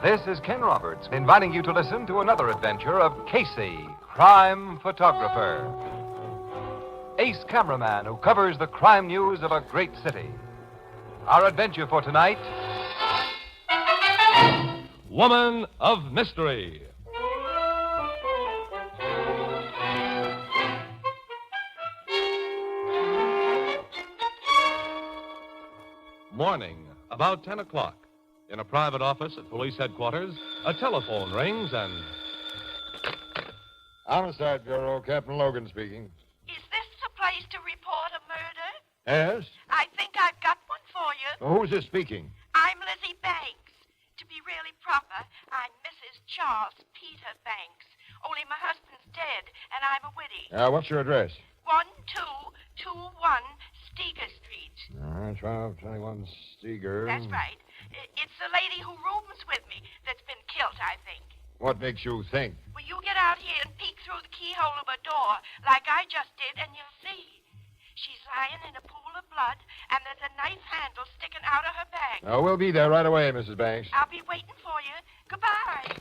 This is Ken Roberts inviting you to listen to another adventure of Casey, crime photographer. Ace cameraman who covers the crime news of a great city. Our adventure for tonight, Woman of Mystery. Morning, about 10 o'clock. In a private office at police headquarters, a telephone rings and... Homicide Bureau, Captain Logan speaking. Is this the place to report a murder? Yes? I think I've got one for you. Well, who's this speaking? I'm Lizzie Banks. To be really proper, I'm Mrs. Charles Peter Banks. Only my husband's dead, and I'm a widow. What's your address? 1221 Steger Street. 1221 Steger. That's right. It's the lady who rooms with me that's been killed, I think. What makes you think? Well, you get out here and peek through the keyhole of a door, like I just did, and you'll see. She's lying in a pool of blood, and there's a knife handle sticking out of her bag. We'll be there right away, Mrs. Banks. I'll be waiting for you. Goodbye.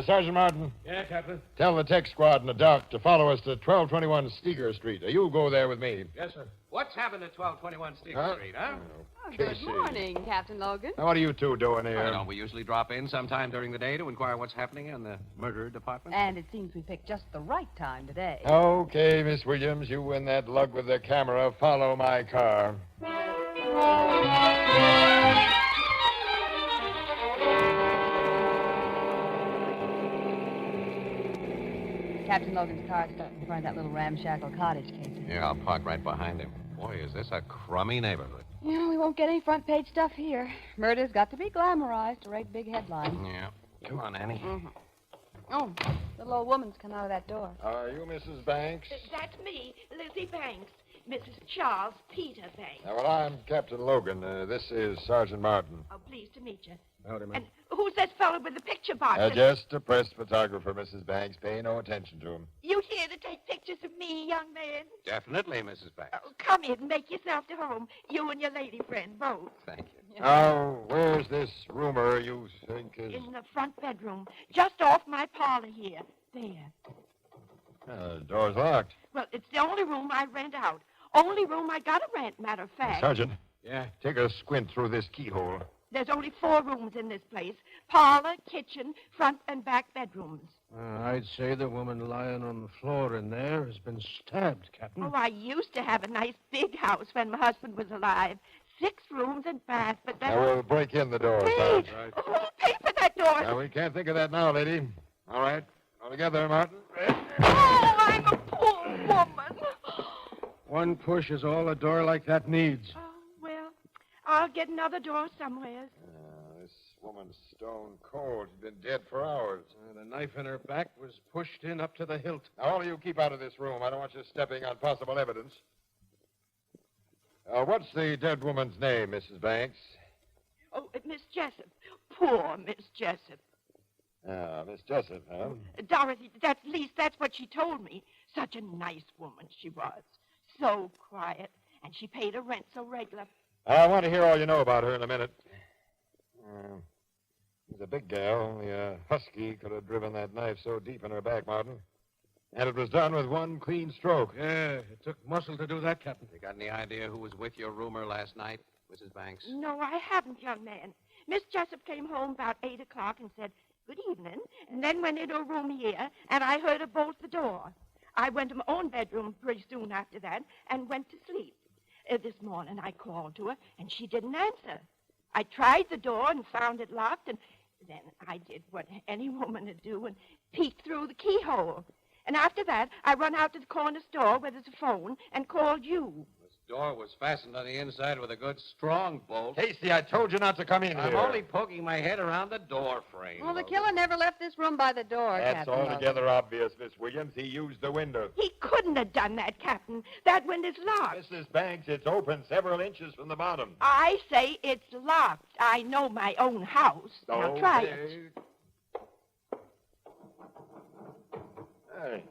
Sergeant Martin. Yeah, Captain? Tell the tech squad and the doc to follow us to 1221 Steger Street. You go there with me. Yes, sir. What's happened at 1221 Steger Street, huh? Good Casey. morning, Captain Logan. Now, what are you two doing here? Don't we usually drop in sometime during the day to inquire what's happening in the murder department? And it seems we picked just the right time today. Okay, Miss Williams, you and that lug with the camera follow my car. Captain Logan's car stuck in front of that little ramshackle cottage, Casey. Yeah, I'll park right behind him. Boy, is this a crummy neighborhood. Yeah, we won't get any front page stuff here. Murder's got to be glamorized to write big headlines. Yeah. Come on, Annie. Mm-hmm. Oh, little old woman's come out of that door. Are you Mrs. Banks? That's me, Lizzie Banks. Mrs. Charles Peter Banks. Well, I'm Captain Logan. This is Sergeant Martin. Oh, pleased to meet you. Howdy, And who's this fellow with the picture box? Just a press photographer, Mrs. Banks. Pay no attention to him. You here to take pictures of me, young man? Definitely, Mrs. Banks. Oh, come in, make yourself to home. You and your lady friend, both. Thank you. Now, where's this roomer you think is... In the front bedroom, just off my parlor here. There. The door's locked. Well, it's the only room I rent out. Only room I gotta rent, matter of fact. Sergeant. Yeah? Take a squint through this keyhole. There's only 4 rooms in this place. Parlor, kitchen, front and back bedrooms. I'd say the woman lying on the floor in there has been stabbed, Captain. Oh, I used to have a nice big house when my husband was alive. 6 rooms and bath, but that... Now, we'll break in the door, Please, Sergeant. who'll pay for that door? Now, we can't think of that now, lady. All right. All together, Martin. Oh, I'm a poor woman. One push is all a door like that needs. Oh, well, I'll get another door somewhere. This woman's stone cold. She's been dead for hours. The knife in her back was pushed in up to the hilt. Now, all of you keep out of this room. I don't want you stepping on possible evidence. What's the dead woman's name, Mrs. Banks? Oh, Miss Jessup. Poor Miss Jessup. Miss Jessup, huh? Dorothy, at least that's what she told me. Such a nice woman she was. So quiet. And she paid her rent so regular. I want to hear all you know about her in a minute. She's a big gal. Only a husky could have driven that knife so deep in her back, Martin. And it was done with one clean stroke. Yeah, it took muscle to do that, Captain. You got any idea who was with your roomer last night, Mrs. Banks? No, I haven't, young man. Miss Jessup came home about 8 o'clock and said, good evening, and then went into a room here, and I heard her bolt the door. I went to my own bedroom pretty soon after that and went to sleep. This morning I called to her, and she didn't answer. I tried the door and found it locked, and then I did what any woman would do and peeked through the keyhole. And after that, I run out to the corner store where there's a phone and called you. This door was fastened on the inside with a good strong bolt. Casey, I told you not to come in I'm here. only poking my head around the door frame. Well, the Logan. killer never left this room by the door, That's Captain Logan. altogether obvious, Miss Williams. He used the window. He couldn't have done that, Captain. That window's locked. Mrs. Banks, it's open several inches from the bottom. I say it's locked. I know my own house. Now try it. Hey,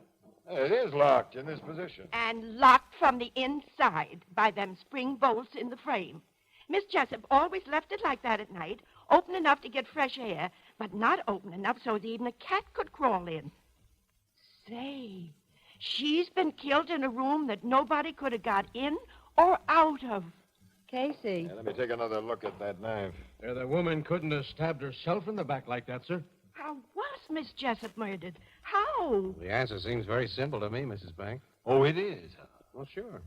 it is locked in this position. And locked from the inside by them spring bolts in the frame. Miss Jessup always left it like that at night, Open enough to get fresh air, but not open enough so that even a cat could crawl in. Say, she's been killed in a room that nobody could have got in or out of. Casey. Let me take another look at that knife. The woman couldn't have stabbed herself in the back like that, sir. How was Miss Jessup murdered? How? The answer seems very simple to me, Mrs. Banks. Oh, it is. Well, sure.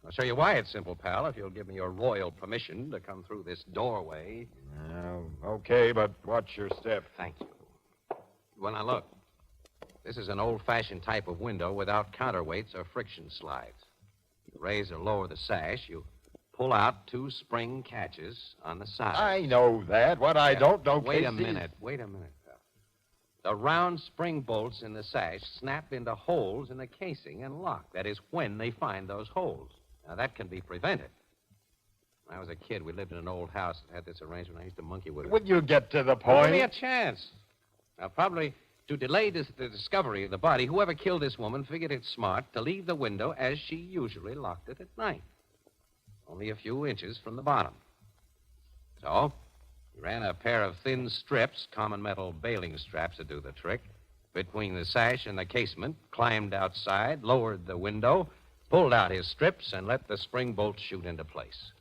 I'll show you why it's simple, pal, if you'll give me your royal permission to come through this doorway. Okay, but watch your step. Thank you. Well, now, look. This is an old-fashioned type of window without counterweights or friction slides. You raise or lower the sash, you pull out 2 spring catches on the side. I know that. What I don't know, Wait a Casey, minute, pal. The round spring bolts in the sash snap into holes in the casing and lock. That is when they find those holes. Now, that can be prevented. When I was a kid, we lived in an old house that had this arrangement. I used to monkey with it. Would you get to the Give me a point? chance. Now, probably to delay the discovery of the body, whoever killed this woman figured it smart to leave the window as she usually locked it at night. Only a few inches from the bottom. So, he ran a pair of thin strips, common metal bailing straps that do the trick, between the sash and the casement, climbed outside, lowered the window, pulled out his strips, and let the spring bolt shoot into place.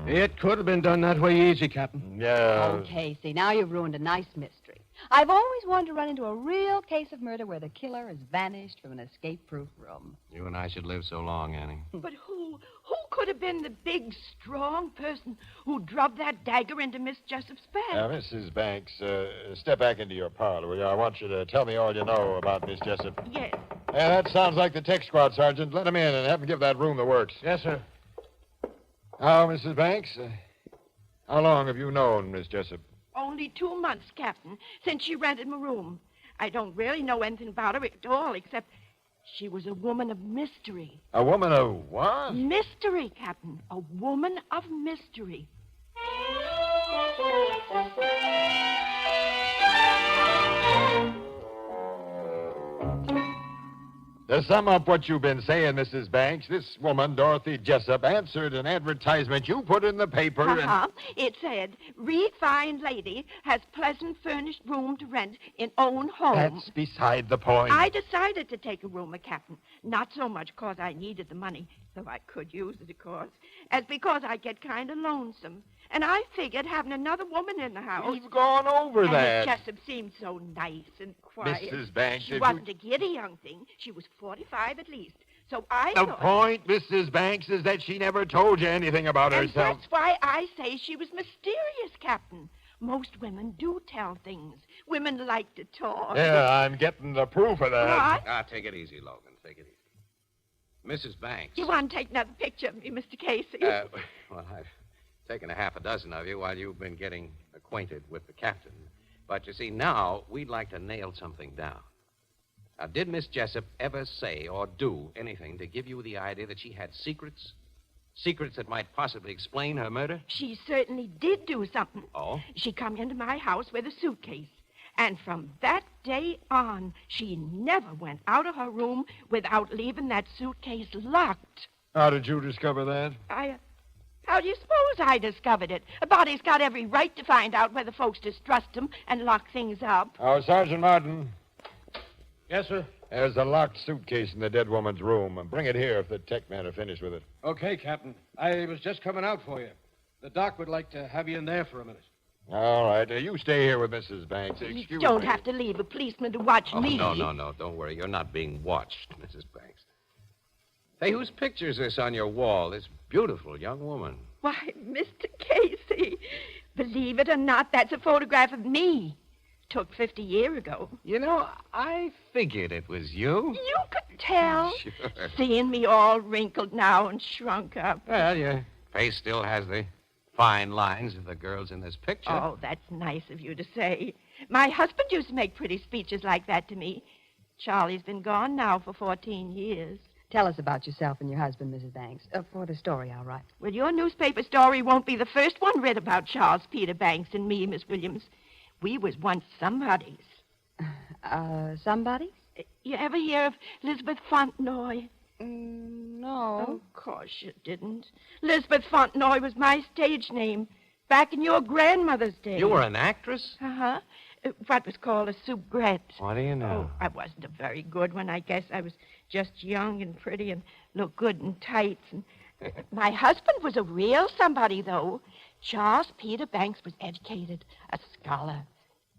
It could have been done that way easy, Captain. Yeah. Oh, Casey, now you've ruined a nice mystery. I've always wanted to run into a real case of murder where the killer has vanished from an escape-proof room. You and I should live so long, Annie. But who could have been the big, strong person who drubbed that dagger into Miss Jessup's back? Mrs. Banks, step back into your parlor, will you? I want you to tell me all you know about Miss Jessup. Yes. That sounds like the tech squad, Sergeant. Let him in and have him give that room the works. Yes, sir. Now, Mrs. Banks, how long have you known Miss Jessup? Only 2 months, Captain, since she rented my room. I don't really know anything about her at all, except she was a woman of mystery. A woman of what? Mystery, Captain. A woman of mystery. To sum up what you've been saying, Mrs. Banks, this woman, Dorothy Jessup, answered an advertisement you put in the paper Uh-huh. It said, refined lady has pleasant furnished room to rent in own home. That's beside the point. I decided to take a room, Captain. Not so much 'cause I needed the money, though I could use it, of course, as because I get kind of lonesome. And I figured having another woman in the house... We've gone over and that. Miss Jessup seemed so nice and quiet. Mrs. Banks, She if wasn't a giddy young thing. She was 45 at least. So I The thought... point, Mrs. Banks, is that she never told you anything about And herself. that's why I say she was mysterious, Captain. Most women do tell things. Women like to talk. Yeah, I'm getting the proof of that. What? Take it easy, Logan. Take it easy. Mrs. Banks. You want to take another picture of me, Mr. Casey? Well, I've taken a half a dozen of you while you've been getting acquainted with the captain. But you see, now we'd like to nail something down. Now, did Miss Jessup ever say or do anything to give you the idea that she had secrets? Secrets that might possibly explain her murder? She certainly did do something. Oh? She come into my house with a suitcase. And from that day on, she never went out of her room without leaving that suitcase locked. How did you discover that? How do you suppose I discovered it? A body's got every right to find out whether folks distrust him and lock things up. Oh, Sergeant Martin, Yes, sir. there's a locked suitcase in the dead woman's room. Bring it here if the tech men are finished with it. Okay, Captain. I was just coming out for you. The doc would like to have you in there for a minute. All right. You stay here with Mrs. Banks. You Excuse don't me. have to leave a policeman to watch me. No. Don't worry. You're not being watched, Mrs. Banks. Hey, whose picture is this on your wall? This beautiful young woman. Why, Mr. Casey, believe it or not, that's a photograph of me. Took 50 years ago. You know, I figured it was you. You could tell. Sure. Seeing me all wrinkled now and shrunk up. Well, your face still has the fine lines of the girls in this picture. Oh, that's nice of you to say. My husband used to make pretty speeches like that to me. Charlie's been gone now for 14 years. Tell us about yourself and your husband, Mrs. Banks. For the story, all right. Well, your newspaper story won't be the first one read about Charles Peter Banks and me, Miss Williams. We was once somebodies. Somebody? You ever hear of Elizabeth Fontenoy? No. Of course you didn't. Elizabeth Fontenoy was my stage name back in your grandmother's day. You were an actress? Uh-huh. What was called a soubrette. What do you know? Oh, I wasn't a very good one. I guess I was just young and pretty and looked good in tights. And my husband was a real somebody, though. Charles Peter Banks was educated, a scholar.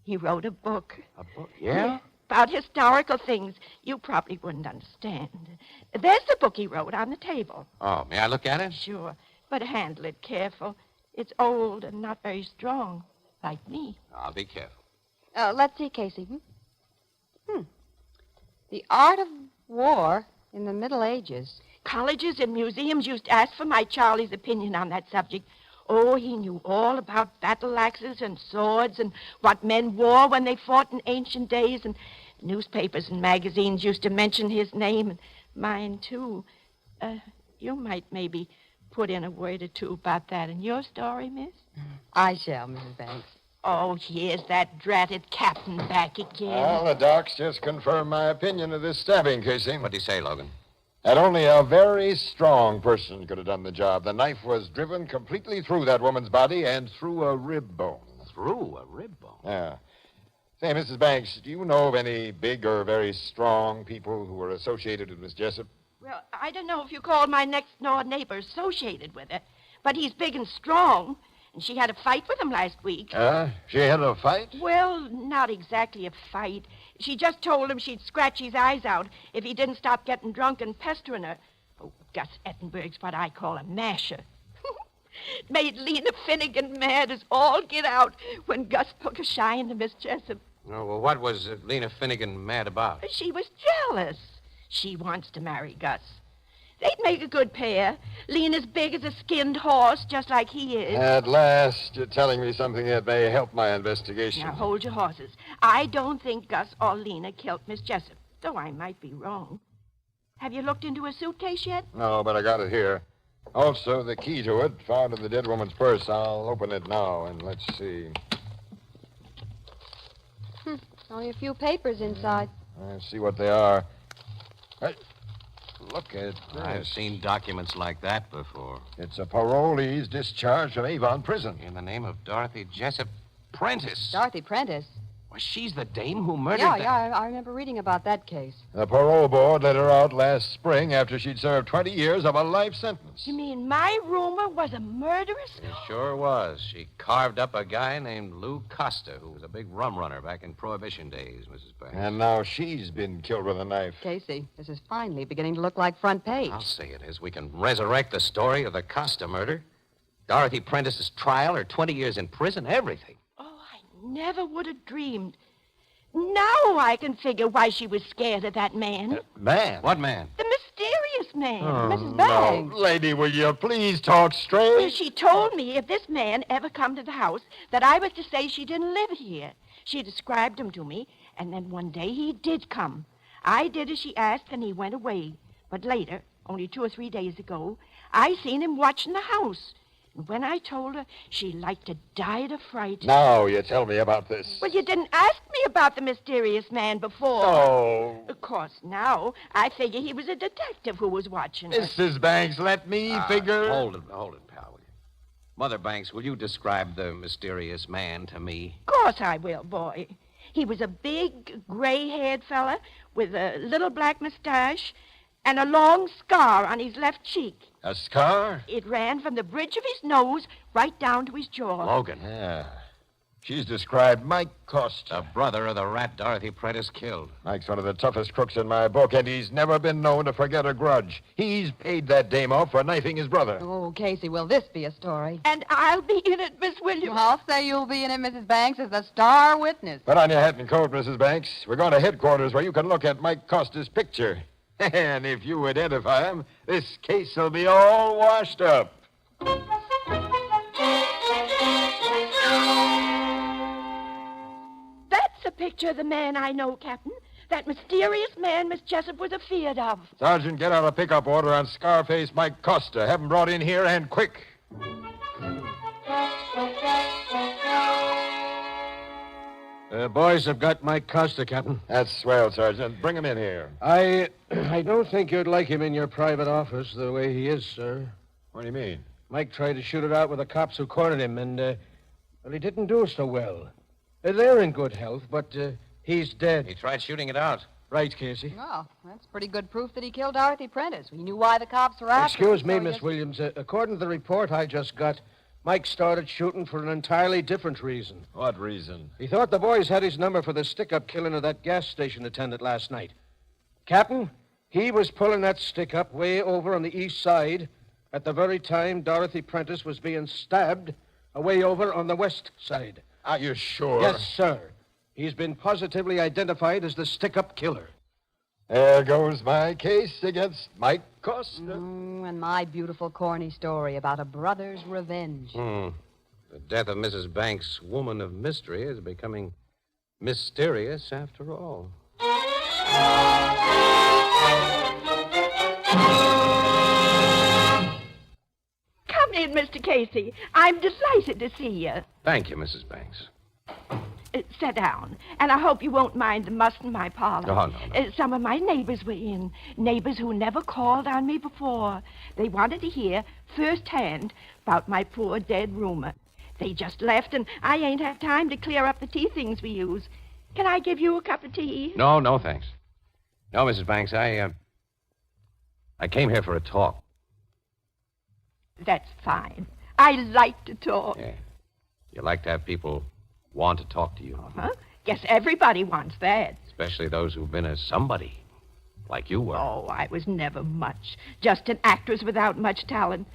He wrote a book. A book? Yeah? About historical things you probably wouldn't understand. There's the book he wrote on the table. Oh, may I look at it? Sure, but handle it careful. It's old and not very strong, like me. I'll be careful. Let's see, Casey. The Art of War in the Middle Ages. Colleges and museums used to ask for my Charlie's opinion on that subject. Oh, he knew all about battle axes and swords and what men wore when they fought in ancient days. And newspapers and magazines used to mention his name, and mine, too. You might maybe put in a word or two about that in your story, miss? I shall, Mrs. Banks. Oh, here's that dratted captain back again. Well, the docs just confirmed my opinion of this stabbing, Casey. What do you say, Logan? That only a very strong person could have done the job. The knife was driven completely through that woman's body and through a rib bone. Through a rib bone? Yeah. Say, Mrs. Banks, do you know of any big or very strong people who were associated with Miss Jessup? Well, I don't know if you call my next-door neighbor associated with her, but he's big and strong, and she had a fight with him last week. She had a fight? Well, not exactly a fight. She just told him she'd scratch his eyes out if he didn't stop getting drunk and pestering her. Oh, Gus Ettenberg's what I call a masher. Made Lena Finnegan mad as all get out when Gus took a shine to Miss Jessup. Oh, well, what was Lena Finnegan mad about? She was jealous. She wants to marry Gus. They'd make a good pair. Lena's big as a skinned horse, just like he is. At last, you're telling me something that may help my investigation. Now, hold your horses. I don't think Gus or Lena killed Miss Jessup, though I might be wrong. Have you looked into her suitcase yet? No, but I got it here. Also, the key to it, found in the dead woman's purse. I'll open it now, and let's see. Only a few papers inside. Let's see what they are. Hey, look at this. I've seen documents like that before. It's a parolee's discharge from Avon Prison. In the name of Dorothy Jessup Prentice. Dorothy Prentice. Well, she's the dame who murdered I remember reading about that case. The parole board let her out last spring after she'd served 20 years of a life sentence. You mean my rumor was a murderess? It sure was. She carved up a guy named Lou Costa, who was a big rum runner back in Prohibition days, Mrs. Banks. And now she's been killed with a knife. Casey, this is finally beginning to look like front page. I'll say it is. We can resurrect the story of the Costa murder. Dorothy Prentice's trial, her 20 years in prison, everything. Oh, I never would have dreamed. Now I can figure why she was scared of that man. Man? What man? The mysterious man. Mrs. Banks. No, lady, will you please talk Well, straight? she told me if this man ever come to the house that I was to say she didn't live here. She described him to me, and then one day he did come. I did as she asked, and he went away. But later, only 2 or 3 days ago, I seen him watching the house. And when I told her, she like to died of fright. Now you tell me about this. Well, you didn't ask me about the mysterious man before. Oh. Of course, now I figure he was a detective who was watching her. Mrs. Banks, let me figure. Hold it, pal, will you? Mother Banks, will you describe the mysterious man to me? Of course I will, boy. He was a big, gray-haired fella with a little black mustache and a long scar on his left cheek. A scar? It ran from the bridge of his nose right down to his jaw. Logan. Yeah. She's described Mike Costa. The brother of the rat Dorothy Prentice killed. Mike's one of the toughest crooks in my book, and he's never been known to forget a grudge. He's paid that dame off for knifing his brother. Oh, Casey, will this be a story? And I'll be in it, Miss Williams. I'll say you'll be in it, Mrs. Banks, as the star witness. Put on your hat and coat, Mrs. Banks. We're going to headquarters where you can look at Mike Costa's picture. And if you identify him, this case will be all washed up. That's a picture of the man I know, Captain. That mysterious man Miss Jessup was afeard of. Sergeant, get out a pickup order on Scarface Mike Costa. Have him brought in here and quick. Boys have got Mike Costa, Captain. That's swell, Sergeant. Bring him in here. I don't think you'd like him in your private office the way he is, sir. What do you mean? Mike tried to shoot it out with the cops who cornered him, and, well, he didn't do so well. They're in good health, but he's dead. He tried shooting it out. Right, Casey. Oh, that's pretty good proof that he killed Dorothy Prentice. He knew why the cops were after him. Excuse me, so Miss Williams. According to the report I just got, Mike started shooting for an entirely different reason. What reason? He thought the boys had his number for the stick-up killing of that gas station attendant last night. Captain, he was pulling that stick-up way over on the east side at the very time Dorothy Prentice was being stabbed away over on the west side. Are you sure? Yes, sir. He's been positively identified as the stick-up killer. There goes my case against Mike Costa. And my beautiful corny story about a brother's revenge. The death of Mrs. Banks' woman of mystery is becoming mysterious after all. Come in, Mr. Casey. I'm delighted to see you. Thank you, Mrs. Banks. Sit down, and I hope you won't mind the muss in my parlor. Oh, no. Some of my neighbors were in. Neighbors who never called on me before. They wanted to hear firsthand about my poor dead roomer. They just left, and I ain't had time to clear up the tea things we use. Can I give you a cup of tea? No, thanks. No, Mrs. Banks, I came here for a talk. That's fine. I like to talk. Yeah. You like to have people want to talk to you. Huh? Guess everybody wants that. Especially those who've been a somebody, like you were. Oh, I was never much. Just an actress without much talent.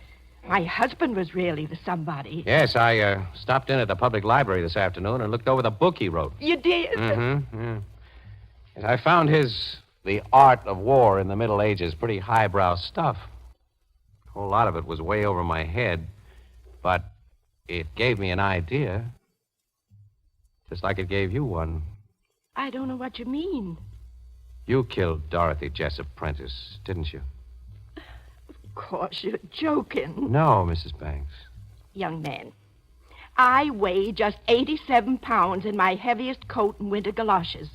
My husband was really the somebody. Yes, I stopped in at the public library this afternoon and looked over the book he wrote. You did? Mm-hmm, yeah. And I found The Art of War in the Middle Ages pretty highbrow stuff. A whole lot of it was way over my head, but it gave me an idea. Just like it gave you one. I don't know what you mean. You killed Dorothy Jessup Prentice, didn't you? Of course, you're joking. No, Mrs. Banks. Young man, I weigh just 87 pounds in my heaviest coat and winter galoshes.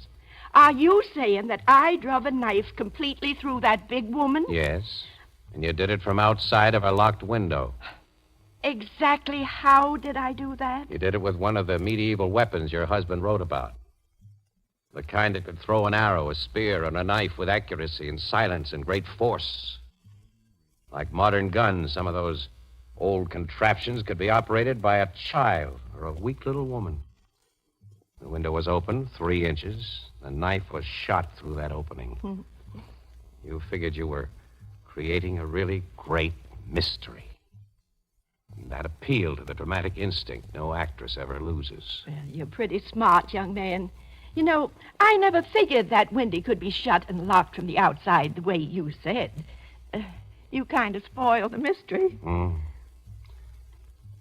Are you saying that I drove a knife completely through that big woman? Yes. And you did it from outside of a locked window. Exactly how did I do that? You did it with one of the medieval weapons your husband wrote about. The kind that could throw an arrow, a spear, and a knife with accuracy and silence and great force. Like modern guns, some of those old contraptions could be operated by a child or a weak little woman. The window was open 3 inches. The knife was shot through that opening. You figured you were creating a really great mystery. And that appealed to the dramatic instinct no actress ever loses. Well, you're pretty smart, young man. You know, I never figured that window could be shut and locked from the outside the way you said. You kind of spoiled the mystery.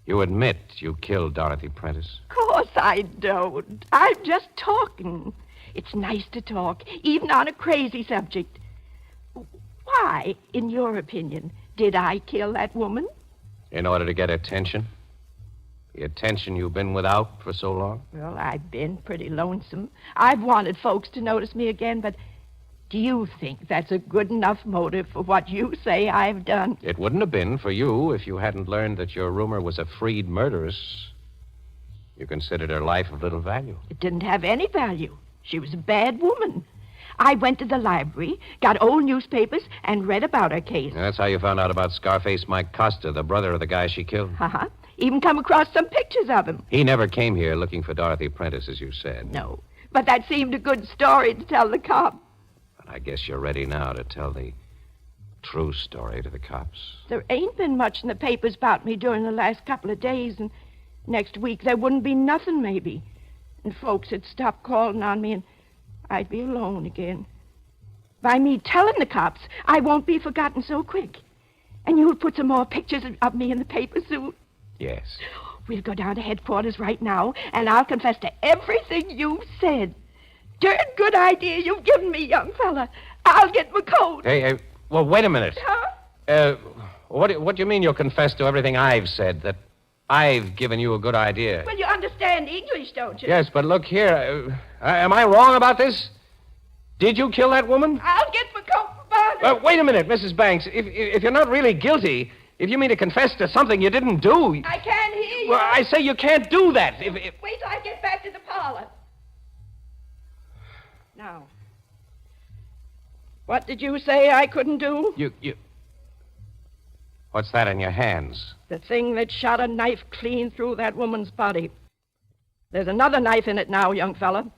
You admit you killed Dorothy Prentice? Of course I don't. I'm just talking. It's nice to talk, even on a crazy subject. Why, in your opinion, did I kill that woman? In order to get attention? The attention you've been without for so long? Well, I've been pretty lonesome. I've wanted folks to notice me again, but do you think that's a good enough motive for what you say I've done? It wouldn't have been for you if you hadn't learned that your roomer was a freed murderess. You considered her life of little value. It didn't have any value. She was a bad woman. I went to the library, got old newspapers, and read about her case. And that's how you found out about Scarface Mike Costa, the brother of the guy she killed? Uh-huh. Even come across some pictures of him. He never came here looking for Dorothy Prentice, as you said. No, but that seemed a good story to tell the cop. But I guess you're ready now to tell the true story to the cops. There ain't been much in the papers about me during the last couple of days, and next week there wouldn't be nothing, maybe. And folks had stopped calling on me, and I'd be alone again. By me telling the cops, I won't be forgotten so quick. And you'll put some more pictures of me in the paper soon. Yes. We'll go down to headquarters right now, and I'll confess to everything you've said. Darn good idea you've given me, young fella. I'll get my coat. Hey, well, wait a minute. Huh? What do you mean you'll confess to everything I've said, that I've given you a good idea? Well, you understand English, don't you? Yes, but look here. Am I wrong about this? Did you kill that woman? I'll get my coat, Father. Wait a minute, Mrs. Banks. If you're not really guilty, If you mean to confess to something you didn't do... I can't hear you. Well, I say you can't do that. If... Wait till I get back to the parlor. Now, what did you say I couldn't do? You... What's that in your hands? The thing that shot a knife clean through that woman's body. There's another knife in it now, young fella.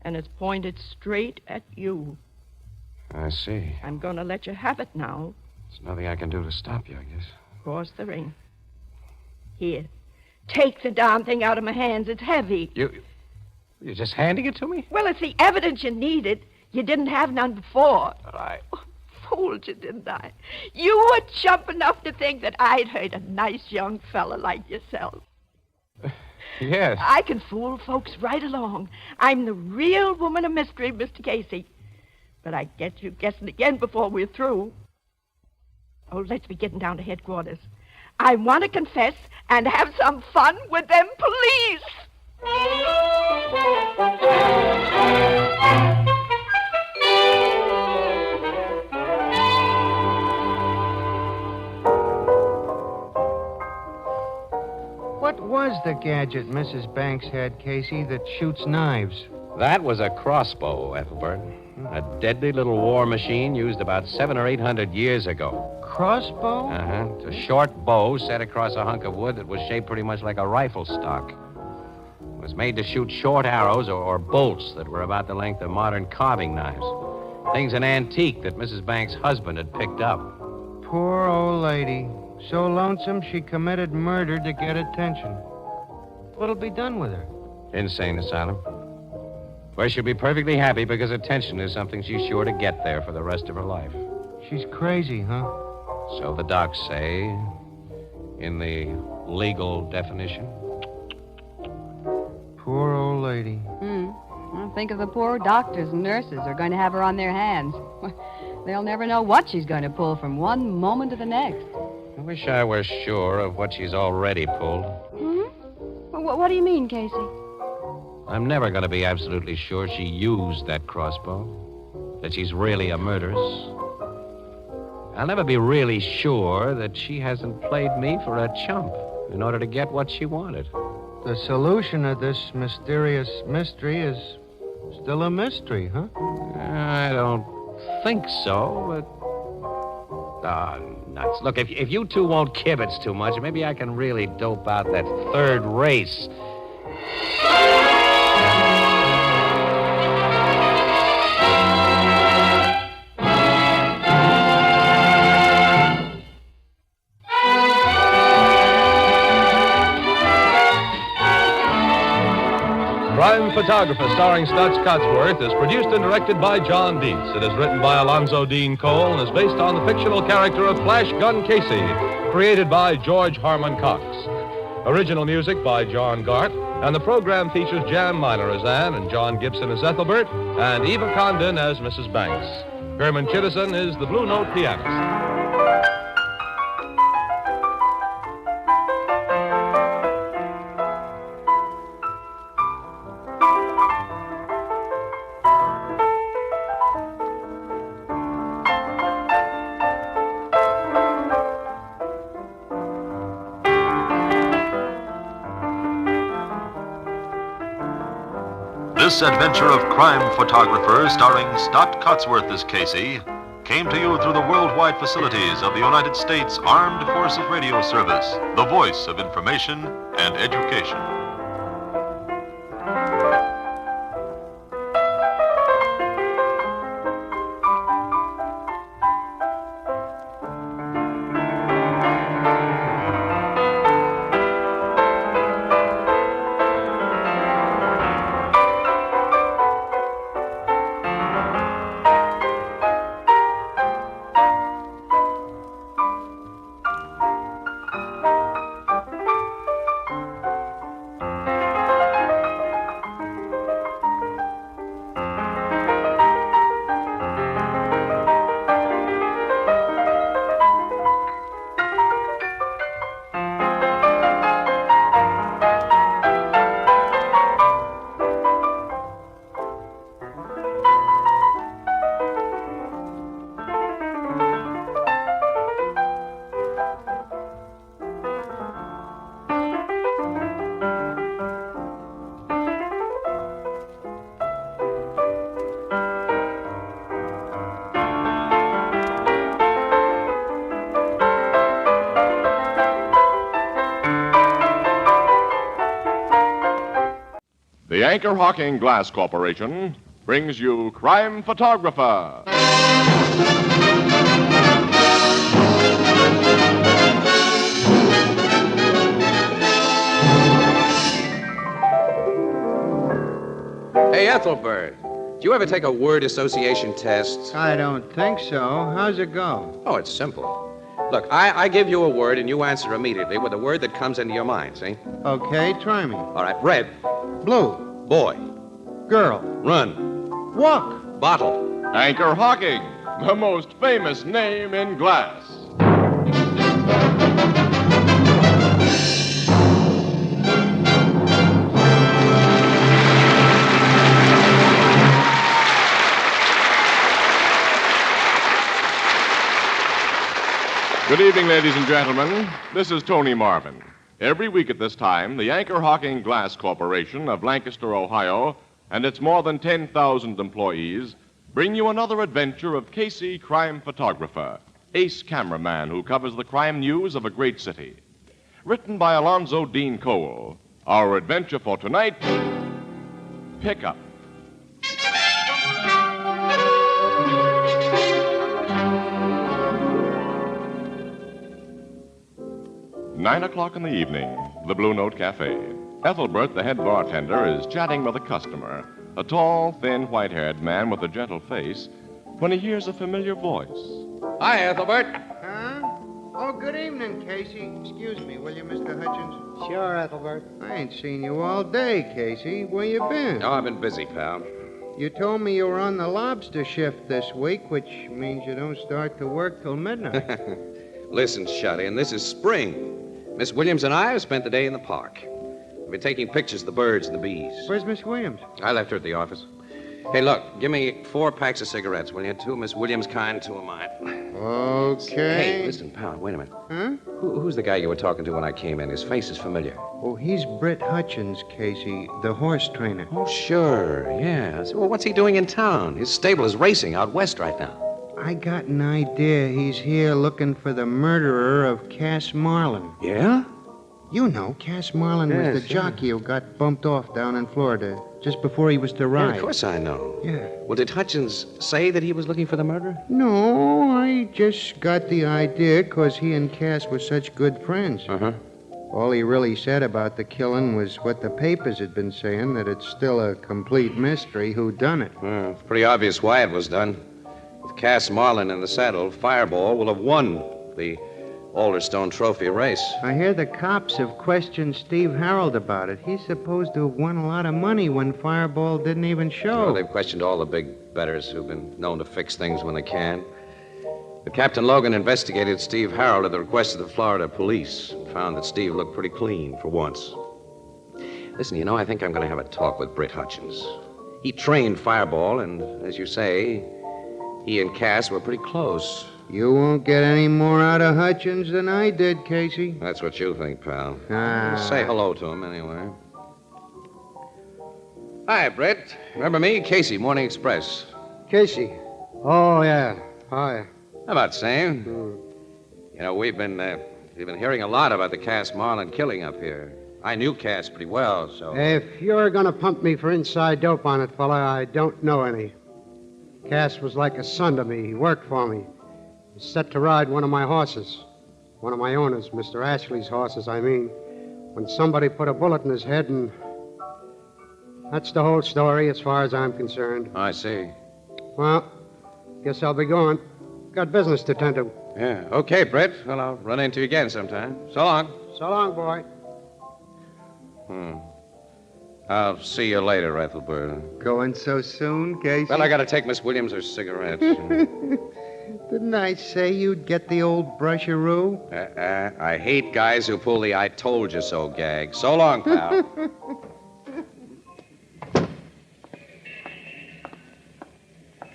And it's pointed straight at you. I see. I'm going to let you have it now. There's nothing I can do to stop you, I guess. Of course there ain't. Here. Take the darn thing out of my hands. It's heavy. You're just handing it to me? Well, it's the evidence you needed. You didn't have none before. But I... Fooled you, didn't I? You were chump enough to think that I'd hurt a nice young fella like yourself. Yes. I can fool folks right along. I'm the real woman of mystery, Mr. Casey. But I get you guessing again before we're through. Oh, let's be getting down to headquarters. I want to confess and have some fun with them police. What was the gadget Mrs. Banks had, Casey, that shoots knives? That was a crossbow, Ethelbert. A deadly little war machine used about 700 or 800 years ago. Crossbow? Uh-huh. It's a short bow set across a hunk of wood that was shaped pretty much like a rifle stock. It was made to shoot short arrows or bolts that were about the length of modern carving knives. Things an antique that Mrs. Banks' husband had picked up. Poor old lady. So lonesome she committed murder to get attention. What'll be done with her? Insane asylum. Where she'll be perfectly happy because attention is something she's sure to get there for the rest of her life. She's crazy, huh? So the docs say, in the legal definition. Poor old lady. Well, think of the poor doctors and nurses who are going to have her on their hands. They'll never know what she's going to pull from one moment to the next. I wish I were sure of what she's already pulled. Well, what do you mean, Casey? I'm never going to be absolutely sure she used that crossbow, that she's really a murderess. I'll never be really sure that she hasn't played me for a chump in order to get what she wanted. The solution of this mysterious mystery is still a mystery, huh? I don't think so, but... nuts. Look, if you two won't kibitz too much, maybe I can really dope out that third race. Crime Photographer, starring Stutz Cotsworth, is produced and directed by John Dietz. It is written by Alonzo Dean Cole and is based on the fictional character of Flash Gun Casey, created by George Harmon Cox. Original music by John Gart, and the program features Jan Miner as Anne and John Gibson as Ethelbert and Eva Condon as Mrs. Banks. Herman Chittison is the Blue Note pianist. This adventure of Crime Photographer, starring Stott Cotsworth as Casey, came to you through the worldwide facilities of the United States Armed Forces Radio Service, the voice of information and education. Anchor Hawking Glass Corporation brings you Crime Photographer. Hey, Ethelbert, do you ever take a word association test? I don't think so. How's it go? Oh, it's simple. Look, I give you a word and you answer immediately with the word that comes into your mind, see? Okay, try me. All right, red, Blue. boy, Girl. run, Walk. bottle. Anchor Hawking, the most famous name in glass. Good evening, ladies and gentlemen. This is Tony Marvin. Every week at this time, the Anchor Hawking Glass Corporation of Lancaster, Ohio, and its more than 10,000 employees bring you another adventure of Casey, crime photographer, ace cameraman who covers the crime news of a great city. Written by Alonzo Dean Cole, our adventure for tonight, Pickup. 9 o'clock in the evening, the Blue Note Cafe. Ethelbert, the head bartender, is chatting with a customer, a tall, thin, white-haired man with a gentle face, when he hears a familiar voice. Hi, Ethelbert. Huh? Oh, good evening, Casey. Excuse me, will you, Mr. Hutchins? Sure, Ethelbert. I ain't seen you all day, Casey. Where you been? Oh, I've been busy, pal. You told me you were on the lobster shift this week, which means you don't start to work till midnight. Listen, Shut-in, this is spring. Miss Williams and I have spent the day in the park. We've been taking pictures of the birds and the bees. Where's Miss Williams? I left her at the office. Hey, look, give me 4 packs of cigarettes, will you? 2 Miss Williams' kind, 2 of mine. Okay. Hey, listen, pal, wait a minute. Huh? Who's the guy you were talking to when I came in? His face is familiar. Oh, he's Britt Hutchins, Casey, the horse trainer. Oh, sure, yeah. So, well, what's he doing in town? His stable is racing out west right now. I got an idea. He's here looking for the murderer of Cass Marlin. Yeah? You know, Cass Marlin was the jockey who got bumped off down in Florida just before he was to ride. Yeah, of course I know. Yeah. Well, did Hutchins say that he was looking for the murderer? No, I just got the idea because he and Cass were such good friends. Uh-huh. All he really said about the killing was what the papers had been saying, that it's still a complete mystery who done it. Well, it's pretty obvious why it was done. With Cass Marlin in the saddle, Fireball will have won the Alderstone Trophy race. I hear the cops have questioned Steve Harold about it. He's supposed to have won a lot of money when Fireball didn't even show. Well, they've questioned all the big bettors who've been known to fix things when they can. But Captain Logan investigated Steve Harold at the request of the Florida police and found that Steve looked pretty clean for once. Listen, you know, I think I'm going to have a talk with Britt Hutchins. He trained Fireball, and as you say, he and Cass were pretty close. You won't get any more out of Hutchins than I did, Casey. That's what you think, pal. Ah. Say hello to him, anyway. Hi, Britt. Remember me? Casey, Morning Express. Casey. Oh, yeah. Hi. How about same? You know, we've been hearing a lot about the Cass Marlin killing up here. I knew Cass pretty well, so... If you're going to pump me for inside dope on it, fella, I don't know any. Cass was like a son to me. He worked for me. He was set to ride one of my horses. One of my owners, Mr. Ashley's horses, I mean. When somebody put a bullet in his head and... That's the whole story as far as I'm concerned. I see. Well, guess I'll be going. Got business to tend to. Yeah. Okay, Britt. Well, I'll run into you again sometime. So long. So long, boy. I'll see you later, Ethelbert. Going so soon, Casey? Well, I got to take Miss Williams her cigarettes. Didn't I say you'd get the old brusheroo? I hate guys who pull the I told you so gag. So long, pal.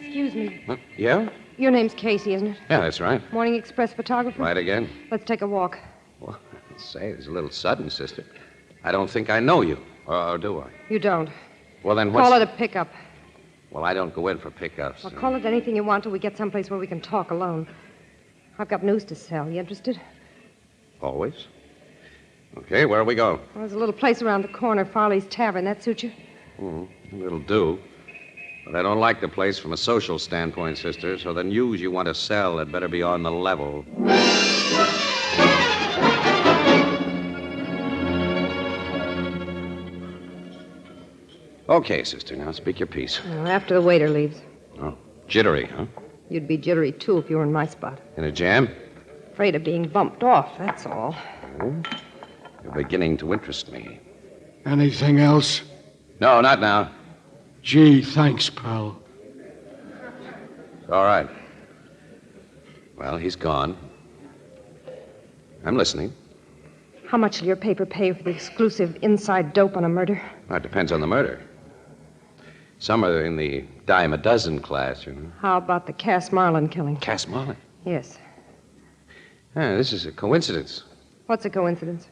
Excuse me. Yeah? Your name's Casey, isn't it? Yeah, that's right. Morning Express photographer? Right again. Let's take a walk. Well, say, it's a little sudden, sister. I don't think I know you. Or do I? You don't. Well, then what's... Call it a pickup. Well, I don't go in for pickups. Well, call it anything you want till we get someplace where we can talk alone. I've got news to sell. You interested? Always. Okay, where do we go? Well, there's a little place around the corner, Farley's Tavern. That suit you? It'll do. But I don't like the place from a social standpoint, sister, so the news you want to sell had better be on the level. Okay, sister, now speak your piece. Well, after the waiter leaves. Oh, jittery, huh? You'd be jittery, too, if you were in my spot. In a jam? Afraid of being bumped off, that's all. Oh, you're beginning to interest me. Anything else? No, not now. Gee, thanks, pal. All right. Well, he's gone. I'm listening. How much will your paper pay for the exclusive inside dope on a murder? Well, it depends on the murder. Some are in the dime a dozen class, you know. How about the Cass Marlin killing? Cass Marlin? Yes. This is a coincidence. What's a coincidence?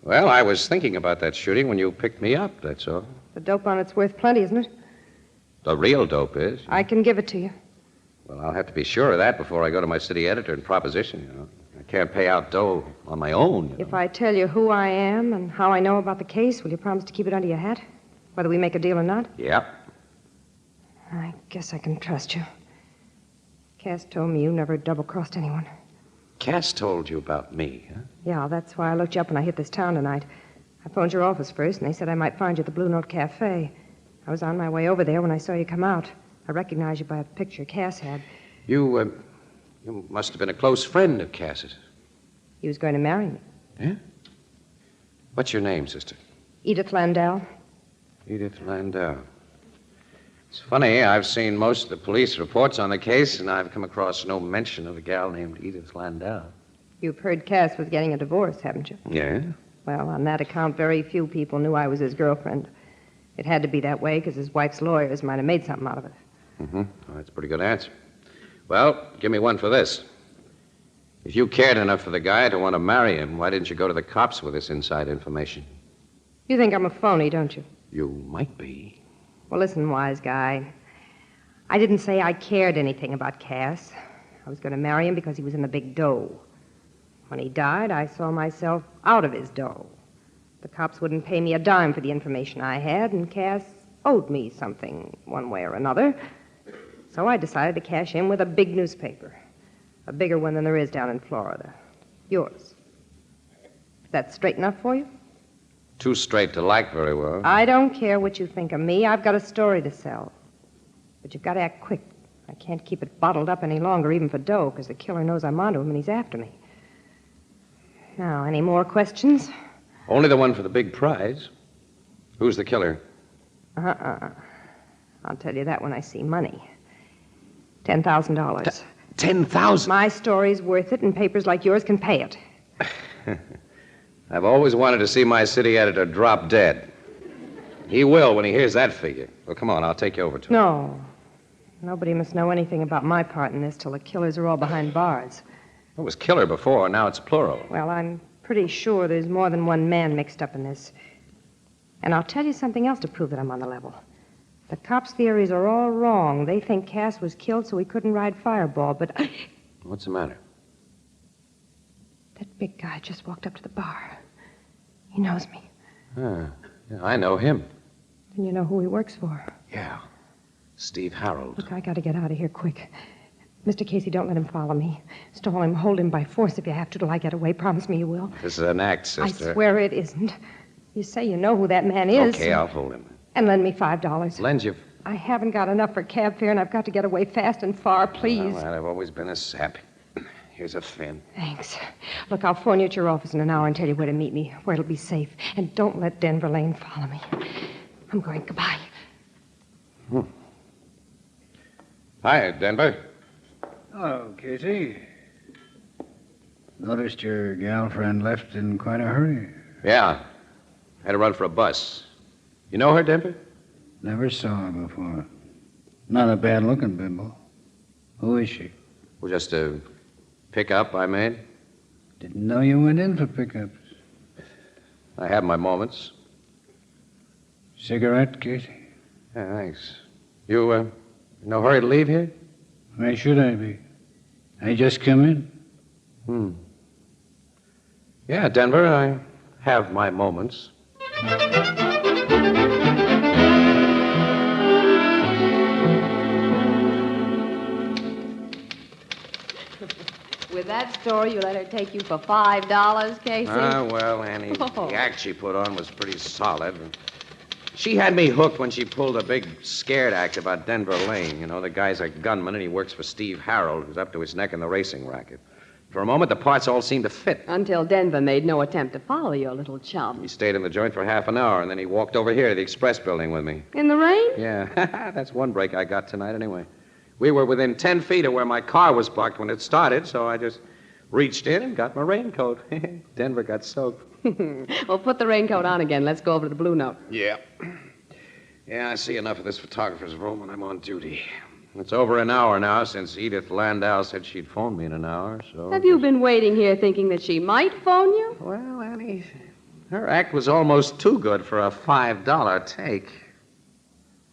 Well, I was thinking about that shooting when you picked me up, that's all. The dope on it's worth plenty, isn't it? The real dope is. I can give it to you. Well, I'll have to be sure of that before I go to my city editor and proposition, you know. I can't pay out dough on my own. You know. If I tell you who I am and how I know about the case, will you promise to keep it under your hat? Whether we make a deal or not? Yep. I guess I can trust you. Cass told me you never double-crossed anyone. Cass told you about me, huh? Yeah, that's why I looked you up when I hit this town tonight. I phoned your office first, and they said I might find you at the Blue Note Cafe. I was on my way over there when I saw you come out. I recognized you by a picture Cass had. You must have been a close friend of Cass's. He was going to marry me. Yeah? What's your name, sister? Edith Landau. Edith Landau. It's funny, I've seen most of the police reports on the case, and I've come across no mention of a gal named Edith Landau. You've heard Cass was getting a divorce, haven't you? Yeah? Well, on that account, very few people knew I was his girlfriend. It had to be that way because his wife's lawyers might have made something out of it. Mm-hmm. Well, that's a pretty good answer. Well, give me one for this. If you cared enough for the guy to want to marry him, why didn't you go to the cops with this inside information? You think I'm a phony, don't you? You might be. Well, listen, wise guy. I didn't say I cared anything about Cass. I was going to marry him because he was in the big dough. When he died, I saw myself out of his dough. The cops wouldn't pay me a dime for the information I had, and Cass owed me something one way or another. So I decided to cash in with a big newspaper. A bigger one than there is down in Florida. Yours. Is that straight enough for you? Too straight to like very well. I don't care what you think of me. I've got a story to sell. But you've got to act quick. I can't keep it bottled up any longer, even for dough, because the killer knows I'm onto him and he's after me. Now, any more questions? Only the one for the big prize. Who's the killer? I'll tell you that when I see money. $10,000. $10,000? My story's worth it, and papers like yours can pay it. I've always wanted to see my city editor drop dead. He will when he hears that figure. Well, come on, I'll take you over to him. No. Nobody must know anything about my part in this till the killers are all behind bars. It was killer before, now it's plural. Well, I'm pretty sure there's more than one man mixed up in this. And I'll tell you something else to prove that I'm on the level. The cops' theories are all wrong. They think Cass was killed so he couldn't ride Fireball, but... What's the matter? That big guy just walked up to the bar. He knows me. Yeah, I know him. And you know who he works for? Yeah. Steve Harold. Look, I gotta get out of here quick. Mr. Casey, don't let him follow me. Stall him, hold him by force if you have to till I get away. Promise me you will. This is an act, sister. I swear it isn't. You say you know who that man is. Okay, I'll hold him. And lend me $5. Lend you... I haven't got enough for cab fare, and I've got to get away fast and far, please. Well, I've always been a sap. Here's a fin. Thanks. Look, I'll phone you at your office in an hour and tell you where to meet me, where it'll be safe. And don't let Denver Lane follow me. I'm going. Goodbye. Hi, Denver. Hello, Casey. Noticed your gal friend left in quite a hurry. Yeah. Had to run for a bus. You know her, Denver? Never saw her before. Not a bad-looking bimbo. Who is she? Well, just a pickup I made. Didn't know you went in for pickups. I have my moments. Cigarette, Casey? Yeah, thanks. You, in no hurry to leave here? Why should I be? I just come in. Yeah, Denver, I have my moments. With that story, you let her take you for $5, Casey? Well, Annie, the act she put on was pretty solid. She had me hooked when she pulled a big scared act about Denver Lane. You know, the guy's a gunman, and he works for Steve Harold, who's up to his neck in the racing racket. For a moment, the parts all seemed to fit. Until Denver made no attempt to follow your little chum. He stayed in the joint for half an hour, and then he walked over here to the Express building with me. In the rain? Yeah, that's one break I got tonight anyway. We were within 10 feet of where my car was parked when it started, so I just reached in and got my raincoat. Denver got soaked. Well, put the raincoat on again. Let's go over to the Blue Note. Yeah. Yeah, I see enough of this photographer's room when I'm on duty. It's over an hour now since Edith Landau said she'd phone me in an hour, so... Have you been waiting here thinking that she might phone you? Well, Annie, her act was almost too good for a $5 take.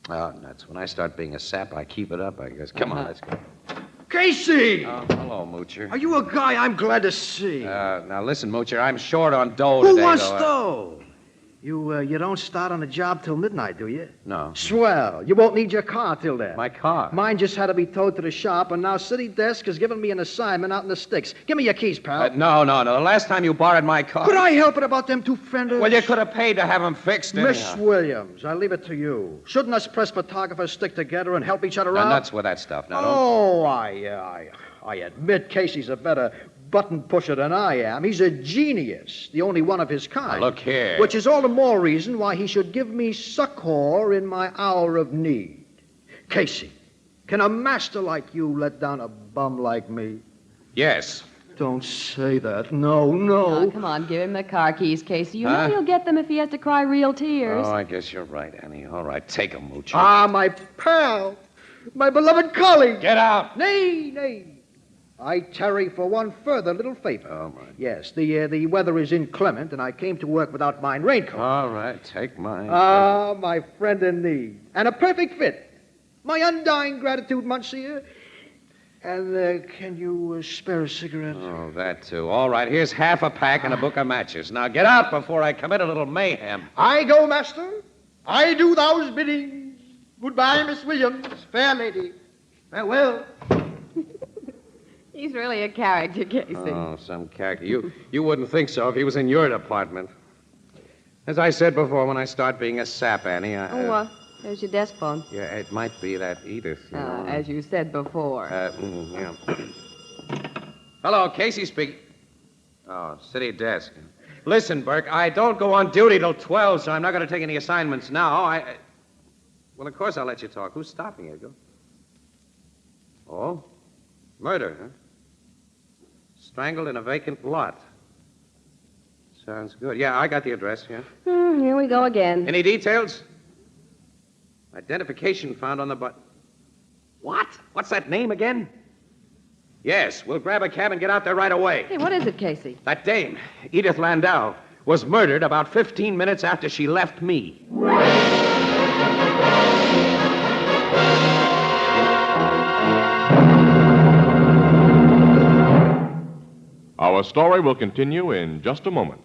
Oh, nuts. When I start being a sap, I keep it up, I guess. Come on, let's go. Casey! Oh, hello, Moocher. Are you a guy I'm glad to see? Now, listen, Moocher, I'm short on dough Who today, wants though. dough? You don't start on the job till midnight, do you? No. Swell. You won't need your car till then. My car? Mine just had to be towed to the shop, and now City Desk has given me an assignment out in the sticks. Give me your keys, pal. No. The last time you borrowed my car... Could I help it about them two fenders? Well, you could have paid to have them fixed, Miss anyhow. Williams, I leave it to you. Shouldn't us press photographers stick together and help each other Now, out? nuts with that stuff. Now, don't... Oh, I admit Casey's a better button pusher than I am. He's a genius, the only one of his kind. Now, look here. Which is all the more reason why he should give me succor in my hour of need. Casey, can a master like you let down a bum like me? Yes. Don't say that. No. Oh, come on, give him the car keys, Casey. You know he'll get them if he has to cry real tears. Oh, I guess you're right, Annie. All right, take them, Moocher. Ah, my pal, my beloved colleague. Get out. Nay. I tarry for one further little favor. Oh, my. Yes, the weather is inclement, and I came to work without mine raincoat. All right, take mine. Ah, my friend in need. And a perfect fit. My undying gratitude, Monsieur. And can you spare a cigarette? Oh, that too. All right, here's half a pack and a book of matches. Now get out before I commit a little mayhem. I go, master. I do thou's bidding. Goodbye, Miss Williams, fair lady. Farewell. He's really a character, Casey. Oh, some character. You wouldn't think so if he was in your department. As I said before, when I start being a sap, Annie, There's your desk phone. Yeah, it might be that Edith, you know. As you said before. Yeah. Hello, Casey speaking. Oh, city desk. Listen, Burke, I don't go on duty till 12, so I'm not going to take any assignments now. Well, of course I'll let you talk. Who's stopping you? Go. Oh? Murder, huh? Strangled in a vacant lot. Sounds good. Yeah, I got the address, yeah. Here we go again. Any details? Identification found on the What? What's that name again? Yes, we'll grab a cab and get out there right away. Hey, what is it, Casey? That dame, Edith Landau, was murdered about 15 minutes after she left me. Our story will continue in just a moment.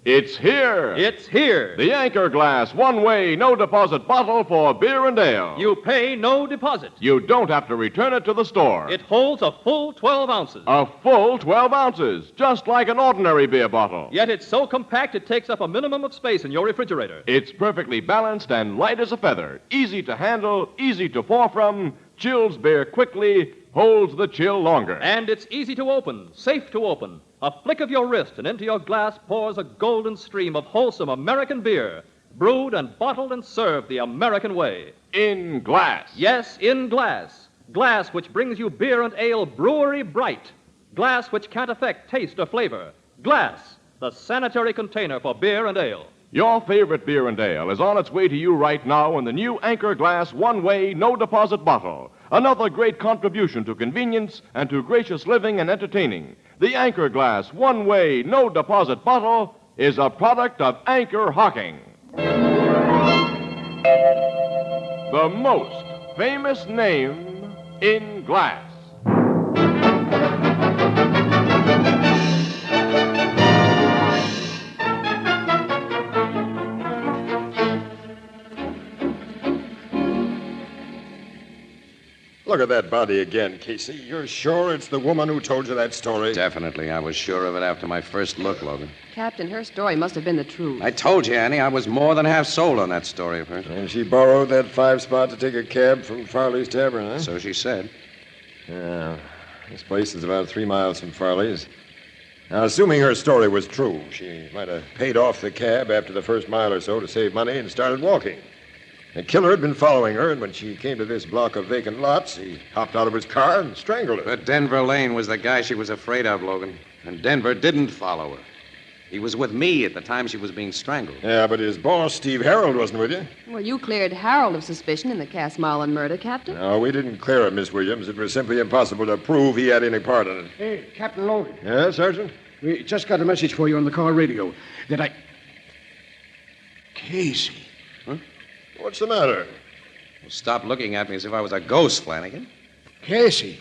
It's here. It's here. The Anchor Glass one-way, no-deposit bottle for beer and ale. You pay no deposit. You don't have to return it to the store. It holds a full 12 ounces. A full 12 ounces, just like an ordinary beer bottle. Yet it's so compact it takes up a minimum of space in your refrigerator. It's perfectly balanced and light as a feather. Easy to handle, easy to pour from, chills beer quickly, holds the chill longer. And it's easy to open, safe to open. A flick of your wrist and into your glass pours a golden stream of wholesome American beer, brewed and bottled and served the American way. In glass. Yes, in glass. Glass which brings you beer and ale brewery bright. Glass which can't affect taste or flavor. Glass, the sanitary container for beer and ale. Your favorite beer and ale is on its way to you right now in the new Anchor Glass one-way, no-deposit bottle. Another great contribution to convenience and to gracious living and entertaining. The Anchor Glass one-way, no-deposit bottle is a product of Anchor Hocking. The most famous name in glass. Look at that body again, Casey. You're sure it's the woman who told you that story? Definitely. I was sure of it after my first look, Logan. Captain, her story must have been the truth. I told you, Annie, I was more than half sold on that story of hers. And she borrowed that 5-spot to take a cab from Farley's Tavern, huh? So she said. Yeah. This place is about 3 miles from Farley's. Now, assuming her story was true, she might have paid off the cab after the first mile or so to save money and started walking. The killer had been following her, and when she came to this block of vacant lots, he hopped out of his car and strangled her. But Denver Lane was the guy she was afraid of, Logan. And Denver didn't follow her. He was with me at the time she was being strangled. Yeah, but his boss, Steve Harold, wasn't with you. Well, you cleared Harold of suspicion in the Cass Marlin murder, Captain. No, we didn't clear him, Miss Williams. It was simply impossible to prove he had any part in it. Hey, Captain Logan. Yeah, Sergeant? We just got a message for you on the car radio that I... Casey. Huh? What's the matter? Well, stop looking at me as if I was a ghost, Flanagan. Casey,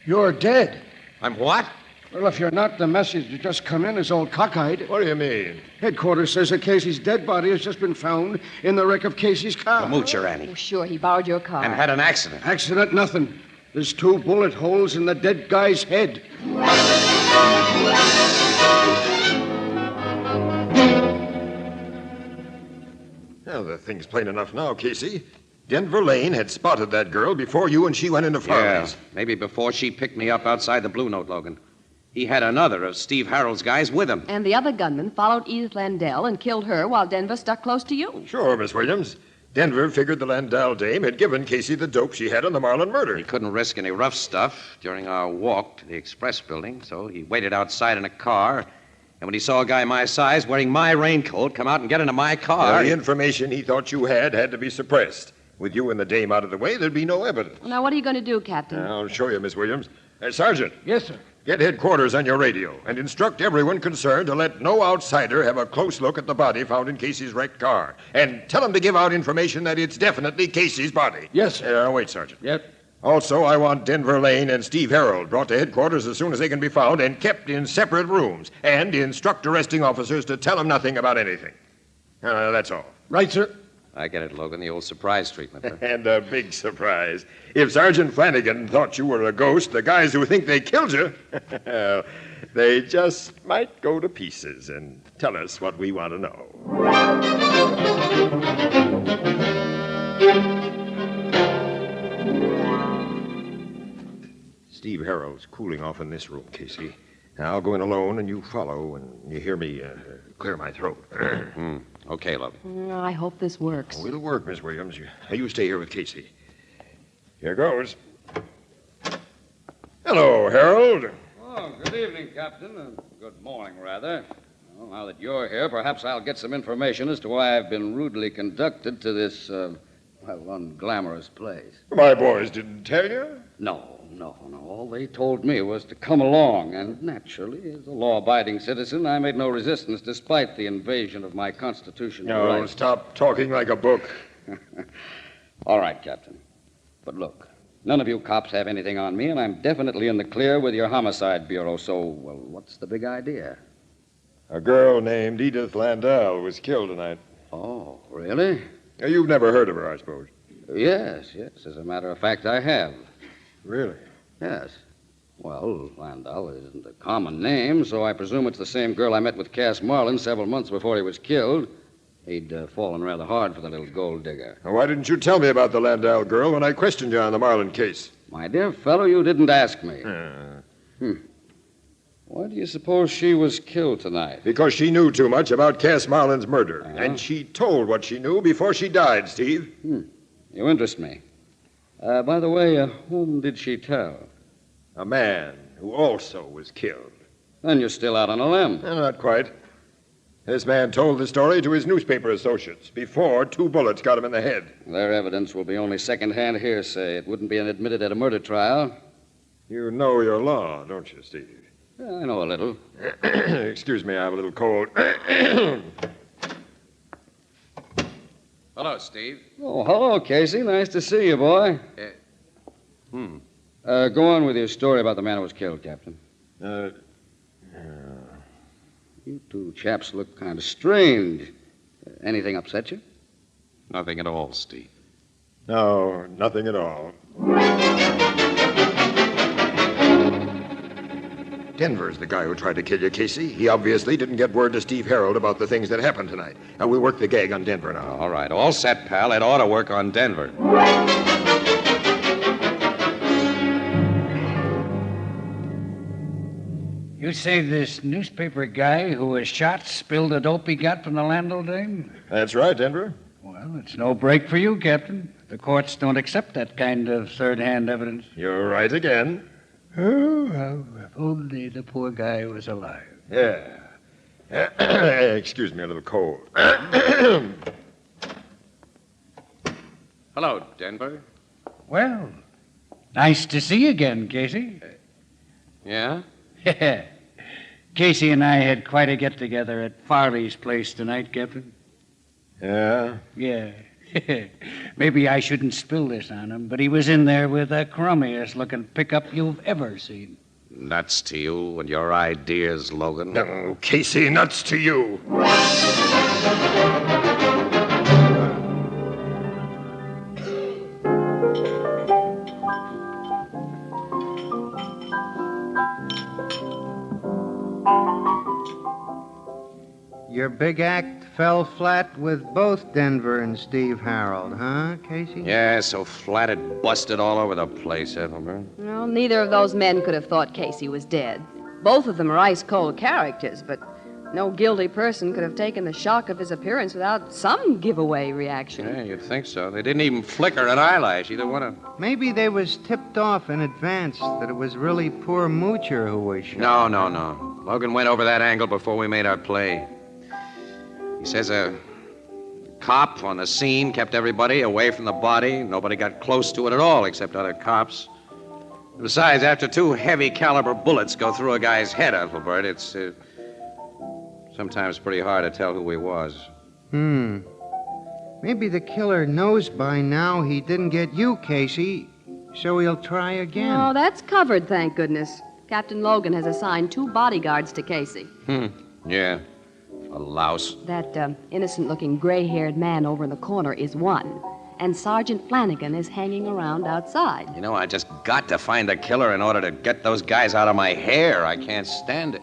you're dead. I'm what? Well, if you're not, the message that just come in is all cockeyed. What do you mean? Headquarters says that Casey's dead body has just been found in the wreck of Casey's car. The moocher, Annie. Oh, sure, he borrowed your car. And had an accident. Accident, nothing. There's 2 bullet holes in the dead guy's head. Well, the thing's plain enough now, Casey. Denver Lane had spotted that girl before you and she went into Farley's. Yeah, maybe before she picked me up outside the Blue Note, Logan. He had another of Steve Harold's guys with him. And the other gunman followed Edith Landell and killed her while Denver stuck close to you. Sure, Miss Williams. Denver figured the Landau dame had given Casey the dope she had on the Marlin murder. He couldn't risk any rough stuff during our walk to the Express building, so he waited outside in a car. And when he saw a guy my size wearing my raincoat come out and get into my car... The information he thought you had to be suppressed. With you and the dame out of the way, there'd be no evidence. Now, what are you going to do, Captain? I'll show you, Miss Williams. Sergeant. Yes, sir. Get headquarters on your radio and instruct everyone concerned to let no outsider have a close look at the body found in Casey's wrecked car. And tell them to give out information that it's definitely Casey's body. Yes, sir. Wait, Sergeant. Yep. Also, I want Denver Lane and Steve Harold brought to headquarters as soon as they can be found and kept in separate rooms. And instruct arresting officers to tell them nothing about anything. That's all. Right, sir. I get it, Logan, the old surprise treatment. Huh? And a big surprise. If Sergeant Flanagan thought you were a ghost, the guys who think they killed you, well, they just might go to pieces and tell us what we want to know. Steve Harold's cooling off in this room, Casey. Now, I'll go in alone, and you follow, and you hear me clear my throat. Okay, Logan. I hope this works. Oh, it'll work, Miss Williams. You stay here with Casey. Here goes. Hello, Harold. Oh, good evening, Captain. Good morning, rather. Well, now that you're here, perhaps I'll get some information as to why I've been rudely conducted to this, unglamorous place. My boys didn't tell you? No. All they told me was to come along, and naturally, as a law-abiding citizen, I made no resistance despite the invasion of my constitutional rights. Stop talking like a book. All right, Captain. But look, none of you cops have anything on me, and I'm definitely in the clear with your homicide bureau, so, well, what's the big idea? A girl named Edith Landau was killed tonight. Oh, really? You've never heard of her, I suppose. Yes. As a matter of fact, I have. Really? Yes. Well, Landau isn't a common name, so I presume it's the same girl I met with Cass Marlin several months before he was killed. He'd fallen rather hard for the little gold digger. Now, why didn't you tell me about the Landau girl when I questioned you on the Marlin case? My dear fellow, you didn't ask me. Why do you suppose she was killed tonight? Because she knew too much about Cass Marlin's murder. And she told what she knew before she died, Steve. You interest me. By the way, whom did she tell? A man who also was killed. Then you're still out on a limb. Not quite. This man told the story to his newspaper associates before 2 bullets got him in the head. Their evidence will be only second-hand hearsay. It wouldn't be admitted at a murder trial. You know your law, don't you, Steve? Yeah, I know a little. Excuse me, I have a little cold. Hello, Steve. Oh, hello, Casey. Nice to see you, boy. Go on with your story about the man who was killed, Captain. You two chaps look kind of strange. Anything upset you? Nothing at all, Steve. No, nothing at all. Denver's the guy who tried to kill you, Casey. He obviously didn't get word to Steve Harold about the things that happened tonight. Now, we'll work the gag on Denver now. All right, all set, pal. It ought to work on Denver. You say this newspaper guy who was shot spilled the dope he got from the landlord dame? That's right, Denver. Well, it's no break for you, Captain. The courts don't accept that kind of third-hand evidence. You're right again. Oh, well, if only the poor guy was alive. Yeah. Excuse me, a little cold. Hello, Denver. Well, nice to see you again, Casey. Yeah? Casey and I had quite a get-together at Farley's place tonight, Captain. Yeah? Yeah. Maybe I shouldn't spill this on him, but he was in there with the crummiest-looking pickup you've ever seen. Nuts to you and your ideas, Logan. No, Casey, nuts to you. Your big act fell flat with both Denver and Steve Harold, huh, Casey? Yeah, so flat it busted all over the place, Ethelbert. Well, neither of those men could have thought Casey was dead. Both of them are ice-cold characters, but no guilty person could have taken the shock of his appearance without some giveaway reaction. Yeah, you'd think so. They didn't even flicker an eyelash, either one of them. Maybe they was tipped off in advance that it was really poor Moocher who was shot. No. Logan went over that angle before we made our play. He says a cop on the scene kept everybody away from the body. Nobody got close to it at all except other cops. Besides, after 2 heavy-caliber bullets go through a guy's head, Ethelbert, it's sometimes pretty hard to tell who he was. Maybe the killer knows by now he didn't get you, Casey, so he'll try again. Oh, that's covered, thank goodness. Captain Logan has assigned 2 bodyguards to Casey. Yeah. A louse. That innocent-looking gray-haired man over in the corner is one, and Sergeant Flanagan is hanging around outside. You know, I just got to find the killer in order to get those guys out of my hair. I can't stand it.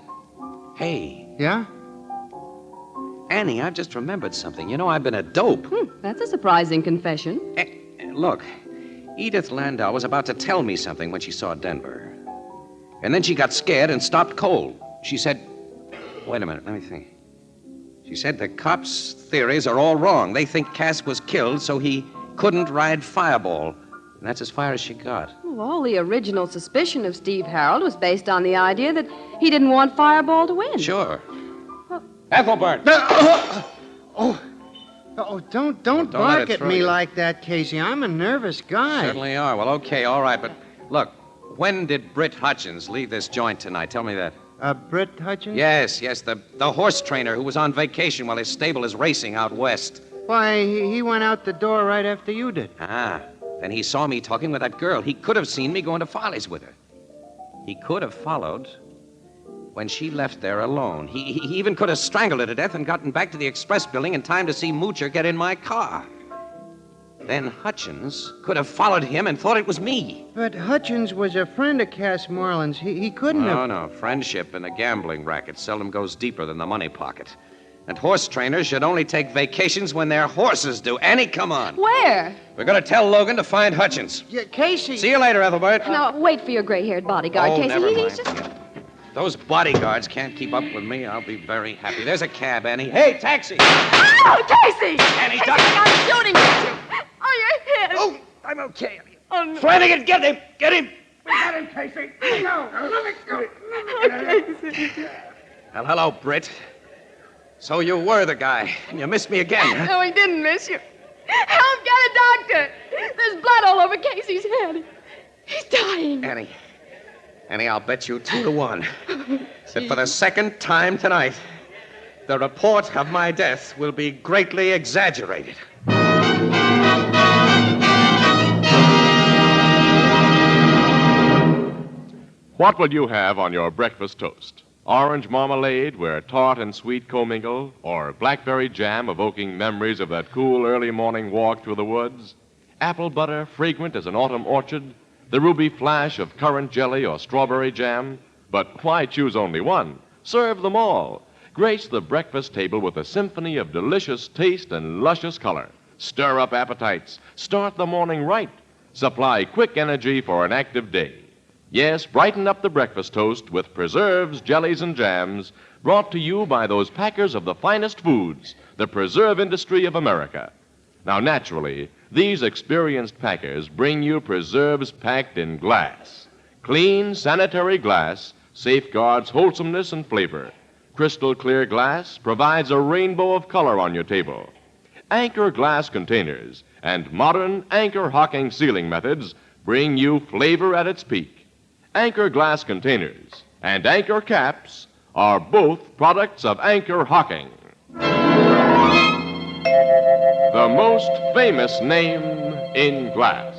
Hey. Yeah? Annie, I've just remembered something. You know, I've been a dope. That's a surprising confession. Look, Edith Landau was about to tell me something when she saw Denver. And then she got scared and stopped cold. She said, wait a minute, let me think. She said the cops' theories are all wrong. They think Cass was killed so he couldn't ride Fireball. And that's as far as she got. Well, the original suspicion of Steve Harold was based on the idea that he didn't want Fireball to win. Sure. Ethelbert! Don't bark at me like that, Casey. I'm a nervous guy. Certainly are. Well, okay, all right, but look, when did Britt Hutchins leave this joint tonight? Tell me that. Britt Hutchins? Yes, the horse trainer who was on vacation while his stable is racing out west. Why, he went out the door right after you did. Then he saw me talking with that girl. He could have seen me going to Farley's with her. He could have followed when she left there alone. He even could have strangled her to death and gotten back to the express building in time to see Moocher get in my car. Then Hutchins could have followed him and thought it was me. But Hutchins was a friend of Cass Marlin's. He couldn't have... No. Friendship in a gambling racket seldom goes deeper than the money pocket. And horse trainers should only take vacations when their horses do. Annie, come on. Where? We're going to tell Logan to find Hutchins. Yeah, Casey... See you later, Ethelbert. Now, wait for your gray-haired bodyguard, Casey. Never mind. He's just... Those bodyguards can't keep up with me. I'll be very happy. There's a cab, Annie. Hey, taxi! Oh, Casey! Annie, Casey, duck! I'm shooting at you! Oh, your head! Oh, I'm okay. Oh, no. Flanagan, get him! Get him! We got him, Casey. Go. Let me go. Oh, Casey. Well, hello, Britt. So you were the guy, and you missed me again, huh? No, he didn't miss you. Help, get a doctor. There's blood all over Casey's head. He's dying. Annie, I'll bet you 2-1 that for the second time tonight, the report of my death will be greatly exaggerated. What will you have on your breakfast toast? Orange marmalade, where tart and sweet commingle, or blackberry jam evoking memories of that cool early morning walk through the woods? apple butter fragrant as an autumn orchard, the ruby flash of currant jelly or strawberry jam. But why choose only one? Serve them all. Grace the breakfast table with a symphony of delicious taste and luscious color. Stir up appetites. Start the morning right. Supply quick energy for an active day. Yes, brighten up the breakfast toast with preserves, jellies, and jams brought to you by those packers of the finest foods, the preserve industry of America. Now, naturally, these experienced packers bring you preserves packed in glass. Clean, sanitary glass safeguards wholesomeness and flavor. Crystal clear glass provides a rainbow of color on your table. Anchor glass containers and modern Anchor hocking sealing methods bring you flavor at its peak. Anchor glass containers and Anchor caps are both products of Anchor hocking. The most famous name in glass.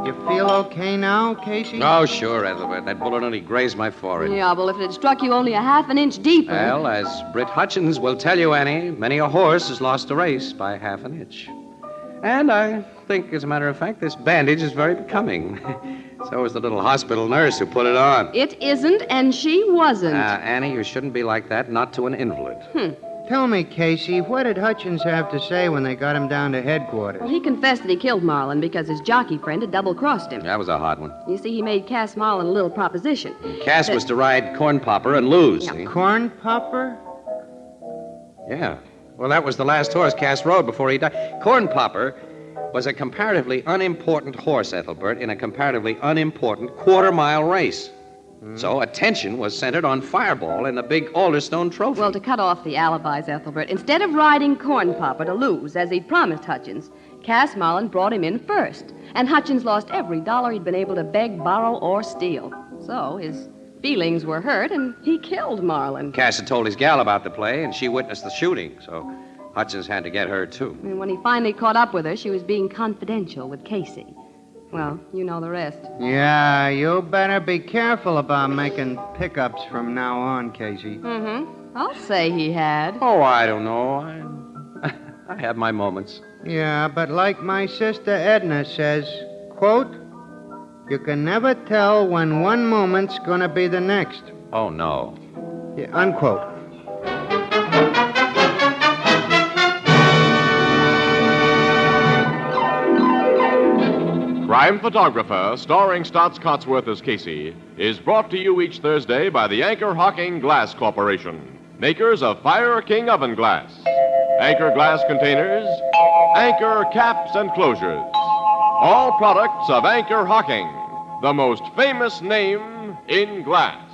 You feel okay now, Casey? Oh, sure, Ethelbert. That bullet only grazed my forehead. Yeah, well, if it had struck you only a half an inch deeper. Well, as Britt Hutchins will tell you, Annie, many a horse has lost a race by half an inch. And I think, as a matter of fact, this bandage is very becoming. So is the little hospital nurse who put it on. It isn't, and she wasn't. Annie, you shouldn't be like that, not to an invalid. Tell me, Casey, what did Hutchins have to say when they got him down to headquarters? Well, he confessed that he killed Marlin because his jockey friend had double-crossed him. That was a hard one. You see, he made Cass Marlin a little proposition. Cass was to ride Corn Popper and lose. Yeah. See? Corn Popper? Yeah. Well, that was the last horse Cass rode before he died. Corn Popper was a comparatively unimportant horse, Ethelbert, in a comparatively unimportant quarter-mile race. So attention was centered on Fireball and the big Alderstone Trophy. Well, to cut off the alibis, Ethelbert, instead of riding Corn Popper to lose, as he'd promised Hutchins, Cass Marlin brought him in first. And Hutchins lost every dollar he'd been able to beg, borrow, or steal. So his feelings were hurt, and he killed Marlin. Cass had told his gal about the play, and she witnessed the shooting, so Hutchins had to get her, too. And when he finally caught up with her, she was being confidential with Casey. Well, you know the rest. Yeah, you better be careful about making pickups from now on, Casey. Mm-hmm. I'll say he had. Oh, I don't know. I have my moments. Yeah, but like my sister Edna says, quote, you can never tell when one moment's gonna be the next. Oh, no. Yeah, unquote. Crime Photographer, starring Stotts Cotsworth as Casey, is brought to you each Thursday by the Anchor Hocking Glass Corporation, makers of Fire King oven glass, Anchor glass containers, Anchor caps and closures. All products of Anchor Hocking, the most famous name in glass.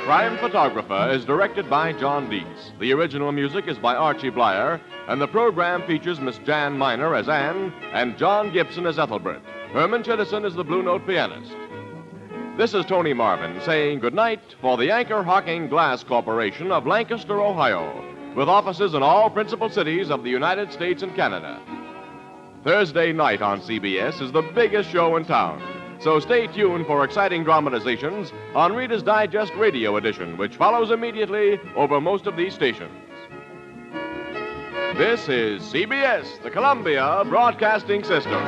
Crime Photographer is directed by John Dietz. The original music is by Archie Blyer, and the program features Miss Jan Miner as Anne and John Gibson as Ethelbert. Herman Chittison is the Blue Note pianist. This is Tony Marvin saying goodnight for the Anchor Hocking Glass Corporation of Lancaster, Ohio, with offices in all principal cities of the United States and Canada. Thursday night on CBS is the biggest show in town. So stay tuned for exciting dramatizations on Reader's Digest Radio Edition, which follows immediately over most of these stations. This is CBS, the Columbia Broadcasting System.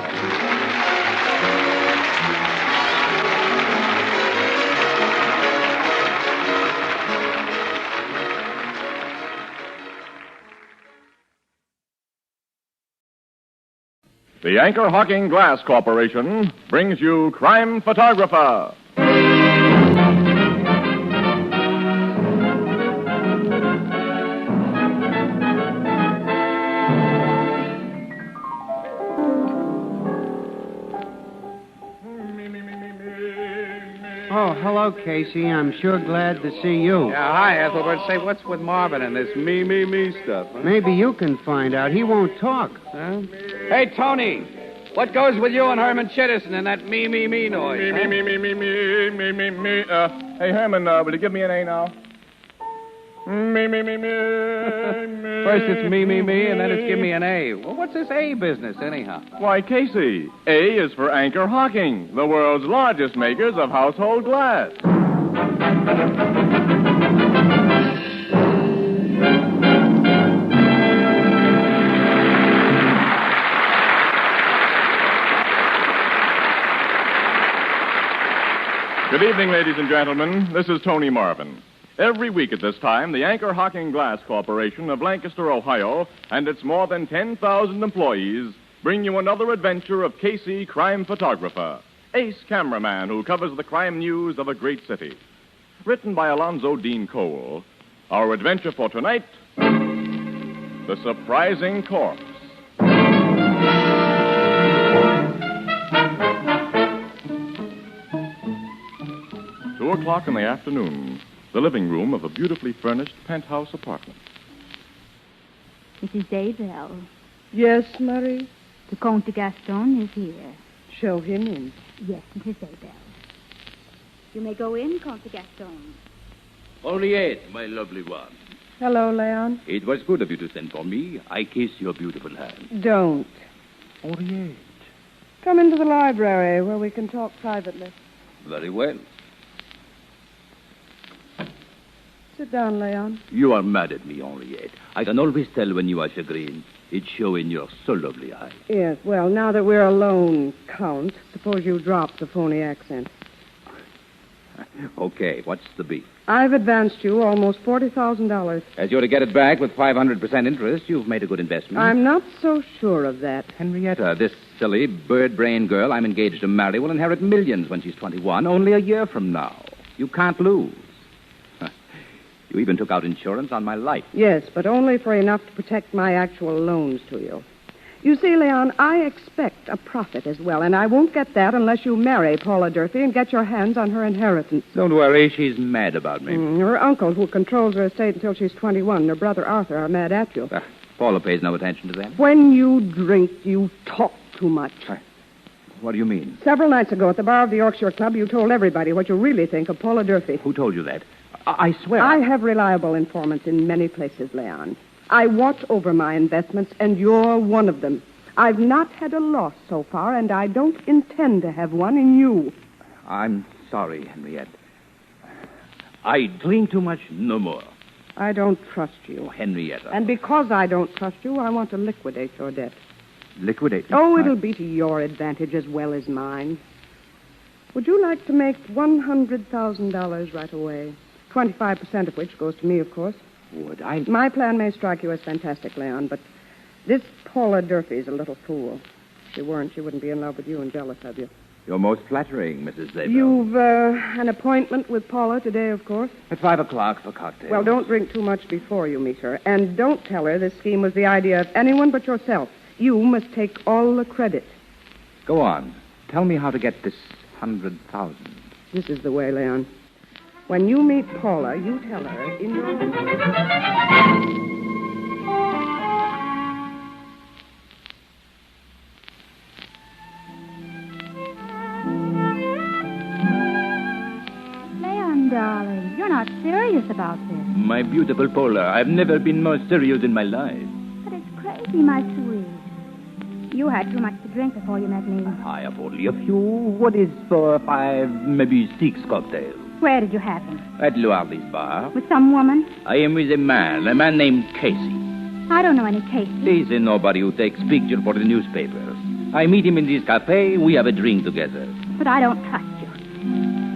The Anchor Hocking Glass Corporation brings you Crime Photographer. Oh, hello, Casey. I'm sure glad to see you. Yeah, hi, Ethelbert. Say, what's with Marvin and this me stuff? Huh? Maybe you can find out. He won't talk. Huh? Hey, Tony, what goes with you and Herman Chittison and that me noise? Me. Hey, Herman, will you give me an A now? Me. First it's me, and then it's give me an A. Well, what's this A business, anyhow? Why, Casey, A is for Anchor Hocking, the world's largest makers of household glass. Good evening, ladies and gentlemen. This is Tony Marvin. Every week at this time, the Anchor Hocking Glass Corporation of Lancaster, Ohio, and its more than 10,000 employees bring you another adventure of Casey, crime photographer, ace cameraman who covers the crime news of a great city. Written by Alonzo Dean Cole, our adventure for tonight, The Surprising Corpse. 2 o'clock in the afternoon, the living room of a beautifully furnished penthouse apartment. Mrs. Daybell. Yes, Marie? The Comte Gaston is here. Show him in. Yes, Mrs. Daybell. You may go in, Comte Gaston. Henriette, my lovely one. Hello, Leon. It was good of you to send for me. I kiss your beautiful hand. Don't. Henriette. Come into the library where we can talk privately. Very well. Sit down, Leon. You are mad at me, Henriette. I can always tell when you are chagrined. It shows in your so lovely eyes. Yes, well, now that we're alone, Count, suppose you drop the phony accent. Okay, what's the beef? I've advanced you almost $40,000. As you're to get it back with 500% interest, you've made a good investment. I'm not so sure of that. Henrietta, this silly, bird-brained girl I'm engaged to marry will inherit millions when she's 21, only a year from now. You can't lose. You even took out insurance on my life. Yes, but only for enough to protect my actual loans to you. You see, Leon, I expect a profit as well, and I won't get that unless you marry Paula Durfee and get your hands on her inheritance. Don't worry, she's mad about me. Her uncle, who controls her estate until she's 21, and her brother Arthur are mad at you. Paula pays no attention to them. When you drink, you talk too much. What do you mean? Several nights ago at the bar of the Yorkshire Club, you told everybody what you really think of Paula Durfee. Who told you that? I swear. I have reliable informants in many places, Leon. I watch over my investments, and you're one of them. I've not had a loss so far, and I don't intend to have one in you. I'm sorry, Henriette. I drink too much, no more. I don't trust you. Henrietta. And because I don't trust you, I want to liquidate your debt. Liquidate? Oh, it'll be to your advantage as well as mine. Would you like to make $100,000 right away? 25% of which goes to me, of course. Would I? My plan may strike you as fantastic, Leon, but this Paula Durfee's a little fool. If she weren't, she wouldn't be in love with you and jealous of you. You're most flattering, Mrs. Zabel. You've an appointment with Paula today, of course? At 5 o'clock for cocktails. Well, don't drink too much before you meet her. And don't tell her this scheme was the idea of anyone but yourself. You must take all the credit. Go on. Tell me how to get this 100,000. This is the way, Leon. When you meet Paula, you tell her in your... Leon, darling, you're not serious about this. My beautiful Paula, I've never been more serious in my life. But it's crazy, my sweet. You had too much to drink before you met me. I have only a few. What is for 5, maybe 6 cocktails? Where did you have him? At Luardi's bar. With some woman? I am with a man named Casey. I don't know any Casey. He's a nobody who takes pictures for the newspapers. I meet him in this cafe. We have a drink together. But I don't trust you.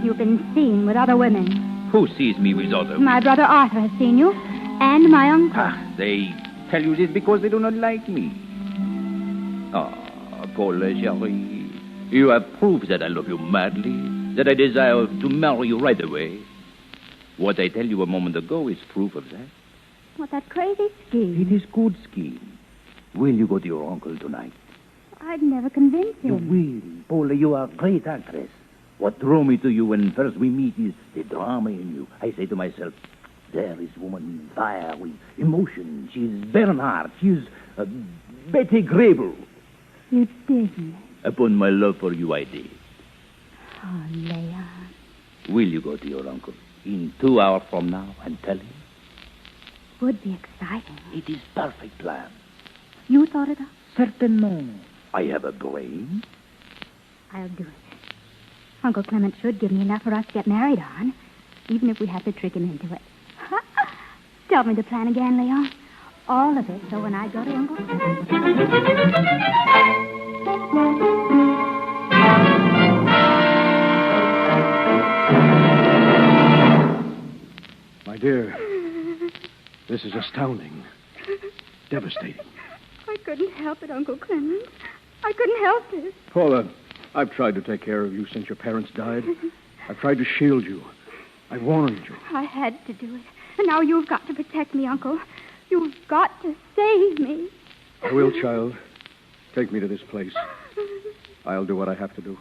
You've been seen with other women. Who sees me with other women? My brother Arthur has seen you, and my uncle. They tell you this because they do not like me. Ah, Paula, chérie, you have proof that I love you madly, that I desire to marry you right away. What I tell you a moment ago is proof of that. What, that crazy scheme? It is good scheme. Will you go to your uncle tonight? I'd never convince him. You will. Paula, you are a great actress. What drew me to you when first we meet is the drama in you. I say to myself, there is woman, fire, with emotion. She's Bernhardt. She's Betty Grable. You didn't. Upon my love for you, I did. Oh, Leon. Will you go to your uncle in 2 hours from now and tell him? Would be exciting. It is perfect plan. You thought it up? Certainement. I have a brain. I'll do it. Uncle Clement should give me enough for us to get married on, even if we have to trick him into it. Tell me the plan again, Leon. All of it, so when I go to Uncle Clement... My dear, this is astounding. Devastating. I couldn't help it, Uncle Clement. I couldn't help it. Paula, I've tried to take care of you since your parents died. I've tried to shield you. I warned you. I had to do it. And now you've got to protect me, Uncle. You've got to save me. I will, child. Take me to this place. I'll do what I have to do.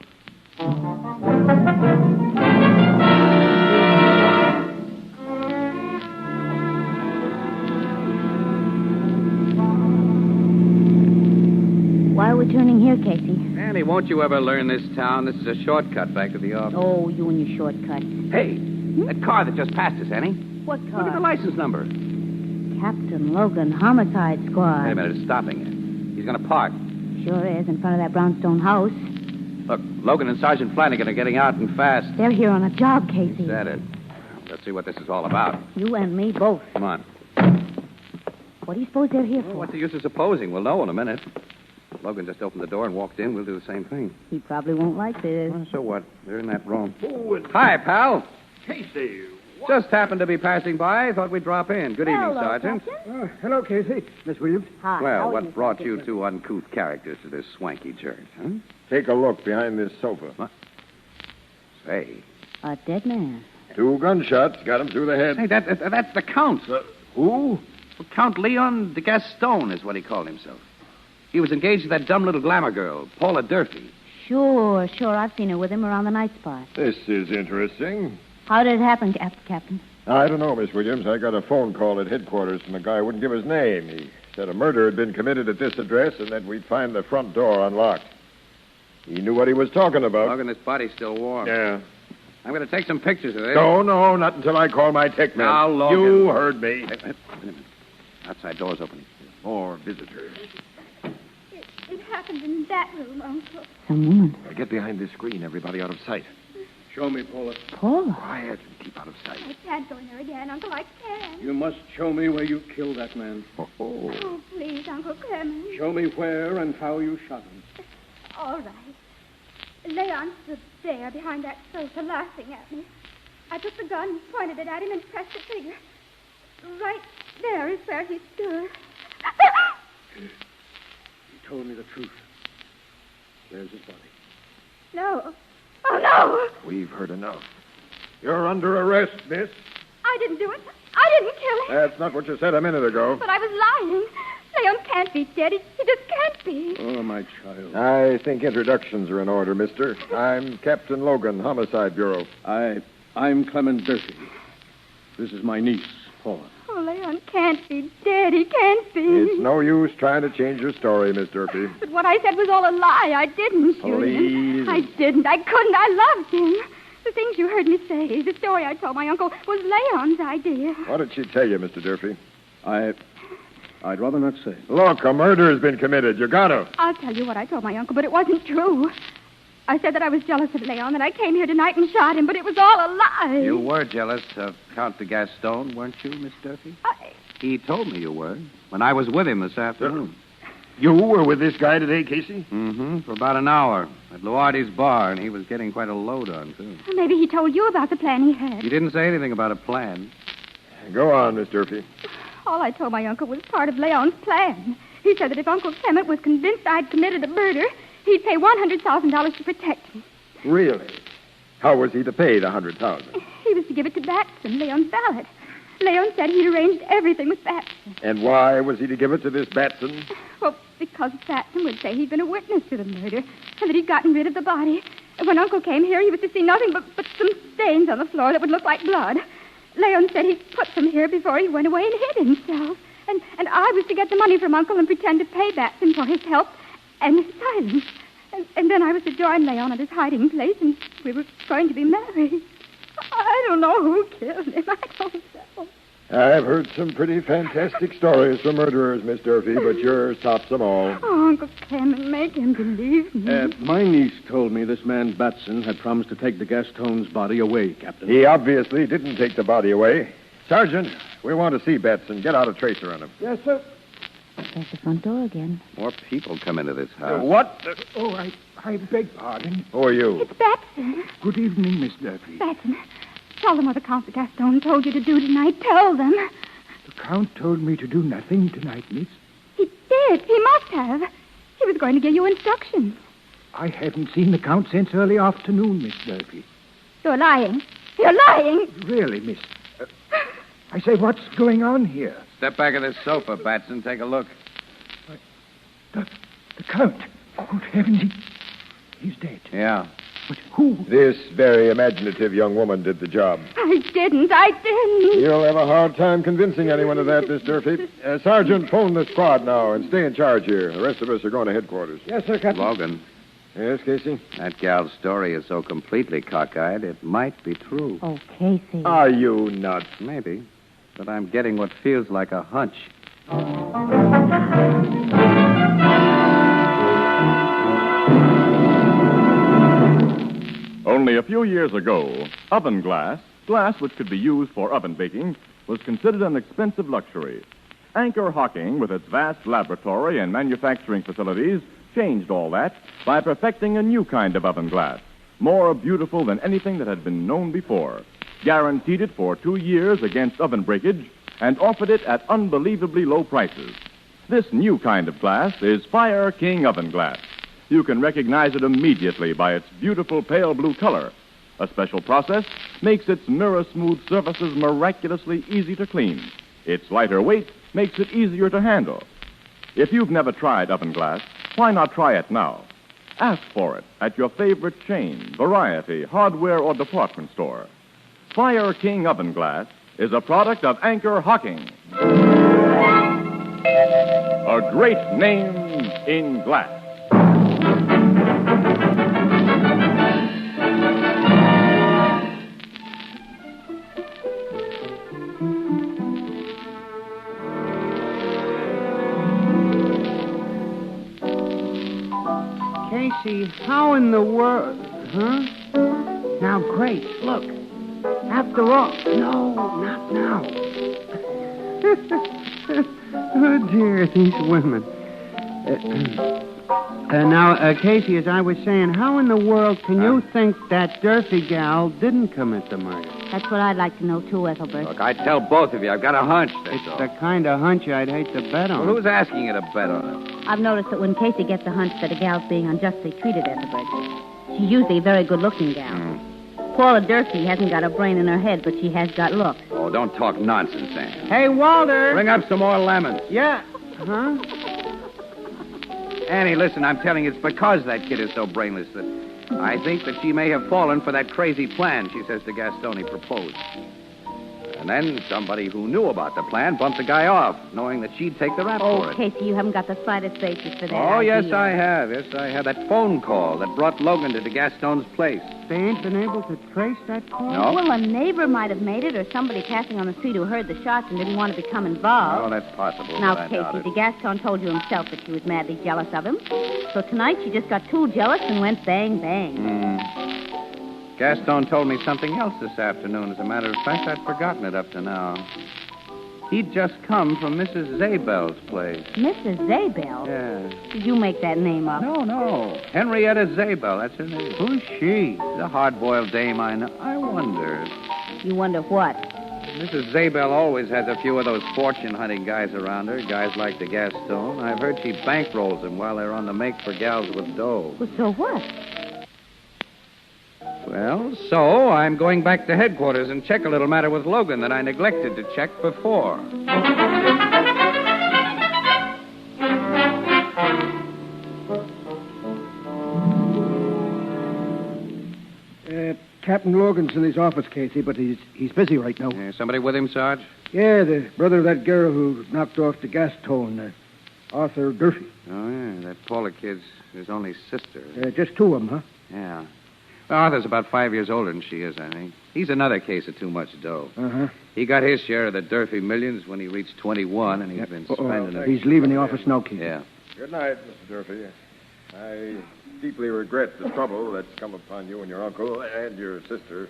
Why are we turning here, Casey? Annie, won't you ever learn this town? This is a shortcut back to the office. Oh, you and your shortcut. Hey, that car that just passed us, Annie. What car? Look at the license number. Captain Logan, Homicide Squad. Wait a minute, it's stopping it. He's going to park. Sure is, in front of that brownstone house. Look, Logan and Sergeant Flanagan are getting out and fast. They're here on a job, Casey. Is that it? Let's see what this is all about. You and me both. Come on. What do you suppose they're here for? What's the use of supposing? We'll know in a minute. Logan just opened the door and walked in. We'll do the same thing. He probably won't like this. Well, so what? They're in that room. Hi, pal. Casey. Just happened to be passing by. Thought we'd drop in. Good evening, Sergeant. Hello, Casey. Miss Williams. Hi. Well, what brought you two uncouth characters to this swanky church, huh? Take a look behind this sofa. What? Say. A dead man. 2 gunshots got him through the head. Hey, that's the Count. Who? Well, Count Leon de Gaston is what he called himself. He was engaged to that dumb little glamour girl, Paula Durfee. Sure. I've seen her with him around the night spot. This is interesting. How did it happen, Captain? I don't know, Miss Williams. I got a phone call at headquarters from a guy who wouldn't give his name. He said a murder had been committed at this address and that we'd find the front door unlocked. He knew what he was talking about. Logan, this body's still warm. Yeah. I'm going to take some pictures of this. No, not until I call my tech man. Now, Logan. You heard me. Wait a minute. Outside door's opening. More visitors. It happened in that room, Uncle. Some woman. Get behind this screen, everybody out of sight. Show me, Paula. Paula? Quiet and keep out of sight. I can't go in there again, Uncle. I can't. You must show me where you killed that man. Oh, please, Uncle Clement. Show me where and how you shot him. All right. Leon stood there behind that sofa laughing at me. I took the gun, pointed it at him, and pressed the trigger. Right there is where he stood. You told me the truth. There's his body. No. Oh, no! We've heard enough. You're under arrest, miss. I didn't do it. I didn't kill him. That's not what you said a minute ago. But I was lying. Leon can't be dead. He just can't be. Oh, my child. I think introductions are in order, mister. I'm Captain Logan, Homicide Bureau. I'm Clement Durfee. This is my niece, Paula. Oh, Leon can't be dead. He can't be. It's no use trying to change your story, Miss Durfee. But what I said was all a lie. I didn't shoot Please. him. I didn't. I couldn't. I loved him. The things you heard me say, the story I told my uncle, was Leon's idea. What did she tell you, Mr. Durfee? I'd rather not say. Look, a murder has been committed. You got to. I'll tell you what I told my uncle, but it wasn't true. I said that I was jealous of Leon, that I came here tonight and shot him, but it was all a lie. You were jealous of Count de Gaston, weren't you, Miss Durfee? He told me you were when I was with him this afternoon. You were with this guy today, Casey? Mm-hmm, for about an hour at Luardi's bar, and he was getting quite a load on, too. Maybe he told you about the plan he had. He didn't say anything about a plan. Go on, Miss Durfee. All I told my uncle was part of Leon's plan. He said that if Uncle Clement was convinced I'd committed a murder, he'd pay $100,000 to protect me. Really? How was he to pay the $100,000? He was to give it to Batson, Leon's valet. Leon said he'd arranged everything with Batson. And why was he to give it to this Batson? Well, because Batson would say he'd been a witness to the murder and that he'd gotten rid of the body. When Uncle came here, he was to see nothing but some stains on the floor that would look like blood. Leon said he put them here before he went away and hid himself. And I was to get the money from Uncle and pretend to pay Batson for his help and his silence. And then I was to join Leon at his hiding place, and we were going to be married. I don't know who killed him. I don't know. I've heard some pretty fantastic stories from murderers, Miss Durfee, but yours tops them all. Oh, Uncle Clement, make him believe me. My niece told me this man Batson had promised to take the Gaston's body away, Captain. He obviously didn't take the body away. Sergeant, we want to see Batson. Get out a tracer on him. Yes, sir. There's the front door again. More people come into this house. What? I beg pardon. Who are you? It's Batson. Good evening, Miss Durfee. Batson, tell them what the Count de Gaston told you to do tonight. Tell them. The Count told me to do nothing tonight, miss. He did. He must have. He was going to give you instructions. I haven't seen the Count since early afternoon, Miss Durfee. You're lying. You're lying. Really, miss. I say, what's going on here? Step back of this sofa, Batson. Take a look. The Count. Good heavens, he's dead. Yeah. But who? This very imaginative young woman did the job. I didn't. You'll have a hard time convincing anyone of that, Miss Durfee. Sergeant, phone the squad now and stay in charge here. The rest of us are going to headquarters. Yes, sir, Captain. Logan. Yes, Casey? That gal's story is so completely cockeyed, it might be true. Oh, Casey. Are you nuts? Maybe. But I'm getting what feels like a hunch. Only a few years ago, oven glass which could be used for oven baking, was considered an expensive luxury. Anchor Hocking, with its vast laboratory and manufacturing facilities, changed all that by perfecting a new kind of oven glass, more beautiful than anything that had been known before, guaranteed it for 2 years against oven breakage, and offered it at unbelievably low prices. This new kind of glass is Fire King oven glass. You can recognize it immediately by its beautiful pale blue color. A special process makes its mirror-smooth surfaces miraculously easy to clean. Its lighter weight makes it easier to handle. If you've never tried oven glass, why not try it now? Ask for it at your favorite chain, variety, hardware, or department store. Fire King oven glass is a product of Anchor Hocking. A great name in glass. Casey, how in the world... Huh? Now, Grace, look. After all... No, not now. Oh, dear, these women. Now, Casey, as I was saying, how in the world can you think that Durfee gal didn't commit the murder? That's what I'd like to know, too, Ethelbert. Look, I'd tell both of you. I've got a hunch, that's It's all. the kind of hunch I'd hate to bet on. Well, who's asking you to bet on it? I've noticed that when Casey gets a hunch that a gal's being unjustly treated, Ethelbert, she's usually a very good-looking gal. Paula Durfee hasn't got a brain in her head, but she has got looks. Oh, don't talk nonsense, Anne. Hey, Walter! Bring up some more lemons. Yeah. Huh? Annie, listen, I'm telling you, it's because that kid is so brainless that I think that she may have fallen for that crazy plan she says to Gastoni proposed. And then somebody who knew about the plan bumped the guy off, knowing that she'd take the rap for it. Casey, you haven't got the slightest basis for that. Oh, yes, idea. I have. Yes, I have. That phone call that brought Logan to Gaston's place. They ain't been able to trace that call? No. Well, a neighbor might have made it, or somebody passing on the street who heard the shots and didn't want to become involved. Oh, that's possible. Now, but I doubt Casey, it. de Gaston told you himself that she was madly jealous of him. So tonight she just got too jealous and went bang, bang. Gaston told me something else this afternoon. As a matter of fact, I'd forgotten it up to now. He'd just come from Mrs. Zabel's place. Mrs. Zabel? Yeah. Did you make that name up? No. Henrietta Zabel, that's her name. Who's she? The hard-boiled dame I know. I wonder. You wonder what? Mrs. Zabel always has a few of those fortune-hunting guys around her, guys like the Gaston. I've heard she bankrolls them while they're on the make for gals with dough. Well, so what? Well, so I'm going back to headquarters and check a little matter with Logan that I neglected to check before. Captain Logan's in his office, Casey, but he's busy right now. Somebody with him, Sarge? Yeah, the brother of that girl who knocked off the gas tone, Arthur Durfee. Oh, yeah, that Paula kid's his only sister. Just two of them, huh? Yeah. Well, Arthur's about 5 years older than she is, I think. He's another case of too much dough. Uh-huh. He got his share of the Durfee millions when he reached 21, and he's been spending it. He's leaving the office now, Casey. Yeah. Good night, Mr. Durfee. I deeply regret the trouble that's come upon you and your uncle and your sister.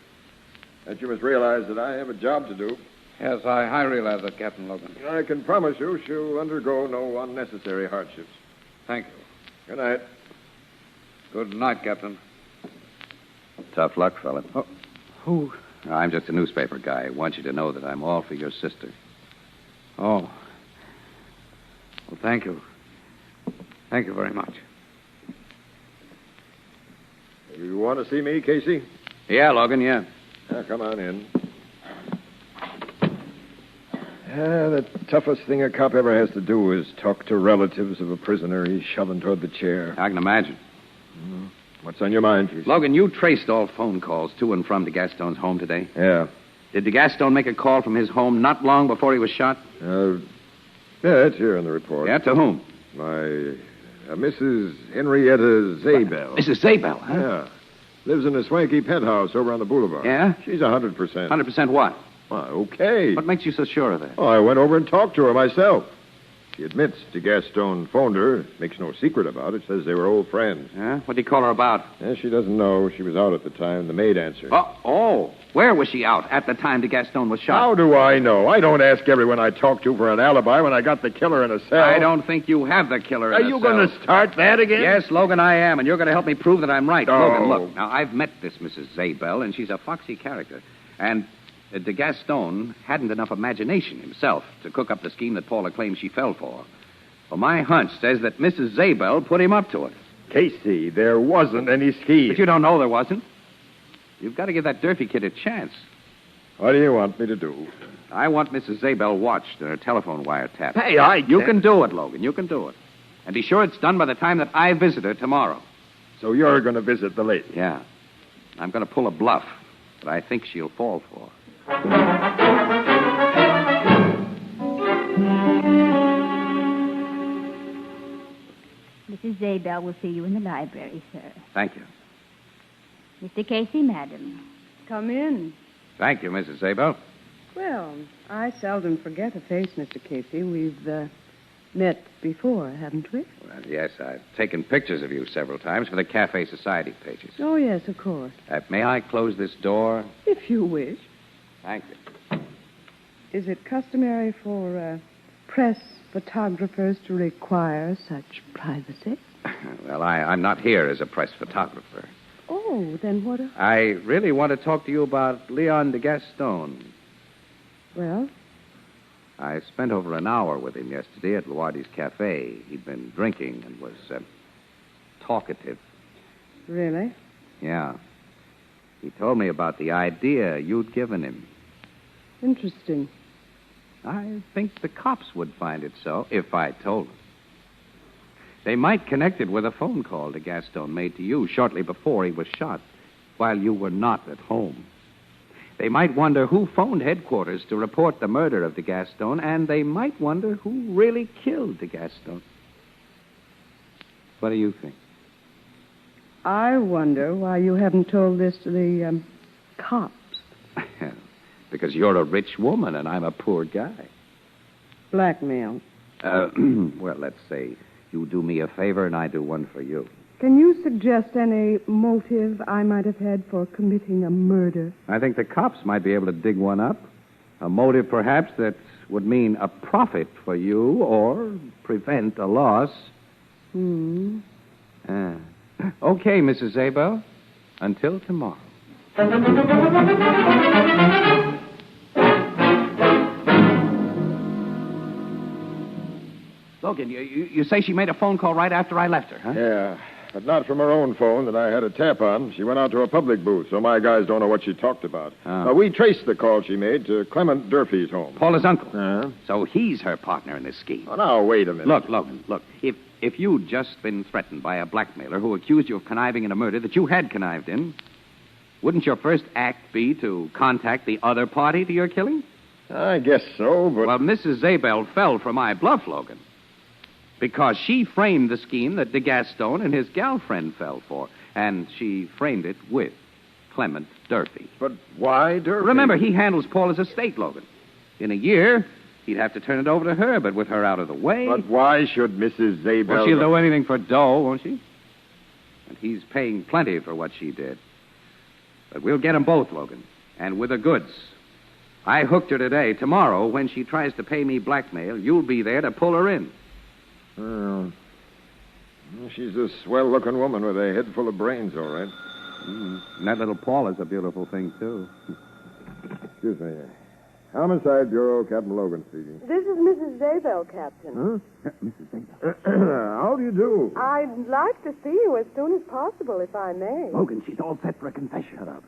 That you must realize that I have a job to do. Yes, I realize that, Captain Logan. I can promise you she'll undergo no unnecessary hardships. Thank you. Good night. Good night, Captain. Tough luck, fella. Oh, who? I'm just a newspaper guy. I want you to know that I'm all for your sister. Oh. Well, thank you. Thank you very much. You want to see me, Casey? Yeah, Logan, yeah. Come on in. The toughest thing a cop ever has to do is talk to relatives of a prisoner he's shoving toward the chair. I can imagine. What's on your mind, Casey? Logan, you traced all phone calls to and from DeGaston's home today? Yeah. Did DeGaston make a call from his home not long before he was shot? Yeah, it's here in the report. Yeah, to whom? My Mrs. Henrietta Zabel. Mrs. Zabel, huh? Yeah. Lives in a swanky penthouse over on the boulevard. Yeah? She's 100%. 100% what? Well, okay. What makes you so sure of that? Oh, I went over and talked to her myself. She admits DeGaston phoned her. Makes no secret about it. Says they were old friends. Yeah? What'd he call her about? Yeah, she doesn't know. She was out at the time. The maid answered. Oh. Where was she out at the time DeGaston was shot? How do I know? I don't ask everyone I talk to for an alibi when I got the killer in a cell. I don't think you have the killer in a cell. Are you going to start that again? Yes, Logan, I am, and you're going to help me prove that I'm right. Oh. Logan, look. Now, I've met this Mrs. Zabel, and she's a foxy character. And DeGaston hadn't enough imagination himself to cook up the scheme that Paula claims she fell for. Well, my hunch says that Mrs. Zabel put him up to it. Casey, there wasn't any scheme. But you don't know there wasn't. You've got to give that Durfee kid a chance. What do you want me to do? I want Mrs. Zabel watched and her telephone wiretapped. Hey, You can do it, Logan. You can do it. And be sure it's done by the time that I visit her tomorrow. So you're going to visit the lady? Yeah. I'm going to pull a bluff that I think she'll fall for. Mrs. Zabel will see you in the library, sir. Thank you. Mr. Casey, madam. Come in. Thank you, Mrs. Zabel. Well, I seldom forget a face, Mr. Casey. We've met before, haven't we? Well, yes, I've taken pictures of you several times for the Cafe Society pages. Oh, yes, of course. May I close this door? If you wish. Thank you. Is it customary for press photographers to require such privacy? Well, I'm not here as a press photographer. Oh, then what? I really want to talk to you about Leon DeGaston. Well? I spent over an hour with him yesterday at Luardi's Cafe. He'd been drinking and was talkative. Really? Yeah. He told me about the idea you'd given him. Interesting. I think the cops would find it so if I told them. They might connect it with a phone call DeGaston made to you shortly before he was shot, while you were not at home. They might wonder who phoned headquarters to report the murder of DeGaston, and they might wonder who really killed DeGaston. What do you think? I wonder why you haven't told this to the cops. Because you're a rich woman and I'm a poor guy. Blackmail. Well, let's say you do me a favor and I do one for you. Can you suggest any motive I might have had for committing a murder? I think the cops might be able to dig one up. A motive, perhaps, that would mean a profit for you or prevent a loss. Okay, Mrs. Zabel. Until tomorrow. Logan, you say she made a phone call right after I left her, huh? Yeah, but not from her own phone that I had a tap on. She went out to a public booth, so my guys don't know what she talked about. Oh. We traced the call she made to Clement Durfee's home. Paula's uncle. So he's her partner in this scheme. Oh, now, wait a minute. Look, Logan, look. If you'd just been threatened by a blackmailer who accused you of conniving in a murder that you had connived in, Wouldn't your first act be to contact the other party to your killing? I guess so, but... Well, Mrs. Zabel fell for my bluff, Logan. Because she framed the scheme that de Gaston and his girlfriend fell for. And she framed it with Clement Durfee. But why Durfee? Remember, he handles Paula's estate, Logan. In a year, he'd have to turn it over to her, but with her out of the way... But why should Mrs. Zabel... Well, she'll do anything for dough, won't she? And he's paying plenty for what she did. But we'll get them both, Logan. And with the goods. I hooked her today. Tomorrow, when she tries to pay me blackmail, you'll be there to pull her in. Oh. She's a swell-looking woman with a head full of brains, all right. And that little Paula's a beautiful thing, too. Excuse me. Homicide Bureau, Captain Logan speaking. This is Mrs. Zabel, Captain. Huh? Mrs. Zabel. How do you do? I'd like to see you as soon as possible, if I may. Logan, she's all set for a confession. Shut up.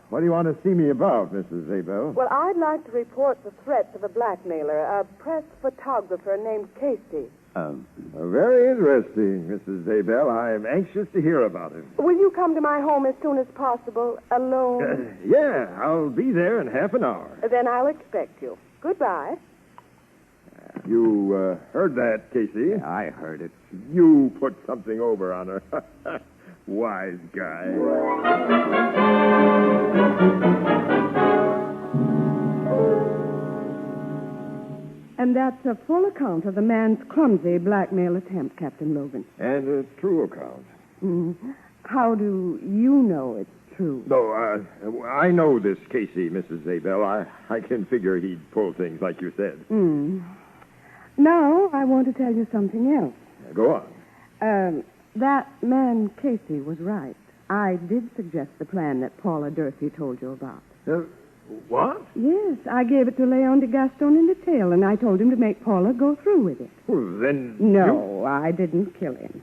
What do you want to see me about, Mrs. Zabel? Well, I'd like to report the threats of a blackmailer, a press photographer named Casey. Very interesting, Mrs. Zabel. I'm anxious to hear about him. Will you come to my home as soon as possible, alone? Yeah, I'll be there in half an hour. Then I'll expect you. Goodbye. You heard that, Casey? Yeah, I heard it. You put something over on her. Wise guy. And that's a full account of the man's clumsy blackmail attempt, Captain Logan. And a true account. How do you know it's true? No, I know this Casey, Mrs. Zabel. I can figure he'd pull things like you said. Now, I want to tell you something else. Go on. That man Casey was right. I did suggest the plan that Paula Durfee told you about. What? Yes, I gave it to Leon de Gaston in detail, and I told him to make Paula go through with it. Well, then... No, I didn't kill him.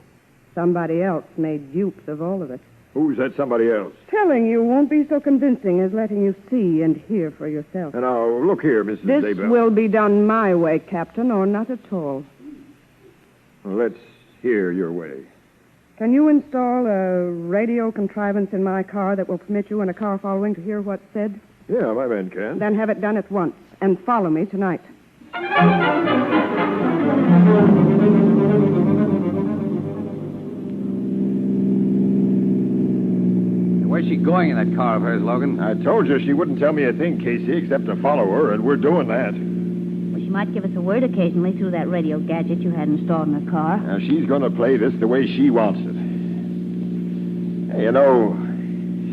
Somebody else made dupes of all of us. Who's that somebody else? Telling you won't be so convincing as letting you see and hear for yourself. Now, look here, Mrs. Zabel. This will be done my way, Captain, or not at all. Let's hear your way. Can you install a radio contrivance in my car that will permit you in a car following to hear what's said? Yeah, my man can. Then have it done at once, and follow me tonight. Where's she going in that car of hers, Logan? I told you she wouldn't tell me a thing, Casey, except to follow her, and we're doing that. Well, she might give us a word occasionally through that radio gadget you had installed in her car. Now, she's going to play this the way she wants it. Hey, you know,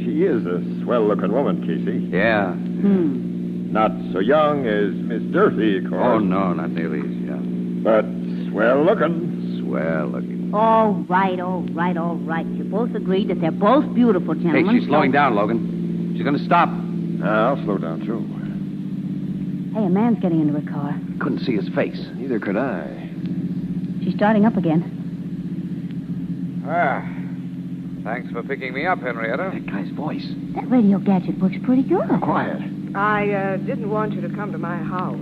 she is a swell-looking woman, Casey. Yeah. Not so young as Miss Durfee, of course. Oh, no, not nearly as young. But swell-looking. Swell-looking. All right, all right, all right. You both agreed that they're both beautiful gentlemen. Hey, she's slowing down, Logan. She's going to stop. I'll slow down, too. Hey, a man's getting into her car. Couldn't see his face. Neither could I. She's starting up again. Thanks for picking me up, Henrietta. That guy's voice. That radio gadget works pretty good. Quiet. I didn't want you to come to my house.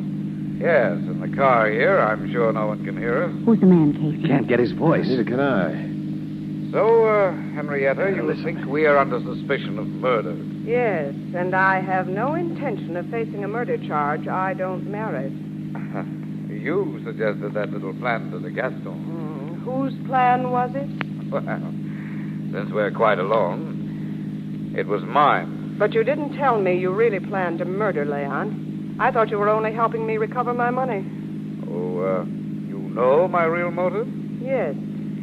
Yes, in the car here. I'm sure no one can hear us. Who's the man, Casey? Can't get his voice. Neither can I. So, Henrietta, you think we are under suspicion of murder? Yes, and I have no intention of facing a murder charge I don't merit. You suggested that little plan to the Gaston. Whose plan was it? Well, since we're quite alone, it was mine. But you didn't tell me you really planned to murder Leon. I thought you were only helping me recover my money. Oh, you know my real motive? Yes.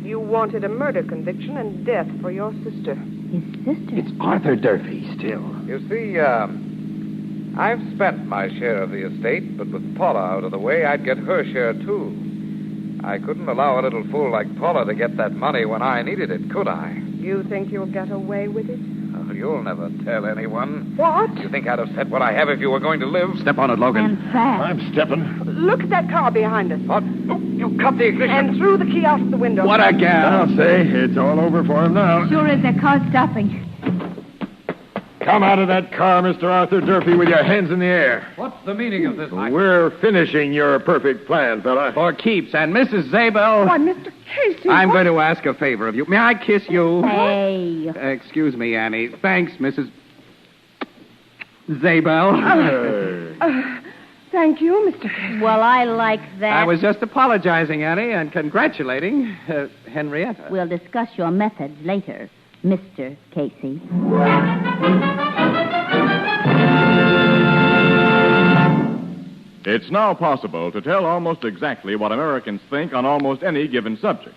You wanted a murder conviction and death for your sister. His sister? It's Arthur Durfee still. You see, I've spent my share of the estate, but with Paula out of the way, I'd get her share, too. I couldn't allow a little fool like Paula to get that money when I needed it, could I? You think you'll get away with it? Oh, you'll never tell anyone. What? You think I'd have said what I have if you were going to live? Step on it, Logan. And fast. I'm stepping. Look at that car behind us. What? Oh, you cut the ignition. And threw the key out of the window. What a gal. I'll say it's all over for him now. Sure is. Their car's stopping. Come Come out of that car, Mr. Arthur Durfee, with your hands in the air. What's the meaning of this? We're finishing your perfect plan, fella. For keeps. And Mrs. Zabel... Why, Mr. Casey... I'm going to ask a favor of you. May I kiss you? Hey. Excuse me, Annie. Thanks, Mrs. Zabel. Thank you, Mr. Casey. Well, I like that. I was just apologizing, Annie, and congratulating Henrietta. We'll discuss your methods later, Mr. Casey. It's now possible to tell almost exactly what Americans think on almost any given subject.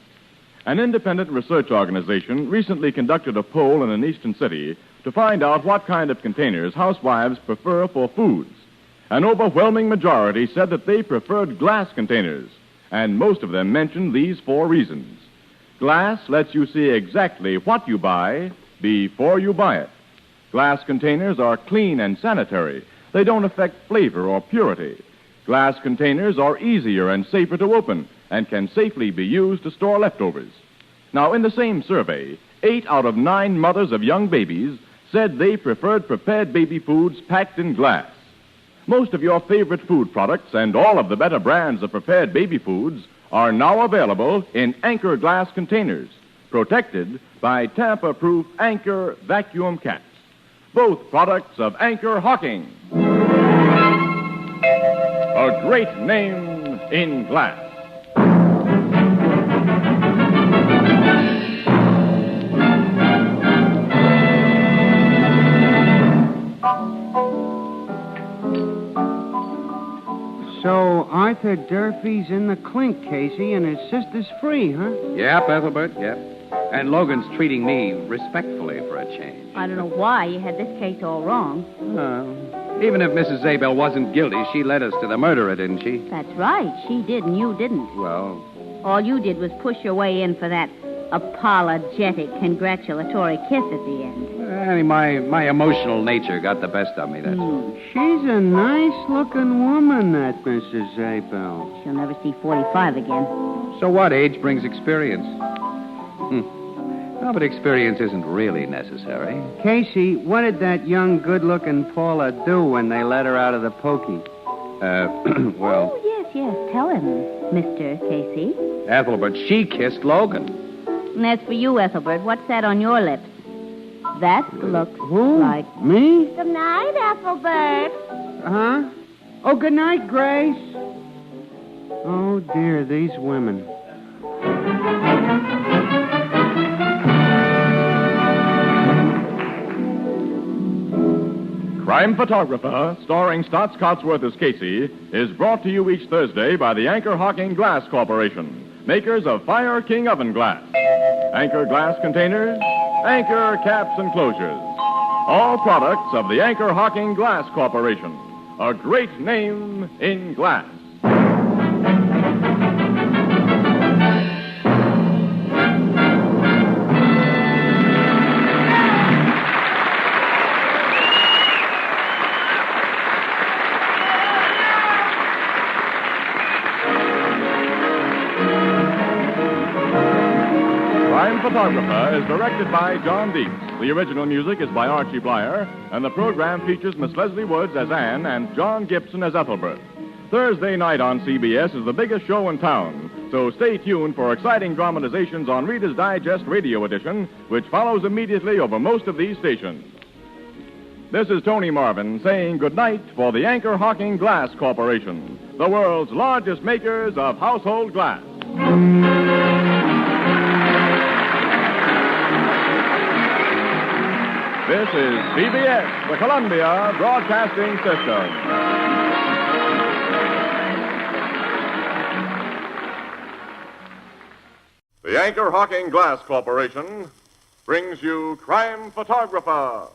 An independent research organization recently conducted a poll in an eastern city to find out what kind of containers housewives prefer for foods. An overwhelming majority said that they preferred glass containers, and most of them mentioned these 4 reasons. Glass lets you see exactly what you buy before you buy it. Glass containers are clean and sanitary. They don't affect flavor or purity. Glass containers are easier and safer to open and can safely be used to store leftovers. Now, in the same survey, 8 out of 9 mothers of young babies said they preferred prepared baby foods packed in glass. Most of your favorite food products and all of the better brands of prepared baby foods are now available in Anchor glass containers, protected by tamper-proof Anchor vacuum caps. Both products of Anchor Hocking. A great name in glass. So Arthur Durfee's in the clink, Casey, and his sister's free, huh? Yep, Ethelbert, yep. And Logan's treating me respectfully for a change. I don't know why you had this case all wrong. Even if Mrs. Zabel wasn't guilty, she led us to the murderer, didn't she? That's right. She did, and you didn't. Well, All you did was push your way in for that apologetic, congratulatory kiss at the end. Annie, my emotional nature got the best of me, that's all. She's a nice-looking woman, that Mrs. Zabel. She'll never see 45 again. So what? Age brings experience. No, but experience isn't really necessary. Casey, what did that young, good-looking Paula do when they let her out of the pokey? Well... Oh, yes, tell him, Mr. Casey. Ethelbert, she kissed Logan. And as for you, Ethelbert, what's that on your lips? That looks like... Me? Good night, Ethelbert. Huh? Oh, good night, Grace. Oh, dear, these women. Crime Photographer, starring Stotts Cotsworth as Casey, is brought to you each Thursday by the Anchor Hocking Glass Corporation, makers of Fire King oven glass. Anchor glass containers, Anchor caps and closures. All products of the Anchor Hocking Glass Corporation, a great name in glass. Crime Photographer is directed by John Dietz. The original music is by Archie Blyer, and the program features Miss Leslie Woods as Anne and John Gibson as Ethelbert. Thursday night on CBS is the biggest show in town, so stay tuned for exciting dramatizations on Reader's Digest Radio Edition, which follows immediately over most of these stations. This is Tony Marvin saying goodnight for the Anchor Hocking Glass Corporation, the world's largest makers of household glass. This is CBS, the Columbia Broadcasting System. The Anchor Hocking Glass Corporation brings you Crime Photographer.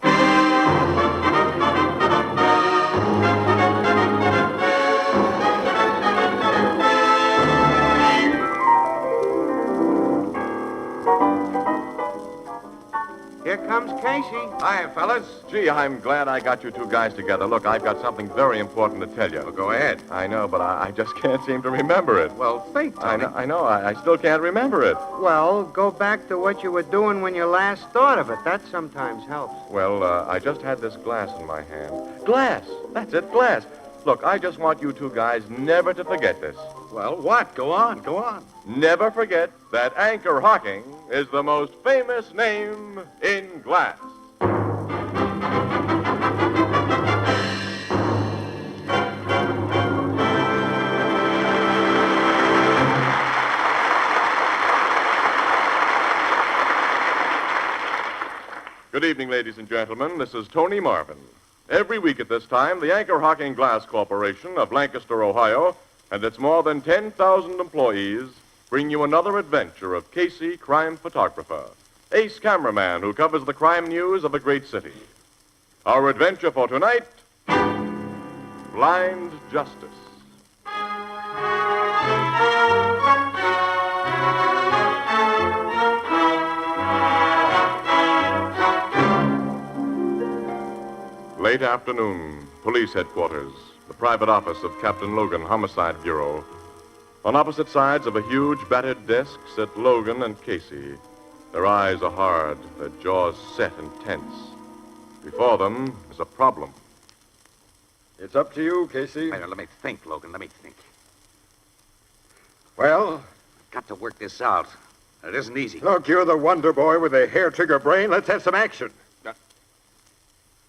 Here comes Casey. Hi, fellas. Gee, I'm glad I got you two guys together. Look, I've got something very important to tell you. Well, go ahead. I know, but I just can't seem to remember it. Well, think, Tony. I know. I still can't remember it. Well, go back to what you were doing when you last thought of it. That sometimes helps. Well, I just had this glass in my hand. Glass! That's it, glass. Look, I just want you two guys never to forget this. Well, what? Go on. Never forget that Anchor Hocking is the most famous name in glass. Good evening, ladies and gentlemen. This is Tony Marvin. Every week at this time, the Anchor Hocking Glass Corporation of Lancaster, Ohio, and its more than 10,000 employees bring you another adventure of Casey, crime photographer, ace cameraman who covers the crime news of a great city. Our adventure for tonight, Blind Justice. Late afternoon, police headquarters, the private office of Captain Logan, Homicide Bureau. On opposite sides of a huge battered desk sit Logan and Casey. Their eyes are hard, their jaws set and tense. Before them is a problem. It's up to you, Casey. Wait, let me think, Logan. Let me think. Well? I've got to work this out. It isn't easy. Look, you're the wonder boy with a hair-trigger brain. Let's have some action.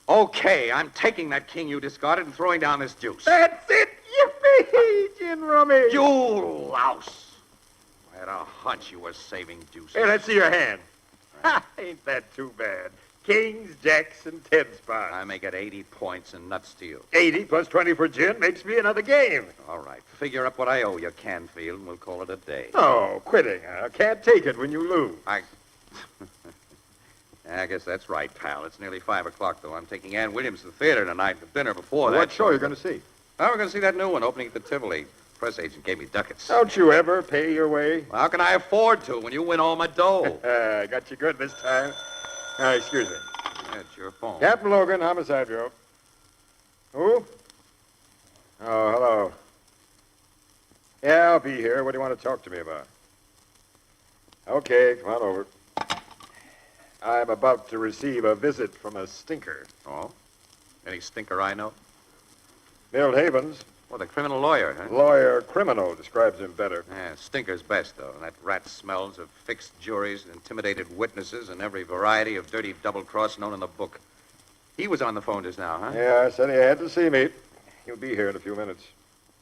Okay, I'm taking that king you discarded and throwing down this juice. That's it! Yippee! Gin rummy! You louse! I had a hunch you were saving juice. Hey, let's see your hand. Ha, ain't that too bad? Kings, jacks, and 10 spots. I make it 80 points and nut steal. 80 plus 20 for gin makes me another game. All right, figure up what I owe you, Canfield, and we'll call it a day. Oh, quitting, huh? Can't take it when you lose. I guess that's right, pal. It's nearly 5 o'clock, though. I'm taking Ann Williams to the theater tonight for dinner before that. What show are you going to see? Oh, we're going to see that new one opening at the Tivoli. Press agent gave me ducats. Don't you ever pay your way? Well, how can I afford to when you win all my dough? I got you good this time. Excuse me. That's your phone. Captain Logan, Homicide Bureau. Who? Oh, hello. Yeah, I'll be here. What do you want to talk to me about? Okay, come on over. I'm about to receive a visit from a stinker. Oh? Any stinker I know? Milt Havens. Oh, the criminal lawyer, huh? Lawyer criminal describes him better. Yeah, stinker's best, though. That rat smells of fixed juries, intimidated witnesses, and every variety of dirty double-cross known in the book. He was on the phone just now, huh? Yeah, said he had to see me. He'll be here in a few minutes.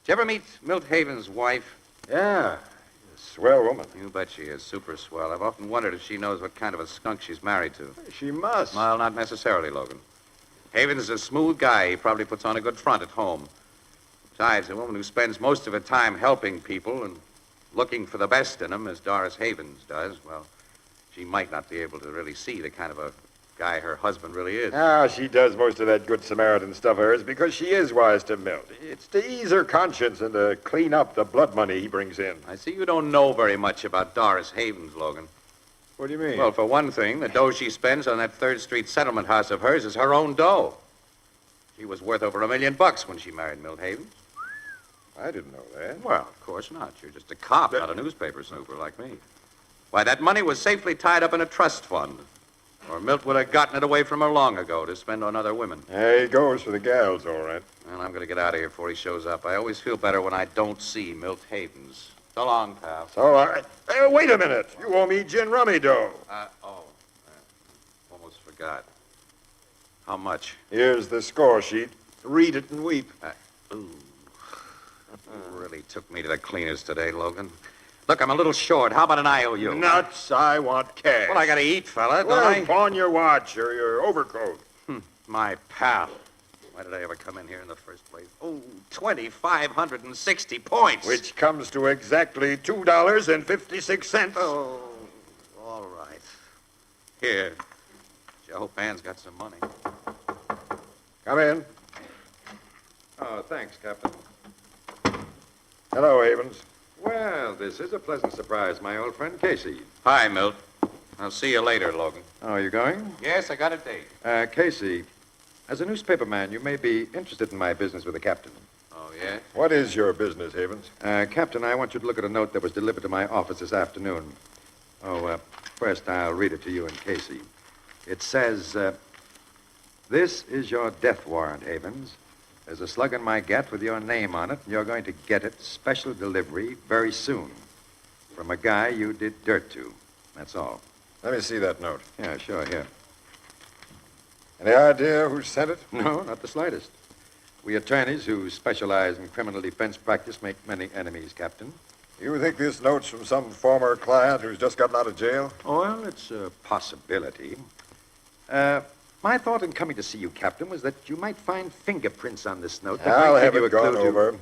Did you ever meet Milt Havens' wife? Yeah. Swell woman. You bet she is. Super swell. I've often wondered if she knows what kind of a skunk she's married to. She must. Well, not necessarily, Logan. Havens is a smooth guy. He probably puts on a good front at home. Besides, a woman who spends most of her time helping people and looking for the best in them, as Doris Havens does, well, she might not be able to really see the kind of a guy her husband really is. Ah, she does most of that good Samaritan stuff of hers because she is wise to Milt. It's to ease her conscience and to clean up the blood money he brings in. I see you don't know very much about Doris Havens, Logan. What do you mean? Well, for one thing, the dough she spends on that 3rd Street settlement house of hers is her own dough. She was worth over $1 million when she married Milt Havens. I didn't know that. Well, of course not. You're just a cop, not a newspaper snooper like me. Why, that money was safely tied up in a trust fund. Or Milt would have gotten it away from her long ago to spend on other women. There he goes for the gals, all right. Well, I'm going to get out of here before he shows up. I always feel better when I don't see Milt Havens. So long, pal. So long. Hey, wait a minute. You owe me gin rummy dough. Almost forgot. How much? Here's the score sheet. Read it and weep. You really took me to the cleaners today, Logan. Look, I'm a little short. How about an IOU? Nuts. I want cash. Well, I got to eat, fella, don't well, I? pawn your watch or your overcoat. My pal. Why did I ever come in here in the first place? Oh, 2,560 points. Which comes to exactly $2.56. Oh, all right. Here. I hope Ann's got some money. Come in. Oh, thanks, Captain. Hello, Havens. Well, this is a pleasant surprise, my old friend Casey. Hi, Milt. I'll see you later, Logan. Oh, you going? Yes, I got a date. Casey, as a newspaperman, you may be interested in my business with the captain. Oh, yeah? What is your business, Havens? Captain, I want you to look at a note that was delivered to my office this afternoon. First I'll read it to you and Casey. It says, this is your death warrant, Havens. There's a slug in my gat with your name on it, and you're going to get it, special delivery, very soon. From a guy you did dirt to. That's all. Let me see that note. Yeah, sure, here. Any idea who sent it? No, not the slightest. We attorneys who specialize in criminal defense practice make many enemies, Captain. You think this note's from some former client who's just gotten out of jail? Oh, well, it's a possibility. My thought in coming to see you, Captain, was that you might find fingerprints on this note. That I'll might have give you it a gone clue over.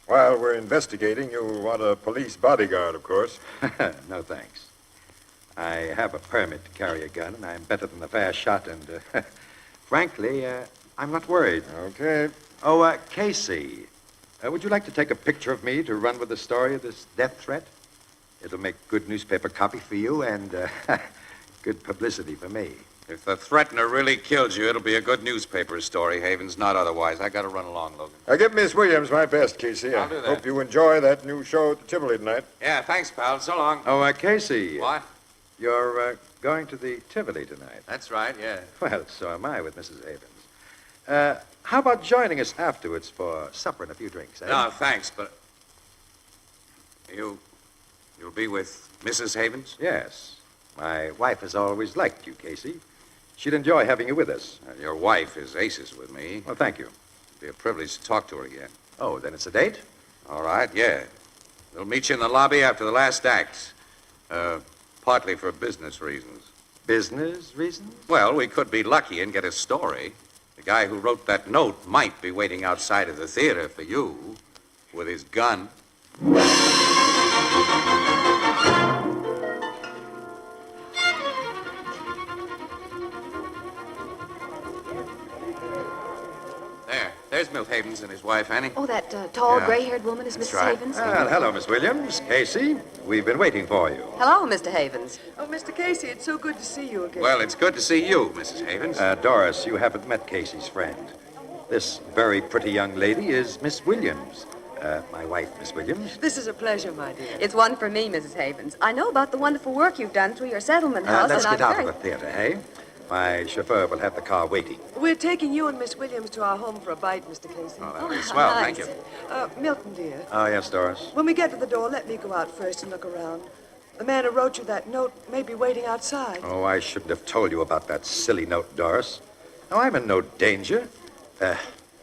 While we're investigating, you'll want a police bodyguard, of course. No, thanks. I have a permit to carry a gun, and I'm better than a fast shot, and frankly, I'm not worried. Okay. Oh, Casey, would you like to take a picture of me to run with the story of this death threat? It'll make good newspaper copy for you and good publicity for me. If the threatener really kills you, it'll be a good newspaper story, Havens, not otherwise. I got to run along, Logan. Give Miss Williams my best, Casey. I'll do that. Hope you enjoy that new show at the Tivoli tonight. Yeah, thanks, pal. So long. Oh, Casey. What? You're going to the Tivoli tonight. That's right, yeah. Well, so am I with Mrs. Havens. How about joining us afterwards for supper and a few drinks, eh? No, thanks, but... You'll be with Mrs. Havens? Yes. My wife has always liked you, Casey. She'd enjoy having you with us. Your wife is aces with me. Well, thank you. It'll be a privilege to talk to her again. Oh, then it's a date? All right, yeah. We'll meet you in the lobby after the last act. Partly for business reasons. Business reasons? Well, we could be lucky and get a story. The guy who wrote that note might be waiting outside of the theater for you with his gun. There's Milt Havens and his wife, Annie. Oh, that tall, Yeah. gray-haired woman is That's Mrs. right. Havens? Well, hello, Miss Williams. Casey, we've been waiting for you. Hello, Mr. Havens. Oh, Mr. Casey, it's so good to see you again. Well, it's good to see you, Mrs. Havens. Doris, you haven't met Casey's friend. This very pretty young lady is Miss Williams. My wife, Miss Williams. This is a pleasure, my dear. It's one for me, Mrs. Havens. I know about the wonderful work you've done through your settlement house, Let's and get I'm out very... of the theater, hey? My chauffeur will have the car waiting. We're taking you and Miss Williams to our home for a bite, Mr. Casey. Oh, that'll be swell. nice. Thank you. Milton, dear, Oh, yes, Doris. when we get to the door, let me go out first and look around. The man who wrote you that note may be waiting outside. Oh, I shouldn't have told you about that silly note, Doris. No, I'm in no danger.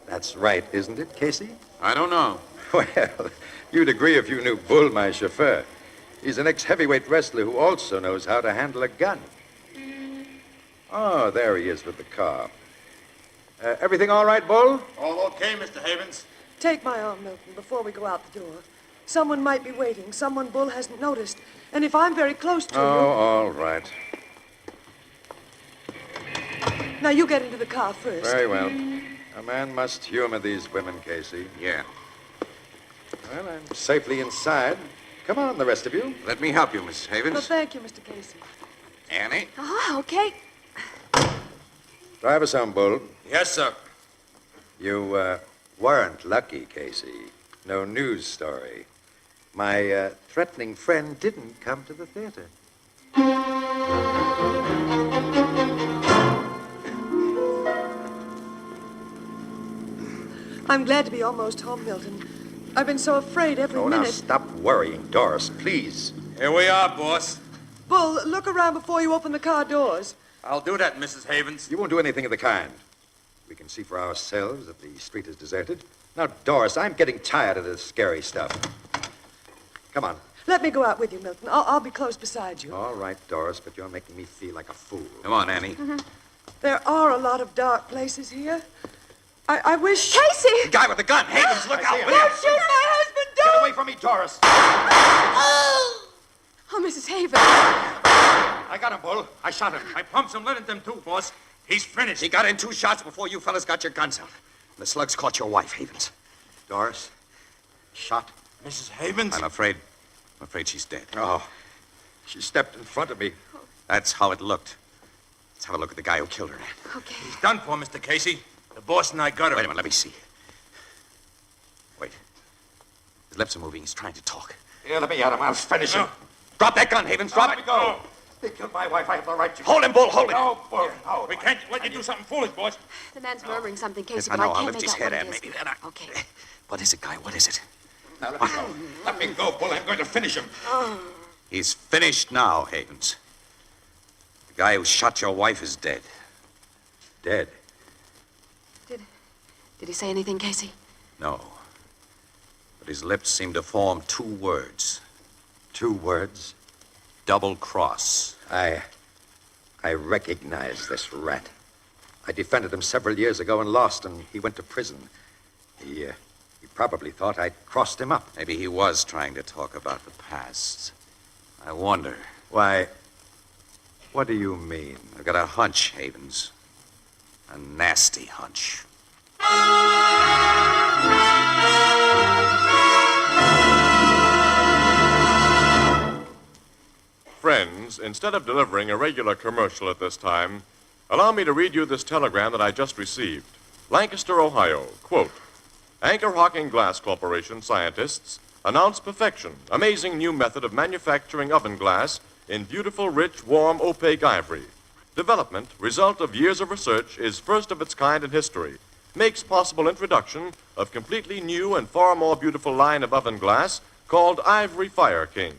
That's right, isn't it, Casey? I don't know. Well, you'd agree if you knew Bull, my chauffeur. He's an ex-heavyweight wrestler who also knows how to handle a gun. Oh, there he is with the car. Everything all right, Bull? All okay, Mr. Havens. Take my arm, Milton, before we go out the door. Someone might be waiting, someone Bull hasn't noticed. And if I'm very close to Oh, you... all right. Now, you get into the car first. Very well. A man must humor these women, Casey. Yeah. Well, I'm safely inside. Come on, the rest of you. Let me help you, Mrs. Havens. Well, thank you, Mr. Casey. Annie? Oh, okay. Drive us home, Bull. Yes, sir. You weren't lucky, Casey. No news story. My threatening friend didn't come to the theater. I'm glad to be almost home, Milton. I've been so afraid every Oh, now minute. stop worrying, Doris, please. Here we are, boss. Bull, look around before you open the car doors. I'll do that, Mrs. Havens. You won't do anything of the kind. We can see for ourselves that the street is deserted. Now, Doris, I'm getting tired of this scary stuff. Come on. Let me go out with you, Milton. I'll be close beside you. All right, Doris, but you're making me feel like a fool. Come on, Annie. There are a lot of dark places here. I wish... Casey! The guy with the gun. Havens, look out. Don't shoot my husband! Don't! Get away from me, Doris. Oh, Mrs. Havens. I got him, Bull. I shot him. I pumped some lead at them, too, boss. He's finished. He got in 2 shots before you fellas got your guns out. The slugs caught your wife, Havens. Doris, shot. Mrs. Havens? I'm afraid she's dead. Oh, she stepped in front of me. That's how it looked. Let's have a look at the guy who killed her. Okay. He's done for, Mr. Casey. The boss and I got him. Wait a minute, let me see. Wait. His lips are moving. He's trying to talk. Yeah, let me at him. I'll finish him. Drop that gun, Havens. Drop Let it. me go. They killed my wife. I have the right to... Hold him, Bull. Hold him. No, Bull. No. We can't let you do something foolish, boss. The man's murmuring something, Casey, Yes, I but know. I I'll can't lift make his out head what and it is. maybe then I... Okay. What is it, guy? What is it? Now, let me go. Let me go, Bull. I'm going to finish him. He's finished now, Havens. The guy who shot your wife is dead. Dead. Did he say anything, Casey? No. But his lips seem to form two words. Two words. Double cross. I recognize this rat. I defended him several years ago and lost, and he went to prison. He probably thought I'd crossed him up. Maybe he was trying to talk about the past. I wonder. Why, what do you mean? I've got a hunch, Havens. A nasty hunch. Friends, instead of delivering a regular commercial at this time, allow me to read you this telegram that I just received. Lancaster, Ohio. Quote, Anchor Hocking Glass Corporation scientists announce perfection, amazing new method of manufacturing oven glass in beautiful, rich, warm, opaque ivory. Development, result of years of research, is first of its kind in history. Makes possible introduction of completely new and far more beautiful line of oven glass called Ivory Fire King.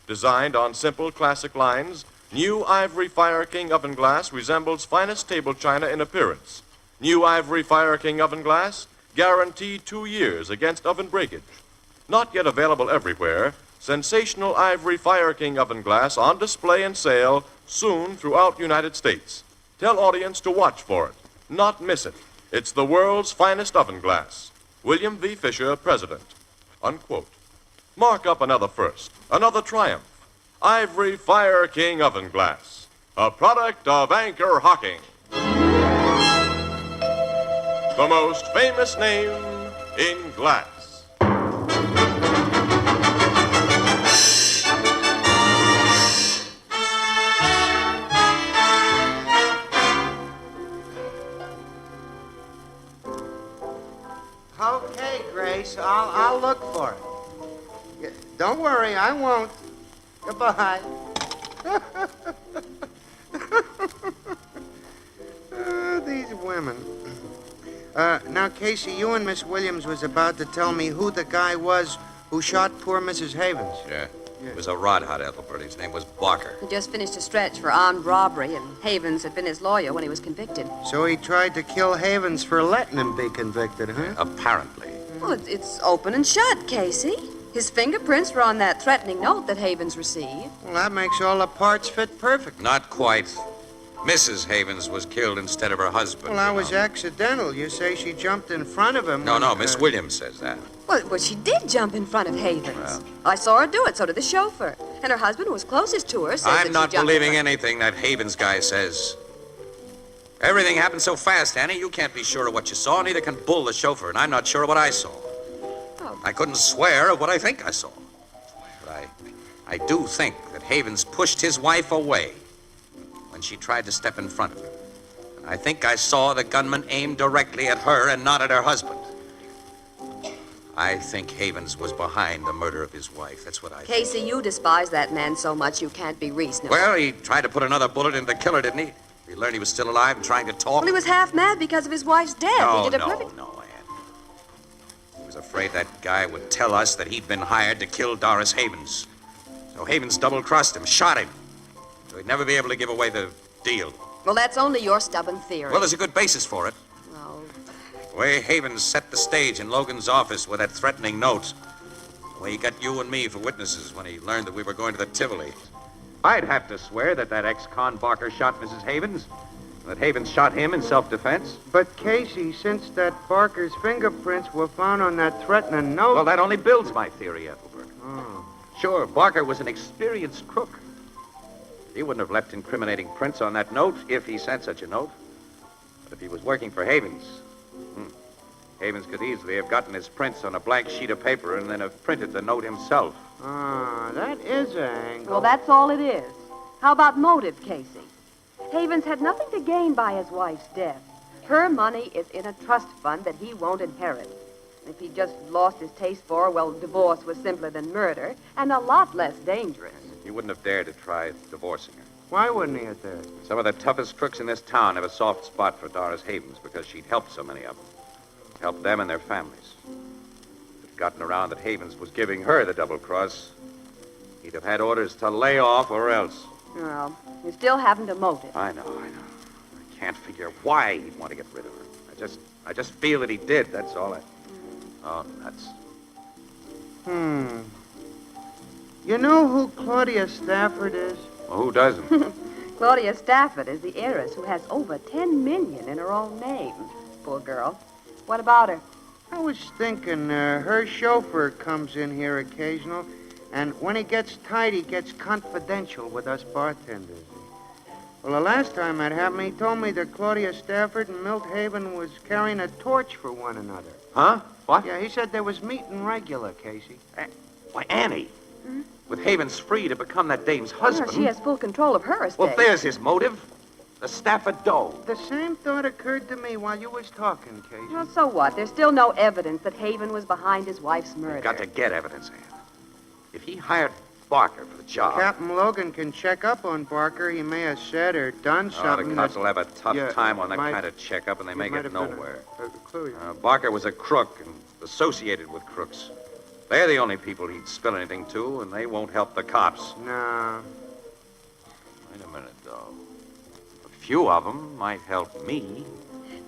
Designed on simple classic lines, new Ivory Fire King oven glass resembles finest table china in appearance. New Ivory Fire King oven glass, guaranteed 2 years against oven breakage. Not yet available everywhere, sensational Ivory Fire King oven glass on display and sale soon throughout United States. Tell audience to watch for it, not miss it. It's the world's finest oven glass. William V. Fisher, President. Unquote. Mark up another first, another triumph. Ivory Fire King oven glass, a product of Anchor Hocking. The most famous name in glass. Okay, Grace, I'll look for it. Don't worry, I won't. Goodbye. These women. Now, Casey, you and Miss Williams was about to tell me who the guy was who shot poor Mrs. Havens. Yeah. It was a rod hot, Ethelbert. His name was Barker. He just finished a stretch for armed robbery, and Havens had been his lawyer when he was convicted. So he tried to kill Havens for letting him be convicted, huh? Apparently. Well, it's open and shut, Casey. His fingerprints were on that threatening note that Havens received. Well, that makes all the parts fit perfect. Not quite. Mrs. Havens was killed instead of her husband. Well, that was accidental. You say she jumped in front of him. No, Miss Williams says that. Well, she did jump in front of Havens. I saw her do it, so did the chauffeur. And her husband, who was closest to her, says that I'm she not jumped believing in front. anything that Havens guy says. Everything happened so fast, Annie, you can't be sure of what you saw, neither can Bull, the chauffeur, and I'm not sure of what I saw. Oh. I couldn't swear of what I think I saw. But I do think that Havens pushed his wife away when she tried to step in front of him. And I think I saw the gunman aim directly at her and not at her husband. I think Havens was behind the murder of his wife. That's what I think. Casey, you despise that man so much you can't be reasonable. Well, he tried to put another bullet into the killer, didn't he? He learned he was still alive and trying to talk. Well, he was half mad because of his wife's death. No, He did a perfect... Ann. He was afraid that guy would tell us that he'd been hired to kill Doris Havens. So Havens double-crossed him, shot him. So he'd never be able to give away the deal. Well, that's only your stubborn theory. Well, there's a good basis for it. Oh. The way Havens set the stage in Logan's office with that threatening note. The way he got you and me for witnesses when he learned that we were going to the Tivoli. I'd have to swear that ex-con Barker shot Mrs. Havens. That Havens shot him in self-defense. But, Casey, since that Barker's fingerprints were found on that threatening note... Well, that only builds my theory, Ethelbert. Oh. Sure, Barker was an experienced crook. He wouldn't have left incriminating prints on that note if he sent such a note. But if he was working for Havens, Havens could easily have gotten his prints on a blank sheet of paper and then have printed the note himself. Ah, that is an angle. Well, that's all it is. How about motive, Casey? Havens had nothing to gain by his wife's death. Her money is in a trust fund that he won't inherit. If he just lost his taste for her, well, divorce was simpler than murder and a lot less dangerous. He wouldn't have dared to try divorcing her. Why wouldn't he have dared? Some of the toughest crooks in this town have a soft spot for Doris Havens because she'd helped so many of them. Helped them and their families. If it had gotten around that Havens was giving her the double cross, he'd have had orders to lay off or else. Well, you still haven't a motive. I know. I can't figure why he'd want to get rid of her. I just feel that he did, that's all. Oh, nuts. You know who Claudia Stafford is? Well, who doesn't? Claudia Stafford is the heiress who has over $10 million in her own name. Poor girl. What about her? I was thinking, her chauffeur comes in here occasional, and when he gets tight, he gets confidential with us bartenders. Well, the last time that happened, he told me that Claudia Stafford and Milt Haven was carrying a torch for one another. Huh? What? Yeah, he said they was meeting regular, Casey. Why, Annie. With Havens free to become that dame's husband. Well, she has full control of her estate. Well, there's his motive. The Stafford dough. The same thought occurred to me while you was talking, Casey. Well, so what? There's still no evidence that Haven was behind his wife's murder. You've got to get evidence, Ann. If he hired Barker for the job... Captain Logan can check up on Barker. He may have said or done something. The cops will have a tough time on that kind of checkup, and they may get nowhere. Barker was a crook and associated with crooks. They're the only people he'd spill anything to, and they won't help the cops. No. Wait a minute, though. A few of them might help me.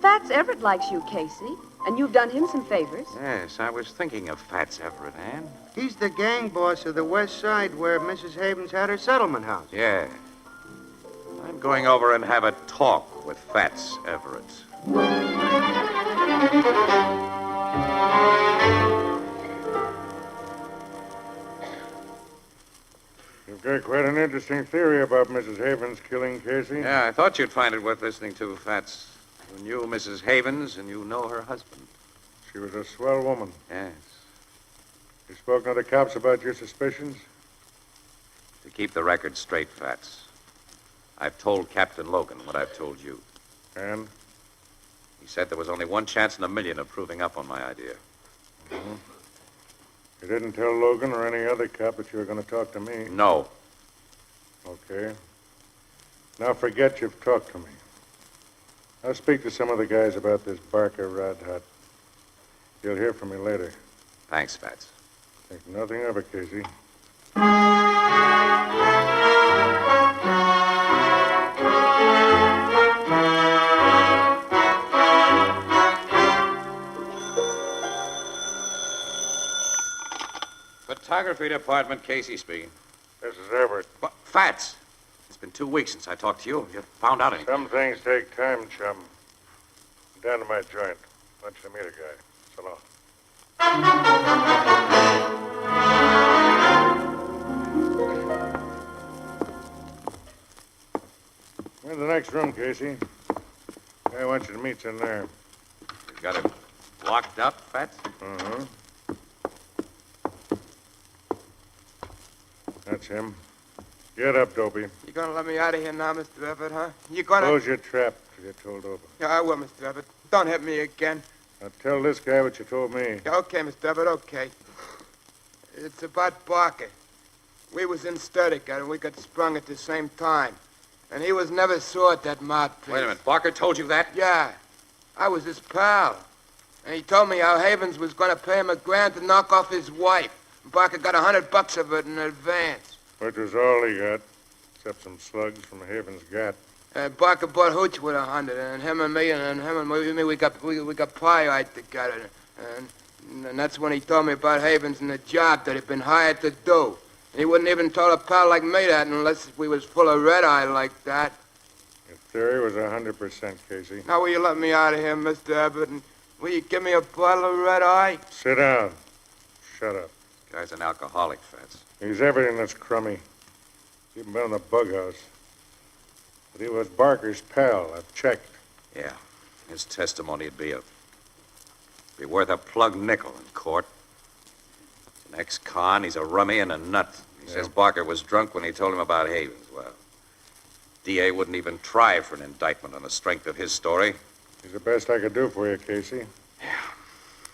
Fats Everett likes you, Casey, and you've done him some favors. Yes, I was thinking of Fats Everett, Ann. He's the gang boss of the West Side where Mrs. Havens had her settlement house. Yeah. I'm going over and have a talk with Fats Everett. You've got quite an interesting theory about Mrs. Havens killing Casey. Yeah, I thought you'd find it worth listening to, Fats. You knew Mrs. Havens, and you know her husband. She was a swell woman. Yes. You spoken to the cops about your suspicions? To keep the record straight, Fats, I've told Captain Logan what I've told you. And? He said there was only one chance in a million of proving up on my idea. Mm-hmm. You didn't tell Logan or any other cop that you were going to talk to me? No. Okay. Now forget you've talked to me. I'll speak to some of the guys about this Barker Rod Hut. You'll hear from me later. Thanks, Fats. Think nothing of it, Casey. Photography department, Casey speaking. This is Everett. What? Fats! It's been 2 weeks since I talked to you. Have you found out anything? Some things take time, chum. Down to my joint. Want you to meet a guy. So long. We're in the next room, Casey. I want you to meet you in there. You got him locked up, Fats? Uh-huh. That's him. Get up, Dopey. You gonna let me out of here now, Mr. Everett, huh? You gonna... Close your trap till you're told over. Yeah, I will, Mr. Everett. Don't hit me again. Now tell this guy what you told me. Yeah, okay, Mr. Everett, okay. It's about Barker. We was in Sturdica, and we got sprung at the same time. And he was never saw at that mouthpiece. Wait a minute. Barker told you that? Yeah. I was his pal. And he told me how Havens was gonna pay him $1,000 to knock off his wife. Barker got $100 of it in advance. Which was all he got, except some slugs from Haven's gat. Barker bought Hooch with 100, and him and me, we got pie-eyed together. And that's when he told me about Havens and the job that he'd been hired to do. He wouldn't even tell a pal like me that unless we was full of red-eye like that. Your theory was 100%, Casey. Now, will you let me out of here, Mr. Abbott, and will you give me a bottle of red-eye? Sit down. Shut up. Guy's an alcoholic, Fats. He's everything that's crummy. He's even been in the bug house. But he was Barker's pal. I've checked. Yeah. His testimony would be worth a plug nickel in court. He's an ex-con. He's a rummy and a nut. He says Barker was drunk when he told him about Havens. Well, DA wouldn't even try for an indictment on the strength of his story. He's the best I could do for you, Casey.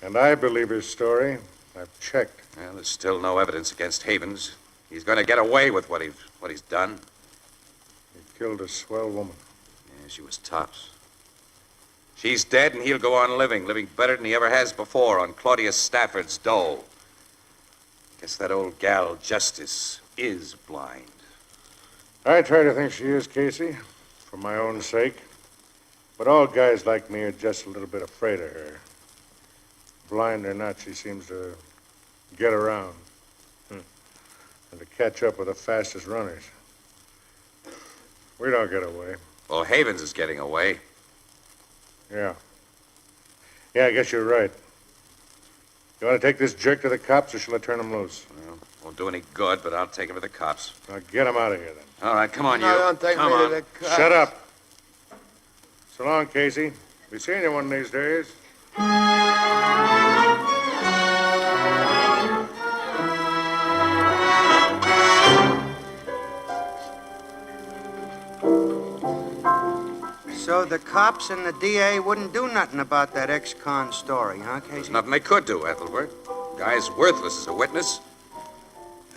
And I believe his story. I've checked. Well, there's still no evidence against Havens. He's going to get away with what he's done. He killed a swell woman. Yeah, she was tops. She's dead, and he'll go on living better than he ever has before on Claudius Stafford's dole. Guess that old gal, Justice, is blind. I try to think she is, Casey, for my own sake. But all guys like me are just a little bit afraid of her. Blind or not, she seems to get around. And to catch up with the fastest runners. We don't get away. Well, Havens is getting away. Yeah. Yeah, I guess you're right. You want to take this jerk to the cops, or shall I turn him loose? Well, won't do any good, but I'll take him to the cops. Now get him out of here, then. All right, come on, No, you. don't take come me on. to the cops. Shut up. So long, Casey. Be seeing you one of these days. So the cops and the DA wouldn't do nothing about that ex-con story, huh, Casey? There's nothing they could do, Ethelbert. Guy's worthless as a witness.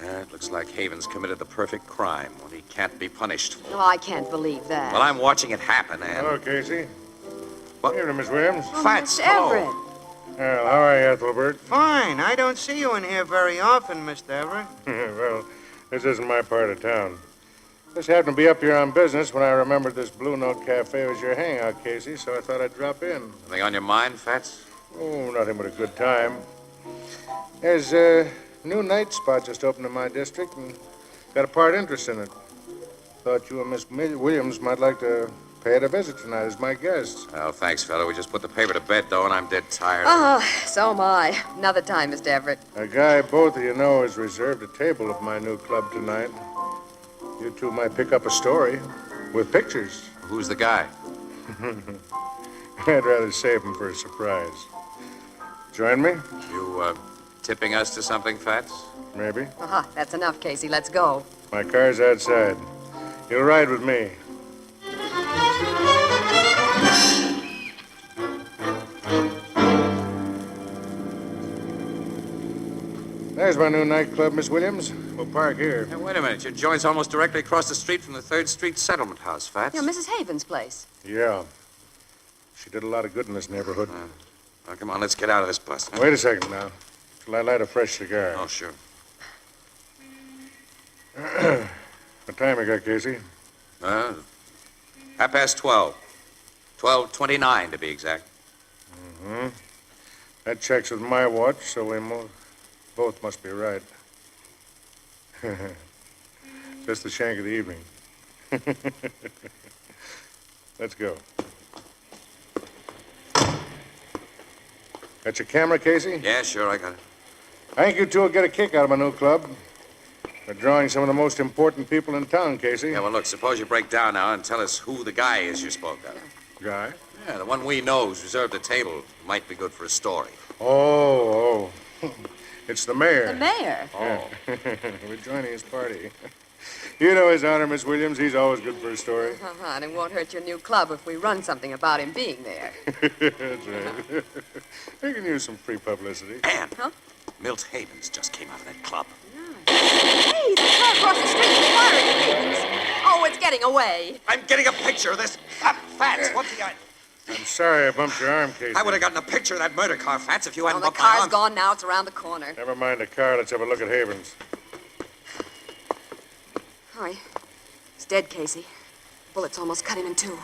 It looks like Havens committed the perfect crime when he can't be punished for it. No, I can't believe that. Well, I'm watching it happen, and... Hello, Casey. What? Evening, Miss Williams. Fats, Mr. Everett. Well, how are you, Ethelbert? Fine. I don't see you in here very often, Mr. Everett. Well, this isn't my part of town. Just happened to be up here on business when I remembered this Blue Note Cafe was your hangout, Casey, so I thought I'd drop in. Anything on your mind, Fats? Oh, nothing but a good time. There's a new night spot just opened in my district, and got a part interest in it. Thought you and Miss Williams might like to pay it a visit tonight as my guests. Well, thanks, fella. We just put the paper to bed, though, and I'm dead tired. Oh, so am I. Another time, Mr. Everett. A guy both of you know has reserved a table at my new club tonight. You two might pick up a story with pictures. Who's the guy? I'd rather save him for a surprise. Join me? You, tipping us to something, Fats? Maybe. Aha, that's enough, Casey. Let's go. My car's outside. You'll ride with me. There's my new nightclub, Miss Williams. We'll park here. Hey, wait a minute. Your joint's almost directly across the street from the 3rd Street Settlement House, Fats. You know, Mrs. Havens' place. Yeah. She did a lot of good in this neighborhood. Well, come on, let's get out of this bus. Huh? Wait a second now. Till I light a fresh cigar. Oh, sure. What time you got, Casey? 12:30. 12:29, to be exact. Mm-hmm. That checks with my watch, so we both must be right. Just the shank of the evening. Let's go. Got your camera, Casey? Yeah, sure, I got it. I think you two will get a kick out of my new club. We're drawing some of the most important people in town, Casey. Yeah, well, look, suppose you break down now and tell us who the guy is you spoke of. Guy? Yeah, the one we know who's reserved a table might be good for a story. Oh. It's the mayor. The mayor? Oh. We're joining his party. You know his honor, Miss Williams. He's always good for a story. And it won't hurt your new club if we run something about him being there. That's right. We can use some free publicity. Ann! Huh? Milt Havens just came out of that club. Hey, the car across the street is firing at Havens. Oh, it's getting away. I'm getting a picture of this. Fats, what's the... I'm sorry I bumped your arm, Casey. I would have gotten a picture of that murder car, Fats, if you hadn't The bumped my car's arm. gone now. It's around the corner. Never mind the car. Let's have a look at Havens. Hurry. He's dead, Casey. Bullets almost cut him in two.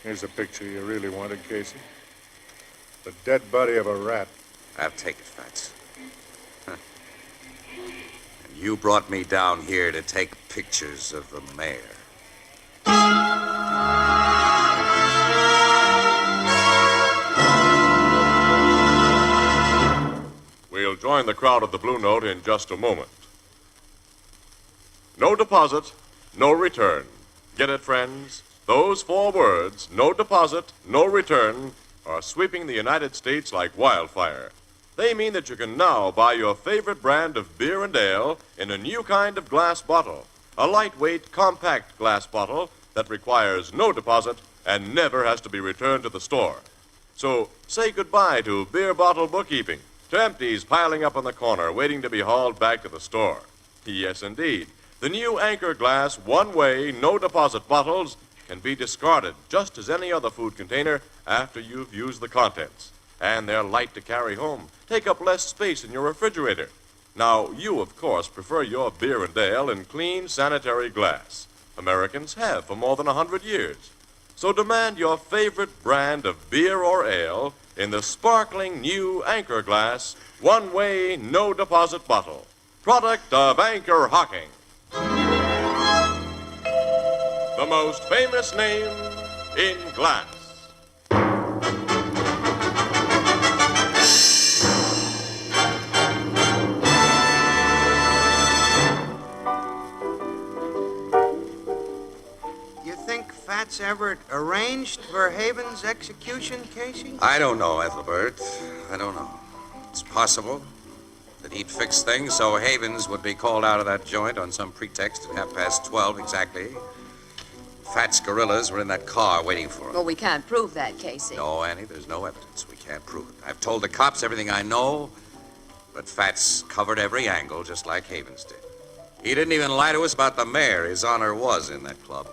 Here's the picture you really wanted, Casey. The dead body of a rat. I'll take it, Fats. Huh. And you brought me down here to take pictures of the mayor. We'll join the crowd at the Blue Note in just a moment. No deposit, no return. Get it, friends? Those 4 words, no deposit, no return, are sweeping the United States like wildfire. They mean that you can now buy your favorite brand of beer and ale in a new kind of glass bottle, a lightweight, compact glass bottle that requires no deposit and never has to be returned to the store. So say goodbye to beer bottle bookkeeping, to empties piling up on the corner waiting to be hauled back to the store. Yes, indeed. The new Anchor Glass one-way, no-deposit bottles can be discarded just as any other food container after you've used the contents. And they're light to carry home, take up less space in your refrigerator. Now, you, of course, prefer your beer and ale in clean, sanitary glass. Americans have for more than 100 years. So demand your favorite brand of beer or ale in the sparkling new Anchor Glass one-way, no-deposit bottle. Product of Anchor Hocking. The most famous name in glass. You think Fats Everett arranged for Haven's execution, Casey? I don't know, Ethelbert. I don't know. It's possible that he'd fix things so Havens would be called out of that joint on some pretext at 12:30 exactly. Fat's gorillas were in that car waiting for him. Well, we can't prove that, Casey. No, Annie, there's no evidence. We can't prove it. I've told the cops everything I know, but Fat's covered every angle just like Havens did. He didn't even lie to us about the mayor. His honor was in that club.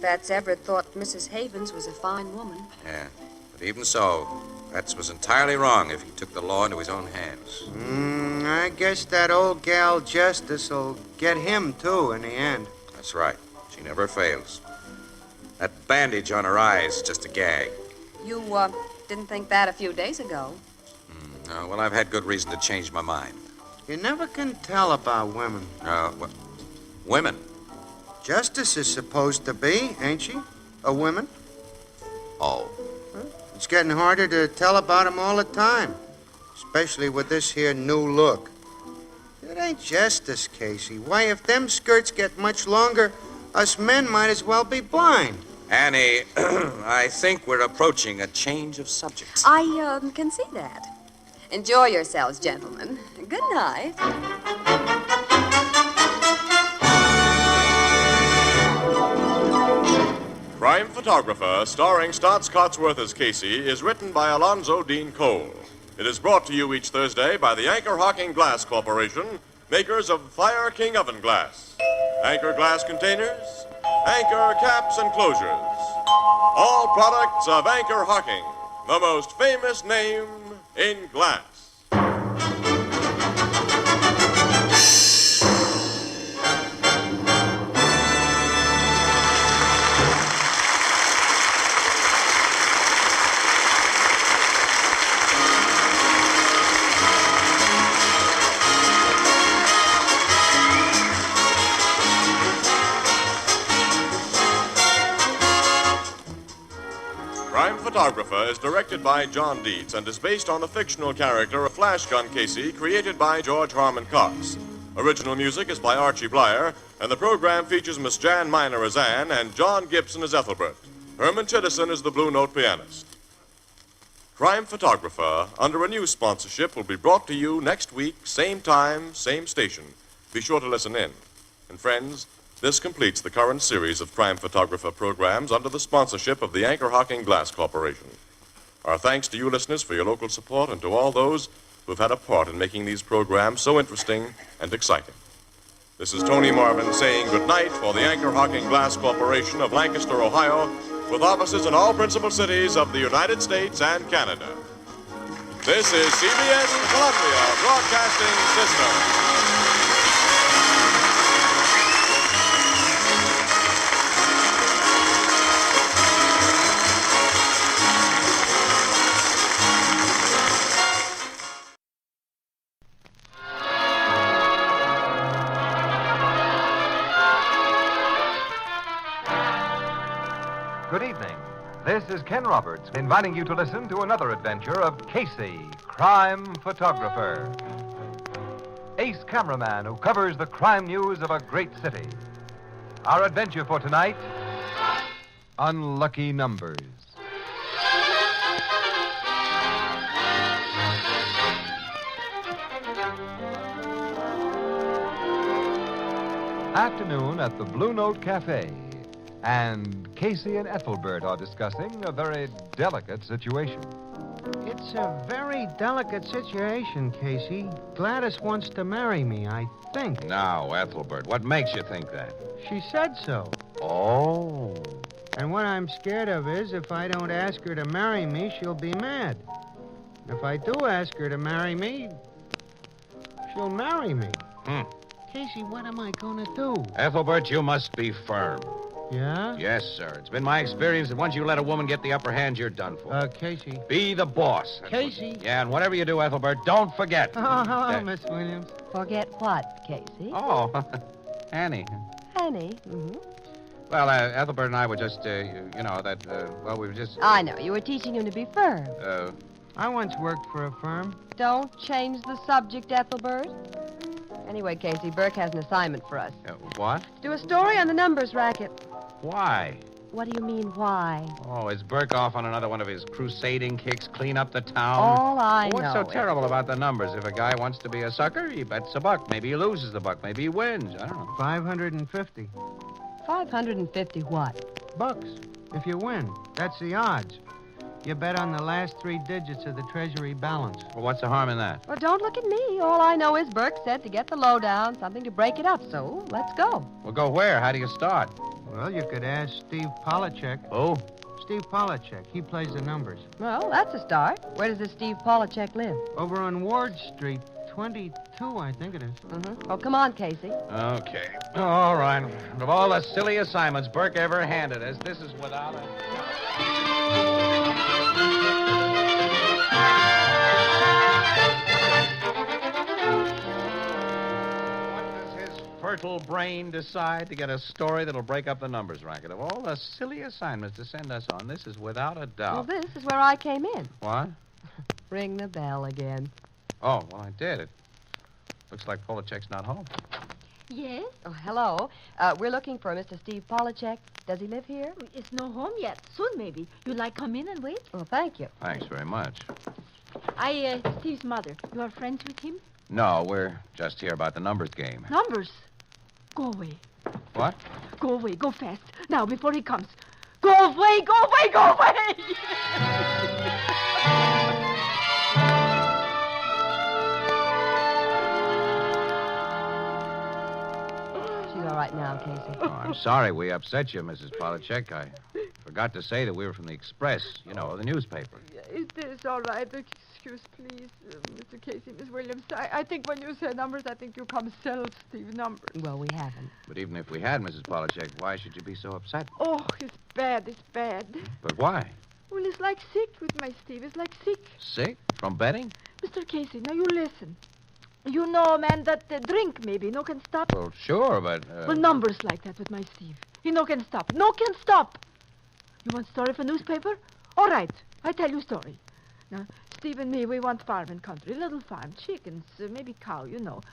Fats Everett thought Mrs. Havens was a fine woman. Yeah, but even so, Fats was entirely wrong if he took the law into his own hands. I guess that old gal Justice will get him, too, in the end. That's right. She never fails. That bandage on her eye is just a gag. You, didn't think that a few days ago. Well, I've had good reason to change my mind. You never can tell about women. Women? Justice is supposed to be, ain't she? A woman? Oh. It's getting harder to tell about 'em all the time, especially with this here new look. It ain't justice, Casey. Why, if them skirts get much longer, us men might as well be blind. Annie, I think we're approaching a change of subject. I, can see that. Enjoy yourselves, gentlemen. Good night. Crime Photographer, starring Stotts Cotsworth as Casey, is written by Alonzo Dean Cole. It is brought to you each Thursday by the Anchor Hocking Glass Corporation, makers of Fire King Oven Glass. Anchor glass containers, Anchor caps and closures. All products of Anchor Hocking, the most famous name in glass. Crime Photographer is directed by John Dietz and is based on the fictional character of Flash Gun Casey, created by George Harmon Cox. Original music is by Archie Blyer, and the program features Miss Jan Miner as Anne and John Gibson as Ethelbert. Herman Chittison is the Blue Note pianist. Crime Photographer, under a new sponsorship, will be brought to you next week, same time, same station. Be sure to listen in. And friends, this completes the current series of Crime Photographer programs under the sponsorship of the Anchor Hocking Glass Corporation. Our thanks to you listeners for your local support and to all those who've had a part in making these programs so interesting and exciting. This is Tony Marvin saying goodnight for the Anchor Hocking Glass Corporation of Lancaster, Ohio, with offices in all principal cities of the United States and Canada. This is CBS Columbia Broadcasting System. Good evening. This is Ken Roberts inviting you to listen to another adventure of Casey, crime photographer. Ace cameraman who covers the crime news of a great city. Our adventure for tonight, Unlucky Numbers. Afternoon at the Blue Note Cafe. And Casey and Ethelbert are discussing a very delicate situation. It's a very delicate situation, Casey. Gladys wants to marry me, I think. Now, Ethelbert, what makes you think that? She said so. Oh. And what I'm scared of is if I don't ask her to marry me, she'll be mad. If I do ask her to marry me, she'll marry me. Casey, what am I going to do? Ethelbert, you must be firm. Yeah? Yes, sir. It's been my experience that once you let a woman get the upper hand, you're done for. Casey. Be the boss. Casey. Yeah, and whatever you do, Ethelbert, don't forget. Oh, hello, Miss Williams. Forget what, Casey? Oh, Annie. Annie? Mm-hmm. Well, Ethelbert and I were just, we were just... I know. You were teaching him to be firm. I once worked for a firm. Don't change the subject, Ethelbert. Anyway, Casey, Burke has an assignment for us. What? To do a story on the numbers racket. Why? What do you mean, why? Oh, is Burke off on another one of his crusading kicks, clean up the town? All I What's know so terrible about the numbers? If a guy wants to be a sucker, he bets a buck. Maybe he loses the buck. Maybe he wins. I don't know. 550. 550 what? Bucks. If you win. That's the odds. You bet on the last 3 digits of the Treasury balance. Well, what's the harm in that? Well, don't look at me. All I know is Burke said to get the lowdown, something to break it up. So, let's go. Well, go where? How do you start? Well, you could ask Steve Polachek. Oh? Steve Polachek. He plays the numbers. Well, that's a start. Where does this Steve Polachek live? Over on Ward Street, 22, I think it is. Mm-hmm. Oh, come on, Casey. Okay. All right. Of all the silly assignments Burke ever handed us, this is without a... Fertile brain decide to get a story that'll break up the numbers racket. Of all the silly assignments to send us on, this is without a doubt. Well, this is where I came in. What? Ring the bell again. Oh, well, I did. It looks like Polachek's not home. Yes? Oh, hello. We're looking for Mr. Steve Polachek. Does he live here? It's no home yet. Soon, maybe. You like come in and wait? Well, thank you. Thanks very much. Steve's mother. You are friends with him? No, we're just here about the numbers game. Numbers? Go away. What? Go away. Go fast. Now, before he comes. Go away, go away, go away! She's all right now, Casey. Oh, I'm sorry we upset you, Mrs. Polachek. I forgot to say that we were from the Express, the newspaper. Is this all right? Excuse, please, Mr. Casey, Miss Williams. I think when you say numbers, I think you come sell Steve numbers. Well, we haven't. But even if we had, Mrs. Polachek, why should you be so upset? Oh, it's bad. But why? Well, it's like sick with my Steve. It's like sick. Sick? From betting? Mr. Casey, now you listen. You know, man, that drink maybe no can stop. Well, sure, but... Well, numbers like that with my Steve. He no can stop. No can stop. You want story for newspaper? All right. I tell you story. Now, Steve and me, we want farm and country. Little farm, chickens, maybe cow,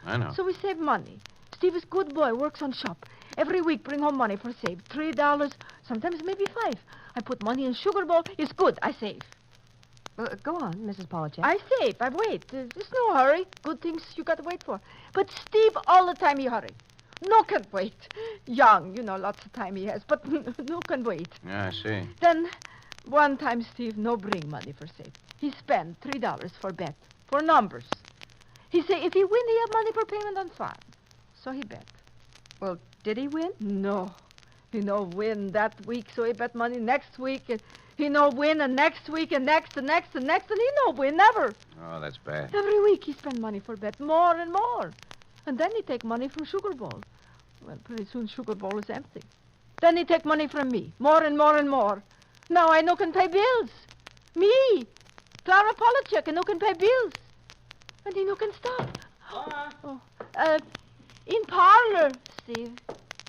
I know. So we save money. Steve is good boy, works on shop. Every week bring home money for save. $3, sometimes maybe $5. I put money in sugar bowl. It's good. I save. Go on, Mrs. Polachek. I save. I wait. There's no hurry. Good things you got to wait for. But Steve, all the time he hurry. No can wait. Young, lots of time he has, but no can wait. Yeah, I see. Then, one time Steve no bring money for save. He spend $3 for bet, for numbers. He say if he win, he have money for payment on farm. So he bet. Well, did he win? No. He no win that week, so he bet money next week. And he no win, and next week, and next, and next, and next, and he no win, never. Oh, that's bad. Every week he spend money for bet, more and more. And then he take money from Sugar Bowl. Well, pretty soon Sugar Bowl is empty. Then he take money from me, more and more and more. Now I no can pay bills. Me, Clara Polachek, and no can pay bills. And he no can stop. In parlor, Steve.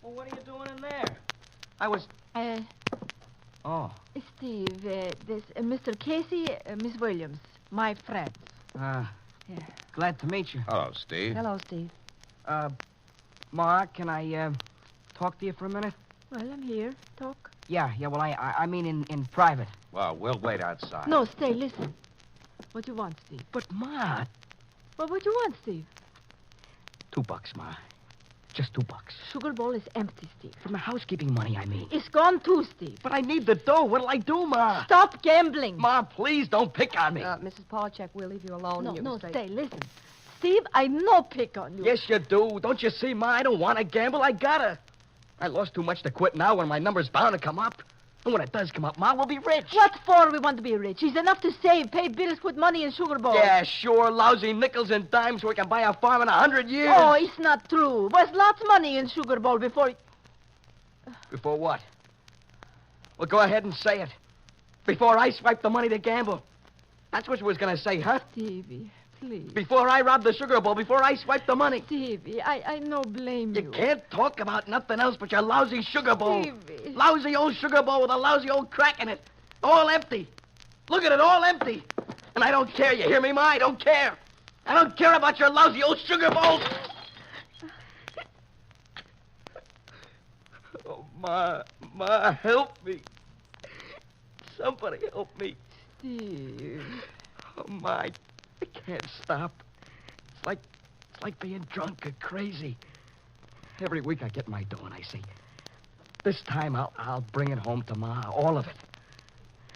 Well, what are you doing in there? I was... Oh. Steve, this Mr. Casey, Miss Williams, my friends. Yeah. Glad to meet you. Hello, Steve. Hello, Steve. Ma, can I, talk to you for a minute? Well, I'm here. Talk. Yeah, well, I mean in private. Well, we'll wait outside. No, stay, listen. What you want, Steve? But, Ma... Well, what you want, Steve? $2, Ma. Just $2. Sugar Bowl is empty, Steve. For my housekeeping money, I mean. It's gone too, Steve. But I need the dough. What'll I do, Ma? Stop gambling. Ma, please don't pick on me. Mrs. Polachek, we'll leave you alone. and you can Stay. Listen. Steve, I no pick on you. Yes, you do. Don't you see, Ma? I don't want to gamble. I gotta. I lost too much to quit now when my number's bound to come up. And when it does come up, Ma, we'll be rich. What for we want to be rich? It's enough to save, pay bills, put money in Sugar Bowl. Yeah, sure. Lousy nickels and dimes so we can buy a farm in 100 years. Oh, it's not true. There's lots of money in Sugar Bowl before... Before what? Well, go ahead and say it. Before I swipe the money to gamble. That's what you was going to say, huh? Stevie, please. Before I rob the Sugar Bowl, before I swipe the money. Stevie, I no blame you. You can't talk about nothing else but your lousy Sugar Bowl. Stevie. Lousy old Sugar Bowl with a lousy old crack in it. All empty. Look at it, all empty. And I don't care, you hear me, Ma? I don't care. I don't care about your lousy old Sugar Bowl. Oh, Ma, help me. Somebody help me. Steve. Oh, Ma, I can't stop. It's like being drunk or crazy. Every week I get my dough and I say, this time I'll bring it home to Ma, all of it.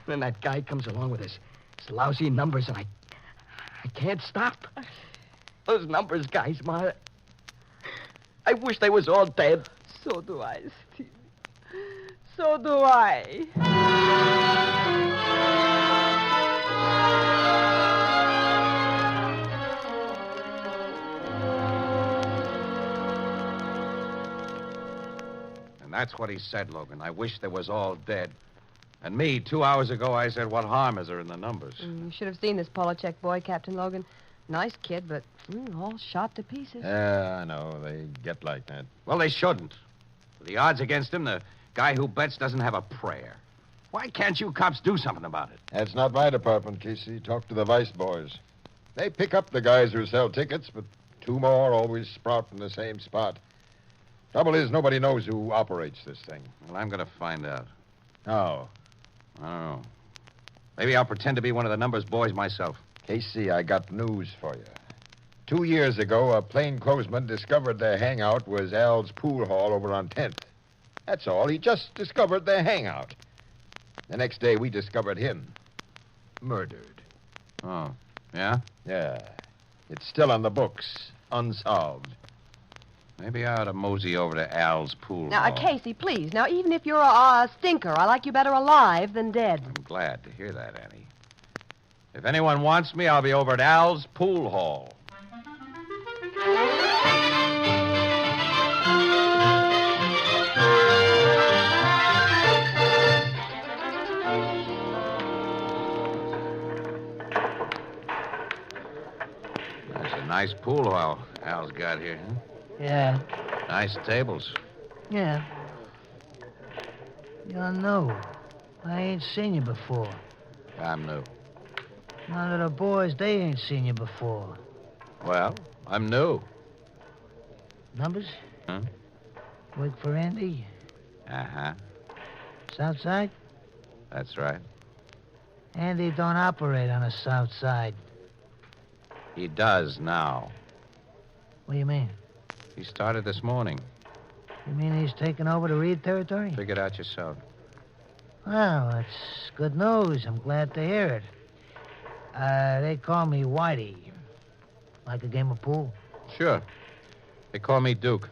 Then that guy comes along with his lousy numbers and I can't stop. Those numbers guys, Ma, I wish they was all dead. So do I, Steve. So do I. And that's what he said, Logan. I wish they was all dead. And me, 2 hours ago, I said, what harm is there in the numbers? You should have seen this Polachek boy, Captain Logan. Nice kid, but all shot to pieces. Yeah, I know. They get like that. Well, they shouldn't. With the odds against him, the guy who bets doesn't have a prayer. Why can't you cops do something about it? That's not my department, Casey. Talk to the vice boys. They pick up the guys who sell tickets, but two more always sprout from the same spot. Trouble is, nobody knows who operates this thing. Well, I'm going to find out. How? I don't know. Maybe I'll pretend to be one of the numbers boys myself. Casey, I got news for you. 2 years ago, a plainclothesman discovered their hangout was Al's pool hall over on 10th. That's all. He just discovered their hangout. The next day, we discovered him. Murdered. Oh, yeah? Yeah. It's still on the books. Unsolved. Maybe I ought to mosey over to Al's pool Now, hall. Casey, please. Now, even if you're a stinker, I like you better alive than dead. I'm glad to hear that, Annie. If anyone wants me, I'll be over at Al's pool hall. That's a nice pool hall Al's got here, huh? Yeah. Nice tables. Yeah. You're new. I ain't seen you before. I'm new. None of the boys, they ain't seen you before. Well, I'm new. Numbers? Huh? Work for Andy? Uh-huh. South Side? That's right. Andy don't operate on the South Side. He does now. What do you mean? He started this morning. You mean he's taken over the Reed territory? Figure it out yourself. Well, that's good news. I'm glad to hear it. They call me Whitey. Like a game of pool? Sure. They call me Duke.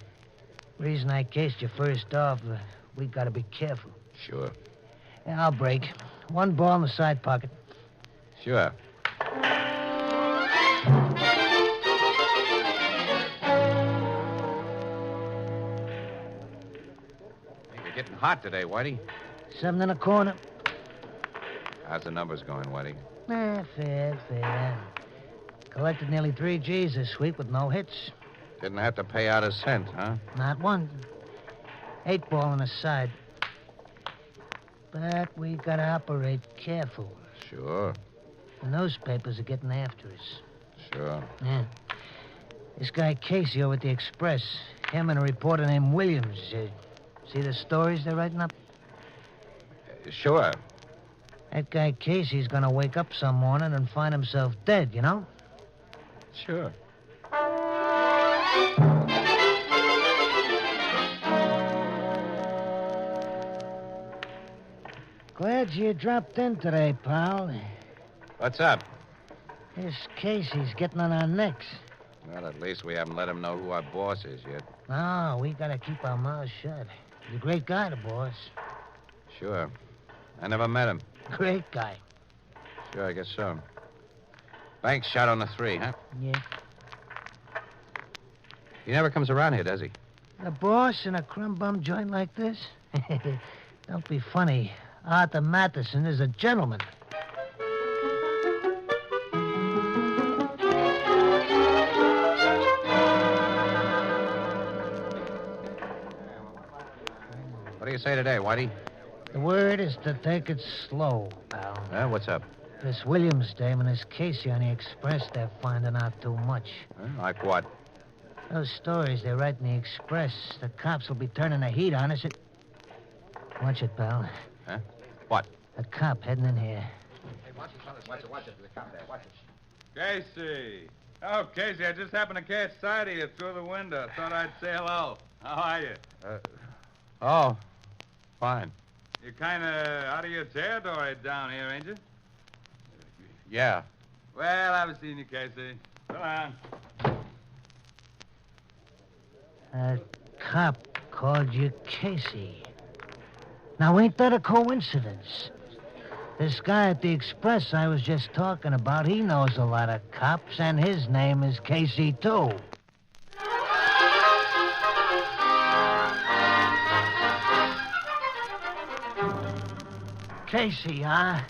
Reason I cased you first off, we gotta be careful. Sure. Yeah, I'll break. One ball in the side pocket. Sure. You're getting hot today, Whitey. 7 in a corner. How's the numbers going, Whitey? Fair. Collected nearly 3 G's this week with no hits. Didn't have to pay out a cent, huh? Not one. 8 ball on the side. But we gotta operate careful. Sure. The newspapers are getting after us. Sure. Yeah. This guy Casey over at the Express, him and a reporter named Williams. See the stories they're writing up? Sure. That guy Casey's gonna wake up some morning and find himself dead, you know? Sure. Glad you dropped in today, pal. What's up? This Casey's getting on our necks. Well, at least we haven't let him know who our boss is yet. No, we gotta keep our mouths shut. He's a great guy, the boss. Sure. I never met him. Great guy. Sure, I guess so. Bank's shot on the 3, huh? Yeah. He never comes around here, does he? The boss in a crumb-bum joint like this? Don't be funny. Arthur Matheson is a gentleman. What do you say today, Whitey? The word is to take it slow, pal. What's up? This Williams dame and this Casey on the Express, they're finding out too much. Like what? Those stories they write in the Express, the cops will be turning the heat on us. Watch it, pal. Huh? What? A cop heading in here. Hey, watch it, fellas. Watch it. There's a cop there. Watch it. Casey. Oh, Casey, I just happened to catch sight of you through the window. Thought I'd say hello. How are you? Oh, fine. You're kind of out of your territory down here, ain't you? Yeah. Well, I haven't seen you, Casey. Come on. A cop called you Casey. Now, ain't that a coincidence? This guy at the Express I was just talking about, he knows a lot of cops, and his name is Casey, too. Casey, huh?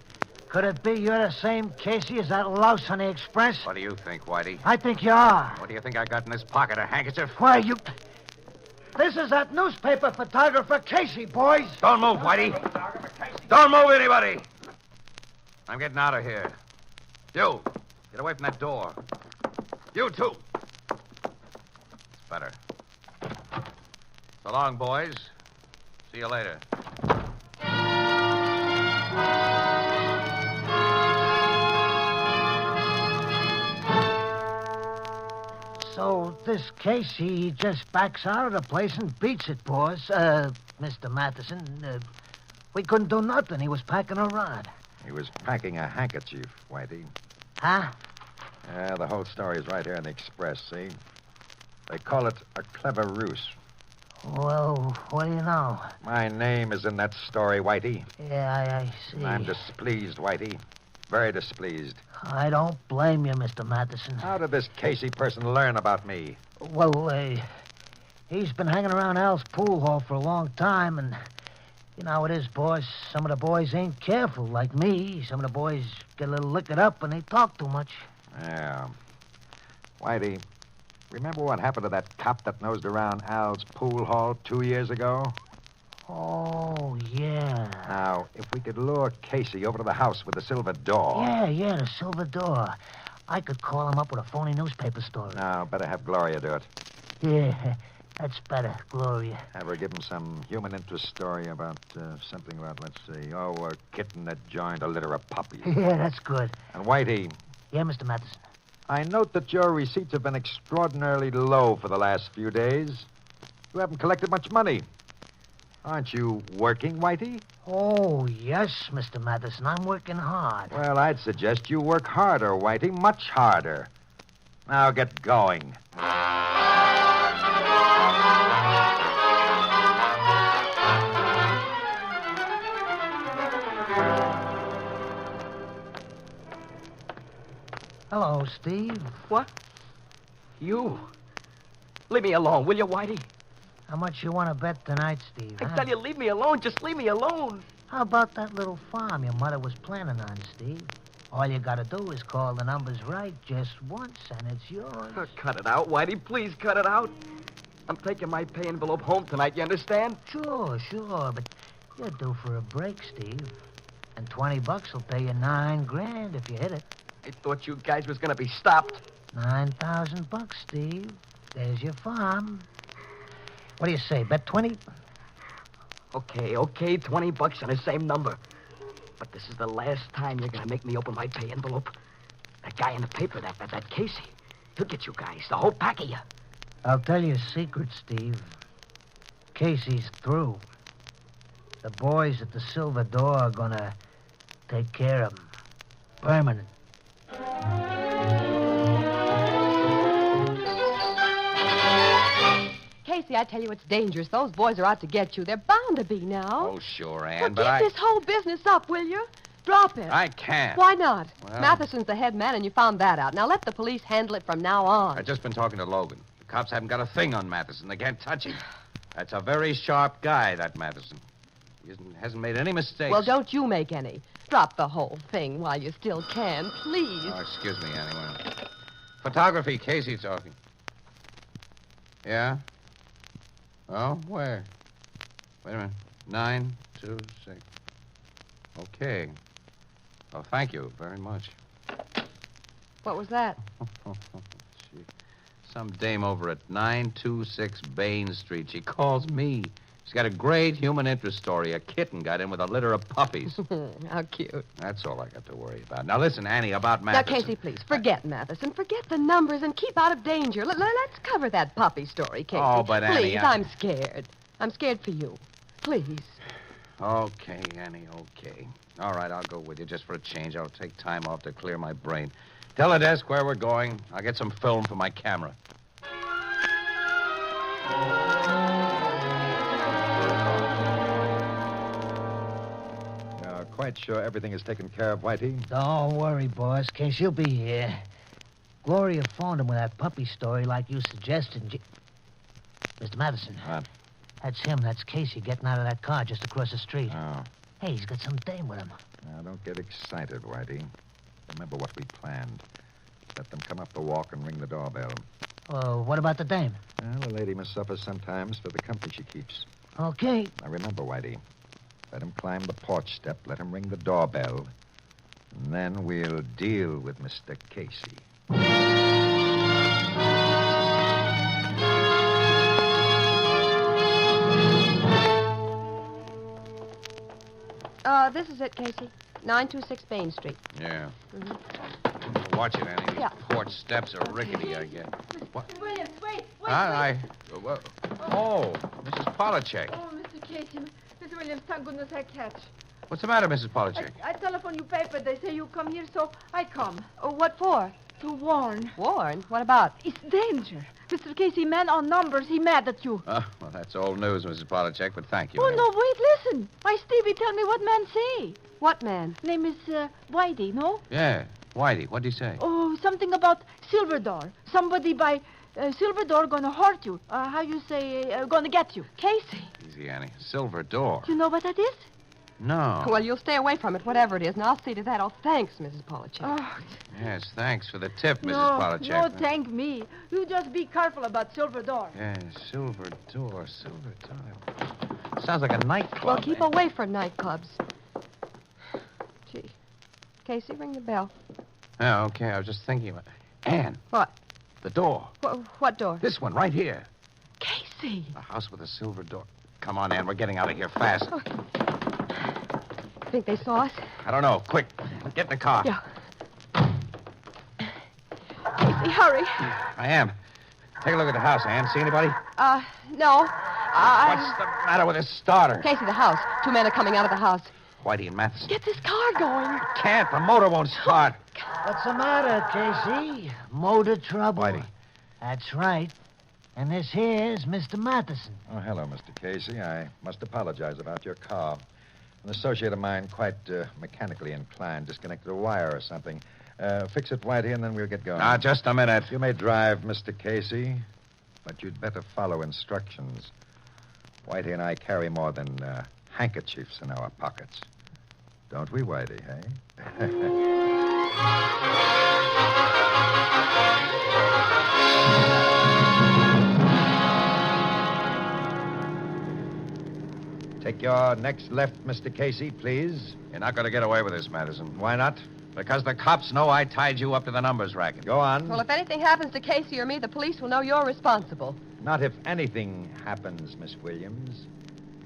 Could it be you're the same Casey as that louse on the Express? What do you think, Whitey? I think you are. What do you think I got in this pocket? A handkerchief? Why, you... This is that newspaper photographer Casey, boys. Don't move, Whitey. Don't move, anybody. I'm getting out of here. You, get away from that door. You, too. It's better. So long, boys. See you later. So this Casey, he just backs out of the place and beats it, boys. Mr. Matheson, we couldn't do nothing. He was packing a rod. He was packing a handkerchief, Whitey. Huh? Yeah, the whole story is right here in the Express, see? They call it a clever ruse. Well, what do you know? My name is in that story, Whitey. Yeah, I see. I'm displeased, Whitey. Very displeased. I don't blame you, Mr. Matheson. How did this Casey person learn about me? Well, he's been hanging around Al's pool hall for a long time, and you know how it is, boss. Some of the boys ain't careful, like me. Some of the boys get a little liquored up and they talk too much. Yeah. Whitey, remember what happened to that cop that nosed around Al's pool hall 2 years ago? Oh, yeah. Now, if we could lure Casey over to the house with the silver door... Yeah, the silver door. I could call him up with a phony newspaper story. No, better have Gloria do it. Yeah, that's better, Gloria. Have her give him some human interest story about something about, let's see, a kitten that joined a litter of puppies. Yeah, that's good. And Whitey... Yeah, Mr. Matheson. I note that your receipts have been extraordinarily low for the last few days. You haven't collected much money. Aren't you working, Whitey? Oh, yes, Mr. Matheson. I'm working hard. Well, I'd suggest you work harder, Whitey, much harder. Now get going. Hello, Steve. What? You? Leave me alone, will you, Whitey? How much you want to bet tonight, Steve? I tell you, leave me alone. Just leave me alone. How about that little farm your mother was planning on, Steve? All you gotta do is call the numbers right just once, and it's yours. Cut it out, Whitey. Please cut it out. I'm taking my pay envelope home tonight, you understand? Sure, but you're due for a break, Steve. And $20 will pay you $9,000 if you hit it. I thought you guys was gonna be stopped. $9,000, Steve. There's your farm. What do you say, bet 20? Okay, $20 on the same number. But this is the last time you're gonna make me open my pay envelope. That guy in the paper, that Casey, he'll get you guys, the whole pack of you. I'll tell you a secret, Steve. Casey's through. The boys at the Silver Door are gonna take care of him. Permanent. Casey, I tell you, it's dangerous. Those boys are out to get you. They're bound to be now. Oh, sure, Ann, Well, but give this whole business up, will you? Drop it. I can't. Why not? Well- Matheson's the head man, and you found that out. Now let the police handle it from now on. I've just been talking to Logan. The cops haven't got a thing on Matheson. They can't touch him. That's a very sharp guy, that Matheson. He hasn't made any mistakes. Well, don't you make any. Drop the whole thing while you still can, please. Oh, excuse me, anyway. Photography, Casey talking. Yeah? Oh, where? Wait a minute. 926. Okay. Oh, thank you very much. What was that? Gee. Some dame over at 926 Bain Street. She calls me. She's got a great human interest story. A kitten got in with a litter of puppies. How cute. That's all I got to worry about. Now, listen, Annie, about Now, Matheson. Casey, please, forget Matheson. Forget the numbers and keep out of danger. Let's cover that puppy story, Casey. Oh, but, Annie, Please, I'm scared. I'm scared for you. Please. Okay, Annie, okay. All right, I'll go with you just for a change. I'll take time off to clear my brain. Tell the desk where we're going. I'll get some film for my camera. Quite sure everything is taken care of, Whitey? Don't worry, boss. Casey'll be here. Gloria phoned him with that puppy story like you suggested. Mr. Matheson. What? That's him. That's Casey getting out of that car just across the street. Oh. Hey, he's got some dame with him. Now, don't get excited, Whitey. Remember what we planned. Let them come up the walk and ring the doorbell. Oh, what about the dame? Well, the lady must suffer sometimes for the company she keeps. Okay. Now, remember, Whitey, let him climb the porch step, let him ring the doorbell, and then we'll deal with Mr. Casey. This is it, Casey. 926 Bain Street. Yeah. Mm-hmm. Watch it, Annie. These Yeah. porch steps are rickety, I guess. What? Williams, wait. Oh, Mrs. Polachek. Oh, Mr. Casey. Mr. Williams, thank goodness I catch. What's the matter, Mrs. Polachek? I telephone you paper. They say you come here, so I come. Oh, what for? To warn. Warn? What about? It's danger. Mr. Casey, man on numbers, he mad at you. Well, that's old news, Mrs. Polachek, but thank you. Oh, no, wait, listen. My Stevie tell me what man say. What man? Name is Whitey, no? Yeah. Whitey, what'd he say? Oh, something about Silver Door. Somebody by Silver Door gonna hurt you. How you say, gonna get you. Casey. Easy, Annie. Silver Door. You know what that is? No. Well, you'll stay away from it, whatever it is, and I'll see to that. Oh, thanks, Mrs. Polachek. Oh, Yes, thanks for the tip, Mrs. no, Polachek. no, thank me. You just be careful about Silver Door. Yeah, Silver Door, Silver Door. Sounds like a nightclub. Well, keep away from nightclubs. Gee. Casey, ring the bell. Yeah, okay, I was just thinking about Ann. What? The door. What door? This one, right here. Casey. A house with a silver door. Come on, Ann, we're getting out of here fast. Oh. Think they saw us? I don't know. Quick, get in the car. Yeah. Casey, hurry. I am. Take a look at the house, Ann. See anybody? No. What's the matter with this starter? Casey, the house. 2 men are coming out of the house. Whitey and Matheson. Get this car going. Can't. The motor won't start. What's the matter, Casey? Motor trouble. Whitey. That's right. And this here's Mr. Matheson. Oh, hello, Mr. Casey. I must apologize about your car. An associate of mine, quite mechanically inclined, disconnected a wire or something. Fix it, Whitey, and then we'll get going. Now, just a minute. You may drive, Mr. Casey, but you'd better follow instructions. Whitey and I carry more than handkerchiefs in our pockets. Don't we, Whitey, hey? Take your next left, Mr. Casey, please. You're not going to get away with this, Madison. Why not? Because the cops know I tied you up to the numbers racket. Go on. Well, if anything happens to Casey or me, the police will know you're responsible. Not if anything happens, Miss Williams.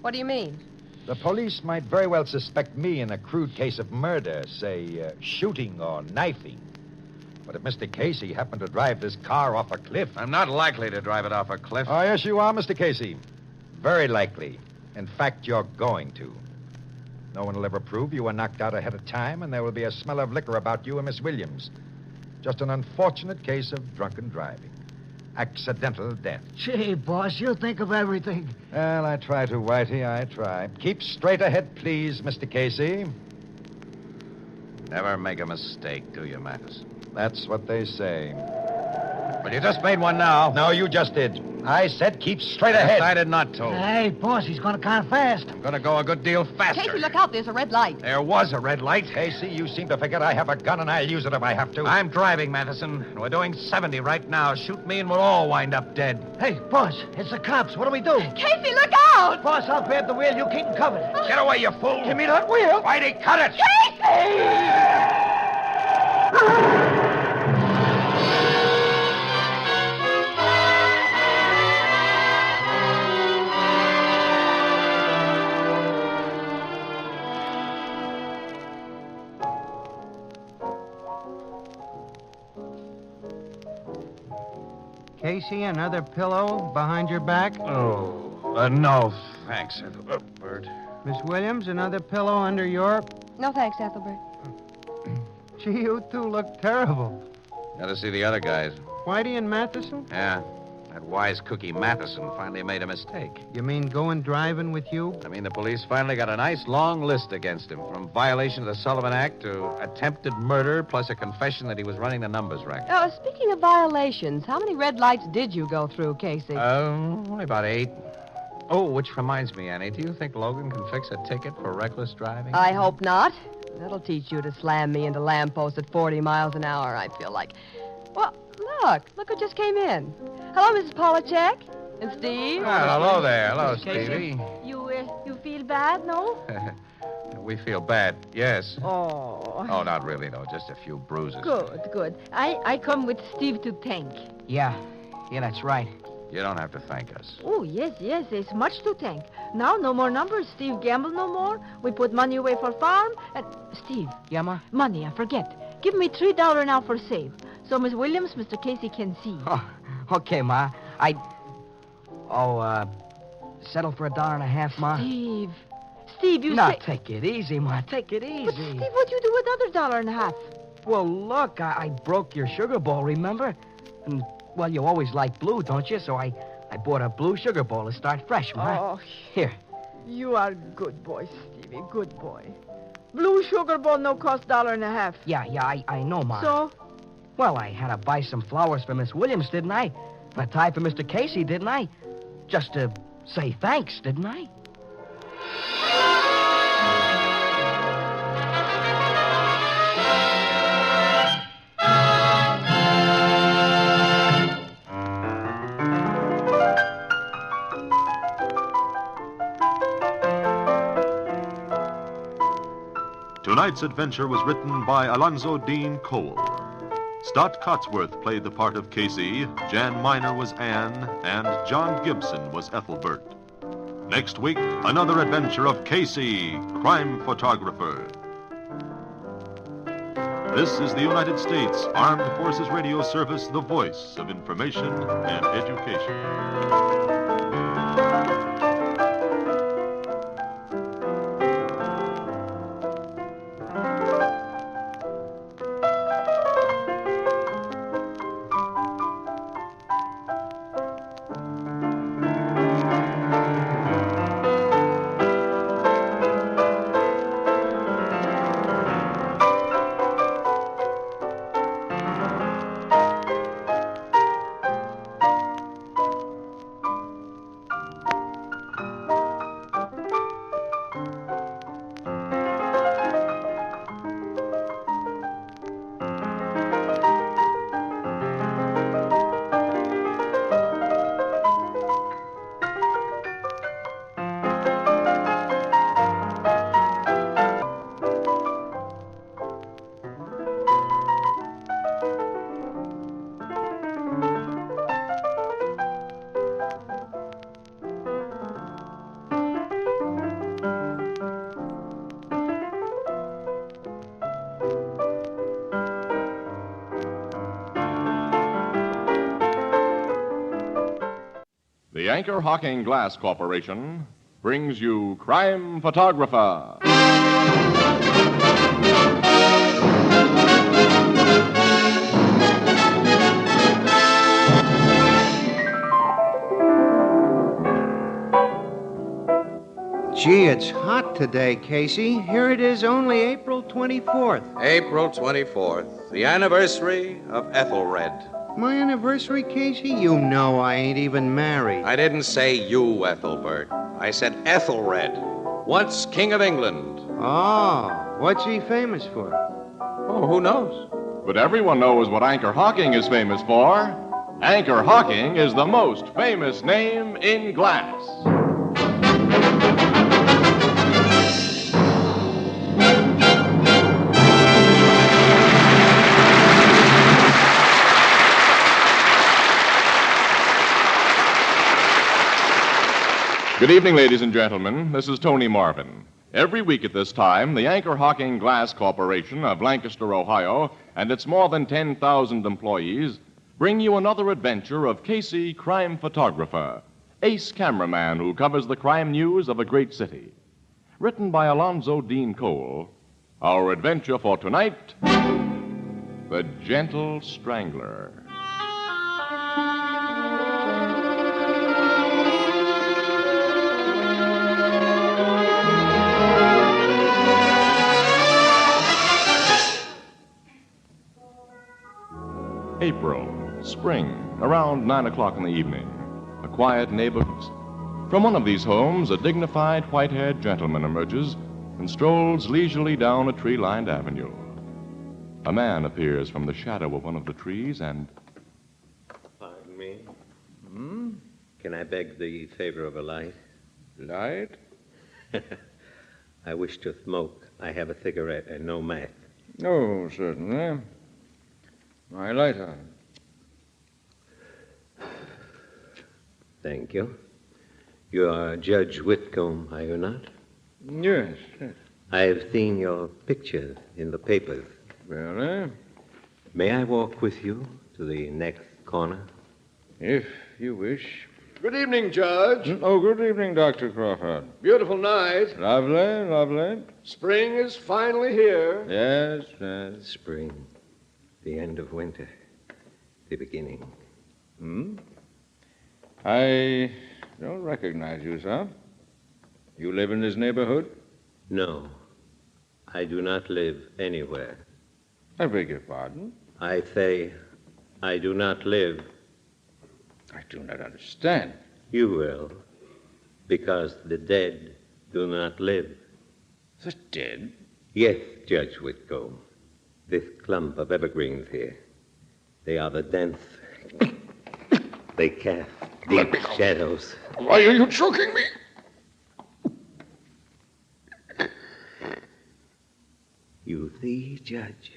What do you mean? The police might very well suspect me in a crude case of murder, say, shooting or knifing. But if Mr. Casey happened to drive this car off a cliff... I'm not likely to drive it off a cliff. Oh, yes, you are, Mr. Casey. Very likely. In fact, you're going to. No one will ever prove you were knocked out ahead of time, and there will be a smell of liquor about you and Miss Williams. Just an unfortunate case of drunken driving. Accidental death. Gee, boss, you think of everything. Well, I try to, Whitey, I try. Keep straight ahead, please, Mr. Casey. Never make a mistake, do you, Mathis? That's what they say. But you just made one now. No, you just did. I said keep straight ahead. I did not to. Hey, boss, he's going kind of fast. I'm going to go a good deal faster. Casey, look out. There's a red light. There was a red light. Casey, you seem to forget I have a gun and I'll use it if I have to. I'm driving, Matheson. We're doing 70 right now. Shoot me and we'll all wind up dead. Hey, boss, it's the cops. What do we do? Casey, look out! Boss, I'll grab the wheel. You keep him covered. Get away, you fool. Give me that wheel. Whitey, cut it. Casey! Casey, another pillow behind your back? Oh, no, thanks, Ethelbert. Miss Williams, another pillow under your... No thanks, Ethelbert. Gee, you two look terrible. Got to see the other guys. Whitey and Matheson? Yeah, that wise cookie Matheson finally made a mistake. You mean going driving with you? I mean, the police finally got a nice long list against him, from violation of the Sullivan Act to attempted murder, plus a confession that he was running the numbers racket. Speaking of violations, how many red lights did you go through, Casey? Only about 8. Oh, which reminds me, Annie, do you think Logan can fix a ticket for reckless driving? I hope not. That'll teach you to slam me into lampposts at 40 miles an hour, I feel like. Well, look who just came in. Hello, Mrs. Polachek. And Steve. Hello there. Hello, Casey. Stevie. You feel bad, no? We feel bad, yes. Oh. Oh, not really, though. Just a few bruises. Good. I come with Steve to thank. Yeah, that's right. You don't have to thank us. Oh, yes, there's much to thank. Now, no more numbers. Steve gamble no more. We put money away for farm. And, Steve. Yeah, Ma? Money, I forget. Give me $3 now for save. So Miss Williams, Mr. Casey can see. Oh, okay, Ma. Settle for $1.50, Ma? Steve, you Now, say... take it easy, Ma. Take it easy. But, Steve, what'd you do with other $1.50? Well, look, I broke your sugar bowl, remember? And, well, you always like blue, don't you? So I bought a blue sugar bowl to start fresh, Ma. Oh. Here. You are good boy, Stevie, good boy. Blue sugar bowl no cost $1.50. Yeah, I know, Ma. So? Well, I had to buy some flowers for Miss Williams, didn't I? And a tie for Mr. Casey, didn't I? Just to say thanks, didn't I? Tonight's adventure was written by Alonzo Dean Cole. Stott Cotsworth played the part of Casey, Jan Miner was Anne, and John Gibson was Ethelbert. Next week, another adventure of Casey, crime photographer. This is the United States Armed Forces Radio Service, the voice of information and education. The Anchor Hocking Glass Corporation brings you Crime Photographer. Gee, it's hot today, Casey. Here it is, only April 24th. April 24th, the anniversary of Ethelred. My anniversary, Casey? You know I ain't even married. I didn't say you, Ethelbert. I said Ethelred, once King of England. Oh, what's he famous for? Oh, who knows? But everyone knows what Anchor Hocking is famous for. Anchor Hocking is the most famous name in glass. Good evening, ladies and gentlemen. This is Tony Marvin. Every week at this time, the Anchor Hocking Glass Corporation of Lancaster, Ohio, and its more than 10,000 employees bring you another adventure of Casey, crime photographer, ace cameraman who covers the crime news of a great city. Written by Alonzo Dean Cole, our adventure for tonight, The Gentle Strangler. April, spring, around 9 o'clock in the evening. A quiet neighborhood. From one of these homes, a dignified, white-haired gentleman emerges and strolls leisurely down a tree-lined avenue. A man appears from the shadow of one of the trees and... Pardon me. Can I beg the favor of a light? Light? I wish to smoke. I have a cigarette and no match. Oh, certainly. My lighter. Thank you. You are Judge Whitcomb, are you not? Yes, yes. I've seen your picture in the papers. Really? May I walk with you to the next corner? If you wish. Good evening, Judge. Oh, good evening, Dr. Crawford. Beautiful night. Lovely, lovely. Spring is finally here. Yes, yes. Spring. The end of winter. The beginning. I don't recognize you, sir. You live in this neighborhood? No. I do not live anywhere. I beg your pardon? I say I do not live. I do not understand. You will. Because the dead do not live. The dead? Yes, Judge Whitcomb. This clump of evergreens here. They are the dense. They cast deep shadows. Why are you choking me? You see, Judge,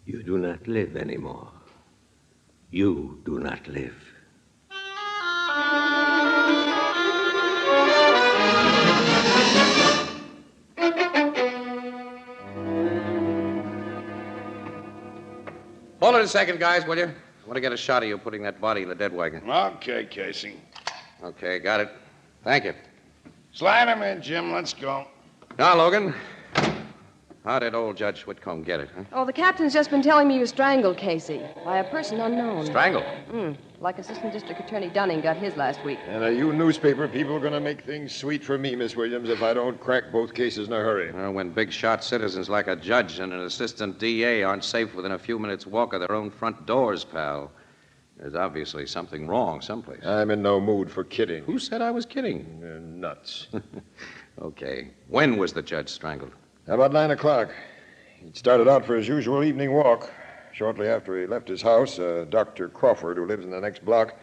you do not live anymore. You do not live. Hold it a second, guys, will you? I want to get a shot of you putting that body in the dead wagon. Okay, Casey. Okay, got it. Thank you. Slide him in, Jim. Let's go. Now, Logan, how did old Judge Whitcomb get it, huh? Oh, the captain's just been telling me you strangled Casey by a person unknown. Strangled? Like Assistant District Attorney Dunning got his last week. And are you newspaper people going to make things sweet for me, Miss Williams, if I don't crack both cases in a hurry? Well, when big shot citizens like a judge and an assistant DA aren't safe within a few minutes' walk of their own front doors, pal, there's obviously something wrong someplace. I'm in no mood for kidding. Who said I was kidding? You're nuts. Okay. When was the judge strangled? About 9 o'clock. He started out for his usual evening walk. Shortly after he left his house, Dr. Crawford, who lives in the next block,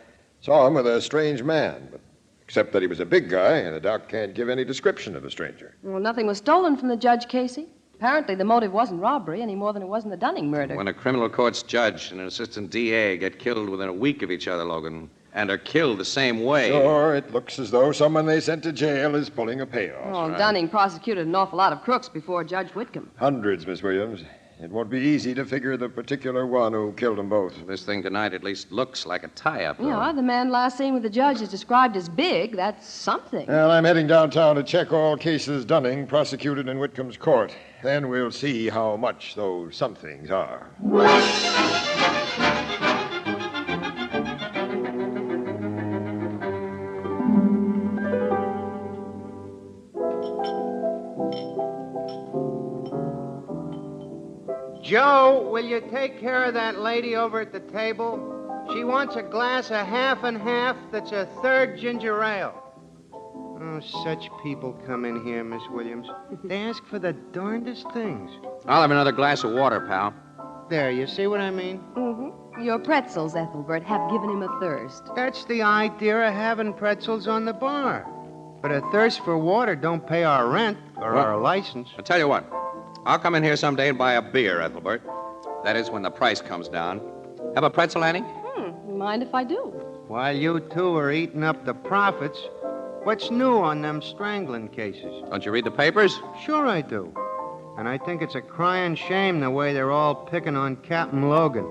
saw him with a strange man. But except that he was a big guy, and the doc can't give any description of the stranger. Well, nothing was stolen from the judge, Casey. Apparently, the motive wasn't robbery any more than it was in the Dunning murder. When a criminal court's judge and an assistant DA get killed within a week of each other, Logan, and are killed the same way... Sure, it looks as though someone they sent to jail is pulling a payoff. Oh, Dunning prosecuted an awful lot of crooks before Judge Whitcomb. Hundreds, Miss Williams. It won't be easy to figure the particular one who killed them both. This thing tonight at least looks like a tie-up. though. Yeah, the man last seen with the judge is described as big. That's something. Well, I'm heading downtown to check all cases Dunning prosecuted in Whitcomb's court. Then we'll see how much those somethings are. Joe, will you take care of that lady over at the table? She wants a glass of half and half that's a third ginger ale. Oh, such people come in here, Miss Williams. They ask for the darndest things. I'll have another glass of water, pal. There, you see what I mean? Mm-hmm. Your pretzels, Ethelbert, have given him a thirst. That's the idea of having pretzels on the bar. But a thirst for water don't pay our rent or our license. I'll tell you what. I'll come in here someday and buy a beer, Ethelbert. That is, when the price comes down. Have a pretzel, Annie? Mind if I do? While you two are eating up the profits, what's new on them strangling cases? Don't you read the papers? Sure I do. And I think it's a crying shame the way they're all picking on Captain Logan.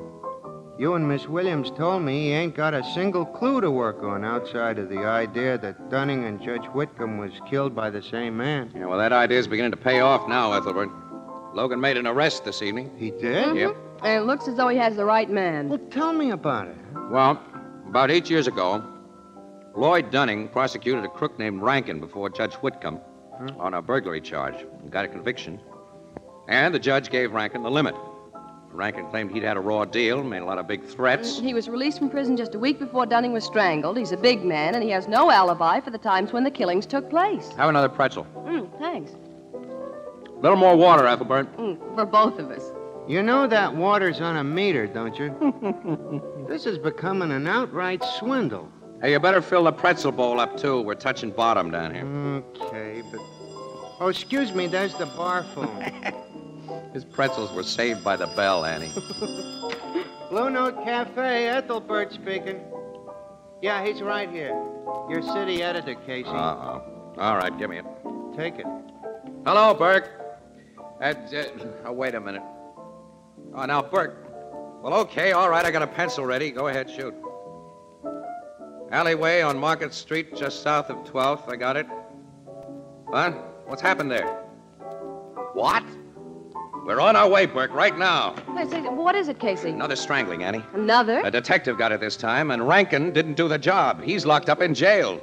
You and Miss Williams told me he ain't got a single clue to work on outside of the idea that Dunning and Judge Whitcomb was killed by the same man. Yeah, well, that idea's beginning to pay off now, Ethelbert. Logan made an arrest this evening. He did? Yep. And it looks as though he has the right man. Well, tell me about it. Well, about 8 years ago, Lloyd Dunning prosecuted a crook named Rankin before Judge Whitcomb on a burglary charge and got a conviction. And the judge gave Rankin the limit. Rankin claimed he'd had a raw deal, made a lot of big threats. He was released from prison just a week before Dunning was strangled. He's a big man, and he has no alibi for the times when the killings took place. Have another pretzel. Thanks. A little more water, Ethelbert. For both of us. You know that water's on a meter, don't you? This is becoming an outright swindle. Hey, you better fill the pretzel bowl up, too. We're touching bottom down here. Okay, but... Oh, excuse me, there's the bar phone. His pretzels were saved by the bell, Annie. Blue Note Cafe, Ethelbert speaking. Yeah, he's right here. Your city editor, Casey. Uh-oh. All right, give me it. Take it. Hello, Burke. Wait a minute. Oh, now, Burke. Well, okay, all right, I got a pencil ready. Go ahead, shoot. Alleyway on Market Street, just south of 12th. I got it. What? What's happened there? What? We're on our way, Burke, right now. What is it, Casey? Another strangling, Annie. Another? A detective got it this time, and Rankin didn't do the job. He's locked up in jail.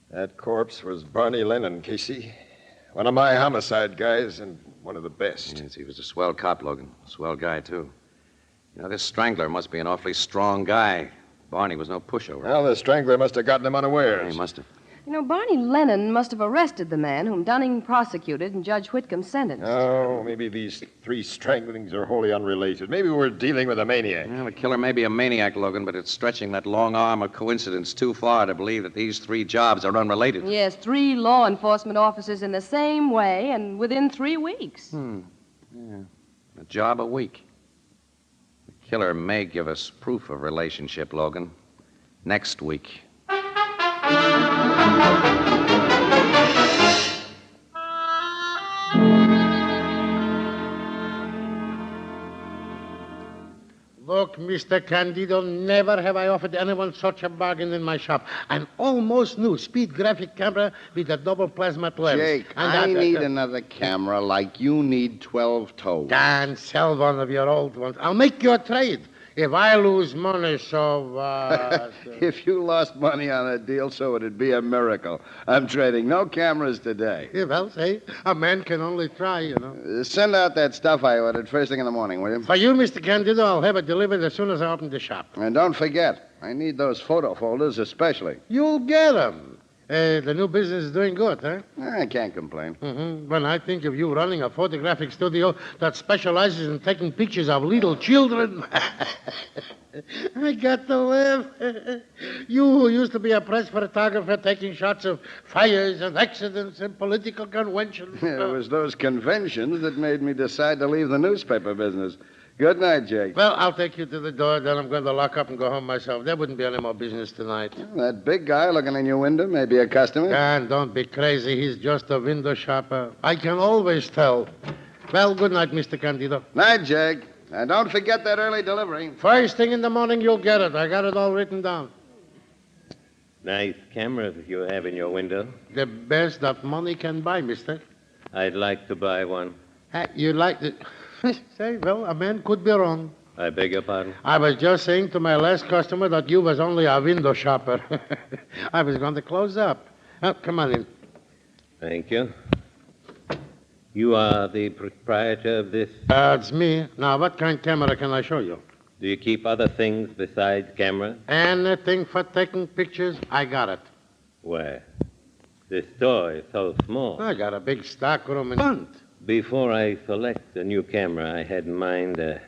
That corpse was Barney Lennon, Casey. One of my homicide guys and one of the best. Yes, he was a swell cop, Logan. A swell guy, too. You know, this Strangler must be an awfully strong guy. Barney was no pushover. Well, the Strangler must have gotten him unawares. He must have. You know, Barney Lennon must have arrested the man whom Dunning prosecuted and Judge Whitcomb sentenced. Oh, maybe these three stranglings are wholly unrelated. Maybe we're dealing with a maniac. Well, the killer may be a maniac, Logan, but it's stretching that long arm of coincidence too far to believe that these three jobs are unrelated. Yes, 3 law enforcement officers in the same way and within 3 weeks. Yeah. A job a week. The killer may give us proof of relationship, Logan. Next week. Look, Mr. Candido, never have I offered anyone such a bargain in my shop. An almost new speed graphic camera with a double plasma lens. Jake, I need another camera like you need 12 toes. Dan, sell one of your old ones. I'll make you a trade. If I lose money, so... If you lost money on a deal, so it'd be a miracle. I'm trading no cameras today. Yeah, well, say, a man can only try, you know. Send out that stuff I ordered first thing in the morning, will you? For you, Mr. Candido, I'll have it delivered as soon as I open the shop. And don't forget, I need those photo folders especially. You'll get them. The new business is doing good, huh? I can't complain. When I think of you running a photographic studio that specializes in taking pictures of little children, I got to laugh. You who used to be a press photographer taking shots of fires and accidents and political conventions. It was those conventions that made me decide to leave the newspaper business. Good night, Jake. Well, I'll take you to the door, then I'm going to lock up and go home myself. There wouldn't be any more business tonight. That big guy looking in your window may be a customer. Dan, don't be crazy. He's just a window shopper. I can always tell. Well, good night, Mr. Candido. Night, Jake. And don't forget that early delivery. First thing in the morning, you'll get it. I got it all written down. Nice camera you have in your window. The best that money can buy, mister. I'd like to buy one. You like it? Say, well, a man could be wrong. I beg your pardon? I was just saying to my last customer that you was only a window shopper. I was going to close up. Oh, come on in. Thank you. You are the proprietor of this? It's me. Now, what kind of camera can I show you? Do you keep other things besides camera? Anything for taking pictures, I got it. Where? This store is so small. I got a big stock room in front. Before I select a new camera, I had in mind an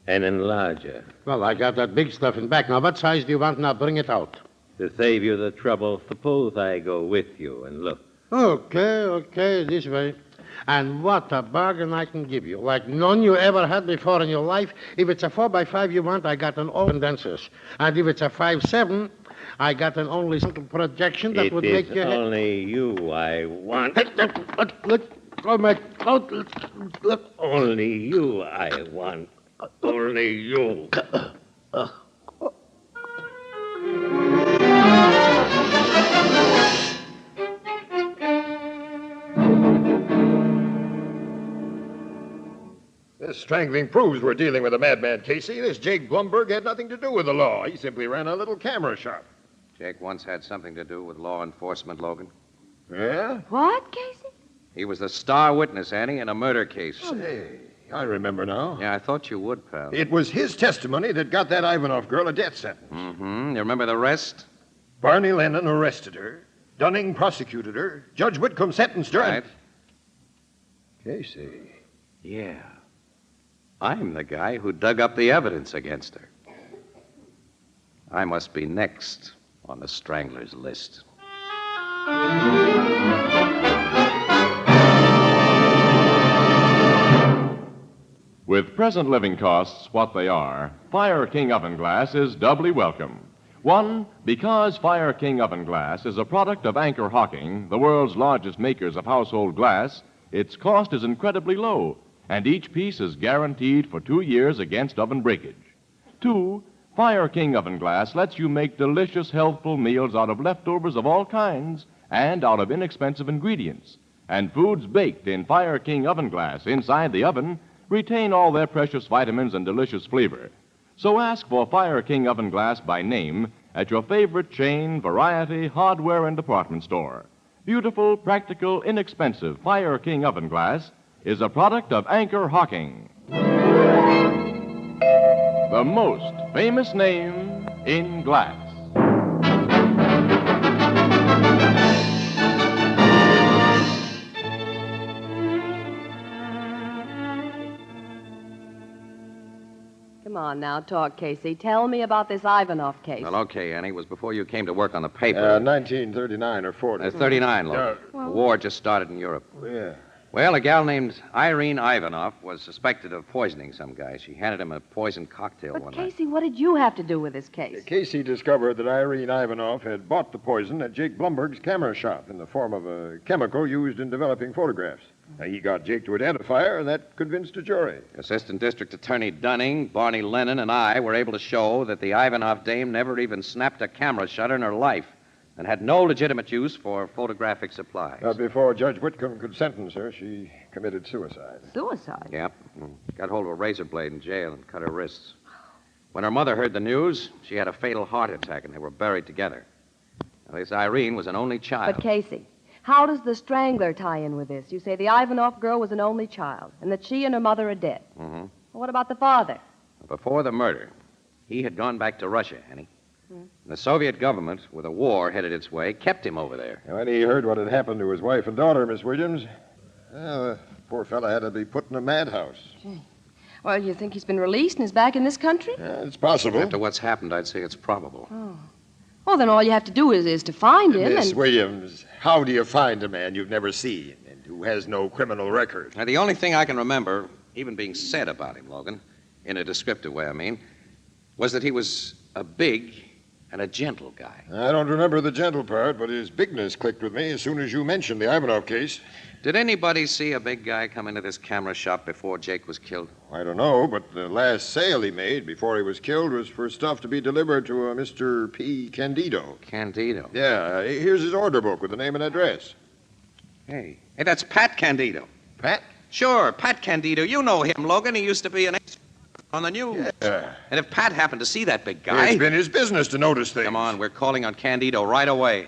enlarger. Well, I got that big stuff in back. Now, what size do you want? Now, bring it out. To save you the trouble, suppose I go with you and look. Okay, this way. And what a bargain I can give you. Like none you ever had before in your life. If it's a 4x5 you want, I got an all condensers. And if it's a 5.7, I got an only central projection that would make your It is head... only you I want. Look, oh, my coat. Look. Only you I want. Only you. This strangling proves we're dealing with a madman, Casey. This Jake Blumberg had nothing to do with the law. He simply ran a little camera shop. Jake once had something to do with law enforcement, Logan. Yeah? What, Casey? He was the star witness, Annie, in a murder case. Say, I remember now. Yeah, I thought you would, pal. It was his testimony that got that Ivanov girl a death sentence. Mm-hmm. You remember the rest? Barney Lennon arrested her. Dunning prosecuted her. Judge Whitcomb sentenced her. Right. Casey. Yeah. I'm the guy who dug up the evidence against her. I must be next on the Strangler's list. With present living costs what they are, Fire King Oven Glass is doubly welcome. One, because Fire King Oven Glass is a product of Anchor Hocking, the world's largest makers of household glass, its cost is incredibly low, and each piece is guaranteed for 2 years against oven breakage. Two, Fire King Oven Glass lets you make delicious, healthful meals out of leftovers of all kinds and out of inexpensive ingredients. And foods baked in Fire King Oven Glass inside the oven retain all their precious vitamins and delicious flavor. So ask for Fire King Oven Glass by name at your favorite chain, variety, hardware, and department store. Beautiful, practical, inexpensive Fire King Oven Glass is a product of Anchor Hocking, the most famous name in glass. Come on now, talk, Casey. Tell me about this Ivanov case. Well, okay, Annie. It was before you came to work on the paper. 1939 or 40. 39, Logan. The war just started in Europe. Yeah. Well, a gal named Irene Ivanov was suspected of poisoning some guy. She handed him a poisoned cocktail But, one night. Casey, what did you have to do with this case? Casey discovered that Irene Ivanov had bought the poison at Jake Blumberg's camera shop in the form of a chemical used in developing photographs. He got Jake to identify her, and that convinced a jury. Assistant District Attorney Dunning, Barney Lennon, and I were able to show that the Ivanov dame never even snapped a camera shutter in her life and had no legitimate use for photographic supplies. Before Judge Whitcomb could sentence her, she committed suicide. Suicide? Yep. Got hold of a razor blade in jail and cut her wrists. When her mother heard the news, she had a fatal heart attack, and they were buried together. Now, this Irene was an only child. But, Casey, how does the Strangler tie in with this? You say the Ivanov girl was an only child and that she and her mother are dead. Mm-hmm. Well, what about the father? Before the murder, he had gone back to Russia, Annie. The Soviet government, with a war headed its way, kept him over there. When he heard what had happened to his wife and daughter, Miss Williams, the poor fellow had to be put in a madhouse. Gee. Well, you think he's been released and is back in this country? It's possible. After what's happened, I'd say it's probable. Oh. Well, then all you have to do is to find him Miss and... Williams, how do you find a man you've never seen and who has no criminal record? Now, the only thing I can remember even being said about him, Logan, in a descriptive way, I mean, was that he was a big and a gentle guy. I don't remember the gentle part, but his bigness clicked with me as soon as you mentioned the Ivanov case. Did anybody see a big guy come into this camera shop before Jake was killed? I don't know, but the last sale he made before he was killed was for stuff to be delivered to a Mr. P. Candido. Candido? Yeah, here's his order book with the name and address. Hey, that's Pat Candido. Pat? Sure, Pat Candido. You know him, Logan. He used to be an on the news. Yeah. And if Pat happened to see that big guy... It's been his business to notice things. Come on, we're calling on Candido right away.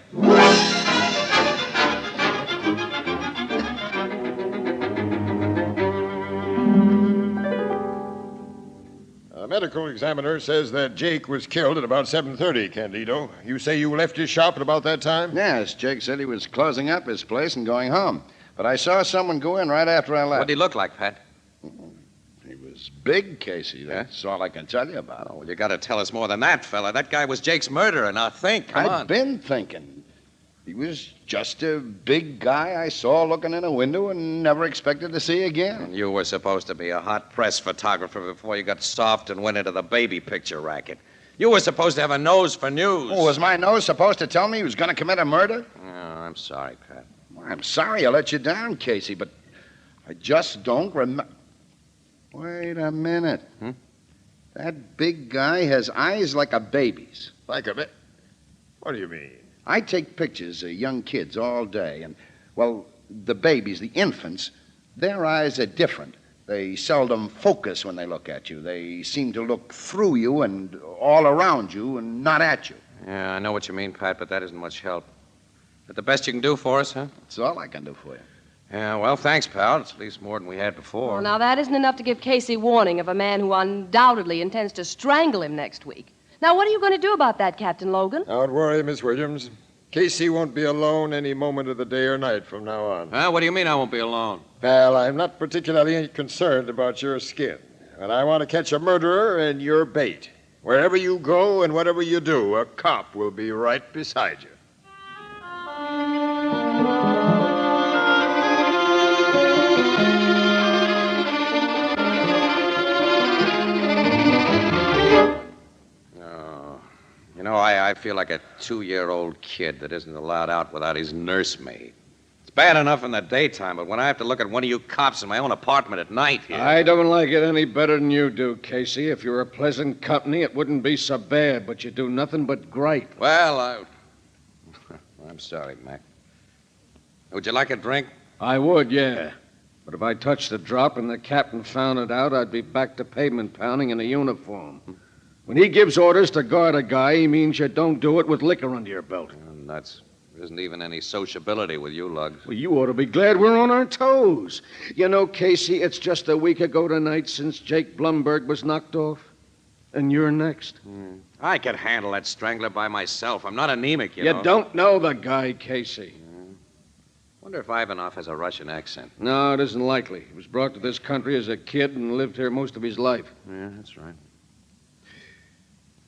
A medical examiner says that Jake was killed at about 7:30, Candido. You say you left his shop at about that time? Yes, Jake said he was closing up his place and going home. But I saw someone go in right after I left. What did he look like, Pat? He was big, Casey. That's all I can tell you about him. Oh, well, you got to tell us more than that, fella. That guy was Jake's murderer. Now think. Come on. I've been thinking. He was just a big guy I saw looking in a window and never expected to see again. And you were supposed to be a hot press photographer before you got soft and went into the baby picture racket. You were supposed to have a nose for news. Oh, was my nose supposed to tell me he was going to commit a murder? Oh, I'm sorry, Pat. Well, I'm sorry I let you down, Casey, but I just don't remember. Wait a minute. That big guy has eyes like a baby's. Like a bit? What do you mean? I take pictures of young kids all day, and, well, the babies, the infants, their eyes are different. They seldom focus when they look at you. They seem to look through you and all around you and not at you. Yeah, I know what you mean, Pat, but that isn't much help. Is that the best you can do for us, huh? That's all I can do for you. Yeah, well, thanks, pal. It's at least more than we had before. Well, now, that isn't enough to give Casey warning of a man who undoubtedly intends to strangle him next week. Now, what are you going to do about that, Captain Logan? Don't worry, Miss Williams. Casey won't be alone any moment of the day or night from now on. What do you mean I won't be alone? Pal, I'm not particularly concerned about your skin. But I want to catch a murderer and your bait. Wherever you go and whatever you do, a cop will be right beside you. You know, I feel like a 2-year-old kid that isn't allowed out without his nursemaid. It's bad enough in the daytime, but when I have to look at one of you cops in my own apartment at night here... I don't like it any better than you do, Casey. If you were a pleasant company, it wouldn't be so bad, but you do nothing but gripe. Well, I'm sorry, Mac. Would you like a drink? I would, yeah. But if I touched a drop and the captain found it out, I'd be back to pavement pounding in a uniform. When he gives orders to guard a guy, he means you don't do it with liquor under your belt. Nuts. There isn't even any sociability with you lugs. Well, you ought to be glad we're on our toes. You know, Casey, it's just a week ago tonight since Jake Blumberg was knocked off. And you're next. I could handle that Strangler by myself. I'm not anemic, you know. You don't know the guy, Casey. Wonder if Ivanov has a Russian accent. No, it isn't likely. He was brought to this country as a kid and lived here most of his life. Yeah, that's right.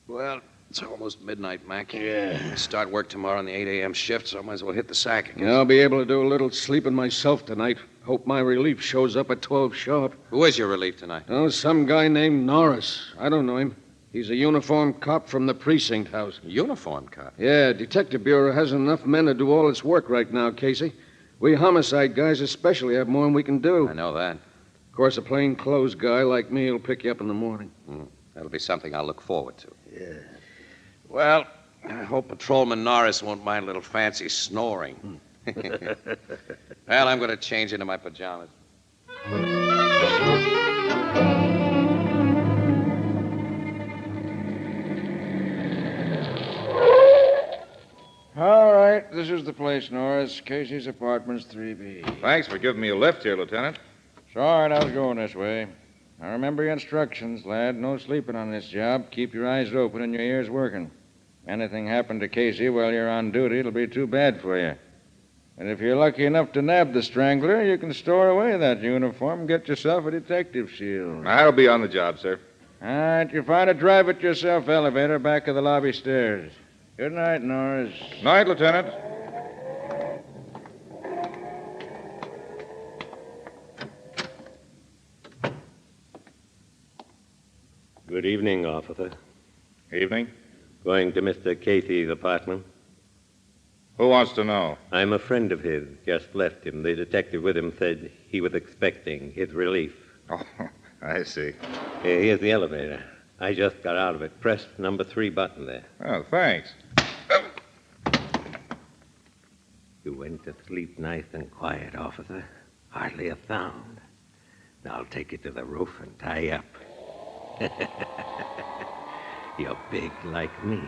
Well, it's almost midnight, Mac. Yeah. I start work tomorrow on the 8 a.m. shift, so I might as well hit the sack again. Yeah, I'll be able to do a little sleeping myself tonight. Hope my relief shows up at 12 sharp. Who is your relief tonight? Oh, some guy named Norris. I don't know him. He's a uniformed cop from the precinct house. A uniformed cop? Yeah, Detective Bureau hasn't enough men to do all its work right now, Casey. We homicide guys especially have more than we can do. I know that. Of course, a plain-clothes guy like me will pick you up in the morning. That'll be something I'll look forward to. Yeah. Well, I hope Patrolman Norris won't mind a little fancy snoring. Well, I'm going to change into my pajamas. All right, this is the place, Norris. Casey's Apartments 3B. Thanks for giving me a lift here, Lieutenant. It's all right, I was going this way. Now, remember your instructions, lad. No sleeping on this job. Keep your eyes open and your ears working. Anything happened to Casey while you're on duty, it'll be too bad for you. And if you're lucky enough to nab the Strangler, you can store away that uniform and get yourself a detective shield. I'll be on the job, sir. All right, you find a drive-it-yourself elevator back of the lobby stairs. Good night, Norris. Night, Lieutenant. Good evening, officer. Evening. Going to Mr. Casey's apartment. Who wants to know? I'm a friend of his. Just left him. The detective with him said he was expecting his relief. Oh, I see. Here's the elevator. I just got out of it. Press number 3 button there. Oh, thanks. You went to sleep nice and quiet, officer. Hardly a sound. Now I'll take you to the roof and tie you up. You're big like me.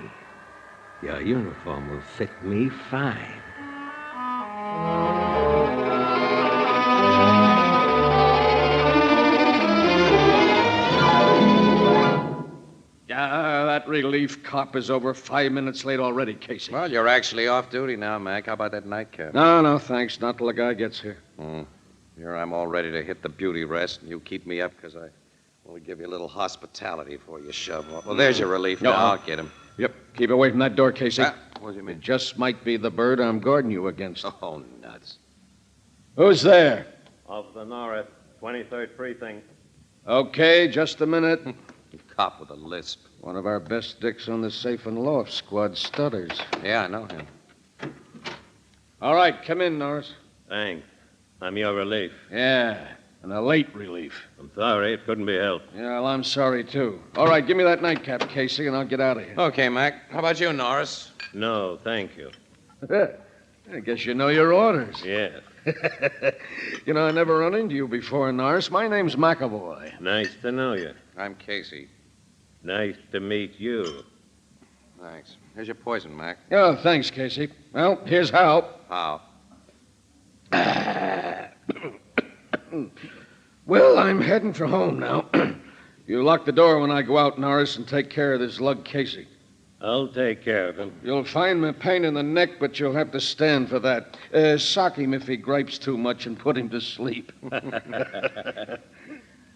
Your uniform will fit me fine. That relief cop is over 5 minutes late already, Casey. Well, you're actually off duty now, Mac. How about that nightcap? No, thanks. Not till the guy gets here. Here I'm all ready to hit the beauty rest, and you keep me up because I want to give you a little hospitality before you shove off. Well, there's your relief now. I'll get him. Yep. Keep away from that door, Casey. What do you mean? It just might be the bird I'm guarding you against. Oh, nuts. Who's there? Officer Norris, 23rd Precinct. Okay, just a minute. Cop with a lisp. One of our best dicks on the safe and loft squad stutters. Yeah, I know him. All right, come in, Norris. Thanks. I'm your relief. Yeah, and a late relief. I'm sorry. It couldn't be helped. Yeah, well, I'm sorry, too. All right, give me that nightcap, Casey, and I'll get out of here. Okay, Mac. How about you, Norris? No, thank you. I guess you know your orders. Yes. You know, I never run into you before, Norris. My name's McAvoy. Nice to know you. I'm Casey. Nice to meet you. Thanks. Here's your poison, Mac. Oh, thanks, Casey. Well, here's how. How? Well, I'm heading for home now. You lock the door when I go out, Norris, and take care of this lug, Casey. I'll take care of him. You'll find me a pain in the neck, but you'll have to stand for that. Sock him if he gripes too much and put him to sleep.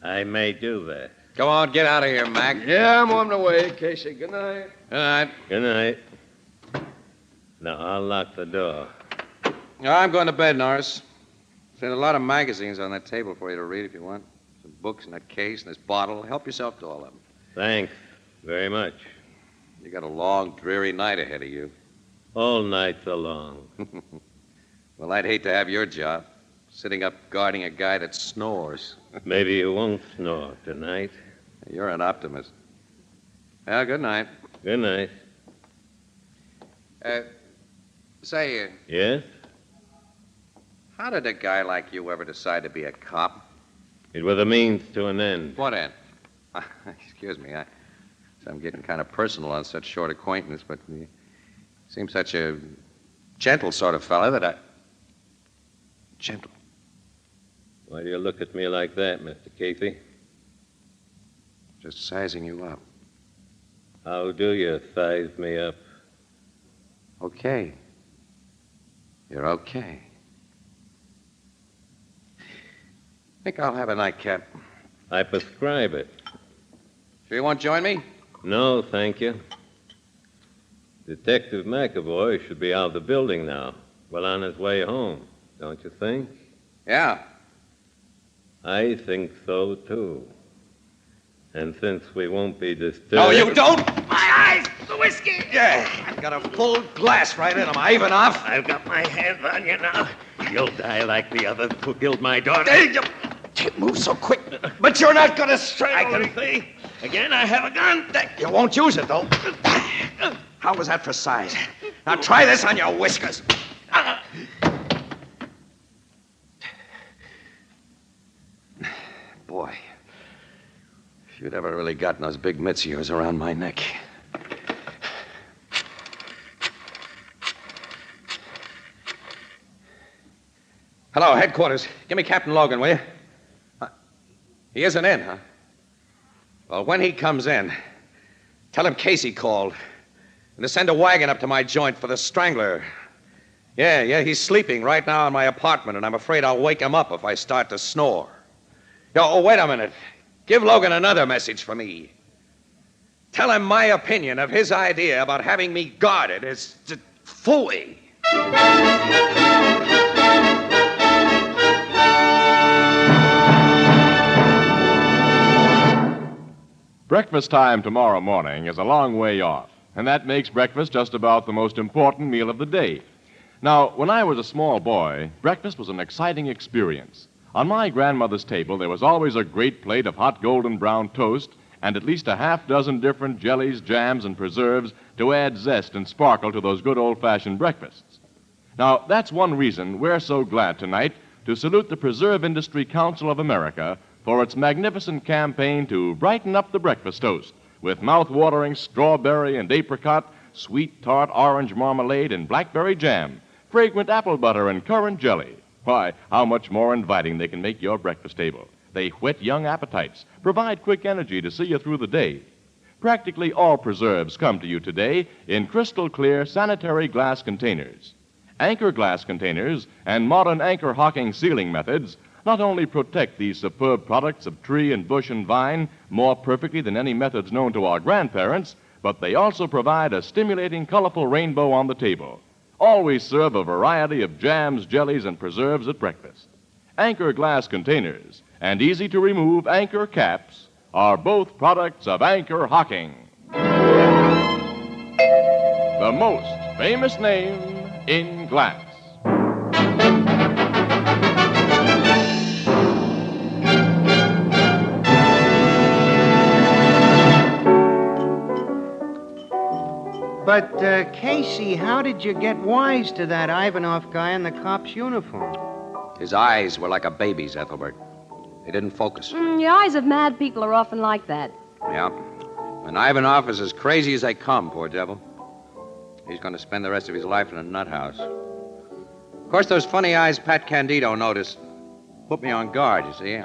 I may do that. Go on, get out of here, Mac. Yeah, I'm on the way, Casey. Good night. Good night. Good night. Now, I'll lock the door. I'm going to bed, Norris. There's a lot of magazines on that table for you to read if you want. Some books in that case and this bottle. Help yourself to all of them. Thanks very much. You got a long, dreary night ahead of you. All nights are long. Well, I'd hate to have your job, sitting up guarding a guy that snores. Maybe you won't snore tonight. You're an optimist. Well, good night. Good night. Say, Yes? how did a guy like you ever decide to be a cop? It was a means to an end. What end? Excuse me, I'm getting kind of personal on such short acquaintance, but you seem such a gentle sort of fella that I... Gentle? Why do you look at me like that, Mr. Casey? Just sizing you up. How do you size me up? Okay. You're okay. Think I'll have a nightcap. I prescribe it. Sure you won't join me? No, thank you. Detective McAvoy should be out of the building now. Well, on his way home, don't you think? Yeah. I think so, too. And since we won't be disturbed... No, you don't! My eyes! The whiskey! Yeah, I've got a full glass right in them. Ivanov. I've got my hands on you now. You'll die like the others who killed my daughter. Hey, you can't move so quick. But you're not going to strangle me. I can see. Again, I have a gun. You won't use it, though. How was that for size? Now try this on your whiskers. Boy, if you'd ever really gotten those big mitts of yours around my neck. Hello, headquarters. Give me Captain Logan, will you? He isn't in, huh? Well, when he comes in, tell him Casey called. And to send a wagon up to my joint for the Strangler. Yeah, he's sleeping right now in my apartment, and I'm afraid I'll wake him up if I start to snore. Oh, wait a minute. Give Logan another message for me. Tell him my opinion of his idea about having me guarded is phooey. Breakfast time tomorrow morning is a long way off, and that makes breakfast just about the most important meal of the day. Now, when I was a small boy, breakfast was an exciting experience. On my grandmother's table, there was always a great plate of hot golden brown toast and at least a half dozen different jellies, jams, and preserves to add zest and sparkle to those good old-fashioned breakfasts. Now, that's one reason we're so glad tonight to salute the Preserve Industry Council of America for its magnificent campaign to brighten up the breakfast toast with mouth-watering strawberry and apricot, sweet tart orange marmalade and blackberry jam, fragrant apple butter and currant jelly. Why, how much more inviting they can make your breakfast table. They whet young appetites, provide quick energy to see you through the day. Practically all preserves come to you today in crystal clear sanitary glass containers. Anchor glass containers and modern anchor hocking sealing methods not only protect these superb products of tree and bush and vine more perfectly than any methods known to our grandparents, but they also provide a stimulating, colorful rainbow on the table. Always serve a variety of jams, jellies, and preserves at breakfast. Anchor glass containers and easy-to-remove anchor caps are both products of Anchor Hocking. The most famous name in glass. But, Casey, how did you get wise to that Ivanov guy in the cop's uniform? His eyes were like a baby's, Ethelbert. They didn't focus. The eyes of mad people are often like that. Yeah. And Ivanov is as crazy as they come, poor devil. He's going to spend the rest of his life in a nut house. Of course, those funny eyes Pat Candido noticed put me on guard, you see.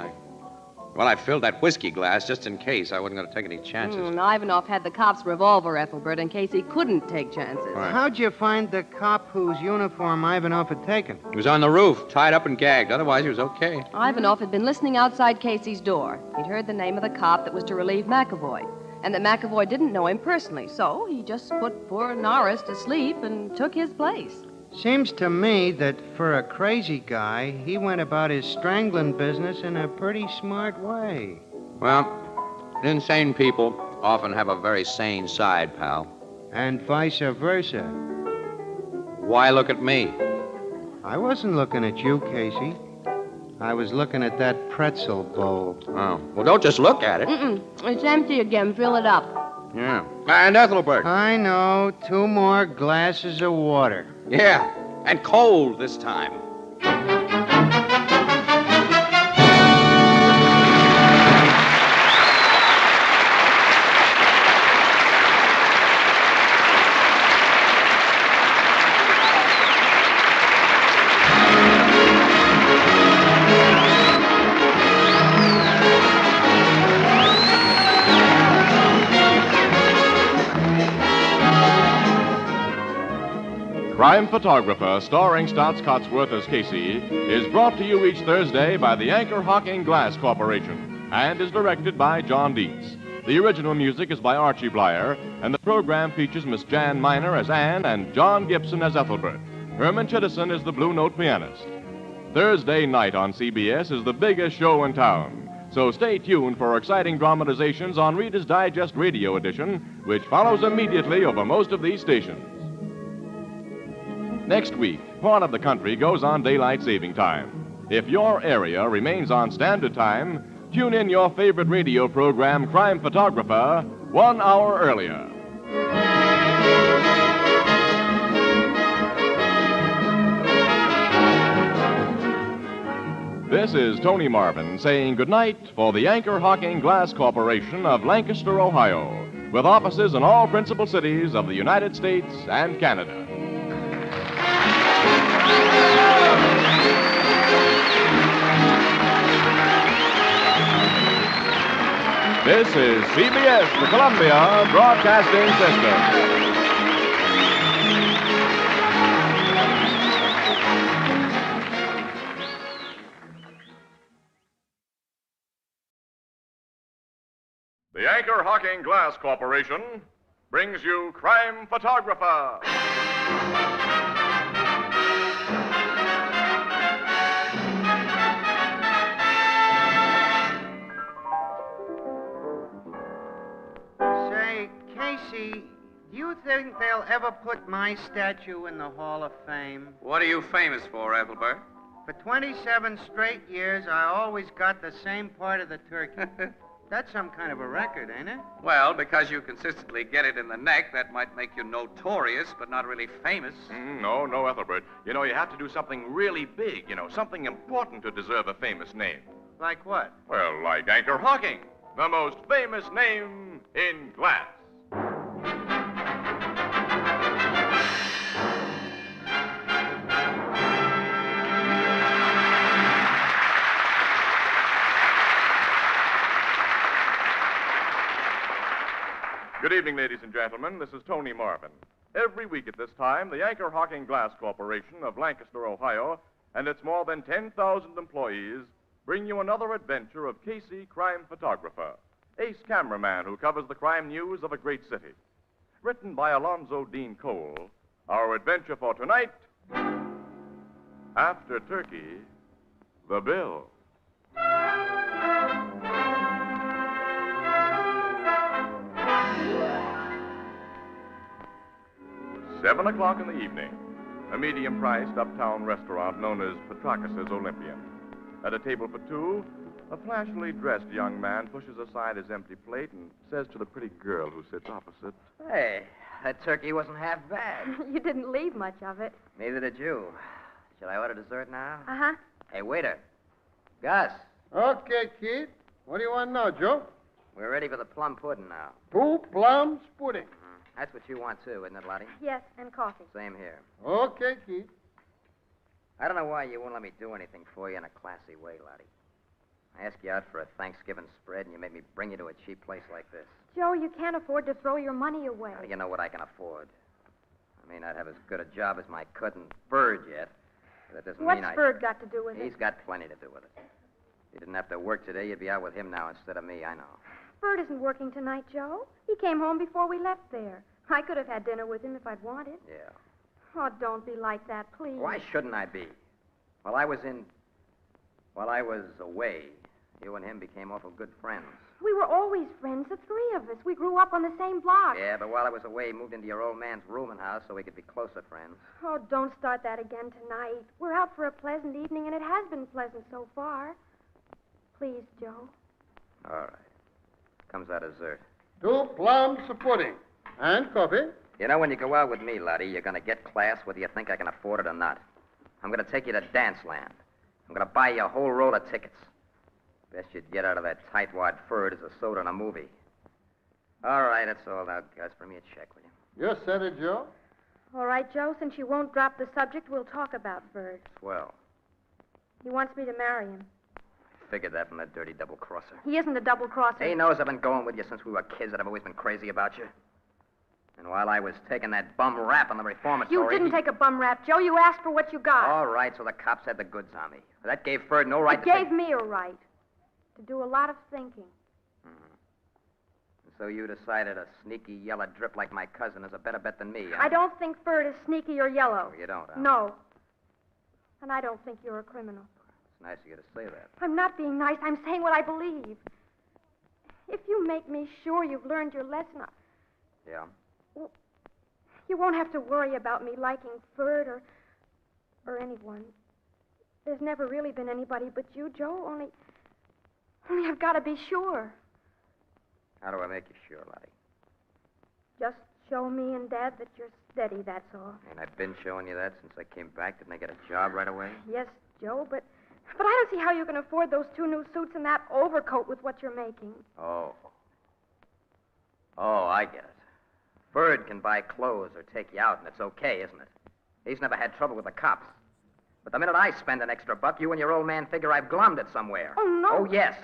I filled that whiskey glass just in case. I wasn't going to take any chances. Ivanov had the cop's revolver, Ethelbert, in case he couldn't take chances. Right. How'd you find the cop whose uniform Ivanov had taken? He was on the roof, tied up and gagged. Otherwise, he was okay. Ivanov had been listening outside Casey's door. He'd heard the name of the cop that was to relieve McAvoy, and that McAvoy didn't know him personally, so he just put poor Norris to sleep and took his place. Seems to me that for a crazy guy, he went about his strangling business in a pretty smart way. Well, insane people often have a very sane side, pal. And vice versa. Why look at me? I wasn't looking at you, Casey. I was looking at that pretzel bowl. Oh. Well, don't just look at it. It's empty again. Fill it up. Yeah. And Ethelbert. I know. 2 more glasses of water. Yeah. And cold this time. Crime Photographer, starring Stotts Cotsworth as Casey, is brought to you each Thursday by the Anchor Hocking Glass Corporation and is directed by John Dietz. The original music is by Archie Blyer, and the program features Miss Jan Miner as Anne and John Gibson as Ethelbert. Herman Chittison is the Blue Note pianist. Thursday night on CBS is the biggest show in town, so stay tuned for exciting dramatizations on Reader's Digest Radio Edition, which follows immediately over most of these stations. Next week, part of the country goes on daylight saving time. If your area remains on standard time, tune in your favorite radio program, Crime Photographer, 1 hour earlier. This is Tony Marvin saying goodnight for the Anchor Hocking Glass Corporation of Lancaster, Ohio, with offices in all principal cities of the United States and Canada. This is CBS, the Columbia Broadcasting System. The Anchor Hocking Glass Corporation brings you Crime Photographer. you think they'll ever put my statue in the Hall of Fame? What are you famous for, Ethelbert? For 27 straight years, I always got the same part of the turkey. That's some kind of a record, ain't it? Well, because you consistently get it in the neck, that might make you notorious, but not really famous. No, Ethelbert. You know, you have to do something really big, something important to deserve a famous name. Like what? Well, like Anchor Hawking, the most famous name in glass. Good evening, ladies and gentlemen. This is Tony Marvin. Every week at this time, the Anchor Hawking Glass Corporation of Lancaster, Ohio, and its more than 10,000 employees bring you another adventure of Casey, crime photographer, ace cameraman who covers the crime news of a great city. Written by Alonzo Dean Cole, our adventure for tonight, After Turkey, the Bill. 7 o'clock in the evening, a medium-priced uptown restaurant known as Petrarchus's Olympian. At a table for two, a flashily dressed young man pushes aside his empty plate and says to the pretty girl who sits opposite, Hey, that turkey wasn't half bad. You didn't leave much of it. Neither did you. Should I order dessert now? Uh-huh. Hey, waiter. Gus, Okay, kid. What do you want now, Joe? we're ready for the plum pudding now. 2 plums pudding. That's what you want, too, isn't it, Lottie? Yes, and coffee. Same here. Okay, kid. I don't know why you won't let me do anything for you in a classy way, Lottie. I asked you out for a Thanksgiving spread, and you made me bring you to a cheap place like this. Joe, you can't afford to throw your money away. How do you know what I can afford? I may not have as good a job as my cousin Bird yet, but that doesn't What's mean I... Bird got to do with it? He's got plenty to do with it. If you didn't have to work today, you'd be out with him now instead of me, I know. Bird isn't working tonight, Joe. He came home before we left there. I could have had dinner with him if I'd wanted. Yeah. Oh, don't be like that, please. Why shouldn't I be? While I was away, you and him became awful good friends. We were always friends, the three of us. We grew up on the same block. Yeah, but while I was away, you moved into your old man's rooming house so we could be closer friends. Oh, don't start that again tonight. We're out for a pleasant evening, and it has been pleasant so far. Please, Joe. All right. Comes out dessert. 2 plums pudding. And coffee. You know, when you go out with me, Lottie, you're going to get class whether you think I can afford it or not. I'm going to take you to Danceland. I'm going to buy you a whole roll of tickets. Best you'd get out of that tightwad furred is a soda and a movie. All right, that's all now, Gus. Bring me a check, will you? You said it, Joe. All right, Joe, since you won't drop the subject, we'll talk about Bird. Swell. He wants me to marry him. Figured that from that dirty double-crosser. He isn't a double-crosser. He knows I've been going with you since we were kids, that I've always been crazy about you. And while I was taking that bum rap on the reformatory... You didn't take a bum rap, Joe. You asked for what you got. All right, so the cops had the goods on me. That gave Bird no right It to... gave me a right to do a lot of thinking. So you decided a sneaky yellow drip like my cousin is a better bet than me, huh? I don't think Bird is sneaky or yellow. You don't, huh? No. And I don't think you're a criminal. It's nice of you to say that. I'm not being nice. I'm saying what I believe. If you make me sure you've learned your lesson, Yeah? you won't have to worry about me liking Bird or anyone. There's never really been anybody but you, Joe. Only I've got to be sure. How do I make you sure, Lottie? Just show me and Dad that you're steady, that's all. And I've been showing you that since I came back. Didn't I get a job right away? Yes, Joe, but I don't see how you can afford those 2 new suits and that overcoat with what you're making. Oh, I get it. Bird can buy clothes or take you out, and it's okay, isn't it? He's never had trouble with the cops. But the minute I spend an extra buck, you and your old man figure I've glummed it somewhere. Oh, no. Oh, yes.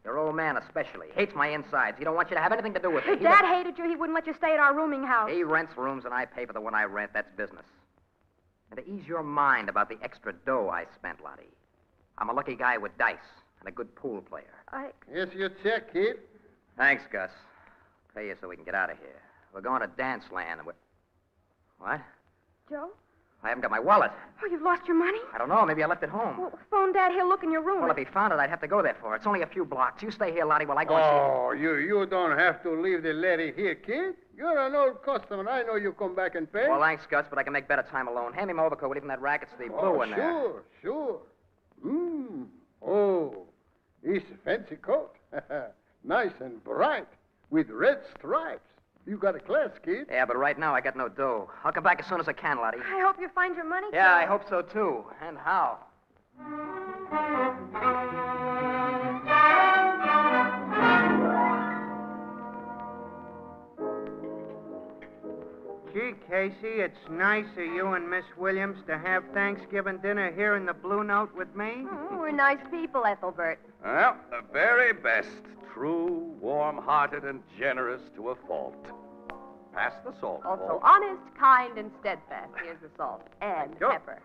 Your old man especially. Hates my insides. He don't want you to have anything to do with it. If Dad hated you, he wouldn't let you stay at our rooming house. He rents rooms and I pay for the one I rent. That's business. And to ease your mind about the extra dough I spent, Lottie, I'm a lucky guy with dice and a good pool player. Here's your check, kid. Thanks, Gus. Pay you so we can get out of here. We're going to Danceland and we're... What? Joe? I haven't got my wallet. Oh, you've lost your money? I don't know. Maybe I left it home. Well, phone Dad. He'll look in your room. Well, if he found it, I'd have to go there for it. It's only a few blocks. You stay here, Lottie, while I go and see... Oh, you don't have to leave the lady here, kid. You're an old customer. I know you come back and pay. Well, thanks, Gus, but I can make better time alone. Hand me my overcoat with even that racket sleeve blue in there. Sure. Oh, it's a fancy coat. Nice and bright with red stripes. You got a class, kid. Yeah, but right now I got no dough. I'll come back as soon as I can, Lottie. I hope you find your money, Yeah, I Joe. hope so, too. And how? Gee, Casey, it's nice of you and Miss Williams to have Thanksgiving dinner here in the Blue Note with me. We're nice people, Ethelbert. Well, the very best. True, warm-hearted, and generous to a fault. Pass the salt. Also Walt. honest, kind, and steadfast. Here's the salt. And Sure. pepper.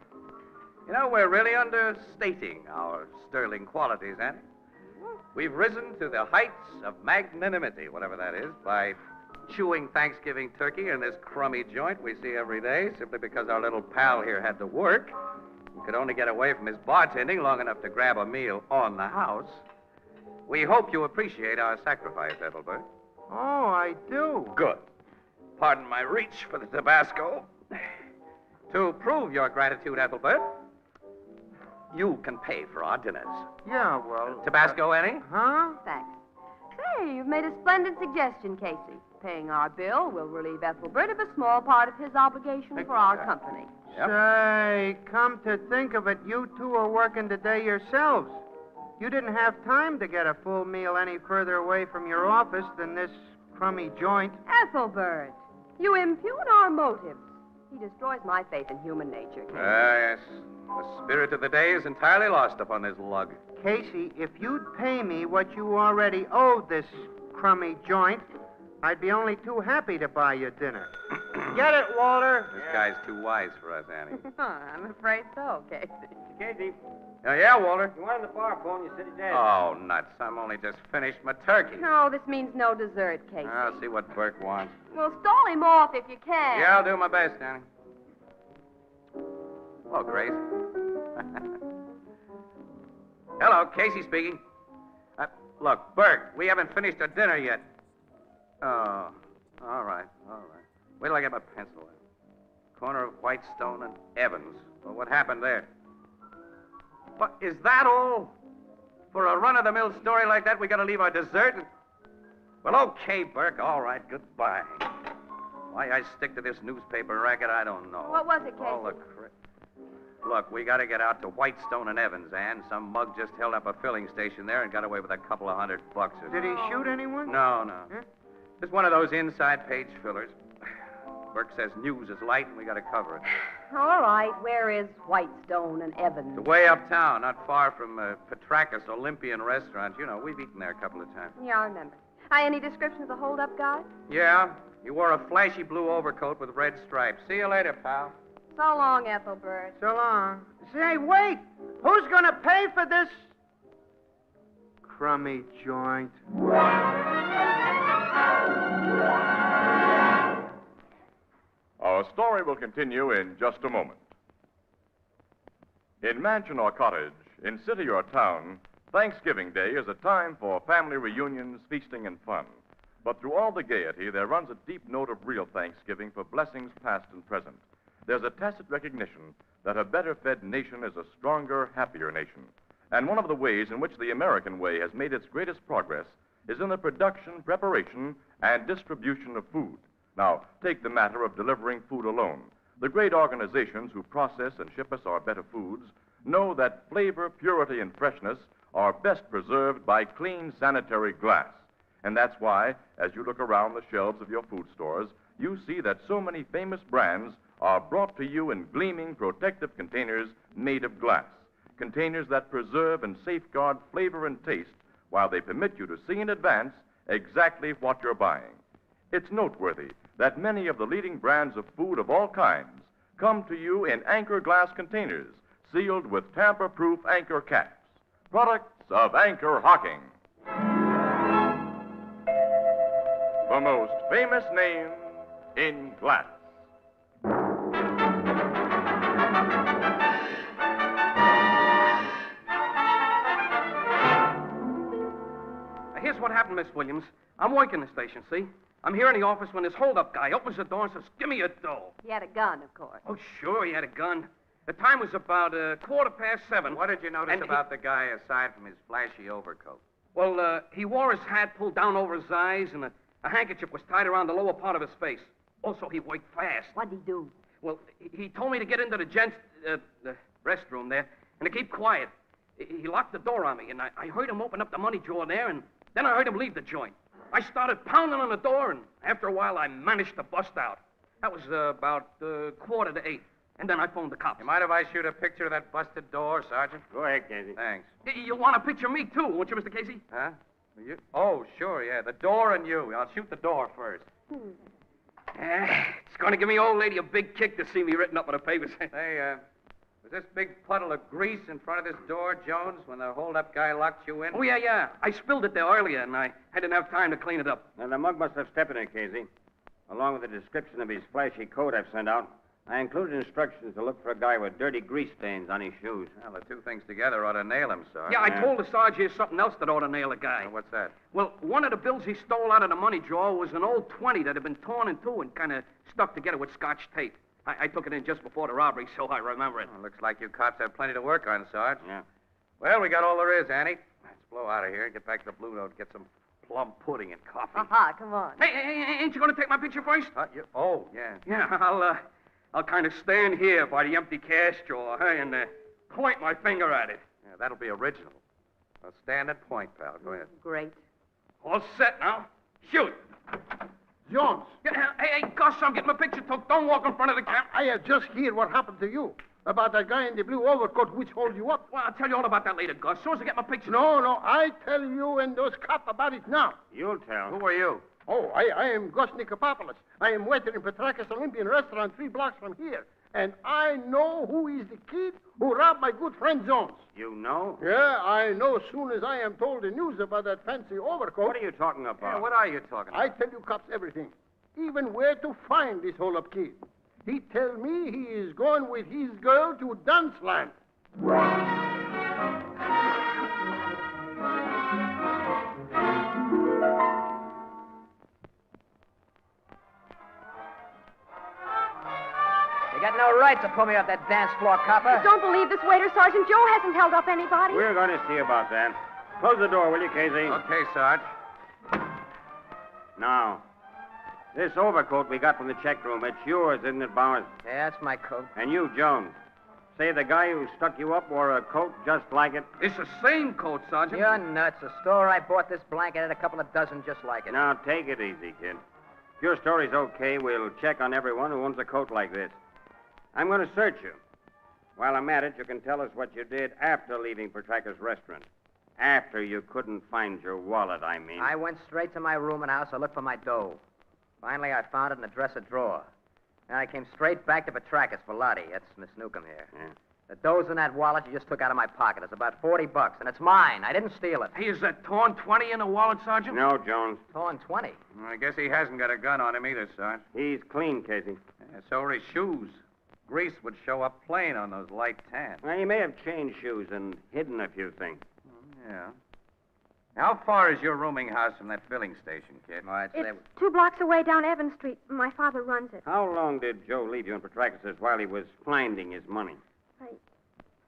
You know, we're really understating our sterling qualities, Annie. We've risen to the heights of magnanimity, whatever that is, by chewing Thanksgiving turkey in this crummy joint we see every day, simply because our little pal here had to work and could only get away from his bartending long enough to grab a meal on the house. We hope you appreciate our sacrifice, Ethelbert. Oh, I do. Good. Pardon my reach for the Tabasco. To prove your gratitude, Ethelbert, you can pay for our dinners. Yeah, well... Tabasco, Annie? Huh? Thanks. Say, you've made a splendid suggestion, Casey. Paying our bill will relieve Ethelbert of a small part of his obligation for our company. Say, come to think of it, you two are working today yourselves. You didn't have time to get a full meal any further away from your office than this crummy joint. Ethelbert, you impugn our motives. He destroys my faith in human nature, Casey. Yes. The spirit of the day is entirely lost upon this lug. Casey, if you'd pay me what you already owed this crummy joint, I'd be only too happy to buy you dinner. Get it, Walter? This guy's too wise for us, Annie. I'm afraid so, Casey. Casey. Yeah, Walter. You wanted the bar phone, you said you did. Oh, nuts. I'm only just finished my turkey. No, this means no dessert, Casey. I'll see what Burke wants. Well, stall him off if you can. Yeah, I'll do my best, Annie. Hello, Grace. Hello, Casey speaking. Look, Burke, we haven't finished our dinner yet. Oh, all right. Wait till I get my pencil in. Corner of Whitestone and Evans. Well, what happened there? What, is that all? For a run-of-the-mill story like that, we gotta leave our dessert? Well, okay, Burke, all right, goodbye. Why I stick to this newspaper racket, I don't know. What was it, Casey? All the Look, we gotta get out to Whitestone and Evans, Ann. Some mug just held up a filling station there and got away with a couple of $100 or so. Did he shoot anyone? No. Huh? Just one of those inside page fillers. Burke says news is light and we gotta cover it. All right, where is Whitestone and Evans? It's way uptown, not far from Petrakis Olympian Restaurant. You know, we've eaten there a couple of times. Yeah, I remember. Any description of the hold-up guy? Yeah, he wore a flashy blue overcoat with red stripes. See you later, pal. So long, Ethelbert. So long. Say, wait! Who's gonna pay for this crummy joint? Our story will continue in just a moment. In mansion or cottage, in city or town, Thanksgiving Day is a time for family reunions, feasting, and fun. But through all the gaiety, there runs a deep note of real thanksgiving for blessings past and present. There's a tacit recognition that a better-fed nation is a stronger, happier nation. And one of the ways in which the American way has made its greatest progress is in the production, preparation, and distribution of food. Now, take the matter of delivering food alone. The great organizations who process and ship us our better foods know that flavor, purity, and freshness are best preserved by clean, sanitary glass. And that's why, as you look around the shelves of your food stores, you see that so many famous brands are brought to you in gleaming, protective containers made of glass. Containers that preserve and safeguard flavor and taste while they permit you to see in advance exactly what you're buying. It's noteworthy that many of the leading brands of food of all kinds come to you in Anchor glass containers sealed with tamper-proof Anchor caps. Products of Anchor Hocking. The most famous name in glass. Here's what happened, Miss Williams. I'm working the station, see? I'm here in the office when this hold-up guy opens the door and says, "Give me your dough." He had a gun, of course. Oh, sure, he had a gun. The time was about 7:15. What did you notice about the guy aside from his flashy overcoat? Well, he wore his hat pulled down over his eyes, and a handkerchief was tied around the lower part of his face. Also, he worked fast. What'd he do? Well, he told me to get into the gents' the restroom there and to keep quiet. He locked the door on me, and I heard him open up the money drawer there, and then I heard him leave the joint. I started pounding on the door, and after a while, I managed to bust out. That was about 7:45, and then I phoned the cops. You mind if I shoot a picture of that busted door, Sergeant? Go ahead, Casey. Thanks. You'll want to picture me, too, won't you, Mr. Casey? Huh? You? Oh, sure, yeah. The door and you. I'll shoot the door first. It's going to give me old lady a big kick to see me written up on the papers. Hey, was this big puddle of grease in front of this door, Jones, when the hold-up guy locked you in? Oh, yeah. I spilled it there earlier, and I didn't have time to clean it up. Now, the mug must have stepped in it, Casey. Along with the description of his flashy coat I've sent out, I included instructions to look for a guy with dirty grease stains on his shoes. Well, the two things together ought to nail him, Sarge. Yeah, I told the Sarge here's something else that ought to nail a guy. Well, what's that? Well, one of the bills he stole out of the money drawer was an old 20 that had been torn in two and kind of stuck together with Scotch tape. I took it in just before the robbery, so I remember it. Well, looks like you cops have plenty to work on, Sarge. Yeah. Well, we got all there is, Annie. Let's blow out of here and get back to the Blue Note, get some plum pudding and coffee. Aha, come on. Hey, ain't you going to take my picture first? Oh, yeah. Yeah, I'll kind of stand here by the empty cash drawer, and point my finger at it. Yeah, that'll be original. Well, stand and point, pal. Go ahead. Great. All set now. Shoot. Jones. Yeah, hey, Gus, I'm getting my picture took. Don't walk in front of the camera. I have just heard what happened to you. About that guy in the blue overcoat which hold you up. Well, I'll tell you all about that later, Gus. As soon as I get my picture. No, I tell you and those cops about it now. You'll tell. Who are you? Oh, I am Gus Nikopopoulos. I am waiter in Petrakis Olympian restaurant 3 blocks from here. And I know who is the kid who robbed my good friend Jones. You know? Yeah, I know as soon as I am told the news about that fancy overcoat. What are you talking about? Yeah, what are you talking about? I tell you cops everything. Even where to find this hold-up kid. He tell me he is going with his girl to Danceland. You got no right to pull me off that dance floor, copper. Don't believe this waiter, Sergeant. Joe hasn't held up anybody. We're going to see about that. Close the door, will you, Casey? Okay, Sarge. Now, this overcoat we got from the check room, it's yours, isn't it, Bowers? Yeah, that's my coat. And you, Jones. Say the guy who stuck you up wore a coat just like it? It's the same coat, Sergeant. You're nuts. The store I bought this blanket had a couple of dozen just like it. Now, take it easy, kid. If your story's okay, we'll check on everyone who owns a coat like this. I'm going to search you. While I'm at it, you can tell us what you did after leaving Petraka's restaurant. After you couldn't find your wallet, I mean. I went straight to my room and house to look for my dough. Finally, I found it in the dresser drawer. And I came straight back to Petraka's for Lottie. That's Miss Newcomb here. Yeah. The dough's in that wallet you just took out of my pocket. It's about $40, and it's mine. I didn't steal it. Hey, is that torn 20 in the wallet, Sergeant? No, Jones. Torn 20? I guess he hasn't got a gun on him either, Sarge. He's clean, Casey. Yeah, so are his shoes. Grease would show up plain on those light tans. Well, he may have changed shoes and hidden a few things. Yeah. How far is your rooming house from that filling station, kid? It's 2 blocks away down Evans Street. My father runs it. How long did Joe leave you in Petrakis while he was finding his money?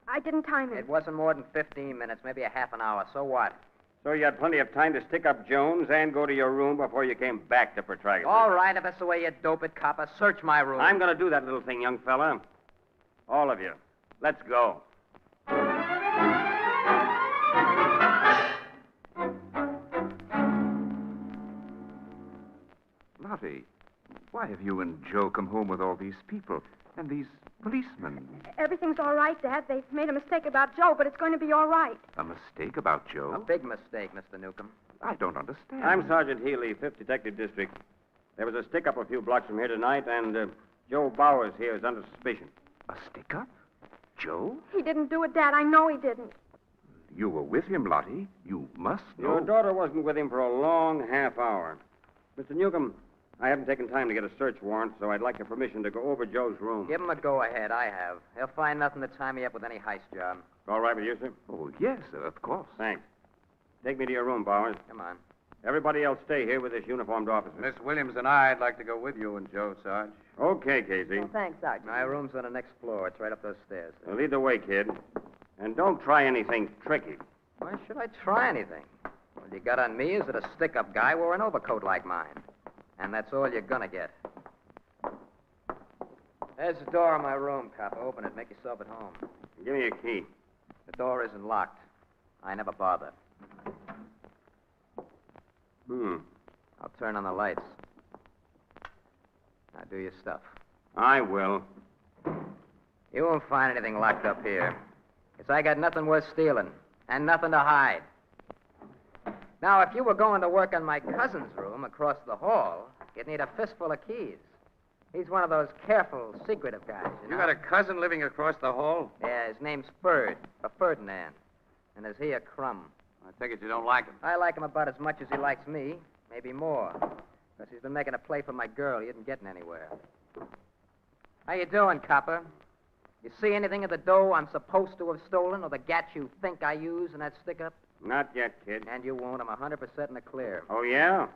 I didn't time it. It wasn't more than 15 minutes, maybe a half an hour. So what? So you had plenty of time to stick up Jones and go to your room before you came back to Petrakis. All right, if that's the way you dope it, copper, search my room. I'm going to do that little thing, young fella. All of you. Let's go. Lottie, why have you and Joe come home with all these people and these policemen? Everything's all right, Dad. They've made a mistake about Joe, but it's going to be all right. A mistake about Joe? A big mistake, Mr. Newcomb. I don't understand. I'm Sergeant Healy, 5th Detective District. There was a stick-up a few blocks from here tonight, and Joe Bowers here is under suspicion. A stick-up? Joe? He didn't do it, Dad. I know he didn't. You were with him, Lottie. You must know. Your daughter wasn't with him for a long half hour. Mr. Newcomb, I haven't taken time to get a search warrant, so I'd like your permission to go over Joe's room. Give him a go-ahead. I have. He'll find nothing to tie me up with any heist job. All right with you, sir? Oh, yes, of course. Thanks. Take me to your room, Bowers. Come on. Everybody else stay here with this uniformed officer. Miss Williams and I'd like to go with you and Joe, Sarge. Okay, Casey. Oh, thanks, Sergeant. My room's on the next floor. It's right up those stairs. Well, lead the way, kid. And don't try anything tricky. Why should I try anything? All you got on me is that a stick-up guy wore an overcoat like mine. And that's all you're gonna get. There's the door of my room, cop. Open it. Make yourself at home. Give me a key. The door isn't locked. I never bother. I'll turn on the lights. Now do your stuff. I will. You won't find anything locked up here. 'Cause I got nothing worth stealing. And nothing to hide. Now, if you were going to work on my cousin's room across the hall, you'd need a fistful of keys. He's one of those careful, secretive guys, you know? You got a cousin living across the hall? Yeah, his name's Ferd, or Ferdinand. And is he a crumb? I take it you don't like him. I like him about as much as he likes me, maybe more. Because he's been making a play for my girl. He isn't getting anywhere. How you doing, copper? You see anything of the dough I'm supposed to have stolen, or the gats you think I use in that stick-up? Not yet, kid. And you won't. I'm 100% in the clear. Oh, yeah?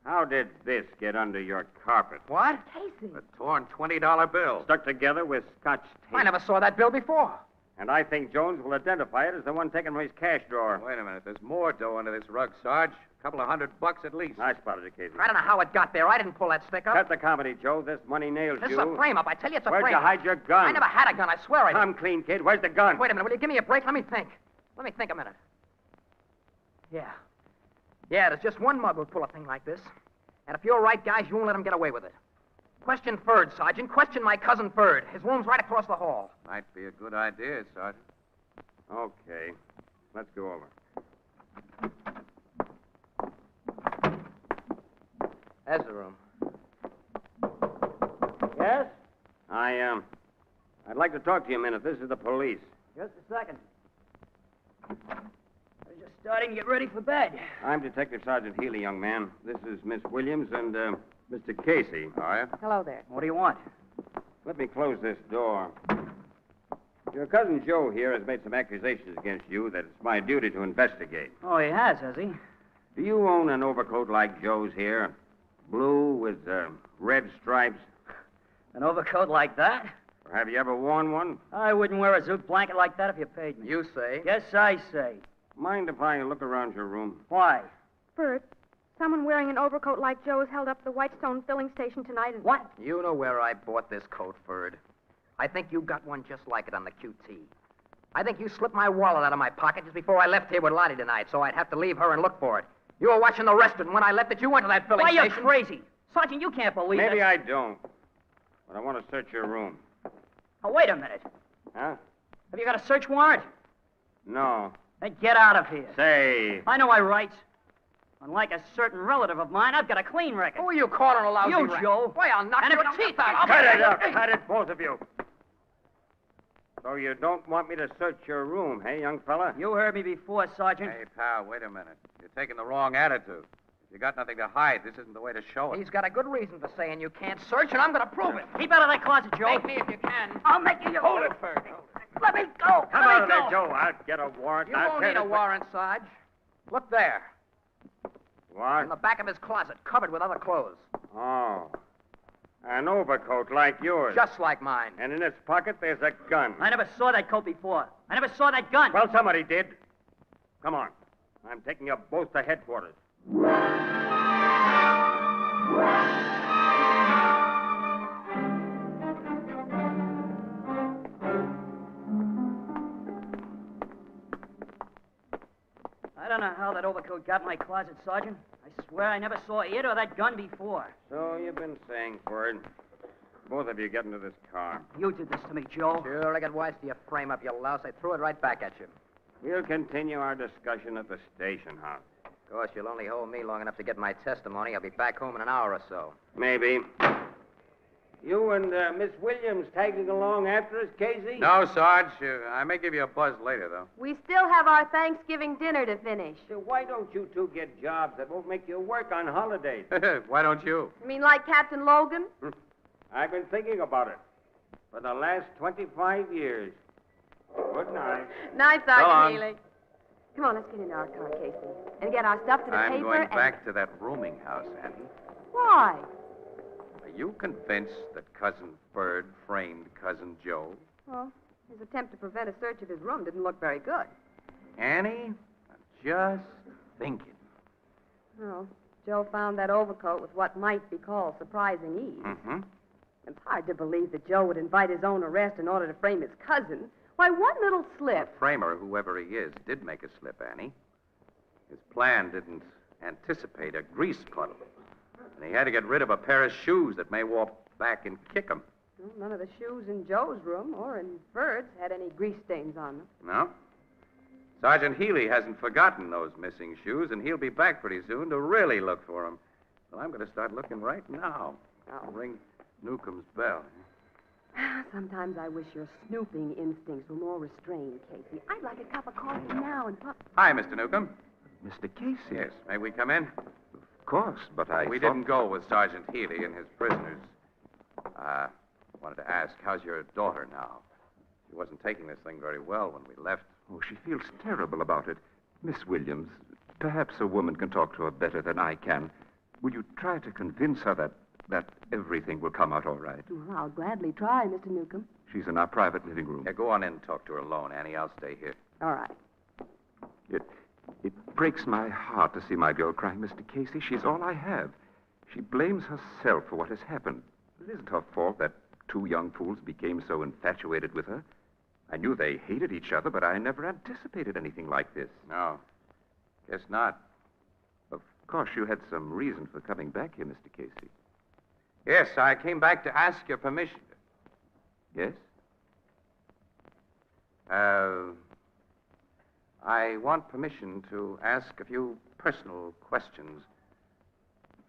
How did this get under your carpet? What? Casey. A torn $20 bill. Stuck together with scotch tape. I never saw that bill before. And I think Jones will identify it as the one taken from his cash drawer. Wait a minute. There's more dough under this rug, Sarge. A couple of $100 at least. I spotted it, Casey. I don't know how it got there. I didn't pull that stick-up. Cut the comedy, Joe. This money nails This you. is a frame-up. I tell you, it's a Where'd frame-up. you hide your gun? I never had a gun. I swear I didn't. Come clean, kid. Where's the gun? Wait a minute. Will you give me a break? Let me think. Let me think a minute. Yeah. Yeah, there's just one mug who'd pull a thing like this. And if you're right, guys, you won't let him get away with it. Question Ferd, Sergeant. Question my cousin Ferd. His room's right across the hall. Might be a good idea, Sergeant. Okay. Let's go over. There's the room. Yes? I'd like to talk to you a minute. This is the police. Just a second. I was just starting to get ready for bed. I'm Detective Sergeant Healy, young man. This is Miss Williams and, Mr. Casey. All right. Hello there. What do you want? Let me close this door. Your cousin Joe here has made some accusations against you that it's my duty to investigate. Oh, he has he? Do you own an overcoat like Joe's here? Blue with red stripes? An overcoat like that? Or have you ever worn one? I wouldn't wear a zoot blanket like that if you paid me. You say? Yes, I say. Mind if I look around your room? Why? Bert, someone wearing an overcoat like Joe's held up the Whitestone filling station tonight and... What? You know where I bought this coat, Ferd. I think you got one just like it on the QT. I think you slipped my wallet out of my pocket just before I left here with Lottie tonight, so I'd have to leave her and look for it. You were watching the restaurant, and when I left it, you went to that filling Why, station. you're crazy. Sergeant, you can't believe Maybe it. I don't. But I want to search your room. Oh, wait a minute. Huh? Have you got a search warrant? No. Then get out of here. Say. I know my rights. Unlike a certain relative of mine, I've got a clean record. Who are you calling a lousy You, rat? Joe. Why, I'll knock And your if- teeth out. Cut it up. Cut it, both of you. So you don't want me to search your room, hey, young fella? You heard me before, Sergeant. Hey, pal, wait a minute. You're taking the wrong attitude. If you got nothing to hide, this isn't the way to show it. He's got a good reason for saying you can't search, and I'm going to prove it. Keep out of that closet, Joe. Make me if you can. I'll make you. Hold it, Ferd. Let me go. Come Let out me of there, go. Joe. I'll get a warrant. You I'll won't tell need a you- warrant, Sarge. Look there. What? In the back of his closet, covered with other clothes. Oh. An overcoat like yours. Just like mine. And in its pocket, there's a gun. I never saw that coat before. I never saw that gun. Well, somebody did. Come on. I'm taking you both to headquarters. I don't know how that overcoat got in my closet, Sergeant. I swear I never saw it or that gun before. So you've been saying, Ford. Both of you get into this car. You did this to me, Joe. Sure, I got wise to your frame up, you louse. I threw it right back at you. We'll continue our discussion at the station house. Of course, you'll only hold me long enough to get my testimony. I'll be back home in an hour or so. Maybe. You and Miss Williams tagging along after us, Casey? No, Sarge. I may give you a buzz later, though. We still have our Thanksgiving dinner to finish. Why don't you two get jobs that won't make you work on holidays? Why don't you? You mean like Captain Logan? I've been thinking about it for the last 25 years. Good night. Night, So long. Sergeant Healy. Come on, let's get in our car, Casey, and get our stuff to the I'm paper. going and... back to that rooming house, Annie. Why? Are you convinced that Cousin Bird framed Cousin Joe? Well, his attempt to prevent a search of his room didn't look very good. Annie, I'm just thinking. Well, Joe found that overcoat with what might be called surprising ease. Mm-hmm. It's hard to believe that Joe would invite his own arrest in order to frame his cousin. Why, one little slip. The framer, whoever he is, did make a slip, Annie. His plan didn't anticipate a grease puddle. And he had to get rid of a pair of shoes that may walk back and kick him. Well, none of the shoes in Joe's room or in Bird's had any grease stains on them. No? Sergeant Healy hasn't forgotten those missing shoes, and he'll be back pretty soon to really look for them. Well, I'm going to start looking right now. I'll ring Newcomb's bell. Sometimes I wish your snooping instincts were more restrained, Casey. I'd like a cup of coffee now and pop... Hi, Mr. Newcomb. Mr. Casey? Yes, may we come in? Of course, but We didn't go with Sergeant Healy and his prisoners. Wanted to ask, how's your daughter now? She wasn't taking this thing very well when we left. Oh, she feels terrible about it. Miss Williams, perhaps a woman can talk to her better than I can. Will you try to convince her that everything will come out all right? Well, I'll gladly try, Mr. Newcomb. She's in our private living room. Yeah, go on in and talk to her alone, Annie. I'll stay here. All right. It breaks my heart to see my girl crying, Mr. Casey. She's all I have. She blames herself for what has happened. It isn't her fault that two young fools became so infatuated with her. I knew they hated each other, but I never anticipated anything like this. No, guess not. Of course, you had some reason for coming back here, Mr. Casey. Yes, I came back to ask your permission. Yes? I want permission to ask a few personal questions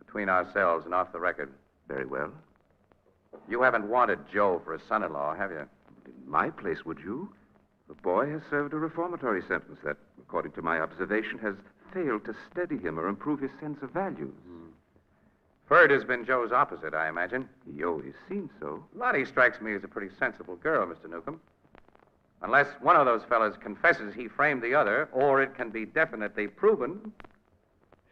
between ourselves and off the record. Very well. You haven't wanted Joe for a son-in-law, have you? In my place, would you? The boy has served a reformatory sentence that, according to my observation, has failed to steady him or improve his sense of values. Ferd has been Joe's opposite, I imagine. He always seemed so. Lottie strikes me as a pretty sensible girl, Mr. Newcomb. Unless one of those fellas confesses he framed the other, or it can be definitely proven,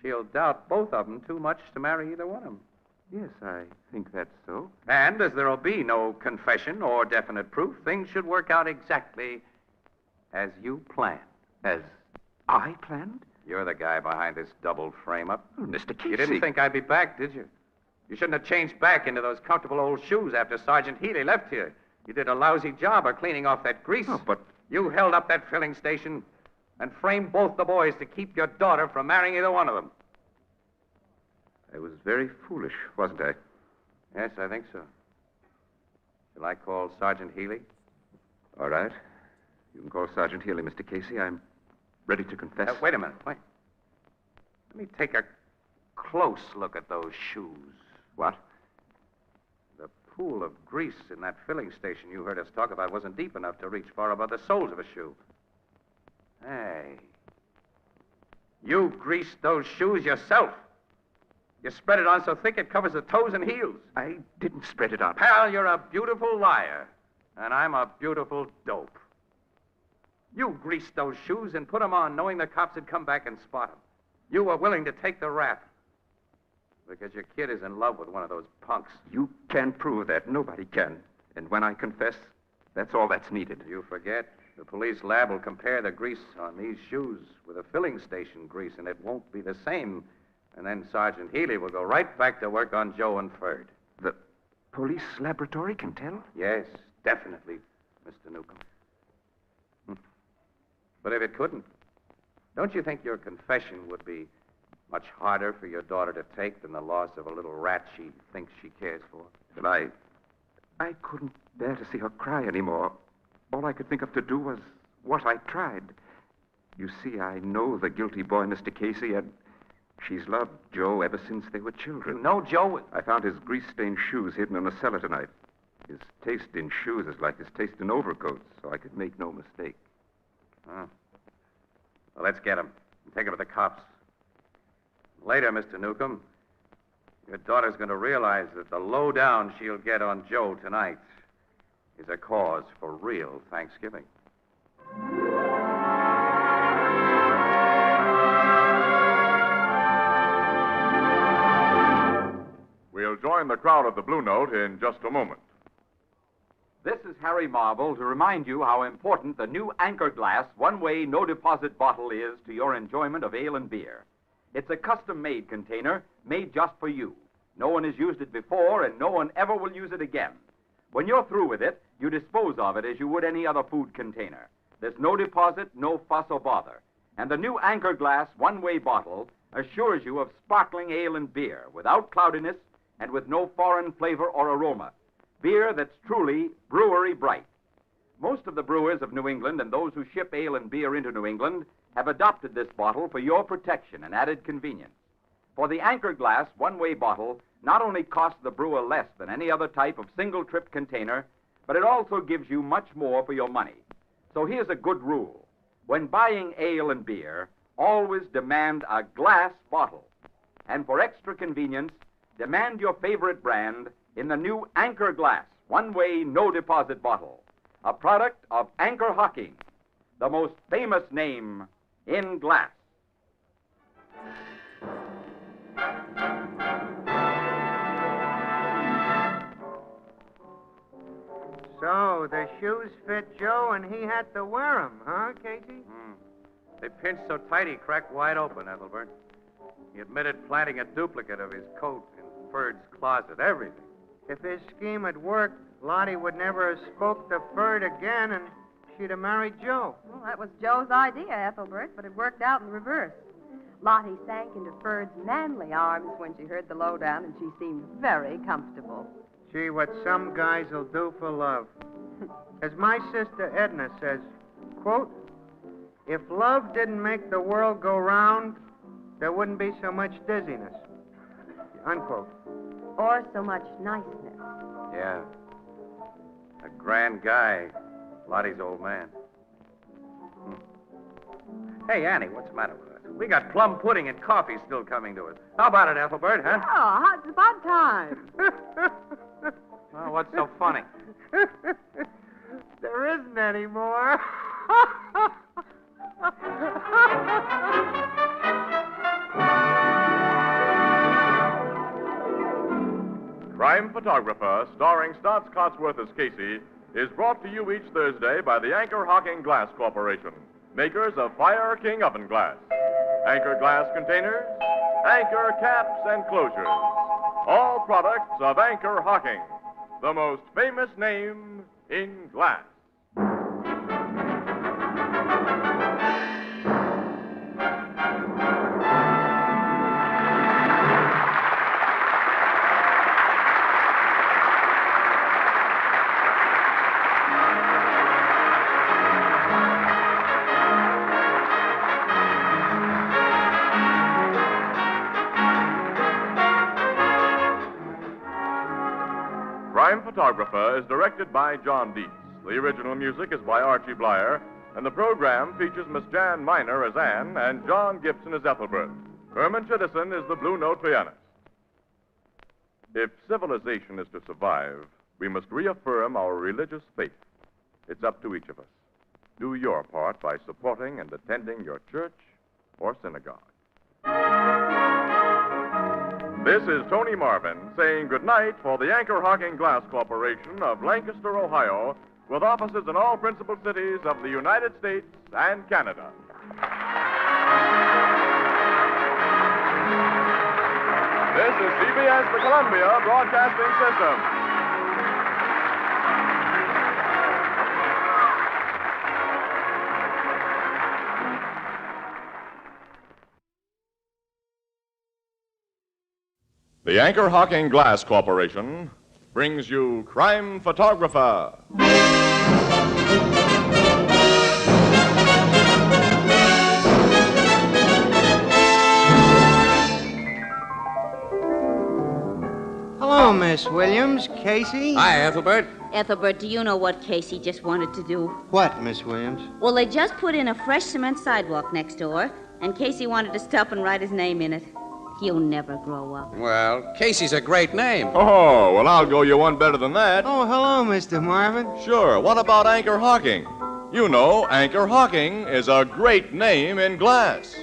she'll doubt both of them too much to marry either one of them. Yes, I think that's so. And as there'll be no confession or definite proof, things should work out exactly as you planned. As I planned? You're the guy behind this double frame-up. Oh, Mr. Casey. You didn't think I'd be back, did you? You shouldn't have changed back into those comfortable old shoes after Sergeant Healy left here. You did a lousy job of cleaning off that grease. Oh, but... You held up that filling station and framed both the boys to keep your daughter from marrying either one of them. I was very foolish, wasn't I? Yes, I think so. Shall I call Sergeant Healy? All right. You can call Sergeant Healy, Mr. Casey. I'm ready to confess. Wait a minute. Wait. Let me take a close look at those shoes. What? The pool of grease in that filling station you heard us talk about wasn't deep enough to reach far above the soles of a shoe. Hey. You greased those shoes yourself. You spread it on so thick it covers the toes and heels. I didn't spread it on. Pal, you're a beautiful liar, and I'm a beautiful dope. You greased those shoes and put them on knowing the cops would come back and spot them. You were willing to take the rap because your kid is in love with one of those punks. You can prove that. Nobody can. And when I confess, that's all that's needed. You forget. The police lab will compare the grease on these shoes with a filling station grease, and it won't be the same. And then Sergeant Healy will go right back to work on Joe and Ferd. The police laboratory can tell? Yes, definitely, Mr. Newcomb. But if it couldn't, don't you think your confession would be much harder for your daughter to take than the loss of a little rat she thinks she cares for? But I couldn't bear to see her cry anymore. All I could think of to do was what I tried. You see, I know the guilty boy, Mr. Casey, and she's loved Joe ever since they were children. You know Joe? I found his grease-stained shoes hidden in the cellar tonight. His taste in shoes is like his taste in overcoats, so I could make no mistake. Huh. Well, let's get him and take him to the cops. Later, Mr. Newcomb, your daughter's going to realize that the lowdown she'll get on Joe tonight is a cause for real Thanksgiving. join the crowd at the Blue Note in just a moment. This is Harry Marvel to remind you how important the new Anchor Glass one-way no-deposit bottle is to your enjoyment of ale and beer. It's a custom-made container made just for you. No one has used it before, and no one ever will use it again. When you're through with it, you dispose of it as you would any other food container. There's no deposit, no fuss or bother. And the new Anchor Glass one-way bottle assures you of sparkling ale and beer without cloudiness and with no foreign flavor or aroma. Beer that's truly brewery bright. Most of the brewers of New England and those who ship ale and beer into New England have adopted this bottle for your protection and added convenience. For the Anchor Glass one-way bottle not only costs the brewer less than any other type of single-trip container, but it also gives you much more for your money. So here's a good rule. When buying ale and beer, always demand a glass bottle. And for extra convenience, demand your favorite brand in the new Anchor Glass one-way no-deposit bottle, a product of Anchor Hocking, the most famous name in glass. So, the shoes fit Joe and he had to wear them, huh, Casey? They pinched so tight he cracked wide open, Ethelbert. He admitted planting a duplicate of his coat in Ferd's closet, everything. If his scheme had worked, Lottie would never have spoke to Ferd again and she'd have married Joe. Well, that was Joe's idea, Ethelbert, but it worked out in reverse. Lottie sank into Ferd's manly arms when she heard the lowdown, and she seemed very comfortable. Gee, what some guys will do for love. As my sister Edna says, quote, if love didn't make the world go round, there wouldn't be so much dizziness. Unquote. Or so much niceness. Yeah. A grand guy, Lottie's old man. Hey, Annie, what's the matter with us? We got plum pudding and coffee still coming to us. How about it, Ethelbert, huh? Oh, it's about time. Oh, what's so funny? There isn't any more. Crime Photographer, starring Stotts Cotsworth as Casey, is brought to you each Thursday by the Anchor Hocking Glass Corporation, makers of Fire King oven glass, Anchor glass containers, Anchor caps and closures. All products of Anchor Hocking, the most famous name in glass. Crime Photographer is directed by John Dietz. The original music is by Archie Blyer, and the program features Miss Jan Miner as Anne and John Gibson as Ethelbert. Herman Chittison is the Blue Note pianist. If civilization is to survive, we must reaffirm our religious faith. It's up to each of us. Do your part by supporting and attending your church or synagogue. This is Tony Marvin saying goodnight for the Anchor Hocking Glass Corporation of Lancaster, Ohio, with offices in all principal cities of the United States and Canada. This is CBS, the Columbia Broadcasting System. The Anchor Hocking Glass Corporation brings you Crime Photographer. Hello, Miss Williams. Casey? Hi, Ethelbert. Ethelbert, do you know what Casey just wanted to do? What, Miss Williams? Well, they just put in a fresh cement sidewalk next door, and Casey wanted to stop and write his name in it. He'll never grow up. Well, Casey's a great name. Oh, well, I'll go you one better than that. Oh, hello, Mr. Marvin. Sure. What about Anchor Hocking? You know, Anchor Hocking is a great name in glass.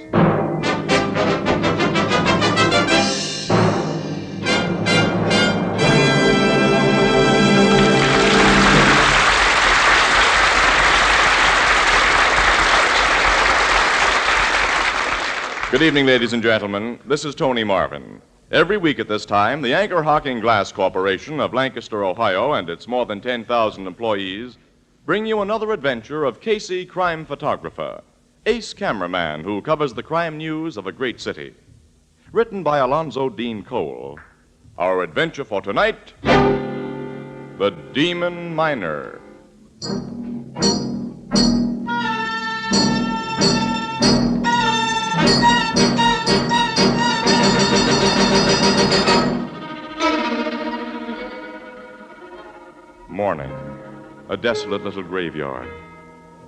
Good evening, ladies and gentlemen. This is Tony Marvin. Every week at this time, the Anchor Hocking Glass Corporation of Lancaster, Ohio, and its more than 10,000 employees bring you another adventure of Casey, crime photographer, ace cameraman who covers the crime news of a great city. Written by Alonzo Dean Cole. Our adventure for tonight, The Demon Miner. Morning. A desolate little graveyard.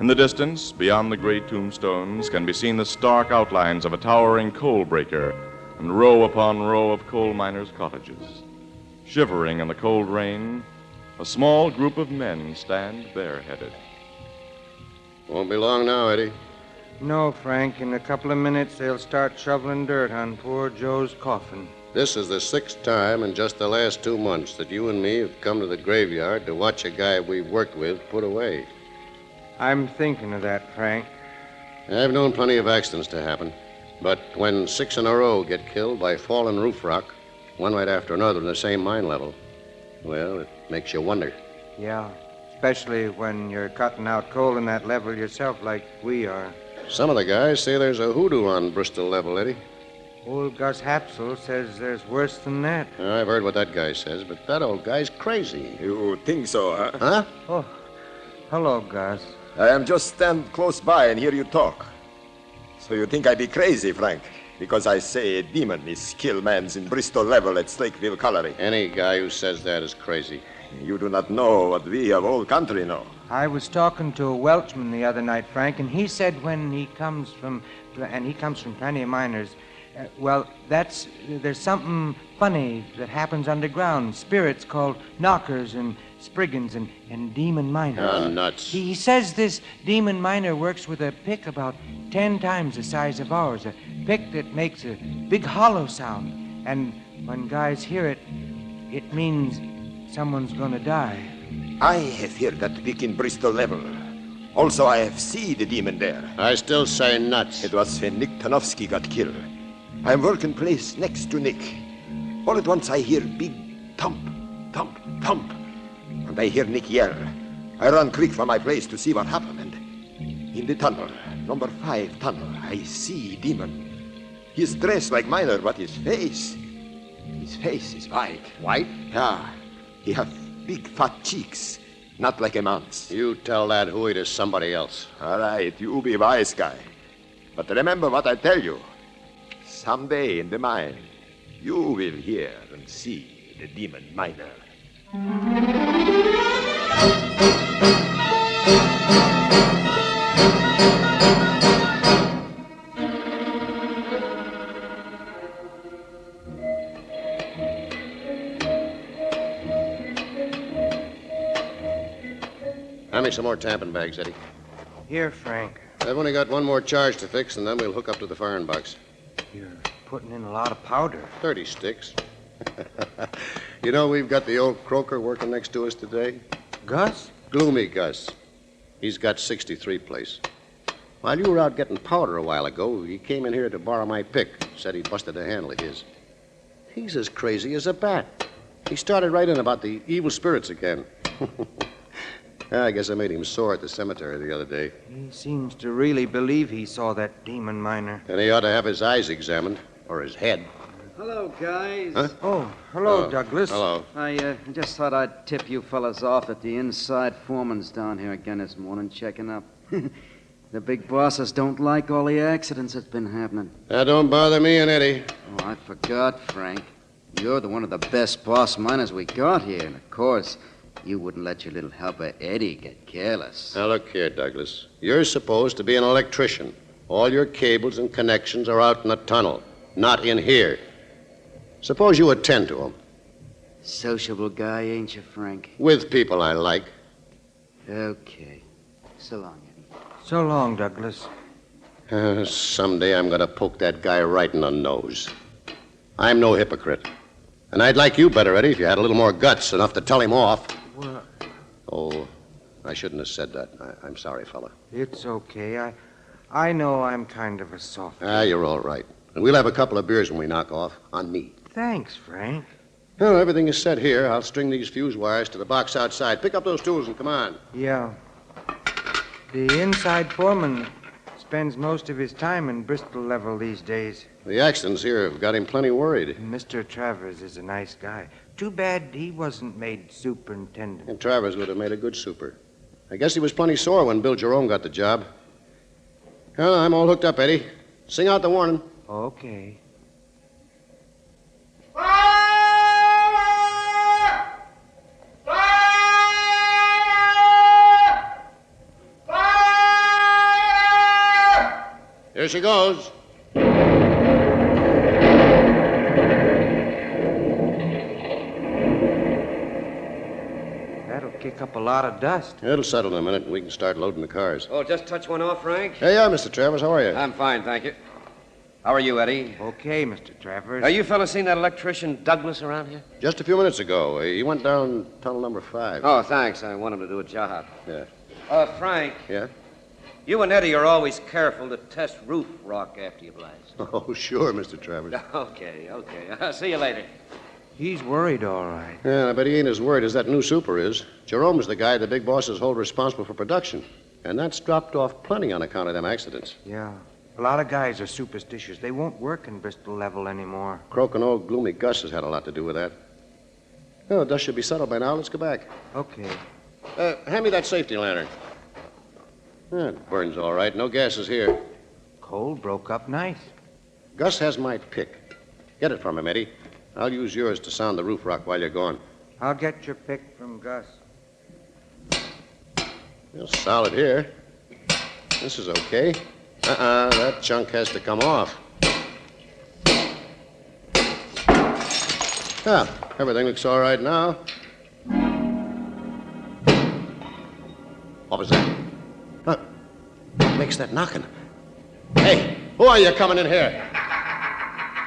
In the distance, beyond the gray tombstones, can be seen the stark outlines of a towering coal breaker and row upon row of coal miners' cottages. Shivering in the cold rain, a small group of men stand bareheaded. Won't be long now, Eddie. No, Frank. In a couple of minutes, they'll start shoveling dirt on poor Joe's coffin. This is the 6th time in just the last 2 months that you and me have come to the graveyard to watch a guy we've worked with put away. I'm thinking of that, Frank. I've known plenty of accidents to happen, but when 6 in a row get killed by falling roof rock, one right after another in the same mine level, well, it makes you wonder. Yeah, especially when you're cutting out coal in that level yourself like we are. Some of the guys say there's a hoodoo on Bristol level, Eddie. Old Gus Hapsel says there's worse than that. I've heard what that guy says, but that old guy's crazy. You think so, huh? Huh? Oh, hello, Gus. I am just stand close by and hear you talk. So you think I be crazy, Frank? Because I say a demon is kill mans in Bristol level at Slakeville Colliery. Any guy who says that is crazy. You do not know what we of whole country know. I was talking to a Welchman the other night, Frank, and he said when he comes from plenty of miners, there's something funny that happens underground. Spirits called knockers and spriggans and demon miners. Oh, nuts. He says this demon miner works with a pick about 10 times the size of ours, a pick that makes a big hollow sound. And when guys hear it, it means someone's gonna die. I have heard that pick in Bristol level. Also, I have seen the demon there. I still say nuts. It was when Nick Tanofsky got killed. I'm working place next to Nick. All at once I hear big thump, thump, thump. And I hear Nick yell. I run quick from my place to see what happened. And in the tunnel, number 5 tunnel, I see demon. He's dressed like miner, but his face is white. White? Yeah. He have big fat cheeks, not like a man's. You tell that hooey to somebody else. All right, you be wise guy. But remember what I tell you. Someday in the mine, you will hear and see the demon miner. Hand me some more tampon bags, Eddie. Here, Frank. I've only got one more charge to fix, and then we'll hook up to the firing box. You're putting in a lot of powder. 30 sticks. You know, we've got the old croaker working next to us today. Gus? Gloomy Gus. He's got 63 place. While you were out getting powder a while ago, he came in here to borrow my pick. Said he busted a handle of his. He's as crazy as a bat. He started right in about the evil spirits again. I guess I made him sore at the cemetery the other day. He seems to really believe he saw that demon miner. And he ought to have his eyes examined, or his head. Hello, guys. Huh? Oh, hello, Douglas. Hello. I just thought I'd tip you fellas off that the inside foreman's down here again this morning checking up. The big bosses don't like all the accidents that's been happening. That don't bother me and Eddie. Oh, I forgot, Frank. You're one of the best boss miners we got here, and of course, you wouldn't let your little helper Eddie get careless. Now, look here, Douglas. You're supposed to be an electrician. All your cables and connections are out in the tunnel, not in here. Suppose you attend to them. Sociable guy, ain't you, Frank? With people I like. Okay. So long, Eddie. So long, Douglas. Someday I'm going to poke that guy right in the nose. I'm no hypocrite. And I'd like you better, Eddie, if you had a little more guts, enough to tell him off. Well, Oh, I shouldn't have said that. I'm sorry, fella. it's okay. I know I'm kind of a soft. You're all right. And we'll have a couple of beers when we knock off. On me. Thanks, Frank. Well, everything is set here. I'll string these fuse wires to the box outside. Pick up those tools and come on. Yeah. The inside foreman spends most of his time in Bristol level these days. The accidents here have got him plenty worried. Mr. Travers is a nice guy. Too bad he wasn't made superintendent. And Travers would have made a good super. I guess he was plenty sore when Bill Jerome got the job. Well, I'm all hooked up, Eddie. Sing out the warning. Okay. Here she goes. That'll kick up a lot of dust. It'll settle in a minute, and we can start loading the cars. Oh, just touch one off, Frank? Hey, Mr. Travers. How are you? I'm fine, thank you. How are you, Eddie? Okay, Mr. Travers. You fellas seen that electrician Douglas around here? Just a few minutes ago. He went down tunnel number 5. Oh, thanks. I want him to do a job. Yeah. Frank. Yeah? You and Eddie are always careful to test roof rock after you blast. Oh, sure, Mr. Travers. Okay. I'll see you later. He's worried, all right. Yeah, I bet he ain't as worried as that new super is. Jerome's the guy the big bosses hold responsible for production. And that's dropped off plenty on account of them accidents. Yeah. A lot of guys are superstitious. They won't work in Bristol level anymore. Croaking old gloomy Gus has had a lot to do with that. Oh, dust should be settled by now. Let's go back. Okay. Hand me that safety lantern. It burns all right. No gases here. Coal broke up nice. Gus has my pick. Get it from him, Eddie. I'll use yours to sound the roof rock while you're gone. I'll get your pick from Gus. Well, solid here. This is okay. That chunk has to come off. Everything looks all right now. What was that? What makes that knocking? Hey, who are you coming in here?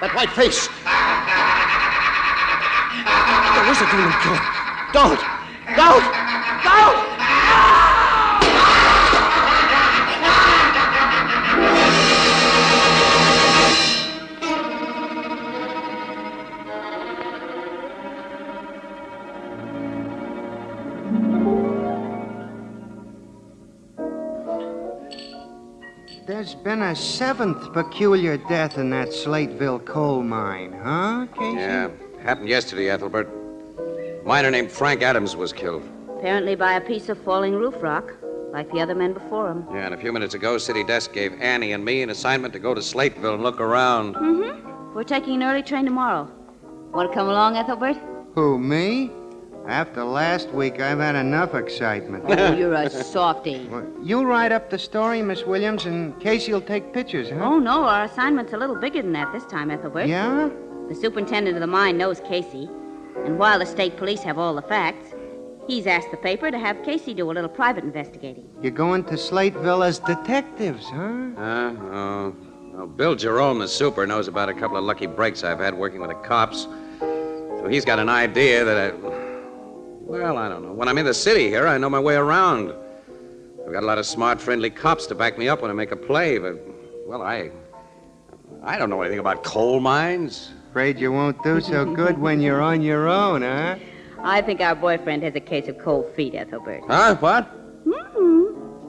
That white face. The wizard demon killer. Don't! There's been a 7th peculiar death in that Slateville coal mine, huh, Casey? Yeah, happened yesterday, Ethelbert. A miner named Frank Adams was killed. Apparently by a piece of falling roof rock, like the other men before him. Yeah, and a few minutes ago, City Desk gave Annie and me an assignment to go to Slateville and look around. Mm-hmm. We're taking an early train tomorrow. Want to come along, Ethelbert? Who, me? After last week, I've had enough excitement. Oh, you're a softy. Well, you'll write up the story, Miss Williams, and Casey'll take pictures, huh? Oh, no, our assignment's a little bigger than that this time, Ethelbert. Yeah? The superintendent of the mine knows Casey, and while the state police have all the facts, he's asked the paper to have Casey do a little private investigating. You're going to Slateville as detectives, huh? No, Bill Jerome, the super, knows about a couple of lucky breaks I've had working with the cops. So he's got an idea that Well, I don't know. When I'm in the city here, I know my way around. I've got a lot of smart, friendly cops to back me up when I make a play, but, well, I don't know anything about coal mines. Afraid you won't do so good when you're on your own, huh? I think our boyfriend has a case of cold feet, Ethelbert. Huh? What? Mm-hmm.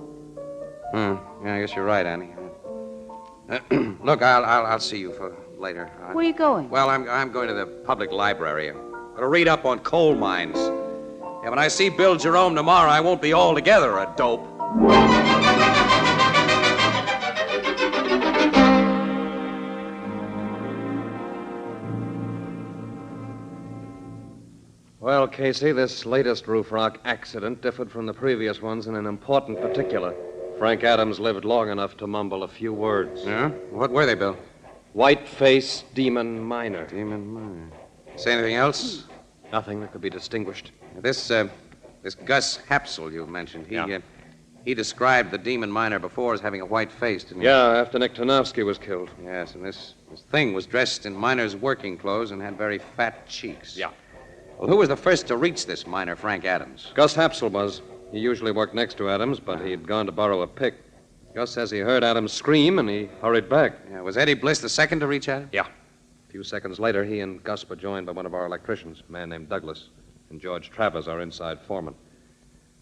Yeah, I guess you're right, Annie. Look, I'll see you for later. Where are you going? Well, I'm going to the public library. I'm going to read up on coal mines. Yeah, when I see Bill Jerome tomorrow, I won't be altogether a dope. Well, Casey, this latest roof rock accident differed from the previous ones in an important particular. Frank Adams lived long enough to mumble a few words. Yeah? What were they, Bill? White-face demon miner. Demon miner. Say anything else? Nothing that could be distinguished. This Gus Hapsel you mentioned, he described the demon miner before as having a white face, didn't he? Yeah, after Nick Tarnowski was killed. Yes, and this thing was dressed in miner's working clothes and had very fat cheeks. Yeah. Well, who was the first to reach this miner, Frank Adams? Gus Hapsel was. He usually worked next to Adams, but he'd gone to borrow a pick. Gus says he heard Adams scream and he hurried back. Yeah, was Eddie Bliss the second to reach Adam? Yeah. A few seconds later, he and Gus were joined by one of our electricians, a man named Douglas, and George Travers, our inside foreman.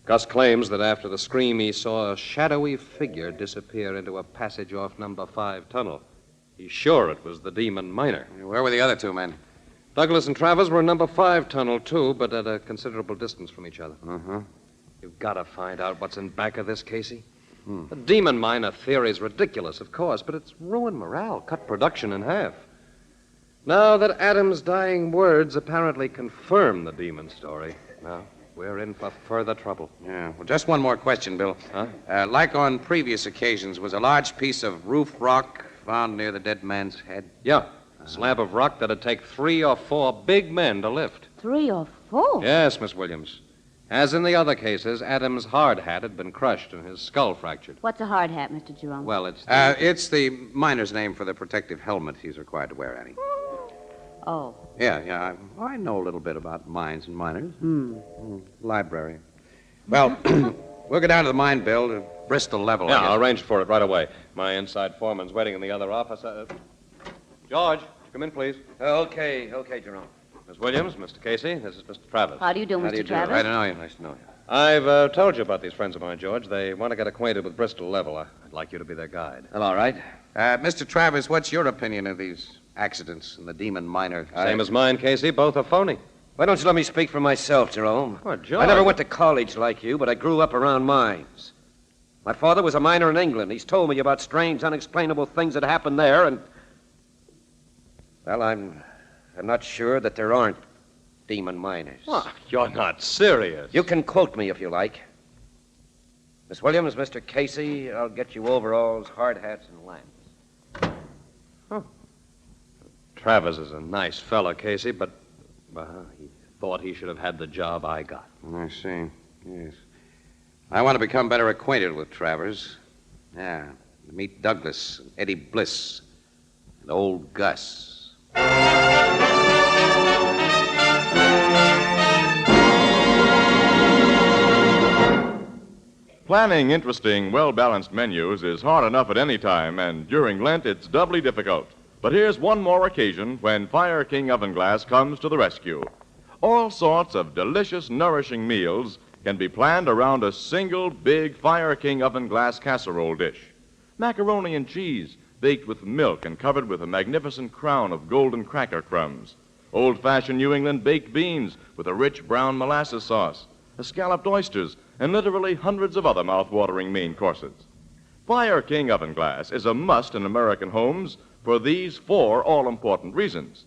Gus claims that after the scream, he saw a shadowy figure disappear into a passage off number 5 tunnel. He's sure it was the demon miner. Where were the other two men? Douglas and Travers were in number 5 tunnel, too, but at a considerable distance from each other. Uh-huh. You've got to find out what's in back of this, Casey. The demon miner theory is ridiculous, of course, but it's ruined morale, cut production in half. Now that Adams' dying words apparently confirm the demon story, now we're in for further trouble. Yeah, well, just one more question, Bill. Huh? Like on previous occasions, was a large piece of roof rock found near the dead man's head? Yeah, a slab of rock that'd take 3 or 4 big men to lift. 3 or 4? Yes, Miss Williams. As in the other cases, Adams' hard hat had been crushed and his skull fractured. What's a hard hat, Mr. Jerome? Well, it's It's the miner's name for the protective helmet he's required to wear, Annie. Oh. Yeah, I know a little bit about mines and miners. Library. Well, we'll go down to the mine, Bill, to Bristol level. Yeah, I'll arrange for it right away. My inside foreman's waiting in the other office. George, come in, please. Okay, Jerome. Miss Williams, Mr. Casey, this is Mr. Travers. How do you do, Mr. Travers? I don't know you. Nice to know you. I've told you about these friends of mine, George. They want to get acquainted with Bristol level. I'd like you to be their guide. Well, all right. Mr. Travers, what's your opinion of these accidents in the demon miner? Same as mine, Casey. Both are phony. Why don't you let me speak for myself, Jerome? Oh, George. I never went to college like you, but I grew up around mines. My father was a miner in England. He's told me about strange, unexplainable things that happened there, and... Well, I'm not sure that there aren't demon miners. Well, you're not serious. You can quote me if you like. Miss Williams, Mr. Casey, I'll get you overalls, hard hats, and lamps. Travers is a nice fellow, Casey, but he thought he should have had the job I got. I see. Yes. I want to become better acquainted with Travers. Yeah. Meet Douglas, and Eddie Bliss, and old Gus. Planning interesting, well-balanced menus is hard enough at any time, and during Lent it's doubly difficult. But here's one more occasion when Fire King Oven Glass comes to the rescue. All sorts of delicious, nourishing meals can be planned around a single big Fire King Oven Glass casserole dish. Macaroni and cheese, baked with milk and covered with a magnificent crown of golden cracker crumbs. Old-fashioned New England baked beans with a rich brown molasses sauce. Scalloped oysters, and literally hundreds of other mouth-watering main courses. Fire King Oven Glass is a must in American homes for these 4 all-important reasons.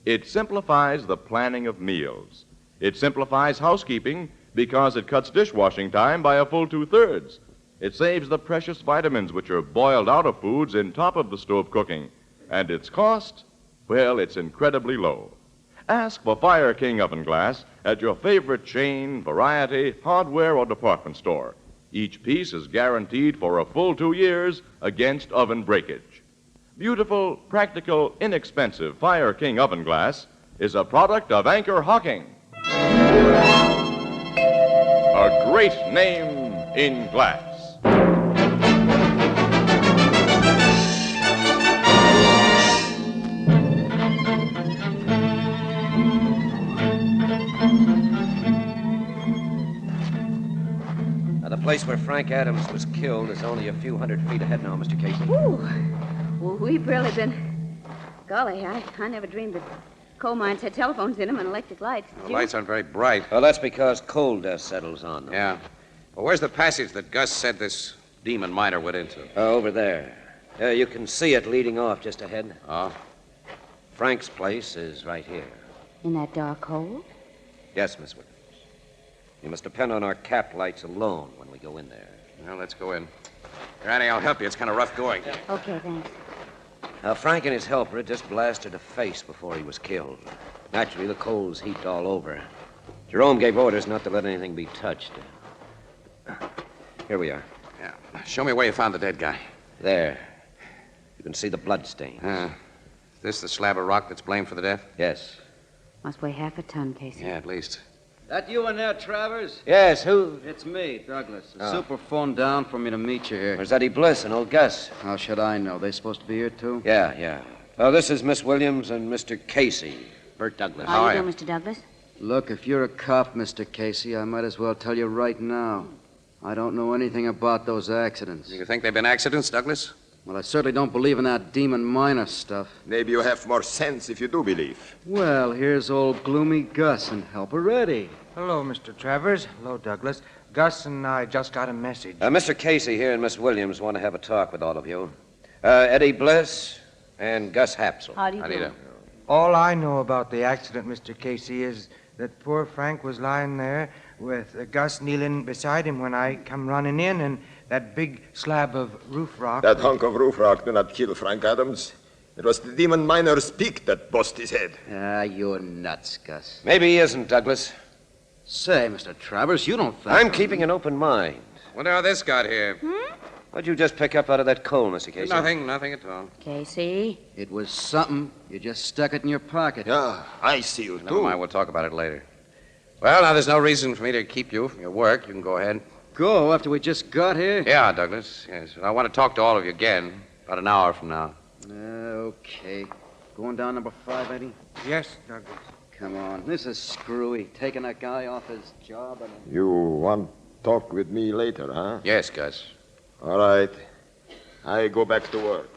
It simplifies the planning of meals. It simplifies housekeeping because it cuts dishwashing time by a full 2/3. It saves the precious vitamins which are boiled out of foods in top of the stove cooking. And its cost, well, it's incredibly low. Ask for Fire King Oven Glass at your favorite chain, variety, hardware, or department store. Each piece is guaranteed for a full 2 years against oven breakage. Beautiful, practical, inexpensive Fire King Oven Glass is a product of Anchor Hocking. A great name in glass. Now, the place where Frank Adams was killed is only a few hundred feet ahead now, Mr. Casey. Ooh. Well, we've really been... Golly, I never dreamed that coal mines had telephones in them and electric lights. The lights aren't very bright. Well, that's because coal dust settles on them. Yeah. Well, where's the passage that Gus said this demon miner went into? Over there. You can see it leading off just ahead. Oh? Frank's place is right here. In that dark hole? Yes, Miss Williams. You must depend on our cap lights alone when we go in there. Well, let's go in. Granny, I'll help you. It's kind of rough going. Okay, thanks. Now, Frank and his helper had just blasted a face before he was killed. Naturally, the coals heaped all over. Jerome gave orders not to let anything be touched. Here we are. Yeah. Show me where you found the dead guy. There. You can see the blood stains. Is this the slab of rock that's blamed for the death? Yes. Must weigh half a ton, Casey. Yeah, at least. That you in there, Travers? Yes, who? It's me, Douglas. The Oh. super phoned down for me to meet you here. Where's Eddie Bliss and old Gus? How should I know? They supposed to be here, too? Yeah. Well, this is Miss Williams and Mr. Casey. Bert Douglas. How are you doing, Mr. Douglas? Look, if you're a cop, Mr. Casey, I might as well tell you right now. I don't know anything about those accidents. You think they've been accidents, Douglas? Well, I certainly don't believe in that demon miner stuff. Maybe you have more sense if you do believe. Well, here's old gloomy Gus and Helper Eddie. Hello, Mr. Travers. Hello, Douglas. Gus and I just got a message. Mr. Casey here and Miss Williams want to have a talk with all of you. Eddie Bliss and Gus Hapsel. How do you do? All I know about the accident, Mr. Casey, is that poor Frank was lying there with Gus kneeling beside him when I come running in, and that big slab of roof rock. That hunk of roof rock did not kill Frank Adams. It was the demon miner's peak that bust his head. Ah, you're nuts, Gus. Maybe he isn't, Douglas. Say, Mr. Travers, you don't think... I'm keeping an open mind. Wonder how this got here. What'd you just pick up out of that coal, Mr. Casey? Nothing at all. Casey? It was something. You just stuck it in your pocket. Yeah, I see you, Never mind, we'll talk about it later. Well, now there's no reason for me to keep you from your work. You can go ahead. Go after we just got here? Yeah, Douglas, yes. I want to talk to all of you again about an hour from now. Okay. Going down number 5, Eddie? Yes, Douglas. Come on. This is screwy. Taking that guy off his job and... You want to talk with me later, huh? Yes, Gus. All right. I go back to work.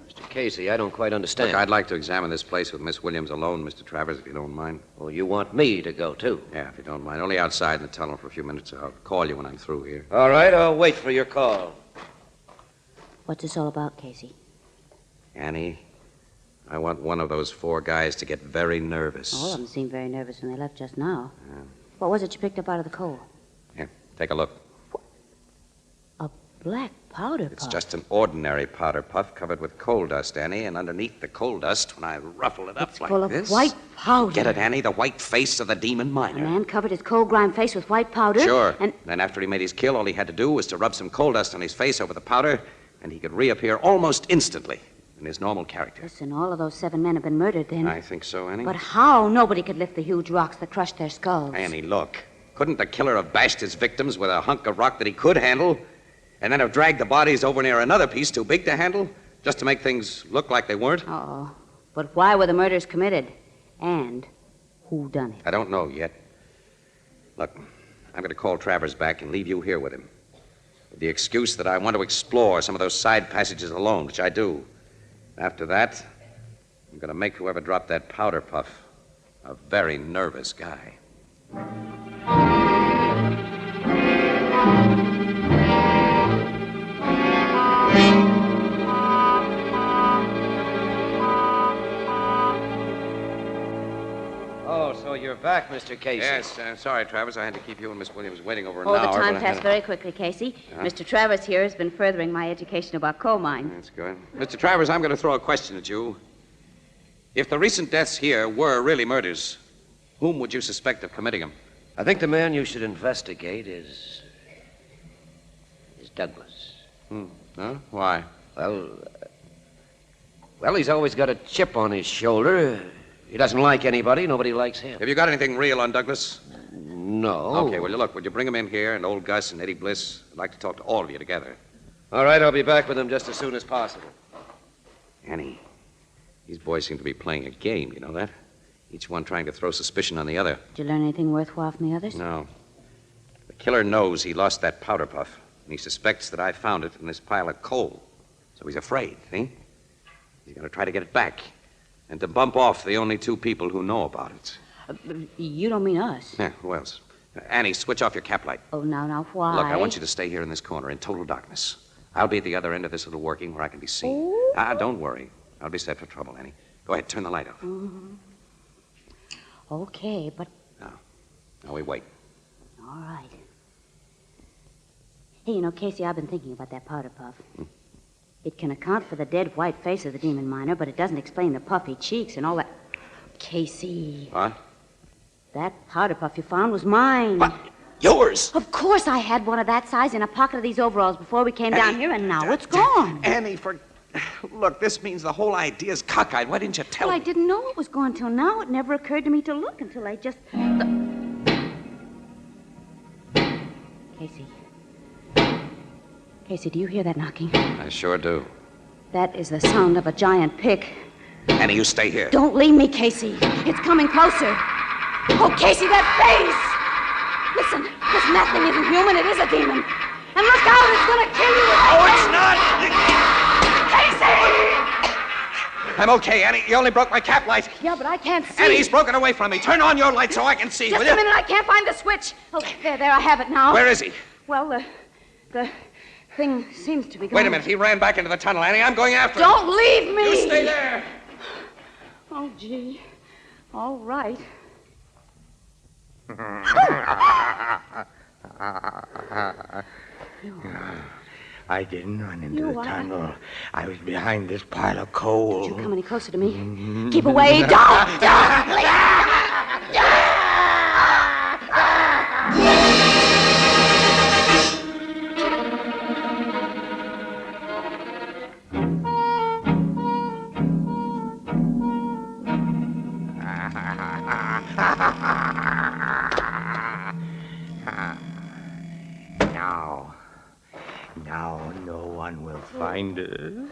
Mr. Casey, I don't quite understand. Look, I'd like to examine this place with Miss Williams alone, Mr. Travers, if you don't mind. Well, you want me to go, too? Yeah, if you don't mind. Only outside in the tunnel for a few minutes. I'll call you when I'm through here. All right, I'll wait for your call. What's this all about, Casey? Annie, I want one of those 4 guys to get very nervous. All of them seemed very nervous when they left just now. What was it you picked up out of the coal? Here, take a look. A black powder puff. It's just an ordinary powder puff covered with coal dust, Annie, and underneath the coal dust, when I ruffle it up It's like full of this... white powder. Get it, Annie? The white face of the demon A miner. man covered his coal-grimed face with white powder. Sure. And Then after he made his kill, all he had to do was to rub some coal dust on his face over the powder, and he could reappear almost instantly in his normal character. listen, all of those 7 men have been murdered then. I think so, Annie. But how? Nobody could lift the huge rocks that crushed their skulls. Annie, look. Couldn't the killer have bashed his victims with a hunk of rock that he could handle, and then have dragged the bodies over near another piece too big to handle, just to make things look like they weren't? Uh-oh. But why were the murders committed? And who done it? I don't know yet. Look, I'm going to call Travers back and leave you here with him. With the excuse that I want to explore some of those side passages alone, which I do. After that, I'm going to make whoever dropped that powder puff a very nervous guy. Oh, so you're back, Mr. Casey. Yes, sorry, Travers. I had to keep you and Miss Williams waiting over an Oh, hour. the time but I passed had very quickly, Casey. Huh? Mr. Travers here has been furthering my education about coal mines. That's good. Mr. Travers, I'm going to throw a question at you. If the recent deaths here were really murders, whom would you suspect of committing them? I think the man you should investigate is Douglas. Huh? Why? Well, he's always got a chip on his shoulder. He doesn't like anybody. Nobody likes him. Have you got anything real on Douglas? No. Okay, well, look, would you bring him in here, and old Gus and Eddie Bliss? I'd like to talk to all of you together. All right, I'll be back with him just as soon as possible. Annie, these boys seem to be playing a game, you know that? Each one trying to throw suspicion on the other. Did you learn anything worthwhile from the others? No. The killer knows he lost that powder puff, and he suspects that I found it in this pile of coal. So he's afraid, see? He's going to try to get it back, and to bump off the only 2 people who know about it. You don't mean us. Yeah, who else? Annie, switch off your cap light. Oh, now, why? Look, I want you to stay here in this corner in total darkness. I'll be at the other end of this little working where I can be seen. Don't worry. I'll be set for trouble, Annie. Go ahead, turn the light off. Mm-hmm. Okay, but... Now we wait. All right. Hey, you know, Casey, I've been thinking about that powder puff. It can account for the dead white face of the demon miner, but it doesn't explain the puffy cheeks and all that. Casey. What? That powder puff you found was mine. What? Yours? Of course I had one of that size in a pocket of these overalls before we came down here, and now it's gone. Annie, Look, this means the whole idea's cockeyed. Why didn't you tell Well, me? I didn't know it was gone till now. It never occurred to me to look until I just... Casey, do you hear that knocking? I sure do. That is the sound of a giant pick. Annie, you stay here. Don't leave me, Casey. It's coming closer. Oh, Casey, that face! Listen, that thing isn't human. It is a demon. And look out, it's going to kill you. Oh, it's not! Casey! I'm okay, Annie. You only broke my cap light. Yeah, but I can't see. Annie, he's broken away from me. Turn on your light so I can see, Just will you? a minute, I can't find the switch. Oh, there, I have it now. Where is he? Well, the thing seems to be going... Wait a minute. He ran back into the tunnel, Annie. I'm going after him. Don't leave me! You stay there. Oh, gee. All right. I didn't run into the tunnel. I was behind this pile of coal. Did you come any closer to me? Keep away. Don't! Now no one will find us.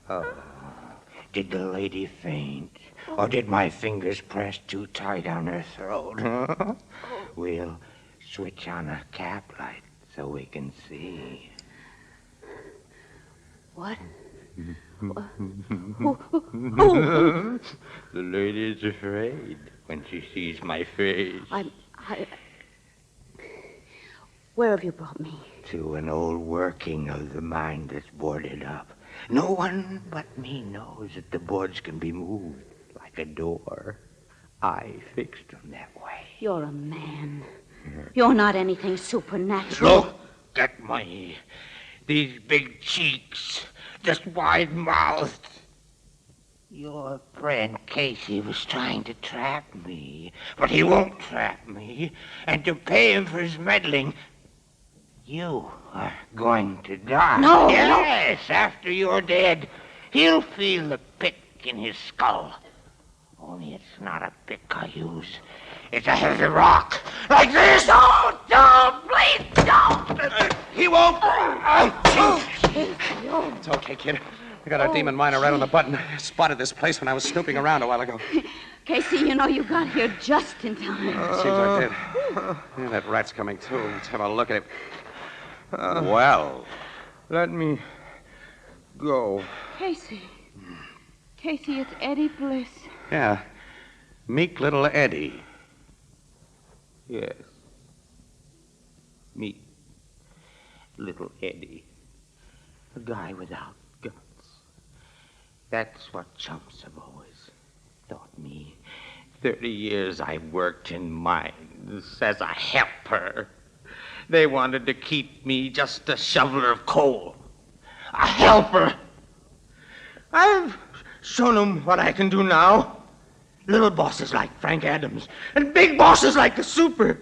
Oh. Did the lady faint? Or did my fingers press too tight on her throat? We'll switch on a cap light so we can see. What? The lady's afraid when she sees my face. Where have you brought me? To an old working of the mine that's boarded up. No one but me knows that the boards can be moved like a door. I fixed them that way. You're a man. You're not anything supernatural. Look at me. These big cheeks, this wide mouth. Your friend Casey was trying to trap me, but he won't trap me. And to pay him for his meddling, you are going to die. No! Yes, after you're dead, he'll feel the pick in his skull. Only it's not a pick I use. It's a heavy rock. Like this. Don't, please, don't. He won't. It's okay, kid. I got our demon miner right on the button. I spotted this place when I was snooping around a while ago. Casey, you know you got here just in time. Seems I did. Yeah, that rat's coming, too. Let's have a look at it. Well. Let me go. Casey, it's Eddie Bliss. Yeah. Meek little Eddie. Yes. Meek little Eddie. A guy without guts. That's what chumps have always taught me. 30 years I worked in mines as a helper. They wanted to keep me just a shoveler of coal. A helper. I've shown them what I can do now. Little bosses like Frank Adams and big bosses like the Super.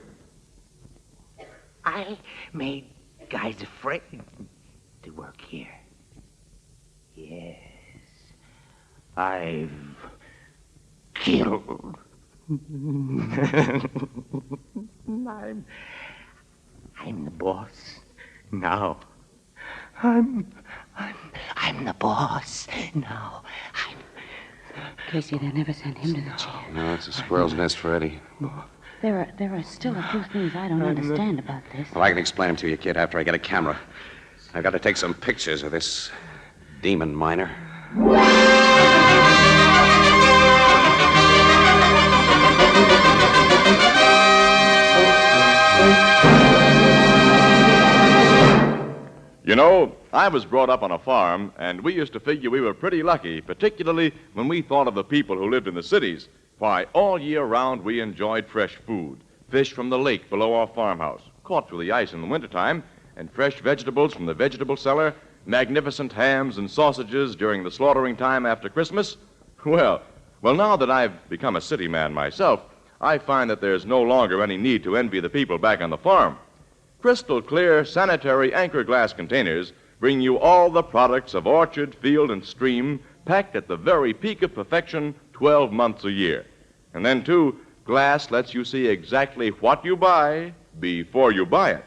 I made guys afraid to work here. Yes. I've killed. I'm the boss now. I'm the boss now. Casey, they never sent him to the chair. No, it's a squirrel's nest for Eddie. There are still a few things I don't understand about this. Well, I can explain them to you, kid, after I get a camera. I've got to take some pictures of this demon miner. You know, I was brought up on a farm, and we used to figure we were pretty lucky, particularly when we thought of the people who lived in the cities. Why, all year round we enjoyed fresh food, fish from the lake below our farmhouse, caught through the ice in the wintertime, and fresh vegetables from the vegetable cellar, magnificent hams and sausages during the slaughtering time after Christmas. Well, now that I've become a city man myself, I find that there's no longer any need to envy the people back on the farm. Crystal clear, sanitary anchor glass containers bring you all the products of orchard, field, and stream packed at the very peak of perfection 12 months a year. And then, too, glass lets you see exactly what you buy before you buy it.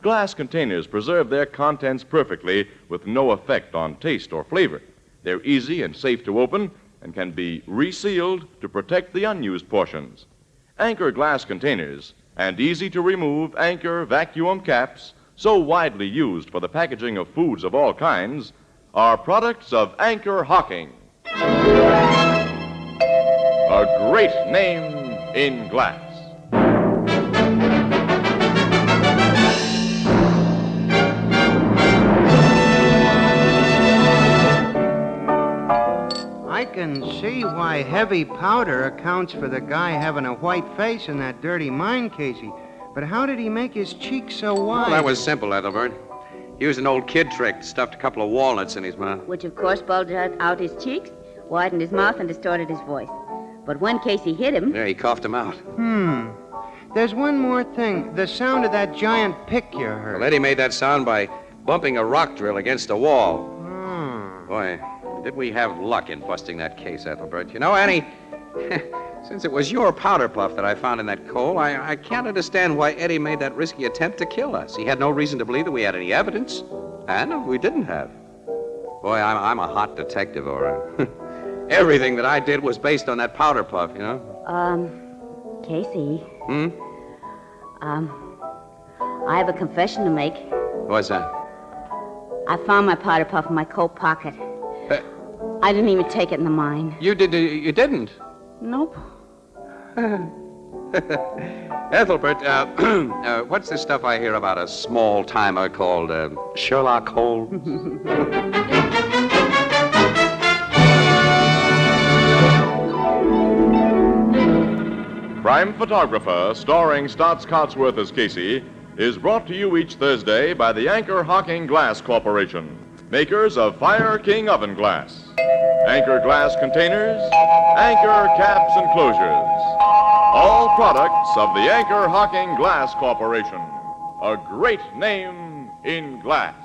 Glass containers preserve their contents perfectly with no effect on taste or flavor. They're easy and safe to open and can be resealed to protect the unused portions. Anchor glass containers and easy to remove Anchor vacuum caps, so widely used for the packaging of foods of all kinds, are products of Anchor Hocking. A great name in glass. I can see why heavy powder accounts for the guy having a white face in that dirty mine, Casey. But how did he make his cheeks so wide? Well, that was simple, Ethelbert. He used an old kid trick, stuffed a couple of walnuts in his mouth. Which, of course, bulged out his cheeks, widened his mouth, and distorted his voice. But when Casey hit him... There, he coughed him out. There's one more thing. The sound of that giant pick you heard. Well, Eddie made that sound by bumping a rock drill against a wall. Boy, did we have luck in busting that case, Ethelbert. You know, Annie, since it was your powder puff that I found in that coal, I can't understand why Eddie made that risky attempt to kill us. He had no reason to believe that we had any evidence. And we didn't have. Boy, I'm a hot detective, all right. Everything that I did was based on that powder puff, you know? Casey. I have a confession to make. What's that? I found my powder puff in my coat pocket. I didn't even take it in the mine. You didn't? Nope. Ethelbert, what's this stuff I hear about a small timer called Sherlock Holmes? Crime Photographer, starring Stotts Cotsworth as Casey, is brought to you each Thursday by the Anchor Hocking Glass Corporation, makers of Fire King oven glass, Anchor glass containers, Anchor caps and closures. All products of the Anchor Hocking Glass Corporation, a great name in glass.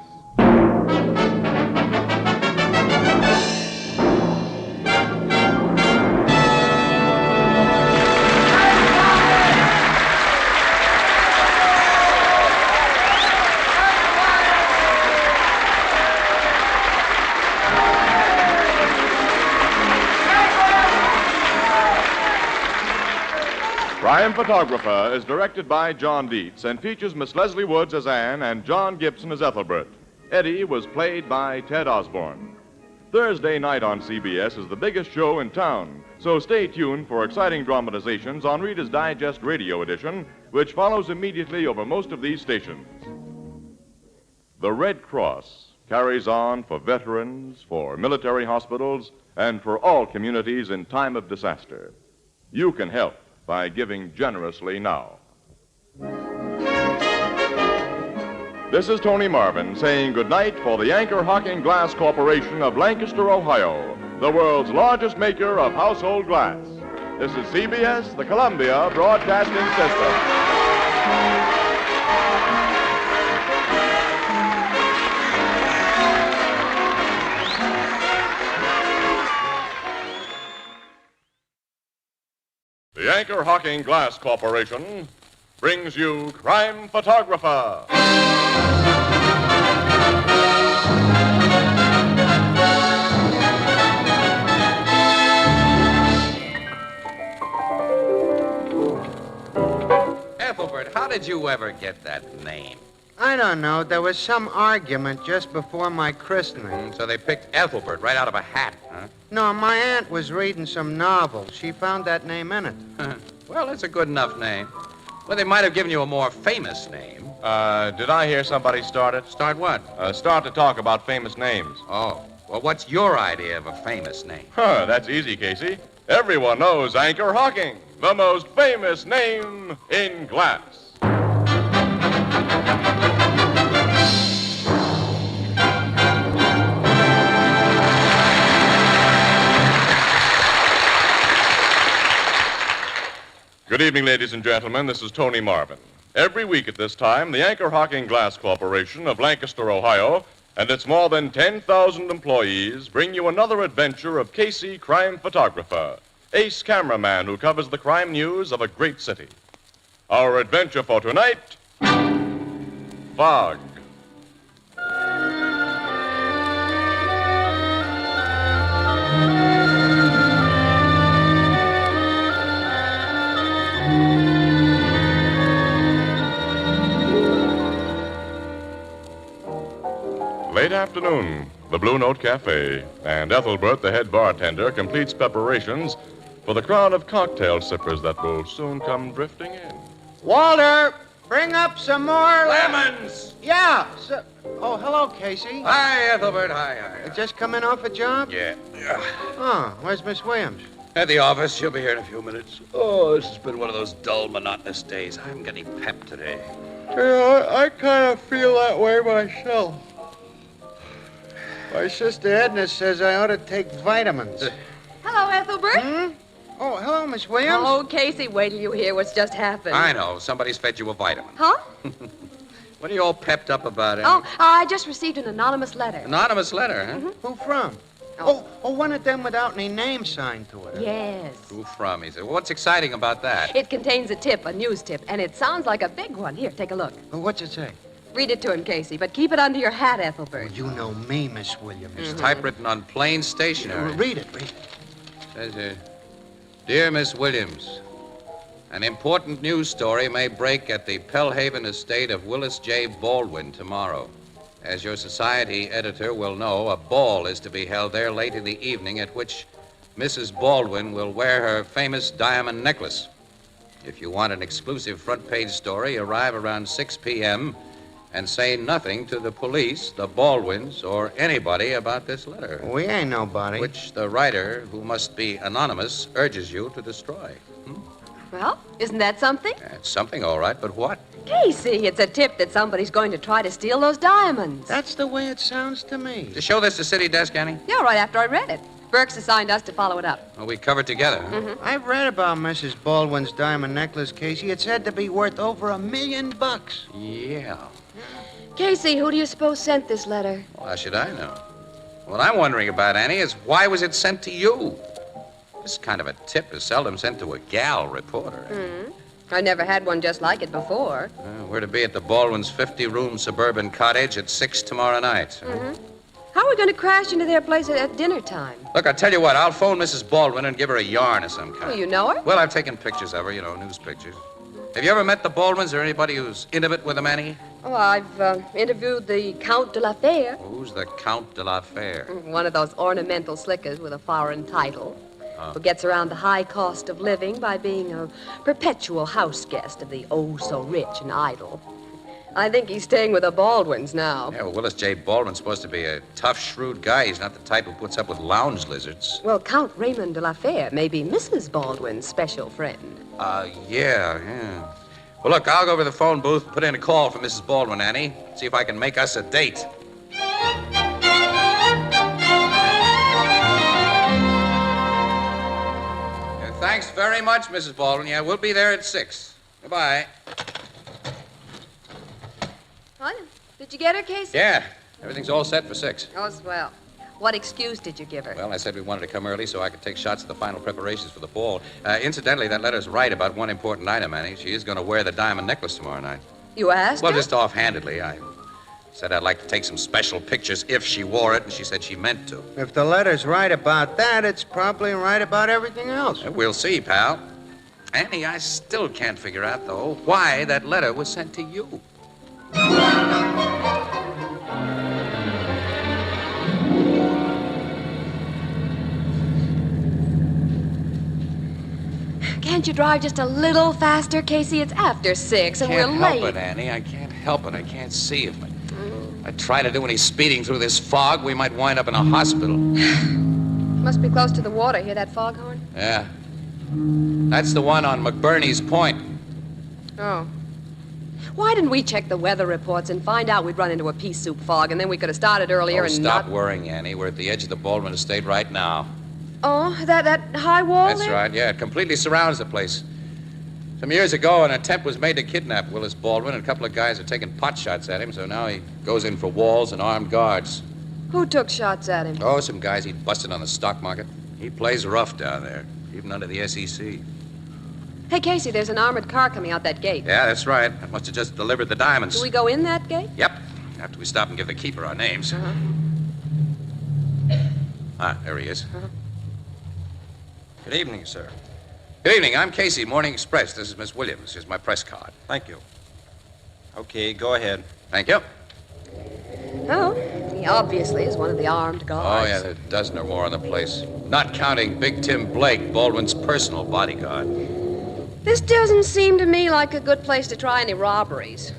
Crime Photographer is directed by John Dietz and features Miss Leslie Woods as Anne and John Gibson as Ethelbert. Eddie was played by Ted Osborne. Thursday night on CBS is the biggest show in town, so stay tuned for exciting dramatizations on Reader's Digest Radio Edition, which follows immediately over most of these stations. The Red Cross carries on for veterans, for military hospitals, and for all communities in time of disaster. You can help by giving generously now. This is Tony Marvin saying goodnight for the Anchor Hocking Glass Corporation of Lancaster, Ohio, the world's largest maker of household glass. This is CBS, the Columbia Broadcasting System. The Anchor Hocking Glass Corporation brings you Crime Photographer. Ethelbert, how did you ever get that name? I don't know. There was some argument just before my christening. So they picked Ethelbert right out of a hat, huh? No, my aunt was reading some novels. She found that name in it. Well, it's a good enough name. Well, they might have given you a more famous name. Did I hear somebody start it? Start what? Start to talk about famous names. Oh. Well, what's your idea of a famous name? That's easy, Casey. Everyone knows Anchor Hocking, the most famous name in glass. Good evening, ladies and gentlemen. This is Tony Marvin. Every week at this time, the Anchor Hocking Glass Corporation of Lancaster, Ohio, and its more than 10,000 employees bring you another adventure of Casey, crime photographer, ace cameraman who covers the crime news of a great city. Our adventure for tonight, Fog. Late afternoon, the Blue Note Cafe, and Ethelbert, the head bartender, completes preparations for the crowd of cocktail sippers that will soon come drifting in. Walter, bring up some more Lemons! Yeah. Oh, hello, Casey. Hi, Ethelbert. Hi. Just come in off a job? Yeah. Oh, where's Miss Williams? At the office. She'll be here in a few minutes. Oh, this has been one of those dull, monotonous days. I'm getting pep today. Yeah, I kind of feel that way myself. My sister Edna says I ought to take vitamins. Hello, Ethelbert. Oh, hello, Miss Williams. Oh, Casey, wait till you hear what's just happened. I know. Somebody's fed you a vitamin. Huh? What are you all pepped up about, Oh, I just received an anonymous letter. Anonymous letter, huh? Who from? Oh, one of them without any name signed to it. Yes. Who from? He said. Well, what's exciting about that? It contains a tip, a news tip, and it sounds like a big one. Here, take a look. Well, what's it say? Read it to him, Casey, but keep it under your hat, Ethelbert. You know me, Miss Williams. It's typewritten on plain stationery. Read it. Says here, Dear Miss Williams, an important news story may break at the Pellhaven estate of Willis J. Baldwin tomorrow. As your society editor will know, a ball is to be held there late in the evening at which Mrs. Baldwin will wear her famous diamond necklace. If you want an exclusive front-page story, arrive around 6 p.m., and say nothing to the police, the Baldwins, or anybody about this letter. We ain't nobody. Which the writer, who must be anonymous, urges you to destroy. Well, isn't that something? It's something, all right, but what? Casey, it's a tip that somebody's going to try to steal those diamonds. That's the way it sounds to me. To show this to City Desk, Annie? Yeah, right after I read it. Burke's assigned us to follow it up. Well, we covered together. Huh? I've read about Mrs. Baldwin's diamond necklace, Casey. It's said to be worth over $1 million. Yeah. Casey, who do you suppose sent this letter? Well, how should I know? What I'm wondering about, Annie, is why was it sent to you? This kind of a tip is seldom sent to a gal reporter. I never had one just like it before. We're to be at the Baldwin's 50-room suburban cottage at 6 tomorrow night. How are we going to crash into their place at dinner time? Look, I'll tell you what. I'll phone Mrs. Baldwin and give her a yarn of some kind. Oh, you know her? Well, I've taken pictures of her, news pictures. Have you ever met the Baldwins or anybody who's intimate with them, Annie? Oh, I've interviewed the Count de la Fere. Who's the Count de la Fere? One of those ornamental slickers with a foreign title. Who gets around the high cost of living by being a perpetual house guest of the oh-so-rich and idle. I think he's staying with the Baldwins now. Yeah, well, Willis J. Baldwin's supposed to be a tough, shrewd guy. He's not the type who puts up with lounge lizards. Well, Count Raymond de la Fere may be Mrs. Baldwin's special friend. Yeah. Well, look, I'll go over to the phone booth, put in a call for Mrs. Baldwin, Annie. See if I can make us a date. Thanks very much, Mrs. Baldwin. Yeah, we'll be there at 6. Goodbye. What? Did you get her, Casey? Yeah, everything's all set for 6. Oh, swell. What excuse did you give her? Well, I said we wanted to come early so I could take shots of the final preparations for the ball. Incidentally, that letter's right about one important item, Annie. She is going to wear the diamond necklace tomorrow night. You asked Well, her? just offhandedly. I said I'd like to take some special pictures if she wore it, and she said she meant to. If the letter's right about that, it's probably right about everything else. We'll see, pal. Annie, I still can't figure out, though, why that letter was sent to you. Can't you drive just a little faster, Casey? It's after 6, and we're Can't late. help it, Annie. I can't help it. I can't see if I try to do any speeding through this fog, we might wind up in a hospital. Must be close to the water. Hear that foghorn? Yeah. That's the one on McBurney's Point. Oh. Why didn't we check the weather reports and find out we'd run into a pea soup fog, and then we could have started earlier and Stop not... worrying, Annie. We're at the edge of the Baldwin estate right now. Oh, that high wall That's there? right, yeah. It completely surrounds the place. Some years ago, an attempt was made to kidnap Willis Baldwin, and a couple of guys are taking pot shots at him, so now he goes in for walls and armed guards. Who took shots at him? Oh, some guys he'd busted on the stock market. He plays rough down there, even under the SEC. Hey, Casey, there's an armored car coming out that gate. Yeah, that's right. I must have just delivered the diamonds. Do we go in that gate? Yep. After we stop and give the keeper our names. Uh-huh. Ah, there he is. Good evening, sir. Good evening. I'm Casey, Morning Express. This is Miss Williams. Here's my press card. Thank you. Okay, go ahead. Thank you. Oh, he obviously is one of the armed Oh, guards. yeah, there are a dozen or more on the place. Not counting Big Tim Blake, Baldwin's personal bodyguard. This doesn't seem to me like a good place to try any robberies.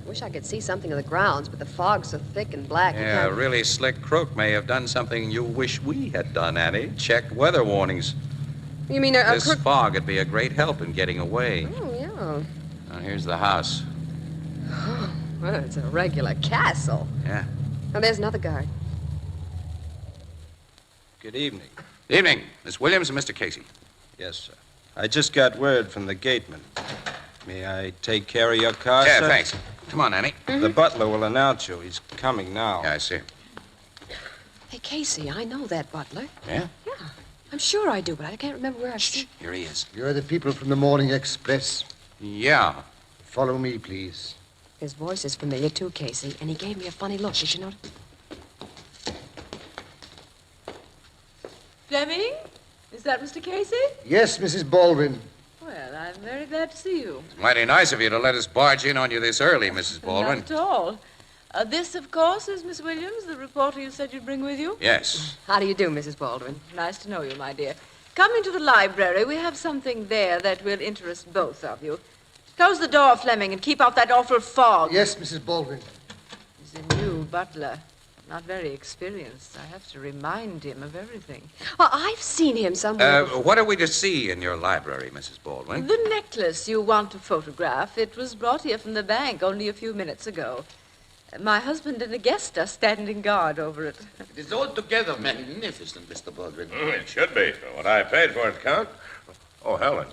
Wish I could see something of the grounds, but the fog's so thick and black. Yeah, a really slick crook may have done something you wish we had done, Annie. Checked weather warnings. You mean a This crook? fog would be a great help in getting away. Oh, yeah. Now, here's the house. Well, it's a regular castle. Yeah. Oh, there's another guard. Good evening. Evening, Miss Williams and Mr. Casey. Yes, sir. I just got word from the gateman. May I take care of your car, Yeah, sir? thanks. Come on, Annie. The butler will announce you. He's coming now. Yeah, I see. Hey, Casey, I know that butler. Yeah? Yeah, I'm sure I do, but I can't remember where I've seen. Here he is. You're the people from the Morning Express. Yeah. Follow me, please. His voice is familiar, too, Casey, and he gave me a funny look. Did you notice? Fleming? Is that Mr. Casey? Yes, Mrs. Baldwin. Well, I'm very glad to see you. Mighty nice of you to let us barge in on you this early, Mrs. Baldwin. Not at all. This, of course, is Miss Williams, the reporter you said you'd bring with you. Yes. How do you do, Mrs. Baldwin? Nice to know you, my dear. Come into the library. We have something there that will interest both of you. Close the door, Fleming, and keep out that awful fog. Yes, Mrs. Baldwin. He's a new butler. Not very experienced. I have to remind him of everything. Well, I've seen him somewhere. What are we to see in your library, Mrs. Baldwin? The necklace you want to photograph. It was brought here from the bank only a few minutes ago. My husband and a guest are standing guard over it. It is altogether magnificent, Mr. Baldwin. It should be, for what I paid for it, Count. Oh, Helen.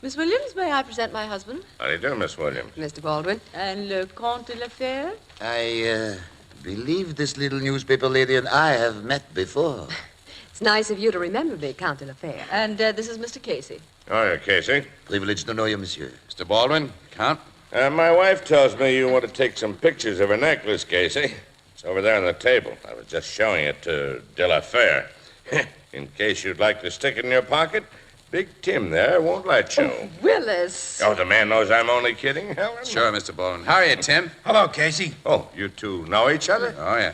Miss Williams, may I present my husband? How do you do, Miss Williams? Mr. Baldwin. And le Comte de la Fère? I believe this little newspaper lady and I have met before. It's nice of you to remember me, Count de la Fère. And this is Mr. Casey. Oh, yeah, Casey. Privileged to know you, monsieur. Mr. Baldwin, Count. My wife tells me you want to take some pictures of her necklace, Casey. It's over there on the table. I was just showing it to De La Fère. In case you'd like to stick it in your pocket, Big Tim there won't let you. Oh, Willis. Oh, the man knows I'm only kidding, Helen? Sure, Mr. Baldwin. How are you, Tim? Hello, Casey. Oh, you two know each other? Oh, yeah.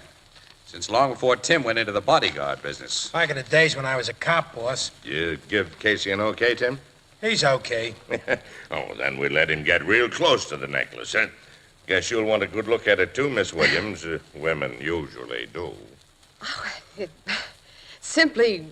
Since long before Tim went into the bodyguard business. Back in the days when I was a cop, boss. You give Casey an okay, Tim? He's okay. Oh, then we let him get real close to the necklace, huh? Guess you'll want a good look at it, too, Miss Williams. Women usually do. Simply,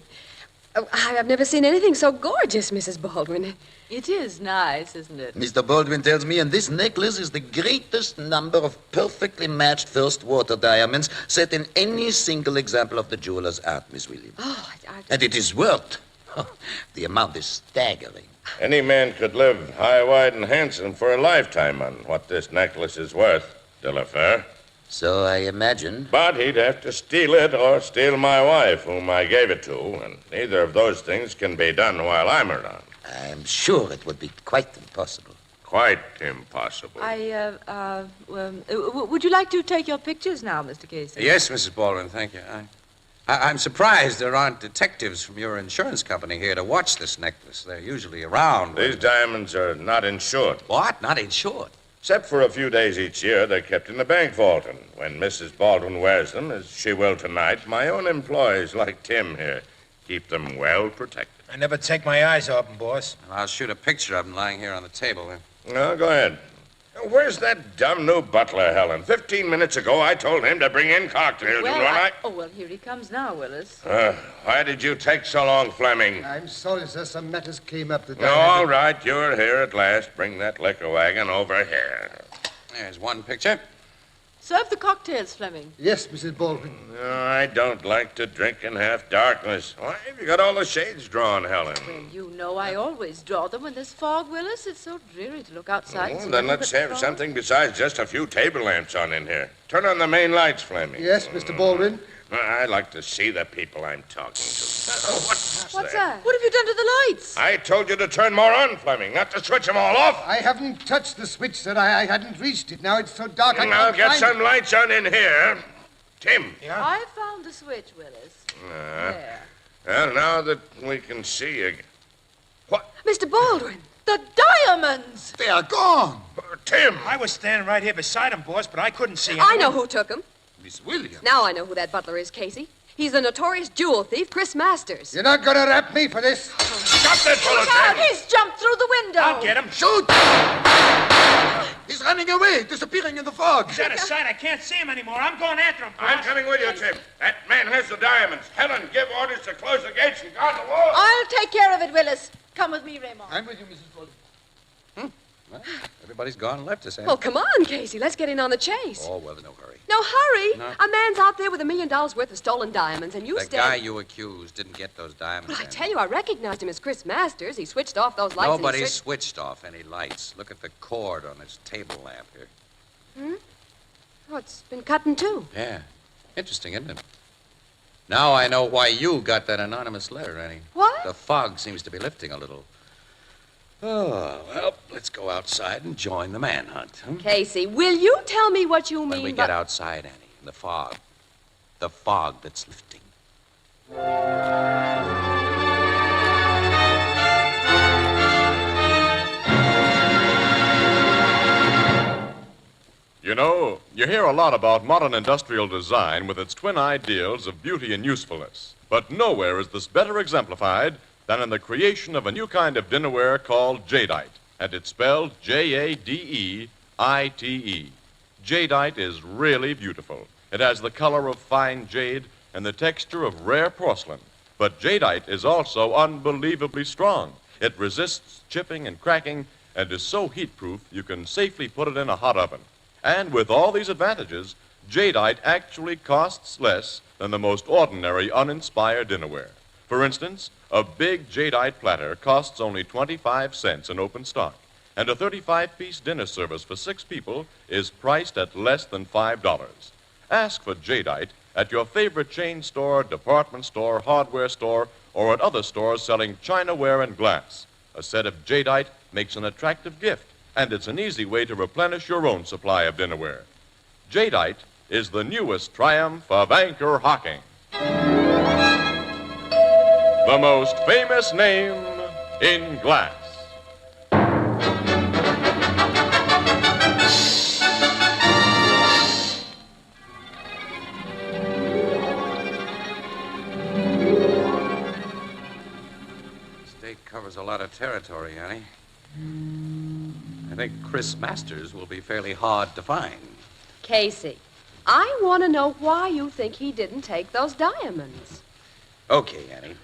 I've never seen anything so gorgeous, Mrs. Baldwin. It is nice, isn't it? Mr. Baldwin tells me, and this necklace is the greatest number of perfectly matched first water diamonds set in any single example of the jeweler's art, Miss Williams. Oh, And it is worth. The amount is staggering. Any man could live high, wide, and handsome for a lifetime on what this necklace is worth, De La Fère. So I imagine. But he'd have to steal it or steal my wife, whom I gave it to, and neither of those things can be done while I'm around. I'm sure it would be quite impossible. Quite impossible. Would you like to take your pictures now, Mr. Casey? Yes, Mrs. Baldwin, thank you. I'm surprised there aren't detectives from your insurance company here to watch this necklace. They're usually around. These diamonds are not insured. What? Not insured? Except for a few days each year, they're kept in the bank vault. And when Mrs. Baldwin wears them, as she will tonight, my own employees, like Tim here, keep them well protected. I never take my eyes off them, boss. I'll shoot a picture of him lying here on the table. No, go ahead. Where's that dumb new butler, Helen? 15 minutes ago, I told him to bring in cocktails. Well, here he comes now, Willis. Why did you take so long, Fleming? I'm sorry, sir. Some matters came up that All right, you're here at last. Bring that liquor wagon over here. There's one picture. Serve the cocktails, Fleming. Yes, Mrs. Baldwin. No, I don't like to drink in half darkness. Why have you got all the shades drawn, Helen? Well, you know I always draw them when there's fog, Willis. It's so dreary to look outside. Well, then let's have something besides just a few table lamps on in here. Turn on the main lights, Fleming. Yes, Mr. Baldwin. I'd like to see the people I'm talking to. What's that? What have you done to the lights? I told you to turn more on, Fleming, not to switch them all off. I haven't touched the switch, sir. I hadn't reached it. Now it's so dark I I'll can't get find some it. lights on in here. Tim. I found the switch, Willis. There. Well, now that we can see again. Mr. Baldwin, the diamonds! They are gone. Tim! I was standing right here beside him, boss, but I couldn't see him. I know who took them. Miss Williams. Now I know who that butler is, Casey. He's the notorious jewel thief, Chris Masters. You're not going to rap me for this. Stop that bullet, Look out! He's jumped through the window! I'll get him. Shoot! He's running away, disappearing in the fog. He's out of sight. I can't see him anymore. I'm going after him, boss. I'm coming with you, Tim. That man has the diamonds. Helen, give orders to close the gates and guard the wall. I'll take care of it, Willis. Come with me, Raymond. I'm with you, Mrs. Baldwin. Well, everybody's gone and left us, Annie. Well, come on, Casey. Let's get in on the chase. Oh, well, no hurry. No, hurry. No. A man's out there with $1 million worth of stolen diamonds, and you The stand... guy you accused didn't get those diamonds. Well, I Annie. tell you, I recognized him as Chris Masters. He switched off those lights Nobody and he switched off any lights. Look at the cord on this table lamp here. Oh, it's been cut in two. Yeah. Interesting, isn't it? Now I know why you got that anonymous letter, Annie. What? The fog seems to be lifting a little. Oh, well, let's go outside and join the manhunt. Huh? Casey, will you tell me what you mean When we get outside, Annie, in the fog. The fog that's lifting. You know, you hear a lot about modern industrial design with its twin ideals of beauty and usefulness. But nowhere is this better exemplified than in the creation of a new kind of dinnerware called jadeite. And it's spelled Jadeite. Jadeite is really beautiful. It has the color of fine jade and the texture of rare porcelain. But jadeite is also unbelievably strong. It resists chipping and cracking and is so heat-proof you can safely put it in a hot oven. And with all these advantages, jadeite actually costs less than the most ordinary, uninspired dinnerware. For instance, a big jadeite platter costs only 25 cents in open stock, and a 35-piece dinner service for 6 people is priced at less than $5. Ask for jadeite at your favorite chain store, department store, hardware store, or at other stores selling chinaware and glass. A set of jadeite makes an attractive gift, and it's an easy way to replenish your own supply of dinnerware. Jadeite is the newest triumph of anchor hocking. The most famous name in glass. State covers a lot of territory, Annie. I think Chris Masters will be fairly hard to find. Casey, I want to know why you think he didn't take those diamonds. Okay, Annie.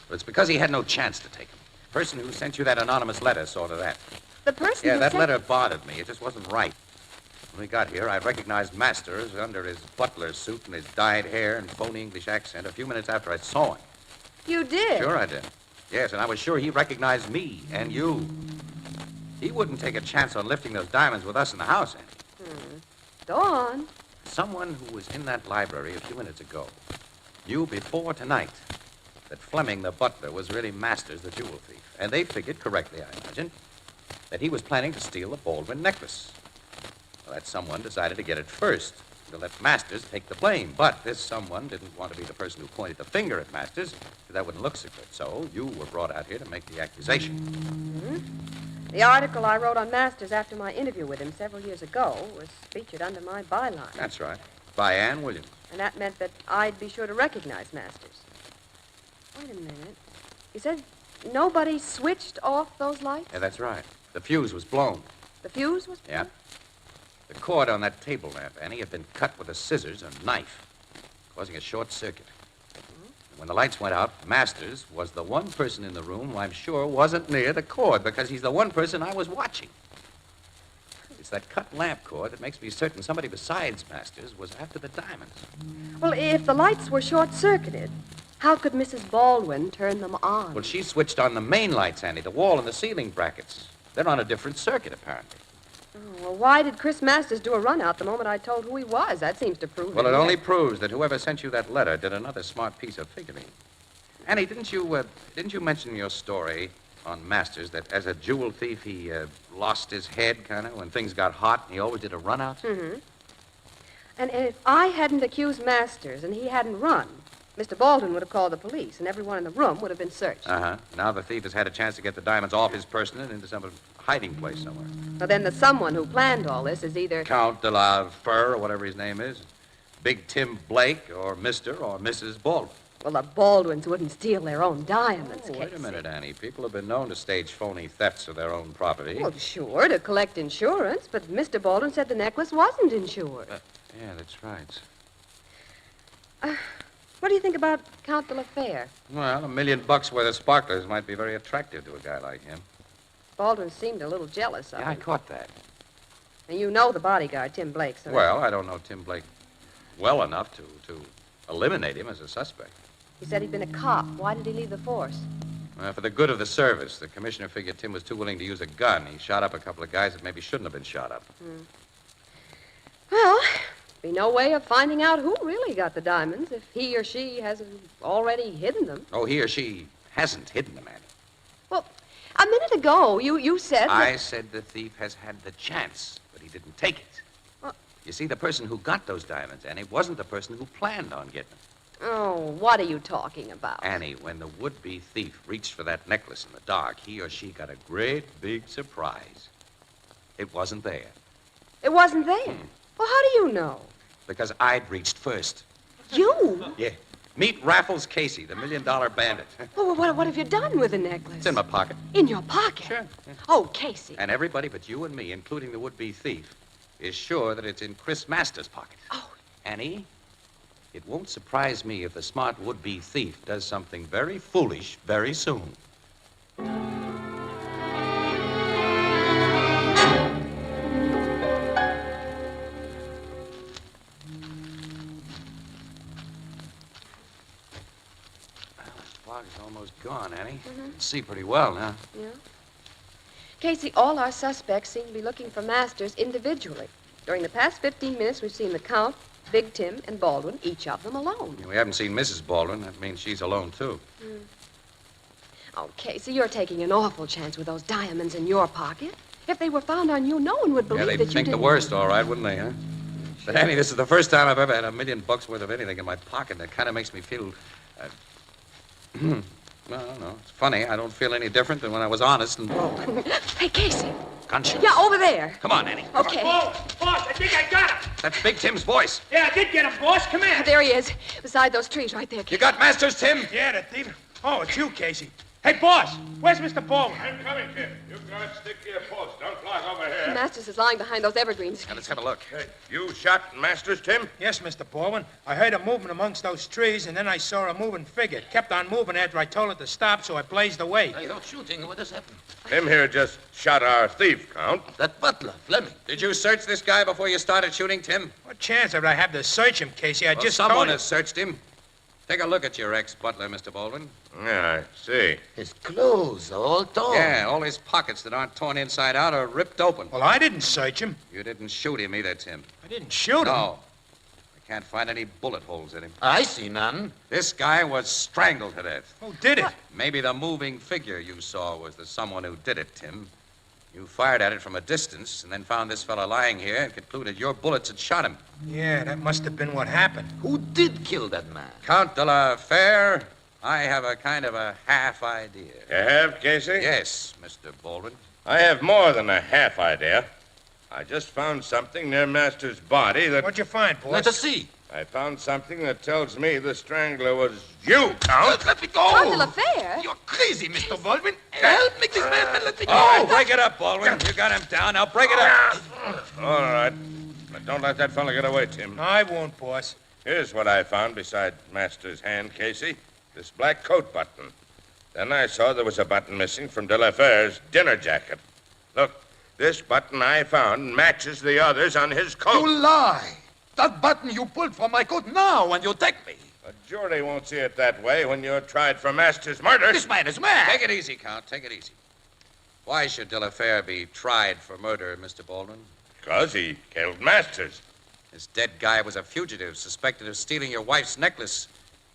But it's because he had no chance to take them. The person who sent you that anonymous letter saw to that. The person Yeah, who that sent- letter bothered me. It just wasn't right. When we got here, I recognized Masters under his butler's suit and his dyed hair and phony English accent a few minutes after I saw him. You did? Sure I did. Yes, and I was sure he recognized me and you. He wouldn't take a chance on lifting those diamonds with us in the house, Annie. Go on. Someone who was in that library a few minutes ago knew before tonight that Fleming, the butler, was really Masters, the jewel thief. And they figured correctly, I imagine, that he was planning to steal the Baldwin necklace. Well, that someone decided to get it first, to let Masters take the blame. But this someone didn't want to be the person who pointed the finger at Masters, because that wouldn't look so good. So you were brought out here to make the accusation. The article I wrote on Masters after my interview with him several years ago was featured under my byline. That's right. By Ann Williams. And that meant that I'd be sure to recognize Masters. Wait a minute. You said nobody switched off those lights? Yeah, that's right. The fuse was blown. The fuse was... Yeah. The cord on that table lamp, Annie, had been cut with a scissors or knife, causing a short circuit. And when the lights went out, Masters was the one person in the room who I'm sure wasn't near the cord, because he's the one person I was watching. It's that cut lamp cord that makes me certain somebody besides Masters was after the diamonds. Well, if the lights were short-circuited, how could Mrs. Baldwin turn them on? Well, she switched on the main lights, Annie, the wall and the ceiling brackets. They're on a different circuit, apparently. Oh, well, why did Chris Masters do a run out the moment I told who he was? That seems to prove Well, that it he only had- proves that whoever sent you that letter did another smart piece of figuring. Annie, didn't you mention in your story on Masters that as a jewel thief he lost his head, kind of, when things got hot, and he always did a run out? Mm-hmm. And if I hadn't accused Masters and he hadn't run, Mr. Baldwin would have called the police, and everyone in the room would have been searched. Uh-huh. Now the thief has had a chance to get the diamonds off his person and into some hiding place somewhere. Well, then the someone who planned all this is either... Count de la Fur, or whatever his name is, Big Tim Blake, or Mr. or Mrs. Baldwin. Well, the Baldwins wouldn't steal their own diamonds, Oh, wait a Casey. minute, Annie. People have been known to stage phony thefts of their own property. Well, sure, to collect insurance, but Mr. Baldwin said the necklace wasn't insured. Yeah, that's right. What do you think about Count de la Fere? Well, $1 million worth of sparklers might be very attractive to a guy like him. Baldwin seemed a little jealous of Yeah, I him. caught that. And you know the bodyguard, Tim Blake, so... Well, I don't know Tim Blake well enough to eliminate him as a suspect. He said he'd been a cop. Why did he leave the force? For the good of the service, the commissioner figured Tim was too willing to use a gun. He shot up a couple of guys that maybe shouldn't have been shot up. Well, be no way of finding out who really got the diamonds if he or she hasn't already hidden them. Oh, he or she hasn't hidden them, Annie. Well, a minute ago, you said... I said the thief has had the chance, but he didn't take it. Well- You see, the person who got those diamonds, Annie, wasn't the person who planned on getting them. Oh, what are you talking about? Annie, when the would-be thief reached for that necklace in the dark, he or she got a great big surprise. It wasn't there. It wasn't there. Well, how do you know? Because I'd reached first. You? Yeah. Meet Raffles Casey, the $1 million bandit. Well, what have you done with the necklace? It's in my pocket. In your pocket? Sure. Oh, Casey. And everybody but you and me, including the would-be thief, is sure that it's in Chris Masters' pocket. Oh. Annie, it won't surprise me if the smart would-be thief does something very foolish very soon. Fog is almost gone, Annie. You can see pretty well now. Yeah. Casey, all our suspects seem to be looking for Masters individually. During the past 15 minutes, we've seen the Count, Big Tim, and Baldwin, each of them alone. We haven't seen Mrs. Baldwin. That means she's alone, too. Oh, Casey, you're taking an awful chance with those diamonds in your pocket. If they were found on you, no one would believe Yeah, that they'd you think didn't... the worst, all right, wouldn't they, huh? But, Annie, this is the first time I've ever had $1 million worth of anything in my pocket. That kind of makes me feel... well, I don't know. It's funny. I don't feel any different than when I was honest and broke. Hey, Casey. Conscious. Yeah, over there. Come on, Annie. Okay. Boss, I think I got him. That's Big Tim's voice. Yeah, I did get him, boss. Come here. There he is, beside those trees right there. You got Masters, Tim? Yeah, the thief. Oh, it's you, Casey. Hey, boss, where's Mr. Baldwin? I'm coming, kid. You guys stick to your post. Don't block over here. Masters is lying behind those evergreens. Now, let's have a look. Hey, you shot Masters, Tim? Yes, Mr. Baldwin. I heard a movement amongst those trees, and then I saw a moving figure. It kept on moving after I told it to stop, so I blazed away. Hey, don't shooting. What has happened? Tim here just shot our thief, Count. That butler, Fleming. Did you search this guy before you started shooting, Tim? What chance would I have to search him, Casey? I Well, just someone told you. has searched him. Take a look at your ex-butler, Mr. Baldwin. Yeah, I see. His clothes are all torn. Yeah, all his pockets that aren't torn inside out are ripped open. Well, I didn't search him. You didn't shoot him either, Tim. I didn't shoot him. No. I can't find any bullet holes in him. I see none. This guy was strangled to death. Who did it? Maybe the moving figure you saw was the someone who did it, Tim. You fired at it from a distance and then found this fella lying here and concluded your bullets had shot him. Yeah, that must have been what happened. Who did kill that man? Count de la Fere, I have a kind of a half idea. You have, Casey? Yes, Mr. Baldwin. I have more than a half idea. I just found something near Master's body that... What'd you find, boss? Let us see. I found something that tells me the strangler was you, Count. Let me go. Count de la Fere? You're crazy, Mr. Baldwin. Help me, this man. Let me go. Oh, break it up, Baldwin. You got him down. Now break it up. All right. But don't let that fella get away, Tim. I won't, boss. Here's what I found beside Master's hand, Casey. This black coat button. Then I saw there was a button missing from De La Fere's dinner jacket. Look, this button I found matches the others on his coat. You lie. That button you pulled from my coat now when you take me. A jury won't see it that way when you're tried for Master's murder. This man is mad. Take it easy, Count. Take it easy. Why should De La Fere be tried for murder, Mr. Baldwin? Because he killed Masters. This dead guy was a fugitive suspected of stealing your wife's necklace.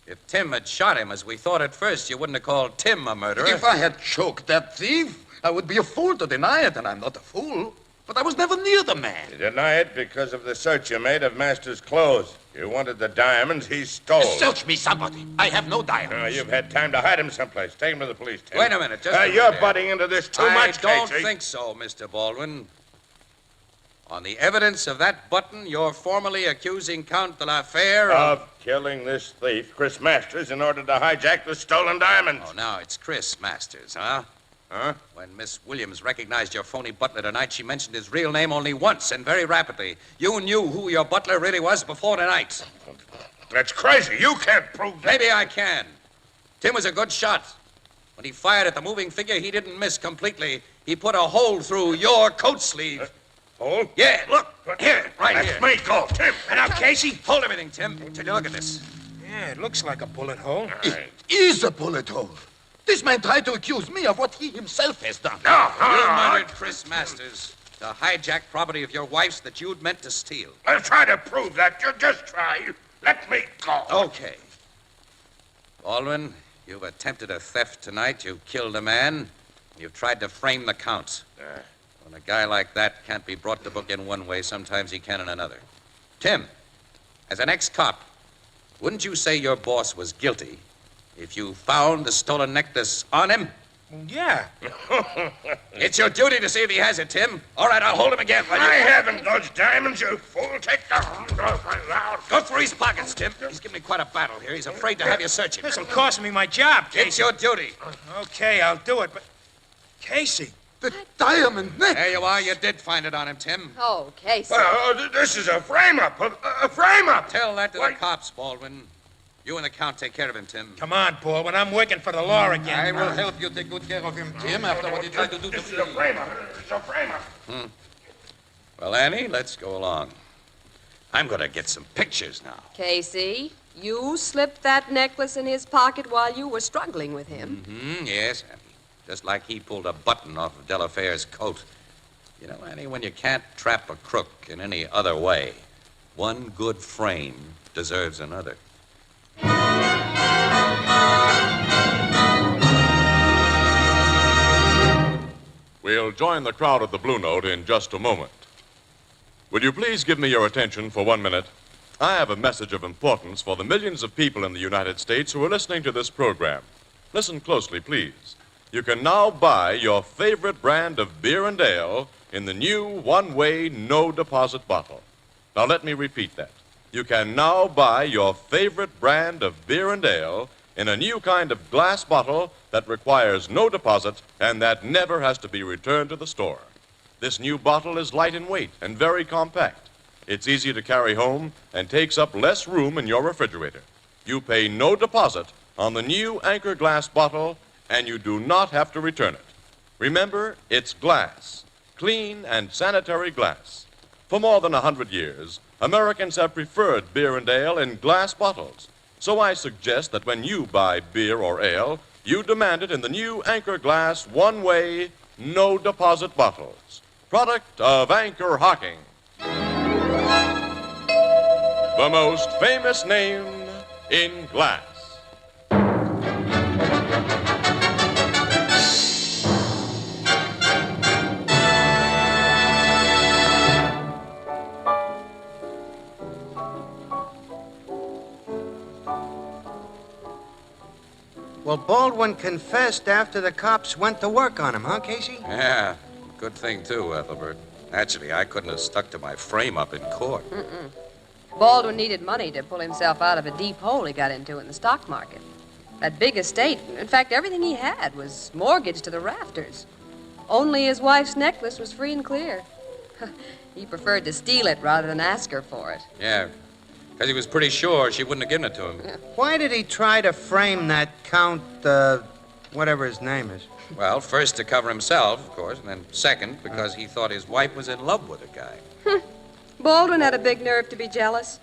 If Tim had shot him, as we thought at first, you wouldn't have called Tim a murderer. If I had choked that thief, I would be a fool to deny it, and I'm not a fool. But I was never near the man. You deny it because of the search you made of Masters' clothes. You wanted the diamonds he stole. Search me, somebody. I have no diamonds. You've had time to hide him someplace. Take him to the police, Tim. Wait a minute, just a minute You're there. butting into this too much, I don't Casey. think so, Mr. Baldwin. On the evidence of that button, you're formally accusing Count de La Fere of killing this thief, Chris Masters, in order to hijack the stolen diamonds. Oh, now it's Chris Masters, huh? Huh? When Miss Williams recognized your phony butler tonight, she mentioned his real name only once and very rapidly. You knew who your butler really was before tonight. That's crazy. You can't prove that. Maybe I can. Tim was a good shot. When he fired at the moving figure, he didn't miss completely. He put a hole through your coat sleeve. Hole? Yeah, look. Here, right That's here. me. Go, Tim. And now, Casey? Hold everything, Tim, till you look at this. Yeah, it looks like a bullet hole. It is a bullet hole. This man tried to accuse me of what he himself has done. You murdered Chris Masters to hijack property of your wife's that you'd meant to steal. I'll try to prove that. You just try. Let me go. Okay. Baldwin, you've attempted a theft tonight. You've killed a man. You've tried to frame the count. When a guy like that can't be brought to book in one way, sometimes he can in another. Tim, as an ex-cop, wouldn't you say your boss was guilty if you found the stolen necklace on him? Yeah. It's your duty to see if he has it, Tim. All right, I'll hold him again. I haven't those diamonds, you fool. Take them. Go through his pockets, Tim. He's giving me quite a battle here. He's afraid to have you search him. This'll cost me my job, Casey. It's your duty. Okay, I'll do it, but... Casey. The diamond necklace. There you are. You did find it on him, Tim. Oh, Casey. This is a frame-up. A frame-up. Tell that to the cops, Baldwin. You and the Count take care of him, Tim. Come on, Baldwin. I'm working for the law again. I will help you take good care of him, Tim, after what he tried to do to me. This is a frame-up. It's a frame-up. Well, Annie, let's go along. I'm going to get some pictures now. Casey, you slipped that necklace in his pocket while you were struggling with him. Yes, Annie. Just like he pulled a button off of De La Fere's coat. You know, Annie, when you can't trap a crook in any other way, one good frame deserves another. We'll join the crowd at the Blue Note in just a moment. Will you please give me your attention for 1 minute? I have a message of importance for the millions of people in the United States who are listening to this program. Listen closely, please. You can now buy your favorite brand of beer and ale in the new one-way, no-deposit bottle. Now, let me repeat that. You can now buy your favorite brand of beer and ale in a new kind of glass bottle that requires no deposit and that never has to be returned to the store. This new bottle is light in weight and very compact. It's easy to carry home and takes up less room in your refrigerator. You pay no deposit on the new Anchor glass bottle, and you do not have to return it. Remember, it's glass, clean and sanitary glass. For more than 100 years, Americans have preferred beer and ale in glass bottles. So I suggest that when you buy beer or ale, you demand it in the new Anchor glass one-way, no-deposit bottles. Product of Anchor Hocking. The most famous name in glass. Well, Baldwin confessed after the cops went to work on him, huh, Casey? Yeah, good thing, too, Ethelbert. Actually, I couldn't have stuck to my frame-up in court. Baldwin needed money to pull himself out of a deep hole he got into in the stock market. That big estate, in fact, everything he had was mortgaged to the rafters. Only his wife's necklace was free and clear. He preferred to steal it rather than ask her for it. Yeah, because he was pretty sure she wouldn't have given it to him. Why did he try to frame that Count, whatever his name is? Well, first to cover himself, of course, and then second because he thought his wife was in love with the guy. Baldwin had a big nerve to be jealous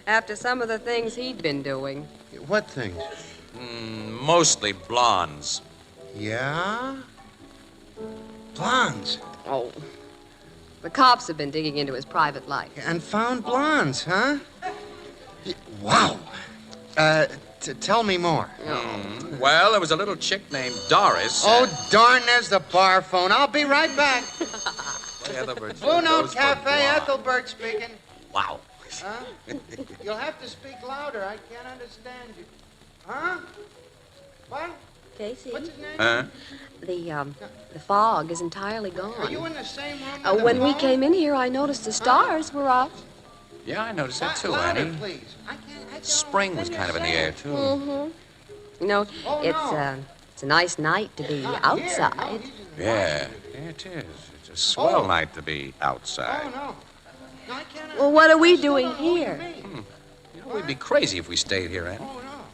after some of the things he'd been doing. What things? Mostly blondes. Yeah? Blondes. Oh. The cops have been digging into his private life. And found blondes, huh? Wow. Tell me more. Well, there was a little chick named Doris. Oh, darn, there's the bar phone. I'll be right back. Blue Note Cafe, Ethelbert speaking. Wow. Huh? You'll have to speak louder. I can't understand you. Huh? What? Casey? What's his name? Huh? The fog is entirely gone. Are you in the same room with the When we phone? came in here, I noticed the stars were up. Yeah, I noticed that too, Louder, Annie. please. Spring was kind of in the air, too. Mm-hmm. You know, it's a nice night to be outside. Yeah, it is. It's a swell night to be outside. no. Well, what are we doing here? You know, we'd be crazy if we stayed here, Annie.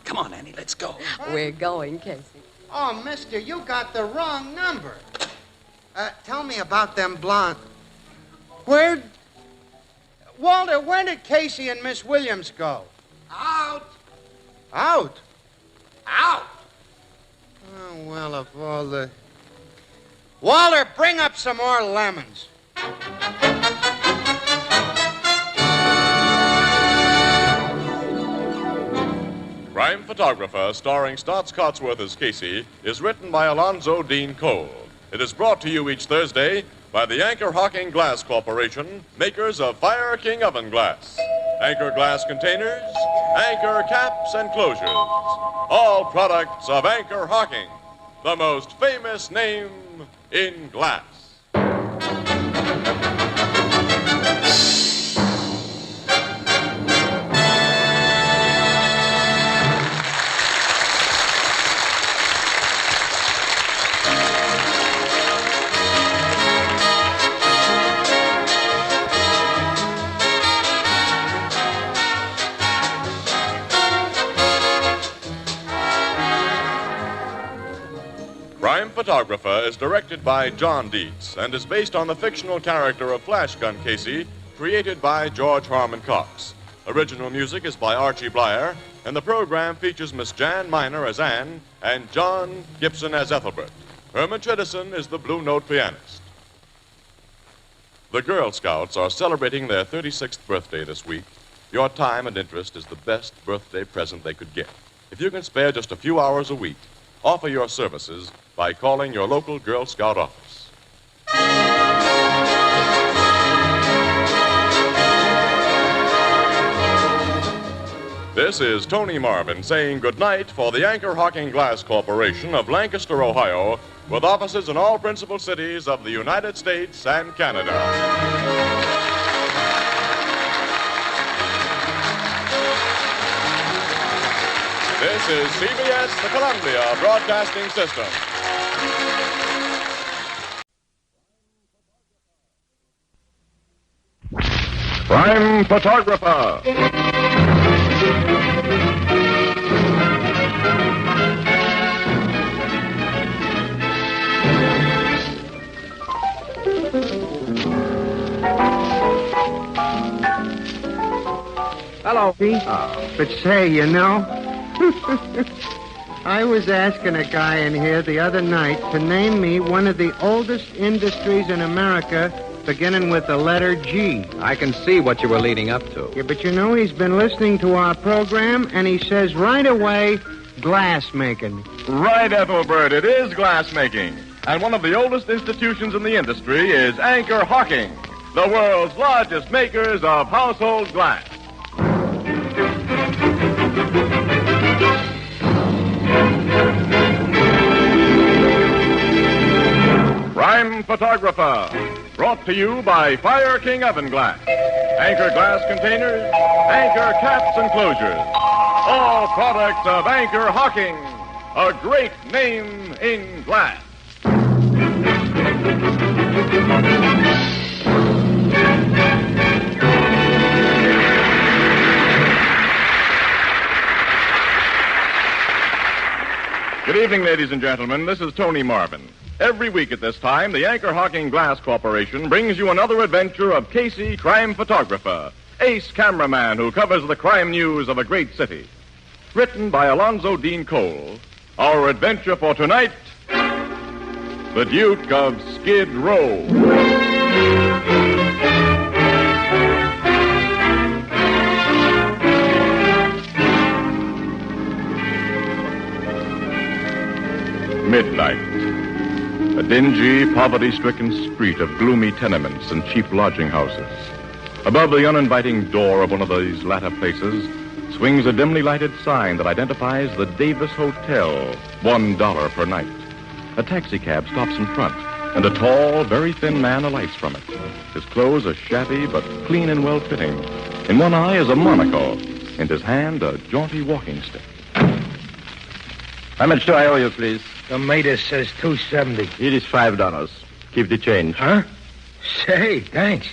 Come on, Annie, let's go. We're going, Casey. Oh, mister, you got the wrong number. Tell me about them blonde. Walter, where did Casey and Miss Williams go? Out! Out? Out! Oh, well, of all the... Walter, bring up some more lemons. Crime Photographer, starring Stotts Cotsworth as Casey, is written by Alonzo Dean Cole. It is brought to you each Thursday by the Anchor Hocking Glass Corporation, makers of Fire King Oven Glass. Anchor glass containers, Anchor caps and closures. All products of Anchor Hocking, the most famous name in glass. Crime Photographer is directed by John Dietz and is based on the fictional character of Flash Gun Casey, created by George Harmon Cox. Original music is by Archie Blyer, and the program features Miss Jan Miner as Anne and John Gibson as Ethelbert. Herman Chittison is the Blue Note pianist. The Girl Scouts are celebrating their 36th birthday this week. Your time and interest is the best birthday present they could get. If you can spare just a few hours a week, offer your services by calling your local Girl Scout office. This is Tony Marvin saying goodnight for the Anchor Hocking Glass Corporation of Lancaster, Ohio, with offices in all principal cities of the United States and Canada. This is CBS, the Columbia Broadcasting System. Crime Photographer. Hello, Pete. But say, you know, I was asking a guy in here the other night to name me one of the oldest industries in America beginning with the letter G. I can see what you were leading up to. Yeah, but you know, he's been listening to our program, and he says right away, glass making. Right, Ethelbert, it is glass making. And one of the oldest institutions in the industry is Anchor Hocking, the world's largest makers of household glass. Crime Photographer, brought to you by Fire King Oven Glass. Anchor glass containers, Anchor caps and closures. All products of Anchor Hocking, a great name in glass. Good evening, ladies and gentlemen. This is Tony Marvin. Every week at this time, the Anchor Hocking Glass Corporation brings you another adventure of Casey, crime photographer, ace cameraman who covers the crime news of a great city. Written by Alonzo Dean Cole, our adventure for tonight, The the Duke of Skid Row. Midnight. A dingy, poverty-stricken street of gloomy tenements and cheap lodging houses. Above the uninviting door of one of these latter places swings a dimly lighted sign that identifies the Davis Hotel, $1 per night. A taxicab stops in front, and a tall, very thin man alights from it. His clothes are shabby but clean and well-fitting. In one eye is a monocle, in his hand a jaunty walking stick. How much do I owe you, please? The meter says $2.70. Here is $5. Keep the change. Huh? Say, thanks.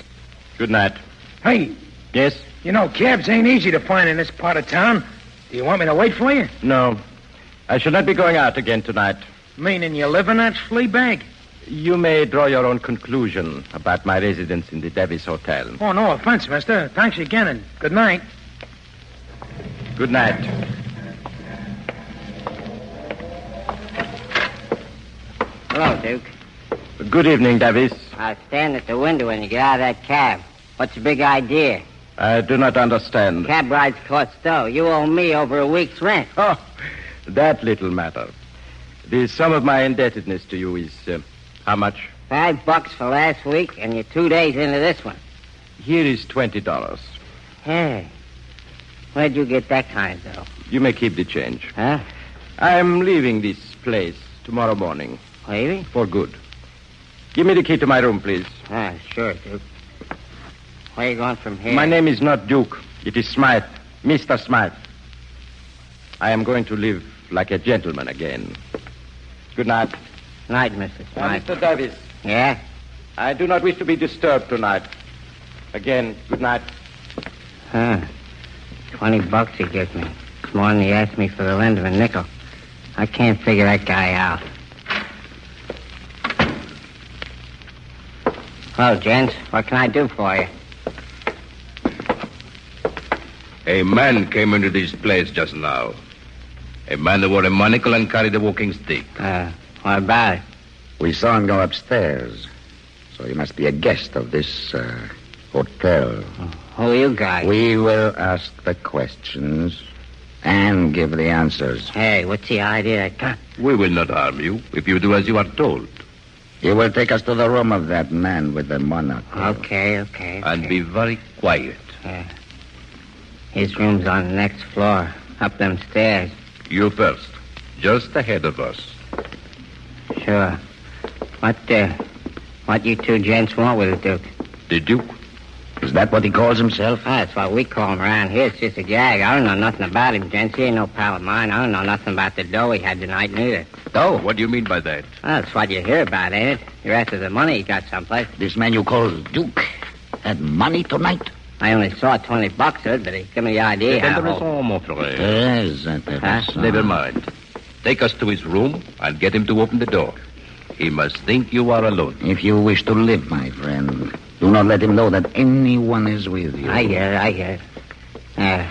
Good night. Hey. Yes? You know, cabs ain't easy to find in this part of town. Do you want me to wait for you? No. I shall not be going out again tonight. Meaning you live in that flea bag? You may draw your own conclusion about my residence in the Davis Hotel. Oh, no offense, mister. Thanks again, and good night. Good night. Hello, Duke. Good evening, Davis. I'll stand at the window when you get out of that cab. What's the big idea? I do not understand. Cab rides cost dough. You owe me over a week's rent. Oh, that little matter. The sum of my indebtedness to you is how much? $5 for last week, and you're 2 days into this one. Here is $20. Hey, where'd you get that kind of dough? You may keep the change. Huh? I'm leaving this place tomorrow morning. Leaving? For good. Give me the key to my room, please. Ah, sure, Duke. Where are you going from here? My name is not Duke. It is Smythe. Mr. Smythe. I am going to live like a gentleman again. Good night. Night, Mr. Smythe. Mr. Davis. Yeah? I do not wish to be disturbed tonight. Again, good night. Huh. $20 he gives me. It's more than he asked me for the lend of a nickel. I can't figure that guy out. Hello, gents. What can I do for you? A man came into this place just now. A man who wore a monocle and carried a walking stick. What about it? We saw him go upstairs. So he must be a guest of this hotel. Who are you guys? We will ask the questions and give the answers. Hey, what's the idea? We will not harm you if you do as you are told. You will take us to the room of that man with the monocle. Okay. And be very quiet. His room's on the next floor, up them stairs. You first, just ahead of us. Sure. What you two gents want with the Duke? The Duke? Is that what he calls himself? That's what we call him around here. It's just a gag. I don't know nothing about him, gents. He ain't no pal of mine. I don't know nothing about the dough he had tonight, neither. Dough? What do you mean by that? Well, that's what you hear about, ain't it? You're after the money he got someplace. This man you call Duke had money tonight? I only saw $20 of it, but he gave me the idea. Never mind. Take us to his room and get him to open the door. He must think you are alone. If you wish to live, my friend, do not let him know that anyone is with you. I hear it.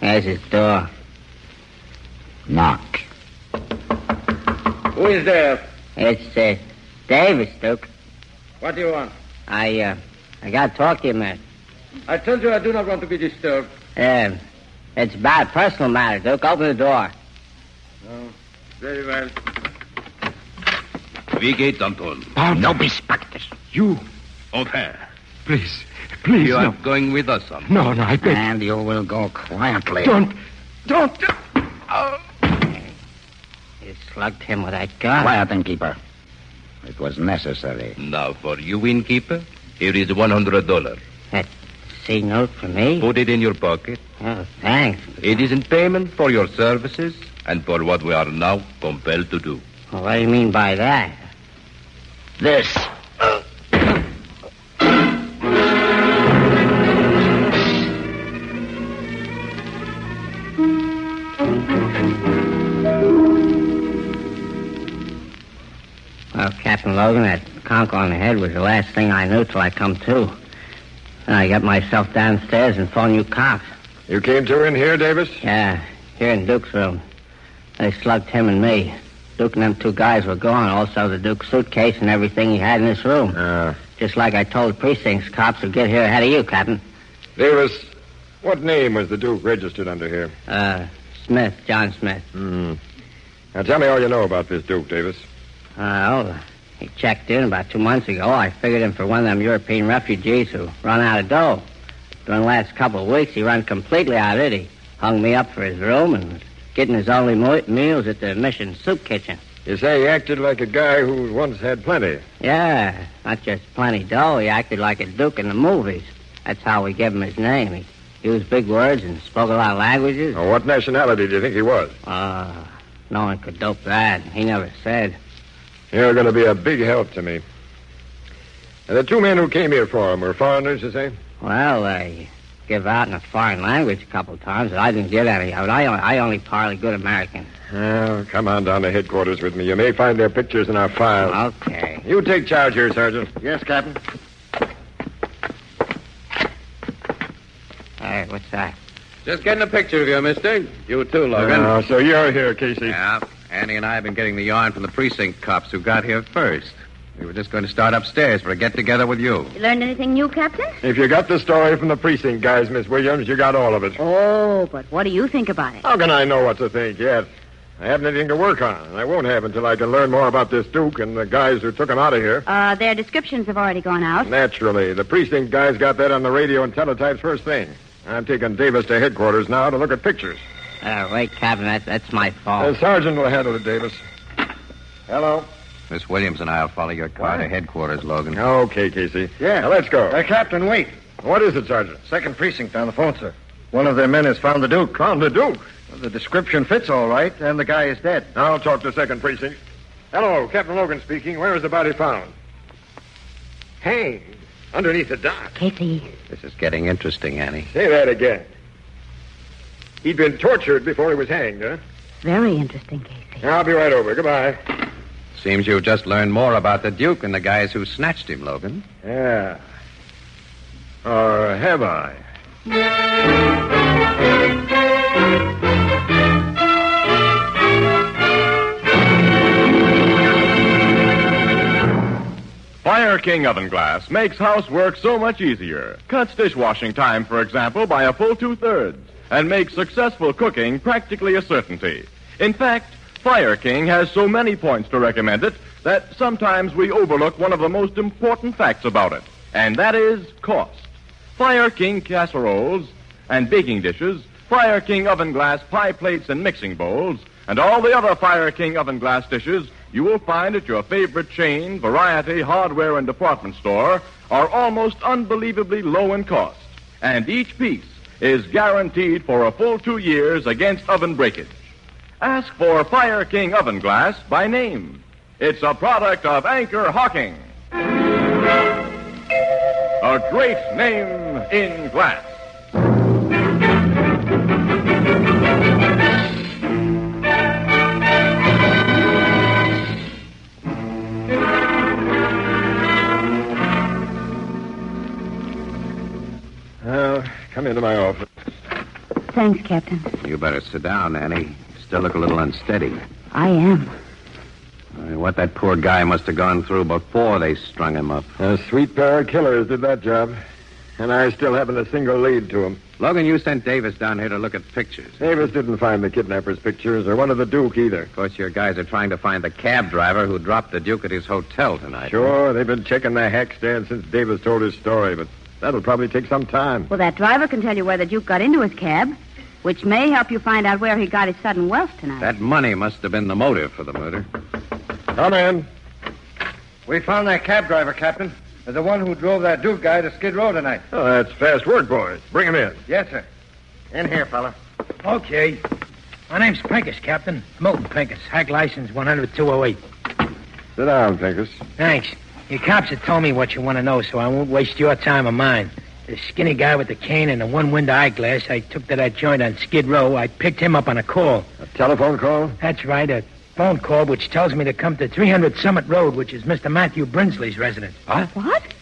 There's his door. Knock. Who is there? It's Davis, Duke. What do you want? I got to talk to you, man. I told you I do not want to be disturbed. It's about a personal matter, Duke. Open the door. Oh, very well. Wie geht, Anton? No bespectacles. You? Enfin. Please, You are going with us, Anton. No, I beg. And you will go quietly. Don't. Oh. You slugged him with that gun. Quiet, innkeeper. It was necessary. Now, for you, innkeeper, here is $100. That C note for me? Put it in your pocket. Oh, thanks. It is in payment for your services and for what we are now compelled to do. Well, what do you mean by that? This. Well, Captain Logan, that conk on the head was the last thing I knew till I come to. And I got myself downstairs and phoned you cops. You came to in here, Davis? Yeah, here in Duke's room. They slugged him and me. Duke and them two guys were gone. Also, the Duke's suitcase and everything he had in his room. Just like I told precincts cops to get here ahead of you, Captain. Davis, what name was the Duke registered under here? Smith, John Smith. Now, tell me all you know about this Duke, Davis. He checked in about 2 months ago. I figured him for one of them European refugees who run out of dough. During the last couple of weeks, he run completely out of it. He hung me up for his room and was getting his only meals at the mission soup kitchen. You say he acted like a guy who once had plenty. Yeah, not just plenty dough. He acted like a Duke in the movies. That's how we gave him his name. He used big words and spoke a lot of languages. What nationality do you think he was? No one could dope that. He never said. You're going to be a big help to me. And the two men who came here for him were foreigners, you say? Well, they give out in a foreign language a couple of times, but I didn't get any of it. I only parley good American. Well, come on down to headquarters with me. You may find their pictures in our files. Okay. You take charge here, Sergeant. Yes, Captain. Hey, what's that? Just getting a picture of you, mister. You too, Logan. Oh, so you're here, Casey. Yeah. Annie and I have been getting the yarn from the precinct cops who got here first. We were just going to start upstairs for a get-together with you. You learned anything new, Captain? If you got the story from the precinct guys, Miss Williams, you got all of it. Oh, but what do you think about it? How can I know what to think yet? I haven't anything to work on, and I won't have until I can learn more about this Duke and the guys who took him out of here. Their descriptions have already gone out. Naturally. The precinct guys got that on the radio and teletypes first thing. I'm taking Davis to headquarters now to look at pictures. Wait, Captain, that's my fault. The sergeant will handle it, Davis. Hello? Miss Williams and I will follow your car to headquarters, Logan. Okay, Casey. Yeah. Now, let's go. Captain, wait. What is it, Sergeant? Second precinct on the phone, sir. One of their men has found the Duke. Found the Duke? Well, the description fits all right, and the guy is dead. I'll talk to second precinct. Hello, Captain Logan speaking. Where is the body found? Hanged. Underneath the dock. Casey. This is getting interesting, Annie. Say that again. He'd been tortured before he was hanged, huh? Very interesting, Casey. I'll be right over. Goodbye. Seems you've just learned more about the Duke and the guys who snatched him, Logan. Yeah. Or have I? Fire King Oven Glass makes housework so much easier. Cuts dishwashing time, for example, by a full 2/3, and makes successful cooking practically a certainty. In fact, Fire King has so many points to recommend it that sometimes we overlook one of the most important facts about it, and that is cost. Fire King casseroles and baking dishes, Fire King Oven Glass pie plates and mixing bowls, and all the other Fire King Oven Glass dishes you will find at your favorite chain, variety, hardware, and department store are almost unbelievably low in cost. And each piece is guaranteed for a full 2 years against oven breakage. Ask for Fire King Oven Glass by name. It's a product of Anchor Hocking. A great name in glass. Come into my office. Thanks, Captain. You better sit down, Annie. You still look a little unsteady. I am. What that poor guy must have gone through before they strung him up. A sweet pair of killers did that job. And I still haven't a single lead to him. Logan, you sent Davis down here to look at pictures. Davis didn't find the kidnapper's pictures or one of the Duke either. Of course, your guys are trying to find the cab driver who dropped the Duke at his hotel tonight. Sure, they've been checking the hack stand since Davis told his story, but that'll probably take some time. Well, that driver can tell you where the Duke got into his cab, which may help you find out where he got his sudden wealth tonight. That money must have been the motive for the murder. Come in. We found that cab driver, Captain. The one who drove that Duke guy to Skid Row tonight. Oh, that's fast work, boys. Bring him in. Yes, sir. In here, fella. Okay. My name's Pincus, Captain. Milton Pincus. Hack license 100-208. Sit down, Pincus. Thanks. Your cops have told me what you want to know, so I won't waste your time or mine. The skinny guy with the cane and the one-window eyeglass I took to that joint on Skid Row, I picked him up on a call. A telephone call? That's right, a phone call which tells me to come to 300 Summit Road, which is Mr. Matthew Brinsley's residence. What?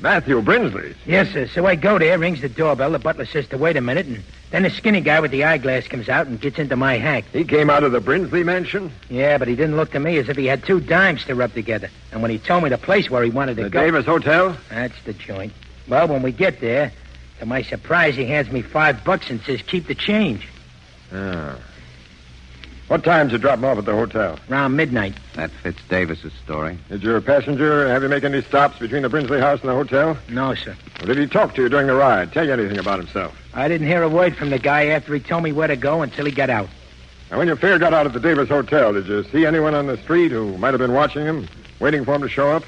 Matthew Brinsley's? Yes, sir. So I go there, rings the doorbell. The butler says to wait a minute, and Then the skinny guy with the eyeglass comes out and gets into my hack. He came out of the Brinsley mansion? Yeah, but he didn't look to me as if he had two dimes to rub together. And when he told me the place where he wanted to The go... Davis Hotel? That's the joint. Well, when we get there, to my surprise, he hands me $5 and says, keep the change. Ah. What time did you drop him off at the hotel? Around midnight. That fits Davis's story. Did your passenger have you make any stops between the Brinsley house and the hotel? No, sir. Or did he talk to you during the ride? Tell you anything about himself? I didn't hear a word from the guy after he told me where to go until he got out. Now, when your fare got out at the Davis Hotel, did you see anyone on the street who might have been watching him, waiting for him to show up?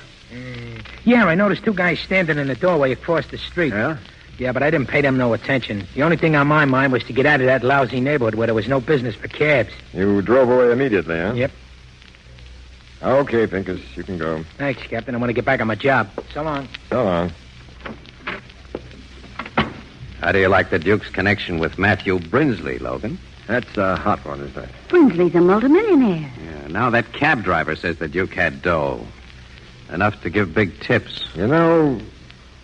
Yeah, I noticed two guys standing in the doorway across the street. Yeah? Yeah, but I didn't pay them no attention. The only thing on my mind was to get out of that lousy neighborhood where there was no business for cabs. You drove away immediately, huh? Yep. Okay, Pincus, you can go. Thanks, Captain. I want to get back on my job. So long. So long. How do you like the Duke's connection with Matthew Brinsley, Logan? That's a hot one, isn't it? Brinsley's a multimillionaire. Yeah, now that cab driver says the Duke had dough. Enough to give big tips. You know,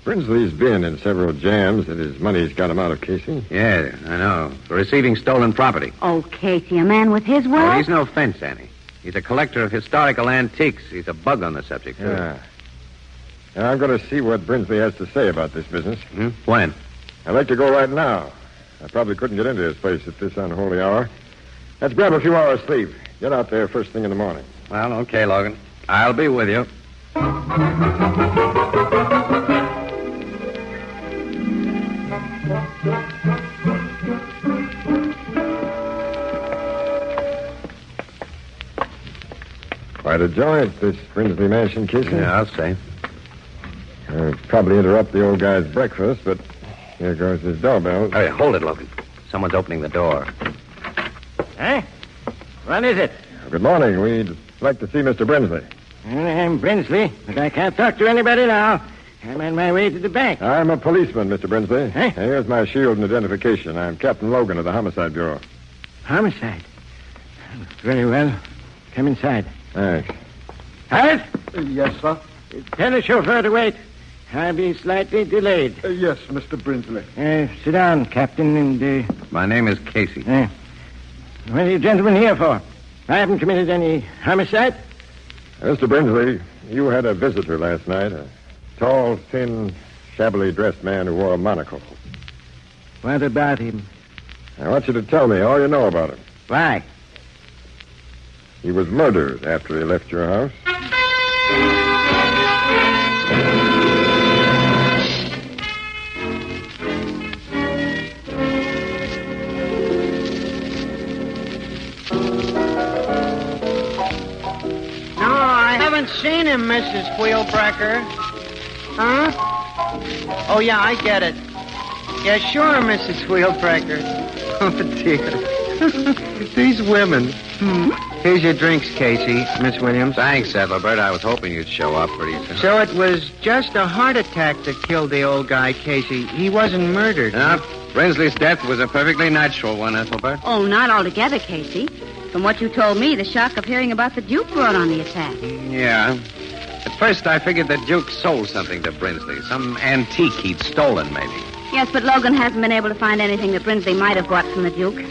Brinsley's been in several jams that his money's got him out of, Casey. Yeah, I know. For receiving stolen property. Oh, Casey, a man with his Oh, wealth? he's no fence, Annie. He's a collector of historical antiques. He's a bug on the subject, too. Yeah. Now, I'm going to see what Brinsley has to say about this business. When? I'd like to go right now. I probably couldn't get into his place at this unholy hour. Let's grab a few hours sleep. Get out there first thing in the morning. Well, okay, Logan. I'll be with you. Quite a joint, this Brinsley mansion, Casey. Yeah, I'll say. Probably interrupt the old guy's breakfast, but here goes his doorbell. Hey, hold it, Logan. Someone's opening the door. Huh? What is it? Good morning. We'd like to see Mr. Brinsley. I'm Brinsley, but I can't talk to anybody now. I'm on my way to the bank. I'm a policeman, Mr. Brinsley. Huh? Here's my shield and identification. I'm Captain Logan of the Homicide Bureau. Homicide? Very well. Come inside. Thanks. Howard? Yes, sir? Tell the chauffeur to wait. I'll be slightly delayed. Yes, Mr. Brinsley. Sit down, Captain, and... My name is Casey. What are you gentlemen here for? I haven't committed any homicide. Mr. Brinsley, you had a visitor last night. A tall, thin, shabbily dressed man who wore a monocle. What about him? I want you to tell me all you know about him. Why? He was murdered after he left your house. No, I haven't seen him, Mrs. Wheelbreaker. Huh? Oh, yeah, I get it. Yeah, sure, Mrs. Wheelbreaker. Oh, dear. These women. Here's your drinks, Casey, Miss Williams. Thanks, Ethelbert. I was hoping you'd show up pretty soon. So it was just a heart attack that killed the old guy, Casey. He wasn't murdered. No, Brinsley's death was a perfectly natural one, Ethelbert. Oh, not altogether, Casey. From what you told me, the shock of hearing about the Duke brought on the attack. Yeah. At first, I figured the Duke sold something to Brinsley. Some antique he'd stolen, maybe. Yes, but Logan hasn't been able to find anything that Brinsley might have bought from the Duke.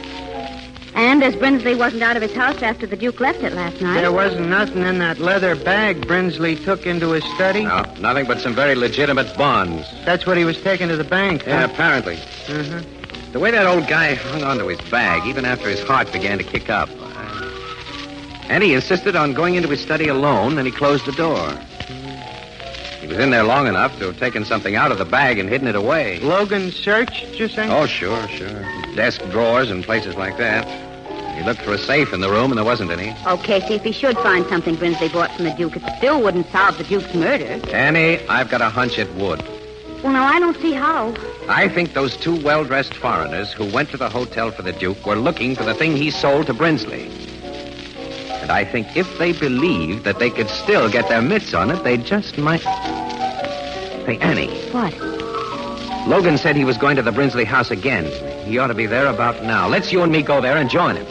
And as Brinsley wasn't out of his house after the Duke left it last night... There wasn't nothing in that leather bag Brinsley took into his study? No, nothing but some very legitimate bonds. That's what he was taking to the bank, Yeah, huh? apparently. Mm-hmm. The way that old guy hung onto his bag, even after his heart began to kick up. And he insisted on going into his study alone, and he closed the door. He was in there long enough to have taken something out of the bag and hidden it away. Logan searched, you say? Oh, sure. Desk drawers and places like that. He looked for a safe in the room, and there wasn't any. Oh, Casey, if he should find something Brinsley bought from the Duke, it still wouldn't solve the Duke's murder. Annie, I've got a hunch it would. Well, now, I don't see how. I think those two well-dressed foreigners who went to the hotel for the Duke were looking for the thing he sold to Brinsley. And I think if they believed that they could still get their mitts on it, they just might... Hey, Annie. What? Logan said he was going to the Brinsley house again. He ought to be there about now. Let's you and me go there and join him.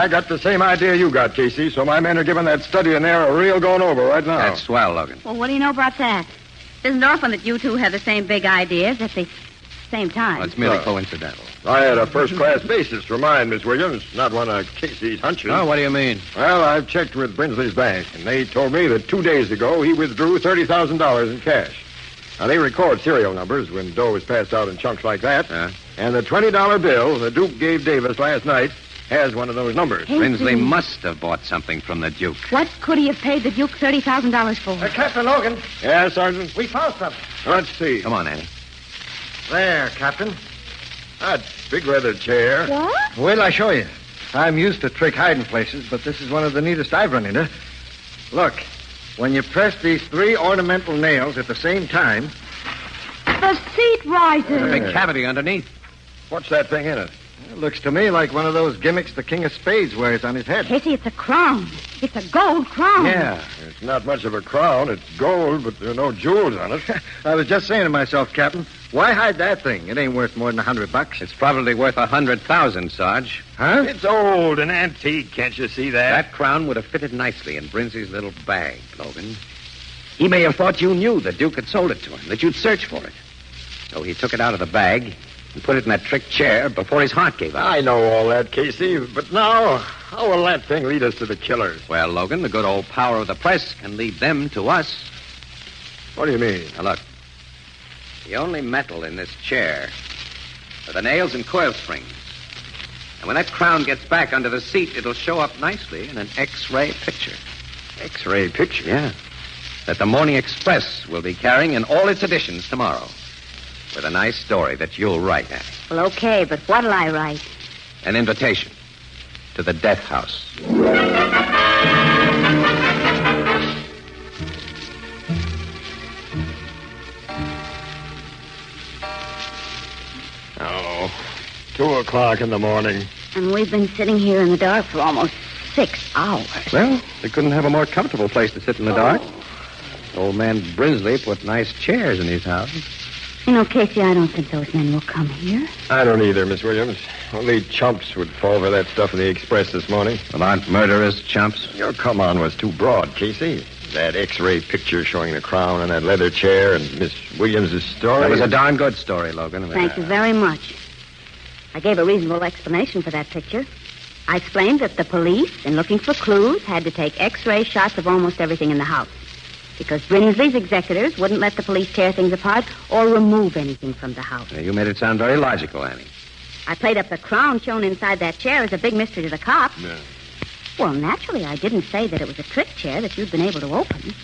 I got the same idea you got, Casey, so my men are giving that study in there a real going over right now. That's swell, Logan. Well, what do you know about that? Isn't it often that you two have the same big ideas at the same time? Well, it's merely coincidental. I had a first-class basis for mine, Miss Williams, not one of Casey's hunches. Oh, what do you mean? Well, I've checked with Brinsley's bank, and they told me that 2 days ago he withdrew $30,000 in cash. Now, they record serial numbers when dough is passed out in chunks like that. And the $20 bill the Duke gave Davis last night has one of those numbers. Brinsley must have bought something from the Duke. What could he have paid the Duke $30,000 for? Captain Logan. Yeah, Sergeant? We found something. Let's see. Come on, Annie. There, Captain. That big leather chair. What? Wait till I show you. I'm used to trick hiding places, but this is one of the neatest I've run into. Look, when you press these 3 ornamental nails at the same time... The seat rises. There's a big cavity underneath. What's that thing in it? It looks to me like one of those gimmicks the King of Spades wears on his head. Casey, it's a crown. It's a gold crown. Yeah. It's not much of a crown. It's gold, but there are no jewels on it. I was just saying to myself, Captain, why hide that thing? It ain't worth more than $100. It's probably worth $100,000, Sarge. Huh? It's old and antique. Can't you see that? That crown would have fitted nicely in Brinsley's little bag, Logan. He may have thought you knew the Duke had sold it to him, that you'd search for it. So he took it out of the bag and put it in that trick chair before his heart gave out. I know all that, Casey, but now, how will that thing lead us to the killers? Well, Logan, the good old power of the press can lead them to us. What do you mean? Now, look. The only metal in this chair are the nails and coil springs. And when that crown gets back under the seat, it'll show up nicely in an X-ray picture. X-ray picture? Yeah. That the Morning Express will be carrying in all its editions tomorrow. With a nice story that you'll write, Annie. Well, okay, but what'll I write? An invitation to the death house. Oh, 2 o'clock in the morning. And we've been sitting here in the dark for almost 6 hours. Well, they couldn't have a more comfortable place to sit in the dark. Old man Brinsley put nice chairs in his house. You know, Casey, I don't think those men will come here. I don't either, Miss Williams. Only chumps would fall for that stuff in the Express this morning. Well, aren't murderers chumps? Your come on was too broad, Casey. That X-ray picture showing the crown and that leather chair and Miss Williams' story. That was a darn good story, Logan. Thank you very much. I gave a reasonable explanation for that picture. I explained that the police, in looking for clues, had to take X-ray shots of almost everything in the house. Because Brinsley's executors wouldn't let the police tear things apart or remove anything from the house. You made it sound very logical, Annie. I played up the crown shown inside that chair as a big mystery to the cops. No. Well, naturally, I didn't say that it was a trick chair that you'd been able to open.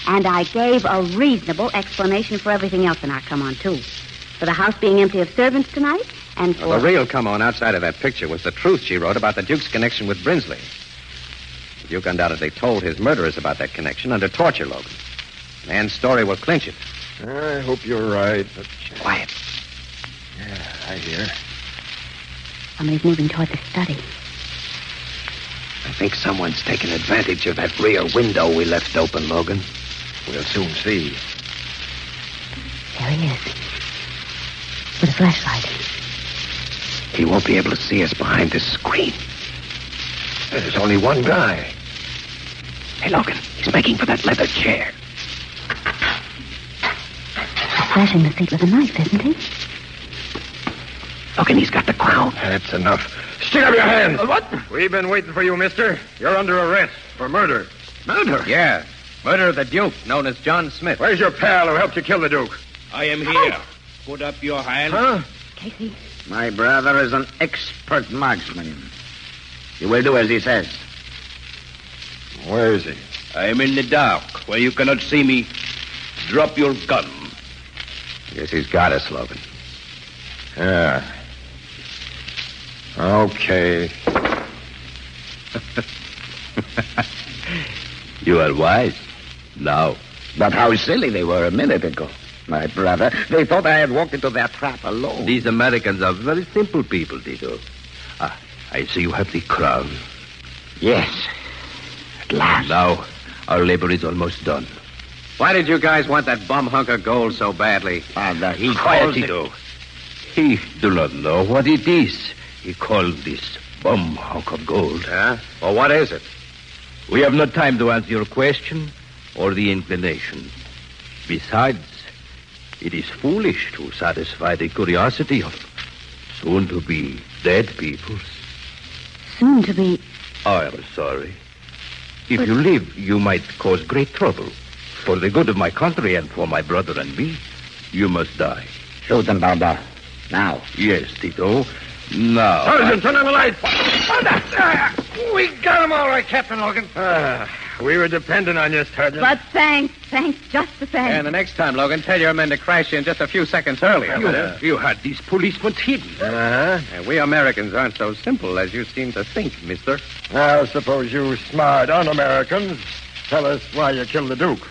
And I gave a reasonable explanation for everything else in our come-on, too. For the house being empty of servants tonight, and for... Well, the real come-on outside of that picture was the truth she wrote about the Duke's connection with Brinsley. The Duke undoubtedly told his murderers about that connection under torture, Logan. And Ann's story will clinch it. I hope you're right, but... Quiet. Yeah, I hear. Somebody's moving toward the study. I think someone's taken advantage of that rear window we left open, Logan. We'll soon see. There he is. With a flashlight. He won't be able to see us behind this screen. There's only one guy. Hey, Logan, he's making for that leather chair. He's slashing the seat with a knife, isn't he? Logan, he's got the crown. That's enough. Stick up your hands. What? We've been waiting for you, mister. You're under arrest for murder. Murder? Yeah. Murder of the Duke, known as John Smith. Where's your pal who helped you kill the Duke? I am here. Put up your hand. Huh? Casey. My brother is an expert marksman. You will do as he says. Where is he? I am in the dark, where you cannot see me. Drop your gun. Guess he's got us, Logan. Yeah. Okay. You are wise. Now. But how silly they were a minute ago. My brother, they thought I had walked into their trap alone. These Americans are very simple people, Tito. Ah, I see you have the crown. Yes. At last. Now, our labor is almost done. Why did you guys want that bum hunk of gold so badly? Father, he Quiet, calls Tito. He do not know what it is. He called this Bum hunk of gold. Huh? Well, what is it? We have no time to answer your question or the inclination. Besides, it is foolish to satisfy the curiosity of soon-to-be dead peoples. Soon to be. I am sorry. If you live, you might cause great trouble. For the good of my country and for my brother and me, you must die. Shoot them, Balba. Now. Yes, Tito. Now. Sergeant, turn on the light. We got him all right, Captain Logan. We were dependent on you, Sergeant. But thanks just the same. And the next time, Logan, tell your men to crash in just a few seconds earlier. You had these policemen hidden. And we Americans aren't so simple as you seem to think, mister. Now, suppose you smart un-Americans tell us why you killed the Duke.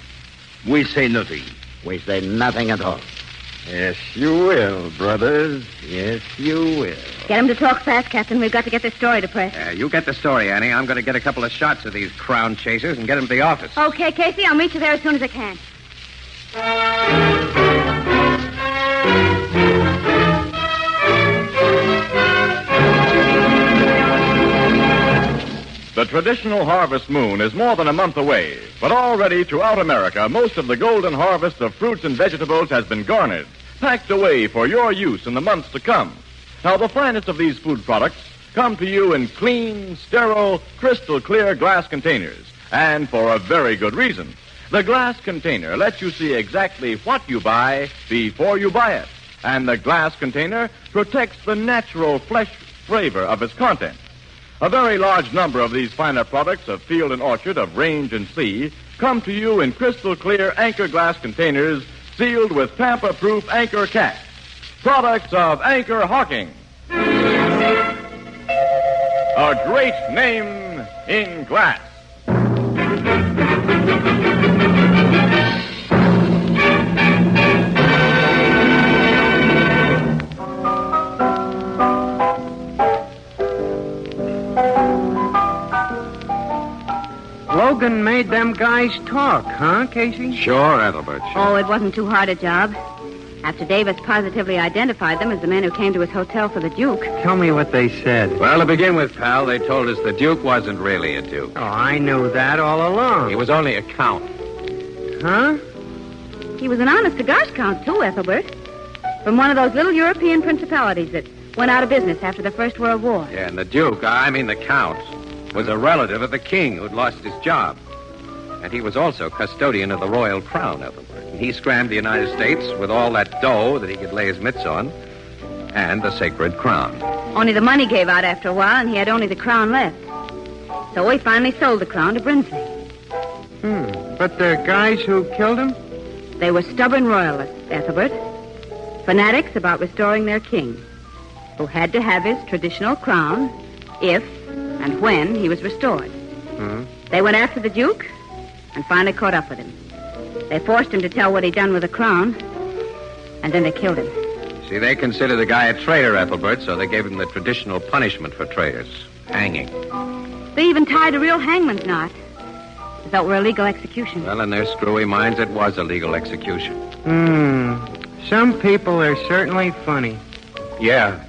We say nothing. We say nothing at all. Yes, you will, brothers. Yes, you will. Get him to talk fast, Captain. We've got to get this story to press. You get the story, Annie. I'm going to get a couple of shots of these crown chasers and get them to the office. Okay, Casey, I'll meet you there as soon as I can. The traditional harvest moon is more than a month away, but already throughout America, most of the golden harvest of fruits and vegetables has been garnered, packed away for your use in the months to come. Now, the finest of these food products come to you in clean, sterile, crystal clear glass containers, and for a very good reason. The glass container lets you see exactly what you buy before you buy it, and the glass container protects the natural flesh flavor of its contents. A very large number of these finer products of field and orchard, of range and sea, come to you in crystal clear anchor glass containers sealed with tamper-proof anchor caps. Products of Anchor Hawking. A great name in glass. Logan made them guys talk, huh, Casey? Sure, Ethelbert. Oh, it wasn't too hard a job. After Davis positively identified them as the men who came to his hotel for the Duke. Tell me what they said. Well, to begin with, pal, they told us the Duke wasn't really a Duke. Oh, I knew that all along. He was only a count. Huh? He was an honest cigars count, too, Ethelbert. From one of those little European principalities that went out of business after the First World War. Yeah, and the Duke, the Count, was a relative of the king who'd lost his job. And he was also custodian of the royal crown, Ethelbert. And he scrammed the United States with all that dough that he could lay his mitts on, and the sacred crown. Only the money gave out after a while, and he had only the crown left. So he finally sold the crown to Brinsley. But the guys who killed him? They were stubborn royalists, Ethelbert. Fanatics about restoring their king, who had to have his traditional crown if and when he was restored. They went after the Duke and finally caught up with him. They forced him to tell what he'd done with the crown, and then they killed him. See, they considered the guy a traitor, Ethelbert, so they gave him the traditional punishment for traitors, hanging. They even tied a real hangman's knot. They thought were a legal execution. Well, in their screwy minds, it was a legal execution. Some people are certainly funny. Yeah.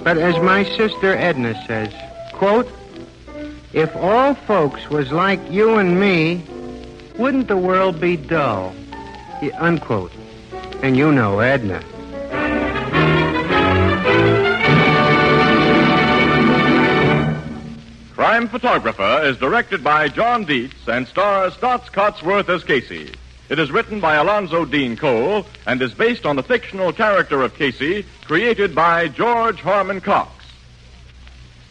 But as my sister Edna says, quote, if all folks was like you and me, wouldn't the world be dull? Unquote. And you know Edna. Crime Photographer is directed by John Dietz and stars Stotts Cotsworth as Casey. It is written by Alonzo Dean Cole and is based on the fictional character of Casey created by George Harmon Cox.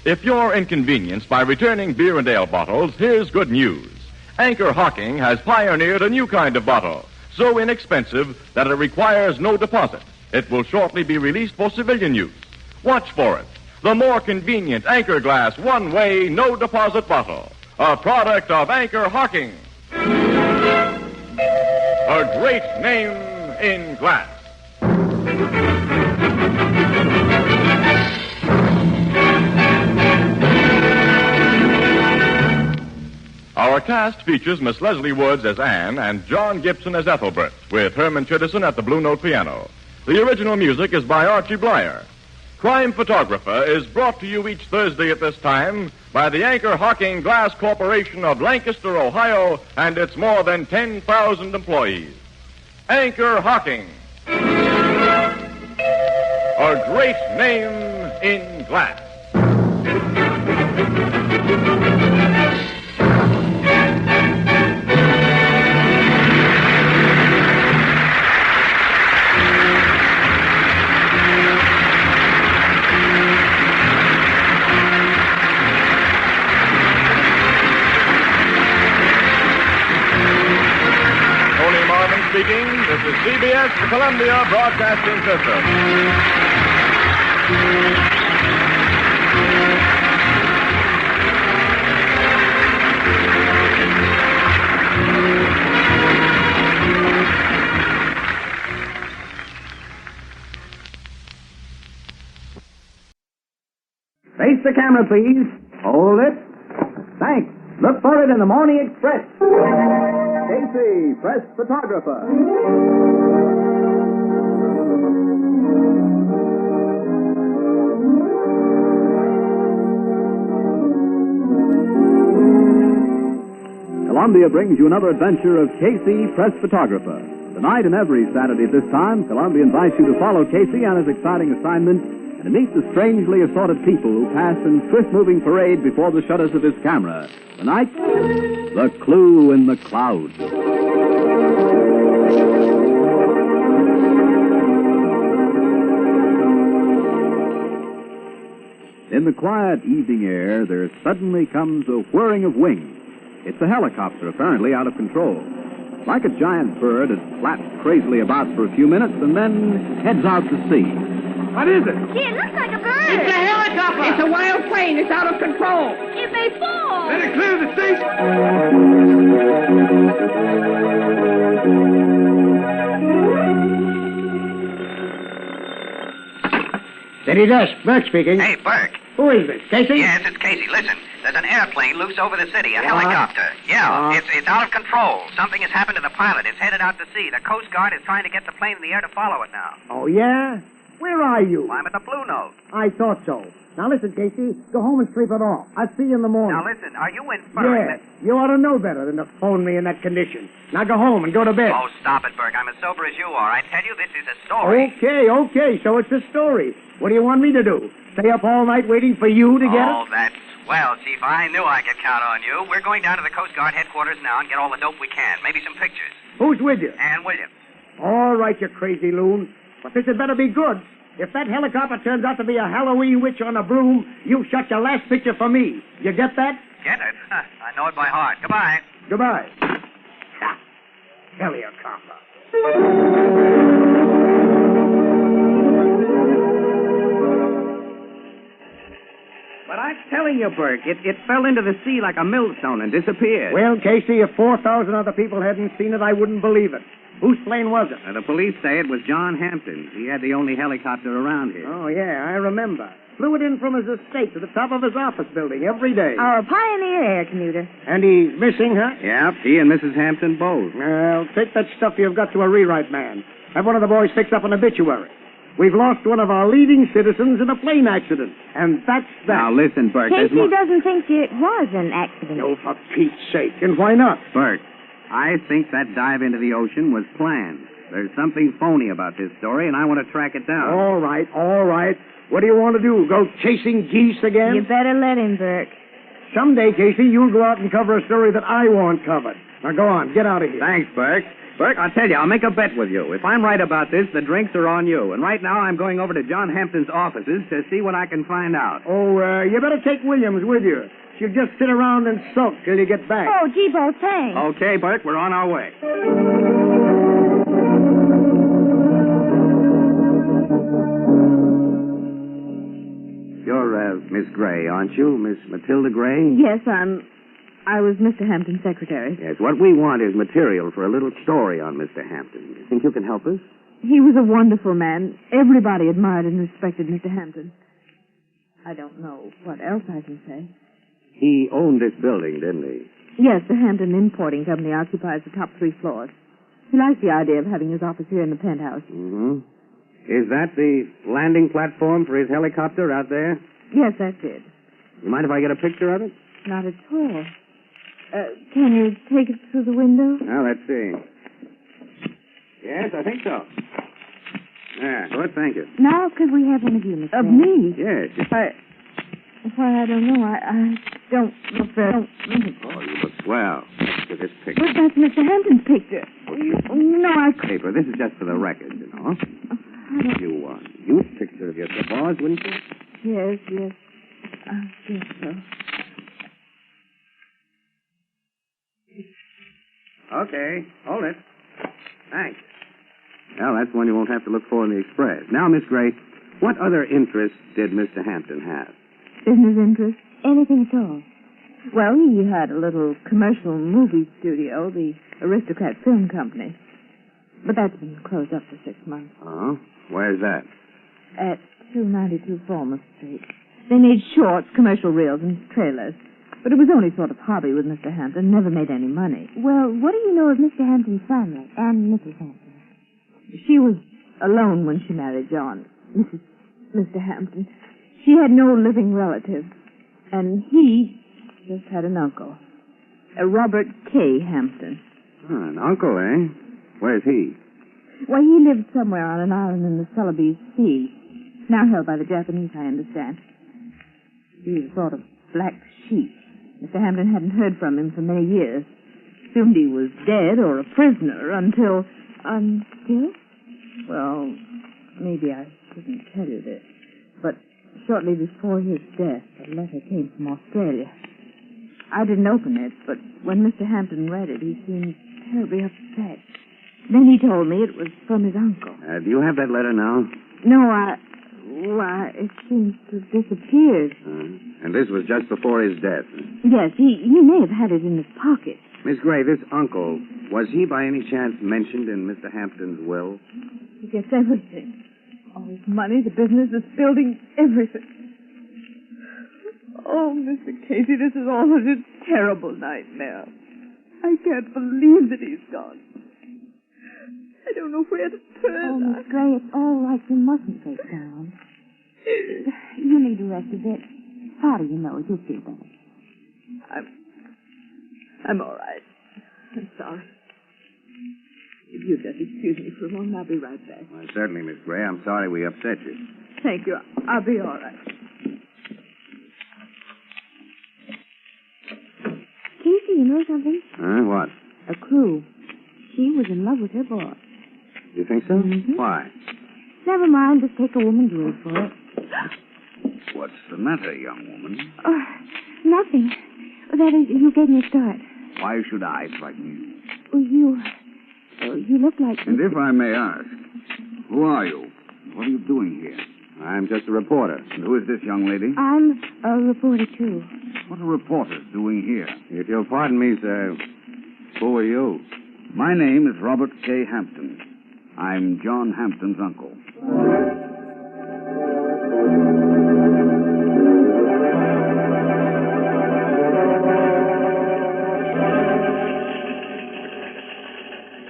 If you're inconvenienced by returning beer and ale bottles, here's good news. Anchor Hawking has pioneered a new kind of bottle, so inexpensive that it requires no deposit. It will shortly be released for civilian use. Watch for it. The more convenient Anchor Glass one-way, no-deposit bottle. A product of Anchor Hawking. A great name in glass. Our cast features Miss Leslie Woods as Anne and John Gibson as Ethelbert, with Herman Chittison at the Blue Note piano. The original music is by Archie Blyer. Crime Photographer is brought to you each Thursday at this time by the Anchor Hocking Glass Corporation of Lancaster, Ohio, and its more than 10,000 employees. Anchor Hocking. A great name in glass. Speaking. This is CBS, the Columbia Broadcasting System. Face the camera, please. Hold it. Thanks. Look for it in the Morning Express. Casey, press photographer. Columbia brings you another adventure of Casey, press photographer. Tonight and every Saturday at this time, Columbia invites you to follow Casey on his exciting assignment and to meet the strangely assorted people who pass in swift-moving parade before the shutters of his camera. Tonight, The Clue in the Clouds. In the quiet evening air, there suddenly comes a whirring of wings. It's a helicopter, apparently out of control. Like a giant bird, it flaps crazily about for a few minutes and then heads out to sea. What is it? Gee, it looks like a bird. It's a helicopter. It's a wild plane. It's out of control. It may fall. Let it clear the station. City desk. Burke speaking. Hey, Burke. Who is this? Casey? Yes, it's Casey. Listen, there's an airplane loose over the city, a helicopter. Yeah, it's out of control. Something has happened to the pilot. It's headed out to sea. The Coast Guard is trying to get the plane in the air to follow it now. Oh, yeah? Where are you? I'm at the Blue Note. I thought so. Now, listen, Casey. Go home and sleep it off. I'll see you in the morning. Now, listen, are you inferring Yeah. You ought to know better than to phone me in that condition. Now, go home and go to bed. Oh, stop it, Burke. I'm as sober as you are. I tell you, this is a story. Okay. So it's a story. What do you want me to do? Stay up all night waiting for you to get it? Oh, that's swell, Chief. I knew I could count on you. We're going down to the Coast Guard headquarters now and get all the dope we can. Maybe some pictures. Who's with you? Ann Williams. All right, you crazy loon. But this had better be good. If that helicopter turns out to be a Halloween witch on a broom, you shot your last picture for me. You get that? Get it? I know it by heart. Goodbye. Goodbye. Ha. Helicopter. But I'm telling you, Burke, it fell into the sea like a millstone and disappeared. Well, Casey, if 4,000 other people hadn't seen it, I wouldn't believe it. Whose plane was it? The police say it was John Hampton's. He had the only helicopter around here. Oh, yeah, I remember. Flew it in from his estate to the top of his office building every day. Our pioneer air commuter. And he's missing, huh? Yep, he and Mrs. Hampton both. Well, take that stuff you've got to a rewrite man. Have one of the boys fix up an obituary. We've lost one of our leading citizens in a plane accident. And that's that. Now, listen, Burke. Casey doesn't think it was an accident. Oh, for Pete's sake. And why not? Burke, I think that dive into the ocean was planned. There's something phony about this story, and I want to track it down. All right. What do you want to do? Go chasing geese again? You better let him, Burke. Someday, Casey, you'll go out and cover a story that I want covered. Now, go on. Get out of here. Thanks, Burke. Burke, I'll tell you, I'll make a bet with you. If I'm right about this, the drinks are on you. And right now, I'm going over to John Hampton's offices to see what I can find out. Oh, you better take Williams with you. She'll just sit around and sulk till you get back. Oh, gee, both thanks. Okay, Burke, we're on our way. You're, Miss Gray, aren't you? Miss Matilda Gray? Yes, I was Mr. Hampton's secretary. Yes, what we want is material for a little story on Mr. Hampton. You think you can help us? He was a wonderful man. Everybody admired and respected Mr. Hampton. I don't know what else I can say. He owned this building, didn't he? Yes, the Hampton Importing Company occupies the top 3 floors. He liked the idea of having his office here in the penthouse. Mm-hmm. Is that the landing platform for his helicopter out there? Yes, that's it. You mind if I get a picture of it? Not at all. Can you take it through the window? Well, let's see. Yes, I think so. Yeah, good, thank you. Now, could we have one of you, Miss Of me? Yes. Why, I don't know. I don't look very... Oh, you look swell. Look at this picture. But that's Mr. Hampton's picture. No, I couldn't. Paper, this is just for the record, you know. You use a picture of your boss, wouldn't you? Yes. I think so. Okay, hold it. Thanks. Well, that's one you won't have to look for in the Express. Now, Miss Gray, what other interests did Mr. Hampton have? Business interest? Anything at all. Well, he had a little commercial movie studio, the Aristocrat Film Company. But that's been closed up for 6 months. Oh? Where's that? At 292 Falmouth Street. They made shorts, commercial reels, and trailers. But it was only sort of hobby with Mr. Hampton. Never made any money. Well, what do you know of Mr. Hampton's family and Mrs. Hampton? She was alone when she married John, Mr. Hampton. She had no living relatives. And he just had an uncle. A Robert K. Hampton. An uncle, eh? Where's he? Well, he lived somewhere on an island in the Celebes Sea. Now held by the Japanese, I understand. He was a sort of black sheep. Mr. Hampton hadn't heard from him for many years. Assumed he was dead or a prisoner until... Until? Well, maybe I shouldn't tell you this. But shortly before his death, a letter came from Australia. I didn't open it, but when Mr. Hampton read it, he seemed terribly upset. Then he told me it was from his uncle. Do you have that letter now? No, Why, it seems to have disappeared. And this was just before his death. Yes, he may have had it in his pocket. Miss Gray, this uncle, was he by any chance mentioned in Mr. Hampton's will? He gets everything. All his money, the business, this building, everything. Oh, Mr. Casey, this is all such a terrible nightmare. I can't believe that he's gone. I don't know where to turn. Oh, Miss Gray, it's all right. You mustn't break down. You need to rest a bit. Powder your nose. You'll feel better. I'm all right. I'm sorry. If you'll just excuse me for a moment, I'll be right back. Well, certainly, Miss Gray. I'm sorry we upset you. Thank you. I'll be all right. Casey, you know something? What? A clue. She was in love with her boss. You think so? Mm-hmm. Why? Never mind. Just take a woman's word for it. What's the matter, young woman? Oh, nothing. That is, you gave me a start. Why should I frighten you? Oh, you look like... And if I may ask, who are you? What are you doing here? I'm just a reporter. And who is this young lady? I'm a reporter, too. What are reporters doing here? If you'll pardon me, sir, who are you? My name is Robert K. Hampton. I'm John Hampton's uncle.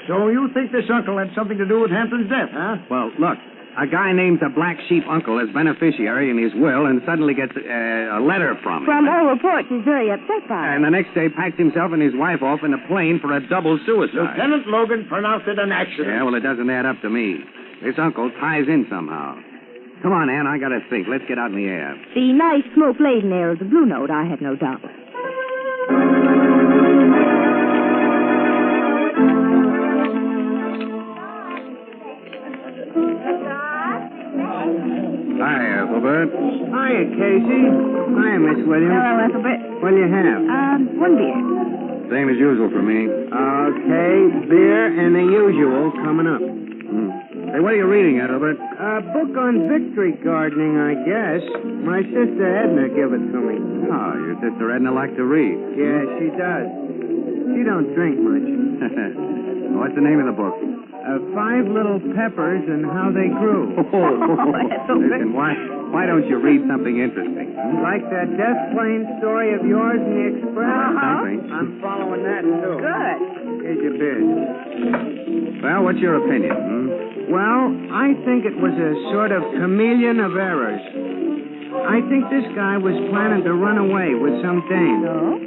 So you think this uncle had something to do with Hampton's death, huh? Well, look. A guy names a black sheep uncle as beneficiary in his will and suddenly gets a letter from him. From all reports, he's very upset by it. And the next day packs himself and his wife off in a plane for a double suicide. Lieutenant Logan pronounced it an accident. Yeah, well, it doesn't add up to me. This uncle ties in somehow. Come on, Ann, I gotta think. Let's get out in the air. The nice smoke-laden air of the Blue Note, I have no doubt. Hi, Ethelbert. Hiya, Casey. Hiya, Miss Williams. Hello, Ethelbert. What'll you have? One beer. Same as usual for me. Okay, beer and the usual coming up. Hey, what are you reading, Ethelbert? A book on victory gardening, I guess. My sister Edna gave it to me. Oh, your sister Edna likes to read. Yeah, she does. She don't drink much. What's the name of the book? 5 Little Peppers and How They Grew. Listen, why don't you read something interesting? Like that death plane story of yours in the Express? Something. I'm following that, too. Good. Here's your beer. Well, what's your opinion? Well, I think it was a sort of chameleon of errors. I think this guy was planning to run away with some dame. Oh?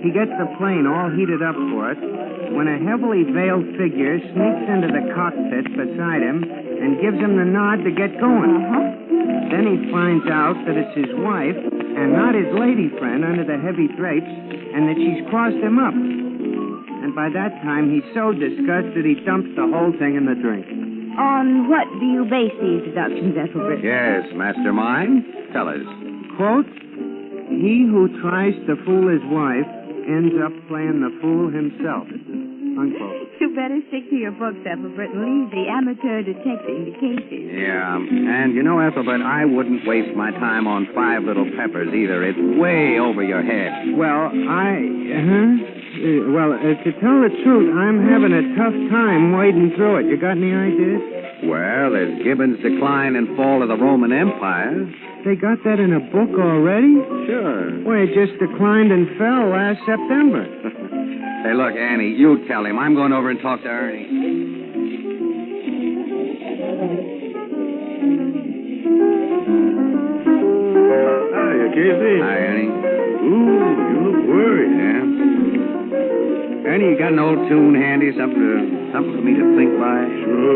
He gets the plane all heated up for it when a heavily veiled figure sneaks into the cockpit beside him and gives him the nod to get going. Then he finds out that it's his wife and not his lady friend under the heavy drapes and that she's crossed him up. And by that time, he's so disgusted he dumps the whole thing in the drink. On what do you base these deductions, Ethelbert? Yes, mastermind. Tell us. Quote, he who tries to fool his wife ends up playing the fool himself. Unquote. You better stick to your books, Ethelbert, and leave the amateur detecting the cases. Yeah, and you know, Ethelbert, I wouldn't waste my time on Five Little Peppers either. It's way over your head. Well, to tell the truth, I'm having a tough time wading through it. You got any ideas? Well, there's Gibbon's Decline and Fall of the Roman Empire. They got that in a book already? Sure. Well, it just declined and fell last September. Hey, look, Annie, you tell him. I'm going over and talk to Ernie. Hiya, Casey. Hi, Ernie. Ooh, you look worried. Yeah? Ernie, you got an old tune handy? Something for me to think by? Sure.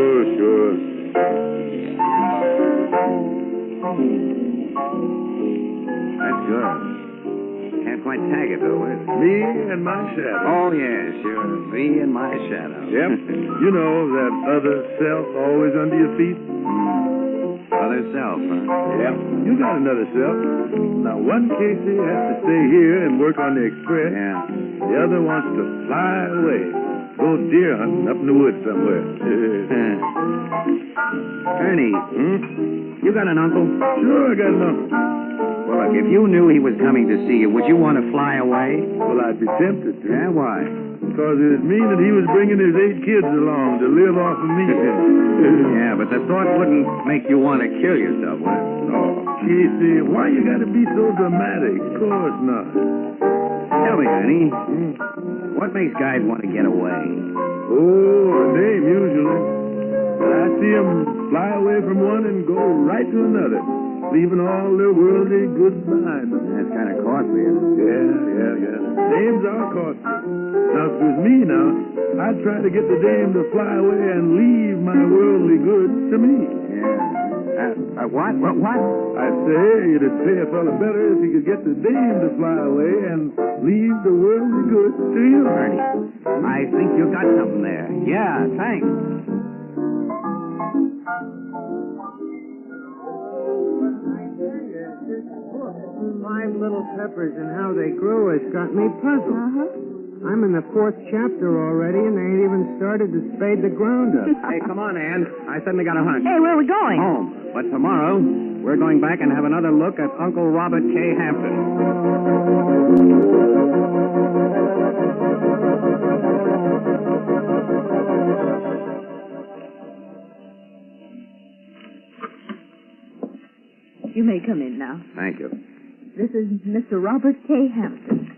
That's good. Can't quite tag it, though, is it? Me and my shadow. Oh, yeah, sure. Me and my shadow. Yep. You know, that other self always under your feet? Other self, huh? Yep. You got another self. Now, one Casey has to stay here and work on the express. Yeah. The other wants to fly away. Go deer hunting up in the woods somewhere. Ernie, you got an uncle? Sure, I got an uncle. Well, look, if you knew he was coming to see you, would you want to fly away? Well, I'd be tempted to. Yeah, why? Because it'd mean that he was bringing his 8 kids along to live off of me. Yeah, but the thought wouldn't make you want to kill yourself, would it? Oh, Casey, why you gotta be so dramatic? Of course not. Tell me, Ernie, what makes guys want to get away? Oh, a dame, usually. I see them fly away from one and go right to another, leaving all their worldly goods behind them. That's kind of costly, isn't it? Yeah. Dames are costly. Now, if it was me now, I'd try to get the dame to fly away and leave my worldly goods to me. Yeah. What? I'd say it'd pay a fella better if he could get the dame to fly away and leave the worldly goods to you. Ernie, I think you got something there. Yeah, thanks. Five Little Peppers and How They Grew has got me puzzled. I'm in the 4th chapter already, and they ain't even started to spade the ground up. Hey, come on, Ann. I suddenly got a hunch. Hey, where are we going? Home. But tomorrow, we're going back and have another look at Uncle Robert K. Hampton. You may come in now. Thank you. This is Mr. Robert K. Hampton.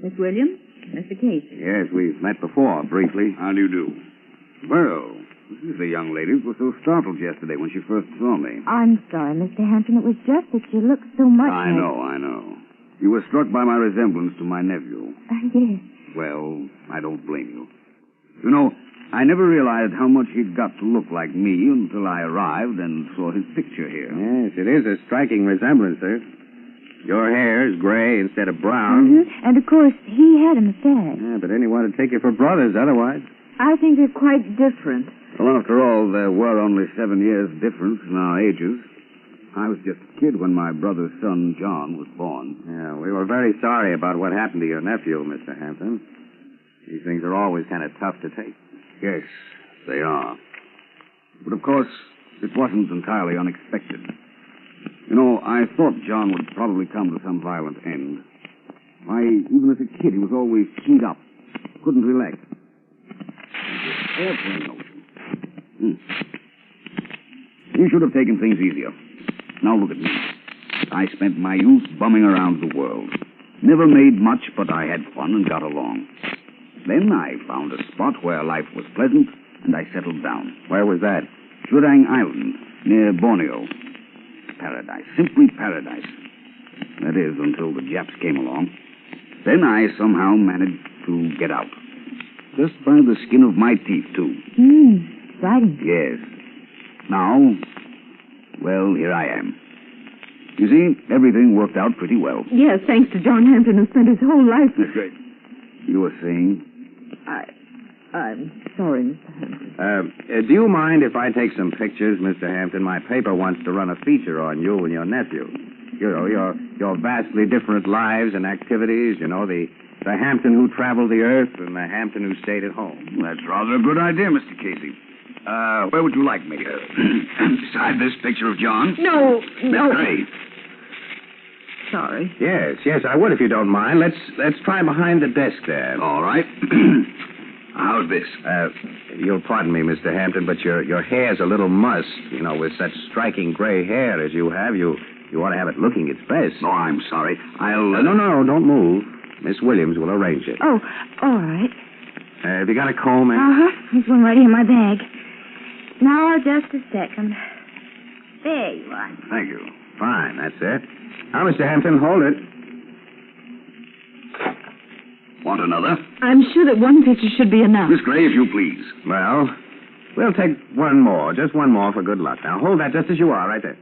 Miss Williams, Mr. Casey. Yes, we've met before, briefly. How do you do? Well, this is the young lady who was so startled yesterday when she first saw me. I'm sorry, Mr. Hampton. It was just that you looked so much I know. You were struck by my resemblance to my nephew. Yes. Well, I don't blame you. You know, I never realized how much he'd got to look like me until I arrived and saw his picture here. Yes, it is a striking resemblance, sir. Your hair is gray instead of brown. And, of course, he had a mustache. Yeah, but then he wanted to take you for brothers otherwise. I think they're quite different. Well, after all, there were only 7 years difference in our ages. I was just a kid when my brother's son, John, was born. Yeah, we were very sorry about what happened to your nephew, Mr. Hampton. These things are always kind of tough to take. Yes, they are. But, of course, it wasn't entirely unexpected. You know, I thought John would probably come to some violent end. Why, even as a kid, he was always keyed up. Couldn't relax. Airplane notion. You should have taken things easier. Now look at me. I spent my youth bumming around the world. Never made much, but I had fun and got along. Then I found a spot where life was pleasant, and I settled down. Where was that? Jurang Island, near Borneo. Paradise. Simply paradise. That is, until the Japs came along. Then I somehow managed to get out. Just by the skin of my teeth, too. Exciting. Yes. Now, well, here I am. You see, everything worked out pretty well. Yes, thanks to John Hampton, who spent his whole life... That's great. You were saying? I'm sorry, Mr. Hampton. Do you mind if I take some pictures, Mr. Hampton? My paper wants to run a feature on you and your nephew. You know, your vastly different lives and activities. You know, the Hampton who traveled the earth and the Hampton who stayed at home. That's rather a good idea, Mr. Casey. Where would you like me? Beside this picture of John? No. Gray. Sorry. Yes, I would if you don't mind. Let's try behind the desk there. All right. How's this? You'll pardon me, Mr. Hampton, but your hair's a little mussed. You know, with such striking gray hair as you have, you ought to have it looking its best. Oh, I'm sorry. I'll... No, don't move. Miss Williams will arrange it. Oh, all right. Have you got a comb, Ann? There's one right here in my bag. Now, just a second. There you are. Thank you. Fine, that's it. Now, Mr. Hampton, hold it. Want another? I'm sure that one picture should be enough. Miss Gray, if you please. Well, we'll take one more. Just one more for good luck. Now, hold that just as you are, right there.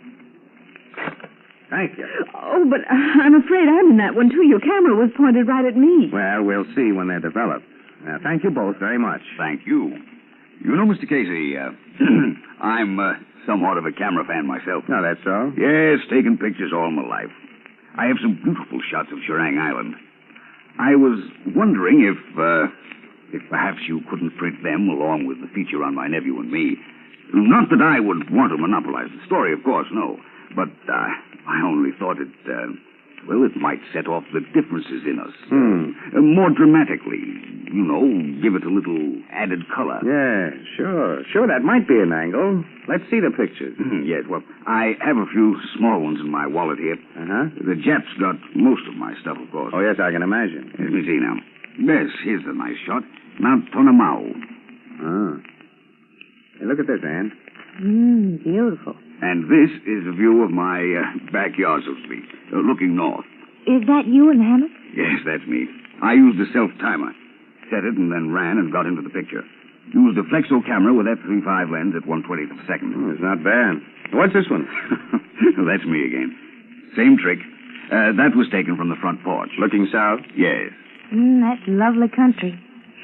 Thank you. Oh, but I'm afraid I'm in that one, too. Your camera was pointed right at me. Well, we'll see when they're developed. Now, thank you both very much. Thank you. You know, Mr. Casey, I'm somewhat of a camera fan myself. Oh, that's so? Yes, taken pictures all my life. I have some beautiful shots of Jurang Island. I was wondering if perhaps you couldn't print them along with the feature on my nephew and me. Not that I would want to monopolize the story, of course, no. But I only thought it might set off the differences in us. More dramatically. You know, give it a little added color. Yeah, sure, that might be an angle. Let's see the pictures. Yes, well, I have a few small ones in my wallet here. The Japs got most of my stuff, of course. Oh, yes, I can imagine. Let me see now. Yes, here's a nice shot. Mount Tonamau. Hey, look at this, Ann. Beautiful. And this is a view of my backyard, so to speak, looking north. Is that you in the hammock? Yes, that's me. I used a self-timer. Set it and then ran and got into the picture. Used a flexo camera with f3.5 lens at 1/20th of a second. It's not bad. What's this one? That's me again. Same trick. That was taken from the front porch. Looking south? Yes. That's lovely country.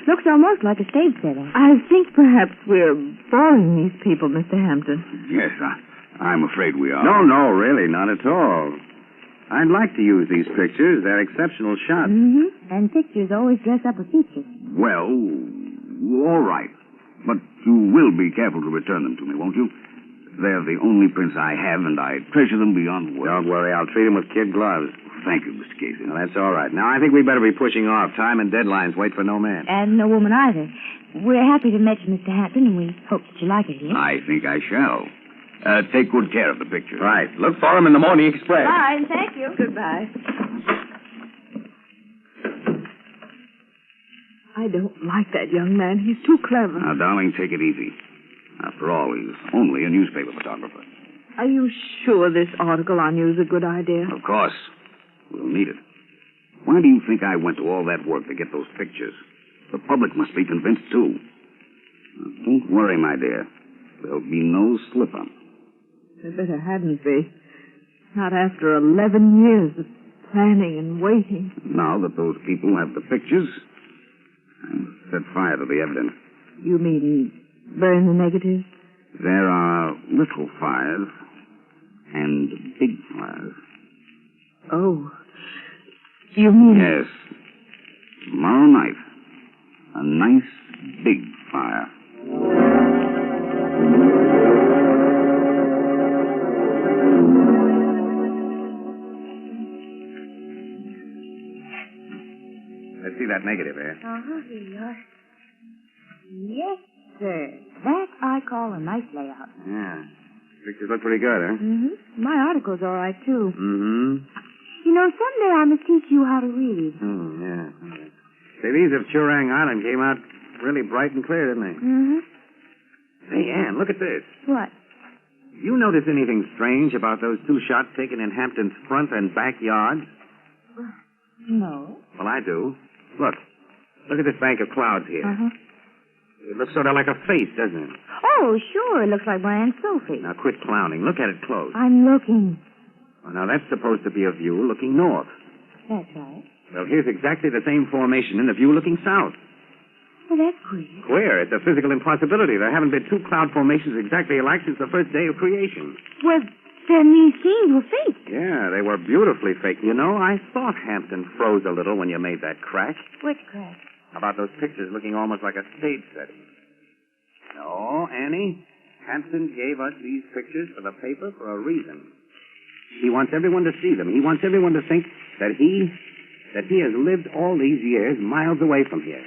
Looks almost like a stage setting. I think perhaps we're boring these people, Mr. Hampton. Yes, I'm afraid we are. No, really, not at all. I'd like to use these pictures. They're exceptional shots. And pictures always dress up a feature. Well, all right. But you will be careful to return them to me, won't you? They're the only prints I have, and I treasure them beyond words. Don't worry, I'll treat them with kid gloves. Thank you, Mr. Casey. Well, that's all right. Now, I think we better be pushing off. Time and deadlines wait for no man. And no woman either. We're happy to meet you, Mr. Hampton, and we hope that you like it here. I think I shall. Take good care of the picture. Right. Look for him in the Morning Express. Fine, thank you. Goodbye. I don't like that young man. He's too clever. Now, darling, take it easy. After all, he's only a newspaper photographer. Are you sure this article on you is a good idea? Of course. We'll need it. Why do you think I went to all that work to get those pictures? The public must be convinced, too. Now, don't worry, my dear. There'll be no slip-up. There better hadn't be. Not after 11 years of planning and waiting. Now that those people have the pictures, I'll set fire to the evidence. You mean burn the negatives? There are little fires and big fires. Oh. You mean... Yes. Tomorrow night, a nice big fire. Let's see that negative, eh? Here you are. Yes, sir. That I call a nice layout. Yeah. Pictures look pretty good, huh? My article's all right, too. Mm-hmm. You know, someday I must teach you how to read. Yeah. Say, these of Jurang Island came out really bright and clear, didn't they? Hey, Ann, look at this. What? You notice anything strange about those two shots taken in Hampton's front and backyards? No. Well, I do. Look. Look at this bank of clouds here. Uh-huh. It looks sort of like a face, doesn't it? Oh, sure. It looks like my Aunt Sophie. Now, quit clowning. Look at it close. I'm looking. Well, now, that's supposed to be a view looking north. That's right. Well, here's exactly the same formation in the view looking south. Well, that's queer. Queer. It's a physical impossibility. There haven't been two cloud formations exactly alike since the first day of creation. Well, then these scenes were fake. Yeah, they were beautifully fake. You know, I thought Hampton froze a little when you made that crack. Which crack? About those pictures looking almost like a stage setting. No, Annie, Hampton gave us these pictures for the paper for a reason. He wants everyone to see them. He wants everyone to think that he has lived all these years miles away from here,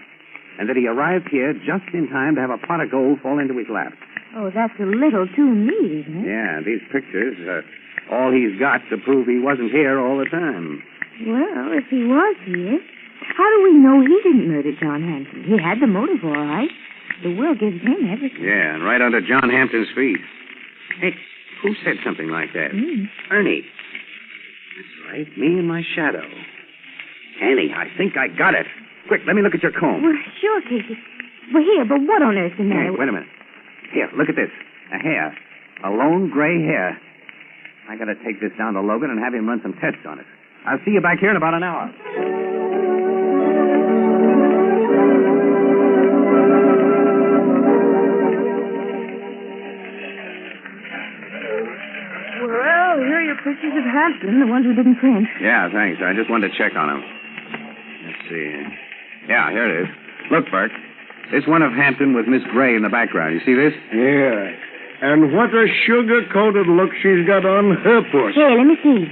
and that he arrived here just in time to have a pot of gold fall into his lap. Oh, that's a little too neat, isn't it? Yeah, these pictures are all he's got to prove he wasn't here all the time. Well, if he was here, how do we know he didn't murder John Hampton? He had the motive, all right. The will gives him everything. Yeah, and right under John Hampton's feet. Hey, who said something like that? Ernie. That's right, me and my shadow. Annie, I think I got it. Quick, let me look at your comb. Well, sure, Casey. Well, here, but what on earth's the matter? Hey, wait a minute. Here, look at this. A hair. A lone gray hair. I gotta take this down to Logan and have him run some tests on it. I'll see you back here in about an hour. Well, here are your pictures of Hampton, the ones we didn't print. Yeah, thanks. I just wanted to check on him. Let's see. Yeah, here it is. Look, Burke. This one of Hampton with Miss Gray in the background. You see this? Yeah. And what a sugar-coated look she's got on her portrait. Hey, let me see.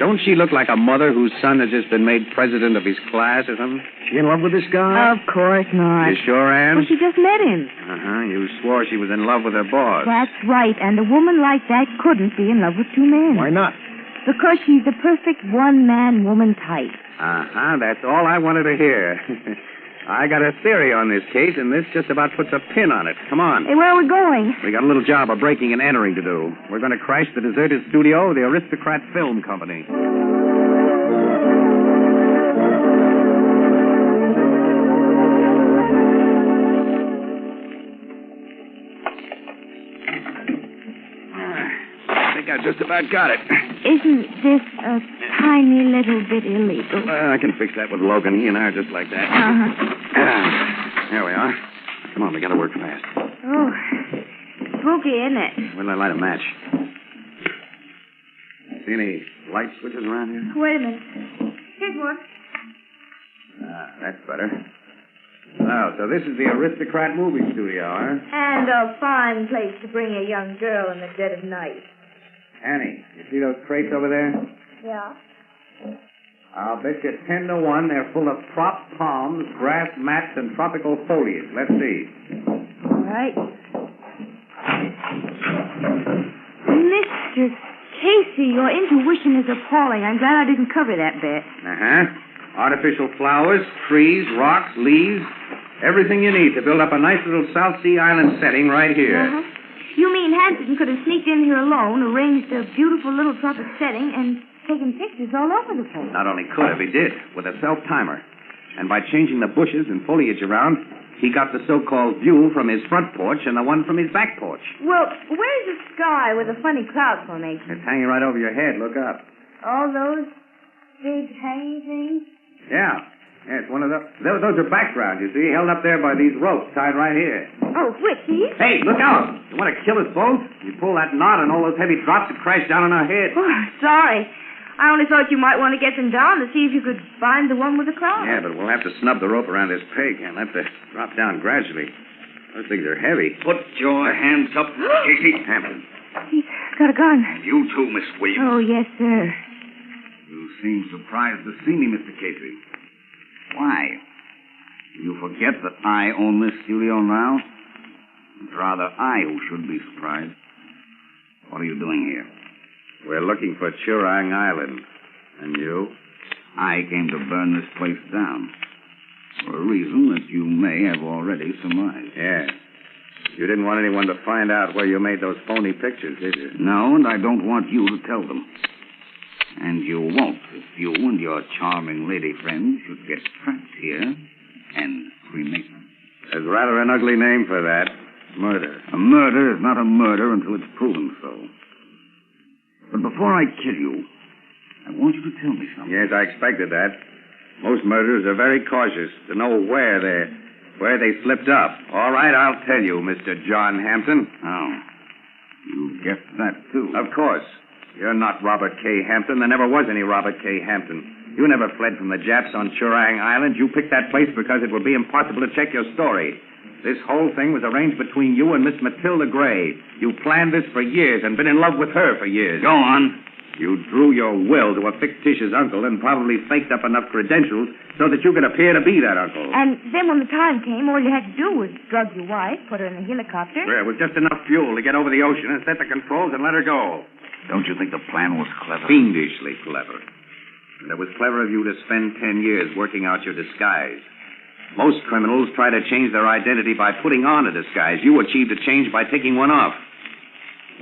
Don't she look like a mother whose son has just been made president of his class or something? She in love with this guy? Of course not. You sure, Ann? Well, she just met him. Uh-huh. You swore she was in love with her boss. That's right, and a woman like that couldn't be in love with two men. Why not? Because she's the perfect one-man woman type. Uh-huh. That's all I wanted to hear. I got a theory on this case, and this just about puts a pin on it. Come on. Hey, where are we going? We got a little job of breaking and entering to do. We're going to crash the deserted studio of the Aristocrat Film Company. I think I just about got it. Isn't this a tiny little bit illegal? I can fix that with Logan. He and I are just like that. There we are. Come on, we got to work fast. Oh, spooky, isn't it? Where'd I light a match? See any light switches around here? Wait a minute. Here's one. That's better. Oh, so this is the Aristocrat Movie Studio, huh? And a fine place to bring a young girl in the dead of night. Annie, you see those crates over there? Yeah. I'll bet you 10 to 1 they're full of prop palms, grass mats, and tropical foliage. Let's see. All right. Mr. Casey, your intuition is appalling. I'm glad I didn't cover that bit. Uh-huh. Artificial flowers, trees, rocks, leaves. Everything you need to build up a nice little South Sea Island setting right here. Uh-huh. You mean Hampton could have sneaked in here alone, arranged a beautiful little tropic setting, and taken pictures all over the place? Not only could have, he did, with a self-timer. And by changing the bushes and foliage around, he got the so-called view from his front porch and the one from his back porch. Well, where's the sky with a funny cloud formation? It's hanging right over your head. Look up. All those big hanging things? Yeah. Yeah, it's one of those. Those are background, you see, held up there by these ropes tied right here. Oh, which, these? Hey, look out! You want to kill us both? You pull that knot and all those heavy drops would crash down on our heads. Oh, sorry. I only thought you might want to get them down to see if you could find the one with the cloud. Yeah, but we'll have to snub the rope around this peg and have to drop down gradually. Those things are heavy. Put your hands up, Casey. Hampton. He's got a gun. And you too, Miss Williams. Oh, yes, sir. You seem surprised to see me, Mr. Casey. Why? Do you forget that I own this studio now? It's rather I who should be surprised. What are you doing here? We're looking for Churang Island. And you? I came to burn this place down. For a reason that you may have already surmised. Yes. You didn't want anyone to find out where you made those phony pictures, did you? No, and I don't want you to tell them. And you won't if you and your charming lady friend should get trapped here and cremate them. There's rather an ugly name for that. Murder. A murder is not a murder until it's proven so. But before I kill you, I want you to tell me something. Yes, I expected that. Most murderers are very cautious to know where they slipped up. All right, I'll tell you, Mr. John Hampton. Oh. You guessed that, too. Of course. You're not Robert K. Hampton. There never was any Robert K. Hampton. You never fled from the Japs on Churang Island. You picked that place because it would be impossible to check your story. This whole thing was arranged between you and Miss Matilda Gray. You planned this for years and been in love with her for years. Go on. You drew your will to a fictitious uncle and probably faked up enough credentials so that you could appear to be that uncle. And then when the time came, all you had to do was drug your wife, put her in a helicopter. There was just enough fuel to get over the ocean and set the controls and let her go. Don't you think the plan was clever? Fiendishly clever. And it was clever of you to spend 10 years working out your disguise. Most criminals try to change their identity by putting on a disguise. You achieved a change by taking one off.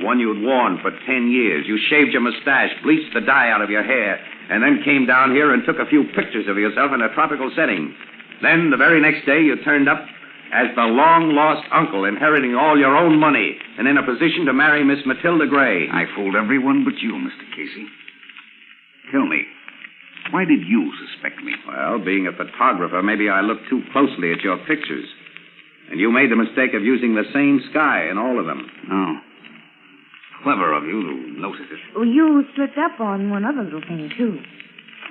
One you'd worn for 10 years. You shaved your mustache, bleached the dye out of your hair, and then came down here and took a few pictures of yourself in a tropical setting. Then, the very next day, you turned up as the long-lost uncle, inheriting all your own money and in a position to marry Miss Matilda Gray. I fooled everyone but you, Mr. Casey. Tell me, why did you suspect me? Well, being a photographer, maybe I looked too closely at your pictures. And you made the mistake of using the same sky in all of them. Oh. Clever of you to notice it. Well, you slipped up on one other little thing, too.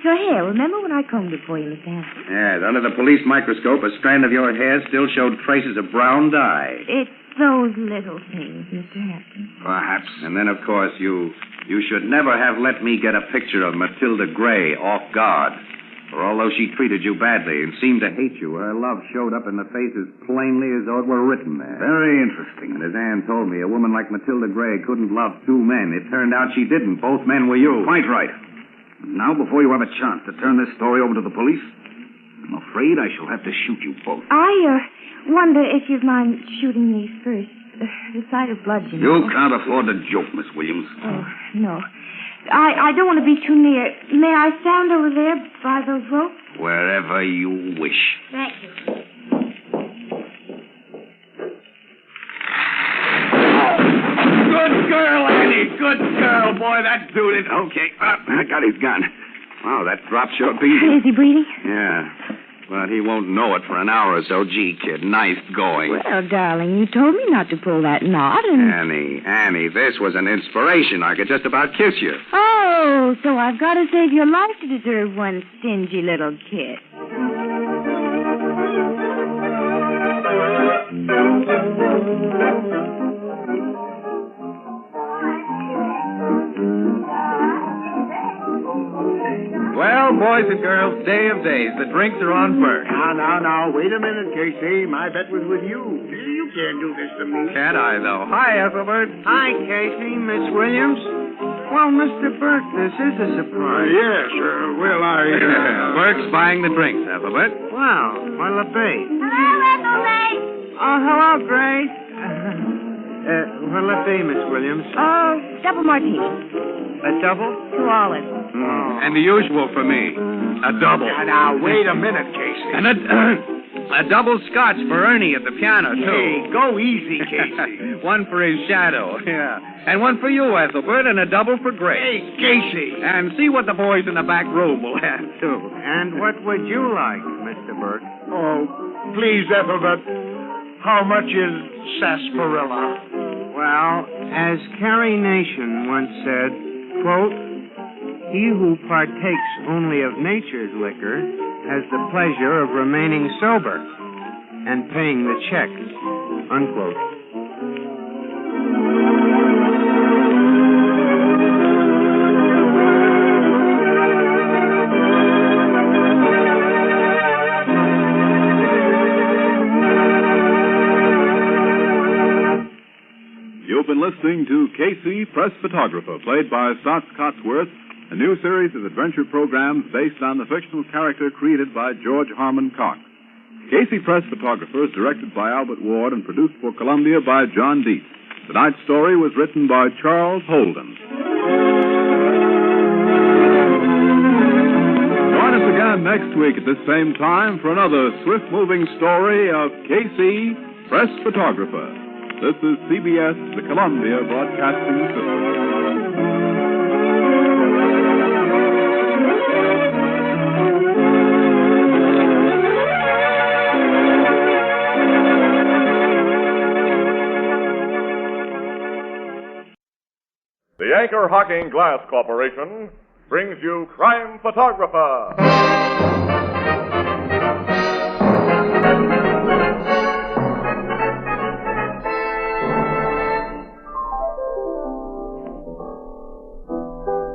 Your hair. Remember when I combed it for you, Mr. Hampton? Yes, under the police microscope, a strand of your hair still showed traces of brown dye. It's those little things, Mr. Hampton. Perhaps. And then, of course, you should never have let me get a picture of Matilda Gray off guard. For although she treated you badly and seemed to hate you, her love showed up in the face as plainly as though it were written there. Very interesting. And as Anne told me, a woman like Matilda Gray couldn't love two men. It turned out she didn't. Both men were you. Quite right. Now, before you have a chance to turn this story over to the police, I'm afraid I shall have to shoot you both. I wonder if you'd mind shooting me first. The sight of blood, you know. You can't afford to joke, Miss Williams. Oh, no. I don't want to be too near. May I stand over there by those ropes? Wherever you wish. Thank you. Good girl, Annie. Good girl. Boy, that suited. Okay. I got his gun. Wow, that drop sure beat him. Is he breathing? Yeah. But he won't know it for an hour or so. Gee, kid, nice going. Well, darling, you told me not to pull that knot, and... Annie, this was an inspiration. I could just about kiss you. Oh, so I've got to save your life to deserve one stingy little kiss. Well, boys and girls, day of days. The drinks are on first. Now, wait a minute, Casey. My bet was with you. You can't do this to me. Can't I, though? Hi, Ethelbert. Hi, Casey, Miss Williams. Well, Mr. Burke, this is a surprise. Yes, well, Burke's buying the drinks, Ethelbert. Wow, what'll it be? Hello, Ethelbert. Oh, hello, Grace. What'll it be, Miss Williams? Double martini. A double? 2 olives. And the usual for me. A double. Now, wait a minute, Casey. And a double scotch for Ernie at the piano, too. Hey, go easy, Casey. One for his shadow, yeah. And one for you, Ethelbert, and a double for Grace. Hey, Casey. And see what the boys in the back room will have, too. And what would you like, Mr. Burke? Oh, please, Ethelbert. How much is sarsaparilla? Well, as Carrie Nation once said, quote, he who partakes only of nature's liquor has the pleasure of remaining sober and paying the check, unquote. You've been listening to Casey, Press Photographer, played by Stotts Cotsworth, a new series of adventure programs based on the fictional character created by George Harmon Cox. Casey Press Photographer is directed by Albert Ward and produced for Columbia by John Dietz. Tonight's story was written by Charles Holden. Join us again next week at this same time for another swift-moving story of Casey Press Photographer. This is CBS, the Columbia Broadcasting System. The Anchor Hocking Glass Corporation brings you Crime Photographer.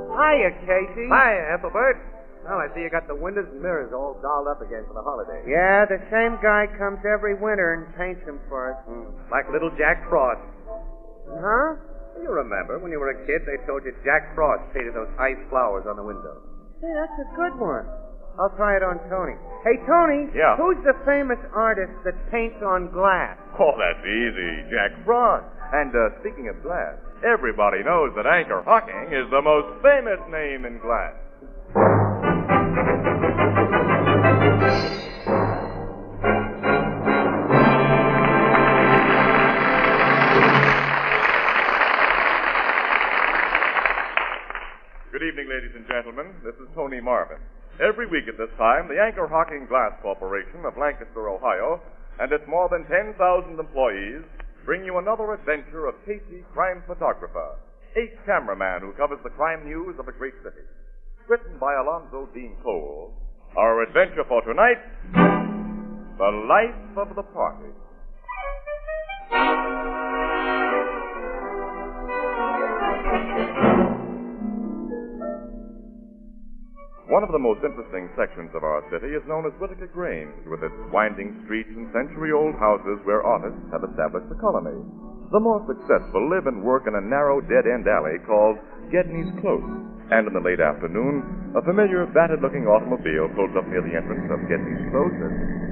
Hiya, Casey. Hiya, Ethelbert. Well, I see you got the windows and mirrors all dolled up again for the holiday. Yeah, the same guy comes every winter and paints them for us. Like little Jack Frost. Huh? You remember, when you were a kid, they told you Jack Frost painted those ice flowers on the window. Hey, that's a good one. I'll try it on Tony. Hey, Tony. Yeah? Who's the famous artist that paints on glass? Oh, that's easy. Jack Frost. And speaking of glass, everybody knows that Anchor Hocking is the most famous name in glass. Good evening, ladies and gentlemen. This is Tony Marvin. Every week at this time, the Anchor Hocking Glass Corporation of Lancaster, Ohio, and its more than 10,000 employees bring you another adventure of Casey, crime photographer, a cameraman who covers the crime news of a great city. Written by Alonzo Dean Cole, our adventure for tonight, The Life of the Party. One of the most interesting sections of our city is known as Whitaker Grange, with its winding streets and century-old houses where artists have established a colony. The more successful live and work in a narrow dead-end alley called Gedney's Close. And in the late afternoon, a familiar, battered-looking automobile pulls up near the entrance of Gedney's Close and...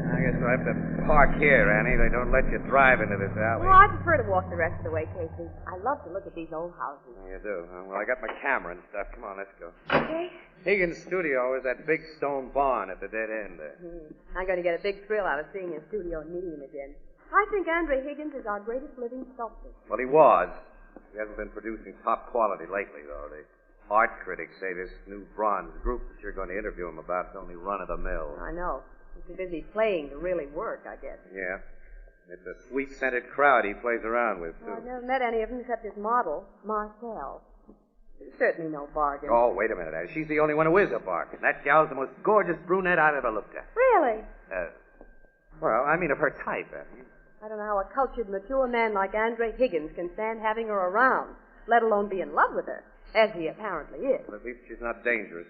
I guess we'll have to park here, Annie. They don't let you drive into this alley. Well, I prefer to walk the rest of the way, Casey. I love to look at these old houses. You do, huh? Well, I got my camera and stuff. Come on, let's go. Okay. Higgins' studio is that big stone barn at the dead end there. I'm going to get a big thrill out of seeing his studio and meeting him again. I think Andre Higgins is our greatest living sculptor. Well, he was. He hasn't been producing top quality lately, though. The art critics say this new bronze group that you're going to interview him about is only run-of-the-mill. I know. He's too busy playing to really work, I guess. Yeah. It's a sweet-scented crowd he plays around with, too. Well, I've never met any of them except his model, Marcel. He's certainly no bargain. Oh, wait a minute, Annie. She's the only one who is a bargain. That gal's the most gorgeous brunette I've ever looked at. Really? Well, I mean of her type, Annie. I don't know how a cultured, mature man like Andre Higgins can stand having her around, let alone be in love with her, as he apparently is. Well, at least she's not dangerous.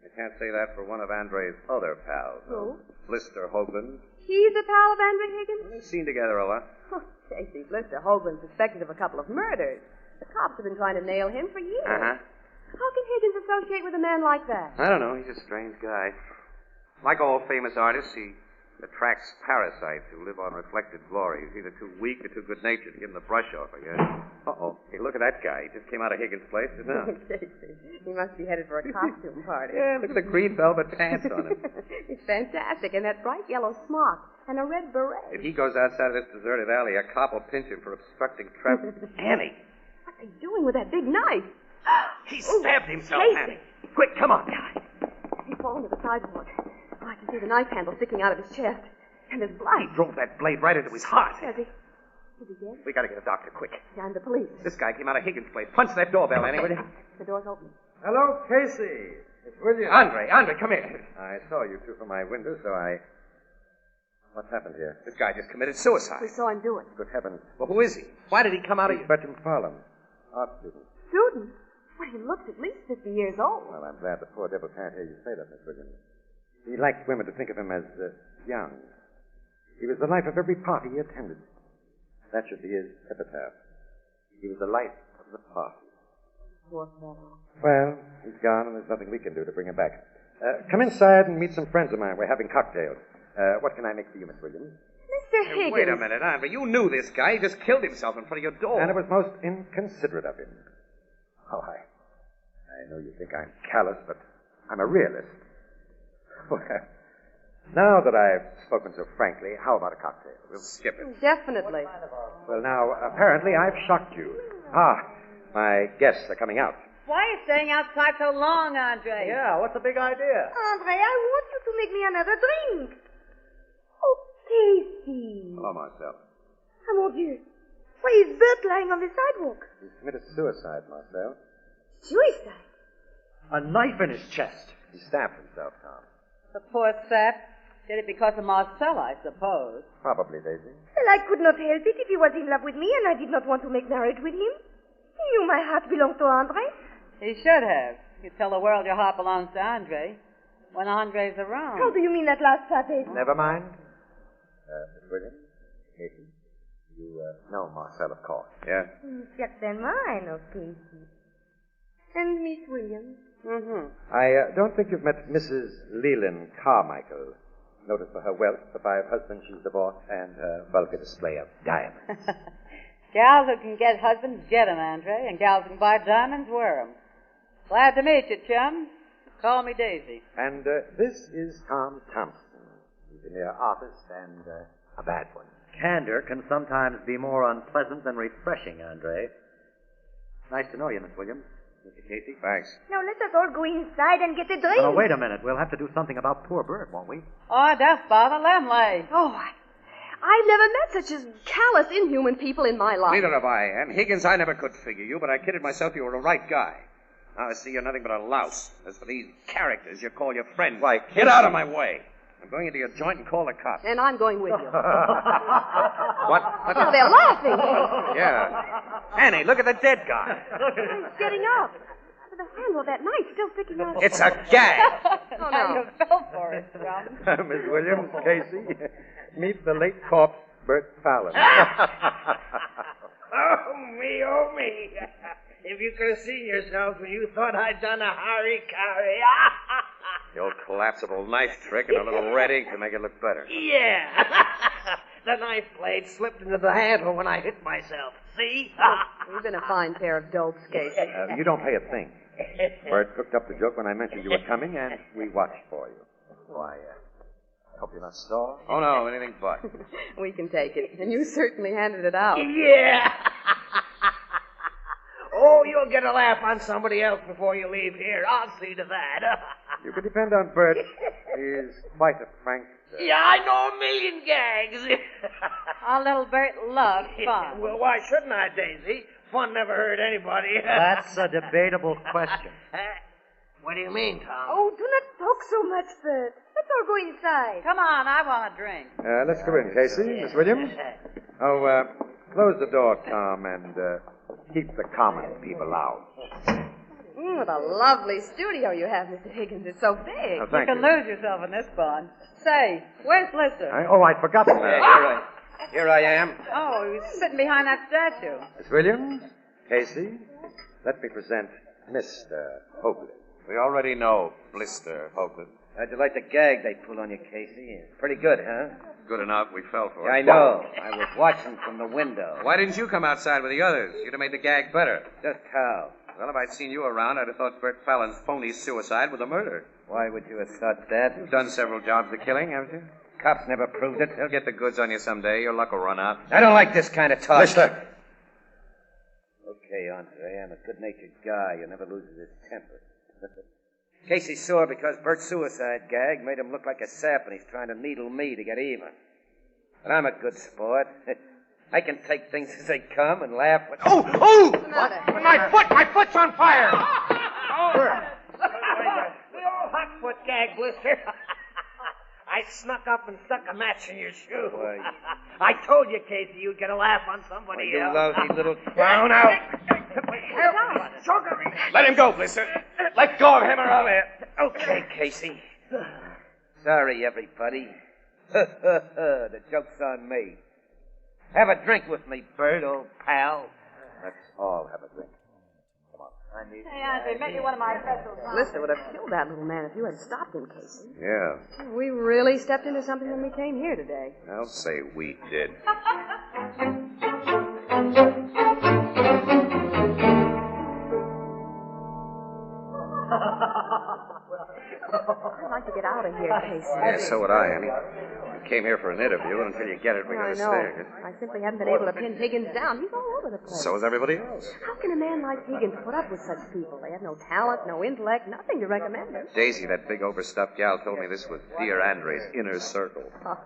I can't say that for one of Andre's other pals. Who? Blister Hoagland. He's a pal of Andre Higgins? They've seen together a lot. Oh, Casey, Blister Hoagland's suspected of a couple of murders. The cops have been trying to nail him for years. Uh-huh. How can Higgins associate with a man like that? I don't know. He's a strange guy. Like all famous artists, he attracts parasites who live on reflected glory. He's either too weak or too good-natured to give him the brush off, I guess. Uh-oh. Hey, look at that guy. He just came out of Higgins' place just now. Casey, he must be headed for a costume party. Yeah, look at the green velvet pants on him. He's fantastic. And that bright yellow smock and a red beret. If he goes outside of this deserted alley, a cop will pinch him for obstructing traffic. Annie! What are you doing with that big knife? He stabbed himself, Casey. Annie. Quick, come on. He's fallen to the sidewalk. Oh, I can see the knife handle sticking out of his chest. And there's blood. He drove that blade right into his heart. Has he? Is he dead? We gotta get a doctor, quick. I'm the police. This guy came out of Higgins' place. Punch that doorbell, Annie, will you? The door's open. Hello, Casey. It's William. Andre, come here. I saw you two from my window, so I... What's happened here? This guy just committed suicide. We saw him do it. Good heavens. Well, who is he? Why did he come out of... Bertram Farland, art student. Student? Well, he looks at least 50 years old. Well, I'm glad the poor devil can't hear you say that, Miss Williams. He liked women to think of him as young. He was the life of every party he attended. That should be his epitaph. He was the life of the party. Poor fellow. Well, he's gone, and there's nothing we can do to bring him back. Come inside and meet some friends of mine. We're having cocktails. What can I make for you, Miss Williams? Mr. Higgins. Wait a minute, Andre. You knew this guy. He just killed himself in front of your door. And it was most inconsiderate of him. Oh, I know you think I'm callous, but I'm a realist. Well, now that I've spoken so frankly, how about a cocktail? We'll skip it. Definitely. Well, now, apparently I've shocked you. My guests are coming out. Why are you staying outside so long, Andre? Yeah, what's the big idea? Andre, I want you to make me another drink. Oh, Casey. Hello, Marcel. Oh, mon Dieu. Why is Bert lying on the sidewalk? He's committed suicide, Marcel. Suicide? A knife in his chest. He stabbed himself, Tom. The poor sap. Did it because of Marcel, I suppose. Probably, Daisy. Well, I could not help it if he was in love with me and I did not want to make marriage with him. He knew my heart belonged to Andre. He should have. You tell the world your heart belongs to Andre when Andre's around. How do you mean that last part, Daisy? Never mind. Miss Williams, Casey, you know Marcel, of course, yeah? Certainement, I know Casey. And Miss Williams? Mm-hmm. I don't think you've met Mrs. Leland Carmichael. Noted for her wealth, the 5 husbands she's divorced, and her vulgar display of diamonds. Gals who can get husbands get 'em, Andre, and gals who can buy diamonds wear 'em. Glad to meet you, chum. Call me Daisy. And this is Tom Thompson. He's a mere artist and a bad one. Candor can sometimes be more unpleasant than refreshing, Andre. Nice to know you, Miss Williams. Mr. Casey. Thanks. Now let us all go inside and get a drink. Oh, wait a minute. We'll have to do something about poor Bert, won't we? Oh, don't bother. Let 'em lay. Oh, I've never met such callous, inhuman people in my life. Neither have I. And Higgins, I never could figure you, but I kidded myself you were a right guy. Now I see you're nothing but a louse. As for these characters you call your friends, why, get out of my way. I'm going into your joint and call the cops. And I'm going with you. What? Oh, they're laughing. Yeah. Annie, look at the dead guy. He's getting up. The handle of that knife still sticking out. It's a gag. Oh, no. You fell for it, Robin. Miss Williams, Casey, meet the late corpse, Bert Fallon. Oh, me. If you could have seen yourself when you thought I'd done a harikari. The old collapsible knife trick and a little red ink to make it look better. Yeah. The knife blade slipped into the handle when I hit myself. See? You've been a fine pair of dopes, Casey. You don't pay a thing. Bert cooked up the joke when I mentioned you were coming, and we watched for you. Why, hope you're not sore. Oh, no, anything but. We can take it. And you certainly handed it out. Yeah. Oh, you'll get a laugh on somebody else before you leave here. I'll see to that. You can depend on Bert. He's quite a prankster. Yeah, I know a million gags. Our little Bert loves fun. Well, why shouldn't I, Daisy? Fun never hurt anybody. That's a debatable question. What do you mean, Tom? Oh, do not talk so much, Bert. Let's all go inside. Come on, I want a drink. Let's go in, Casey. Miss Williams? Oh, close the door, Tom, and keep the common people out. What a lovely studio you have, Mr. Higgins. It's so big. Oh, thank you can lose yourself in this barn. Say, where's Blister? I'd forgotten that. Here I am. Oh, he's sitting behind that statue. Miss Williams, Casey, let me present Mr. Hoagland. We already know Blister Hoagland. How'd you like the gag they pulled on you, Casey? Pretty good, huh? Good enough. We fell for it. Yeah, I know. I was watching from the window. Why didn't you come outside with the others? You'd have made the gag better. Just how? Well, if I'd seen you around, I'd have thought Bert Fallon's phony suicide was a murder. Why would you have thought that? You've done several jobs of killing, haven't you? Cops never proved it. They'll get the goods on you someday. Your luck will run out. I don't like this kind of talk. Blister! Okay, Andre, I'm a good-natured guy who never loses his temper. Casey's sore because Bert's suicide gag made him look like a sap, and he's trying to needle me to get even. But I'm a good sport. I can take things as they come and laugh when... Oh! What's the matter? My foot's on fire! The old hot foot gag, Blister. I snuck up and stuck a match in your shoe. Why? I told you, Casey, you'd get a laugh on somebody You else. lousy little clown out. Let him go, Blister. Let go of him or I'll... Okay, Casey. Sorry, everybody. The joke's on me. Have a drink with me, Bert, old pal. Let's all have a drink. Come on. Hey, Auntie, make me one of my special Lister would have killed that little man if you had stopped him, Casey. Yeah, We really stepped into something when we came here today. I'll say we did. I'd like to get out of here, Casey. Yeah, so would I, Annie. We came here for an interview, and until you get it, we I gotta know. stay. I simply haven't been able to pin Higgins down. He's all over the place. So is everybody else. How can a man like Higgins put up with such people? They have no talent, no intellect, nothing to recommend them. Daisy, that big overstuffed gal, told me this was dear Andre's inner circle. Oh.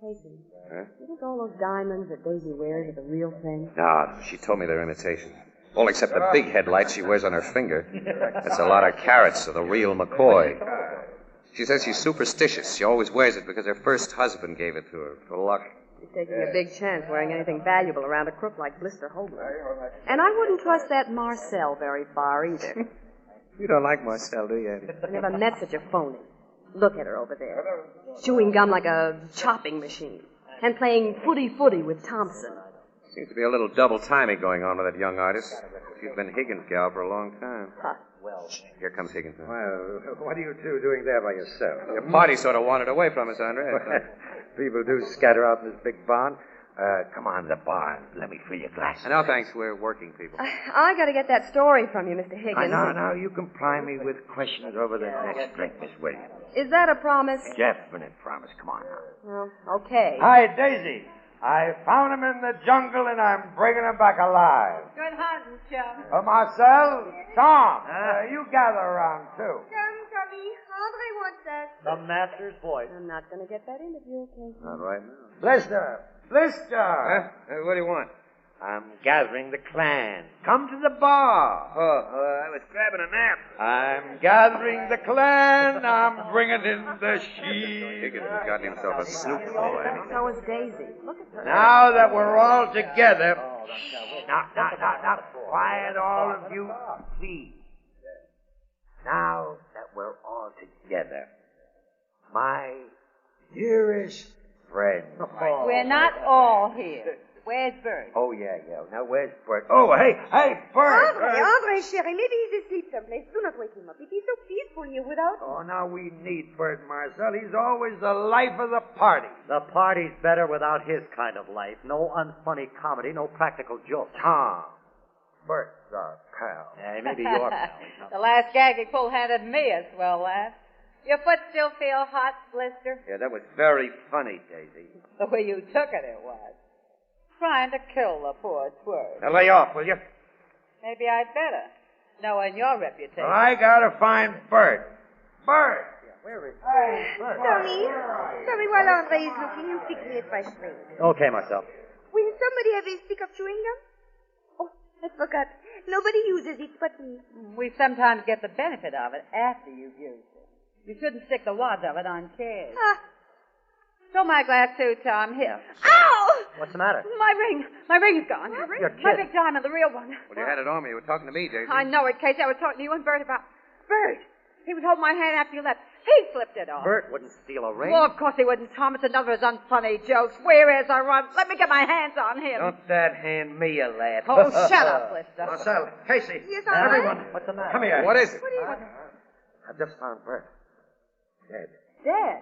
Casey, Huh? you think all those diamonds that Daisy wears are the real thing? No, she told me they're imitations. All except the big headlights she wears on her finger. That's a lot of carats of the real McCoy. She says she's superstitious. She always wears it because her first husband gave it to her for luck. She's taking a big chance wearing anything valuable around a crook like Blister Hoagland. And I wouldn't trust that Marcel very far either. You don't like Marcel, do you, Annie? I never met such a phony. Look at her over there. Chewing gum like a chopping machine. And playing footy-footy with Thompson. Seems to be a little double-timing going on with that young artist. She's been Higgins' gal for a long time. Huh. Here comes Higgins. Well, what are you two doing there by yourself? Your party sort of wandered away from us, Andre. People do scatter out in this big barn. Come on to the barn. Let me fill your glass. No, thanks. We're working people. I got to get that story from you, Mr. Higgins. No, you can pry me with questions over the next drink, Miss Williams. Is that a promise? Definite promise. Come on now. Well, okay. Hi, Daisy. I found him in the jungle, and I'm bringing him back alive. Good hunting, chum. Marcel, Tom, you gather around, too. Come, Tommy. Andre wants us. The master's voice. I'm not going to get that interview, Casey. Not right now. Blister! What do you want? I'm gathering the clan. Come to the bar. I was grabbing a nap. I'm gathering the clan. I'm bringing in the sheep. Higgins has gotten himself a snoop boy. So is Daisy. Look at her. Now that we're all together, Now, quiet, all of you, please. Now that we're all together, my dearest friend. We're not all here. Where's Bert? Oh, yeah. Now, where's Bert? Oh, hey, Bert! Andre, chérie, maybe he's asleep someplace. Do not wake him up. It is so peaceful here without him. oh, now we need Bert, Marcel. He's always the life of the party. The party's better without his kind of life. No unfunny comedy, no practical jokes. Tom, Bert's our pal. Yeah, maybe your pal. The last gag he pulled handed me a swell laugh. Your foot still feel hot, Blister? Yeah, that was very funny, Daisy. The way you took it was. Trying to kill the poor twerp. Now, lay off, will you? Maybe I'd better, knowing your reputation. Well, I gotta find Bert. Bert! Where is Tommy, while Andre is looking, you fix me a fresh drink. Okay, myself. Will somebody have a stick of chewing gum? Oh, I forgot. Nobody uses it but me. We sometimes get the benefit of it after you've used it. You shouldn't stick the wads of it on chairs. Fill my glass too, Tom. Here. Ow! What's the matter? My ring. My ring's gone. You're My kidding. big diamond, the real one. Well, you had it on me. You were talking to me, Daisy. I know it, Casey. I was talking to you and Bert about... Bert! He was holding my hand after you left. He flipped it off. Bert wouldn't steal a ring. Well, of course he wouldn't, Tom. It's another of his unfunny jokes. Where is I run? Let me get my hands on him. Don't that hand me a laugh. Oh, shut up, Blister. Marcel, Casey, Yes, everyone, What's the matter? come here. What is it? I just found Bert. Dead. Dead?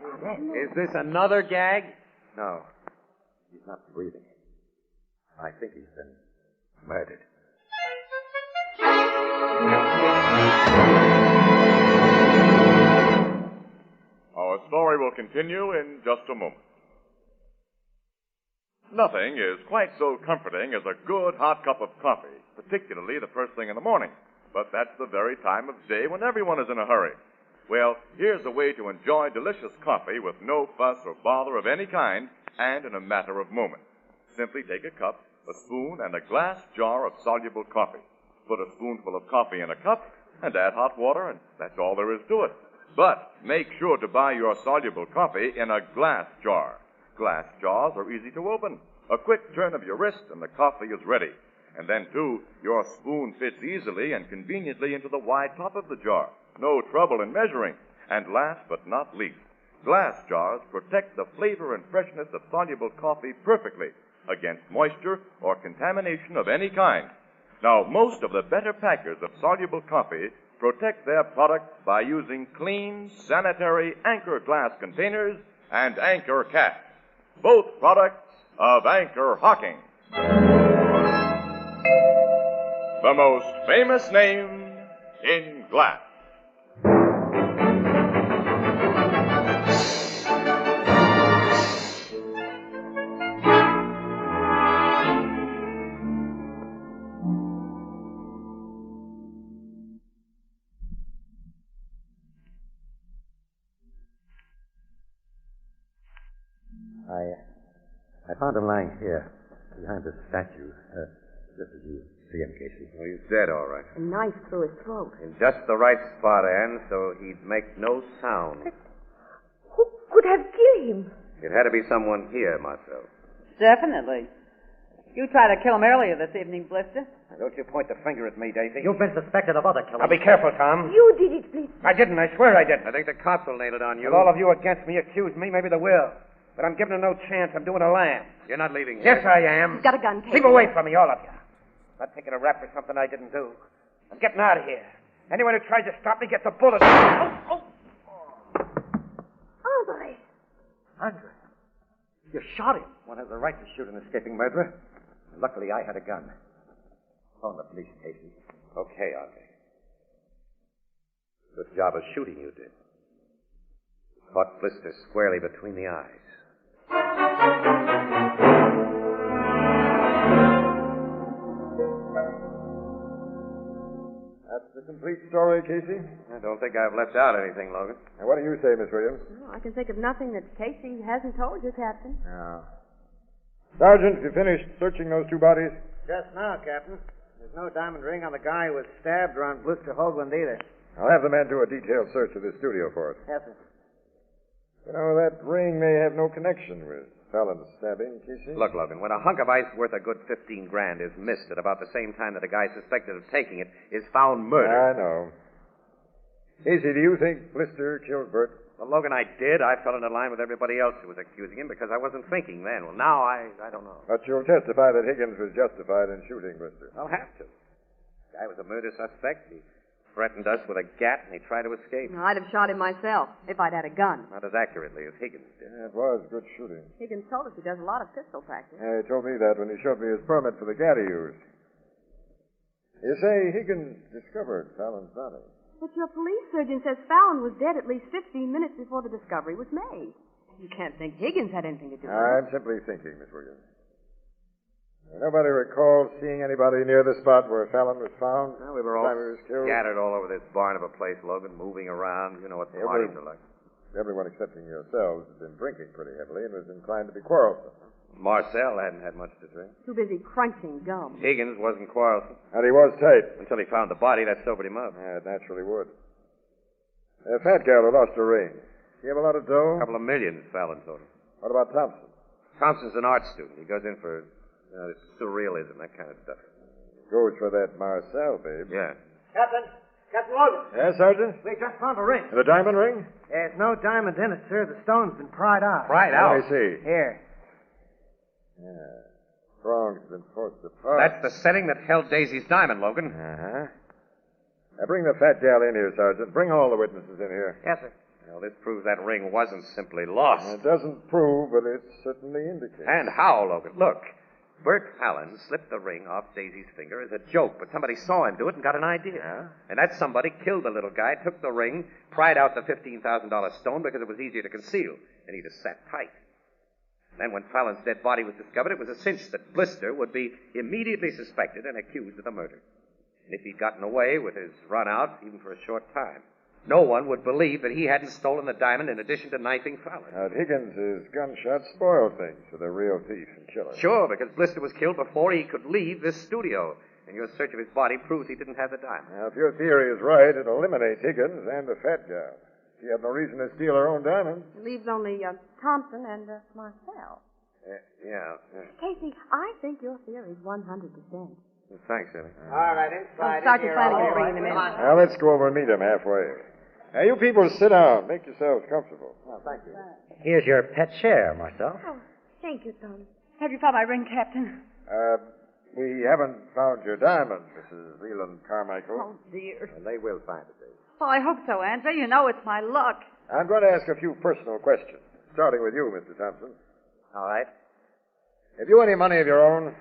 Is this another gag? No, he's not breathing. I think he's been murdered. Our story will continue in just a moment. Nothing is quite so comforting as a good hot cup of coffee, particularly the first thing in the morning. But that's the very time of day when everyone is in a hurry. Well, here's a way to enjoy delicious coffee with no fuss or bother of any kind and in a matter of moments. Simply take a cup, a spoon, and a glass jar of soluble coffee. Put a spoonful of coffee in a cup and add hot water, and that's all there is to it. But make sure to buy your soluble coffee in a glass jar. Glass jars are easy to open. A quick turn of your wrist and the coffee is ready. And then, too, your spoon fits easily and conveniently into the wide top of the jar. No trouble in measuring. And last but not least, glass jars protect the flavor and freshness of soluble coffee perfectly against moisture or contamination of any kind. Now, most of the better packers of soluble coffee protect their products by using clean, sanitary Anchor glass containers and Anchor caps. Both products of Anchor Hocking. The most famous name in glass. I found him lying here, behind this statue. Just as you see him, Casey. Well, he's dead, all right. A knife through his throat. In just the right spot, Anne, so he'd make no sound. Who could have killed him? It had to be someone here, Marcel. Definitely. You tried to kill him earlier this evening, Blister. Now, don't you point the finger at me, Daisy. You've been suspected of other killings. Now, be careful, Tom. You did it, please. I didn't. I swear I didn't. I think the cops will nail it on you. With all of you against me, accuse me, maybe they will. But I'm giving them no chance. I'm doing a lamb. You're not leaving here. Yes, I am. He's got a gun, Casey. Keep away from me, all of you. I'm not taking a rap for something I didn't do. I'm getting out of here. Anyone who tries to stop me gets a bullet. Andre. Andre, you shot him. One has the right to shoot an escaping murderer. Luckily, I had a gun. Phone the police, Casey. Okay, Andre. Good job of shooting you did. Caught Blister squarely between the eyes. That's the complete story, Casey. I don't think I've left out anything, Logan. Now, what do you say, Miss Williams? Well, I can think of nothing that Casey hasn't told you, Captain. No. Sergeant, you finished searching those two bodies? Just now, Captain. There's no diamond ring on the guy who was stabbed or on Blister Hoagland either. I'll have the men do a detailed search of this studio for us. Yes, sir. You know, that ring may have no connection with Fallon's stabbing, Casey. Look, Logan, when a hunk of ice worth a good $15,000 is missed at about the same time that a guy suspected of taking it is found murdered. I know. Casey, do you think Blister killed Bert? Well, Logan, I did. I fell into line with everybody else who was accusing him because I wasn't thinking then. Well, now I don't know. But you'll testify that Higgins was justified in shooting Blister. I'll have to. The guy was a murder suspect. He threatened us with a gat, and he tried to escape. I'd have shot him myself if I'd had a gun. Not as accurately as Higgins did. Yeah, it was good shooting. Higgins told us he does a lot of pistol practice. Yeah, he told me that when he showed me his permit for the gat he used. You say Higgins discovered Fallon's body. But your police surgeon says Fallon was dead at least 15 minutes before the discovery was made. You can't think Higgins had anything to do with it. I'm simply thinking, Miss Williams. Nobody recalls seeing anybody near the spot where Fallon was found? Well, we were all the time he was killed? scattered all over this barn of a place, Logan, moving around. You know what parties are like. Everyone excepting yourselves has been drinking pretty heavily and was inclined to be quarrelsome. Marcel hadn't had much to drink. Too busy crunching gum. Higgins wasn't quarrelsome. And he was tight. Until he found the body, that sobered him up. Yeah, it naturally would. A fat gal who lost her ring. She have a lot of dough? A couple of millions, Fallon told him. What about Thompson? Thompson's an art student. He goes in for surrealism, that kind of stuff. Goes for that Marcel, babe. Yeah. Captain Logan. Yes, Sergeant? We just found a ring. The diamond ring? There's no diamond in it, sir. The stone's been pried out. Pried out? Let me see. Here. Yeah. Strong's been forced apart. That's the setting that held Daisy's diamond, Logan. Uh-huh. Now bring the fat gal in here, Sergeant. Bring all the witnesses in here. Yes, sir. Well, this proves that ring wasn't simply lost. It doesn't prove, but it certainly indicates. And how, Logan? Look. Bert Fallon slipped the ring off Daisy's finger as a joke, but somebody saw him do it and got an idea. Yeah? And that somebody killed the little guy, took the ring, pried out the $15,000 stone because it was easier to conceal, and he just sat tight. Then when Fallon's dead body was discovered, it was a cinch that Blister would be immediately suspected and accused of the murder. And if he'd gotten away with his run out, even for a short time, no one would believe that he hadn't stolen the diamond in addition to knifing Fallon. Now, Higgins' gunshot spoiled things for the real thief and killer. Sure, because Blister was killed before he could leave this studio. And your search of his body proves he didn't have the diamond. Now, if your theory is right, it eliminates Higgins and the fat gal. She had no reason to steal her own diamond. It leaves only Thompson and Marcel. Yeah. Casey, I think your theory is 100%. Thanks, Eddie. All right, inside. Sergeant Flanagan's bringing them in. Now, let's go over and meet him halfway. Now, you people sit down. Make yourselves comfortable. Oh, thank you. Here's your pet chair, Marcel. Oh, thank you, Tom. Have you found my ring, Captain? We haven't found your diamond, Mrs. Leland Carmichael. Oh, dear. And they will find it, Dave. Oh, I hope so, Andre. You know it's my luck. I'm going to ask a few personal questions, starting with you, Mr. Thompson. All right. Have you any money of your own?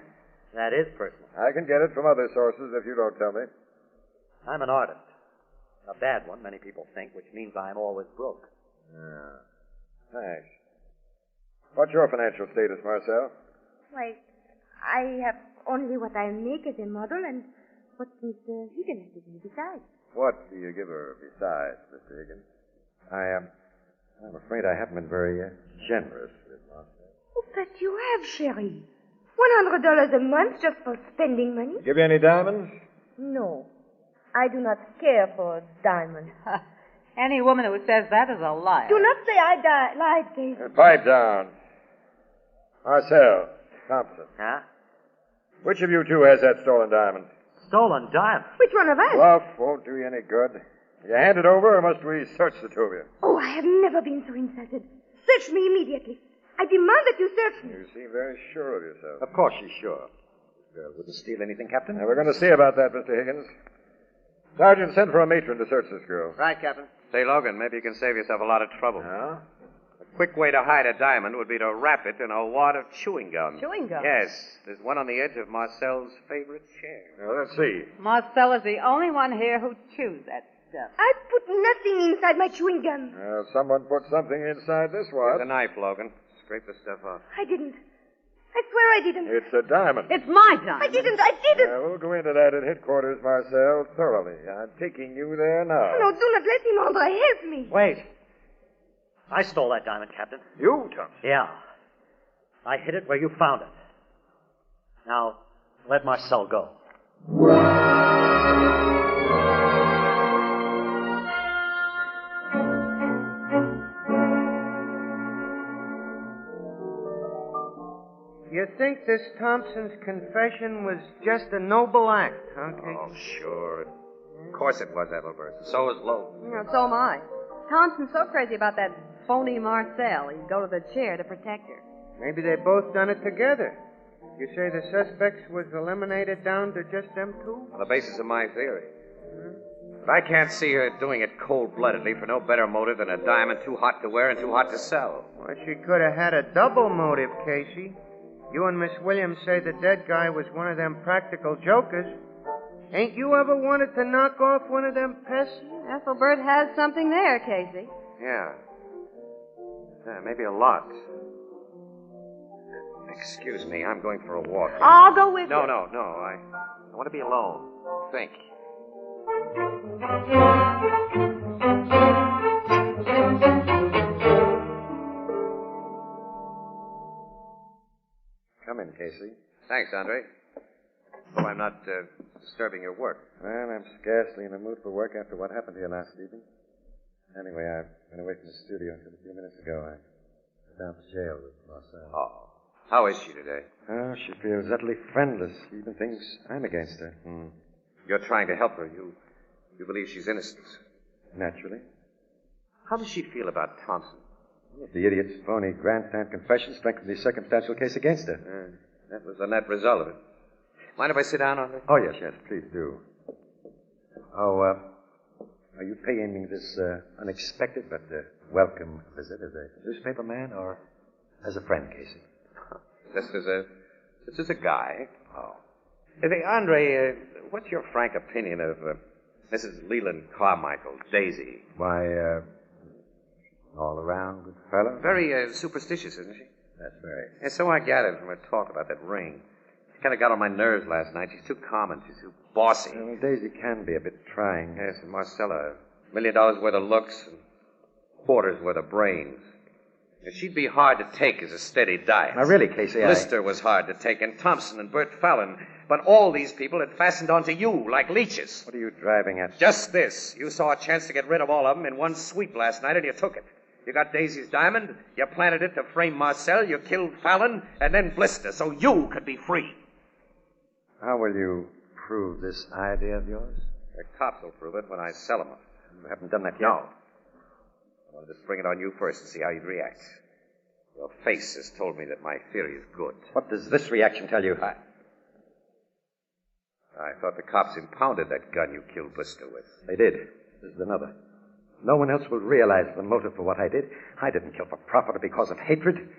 That is personal. I can get it from other sources if you don't tell me. I'm an artist. A bad one, many people think, which means I'm always broke. Yeah. Thanks. What's your financial status, Marcel? Why, I have only what I make as a model and what Mr. Higgins gives me besides. What do you give her besides, Mr. Higgins? I'm afraid I haven't been very generous with Marcel. Oh, but you have, Sherry. $100 a month just for spending money? Give you any diamonds? No. I do not care for diamonds. Any woman who says that is a liar. Do not say I lied, Daisy. Pipe down. Marcel Thompson. Huh? Which of you two has that stolen diamond? Stolen diamond? Which one of us? Bluff won't do you any good. You hand it over, or must we search the two of you? Oh, I have never been so insulted. Search me immediately. I demand that you search me. You seem very sure of yourself. Of course she's sure. This girl wouldn't steal anything, Captain. Now, we're going to see about that, Mr. Higgins. Sergeant, send for a matron to search this girl. Right, Captain. Say, Logan, maybe you can save yourself a lot of trouble. Huh? A quick way to hide a diamond would be to wrap it in a wad of chewing gum. Chewing gum? Yes. There's one on the edge of Marcel's favorite chair. Now, let's see. Marcel is the only one here who chews that stuff. I put nothing inside my chewing gum. Someone put something inside this Here's one. a knife, Logan. Scrape the stuff off. I didn't. I swear I didn't. It's a diamond. It's my diamond. I didn't. I didn't. We'll go into that at headquarters, Marcel, thoroughly. I'm taking you there now. No, do not let him, Andre. Help me. Wait. I stole that diamond, Captain. You, Thompson? Yeah. I hid it where you found it. Now, let Marcel go. You think this Thompson's confession was just a noble act, huh, Kate? Oh, sure. Of course it was, Ethelbert. So is Logan. Yeah, so am I. Thompson's so crazy about that phony Marcel, he'd go to the chair to protect her. Maybe they both done it together. You say the suspects was eliminated down to just them two? On the basis of my theory. But I can't see her doing it cold-bloodedly for no better motive than a diamond too hot to wear and too hot to sell. Well, she could have had a double motive, Casey. You and Miss Williams say the dead guy was one of them practical jokers. Ain't you ever wanted to knock off one of them pests? Ethelbert has something there, Casey. Yeah. Yeah, maybe a lot. Excuse me, I'm going for a walk. I'll go with No. you. I want to be alone. Think. Come in, Casey. Thanks, Andre. Hope I'm not disturbing your work. Well, I'm scarcely in the mood for work after what happened here last evening. Anyway, I've been away from the studio until a few minutes ago. I went down to jail with Marcel. Oh. How is she today? Oh, she feels utterly friendless. She even thinks I'm against her. You're trying to help her. You believe she's innocent. Naturally. How does she feel about Thompson? The idiot's phony grandstand confession strengthened the circumstantial case against her. That was the net result of it. Mind if I sit down on her? Oh, yes, please do. Oh, are you paying me this unexpected but welcome visit as a newspaper man or as a friend, Casey? Just as a guy. Oh. Hey, Andre, what's your frank opinion of Mrs. Leland Carmichael, Daisy? Why, all around good fellow? Very superstitious, isn't she? That's very. And so I gathered from her talk about that ring. She kind of got on my nerves last night. She's too common. She's too bossy. Well, Daisy can be a bit trying. Yes, and Marcella, $1 million worth of looks and quarters worth of brains. And she'd be hard to take as a steady diet. Now, really, Casey, Lister was hard to take, and Thompson and Bert Fallon. But all these people had fastened onto you like leeches. What are you driving at? Just this. You saw a chance to get rid of all of them in one sweep last night, and you took it. You got Daisy's diamond, you planted it to frame Marcel, you killed Fallon, and then Blister, so you could be free. How will you prove this idea of yours? The cops will prove it when I sell them. You haven't done that yet. No. I wanted to spring it on you first to see how you'd react. Your face has told me that my theory is good. What does this reaction tell you? I thought the cops impounded that gun you killed Blister with. They did. This is another. No one else will realize the motive for what I did. I didn't kill for profit or because of hatred.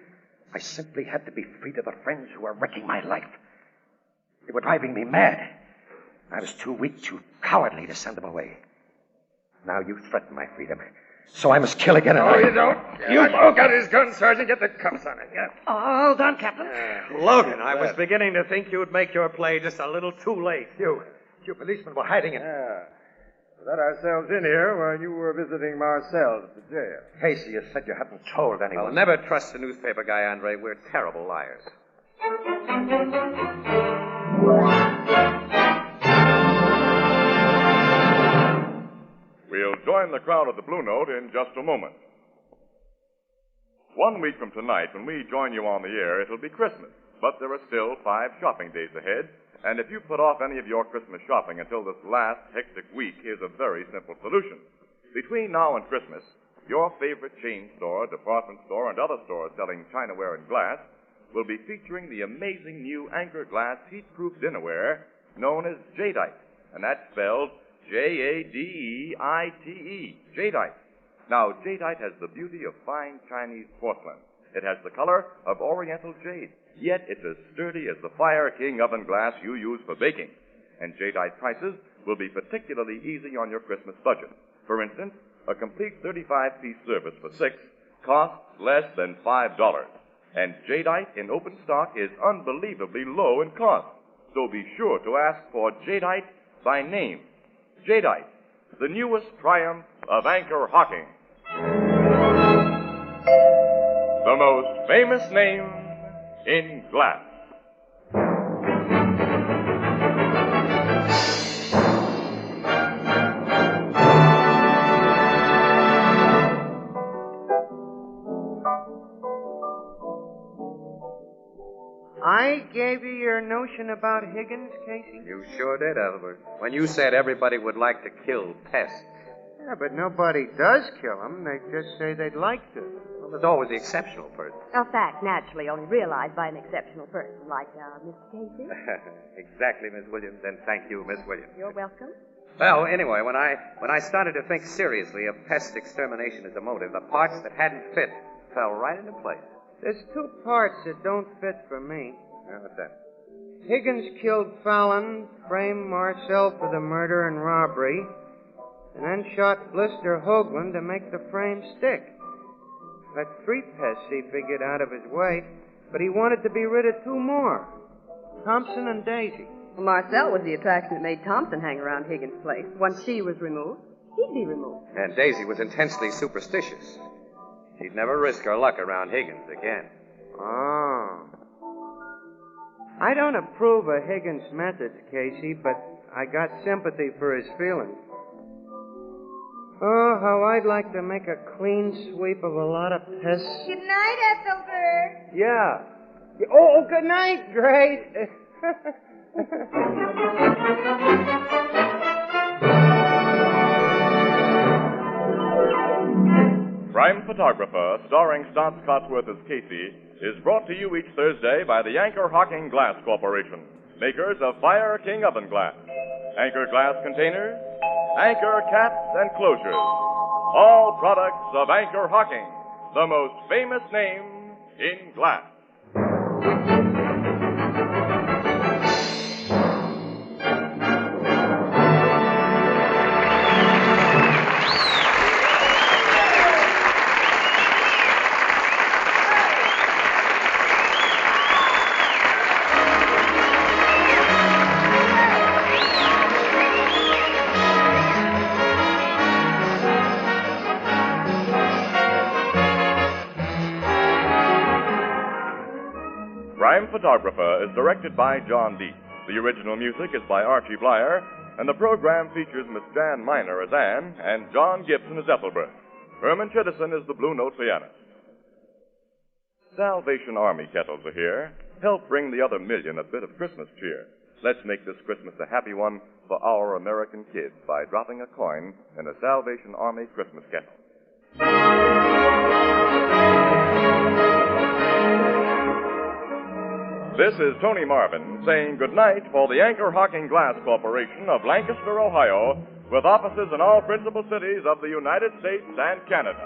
I simply had to be free to the friends who were wrecking my life. They were driving me mad. I was too weak, too cowardly to send them away. Now you threaten my freedom. So I must kill again. No, you don't. You broke out his gun, Sergeant. Get the cuffs on it. Yeah. Oh, hold on, Captain. Logan, I was beginning to think you'd make your play just a little too late. You policemen were hiding it. Yeah. We let ourselves in here while you were visiting Marcel at the jail. Casey, you said you hadn't told anyone. I'll never trust a newspaper guy, Andre. We're terrible liars. We'll join the crowd at the Blue Note in just a moment. 1 week from tonight, when we join you on the air, it'll be Christmas. But there are still 5 shopping days ahead. And if you put off any of your Christmas shopping until this last hectic week, here's a very simple solution. Between now and Christmas, your favorite chain store, department store, and other stores selling chinaware and glass will be featuring the amazing new Anchor Glass heat-proof dinnerware known as Jadeite. And that's spelled Jadeite. Jadeite. Now, Jadeite has the beauty of fine Chinese porcelain. It has the color of Oriental jade. Yet it's as sturdy as the Fire King oven glass you use for baking. And Jadeite prices will be particularly easy on your Christmas budget. For instance, a complete 35-piece service for 6 costs less than $5. And Jadeite in open stock is unbelievably low in cost. So be sure to ask for Jadeite by name. Jadeite, the newest triumph of anchor hocking. The most famous name in glass. I gave you your notion about Higgins, Casey? You sure did, Albert. When you said everybody would like to kill pests. Yeah, but nobody does kill them. They just say they'd like to. Well, there's always the exceptional person. A fact naturally only realized by an exceptional person like Mr. Casey. Exactly, Miss Williams, and thank you, Miss Williams. You're welcome. Well, anyway, when I started to think seriously of pest extermination as a motive, the parts that hadn't fit fell right into place. There's 2 parts that don't fit for me. What's that? Higgins killed Fallon, framed Marcel for the murder and robbery, and then shot Blister Hoagland to make the frame stick. Got 3 pests he figured out of his way, but he wanted to be rid of 2 more. Thompson and Daisy. Well, Marcel was the attraction that made Thompson hang around Higgins' place. Once she was removed, he'd be removed. And Daisy was intensely superstitious. She'd never risk her luck around Higgins again. Oh. I don't approve of Higgins' methods, Casey, but I got sympathy for his feelings. Oh, how I'd like to make a clean sweep of a lot of pests. Good night, Ethelbert. Yeah. Oh, good night, Grace. Crime Photographer, starring Stotts Cotsworth as Casey, is brought to you each Thursday by the Anchor Hocking Glass Corporation, makers of Fire King oven glass, Anchor glass containers, Anchor caps and closures, all products of Anchor Hocking, the most famous name in glass. Crime Photographer is directed by John Deep. The original music is by Archie Blyer, and the program features Miss Jan Miner as Anne and John Gibson as Ethelbert. Herman Chittison is the Blue Note pianist. Salvation Army kettles are here. Help bring the other million a bit of Christmas cheer. Let's make this Christmas a happy one for our American kids by dropping a coin in a Salvation Army Christmas kettle. This is Tony Marvin saying goodnight for the Anchor Hocking Glass Corporation of Lancaster, Ohio, with offices in all principal cities of the United States and Canada.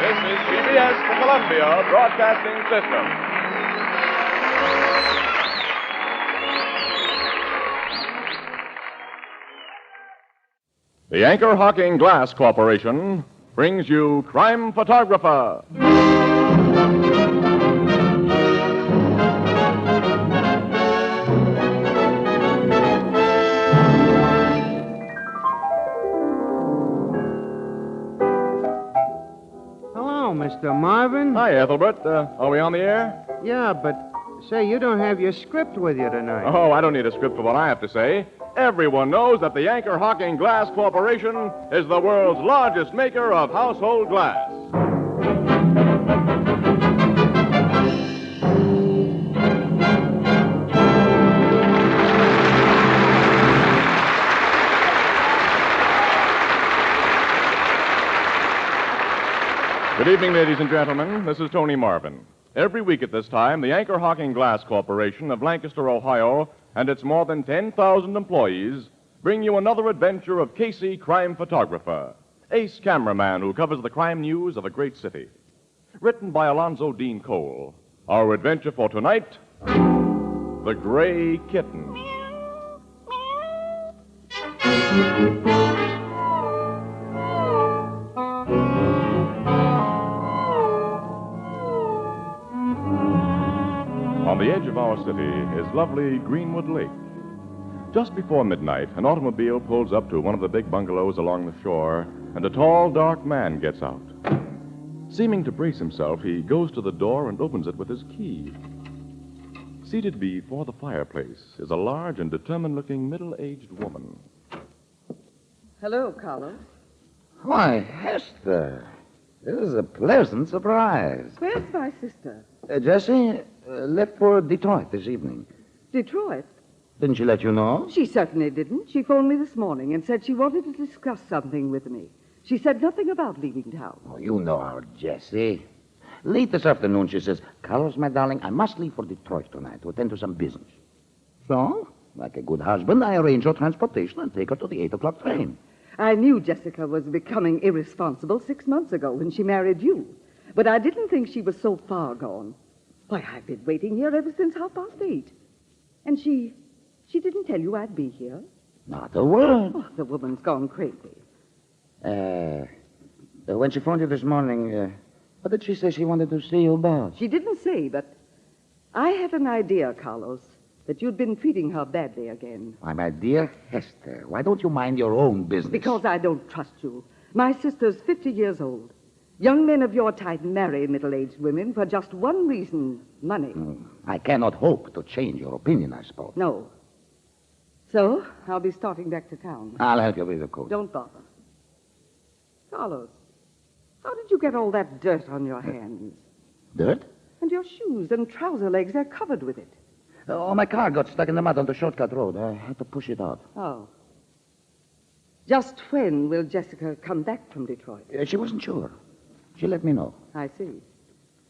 This is CBS, the Columbia Broadcasting System. The Anchor Hocking Glass Corporation brings you Crime Photographer. Hello, Mr. Marvin. Hi, Ethelbert. Are we on the air? Yeah, but say, you don't have your script with you tonight. Oh, I don't need a script for what I have to say. Everyone knows that the Anchor Hocking Glass Corporation is the world's largest maker of household glass. Good evening, ladies and gentlemen. This is Tony Marvin. Every week at this time, the Anchor Hocking Glass Corporation of Lancaster, Ohio, and its more than 10,000 employees bring you another adventure of Casey, crime photographer, ace cameraman who covers the crime news of a great city. Written by Alonzo Dean Cole. Our adventure for tonight, The Gray Kitten. On the edge of our city is lovely Greenwood Lake. Just before midnight, an automobile pulls up to one of the big bungalows along the shore, and a tall, dark man gets out. Seeming to brace himself, he goes to the door and opens it with his key. Seated before the fireplace is a large and determined-looking middle-aged woman. Hello, Carlos. Why, Hester, this is a pleasant surprise. Where's my sister? Jessie left for Detroit this evening. Detroit? Didn't she let you know? She certainly didn't. She phoned me this morning and said she wanted to discuss something with me. She said nothing about leaving town. Oh, you know our Jessie. Late this afternoon, she says, Carlos, my darling, I must leave for Detroit tonight to attend to some business. So, like a good husband, I arrange her transportation and take her to the 8 o'clock train. I knew Jessica was becoming irresponsible 6 months ago when she married you. But I didn't think she was so far gone. Why, I've been waiting here ever since 8:30. And she didn't tell you I'd be here? Not a word. Oh, the woman's gone crazy. When she phoned you this morning, what did she say she wanted to see you about? She didn't say, but I had an idea, Carlos, that you'd been treating her badly again. Why, my dear Hester, why don't you mind your own business? Because I don't trust you. My sister's 50 years old. Young men of your type marry middle-aged women for just one reason, money. I cannot hope to change your opinion, I suppose. No. So, I'll be starting back to town. I'll help you with the coat. Don't bother. Carlos, how did you get all that dirt on your hands? Dirt? And your shoes and trouser legs, they're covered with it. Oh, my car got stuck in the mud on the shortcut road. I had to push it out. Oh. Just when will Jessica come back from Detroit? She wasn't sure. She let me know. I see.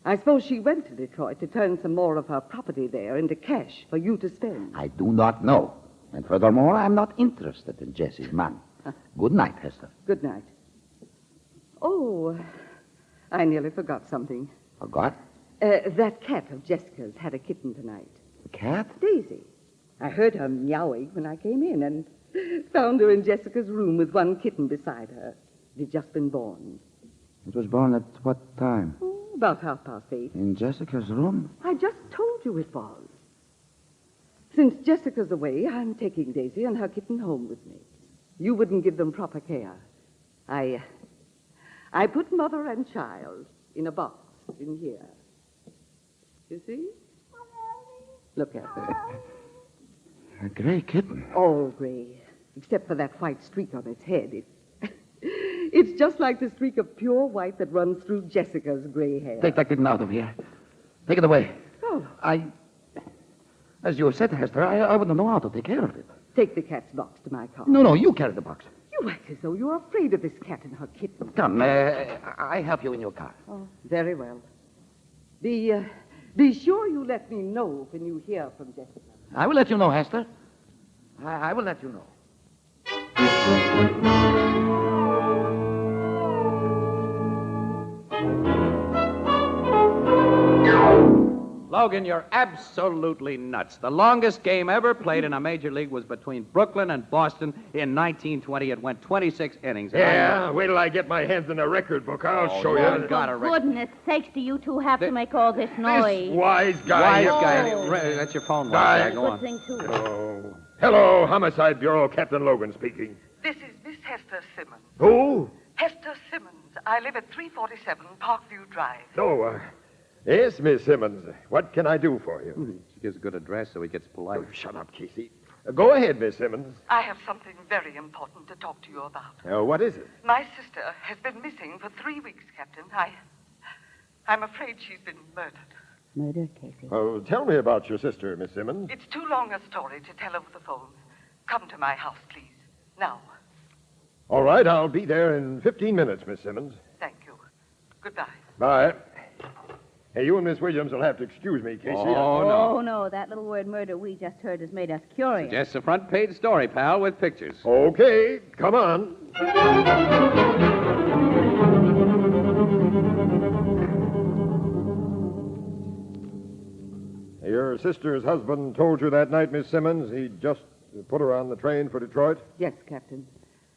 I suppose she went to Detroit to turn some more of her property there into cash for you to spend. I do not know. And furthermore, I'm not interested in Jessie's money. Good night, Hester. Good night. Oh, I nearly forgot something. Forgot? That cat of Jessica's had a kitten tonight. A cat? Daisy. I heard her meowing when I came in and found her in Jessica's room with one kitten beside her. It had just been born. It was born at what time? About 8:30. In Jessica's room? I just told you it was. Since Jessica's away, I'm taking Daisy and her kitten home with me. You wouldn't give them proper care. I put mother and child in a box in here. You see? Look at her. A gray kitten. All gray, except for that white streak on its head. It's just like the streak of pure white that runs through Jessica's gray hair. Take that kitten out of here. Take it away. Oh. As you said, Hester, I wouldn't know how to take care of it. Take the cat's box to my car. No, you carry the box. You act as though you're afraid of this cat and her kitten. Come, I help you in your car. Oh, very well. Be sure you let me know when you hear from Jessica. I will let you know, Hester. I will let you know. Logan, you're absolutely nuts. The longest game ever played in a major league was between Brooklyn and Boston in 1920. It went 26 innings. Yeah, wait till I get my hands in a record book. I'll show you. For goodness sakes, do you two have to make all this noise? Wise guy. That's your phone, Guy. wise guy. Go Good on. thing, too. Oh. Hello, Homicide Bureau, Captain Logan speaking. This is Miss Hester Simmons. Who? Hester Simmons. I live at 347 Parkview Drive. Oh, yes, Miss Simmons. What can I do for you? She gives a good address so he gets polite. Oh, shut up, Casey. Go ahead, Miss Simmons. I have something very important to talk to you about. What is it? My sister has been missing for 3 weeks, Captain. I'm afraid she's been murdered. Murder, Casey. Oh, tell me about your sister, Miss Simmons. It's too long a story to tell over the phone. Come to my house, please. Now. All right, I'll be there in 15 minutes, Miss Simmons. Thank you. Goodbye. Bye. Hey, you and Miss Williams will have to excuse me, Casey. Oh, no. That little word murder we just heard has made us curious. Just a front page story, pal, with pictures. Okay, come on. Your sister's husband told you that night, Miss Simmons, he just put her on the train for Detroit? Yes, Captain.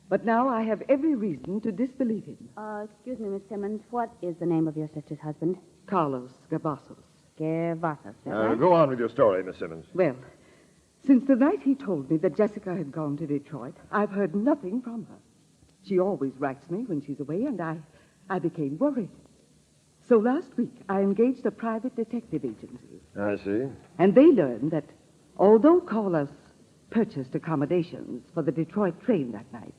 But now I have every reason to disbelieve him. Excuse me, Miss Simmons. What is the name of your sister's husband? Carlos Gavassos. Gavassos, is that right? Go on with your story, Miss Simmons. Well, since the night he told me that Jessica had gone to Detroit, I've heard nothing from her. She always writes me when she's away, and I became worried. So last week, I engaged a private detective agency. I see. And they learned that although Carlos purchased accommodations for the Detroit train that night,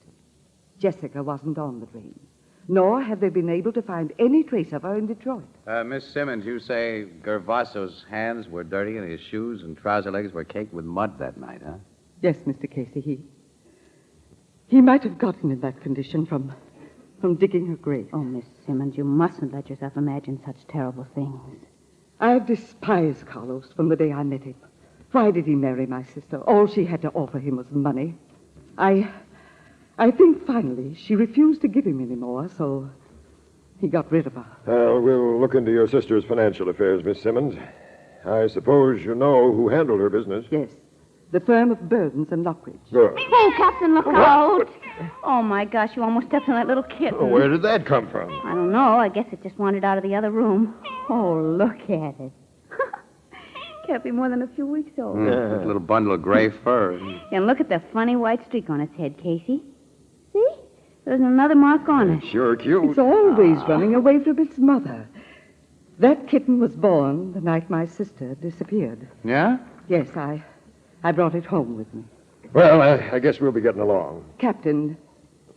Jessica wasn't on the train, nor have they been able to find any trace of her in Detroit. Miss Simmons, you say Gervaso's hands were dirty and his shoes and trouser legs were caked with mud that night, huh? Yes, Mr. Casey, he might have gotten in that condition from digging her grave. Oh, Miss Simmons, you mustn't let yourself imagine such terrible things. I've despised Carlos from the day I met him. Why did he marry my sister? All she had to offer him was money. I think finally she refused to give him any more, so he got rid of her. We'll look into your sister's financial affairs, Miss Simmons. I suppose you know who handled her business. Yes. The firm of Burdens and Lockridge. Good. Oh, Captain, look out. Oh, my gosh, you almost stepped on that little kitten. Where did that come from? I don't know. I guess it just wandered out of the other room. Oh, look at it. Can't be more than a few weeks old. A little bundle of gray fur. And look at the funny white streak on its head, Casey. See? There's another mark on it. Sure cute. It's always running away from its mother. That kitten was born the night my sister disappeared. Yeah? Yes, I brought it home with me. Well, I guess we'll be getting along. Captain,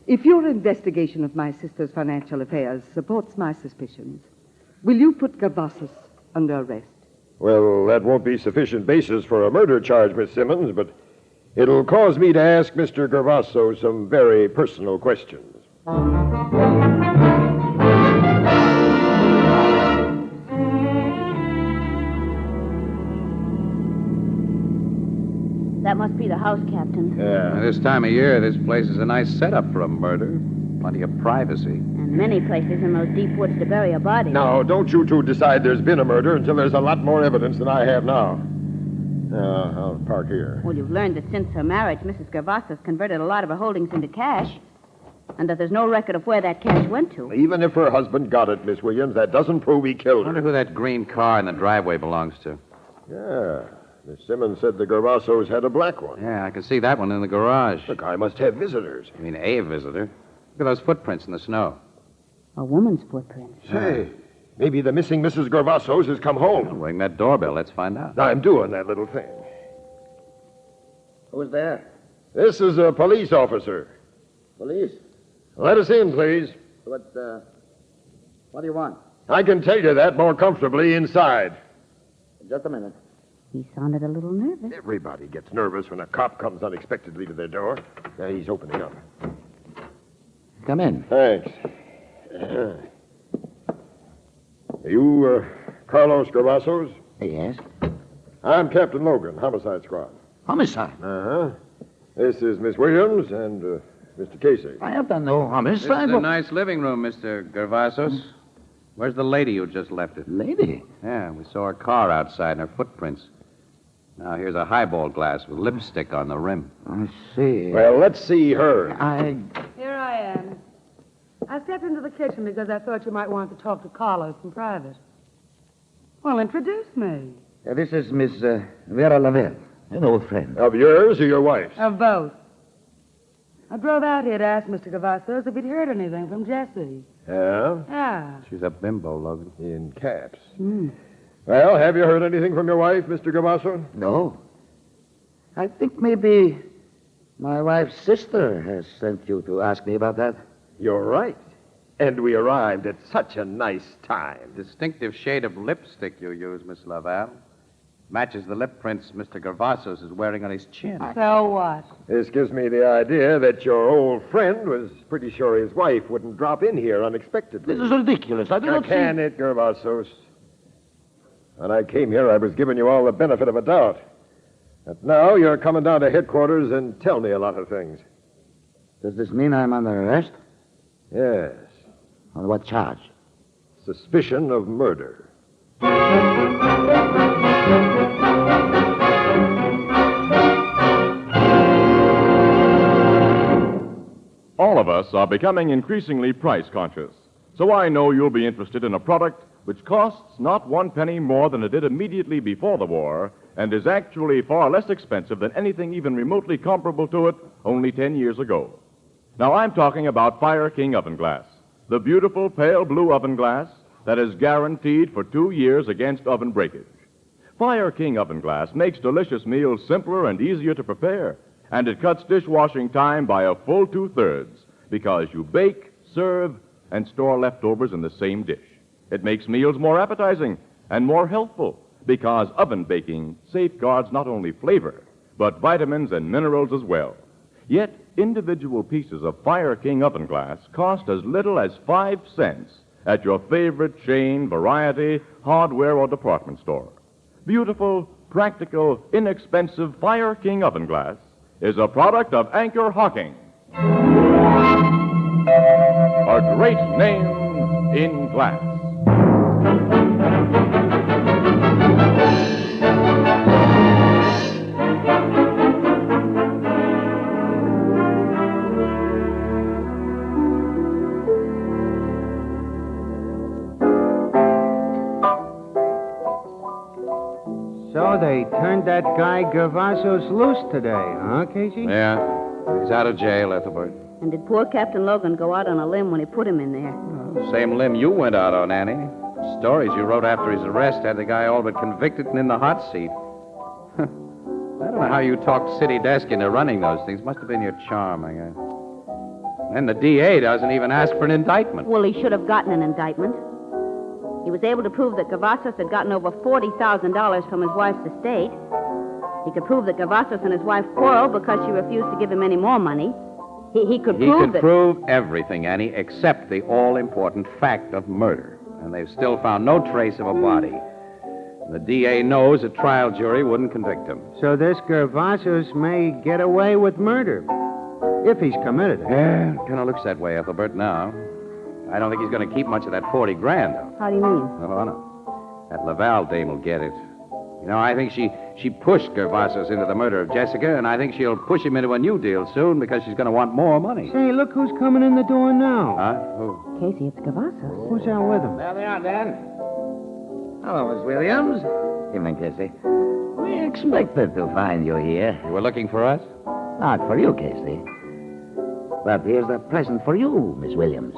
if your investigation of my sister's financial affairs supports my suspicions, will you put Gavassos under arrest? Well, that won't be sufficient basis for a murder charge, Miss Simmons, but it'll cause me to ask Mr. Gervaso some very personal questions. That must be the house, Captain. Yeah. This time of year, this place is a nice setup for a murder. Plenty of privacy. And many places in those deep woods to bury a body. Now, don't you two decide there's been a murder until there's a lot more evidence than I have now. I'll park here. Well, you've learned that since her marriage, Mrs. Gervasos converted a lot of her holdings into cash, and that there's no record of where that cash went to. Even if her husband got it, Miss Williams, that doesn't prove he killed I her. wonder who that green car in the driveway belongs to. Yeah. Miss Simmons said the Gervasos had a black one. Yeah, I can see that one in the garage. The guy must have visitors. You mean a visitor? Look at those footprints in the snow. A woman's footprint. Say, maybe the missing Mrs. Gervasos has come home. Ring that doorbell. Let's find out. I'm doing that little thing. Who's there? This is a police officer. Police? Let us in, please. What do you want? I can tell you that more comfortably inside. Just a minute. He sounded a little nervous. Everybody gets nervous when a cop comes unexpectedly to their door. Now he's opening up. Come in. Thanks. You Carlos Gravassos? Yes. I'm Captain Logan, Homicide Squad. Homicide? Uh-huh. This is Miss Williams and Mr. Casey. I have done no homicide. This is a nice living room, Mr. Gervasos. Where's the lady who just left it? Lady? Yeah, we saw her car outside and her footprints. Now, here's a highball glass with lipstick on the rim. I see. Well, let's see her. Here I am. I stepped into the kitchen because I thought you might want to talk to Carlos in private. Well, introduce me. This is Miss Vera Lavelle, an old friend. Of yours or your wife's? Of both. I drove out here to ask Mr. Gavassos if he'd heard anything from Jessie. Yeah? Yeah. She's a bimbo, Logan. In caps. Hmm. Well, have you heard anything from your wife, Mr. Gavasso? No. I think maybe my wife's sister has sent you to ask me about that. You're right. And we arrived at such a nice time. Distinctive shade of lipstick you use, Miss Laval. Matches the lip prints Mr. Gervasos is wearing on his chin. So what? This gives me the idea that your old friend was pretty sure his wife wouldn't drop in here unexpectedly. This is ridiculous. I do not Can see... it, Gervasos? When I came here, I was giving you all the benefit of a doubt. But now you're coming down to headquarters and tell me a lot of things. Does this mean I'm under arrest? Yes. On what charge? Suspicion of murder. All of us are becoming increasingly price conscious. So I know you'll be interested in a product which costs not 1 penny more than it did immediately before the war and is actually far less expensive than anything even remotely comparable to it only 10 years ago. Now, I'm talking about Fire King oven glass, the beautiful pale blue oven glass that is guaranteed for 2 years against oven breakage. Fire King oven glass makes delicious meals simpler and easier to prepare, and it cuts dishwashing time by a full 2/3 because you bake, serve, and store leftovers in the same dish. It makes meals more appetizing and more healthful because oven baking safeguards not only flavor, but vitamins and minerals as well. Yet, individual pieces of Fire King oven glass cost as little as 5 cents at your favorite chain, variety, hardware, or department store. Beautiful, practical, inexpensive Fire King oven glass is a product of Anchor Hocking. A great name in glass. So they turned that guy Gervasos loose today, huh, Casey? Yeah. He's out of jail, Ethelbert. And did poor Captain Logan go out on a limb when he put him in there? Same limb you went out on, Annie. Stories you wrote after his arrest had the guy all but convicted and in the hot seat. I don't know how you talked City Desk into running those things. Must have been your charm, I guess. And the DA doesn't even ask for an indictment. Well, he should have gotten an indictment. He was able to prove that Gavassos had gotten over $40,000 from his wife's estate. He could prove that Gavassos and his wife quarreled because she refused to give him any more money. He could prove that... prove everything, Annie, except the all-important fact of murder. And they've still found no trace of a body. The DA knows a trial jury wouldn't convict him. So this Gervasos may get away with murder. If he's committed it. Yeah, kind of looks that way, Ethelbert, now. I don't think he's going to keep much of that 40 grand, though. How do you mean? Oh, no. That Laval dame will get it. You know, I think she pushed Gervasos into the murder of Jessica, and I think she'll push him into a new deal soon because she's going to want more money. Say, look who's coming in the door now. Huh? Who? Casey, it's Gavassos. Who's out with him? There they are, Dan. Hello, Miss Williams. Evening, Casey. We expected to find you here. You were looking for us? Not for you, Casey. But here's a present for you, Miss Williams.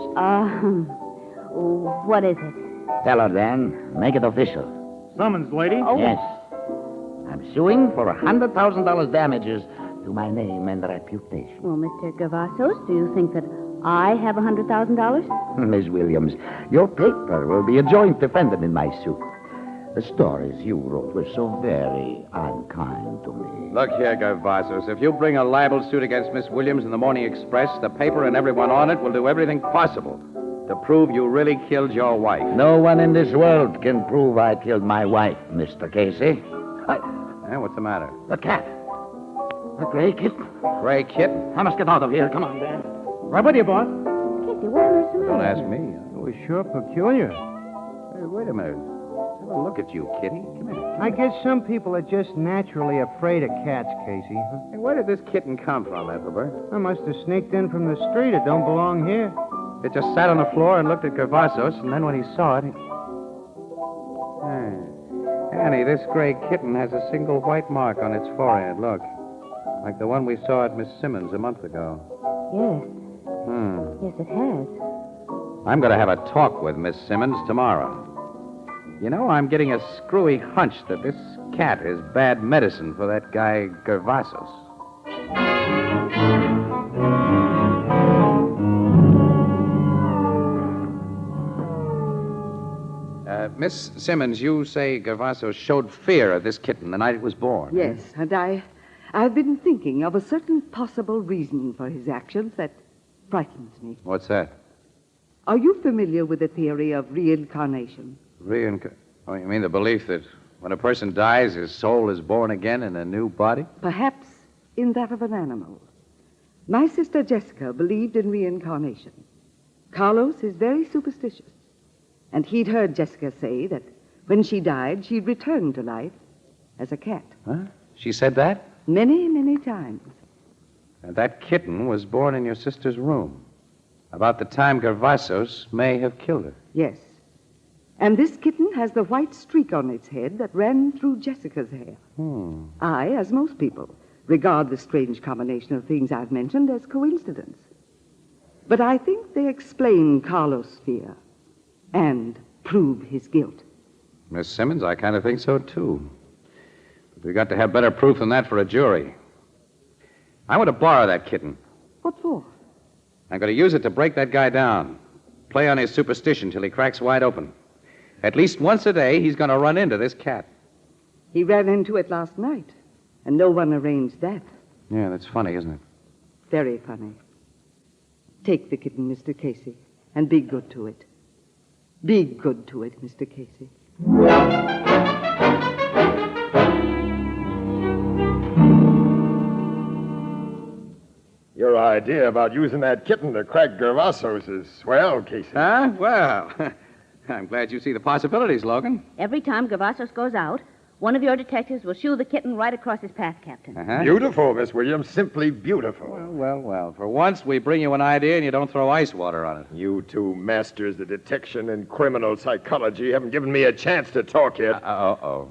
What is it? Tell her, Dan. Make it official. Summons, lady. Oh. Yes. I'm suing for $100,000 damages to my name and reputation. Well, Mr. Gavassos, do you think that I have $100,000? Miss Williams, your paper will be a joint defendant in my suit. The stories you wrote were so very unkind to me. Look here, Gervasos. If you bring a libel suit against Miss Williams in the Morning Express, the paper and everyone on it will do everything possible To prove you really killed your wife. No one in this world can prove I killed my wife, Mr. Casey. What's the matter? The cat. The gray kitten. Gray kitten? I must get out of here. Come on, Dan. Right with you, boss. Casey, what on earth's the Don't matter? ask me. Oh, sure peculiar. Hey, wait a minute. Let's have a look at you, Kitty. Come here. I guess some people are just naturally afraid of cats, Casey. Huh? Hey, where did this kitten come from, Ethelbert? I must have sneaked in from the street. It don't belong here. It just sat on the floor and looked at Gervasos, and then when he saw it, he... Hey. Annie, this gray kitten has a single white mark on its forehead. Look. Like the one we saw at Miss Simmons a month ago. Yes, it has. I'm going to have a talk with Miss Simmons tomorrow. You know, I'm getting a screwy hunch that this cat is bad medicine for that guy Gervasos. Miss Simmons, you say Gervasos showed fear of this kitten the night it was born. Yes, and I've been thinking of a certain possible reason for his actions that frightens me. What's that? Are you familiar with the theory of reincarnation? Oh, you mean the belief that when a person dies, his soul is born again in a new body? Perhaps in that of an animal. My sister Jessica believed in reincarnation. Carlos is very superstitious. And he'd heard Jessica say that when she died, she'd return to life as a cat. Huh? She said that? Many, many times. And that kitten was born in your sister's room. About the time Gervasos may have killed her. Yes. And this kitten has the white streak on its head that ran through Jessica's hair. I, as most people, regard the strange combination of things I've mentioned as coincidence. But I think they explain Carlos' fear and prove his guilt. Miss Simmons, I kind of think so, too. But we got to have better proof than that for a jury. I want to borrow that kitten. What for? I'm going to use it to break that guy down. Play on his superstition till he cracks wide open. At least once a day, he's going to run into this cat. He ran into it last night, and no one arranged that. Yeah, that's funny, isn't it? Very funny. Take the kitten, Mr. Casey, and be good to it. Be good to it, Mr. Casey. Your idea about using that kitten to crack Gervasos is swell, Casey. Huh? Well, I'm glad you see the possibilities, Logan. Every time Gervasos goes out, one of your detectives will shoo the kitten right across his path, Captain. Beautiful, Miss Williams. Simply beautiful. Well. For once, we bring you an idea and you don't throw ice water on it. You two masters of detection and criminal psychology haven't given me a chance to talk yet.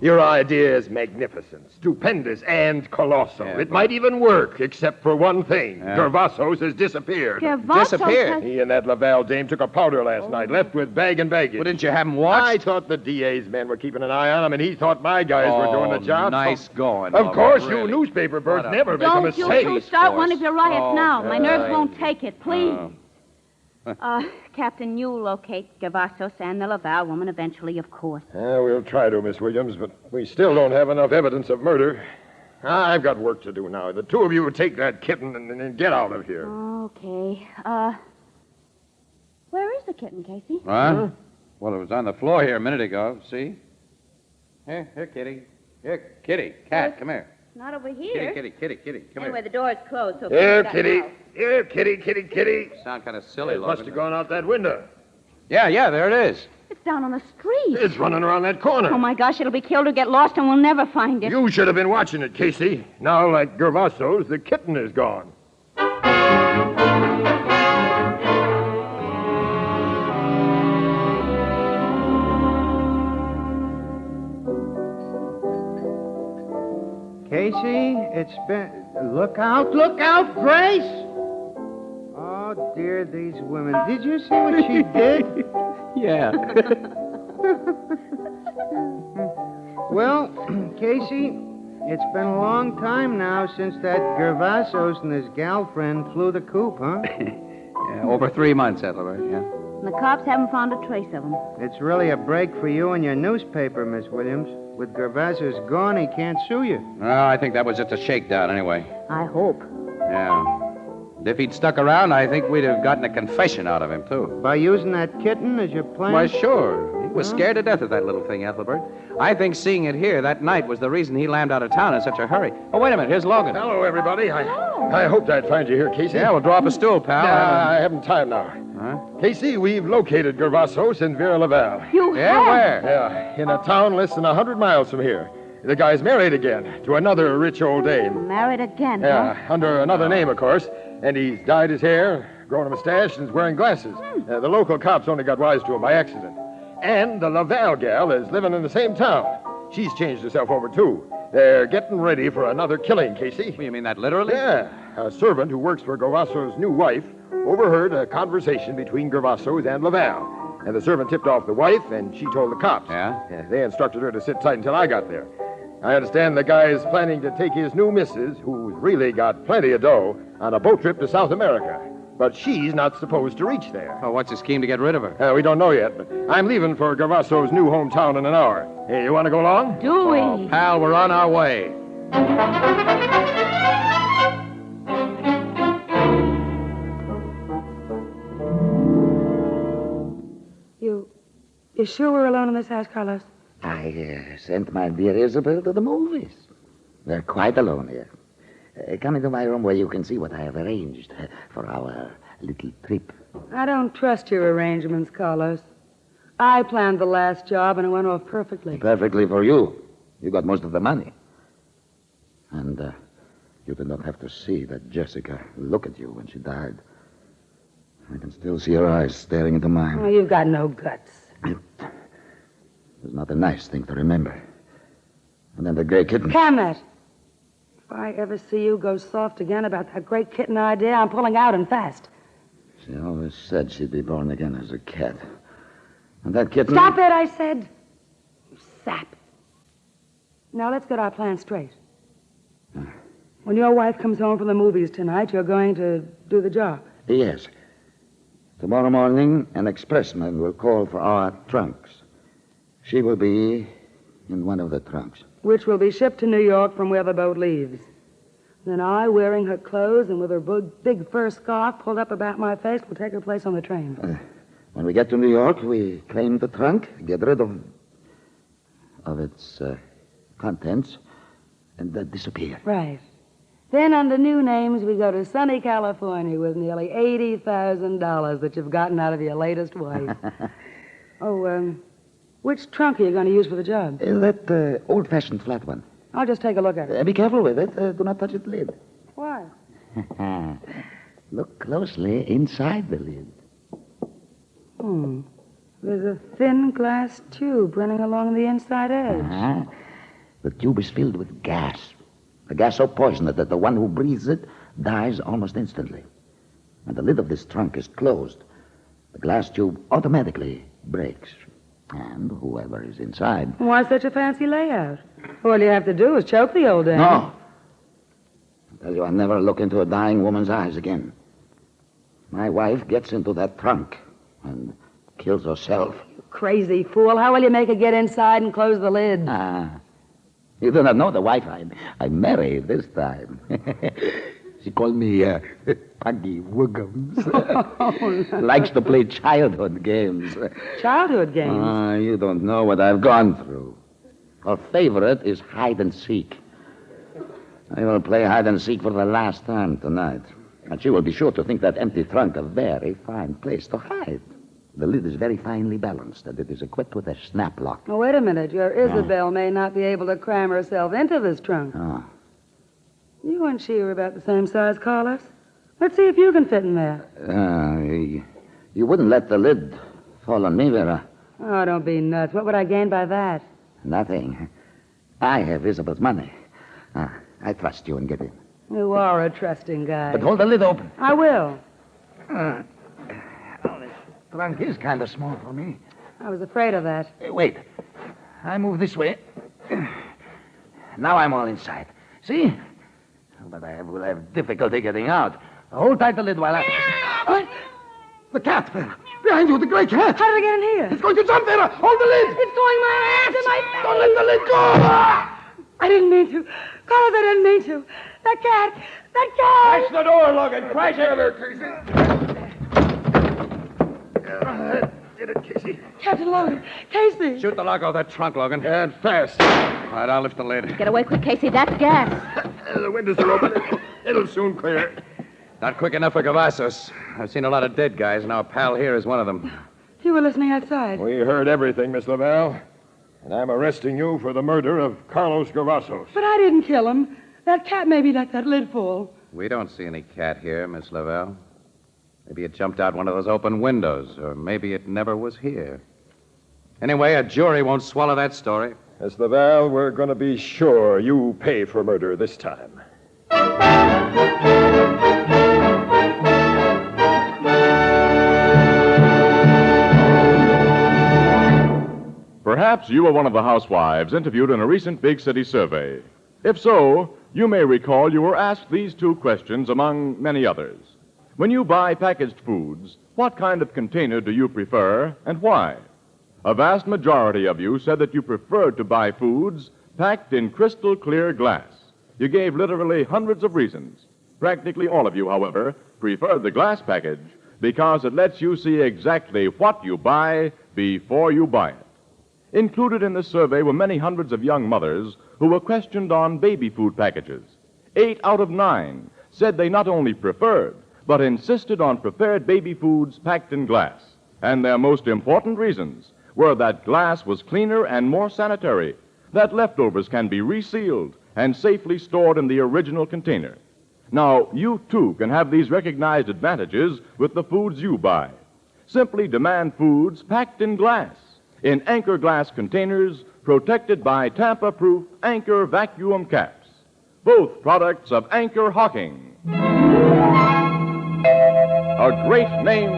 Your idea is magnificent, stupendous, and colossal. It might even work, except for one thing. Gervasos has disappeared. Disappeared? He and that Laval dame took a powder last night, left with bag and baggage. Well, didn't you have him watched? I thought the DA's men were keeping an eye on him, and he thought my guys were doing the job. Nice going. Of course, really. you newspaper birds never make a Don't mistake. you two start one of your riots now. My nerves won't take it, please. Captain, you'll locate Gervasos and the Laval woman eventually, of course. We'll try to, Miss Williams, but we still don't have enough evidence of murder. I've got work to do now. The two of you take that kitten and get out of here. Okay. Where is the kitten, Casey? What? Well, it was on the floor here a minute ago. See? Here, Kitty. Here, Kitty. Cat, come here. Not over here. Kitty, come Anyway, the door's closed, so... Here, Casey got Kitty. out. Here, Kitty. Sound kind of silly, It Logan. must have gone out that window. Yeah, there it is. It's down on the street. It's running around that corner. Oh, my gosh, it'll be killed or get lost, and we'll never find it. You should have been watching it, Casey. Now, like Gervasos, the kitten is gone. Casey, it's been... Look out, Grace! Oh, dear, these women. Did you see what she did? Yeah. Well, Casey, it's been a long time now since that Gervasos and his gal friend flew the coop, huh? Yeah, over 3 months, Ethelbert, yeah. The cops haven't found a trace of him. It's really a break for you and your newspaper, Miss Williams. With Gervasos gone, he can't sue you. Well, I think that was just a shakedown anyway. I hope. Yeah. And if he'd stuck around, I think we'd have gotten a confession out of him, too. By using that kitten as your plan? Why, sure. He was scared to death of that little thing, Ethelbert. I think seeing it here that night was the reason he lammed out of town in such a hurry. Oh, wait a minute. Here's Logan. Hello, everybody. I hoped I'd find you here, Casey. Yeah, we'll draw up a stool, pal. I haven't time now. Huh? Casey, we've located Gervasos in Vera Laval. You Yeah, where? Yeah, in a town less than 100 miles from here. The guy's married again to another rich old dame. Married again, Yeah, under another name, of course. And he's dyed his hair, grown a mustache, and is wearing glasses. The local cops only got wise to him by accident. And the Laval gal is living in the same town. She's changed herself over, too. They're getting ready for another killing, Casey. You mean that literally? Yeah. A servant who works for Gervaso's new wife overheard a conversation between Gervasos and Laval. And the servant tipped off the wife, and she told the cops. Yeah? They instructed her to sit tight until I got there. I understand the guy is planning to take his new missus, who's really got plenty of dough, on a boat trip to South America. But she's not supposed to reach there. Oh, what's the scheme to get rid of her? We don't know yet, but I'm leaving for Gervaso's new hometown in an hour. Hey, you want to go along? Do we? Oh, pal, we're on our way. You sure we're alone in this house, Carlos? I sent my dear Isabel to the movies. We're quite alone here. Come into my room where you can see what I have arranged for our little trip. I don't trust your arrangements, Carlos. I planned the last job, and it went off perfectly. Perfectly for you. You got most of the money. And you did not have to see that Jessica look at you when she died. I can still see her eyes staring into mine. Oh, you've got no guts. It was not a nice thing to remember. And then the gray kitten. Camnet! If I ever see you go soft again about that great kitten idea, I'm pulling out and fast. She always said she'd be born again as a cat. And that kitten... Stop it, I said. You sap. Now, let's get our plan straight. When your wife comes home from the movies tonight, you're going to do the job. Yes. Tomorrow morning, an expressman will call for our trunks. She will be in one of the trunks. Which will be shipped to New York from where the boat leaves. Then I, wearing her clothes and with her big fur scarf pulled up about my face, will take her place on the train. When we get to New York, we claim the trunk, get rid of its contents, and disappear. Right. Then, under new names, we go to sunny California with nearly $80,000 that you've gotten out of your latest wife. Which trunk are you going to use for the job? That old-fashioned flat one. I'll just take a look at it. Be careful with it. Do not touch its lid. Why? Look closely inside the lid. There's a thin glass tube running along the inside edge. Uh-huh. The tube is filled with gas. A gas so poisonous that the one who breathes it dies almost instantly. When the lid of this trunk is closed, the glass tube automatically breaks. And whoever is inside... Why such a fancy layout? All you have to do is choke the old dame. No. I tell you, I'll never look into a dying woman's eyes again. My wife gets into that trunk and kills herself. You crazy fool. How will you make her get inside and close the lid? You do not know the wife I married this time. She called me Piggy Wiggums. No. Likes to play childhood games. Childhood games? You don't know what I've gone through. Her favorite is hide and seek. I will play hide and seek for the last time tonight. And she will be sure to think that empty trunk a very fine place to hide. The lid is very finely balanced, and it is equipped with a snap lock. Oh, wait a minute. Your Isabel may not be able to cram herself into this trunk. You and she are about the same size, Carlos. Let's see if you can fit in there. You wouldn't let the lid fall on me, Vera. Oh, don't be nuts. What would I gain by that? Nothing. I have Isabel's money. I trust you and get in. You are a trusting guy. But hold the lid open. I will. This trunk is kind of small for me. I was afraid of that. Wait. I move this way. Now I'm all inside. See? But I will have difficulty getting out. Hold tight the lid while I... The cat, Vera. Behind you, the gray cat. How did it get in here? It's going to jump, Vera. Hold the lid. It's going my ass in my face. Don't let the lid go. I didn't mean to. Carlos, I didn't mean to. That cat! That cat! Crash the door, Logan. Crash it. Get it, Casey. Captain Logan. Casey. Shoot the lock off that trunk, Logan. And fast. All right, I'll lift the lid. Get away quick, Casey. That's gas. The windows are open. It'll soon clear. Not quick enough for Cavazos. I've seen a lot of dead guys, and our pal here is one of them. You were listening outside. We heard everything, Miss Laval. And I'm arresting you for the murder of Carlos Cavazos. But I didn't kill him. That cat maybe let that lid fall. We don't see any cat here, Miss Lavelle. Maybe it jumped out one of those open windows, or maybe it never was here. Anyway, a jury won't swallow that story. Miss Laval, we're going to be sure you pay for murder this time. Perhaps you were one of the housewives interviewed in a recent big city survey. If so, you may recall you were asked these two questions among many others. When you buy packaged foods, what kind of container do you prefer and why? A vast majority of you said that you preferred to buy foods packed in crystal clear glass. You gave literally hundreds of reasons. Practically all of you, however, preferred the glass package because it lets you see exactly what you buy before you buy it. Included in this survey were many hundreds of young mothers who were questioned on baby food packages. 8 out of 9 said they not only preferred, but insisted on prepared baby foods packed in glass. And their most important reasons were that glass was cleaner and more sanitary, that leftovers can be resealed and safely stored in the original container. Now, you too can have these recognized advantages with the foods you buy. Simply demand foods packed in glass, in Anchor glass containers protected by Tampa-proof Anchor vacuum caps. Both products of Anchor Hocking. A great name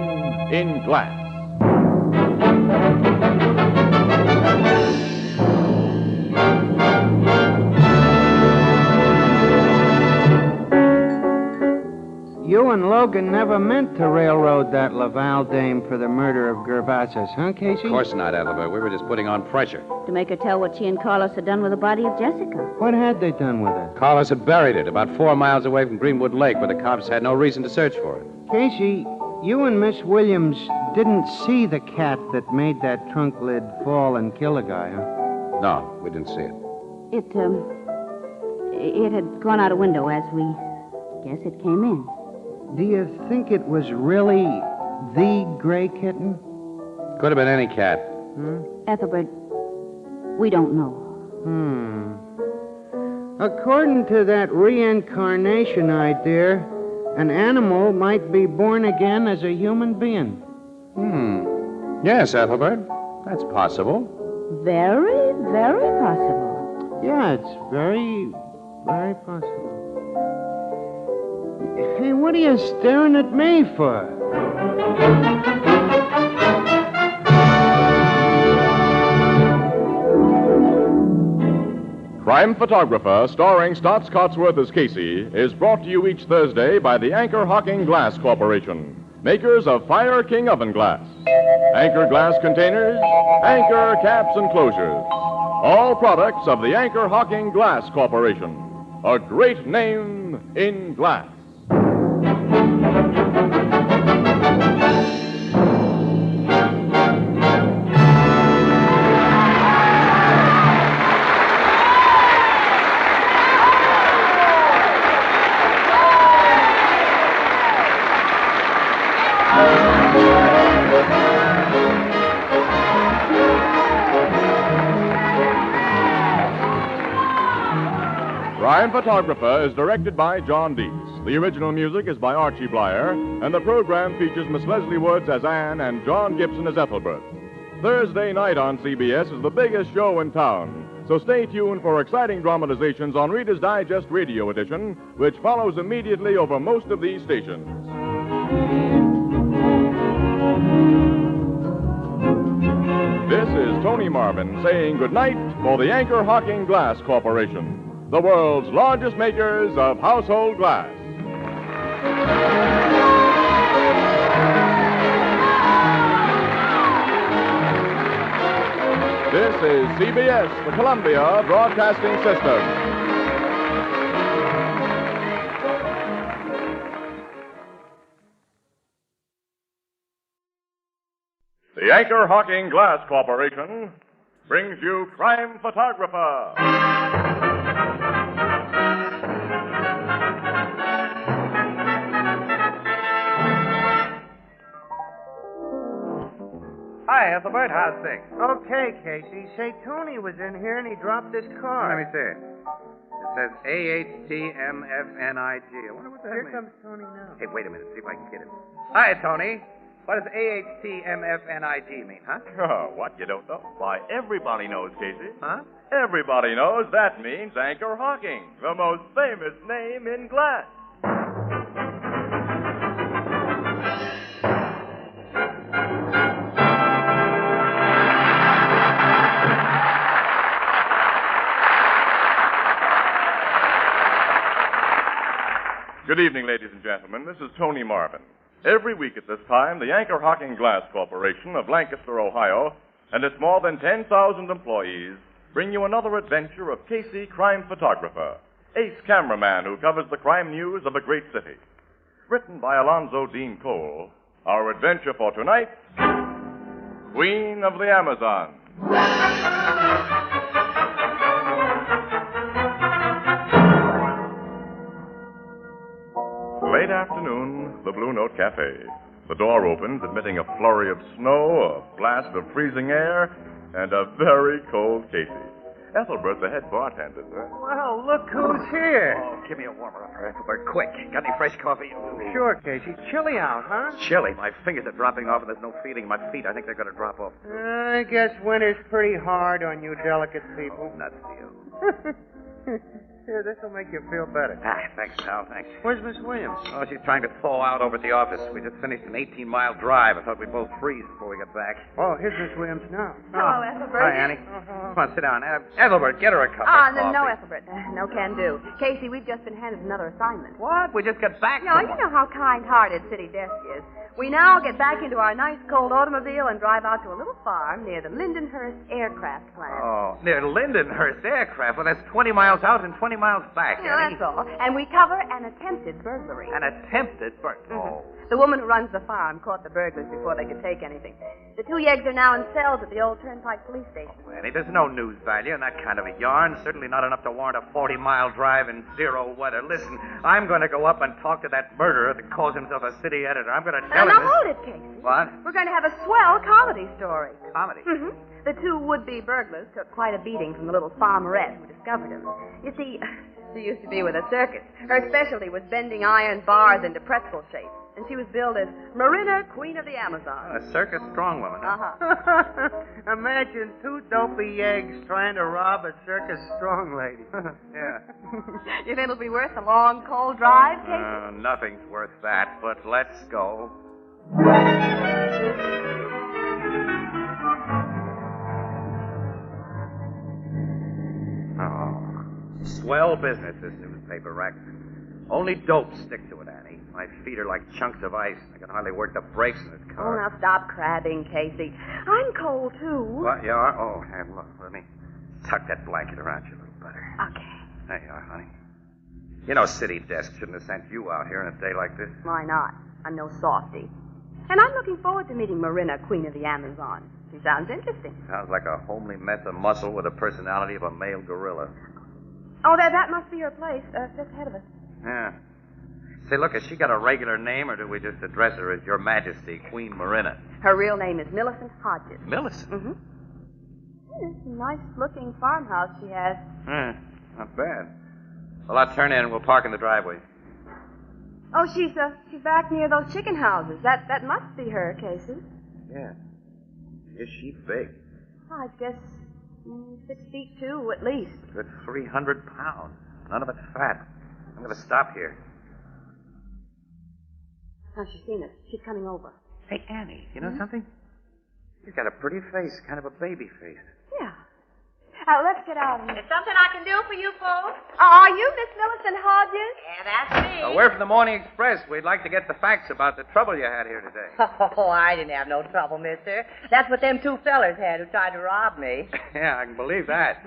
in glass. You and Logan never meant to railroad that Laval dame for the murder of Gervasis, huh, Casey? Of course not, Alibi. We were just putting on pressure. To make her tell what she and Carlos had done with the body of Jessica. What had they done with her? Carlos had buried it about 4 miles away from Greenwood Lake, where the cops had no reason to search for it. Casey, you and Miss Williams didn't see the cat that made that trunk lid fall and kill a guy, huh? No, we didn't see it. It had gone out a window as we guess it came in. Do you think it was really the gray kitten? Could have been any cat. Ethelbert, we don't know. According to that reincarnation idea, an animal might be born again as a human being. Yes, Ethelbert. That's possible. Very, very possible. Yeah, it's very, very possible. Hey, what are you staring at me for? Crime Photographer, starring Stotts Cotsworth as Casey, is brought to you each Thursday by the Anchor Hocking Glass Corporation, makers of Fire King oven glass, Anchor glass containers, Anchor caps and closures. All products of the Anchor Hocking Glass Corporation, a great name in glass. Crime Photographer is directed by John Deese. The original music is by Archie Blyer, and the program features Miss Leslie Woods as Anne and John Gibson as Ethelbert. Thursday night on CBS is the biggest show in town, so stay tuned for exciting dramatizations on Reader's Digest Radio Edition, which follows immediately over most of these stations. This is Tony Marvin saying goodnight for the Anchor Hocking Glass Corporation, the world's largest makers of household glass. This is CBS, the Columbia Broadcasting System. The Anchor Hocking Glass Corporation brings you Crime Photographer. Hi, Ethelbert. How's things? Okay, Casey. Say, Tony was in here and he dropped his card. Let me see it. It says AHTMFNIG. I wonder what that Here means. comes Tony now. Hey, wait a minute. See if I can get it. Hi, Tony. What does AHTMFNIG mean, huh? Oh, what, you don't know? Why, everybody knows, Casey. Huh? Everybody knows that means Anchor Hocking, the most famous name in glass. Good evening, ladies and gentlemen. This is Tony Marvin. Every week at this time, the Anchor Hocking Glass Corporation of Lancaster, Ohio, and its more than 10,000 employees bring you another adventure of Casey, crime photographer, ace cameraman who covers the crime news of a great city. Written by Alonzo Dean Cole, our adventure for tonight, Queen of the Amazon. Late afternoon, the Blue Note Cafe. The door opens, admitting a flurry of snow, a blast of freezing air, and a very cold Casey. Ethelbert, the head bartender, sir. Well, look who's here. Oh, give me a warmer up, Ethelbert, quick. Got any fresh coffee? Sure, Casey. Chilly out, huh? Chilly. My fingers are dropping off, and there's no feeling in my feet. I think they're going to drop off. I guess winter's pretty hard on you delicate people. Nuts to you. Here, this will make you feel better. Ah, thanks, pal, thanks. Where's Miss Williams? Oh, she's trying to thaw out over at the office. We just finished an 18-mile drive. I thought we'd both freeze before we got back. Oh, here's Miss Williams now. Hello, Ethelbert. Hi, Annie. Come on, sit down. Ethelbert, get her a cup of Ah, coffee. no, Ethelbert. No can do. Casey, we've just been handed another assignment. What? We just got back No, from you know how kind-hearted City Desk is. We now get back into our nice cold automobile and drive out to a little farm near the Lindenhurst Aircraft Plant. Oh, near Lindenhurst Aircraft. Well, that's 20 miles out and 20 miles back, Yeah, Annie. that's all. And we cover an attempted burglary. An attempted burglary. Oh. The woman who runs the farm caught the burglars before they could take anything. The two yeggs are now in cells at the old Turnpike police station. Annie, there's no news value in that kind of a yarn. Certainly not enough to warrant a 40-mile drive in zero weather. Listen, I'm going to go up and talk to that murderer that calls himself a city editor. I'm going to tell him Now, this. hold it, Casey. What? We're going to have a swell comedy story. Comedy? Mm-hmm. The two would-be burglars took quite a beating from the little farmerette who discovered them. You see, she used to be with a circus. Her specialty was bending iron bars into pretzel shapes. And she was billed as Marina, Queen of the Amazon. A circus strongwoman. Uh-huh. Imagine two dopey eggs trying to rob a circus strong lady. Yeah. You think it'll be worth the long, cold drive, Casey? Nothing's worth that, but let's go. Oh, swell business, this newspaper rack. Only dope stick to it, Annie. My feet are like chunks of ice. I can hardly work the brakes in this Oh, car. now stop crabbing, Casey. I'm cold, too. What, you are? Oh, here, look, let me tuck that blanket around you a little better. Okay. There you are, honey. You know, City Desk shouldn't have sent you out here on a day like this. Why not? I'm no softy. And I'm looking forward to meeting Marina, Queen of the Amazon. She sounds interesting. Sounds like a homely mess of muscle with the personality of a male gorilla. Oh, that must be her place, just ahead of us. Yeah. Say, look, has she got a regular name, or do we just address her as Your Majesty, Queen Marina? Her real name is Millicent Hodges. Millicent? Mm-hmm. It's a nice-looking farmhouse she has. Not bad. Well, I'll turn in and we'll park in the driveway. Oh, she's back near those chicken houses. That must be her, Casey. Yeah. Is she big? I guess 6'2" at least. Good 300 pounds. None of it fat. I'm going to stop here. Oh, she's seen us. She's coming over. Hey, Annie, you know something? You've got a pretty face, kind of a baby face. Yeah. Let's get out. There's something I can do for you folks? Are you Miss Millicent Hodges? Yeah, that's me. We're from the Morning Express. We'd like to get the facts about the trouble you had here today. Oh, I didn't have no trouble, mister. That's what them two fellers had who tried to rob me. Yeah, I can believe that.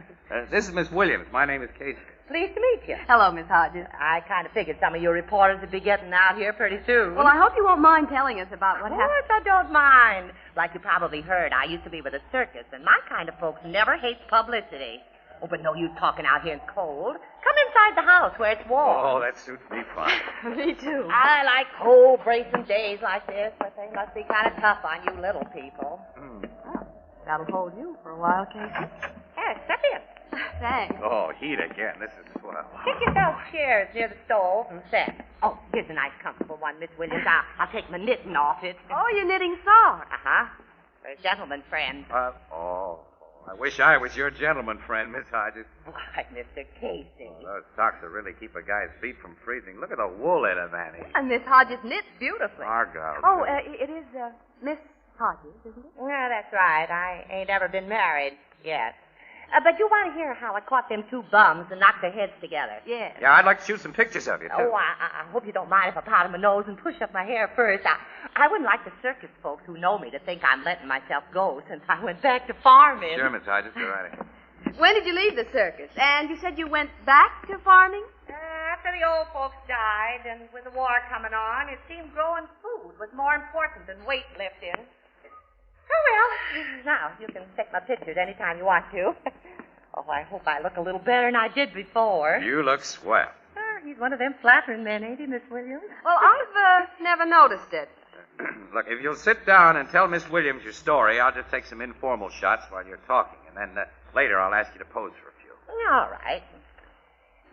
This is Miss Williams. My name is Casey. Pleased to meet you. Hello, Miss Hodges. I kind of figured some of your reporters would be getting out here pretty soon. Well, I hope you won't mind telling us about what Of happened. course I don't mind. Like you probably heard, I used to be with a circus, and my kind of folks never hate publicity. Oh, but no use talking out here in cold. Come inside the house where it's warm. Oh, that suits me fine. Me too. I like cold, bracing days like this, but they must be kind of tough on you little people. That'll hold you for a while, Casey. Here, step in. Thanks. Oh, heat again. This is swell. Get yourself chairs near the stove and sit. Oh, here's a nice, comfortable one, Miss Williams. I'll take my knitting off it. Oh, you're knitting socks. Uh-huh. For a gentleman friend. I wish I was your gentleman friend, Miss Hodges. Why, Mr. Casey. Those socks will really keep a guy's feet from freezing. Look at the wool in them, Annie. And Miss Hodges knits beautifully. Argyle. Oh, it is Miss Hodges, isn't it? Yeah, that's right. I ain't ever been married yet. But you want to hear how I caught them two bums and knocked their heads together? Yes. Yeah, I'd like to shoot some pictures of you, too. Oh, I hope you don't mind if I powder my nose and push up my hair first. I wouldn't like the circus folks who know me to think I'm letting myself go since I went back to farming. Sure, Miss Hodges, go right ahead. When did you leave the circus? And you said you went back to farming? After the old folks died and with the war coming on, it seemed growing food was more important than weightlifting. Oh, well, now you can take my pictures anytime you want to. Oh, I hope I look a little better than I did before. You look swell. He's one of them flattering men, ain't he, Miss Williams? Well, I've never noticed it. Look, if you'll sit down and tell Miss Williams your story, I'll just take some informal shots while you're talking. And then later I'll ask you to pose for a few. All right.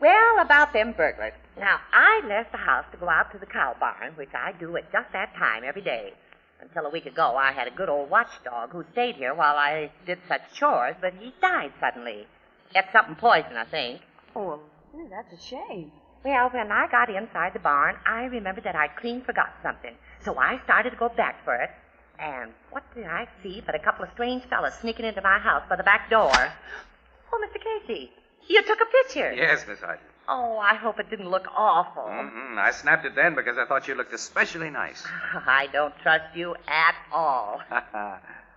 Well, about them burglars. Now, I left the house to go out to the cow barn, which I do at just that time every day. Until a week ago, I had a good old watchdog who stayed here while I did such chores, but he died suddenly. Ate something poison, I think. Oh, well, that's a shame. Well, when I got inside the barn, I remembered that I'd clean forgot something. So I started to go back for it. And what did I see but a couple of strange fellas sneaking into my house by the back door? Oh, Mr. Casey, you took a picture. Yes, Miss Hodges. Oh, I hope it didn't look awful. Mm-hmm. I snapped it then because I thought you looked especially nice. I don't trust you at all.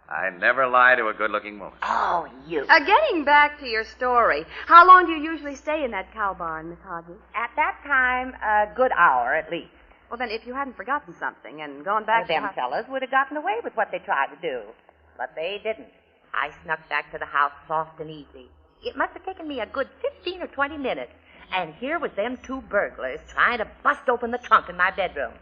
I never lie to a good-looking woman. Oh, you. Getting back to your story, how long do you usually stay in that cow barn, Miss Hodges? At that time, a good hour at least. Well, then, if you hadn't forgotten something and gone back Them fellas would have gotten away with what they tried to do. But they didn't. I snuck back to the house soft and easy. It must have taken me a good 15 or 20 minutes. And here was them two burglars trying to bust open the trunk in my bedroom.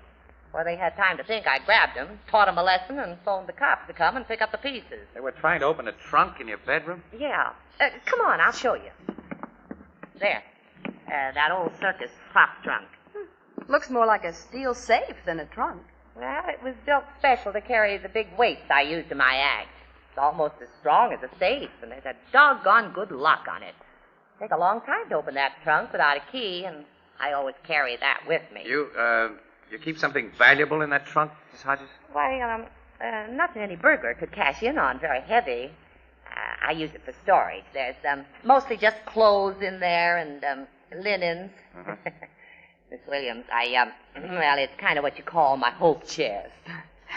Before they had time to think, I grabbed them, taught them a lesson, and phoned the cops to come and pick up the pieces. They were trying to open a trunk in your bedroom? Yeah. Come on, I'll show you. There. That old circus prop trunk. Looks more like a steel safe than a trunk. Well, it was built special to carry the big weights I used in my act. It's almost as strong as a safe, and there's a doggone good lock on it. Take a long time to open that trunk without a key, and I always carry that with me. You keep something valuable in that trunk, Miss Hodges? Why, nothing any burglar could cash in on, very heavy. I use it for storage. There's mostly just clothes in there and linens. Uh-huh. Miss Williams, well, it's kind of what you call my hope chest.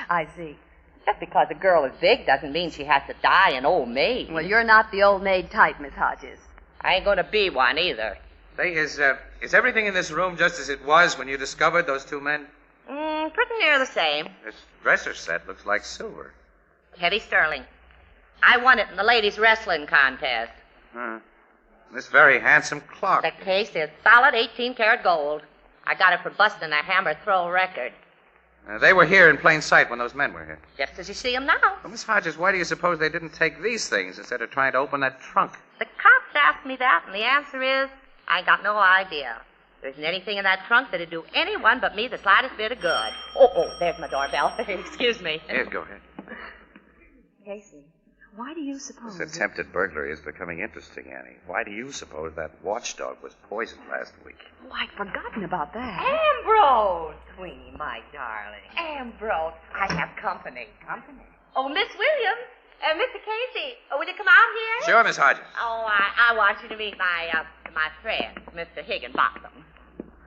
I see. Just because a girl is big doesn't mean she has to die an old maid. Well, you're not the old maid type, Miss Hodges. I ain't going to be one either. Say, is everything in this room just as it was when you discovered those two men? Pretty near the same. This dresser set looks like silver. Heavy sterling. I won it in the ladies' wrestling contest. This very handsome clock. The case is solid 18-karat gold. I got it for busting a hammer throw record. They were here in plain sight when those men were here. Just as you see them now. Well, Miss Hodges, why do you suppose they didn't take these things instead of trying to open that trunk? The cops asked me that, and the answer is, I got no idea. There isn't anything in that trunk that'd do anyone but me the slightest bit of good. Oh, there's my doorbell. Excuse me. Yes, go ahead. Casey, why do you suppose... This attempted burglary is becoming interesting, Annie. Why do you suppose that watchdog was poisoned last week? Oh, I'd forgotten about that. Ambrose! Queenie, my darling. Ambrose, I have company. Company? Oh, Miss Williams. Mr. Casey, will you come out here? Sure, Miss Hodges. Oh, I want you to meet my friend, Mr. Higginbotham.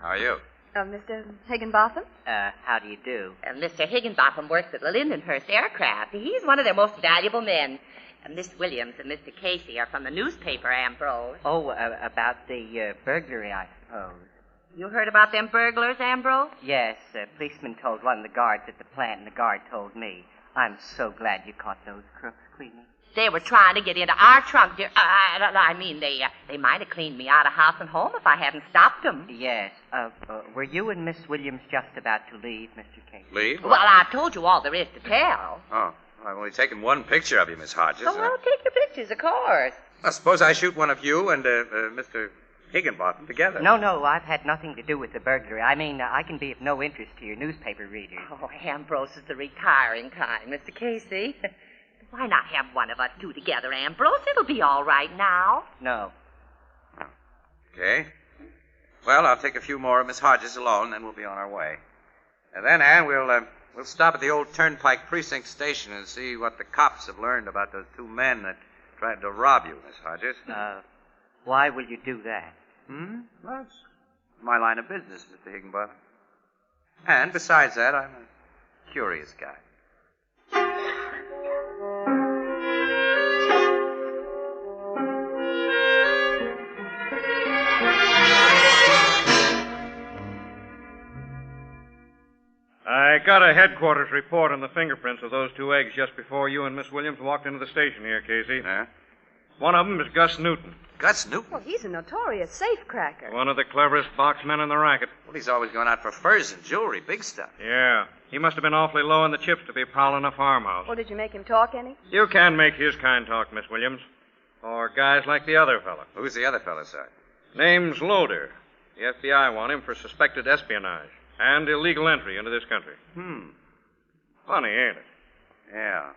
How are you? Mr. Higginbotham? How do you do? Mr. Higginbotham works at the Lindenhurst Aircraft. He's one of their most valuable men. Miss Williams and Mr. Casey are from the newspaper, Ambrose. Oh, about the burglary, I suppose. You heard about them burglars, Ambrose? Yes, a policeman told one of the guards at the plant, and the guard told me. I'm so glad you caught those crooks, Queenie. They were trying to get into our trunk, dear. They might have cleaned me out of house and home if I hadn't stopped them. Yes. Were you and Miss Williams just about to leave, Mr. Casey? Leave? Well, I've told you all there is to tell. Oh, I've only taken one picture of you, Miss Hodges. Oh, well, take your pictures, of course. I suppose I shoot one of you and Mr. Higginbotham together. No, I've had nothing to do with the burglary. I mean, I can be of no interest to your newspaper readers. Oh, Ambrose is the retiring kind, Mr. Casey. Why not have one of us two together, Ambrose? It'll be all right now. No. Okay. Well, I'll take a few more of Miss Hodges alone, then we'll be on our way. And then, Ann, we'll stop at the old Turnpike Precinct Station and see what the cops have learned about those two men that tried to rob you, Miss Hodges. Why will you do that? Well, it's my line of business, Mr. Higginbotham. And besides that, I'm a curious guy. I got a headquarters report on the fingerprints of those two eggs just before you and Miss Williams walked into the station here, Casey. Yeah? One of them is Gus Newton. Gus Newton? Well, he's a notorious safecracker. One of the cleverest boxmen in the racket. Well, he's always going out for furs and jewelry, big stuff. Yeah. He must have been awfully low on the chips to be prowling a farmhouse. Well, did you make him talk any? You can make his kind talk, Miss Williams. Or guys like the other fella. Who's the other fella, sir? Name's Loader. The FBI want him for suspected espionage and illegal entry into this country. Funny, ain't it? Yeah.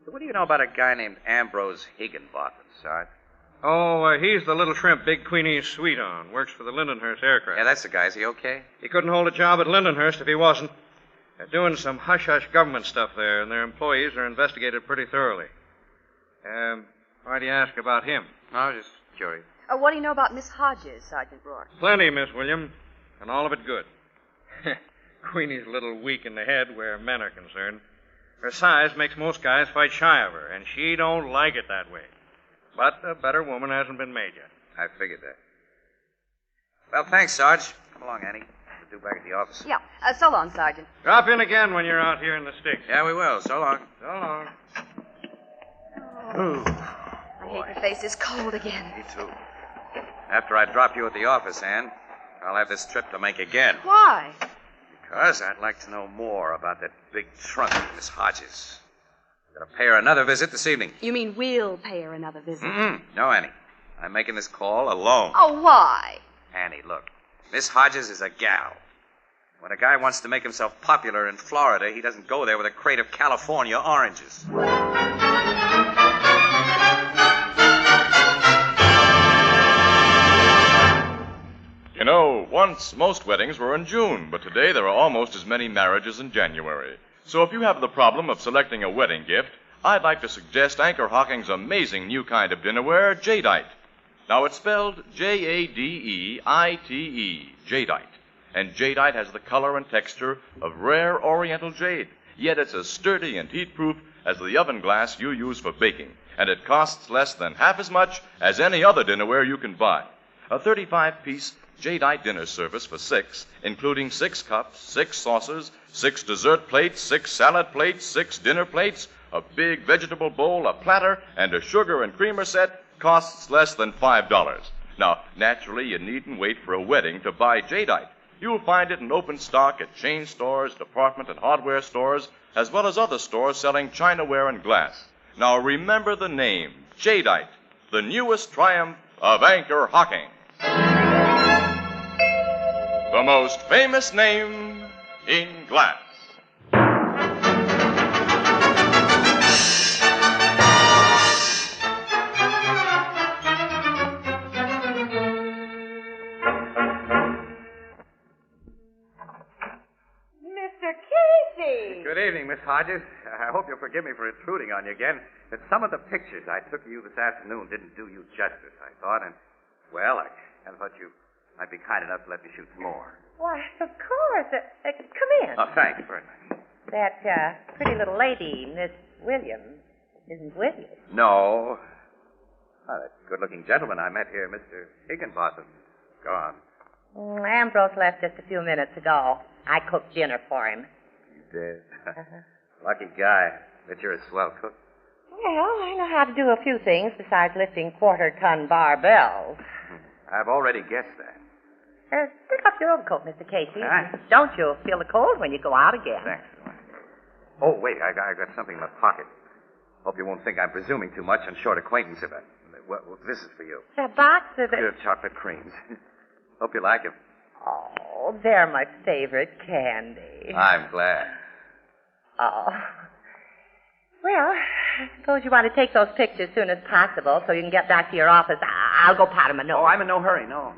So what do you know about a guy named Ambrose Higginbotham, Sarge? Oh, he's the little shrimp Big Queenie's sweet on. Works for the Lindenhurst Aircraft. Yeah, that's the guy. Is he okay? He couldn't hold a job at Lindenhurst if he wasn't. They're doing some hush-hush government stuff there, and their employees are investigated pretty thoroughly. Why do you ask about him? I was just curious. What do you know about Miss Hodges, Sergeant Rourke? Plenty, Miss Williams, and all of it good. Queenie's a little weak in the head where men are concerned. Her size makes most guys fight shy of her, and she don't like it that way. But a better woman hasn't been made yet. I figured that. Well, thanks, Sarge. Come along, Annie. We'll do back at the office. Yeah. So long, Sergeant. Drop in again when you're out here in the sticks. Yeah, we will. So long. So long. I hate your face is cold again. Me too. After I drop you at the office, Ann, I'll have this trip to make again. Why? Because I'd like to know more about that big trunk of Miss Hodges. I'm going to pay her another visit this evening. You mean we'll pay her another visit? No, Annie. I'm making this call alone. Oh, why? Annie, look. Miss Hodges is a gal. When a guy wants to make himself popular in Florida, he doesn't go there with a crate of California oranges. You know, once most weddings were in June, but today there are almost as many marriages in January. So if you have the problem of selecting a wedding gift, I'd like to suggest Anchor Hocking's amazing new kind of dinnerware, Jadeite. Now, it's spelled Jadeite, Jadeite. And Jadeite has the color and texture of rare oriental jade, yet it's as sturdy and heat-proof as the oven glass you use for baking. And it costs less than half as much as any other dinnerware you can buy. A 35-piece Jadeite dinner service for 6, including 6 cups, 6 saucers, 6 dessert plates, 6 salad plates, 6 dinner plates, a big vegetable bowl, a platter, and a sugar and creamer set, costs less than $5. Now, naturally, you needn't wait for a wedding to buy Jadeite. You'll find it in open stock at chain stores, department and hardware stores, as well as other stores selling chinaware and glass. Now, remember the name, Jadeite, the newest triumph of Anchor Hocking. The most famous name in glass. Mr. Casey! Good evening, Miss Hodges. I hope you'll forgive me for intruding on you again. But some of the pictures I took of you this afternoon didn't do you justice, I thought. And, well, I kind of thought you might be kind enough to let me shoot some more. Why, of course. Come in. Oh, thanks very much. That pretty little lady, Miss Williams, isn't with you. No. Oh, that good-looking gentleman I met here, Mr. Higginbotham, gone. Ambrose left just a few minutes ago. I cooked dinner for him. You did? Lucky guy. Bet you're a swell cook. Well, I know how to do a few things besides lifting quarter-ton barbells. I've already guessed that. Pick up your overcoat, Mr. Casey. Right. Don't you feel the cold when you go out again? Thanks. Oh, wait, I got something in my pocket. Hope you won't think I'm presuming too much on short acquaintance of it. Well, this is for you. A box of Your chocolate creams. Hope you like them. Oh, they're my favorite candy. I'm glad. Oh. Well, I suppose you want to take those pictures as soon as possible so you can get back to your office. I'll go pat him a note. Oh, I'm in no hurry. No.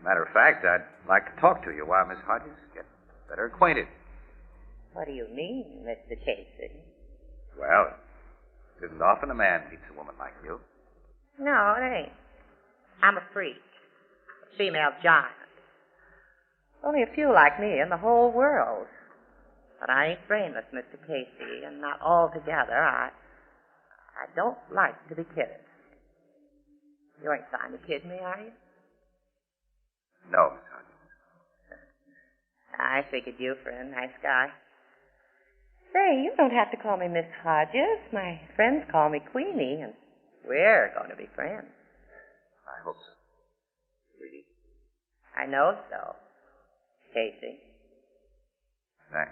Matter of fact, I'd like to talk to you while Miss Hodges gets better acquainted. What do you mean, Mr. Casey? Well, it isn't often a man meets a woman like you. No, it ain't. I'm a freak. A female giant. Only a few like me in the whole world. But I ain't brainless, Mr. Casey, and not altogether. I don't like to be kidded. You ain't trying to kid me, are you? No, Miss Hodges. I figured you for a nice guy. Say, you don't have to call me Miss Hodges. My friends call me Queenie, and we're going to be friends. I hope so. Sweetie. I know so, Casey. Thanks.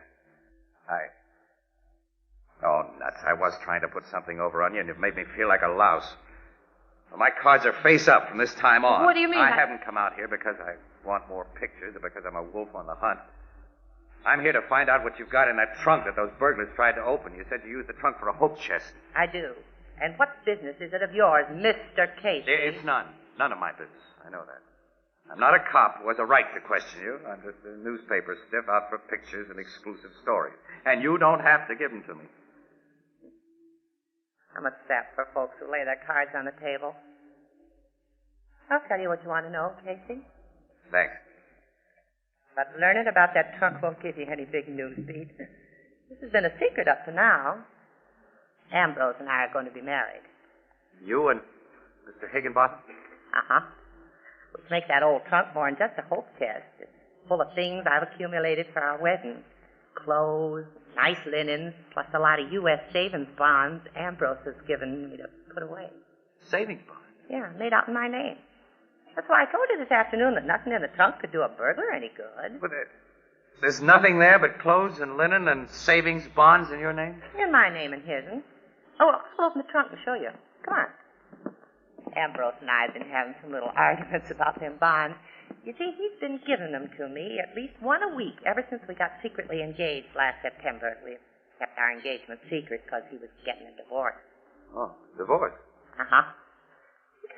Oh, nuts. I was trying to put something over on you, and you've made me feel like a louse. Well, my cards are face up from this time on. What do you mean? I haven't come out here because I want more pictures or because I'm a wolf on the hunt. I'm here to find out what you've got in that trunk that those burglars tried to open. You said you used the trunk for a hope chest. I do. And what business is it of yours, Mr. Casey? It's none. None of my business. I know that. I'm not a cop who has a right to question you. I'm just a newspaper stiff out for pictures and exclusive stories. And you don't have to give them to me. I'm a sap for folks who lay their cards on the table. I'll tell you what you want to know, Casey. Thanks. But learning about that trunk won't give you any big news beat. This has been a secret up to now. Ambrose and I are going to be married. You and Mr. Higginbotham? Uh-huh. Which makes that old trunk more than just a hope chest. It's full of things I've accumulated for our wedding. Clothes, nice linens, plus a lot of U.S. savings bonds Ambrose has given me to put away. Savings bonds? Yeah, made out in my name. That's why I told you this afternoon that nothing in the trunk could do a burglar any good. But there's nothing there but clothes and linen and savings bonds in your name? In my name and his. Oh, I'll open the trunk and show you. Come on. Ambrose and I have been having some little arguments about them bonds. You see, he's been giving them to me at least one a week ever since we got secretly engaged last September. We kept our engagement secret because he was getting a divorce. Oh, divorce? Uh-huh.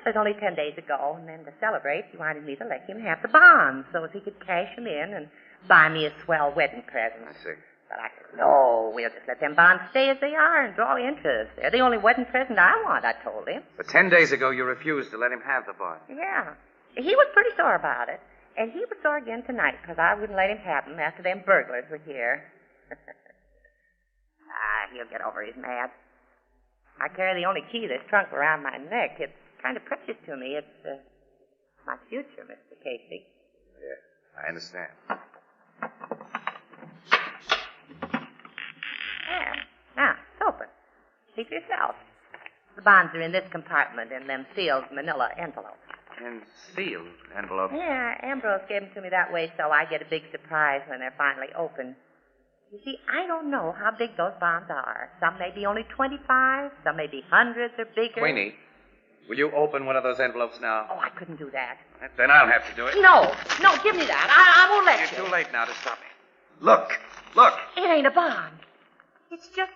It was only 10 days ago, and then to celebrate, he wanted me to let him have the bonds so as he could cash them in and buy me a swell wedding present. I see. But I said, no, we'll just let them bonds stay as they are and draw interest. They're the only wedding present I want, I told him. But 10 days ago, you refused to let him have the bonds. Yeah. He was pretty sore about it. And he was sore again tonight because I wouldn't let him have them after them burglars were here. He'll get over his mad. I carry the only key to this trunk around my neck. It's kind of precious to me. It's my future, Mr. Casey. Yeah, I understand. Yeah. Now, it's open. See for yourself. The bonds are in this compartment in them sealed manila envelopes. In sealed envelopes? Yeah, Ambrose gave them to me that way so I get a big surprise when they're finally open. You see, I don't know how big those bonds are. Some may be only 25, some may be hundreds or bigger. Queenie, will you open one of those envelopes now? Oh, I couldn't do that. Then I'll have to do it. No, give me that. I won't let you. You're too late now to stop me. Look. It ain't a bond. It's just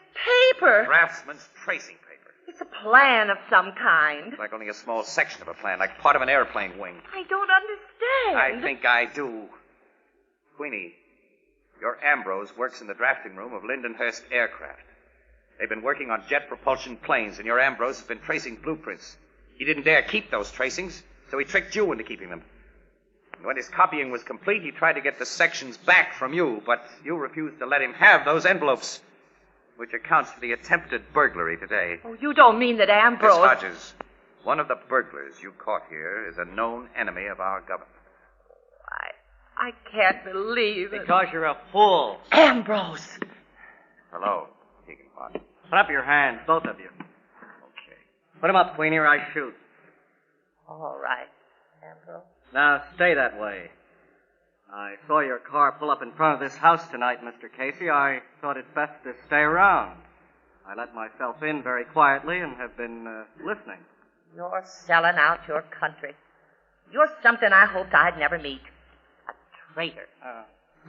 paper. Draftsman's tracing paper. It's a plan of some kind. Like only a small section of a plan, like part of an airplane wing. I don't understand. I think I do. Queenie, your Ambrose works in the drafting room of Lindenhurst Aircraft. They've been working on jet propulsion planes, and your Ambrose has been tracing blueprints. He didn't dare keep those tracings, so he tricked you into keeping them. And when his copying was complete, he tried to get the sections back from you, but you refused to let him have those envelopes, which accounts for the attempted burglary today. Oh, you don't mean that Ambrose... Miss Hodges, one of the burglars you caught here is a known enemy of our government. I can't believe it. Because you're a fool. Ambrose! Hello, Higginbottom. Put up your hands, both of you. Okay. Put 'em up, Queenie, or I shoot. All right, Ambrose. Now, stay that way. I saw your car pull up in front of this house tonight, Mr. Casey. I thought it best to stay around. I let myself in very quietly and have been listening. You're selling out your country. You're something I hoped I'd never meet. A traitor.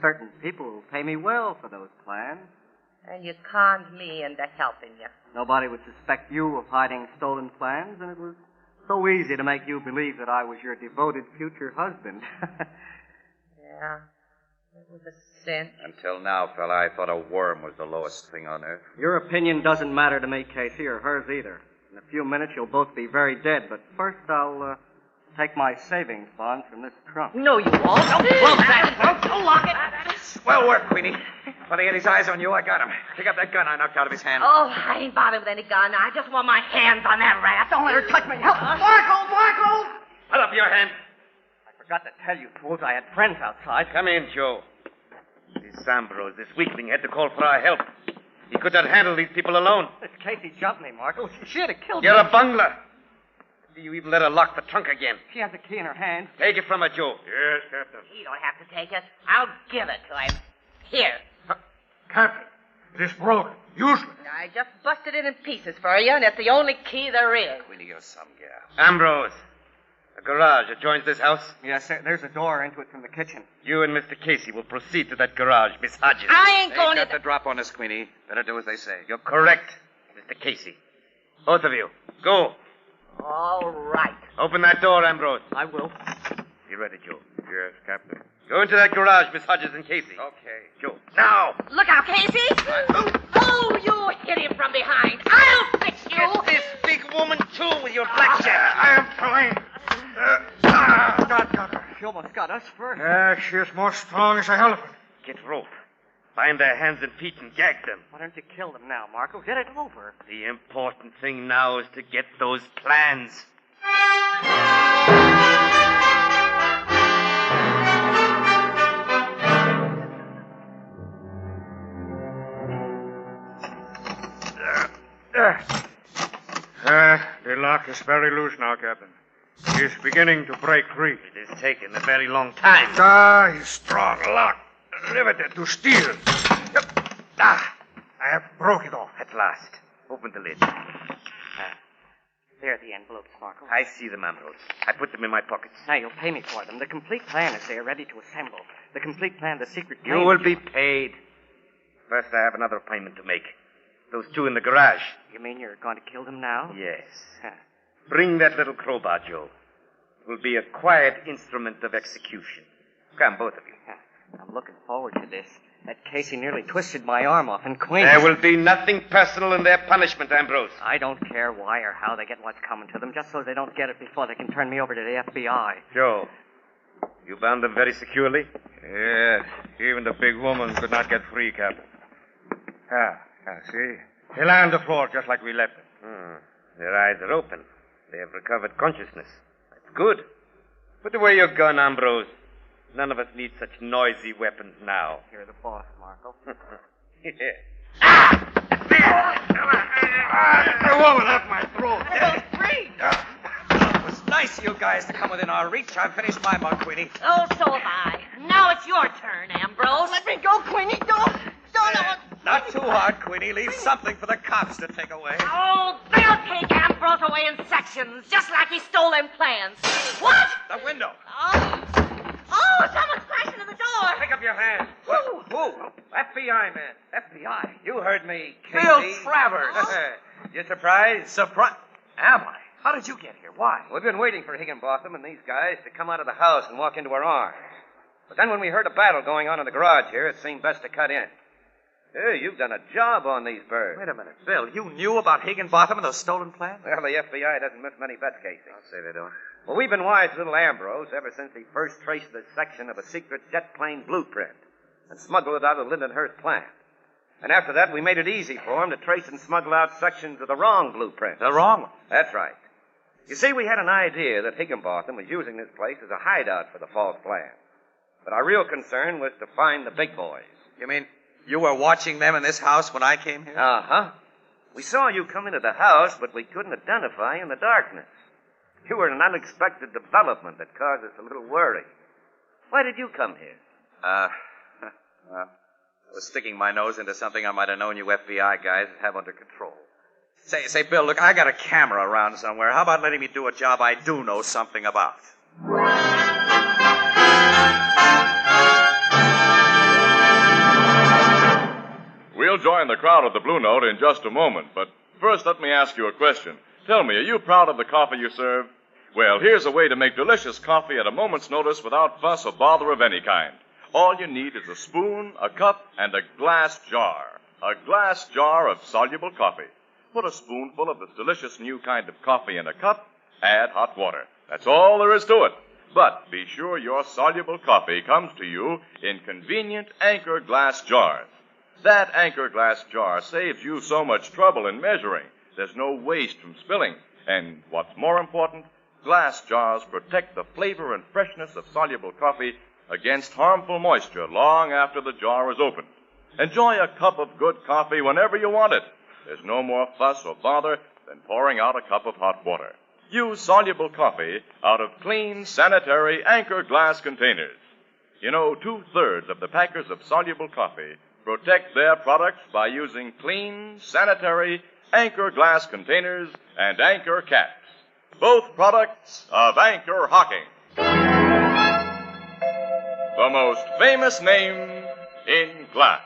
Certain people will pay me well for those plans. And you conned me into helping you. Nobody would suspect you of hiding stolen plans, and it was so easy to make you believe that I was your devoted future husband. Yeah, it was a sin. Until now, fella, I thought a worm was the lowest thing on earth. Your opinion doesn't matter to me, Casey, or hers either. In a few minutes, you'll both be very dead, but first I'll take my savings bonds from this trunk. No, you won't. Don't close that. Don't lock it. Swell work, Queenie. When he had his eyes on you, I got him. Pick up that gun I knocked out of his hand. Oh, I ain't bothered with any gun. I just want my hands on that rat. Don't let her touch me. Help! Marco! Put up your hand. I forgot to tell you, fools, I had friends outside. Come in, Joe. This Ambrose, this weakling, had to call for our help. He could not handle these people alone. This Casey jumped me, Marco. She'd have killed me. You're a bungler. Do you even let her lock the trunk again? She has the key in her hand. Take it from her, Joe. Yes, Captain. You don't have to take it. I'll give it to him. Here. Captain, it is broken. Useless. I just busted it in pieces for you, and it's the only key there is. Queenie, you're some gal. Ambrose, a garage adjoins this house? Yes, sir. There's a door into it from the kitchen. You and Mr. Casey will proceed to that garage, Miss Hodges. I ain't going They to... got the drop on us, Queenie. Better do as they say. You're correct, Mr. Casey. Both of you, go. All right. Open that door, Ambrose. I will. You ready, Joe? Yes, Captain. Go into that garage, Miss Hodges and Casey. Okay. Joe, now! Look out, Casey! Oh, you hit him from behind. I'll fix you. Get this big woman, too, with your blackjack. I am trying. Got her. She almost got us first. She is more strong as a elephant. Get rope. Bind their hands and feet and gag them. Why don't you kill them now, Marco? Get it over. The important thing now is to get those plans. The lock is very loose now, Captain. He is beginning to break free. It has taken a very long time. His strong lock. Riveted to steel. I have broke it off. At last. Open the lid. There are the envelopes, Marco. I see them, Ambrose. I put them in my pockets. Now, you'll pay me for them. The complete plan is there, ready to assemble. The complete plan, the secret You plan... will be paid. First, I have another payment to make. Those two in the garage. You mean you're going to kill them now? Yes. Bring that little crowbar, Joe. It will be a quiet instrument of execution. Come, both of you. I'm looking forward to this. That Casey nearly twisted my arm off in Queens. There will be nothing personal in their punishment, Ambrose. I don't care why or how they get what's coming to them, just so they don't get it before they can turn me over to the FBI. Joe, you bound them very securely? Yes. Even the big woman could not get free, Captain. See? They lie on the floor just like we left them. Their eyes are open. They have recovered consciousness. That's good. Put away your gun, Ambrose. None of us need such noisy weapons now. You're the boss, Marco. The woman up my throat. Free. It was nice of you guys to come within our reach. I've finished my mug, Queenie. Oh, so have I. Now it's your turn, Ambrose. Let me go, Queenie. Don't. Not too hard, Queenie. Leave something for the cops to take away. Oh, they'll take Ambrose away in sections, just like he stole them plans. What? The window. Oh, someone's crashing in the door. Pick up your hand. Who? FBI, man. FBI. You heard me, Casey. Bill Travers. You surprised? Surprised? Am I? How did you get here? Why? We've been waiting for Higginbotham and these guys to come out of the house and walk into our arms. But then when we heard a battle going on in the garage here, it seemed best to cut in. Hey, you've done a job on these birds. Wait a minute, Bill. You knew about Higginbotham and those stolen plans? Well, the FBI doesn't miss many bets, Casey. I'll say they don't. Well, we've been wise to little Ambrose ever since he first traced the section of a secret jet plane blueprint and smuggled it out of the Lindenhurst plant. And after that, we made it easy for him to trace and smuggle out sections of the wrong blueprint. The wrong one? That's right. You see, we had an idea that Higginbotham was using this place as a hideout for the false plan. But our real concern was to find the big boys. You mean you were watching them in this house when I came here? Uh-huh. We saw you come into the house, but we couldn't identify you in the darkness. You were an unexpected development that caused us a little worry. Why did you come here? Well, I was sticking my nose into something I might have known you FBI guys would have under control. Say, Bill, look, I got a camera around somewhere. How about letting me do a job I do know something about? We'll join the crowd at the Blue Note in just a moment, but first let me ask you a question. Tell me, are you proud of the coffee you serve? Well, here's a way to make delicious coffee at a moment's notice without fuss or bother of any kind. All you need is a spoon, a cup, and a glass jar. A glass jar of soluble coffee. Put a spoonful of this delicious new kind of coffee in a cup, add hot water. That's all there is to it. But be sure your soluble coffee comes to you in convenient Anchor glass jars. That Anchor glass jar saves you so much trouble in measuring. There's no waste from spilling. And what's more important, glass jars protect the flavor and freshness of soluble coffee against harmful moisture long after the jar is opened. Enjoy a cup of good coffee whenever you want it. There's no more fuss or bother than pouring out a cup of hot water. Use soluble coffee out of clean, sanitary Anchor glass containers. You know, 2/3 of the packers of soluble coffee protect their products by using clean, sanitary Anchor glass containers and Anchor caps. Both products of Anchor Hocking. The most famous name in glass.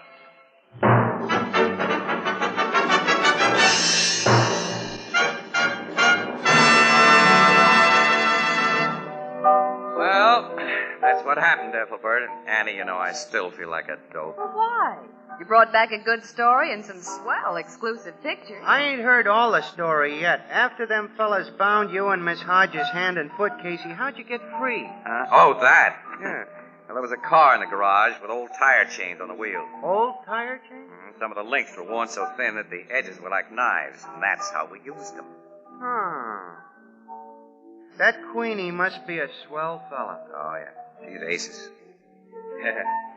Well, that's what happened, Ethelbert. And Annie, you know, I still feel like a dope. Well, why? You brought back a good story and some swell exclusive pictures. I ain't heard all the story yet. After them fellas bound you and Miss Hodges hand and foot, Casey, how'd you get free? Oh, that? Yeah. Well, there was a car in the garage with old tire chains on the wheels. Old tire chains? Some of the links were worn so thin that the edges were like knives, and that's how we used them. Huh. That Queenie must be a swell fella. Oh, yeah. She's aces.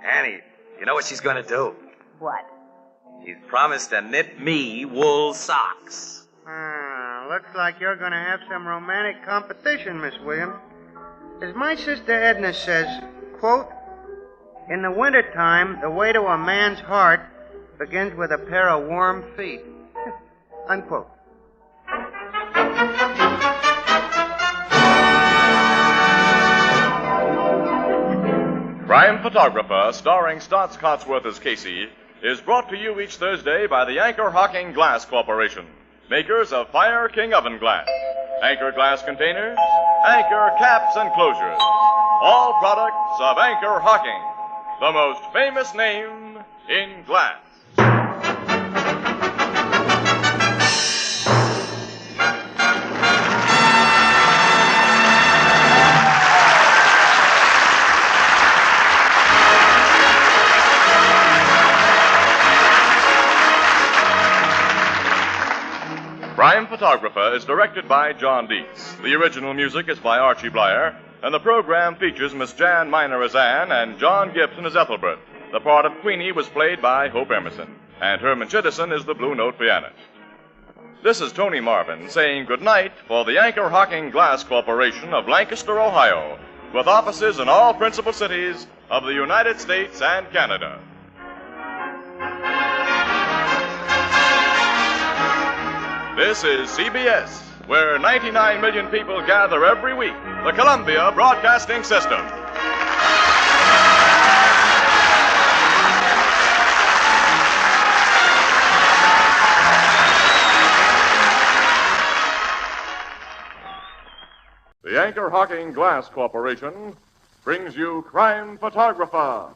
Annie, you know what she's going to do? What? She's promised to knit me wool socks. Looks like you're going to have some romantic competition, Miss Williams. As my sister Edna says, quote, in the wintertime, the way to a man's heart begins with a pair of warm feet. Unquote. Crime Photographer, starring Stotts Cotsworth as Casey, is brought to you each Thursday by the Anchor Hocking Glass Corporation, makers of Fire King Oven Glass, Anchor Glass Containers, Anchor Caps and Closures, all products of Anchor Hocking, the most famous name in glass. Crime Photographer is directed by John Dietz. The original music is by Archie Blyer, and the program features Miss Jan Miner as Anne and John Gibson as Ethelbert. The part of Queenie was played by Hope Emerson, and Herman Chittison is the Blue Note pianist. This is Tony Marvin saying goodnight for the Anchor Hocking Glass Corporation of Lancaster, Ohio, with offices in all principal cities of the United States and Canada. This is CBS, where 99 million people gather every week, the Columbia Broadcasting System. The Anchor Hocking Glass Corporation brings you Crime Photographer.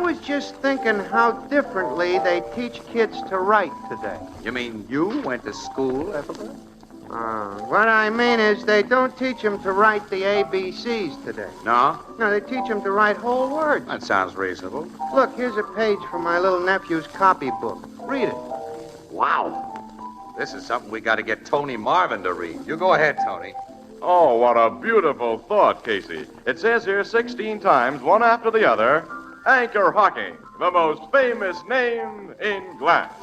was just thinking how differently they teach kids to write today. You mean you went to school, Ethelbert? What I mean is they don't teach them to write the ABCs today. No? No, they teach them to write whole words. That sounds reasonable. Look, here's a page from my little nephew's copybook. Read it. Wow. This is something we got to get Tony Marvin to read. You go ahead, Tony. Oh, what a beautiful thought, Casey. It says here 16 times, one after the other, Anchor Hocking, the most famous name in glass.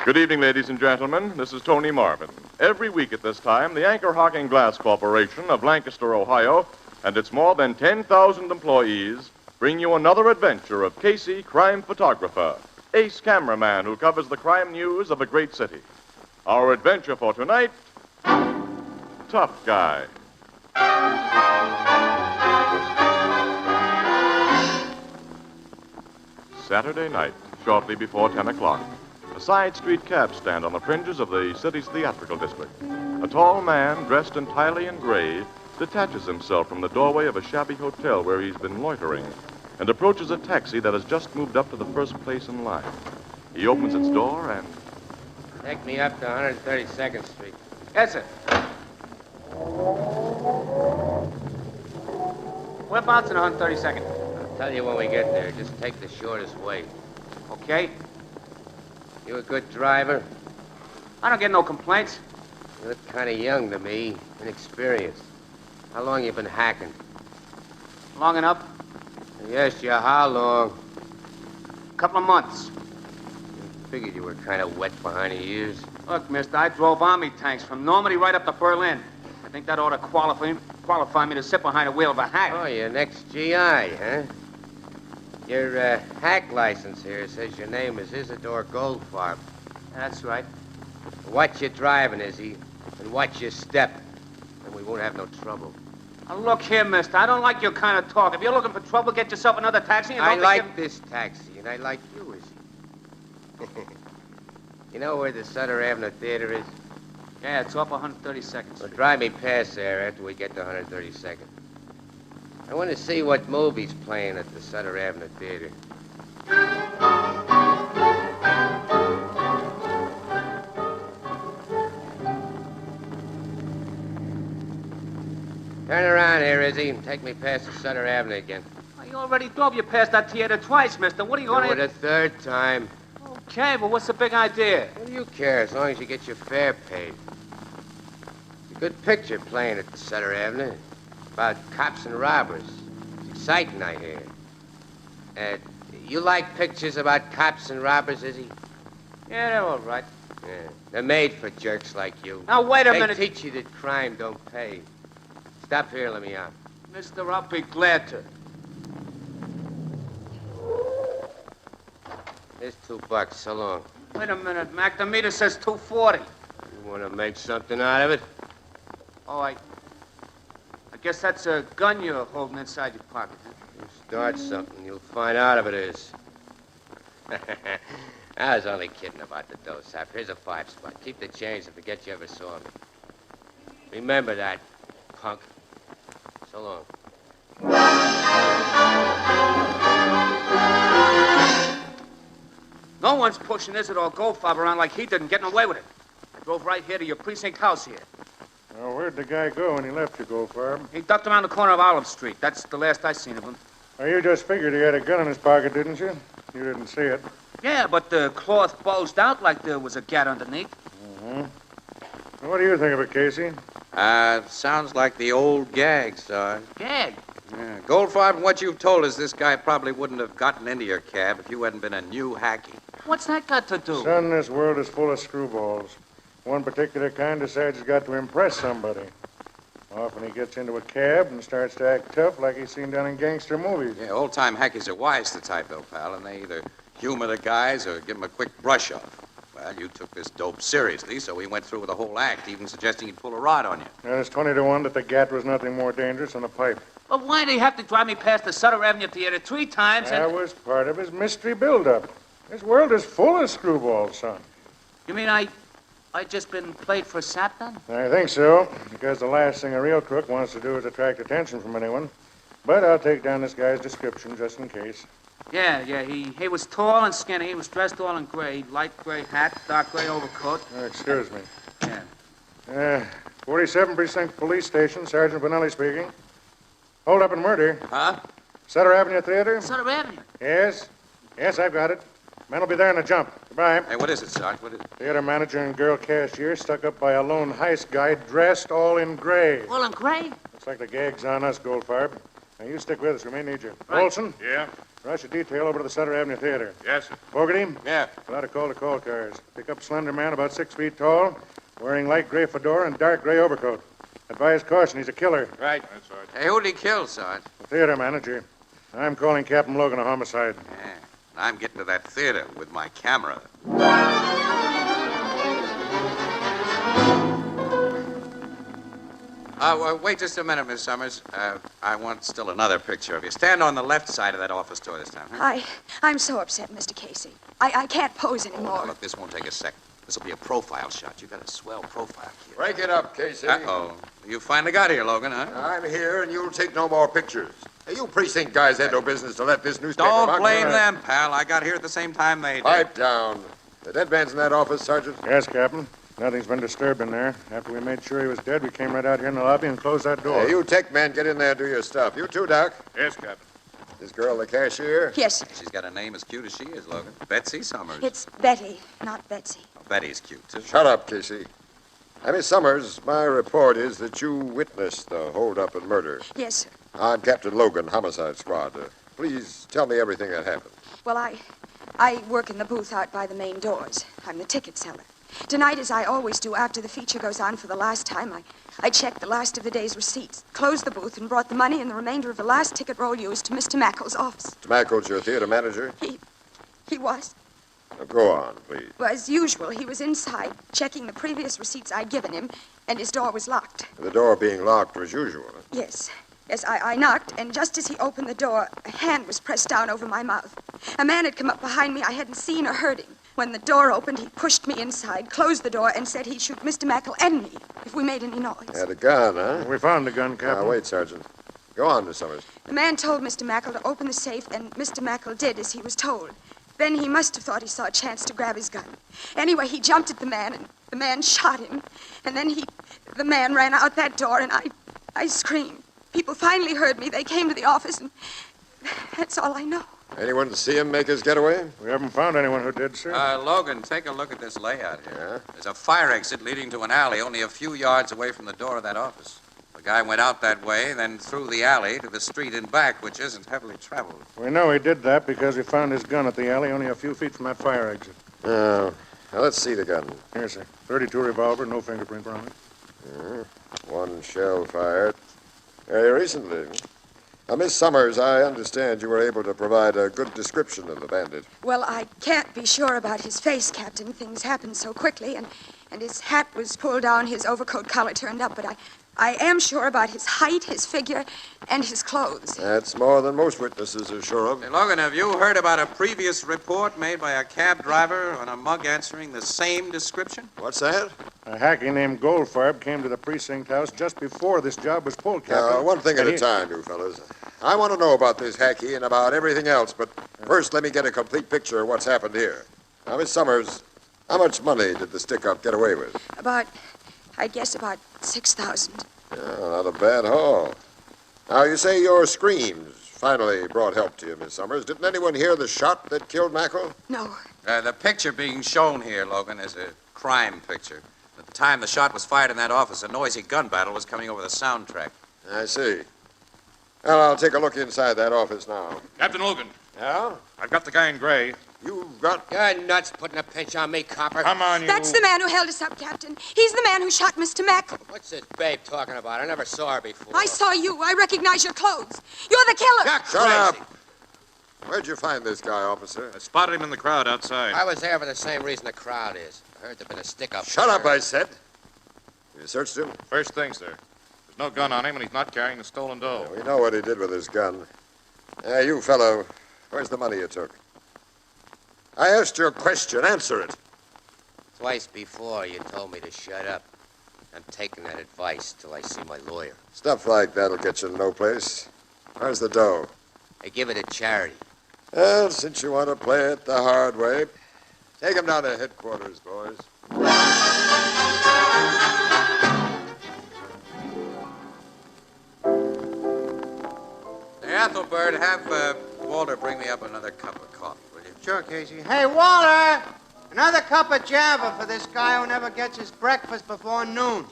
Good evening, ladies and gentlemen. This is Tony Marvin. Every week at this time, the Anchor Hocking Glass Corporation of Lancaster, Ohio, and its more than 10,000 employees bring you another adventure of Casey, crime photographer, ace cameraman who covers the crime news of a great city. Our adventure for tonight, Tough Guy. Saturday night, shortly before 10 o'clock. A side street cab stand on the fringes of the city's theatrical district. A tall man, dressed entirely in gray, detaches himself from the doorway of a shabby hotel where he's been loitering and approaches a taxi that has just moved up to the first place in line. He opens its door and... Take me up to 132nd Street. Yes, sir. Whereabouts in 132nd? I'll tell you when we get there. Just take the shortest way. Okay. You a good driver? I don't get no complaints. You look kind of young to me, inexperienced. How long you been hacking? Long enough? Yes, you. How long? Couple of months. I figured you were kind of wet behind the ears. Look, mister, I drove army tanks from Normandy right up to Berlin. I think that ought to qualify me to sit behind the wheel of a hack. Oh, you're an ex-GI, huh? Your hack license here says your name is Isidore Goldfarb. That's right. Watch your driving, Izzy, and watch your step, and we won't have no trouble. Now, look here, mister. I don't like your kind of talk. If you're looking for trouble, get yourself another taxi and I don't like this taxi, and I like you, Izzy. You know where the Sutter Avenue Theater is? Yeah, it's off 132nd Street. Well, drive me past there after we get to 132nd. I want to see what movie's playing at the Sutter Avenue Theater. Turn around here, Izzy, and take me past the Sutter Avenue again. I already drove you past that theater twice, mister. What are you going Do to... it a third time. Okay, but what's the big idea? What do you care, as long as you get your fare paid? It's a good picture playing at the Sutter Avenue. About cops and robbers. It's exciting, I hear. You like pictures about cops and robbers, Izzy? Yeah, they're all right. Yeah. They're made for jerks like you. Now, wait a minute. They teach you that crime don't pay. Stop here, let me out. Mister, I'll be glad to. Here's $2. So long. Wait a minute, Mac. The meter says $2.40. You want to make something out of it? Oh, I guess that's a gun you're holding inside your pocket. Huh? You start something, you'll find out if it is. I was only kidding about the dough, Sap. Here's a 5 spot. Keep the change and forget you ever saw me. Remember that, punk. So long. No one's pushing Isidore Goldfarb around like he did and getting away with it. I drove right here to your precinct house here. Well, where'd the guy go when he left you, Goldfarb? He ducked around the corner of Olive Street. That's the last I seen of him. Well, you just figured he had a gun in his pocket, didn't you? You didn't see it. Yeah, but the cloth bulged out like there was a gat underneath. Mm-hmm. Well, what do you think of it, Casey? Sounds like the old gag, Sarge. Gag? Yeah. Goldfarb, what you've told us, this guy probably wouldn't have gotten into your cab if you hadn't been a new hacky. What's that got to do? Son, this world is full of screwballs. One particular kind decides he's got to impress somebody. Often he gets into a cab and starts to act tough like he's seen done in gangster movies. Yeah, old-time hackies are wise to type, though, pal, and they either humor the guys or give them a quick brush-off. Well, you took this dope seriously, so he went through with the whole act, even suggesting he'd pull a rod on you. And it's 20 to 1 that the gat was nothing more dangerous than a pipe. But why'd he have to drive me past the Sutter Avenue Theater 3 times? That was part of his mystery build-up. This world is full of screwballs, son. You mean I just been played for sap then? I think so, because the last thing a real crook wants to do is attract attention from anyone. But I'll take down this guy's description just in case. Yeah. He was tall and skinny. He was dressed all in gray. Light gray hat, dark gray overcoat. Excuse me. Yeah. 47 Precinct Police Station, Sergeant Bonelli speaking. Hold up and murder. Huh? Sutter Avenue Theater? Sutter Avenue? Yes, I've got it. Man will be there in a jump. Goodbye. Hey, what is it, Sarge? What is it? Theater manager and girl cashier stuck up by a lone heist guy dressed all in gray. All in gray? Looks like the gag's on us, Goldfarb. Now, you stick with us. We may need you. Right. Olson? Yeah? Rush a detail over to the Sutter Avenue Theater. Yes, sir. Fogarty? Yeah. Fill out a call to call cars. Pick up slender man about 6 feet tall, wearing light gray fedora and dark gray overcoat. Advise caution, he's a killer. Right. That's right. Hey, who did he kill, Sarge? The theater manager. I'm calling Captain Logan a homicide. Yeah. I'm getting to that theater with my camera. Wait just a minute, Miss Summers. I want still another picture of you. Stand on the left side of that office door this time, huh? I'm so upset, Mr. Casey. I can't pose anymore. Look, this won't take a second. This will be a profile shot. You got a swell profile, kid. Break it up, Casey. Uh-oh. You finally got here, Logan, huh? I'm here, and you'll take no more pictures. Hey, you precinct guys had no business to let this newspaper... Don't blame them, pal. I got here at the same time they did. Pipe down. The dead man's in that office, Sergeant? Yes, Captain. Nothing's been disturbed in there. After we made sure he was dead, we came right out here in the lobby and closed that door. Hey, you tech men, get in there and do your stuff. You too, Doc. Yes, Captain. This girl the cashier? Yes, sir. She's got a name as cute as she is, Logan. Betsy Summers. It's Betty, not Betsy. Oh, Betty's cute, too. Shut up, Casey. Miss Summers, my report is that you witnessed the hold-up and murder. Yes, sir. I'm Captain Logan, Homicide Squad. Please tell me everything that happened. Well, I work in the booth out by the main doors. I'm the ticket seller. Tonight, as I always do after the feature goes on for the last time, I checked the last of the day's receipts, closed the booth, and brought the money and the remainder of the last ticket roll used to Mr. Mackle's office. Mr. Mackle's your theater manager? He was. Now, go on, please. Well, as usual, he was inside, checking the previous receipts I'd given him, and his door was locked. The door being locked as usual. Yes. Yes, I knocked, and just as he opened the door, a hand was pressed down over my mouth. A man had come up behind me I hadn't seen or heard him. When the door opened, he pushed me inside, closed the door, and said he'd shoot Mr. Mackle and me if we made any noise. Had a gun, huh? We found the gun, Captain. Now, wait, Sergeant. Go on, Miss Summers. The man told Mr. Mackle to open the safe, and Mr. Mackle did as he was told. Then he must have thought he saw a chance to grab his gun. Anyway, he jumped at the man, and the man shot him. And then the man ran out that door, and I screamed. People finally heard me. They came to the office, and that's all I know. Anyone see him make his getaway? We haven't found anyone who did, sir. Logan, take a look at this layout here. There's a fire exit leading to an alley only a few yards away from the door of that office. The guy went out that way, then through the alley to the street in back, which isn't heavily traveled. We know he did that because we found his gun at the alley only a few feet from that fire exit. Now, let's see the gun. Here, sir. .32 revolver, no fingerprint on it. One shell fired. Very recently. Now, Miss Summers, I understand you were able to provide a good description of the bandit. Well, I can't be sure about his face, Captain. Things happened so quickly, and his hat was pulled down, his overcoat collar turned up, but I am sure about his height, his figure, and his clothes. That's more than most witnesses are sure of. Hey, Logan, have you heard about a previous report made by a cab driver on a mug answering the same description? What's that? A hacky named Goldfarb came to the precinct house just before this job was pulled, Captain. One thing at a time, you fellas. I want to know about this hacky and about everything else, but first let me get a complete picture of what's happened here. Now, Miss Summers, how much money did the stick-up get away with? I guess about 6,000. Not a bad haul. Now, you say your screams finally brought help to you, Miss Summers. Didn't anyone hear the shot that killed Mackle? No. The picture being shown here, Logan, is a crime picture. At the time the shot was fired in that office, a noisy gun battle was coming over the soundtrack. I see. Well, I'll take a look inside that office now. Captain Logan. Yeah? I've got the guy in gray. You've got... You're nuts putting a pinch on me, copper. Come on, you... That's the man who held us up, Captain. He's the man who shot Mr. Mackle. What's this babe talking about? I never saw her before. I saw you. I recognize your clothes. You're the killer. You're Shut crazy. up! Where'd you find this guy, officer? I spotted him in the crowd outside. I was there for the same reason the crowd is. I heard there'd been a stick-up. Shut up, I said. You searched him? First thing, sir. There's no gun on him, and he's not carrying the stolen dough. We know what he did with his gun. You fellow, where's the money you took? I asked you a question. Answer it. Twice before, you told me to shut up. I'm taking that advice till I see my lawyer. Stuff like that'll get you to no place. Where's the dough? I give it to charity. Well, since you want to play it the hard way, take him down to headquarters, boys. Hey, Ethelbert, have Walter bring me up another cup of coffee, will you? Sure, Casey. Hey, Walter! Another cup of Java for this guy who never gets his breakfast before noon.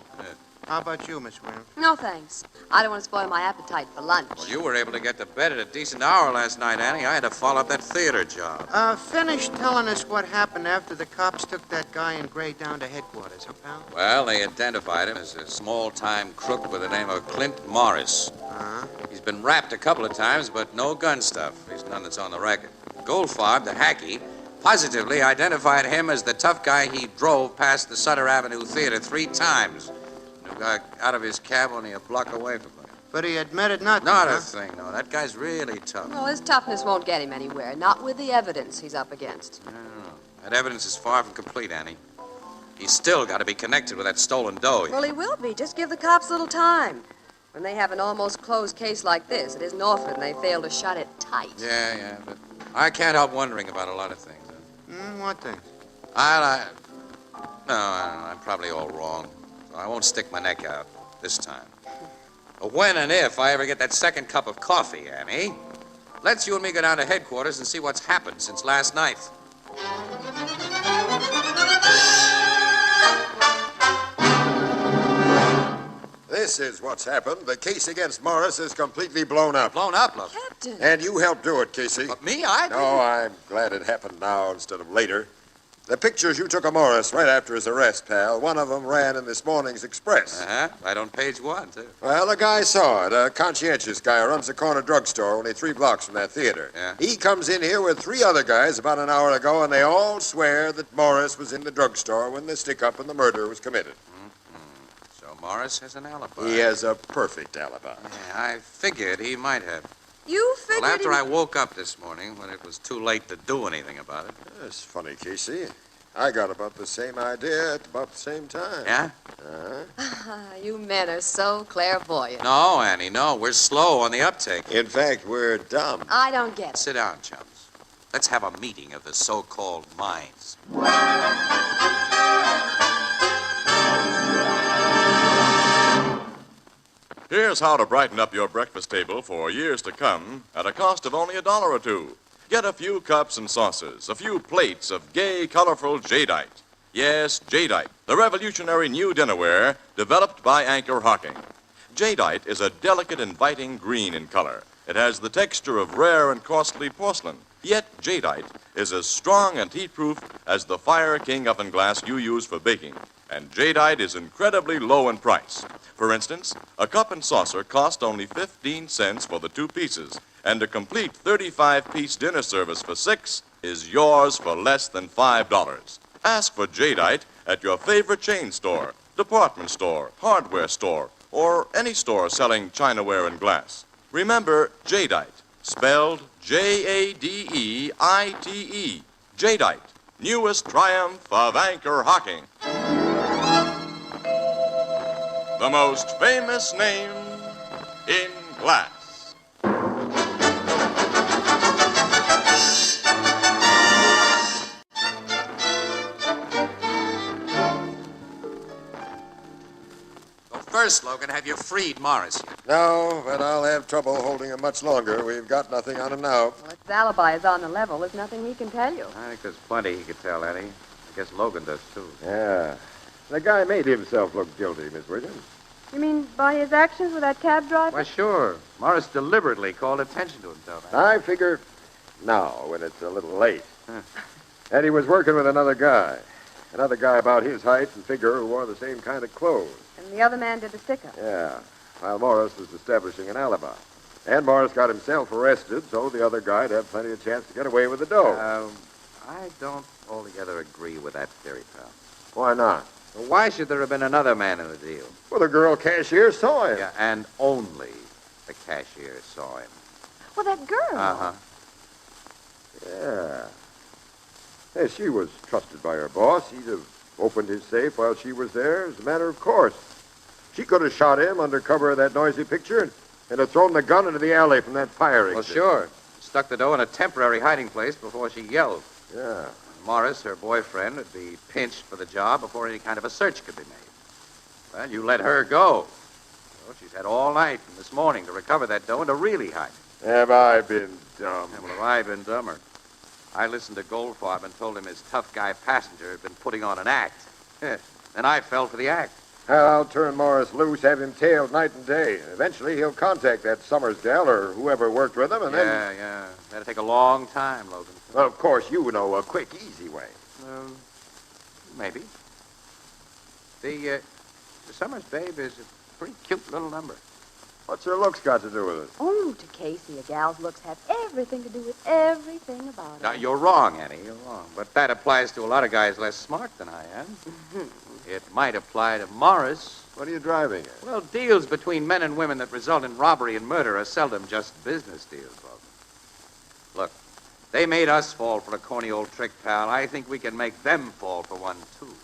How about you, Miss Williams? No, thanks. I don't want to spoil my appetite for lunch. Well, you were able to get to bed at a decent hour last night, Annie. I had to follow up that theater job. Finish telling us what happened after the cops took that guy in gray down to headquarters, huh, pal? Well, they identified him as a small-time crook with the name of Clint Morris. Uh-huh. He's been rapped a couple of times, but no gun stuff. There's none that's on the record. Goldfarb, the hacky, positively identified him as the tough guy he drove past the Sutter Avenue Theater 3 times. He got out of his cab only a block away from him. But he admitted nothing, Not huh? a thing, no. That guy's really tough. Well, his toughness won't get him anywhere, not with the evidence he's up against. No. That evidence is far from complete, Annie. He's still got to be connected with that stolen dough. Well, he will be. Just give the cops a little time. When they have an almost closed case like this, it isn't often they fail to shut it tight. Yeah, but I can't help wondering about a lot of things. What things? No, I'm probably all wrong. I won't stick my neck out this time. But when and if I ever get that second cup of coffee, Annie, let's you and me go down to headquarters and see what's happened since last night. This is what's happened. The case against Morris is completely blown up. Blown up, look. Captain. And you helped do it, Casey. But me? No, I'm glad it happened now instead of later. The pictures you took of Morris right after his arrest, pal, one of them ran in this morning's Express. Uh-huh. Right on page 1, too. Well, a guy saw it. A conscientious guy who runs a corner drugstore only 3 blocks from that theater. Yeah. He comes in here with 3 other guys about an hour ago, and they all swear that Morris was in the drugstore when the stick-up and the murder was committed. So Morris has an alibi. He has a perfect alibi. Yeah, I figured he might have. You figured Well, after he... I woke up this morning, when it was too late to do anything about it. That's funny, Casey. I got about the same idea at about the same time. Yeah? Ah, you men are so clairvoyant. No, Annie, no. We're slow on the uptake. In fact, we're dumb. I don't get it. Sit down, chums. Let's have a meeting of the so-called minds. Here's how to brighten up your breakfast table for years to come at a cost of only $1 or $2. Get a few cups and saucers, a few plates of gay, colorful jadeite. Yes, jadeite, the revolutionary new dinnerware developed by Anchor Hocking. Jadeite is a delicate, inviting green in color. It has the texture of rare and costly porcelain. Yet jadeite is as strong and heat-proof as the Fire King oven glass you use for baking. And jadeite is incredibly low in price. For instance, a cup and saucer cost only 15 cents for the 2 pieces, and a complete 35-piece dinner service for 6 is yours for less than $5. Ask for jadeite at your favorite chain store, department store, hardware store, or any store selling chinaware and glass. Remember jadeite, spelled Jadeite. Jadeite, newest triumph of Anchor Hocking. The most famous name in glass. First, Logan, have you freed Morris yet? No, but I'll have trouble holding him much longer. We've got nothing on him now. Well, his alibi is on the level. There's nothing he can tell you. I think there's plenty he could tell, Annie. I guess Logan does, too. Yeah. The guy made himself look guilty, Miss Williams. You mean by his actions with that cab driver? Why, sure. Morris deliberately called attention to himself. I figure now, when it's a little late. And he was working with another guy. Another guy about his height and figure who wore the same kind of clothes. And the other man did the stick-up. Yeah, while Morris was establishing an alibi. And Morris got himself arrested, so the other guy'd have plenty of chance to get away with the dough. I don't altogether agree with that theory, pal. Why not? Well, why should there have been another man in the deal? Well, the girl cashier saw him. Yeah, and only the cashier saw him. Well, that girl. Uh-huh. Yeah. Hey, she was trusted by her boss. He'd have opened his safe while she was there as a matter of course. She could have shot him under cover of that noisy picture and have thrown the gun into the alley from that fire exit. Well, sure. Stuck the dough in a temporary hiding place before she yelled. Yeah. Morris, her boyfriend, would be pinched for the job before any kind of a search could be made. Well, you let her go. Well, she's had all night and this morning to recover that dough and to really hide it. Have I been dumb? Yeah, well, have I been dumber? I listened to Goldfarb and told him his tough guy passenger had been putting on an act. Then I fell for the act. Well, I'll turn Morris loose, have him tailed night and day. Eventually, he'll contact that Summers gal or whoever worked with him, and then... Yeah. That'll take a long time, Logan. Well, of course, you know a quick, easy way. Maybe. The Summers babe is a pretty cute little number. What's her looks got to do with it? Oh, to Casey, a gal's looks have everything to do with everything about Now, it. you're wrong, Annie. You're wrong. But that applies to a lot of guys less smart than I am. It might apply to Morris. What are you driving at? Well, deals between men and women that result in robbery and murder are seldom just business deals, Logan. Look, they made us fall for a corny old trick, pal. I think we can make them fall for one, too.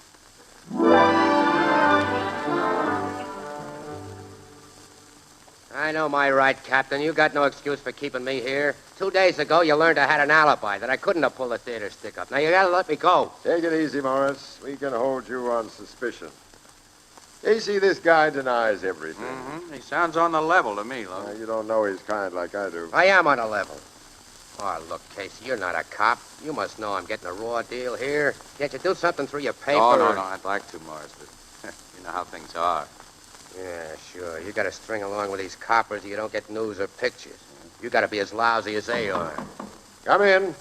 I know my right, Captain. You got no excuse for keeping me here. 2 days ago, you learned I had an alibi, that I couldn't have pulled the theater stick up. Now, you gotta let me go. Take it easy, Morris. We can hold you on suspicion. Casey, this guy denies everything. Mm-hmm. He sounds on the level to me, Logan. You don't know his kind like I do. I am on a level. Oh, look, Casey, you're not a cop. You must know I'm getting a raw deal here. Can't you do something through your paper? Oh, no, I'd like to, Morris, but you know how things are. Yeah, sure. You gotta string along with these coppers or you don't get news or pictures. You gotta be as lousy as they are. Come in.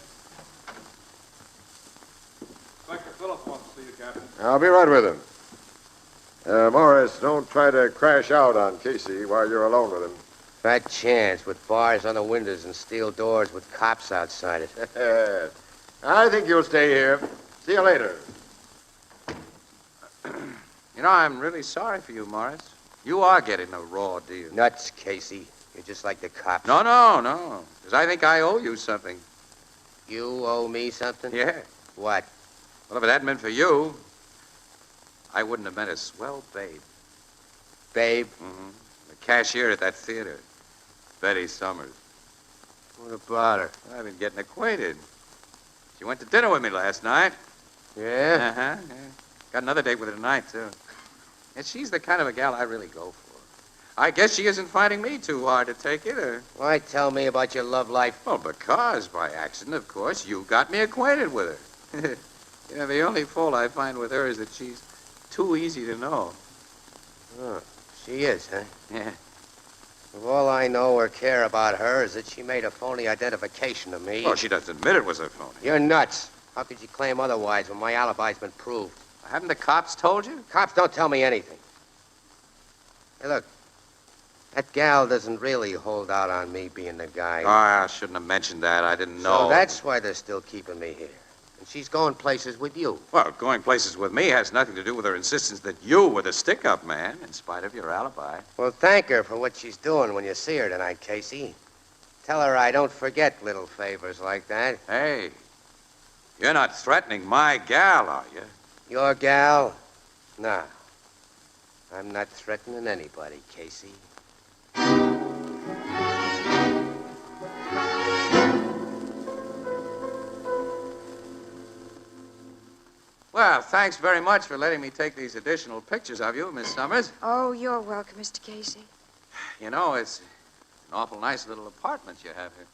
Inspector Phillips wants to see you, Captain. I'll be right with him. Morris, don't try to crash out on Casey while you're alone with him. Fat chance with bars on the windows and steel doors with cops outside it. I think you'll stay here. See you later. You know, I'm really sorry for you, Morris. You are getting a raw deal. Nuts, Casey. You're just like the cops. No. Because I think I owe you something. You owe me something? Yeah. What? Well, if it hadn't been for you, I wouldn't have met a swell babe. Babe? Mm-hmm. The cashier at that theater. Betty Summers. What about her? I've been getting acquainted. She went to dinner with me last night. Yeah? Uh-huh. Yeah. Got another date with her tonight, too. And she's the kind of a gal I really go for. I guess she isn't finding me too hard to take either. Why tell me about your love life? Well, because, by accident, of course, you got me acquainted with her. You know, the only fault I find with her is that she's too easy to know. Oh, she is, huh? Yeah. Well, all I know or care about her is that she made a phony identification of me. Well, she doesn't admit it was a phony. You're nuts. How could you claim otherwise when my alibi's been proved? Haven't the cops told you? Cops don't tell me anything. Hey, look. That gal doesn't really hold out on me being the guy. Oh, I shouldn't have mentioned that. I didn't know. So that's why they're still keeping me here. And she's going places with you. Well, going places with me has nothing to do with her insistence that you were the stick-up man, in spite of your alibi. Well, thank her for what she's doing when you see her tonight, Casey. Tell her I don't forget little favors like that. Hey, you're not threatening my gal, are you? Your gal? No. I'm not threatening anybody, Casey. Well, thanks very much for letting me take these additional pictures of you, Miss Summers. Oh, you're welcome, Mr. Casey. You know, it's an awful nice little apartment you have here.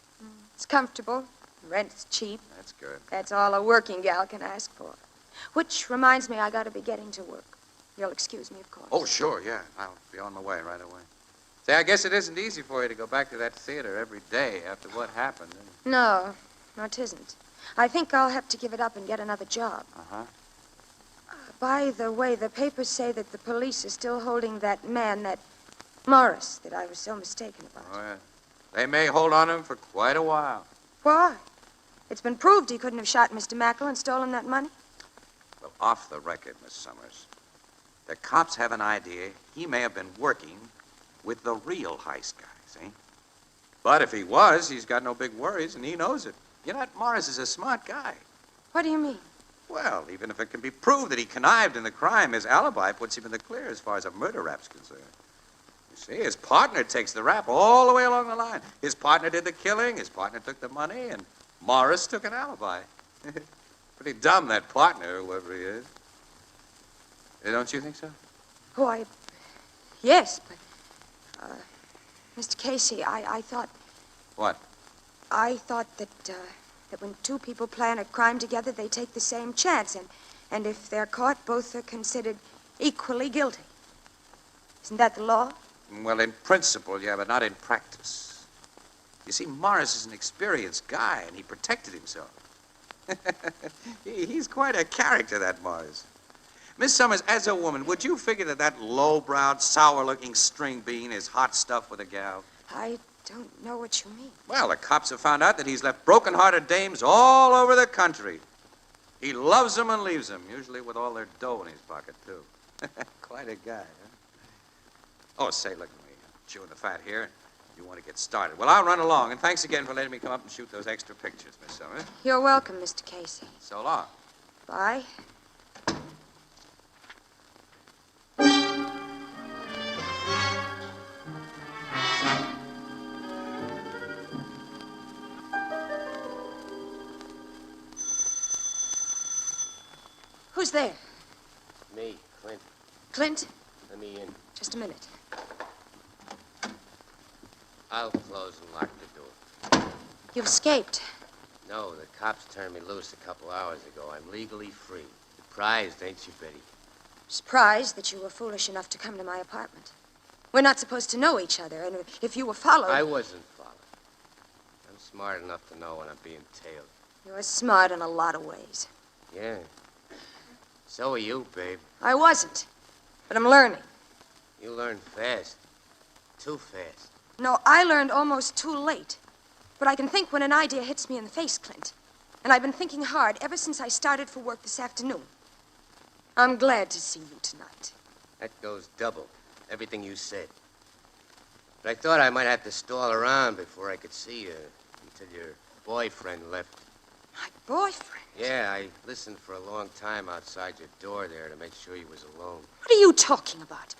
It's comfortable. Rent's cheap. That's good. That's all a working gal can ask for. Which reminds me, I gotta be getting to work. You'll excuse me, of course. Oh, sure, yeah. I'll be on my way right away. Say, I guess it isn't easy for you to go back to that theater every day after what happened. No, it isn't. I think I'll have to give it up and get another job. Uh-huh. By the way, the papers say that the police are still holding that man, that Morris, that I was so mistaken about. Oh, yeah. They may hold on to him for quite a while. Why? It's been proved he couldn't have shot Mr. Mackle and stolen that money. Well, off the record, Miss Summers, the cops have an idea he may have been working with the real heist guys, eh? But if he was, he's got no big worries, and he knows it. You know, Morris is a smart guy. What do you mean? Well, even if it can be proved that he connived in the crime, his alibi puts him in the clear as far as a murder rap's concerned. You see, his partner takes the rap all the way along the line. His partner did the killing, his partner took the money, and Morris took an alibi. Pretty dumb, that partner, whoever he is. Don't you think so? Oh, yes, but, Mr. Casey, I thought... What? I thought that when two people plan a crime together, they take the same chance, and if they're caught, both are considered equally guilty. Isn't that the law? Well, in principle, yeah, but not in practice. You see, Morris is an experienced guy, and he protected himself. He's quite a character, that Morris. Miss Summers, as a woman, would you figure that low-browed, sour-looking string bean is hot stuff with a gal? I don't know what you mean. Well, the cops have found out that he's left broken-hearted dames all over the country. He loves them and leaves them, usually with all their dough in his pocket, too. Quite a guy, huh? Oh, say, look at me. I'm chewing the fat here. You want to get started. Well, I'll run along, and thanks again for letting me come up and shoot those extra pictures, Miss Summers. You're welcome, Mr. Casey. So long. Bye. Who's there? Me, Clint. Clint? Let me in. Just a minute. I'll close and lock the door. You've escaped. No, the cops turned me loose a couple hours ago. I'm legally free. Surprised, ain't you, Betty? Surprised that you were foolish enough to come to my apartment. We're not supposed to know each other, and if you were followed... I wasn't followed. I'm smart enough to know when I'm being tailed. You're smart in a lot of ways. Yeah. So are you, babe. I wasn't, but I'm learning. You learn fast. Too fast. No, I learned almost too late. But I can think when an idea hits me in the face, Clint. And I've been thinking hard ever since I started for work this afternoon. I'm glad to see you tonight. That goes double. Everything you said. But I thought I might have to stall around before I could see you until your boyfriend left. My boyfriend? Yeah, I listened for a long time outside your door there to make sure you was alone. What are you talking about?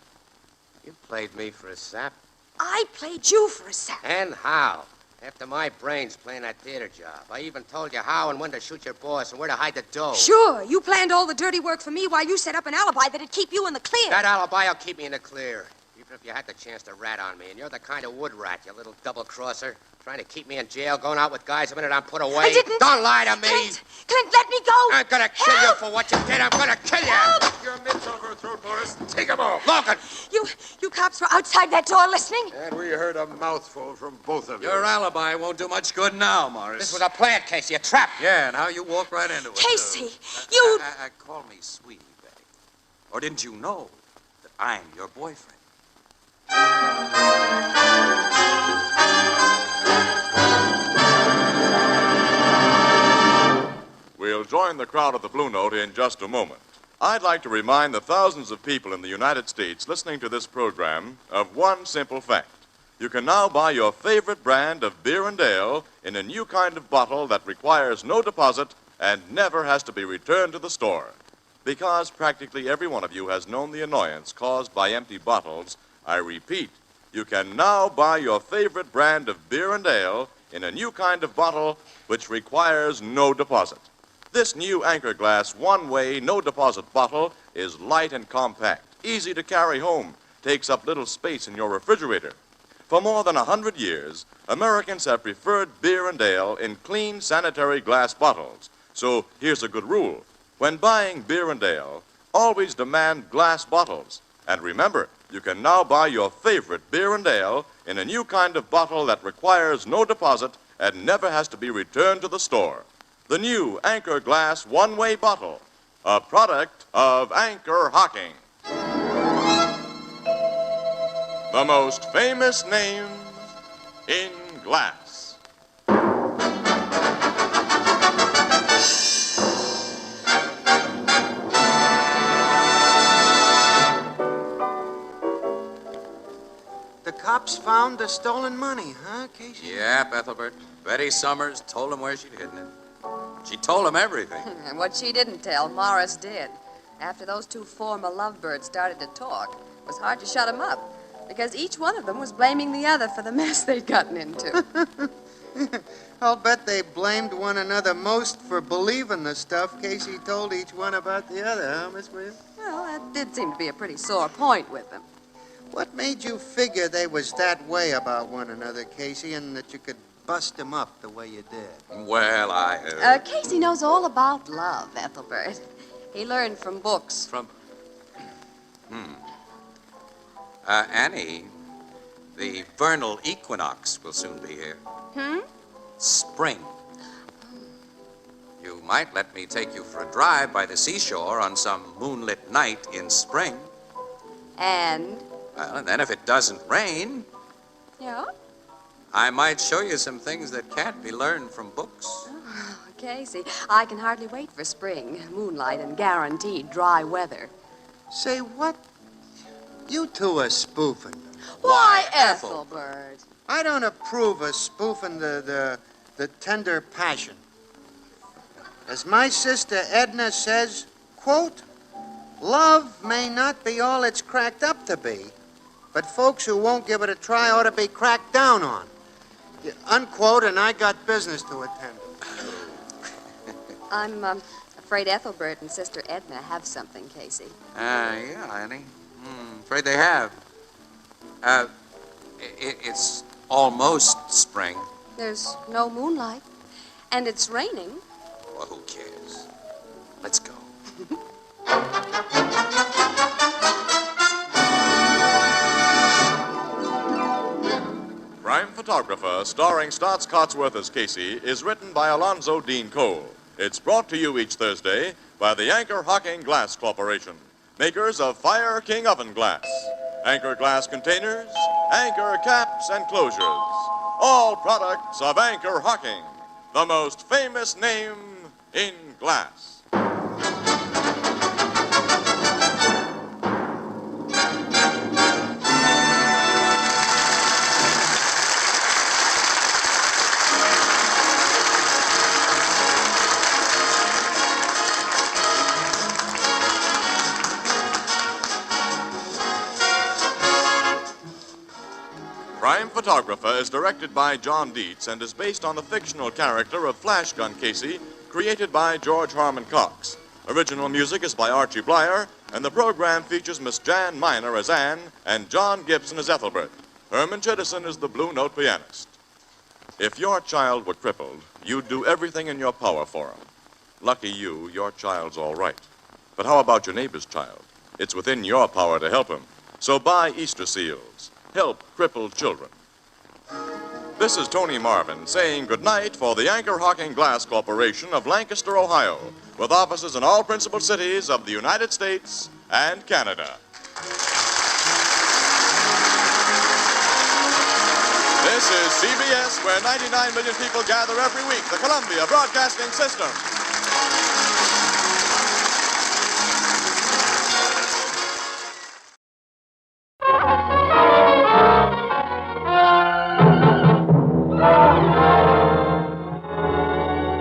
You played me for a sap. I played you for a sap. And how? After my brains playing that theater job. I even told you how and when to shoot your boss and where to hide the dough. Sure, you planned all the dirty work for me while you set up an alibi that'd keep you in the clear. That alibi will keep me in the clear. Even if you had the chance to rat on me. And you're the kind of wood rat, you little double-crosser. Trying to keep me in jail, going out with guys the minute I'm put away. I didn't. Don't lie to me. Clint, let me go. I'm gonna kill you for what you did. I'm gonna kill you. Help. Your mitts over her throat, Morris. Take him off. Logan. You cops were outside that door listening? And we heard a mouthful from both of you. Your alibi won't do much good now, Morris. This was a plant, Casey, a trap. Yeah, and how you walked right into it. Casey, you... Call me sweetie, Betty. Or didn't you know that I'm your boyfriend? We'll join the crowd at the Blue Note in just a moment. I'd like to remind the thousands of people in the United States listening to this program of one simple fact. You can now buy your favorite brand of beer and ale in a new kind of bottle that requires no deposit and never has to be returned to the store. Because practically every one of you has known the annoyance caused by empty bottles, I repeat, you can now buy your favorite brand of beer and ale in a new kind of bottle which requires no deposit. This new Anchor Glass one-way, no-deposit bottle is light and compact, easy to carry home, takes up little space in your refrigerator. For more than 100 years, Americans have preferred beer and ale in clean, sanitary glass bottles. So here's a good rule. When buying beer and ale, always demand glass bottles. And remember, you can now buy your favorite beer and ale in a new kind of bottle that requires no deposit and never has to be returned to the store. The new Anchor Glass one-way bottle, a product of Anchor Hocking. The most famous names in glass. The cops found the stolen money, huh, Casey? Yeah, Ethelbert. Betty Summers told him where she'd hidden it. She told him everything. And what she didn't tell, Morris did. After those two former lovebirds started to talk, it was hard to shut them up, because each one of them was blaming the other for the mess they'd gotten into. I'll bet they blamed one another most for believing the stuff Casey told each one about the other, huh, Miss Williams? Well, that did seem to be a pretty sore point with them. What made you figure they was that way about one another, Casey, and that you could bust them up the way you did? Well, Casey knows all about love, Ethelbert. He learned from books. Annie, the vernal equinox will soon be here. Spring. You might let me take you for a drive by the seashore on some moonlit night in spring. And? Well, and then if it doesn't rain, Yeah? I might show you some things that can't be learned from books. Oh, Casey, I can hardly wait for spring, moonlight, and guaranteed dry weather. Say, what? You two are spoofing. Why, Ethelbert? I don't approve of spoofing the tender passion. As my sister Edna says, quote, love may not be all it's cracked up to be, but folks who won't give it a try ought to be cracked down on. Unquote, and I got business to attend to. I'm afraid Ethelbert and Sister Edna have something, Casey. Yeah, Annie. Afraid they have. It's almost spring. There's no moonlight, and it's raining. Well, who cares? Let's go. Crime Photographer, starring Stotts Cotsworth as Casey, is written by Alonzo Dean Cole. It's brought to you each Thursday by the Anchor Hocking Glass Corporation, makers of Fire King Oven Glass, Anchor Glass Containers, Anchor Caps and Closures. All products of Anchor Hocking, the most famous name in glass. Crime Photographer is directed by John Dietz and is based on the fictional character of Flash Gun Casey, created by George Harmon Cox. Original music is by Archie Blyer, and the program features Miss Jan Miner as Anne and John Gibson as Ethelbert. Herman Chittison is the Blue Note pianist. If your child were crippled, you'd do everything in your power for him. Lucky you, your child's all right. But how about your neighbor's child? It's within your power to help him. So buy Easter seals. Help crippled children. This is Tony Marvin saying goodnight for the Anchor Hocking Glass Corporation of Lancaster, Ohio, with offices in all principal cities of the United States and Canada. This is CBS, where 99 million people gather every week, the Columbia Broadcasting System.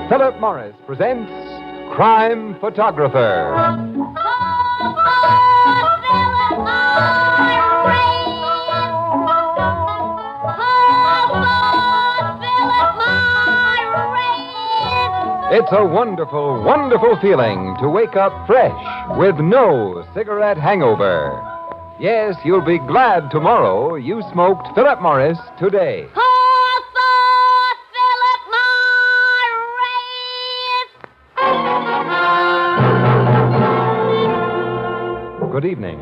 Philip Morris presents Crime Photographer. It's a wonderful, wonderful feeling to wake up fresh with no cigarette hangover. Yes, you'll be glad tomorrow you smoked Philip Morris today. Good evening.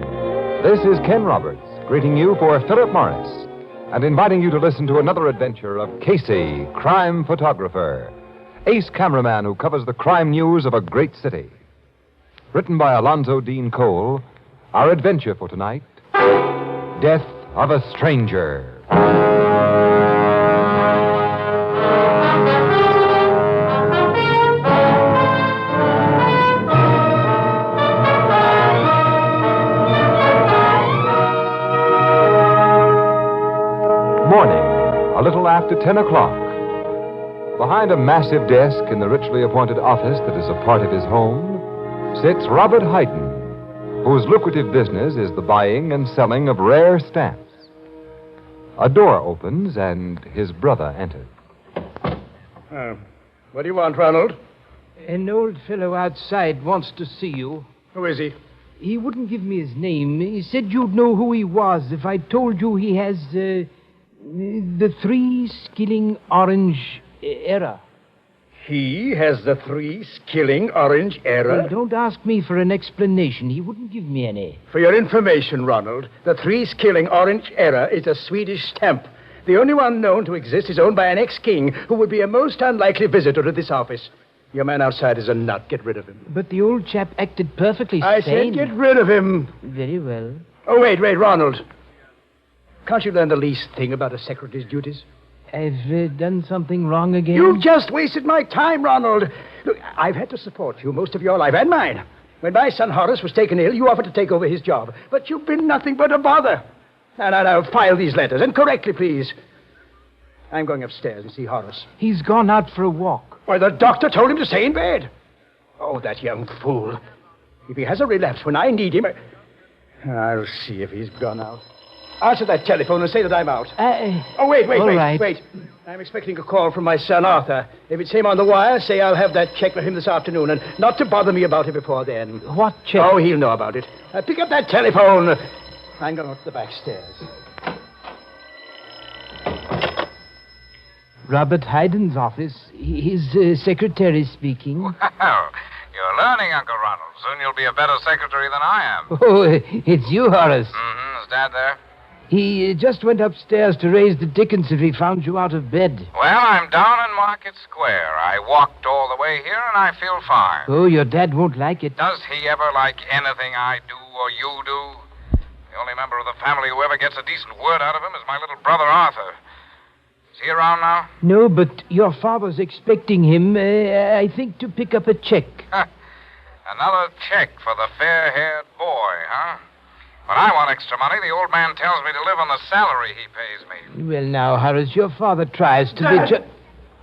This is Ken Roberts greeting you for Philip Morris and inviting you to listen to another adventure of Casey, crime photographer, ace cameraman who covers the crime news of a great city. Written by Alonzo Dean Cole, our adventure for tonight, Death of a Stranger. Morning, a little after 10 o'clock. Behind a massive desk in the richly appointed office that is a part of his home sits Robert Hayden, whose lucrative business is the buying and selling of rare stamps. A door opens and his brother enters. What do you want, Ronald? An old fellow outside wants to see you. Who is he? He wouldn't give me his name. He said you'd know who he was if I told you he has the 3 skilling orange error. He has the 3 skilling orange error? Well, don't ask me for an explanation. He wouldn't give me any. For your information, Ronald, the 3 skilling orange error is a Swedish stamp. The only one known to exist is owned by an ex-king who would be a most unlikely visitor to this office. Your man outside is a nut. Get rid of him. But the old chap acted perfectly sane. I said get rid of him. Very well. Oh, wait, Ronald. Can't you learn the least thing about a secretary's duties? I've done something wrong again? You've just wasted my time, Ronald. Look, I've had to support you most of your life, and mine. When my son Horace was taken ill, you offered to take over his job. But you've been nothing but a bother. Now, file these letters, and correctly, please. I'm going upstairs and see Horace. He's gone out for a walk. Why, the doctor told him to stay in bed. Oh, that young fool. If he has a relapse when I need him, I'll see if he's gone out. Answer that telephone and say that I'm out. Wait. I'm expecting a call from my son, Arthur. If it's him on the wire, say I'll have that check for him this afternoon, and not to bother me about it before then. What check? Oh, he'll know about it. Pick up that telephone. I'm going up to the back stairs. Robert Hayden's office. His secretary speaking. Well, you're learning, Uncle Ronald. Soon you'll be a better secretary than I am. Oh, it's you, Horace. Mm-hmm. Is Dad there? He just went upstairs to raise the Dickens if he found you out of bed. Well, I'm down in Market Square. I walked all the way here, and I feel fine. Oh, your dad won't like it. Does he ever like anything I do or you do? The only member of the family who ever gets a decent word out of him is my little brother, Arthur. Is he around now? No, but your father's expecting him, I think, to pick up a check. Another check for the fair-haired boy, huh? When I want extra money, the old man tells me to live on the salary he pays me. Well, now, Horace, your father tries to be...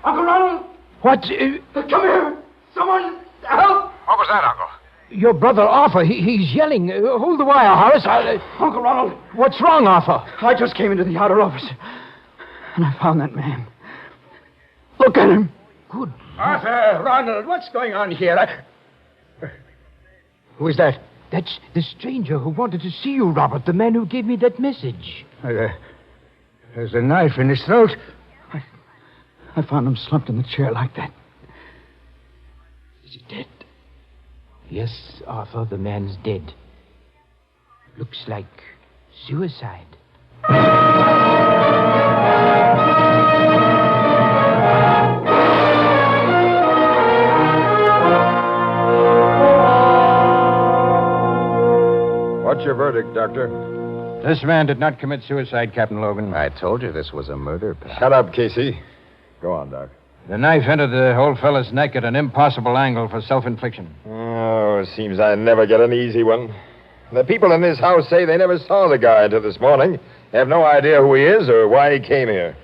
Uncle Ronald! What? Come here! Someone help! What was that, Uncle? Your brother, Arthur, he's yelling. Hold the wire, Horace. Uncle Ronald! What's wrong, Arthur? I just came into the outer office, and I found that man. Look at him. Good. Arthur, Ronald, what's going on here? Who is that? That's the stranger who wanted to see you, Robert, the man who gave me that message. There's a knife in his throat. I found him slumped in the chair like that. Is he dead? Yes, Arthur, the man's dead. Looks like suicide. What's your verdict, Doctor? This man did not commit suicide, Captain Logan. I told you this was a murder, pal. Shut up, Casey. Go on, Doc. The knife entered the old fellow's neck at an impossible angle for self-infliction. Oh, it seems I never get an easy one. The people in this house say they never saw the guy until this morning. They have no idea who he is or why he came here.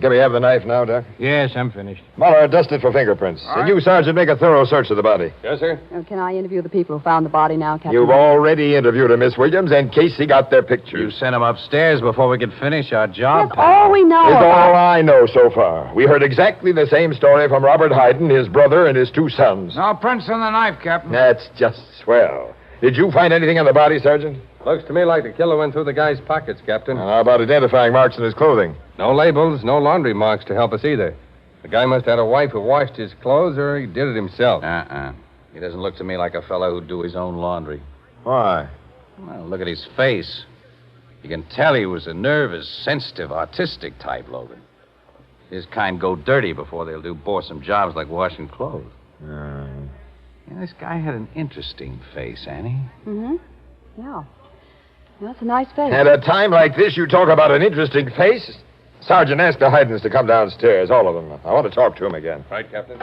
Can we have the knife now, Doc? Yes, I'm finished. Muller, dust it for fingerprints. And you, Sergeant, make a thorough search of the body. Yes, sir. Can I interview the people who found the body now, Captain? You've already interviewed her, Miss Williams, and Casey got their pictures. You sent him upstairs before we could finish our job. That's all we know. It's all I know so far. We heard exactly the same story from Robert Hayden, his brother, and his 2 sons. No prints on the knife, Captain. That's just swell. Did you find anything on the body, Sergeant? Looks to me like the killer went through the guy's pockets, Captain. How about identifying marks in his clothing? No labels, no laundry marks to help us either. The guy must have had a wife who washed his clothes, or he did it himself. He doesn't look to me like a fellow who'd do his own laundry. Why? Well, look at his face. You can tell he was a nervous, sensitive, artistic type, Logan. His kind go dirty before they'll do boresome jobs like washing clothes. Yeah, this guy had an interesting face, Annie. Mm-hmm. Yeah. That's a nice face. At a time like this, you talk about an interesting face? Sergeant, ask the Haydens to come downstairs, all of them. I want to talk to him again. Right, Captain.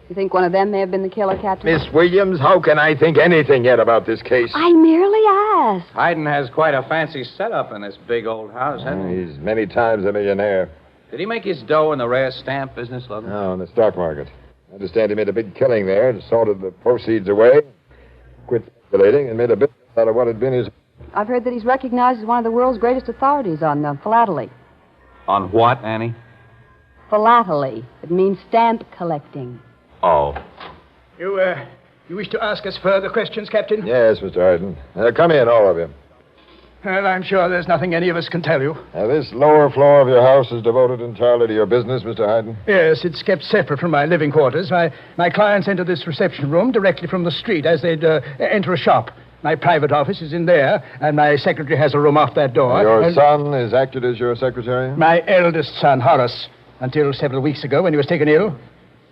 You think one of them may have been the killer, Captain? Miss Williams, how can I think anything yet about this case? I merely asked. Hayden has quite a fancy setup in this big old house, hasn't he? He's many times a millionaire. Did he make his dough in the rare stamp business, Logan? No, in the stock market. I understand he made a big killing there and sorted the proceeds away, quit speculating, and made a business out of what had been his... I've heard that he's recognized as one of the world's greatest authorities on philately. On what, Annie? Philately. It means stamp collecting. Oh. You wish to ask us further questions, Captain? Yes, Mr. Hayden. Come in, all of you. Well, I'm sure there's nothing any of us can tell you. This lower floor of your house is devoted entirely to your business, Mr. Hayden? Yes, it's kept separate from my living quarters. My clients enter this reception room directly from the street as they'd enter a shop. My private office is in there, and my secretary has a room off that door. Your son has acted as your secretary? My eldest son, Horace, until several weeks ago when he was taken ill.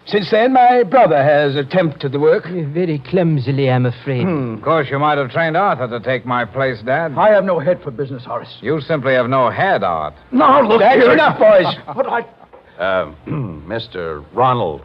Since then, my brother has attempted the work. Very clumsily, I'm afraid. Of course, you might have trained Arthur to take my place, Dad. I have no head for business, Horace. You simply have no head, Art. No, look, that's enough, boys. What I... Mr. Ronald,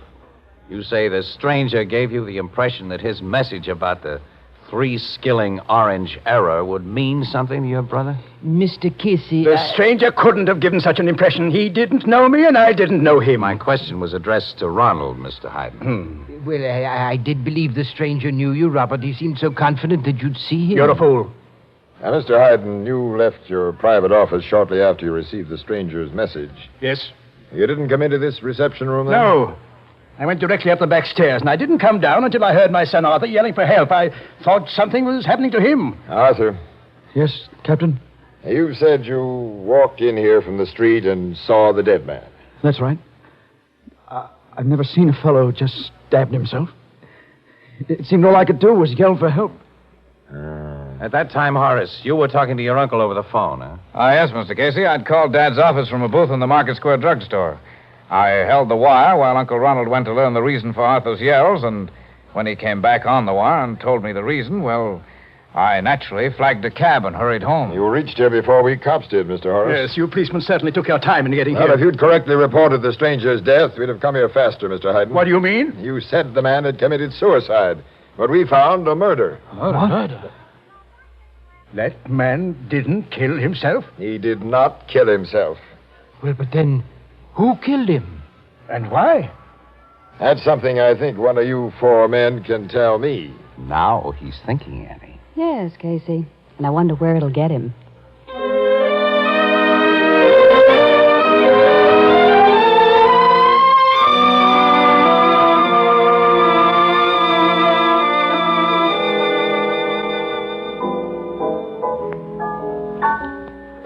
you say the stranger gave you the impression that his message about the 3-skilling orange error would mean something to your brother? Mr. Casey... The stranger couldn't have given such an impression. He didn't know me, and I didn't know him. My question was addressed to Ronald, Mr. Hayden. Well, I did believe the stranger knew you, Robert. He seemed so confident that you'd see him. You're a fool. Now, Mr. Hayden, you left your private office shortly after you received the stranger's message. Yes. You didn't come into this reception room then? No. I went directly up the back stairs, and I didn't come down until I heard my son Arthur yelling for help. I thought something was happening to him. Arthur. Yes, Captain? You said you walked in here from the street and saw the dead man. That's right. I've never seen a fellow just stabbed himself. It seemed all I could do was yell for help. At that time, Horace, you were talking to your uncle over the phone, huh? Yes, Mr. Casey. I'd called Dad's office from a booth in the Market Square drugstore. I held the wire while Uncle Ronald went to learn the reason for Arthur's yells, and when he came back on the wire and told me the reason, well, I naturally flagged a cab and hurried home. You reached here before we cops did, Mr. Horace. Yes, you policemen certainly took your time in getting Well, here. if you'd correctly reported the stranger's death, we'd have come here faster, Mr. Hayden. What do you mean? You said the man had committed suicide, but we found a murder. Murder? That man didn't kill himself? He did not kill himself. Well, but then, who killed him? And why? That's something I think one of you 4 men can tell me. Now he's thinking, Annie. Yes, Casey. And I wonder where it'll get him.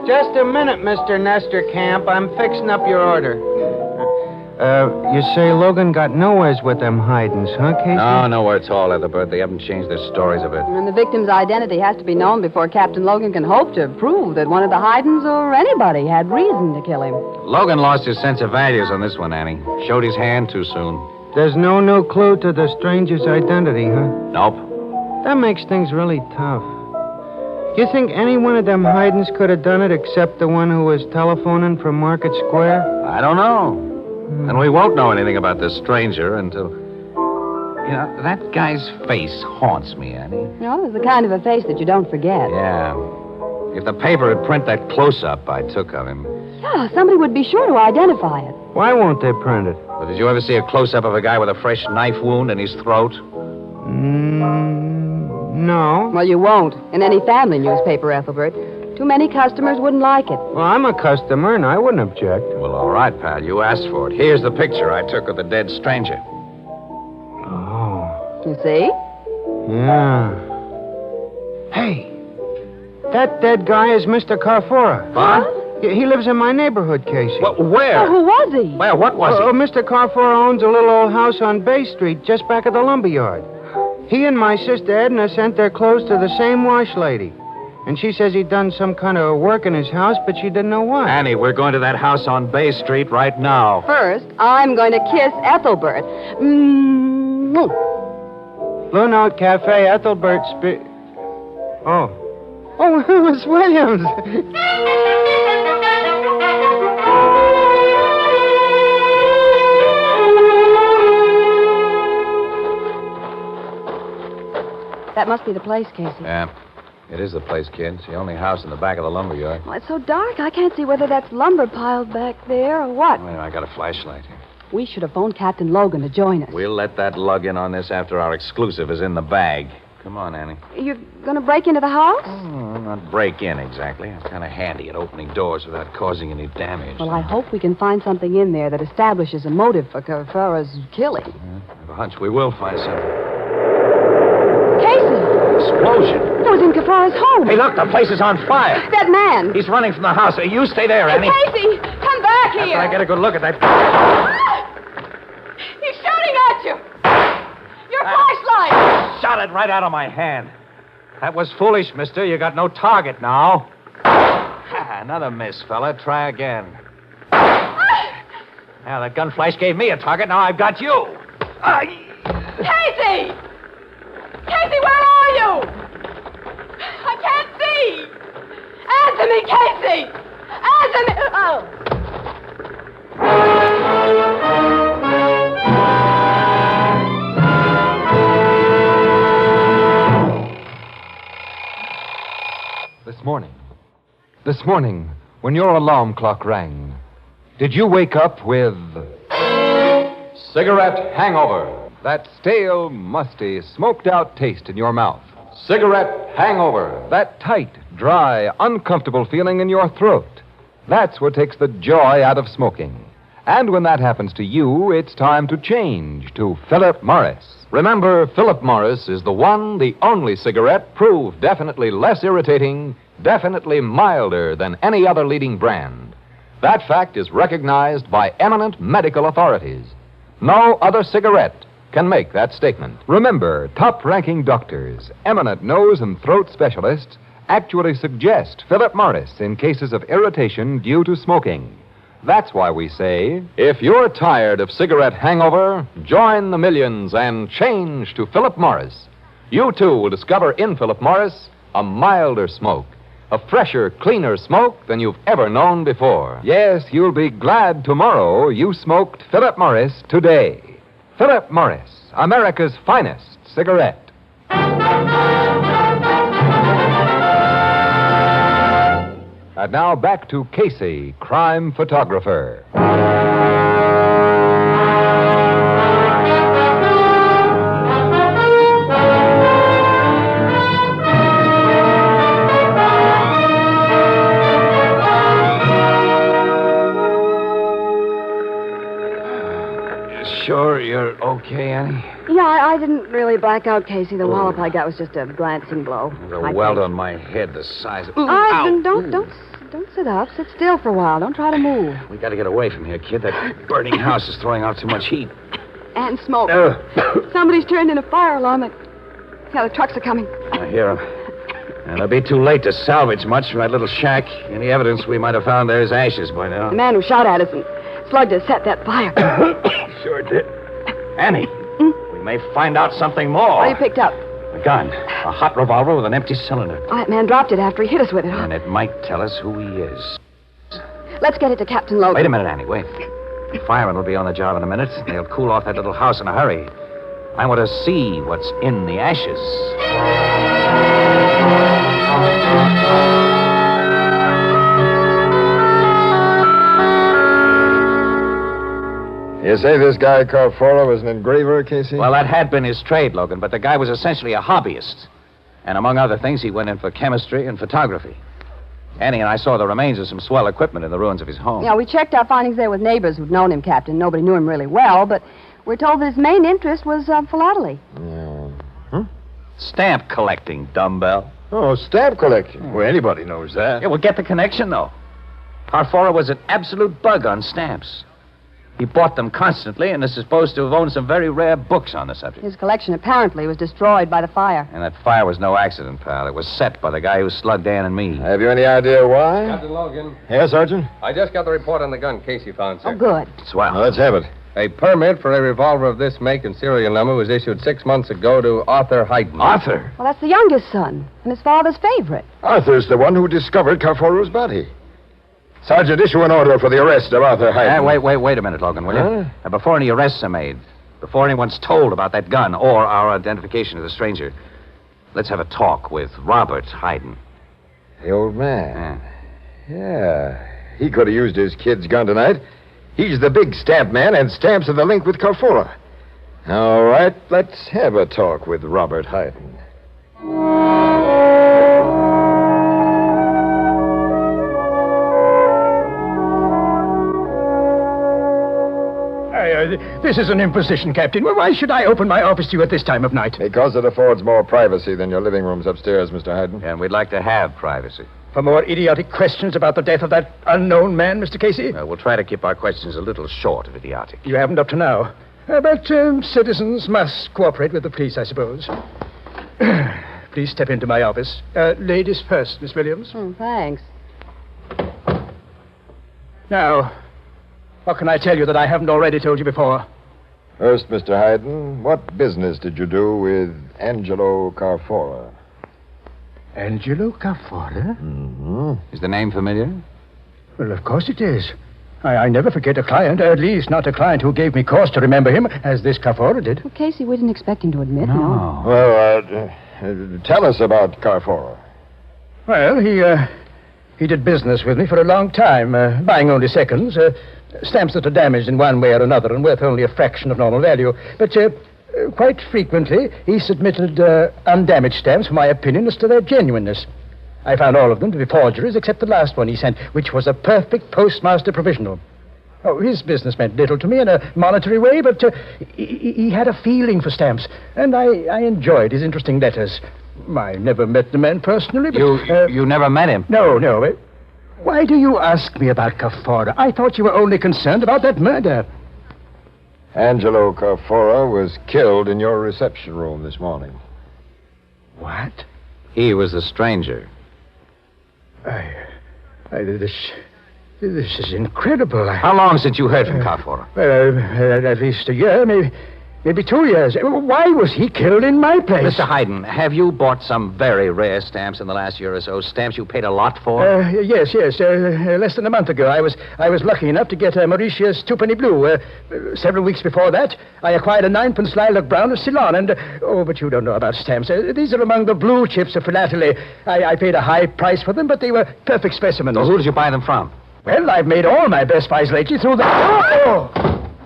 Just a minute, Mr. Nestor Camp. I'm fixing up your order. You say Logan got nowheres with them Haydens, huh, Casey? No, nowhere at all, Ethelbert. They haven't changed their stories a bit. And the victim's identity has to be known before Captain Logan can hope to prove that one of the Haydens or anybody had reason to kill him. Logan lost his sense of values on this one, Annie. Showed his hand too soon. There's no new clue to the stranger's identity, huh? Nope. That makes things really tough. You think any one of them Haydens could have done it except the one who was telephoning from Market Square? I don't know. And we won't know anything about this stranger until... You know, that guy's face haunts me, Annie. You know, it's the kind of a face that you don't forget. Yeah. If the paper would print that close-up I took of him... Yeah, somebody would be sure to identify it. Why won't they print it? But did you ever see a close-up of a guy with a fresh knife wound in his throat? No. Well, you won't. In any family newspaper, Ethelbert. Too many customers wouldn't like it. Well, I'm a customer, and I wouldn't object. Well, all right, pal. You asked for it. Here's the picture I took of the dead stranger. Oh. You see? Yeah. Hey, that dead guy is Mr. Carfora. What? He lives in my neighborhood, Casey. Where? Oh, who was he? Where? What was he? Mr. Carfora owns a little old house on Bay Street, just back of the lumber yard. He and my sister Edna sent their clothes to the same wash lady. And she says he'd done some kind of work in his house, but she didn't know what. Annie, we're going to that house on Bay Street right now. First, I'm going to kiss Ethelbert. Blue Note Cafe, Ethelbert Oh, it was Williams. That must be the place, Casey. Yeah. It is the place, kid. It's the only house in the back of the lumber yard. Well, it's so dark, I can't see whether that's lumber piled back there or what. Wait, I got a flashlight. We should have phoned Captain Logan to join us. We'll let that lug in on this after our exclusive is in the bag. Come on, Annie. You're going to break into the house? Oh, not break in exactly. I'm kind of handy at opening doors without causing any damage. Well, I hope we can find something in there that establishes a motive for Carfara's killing. I have a hunch we will find something. Casey! Explosion. It was in Carfara's home. Hey, look, the place is on fire. That man. He's running from the house. You stay there, Annie. Casey, come back here. After I get a good look at that. He's shooting at you. Your flashlight. Shot it right out of my hand. That was foolish, mister. You got no target now. Another miss, fella. Try again. Now, that gun flash gave me a target. Now I've got you. Casey! Casey, where are you? I can't see. Answer me, Casey. Answer me. Oh. This morning, when your alarm clock rang, did you wake up with cigarette hangover? That stale, musty, smoked-out taste in your mouth. Cigarette hangover. That tight, dry, uncomfortable feeling in your throat. That's what takes the joy out of smoking. And when that happens to you, it's time to change to Philip Morris. Remember, Philip Morris is the one, the only cigarette proved definitely less irritating, definitely milder than any other leading brand. That fact is recognized by eminent medical authorities. No other cigarette can make that statement. Remember, top-ranking doctors, eminent nose and throat specialists actually suggest Philip Morris in cases of irritation due to smoking. That's why we say, if you're tired of cigarette hangover, join the millions and change to Philip Morris. You, too, will discover in Philip Morris a milder smoke, a fresher, cleaner smoke than you've ever known before. Yes, you'll be glad tomorrow you smoked Philip Morris today. Philip Morris, America's finest cigarette. And now back to Casey, crime photographer. Sure you're okay, Annie? Yeah, I didn't really black out, Casey. The wallop I got was just a glancing blow. There's a welt on my head the size of... Don't sit up. Sit still for a while. Don't try to move. We got to get away from here, kid. That burning house is throwing out too much heat. And smoke. Somebody's turned in a fire alarm. Yeah, the trucks are coming. I hear them. And it'll be too late to salvage much from that little shack. Any evidence we might have found there is ashes by now. The man who shot at us and slugged us set that fire. Sure did. Annie, we may find out something more. What you picked up? A gun. A hot revolver with an empty cylinder. Oh, that man dropped it after he hit us with it. And it might tell us who he is. Let's get it to Captain Logan. Wait a minute, Annie. Wait. The firemen will be on the job in a minute. They'll cool off that little house in a hurry. I want to see what's in the ashes. You say this guy Carfora was an engraver, Casey? Well, that had been his trade, Logan, but the guy was essentially a hobbyist. And among other things, he went in for chemistry and photography. Annie and I saw the remains of some swell equipment in the ruins of his home. Yeah, we checked our findings there with neighbors who'd known him, Captain. Nobody knew him really well, but we're told that his main interest was philately. Stamp collecting, dumbbell. Oh, stamp collecting. Well, anybody knows that. Yeah, well, get the connection, though. Carfora was an absolute bug on stamps. He bought them constantly and is supposed to have owned some very rare books on the subject. His collection apparently was destroyed by the fire. And that fire was no accident, pal. It was set by the guy who slugged Dan and me. Have you any idea why? Captain Logan. Yes, Sergeant? I just got the report on the gun Casey found, sir. Oh, good. Swell. Now, let's have it. A permit for a revolver of this make and serial number was issued 6 months ago to Arthur Hyden. Arthur? Well, that's the youngest son and his father's favorite. Arthur's the one who discovered Carfora's body. Sergeant, issue an order for the arrest of Arthur Hyden. Wait a minute, Logan, will you? Before any arrests are made, before anyone's told about that gun or our identification of the stranger, Let's have a talk with Robert Hayden. The old man. Yeah. He could have used his kid's gun tonight. He's the big stamp man, and stamps are the link with Carfora. All right, let's have a talk with Robert Hayden. This is an imposition, Captain. Well, why should I open my office to you at this time of night? Because it affords more privacy than your living rooms upstairs, Mr. Hayden. And we'd like to have privacy. For more idiotic questions about the death of that unknown man, Mr. Casey? We'll try to keep our questions a little short of idiotic. You haven't up to now. But citizens must cooperate with the police, I suppose. Please step into my office. Ladies first, Miss Williams. Thanks. Now, what can I tell you that I haven't already told you before? First, Mr. Hayden, what business did you do with Angelo Carfora? Angelo Carfora? Mm-hmm. Is the name familiar? Well, of course it is. I never forget a client, at least not a client who gave me cause to remember him, as this Carfora did. Well, Casey, we didn't expect him to admit, no. Well, tell us about Carfora. Well, he did business with me for a long time, buying only seconds, stamps that are damaged in one way or another and worth only a fraction of normal value. But quite frequently, he submitted undamaged stamps for my opinion as to their genuineness. I found all of them to be forgeries, except the last one he sent, which was a perfect postmaster provisional. Oh, his business meant little to me in a monetary way, but he had a feeling for stamps, and I enjoyed his interesting letters. I never met the man personally, but... You never met him? No. Why do you ask me about Carfora? I thought you were only concerned about that murder. Angelo Carfora was killed in your reception room this morning. What? He was the stranger. This is incredible. How long since you heard from Carfora? At least a year, maybe 2 years. Why was he killed in my place? Mr. Hayden, have you bought some very rare stamps in the last year or so? Stamps you paid a lot for? Yes. Less than a month ago, I was lucky enough to get a Mauritius twopenny blue. Several weeks before that, I acquired a 9-pence lilac brown of Ceylon, and but you don't know about stamps. These are among the blue chips of philately. I paid a high price for them, but they were perfect specimens. So who did you buy them from? Well, I've made all my best buys lately through the...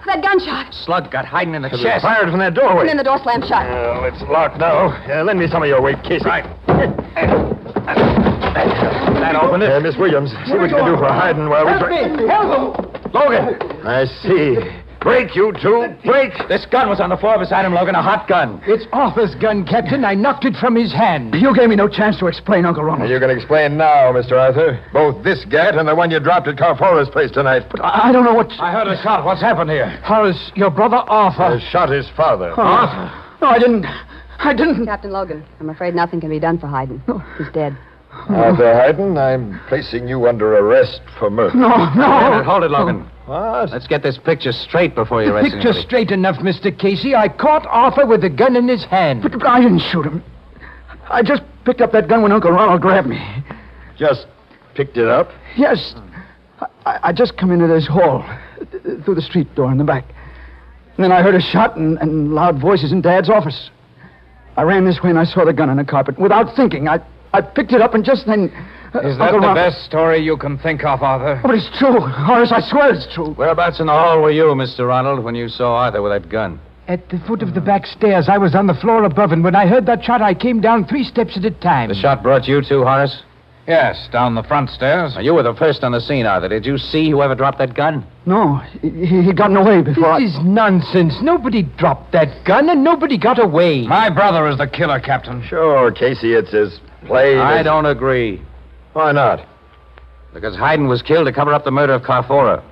That gunshot. Slug got hiding in the chest. Fired from that doorway. And then the door slammed shut. It's locked now. Lend me some of your weight, Casey. Right. That open it. Miss Williams, see what you can do for Hayden while we... Help him! Logan! I see. Break, you two. Break! This gun was on the floor beside him, Logan. A hot gun. It's Arthur's gun, Captain. I knocked it from his hand. You gave me no chance to explain, Uncle Ronald. You can explain now, Mr. Arthur. Both this gat and the one you dropped at Carfora's place tonight. But I don't know what... I heard a shot. What's happened here? Horace, your brother Arthur... shot his father. Arthur? No, I didn't. Captain Logan, I'm afraid nothing can be done for Hayden. He's dead. Arthur Hayden, I'm placing you under arrest for murder. No. Hold it, Logan. What? Let's get this picture straight before you The arrest picture's straight enough, Mr. Casey. I caught Arthur with the gun in his hand. But I didn't shoot him. I just picked up that gun when Uncle Ronald grabbed me. Just picked it up? Yes. I just come into this hall, through the street door in the back. And then I heard a shot and loud voices in Dad's office. I ran this way and I saw the gun on the carpet. Without thinking, I picked it up and just then... Is that the best story you can think of, Arthur? But it's true. Horace, I swear it's true. Whereabouts in the hall were you, Mr. Ronald, when you saw Arthur with that gun? At the foot of the back stairs. I was on the floor above, and when I heard that shot, I came down 3 steps at a time. The shot brought you too, Horace? Yes, down the front stairs. Now, you were the first on the scene, Arthur. Did you see whoever dropped that gun? No, he'd gotten away before This is nonsense. Nobody dropped that gun, and nobody got away. My brother is the killer, Captain. Sure, Casey, it's as plain I as... don't agree. Why not? Because Hayden was killed to cover up the murder of Carfora.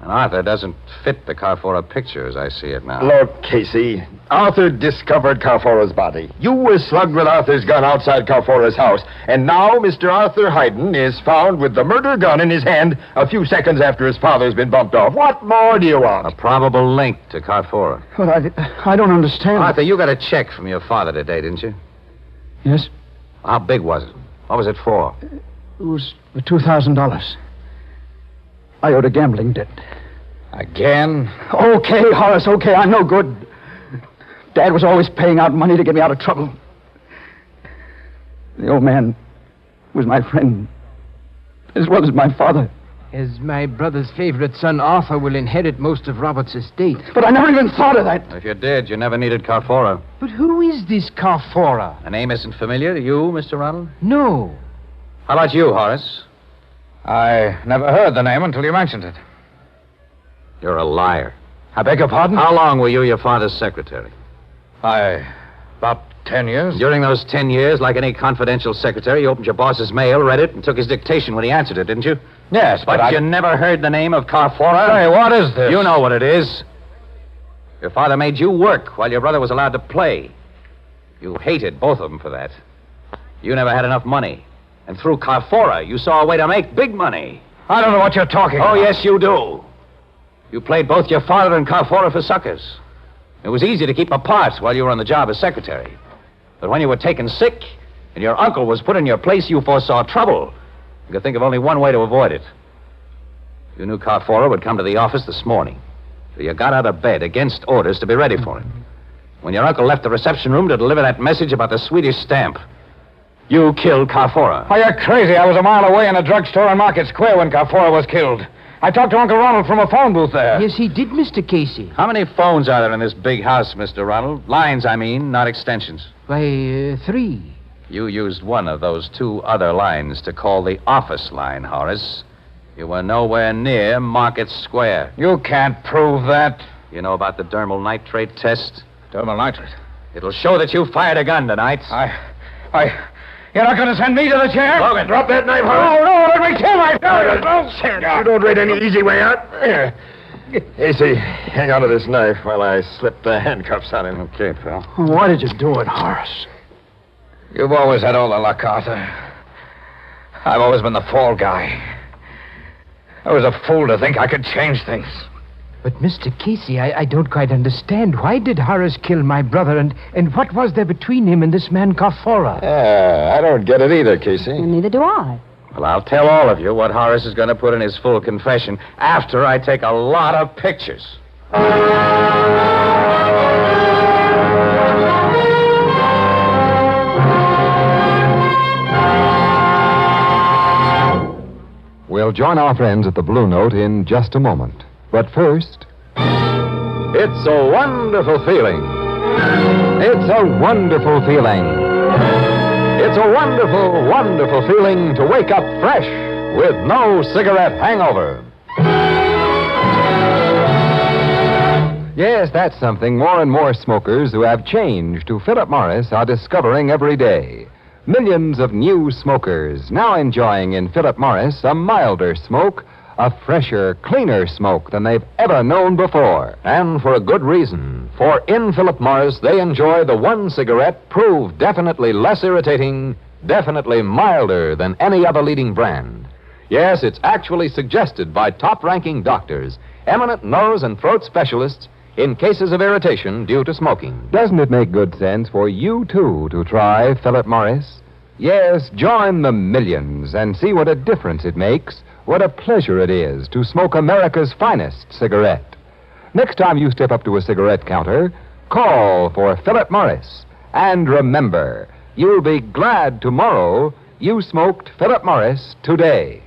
And Arthur doesn't fit the Carfora picture as I see it now. Look, Casey, Arthur discovered Carfora's body. You were slugged with Arthur's gun outside Carfora's house. And now Mr. Arthur Hayden is found with the murder gun in his hand a few seconds after his father's been bumped off. What more do you want? A probable link to Carfora. Well, I don't understand. Arthur, you got a check from your father today, didn't you? Yes? How big was it? What was it for? It was for $2,000. I owed a gambling debt. Again? Okay, Horace, okay, I'm no good. Dad was always paying out money to get me out of trouble. The old man was my friend, as well as my father. As my brother's favorite son, Arthur, will inherit most of Robert's estate. But I never even thought of that. If you did, you never needed Carfora. But who is this Carfora? The name isn't familiar to you, Mr. Ronald? No. How about you, Horace? I never heard the name until you mentioned it. You're a liar. I beg your pardon? How long were you your father's secretary? About 10 years. During those 10 years, like any confidential secretary, you opened your boss's mail, read it, and took his dictation when he answered it, didn't you? Yes, but you never heard the name of Carfora? Say, what is this? You know what it is. Your father made you work while your brother was allowed to play. You hated both of them for that. You never had enough money. And through Carfora, you saw a way to make big money. I don't know what you're talking about. Oh, yes, you do. You played both your father and Carfora for suckers. It was easy to keep apart while you were on the job as secretary. But when you were taken sick and your uncle was put in your place, you foresaw trouble. You could think of only one way to avoid it. You knew Carfora would come to the office this morning. So you got out of bed against orders to be ready for him. When your uncle left the reception room to deliver that message about the Swedish stamp, you killed Carfora. Oh, you're crazy. I was a mile away in a drugstore on Market Square when Carfora was killed. I talked to Uncle Ronald from a phone booth there. Yes, he did, Mr. Casey. How many phones are there in this big house, Mr. Ronald? Lines, I mean, not extensions. Why, 3. You used one of those 2 other lines to call the office line, Horace. You were nowhere near Market Square. You can't prove that. You know about the dermal nitrate test? Dermal nitrate? It'll show that you fired a gun tonight. You're not going to send me to the chair? Logan, Drop that knife, Horace. Oh, no, let me kill myself. You don't read any easy way out. Here. Casey, hang on to this knife while I slip the handcuffs on him. Okay, pal. Why did you do it, Horace? You've always had all the luck, Arthur. I've always been the fall guy. I was a fool to think I could change things. But, Mr. Casey, I don't quite understand. Why did Horace kill my brother, and what was there between him and this man Carfora? Yeah, I don't get it either, Casey. Neither do I. Well, I'll tell all of you what Horace is going to put in his full confession after I take a lot of pictures. We'll join our friends at the Blue Note in just a moment. But first, it's a wonderful feeling. It's a wonderful feeling. It's a wonderful, wonderful feeling to wake up fresh with no cigarette hangover. Yes, that's something more and more smokers who have changed to Philip Morris are discovering every day. Millions of new smokers now enjoying in Philip Morris a milder smoke, a fresher, cleaner smoke than they've ever known before. And for a good reason. For in Philip Morris, they enjoy the one cigarette proved definitely less irritating, definitely milder than any other leading brand. Yes, it's actually suggested by top-ranking doctors, eminent nose and throat specialists, in cases of irritation due to smoking. Doesn't it make good sense for you, too, to try Philip Morris? Yes, join the millions and see what a difference it makes, what a pleasure it is to smoke America's finest cigarette. Next time you step up to a cigarette counter, call for Philip Morris. And remember, you'll be glad tomorrow you smoked Philip Morris today.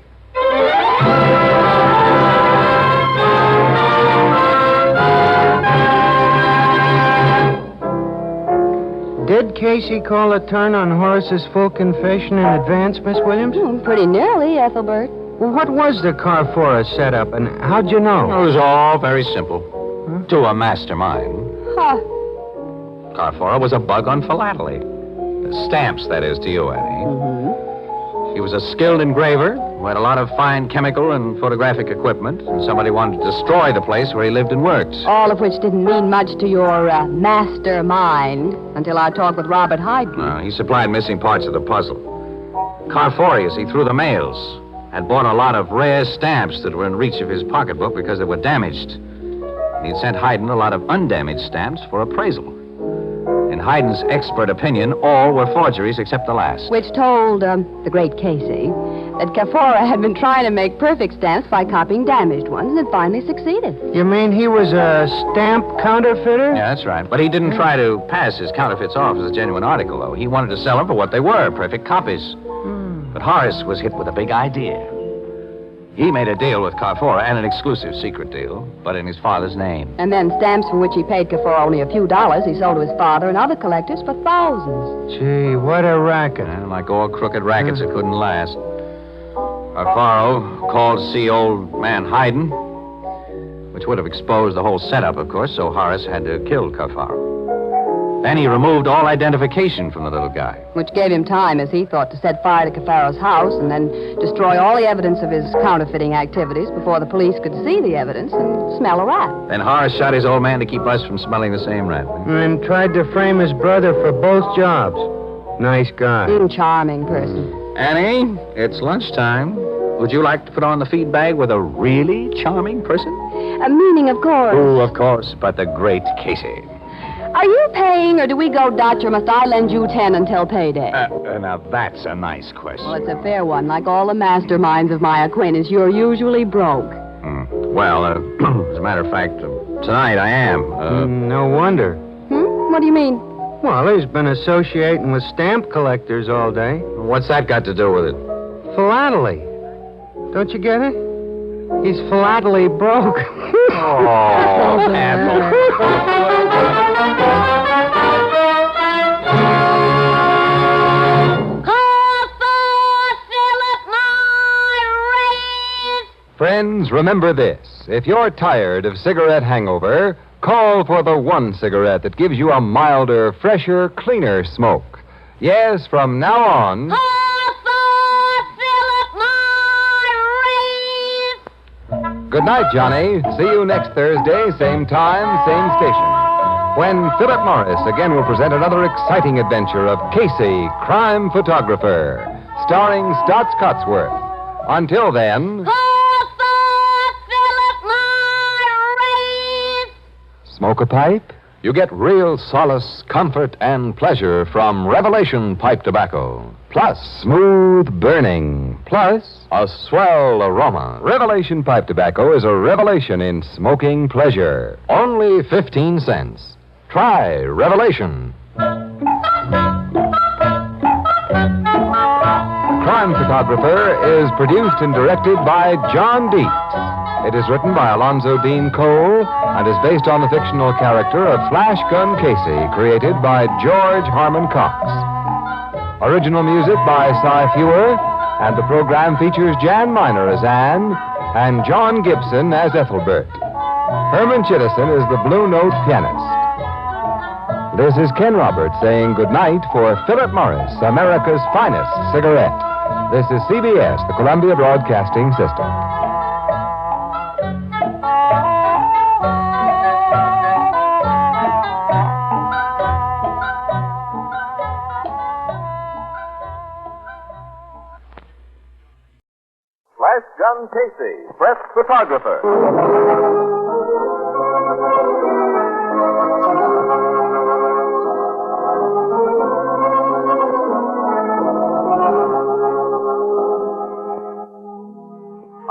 Did Casey call a turn on Horace's full confession in advance, Miss Williams? Pretty nearly, Ethelbert. Well, what was the Carfora setup, and how'd you know? It was all very simple. To a mastermind. Huh. Carfora was a bug on philately. Stamps, that is, to you, Annie. Mm-hmm. He was a skilled engraver who had a lot of fine chemical and photographic equipment, and somebody wanted to destroy the place where he lived and worked. All of which didn't mean much to your mastermind until our talk with Robert Hayden. He supplied missing parts of the puzzle. Carfora, you see, through the mails, had bought a lot of rare stamps that were in reach of his pocketbook because they were damaged. He'd sent Hayden a lot of undamaged stamps for appraisal. In Haydn's expert opinion, all were forgeries except the last. Which told the great Casey that Kafora had been trying to make perfect stamps by copying damaged ones and finally succeeded. You mean he was a stamp counterfeiter? Yeah, that's right. But he didn't try to pass his counterfeits off as a genuine article, though. He wanted to sell them for what they were, perfect copies. But Horace was hit with a big idea. He made a deal with Carfora, and an exclusive secret deal, but in his father's name. And then stamps for which he paid Kafora only a few dollars, he sold to his father and other collectors for thousands. Gee, what a racket. And like all crooked rackets, it couldn't last. Carfaro called to see old man Haydn, which would have exposed the whole setup, of course, so Horace had to kill Carfaro. Then he removed all identification from the little guy. Which gave him time, as he thought, to set fire to Cafaro's house and then destroy all the evidence of his counterfeiting activities before the police could see the evidence and smell a rat. Then Horace shot his old man to keep us from smelling the same rat. And tried to frame his brother for both jobs. Nice guy. Charming person. Annie, it's lunchtime. Would you like to put on the feed bag with a really charming person? Meaning, of course. Oh, of course, but the great Casey. Are you paying, or do we go Dutch, or must I lend you 10 until payday? Now, that's a nice question. Well, it's a fair one. Like all the masterminds of my acquaintance, you're usually broke. Well, as a matter of fact, tonight I am. No wonder. What do you mean? Well, he's been associating with stamp collectors all day. What's that got to do with it? Philately. Don't you get it? He's philately broke. Oh, Ethel. Friends, remember this. If you're tired of cigarette hangover, call for the one cigarette that gives you a milder, fresher, cleaner smoke. Yes, from now on... Good night, Johnny. See you next Thursday, same time, same station, when Philip Morris again will present another exciting adventure of Casey, crime photographer, starring Stotts Cotsworth. Until then... Smoke a pipe? You get real solace, comfort, and pleasure from Revelation pipe tobacco. Plus smooth burning. Plus a swell aroma. Revelation pipe tobacco is a revelation in smoking pleasure. Only 15 cents. Try Revelation. Crime Photographer is produced and directed by John Dietz. It is written by Alonzo Dean Cole and is based on the fictional character of Flash Gun Casey, created by George Harmon Cox. Original music by Cy Fewer, and the program features Jan Miner as Anne and John Gibson as Ethelbert. Herman Chittison is the Blue Note pianist. This is Ken Roberts saying goodnight for Philip Morris, America's finest cigarette. This is CBS, the Columbia Broadcasting System. Flash Gun Casey, press photographer.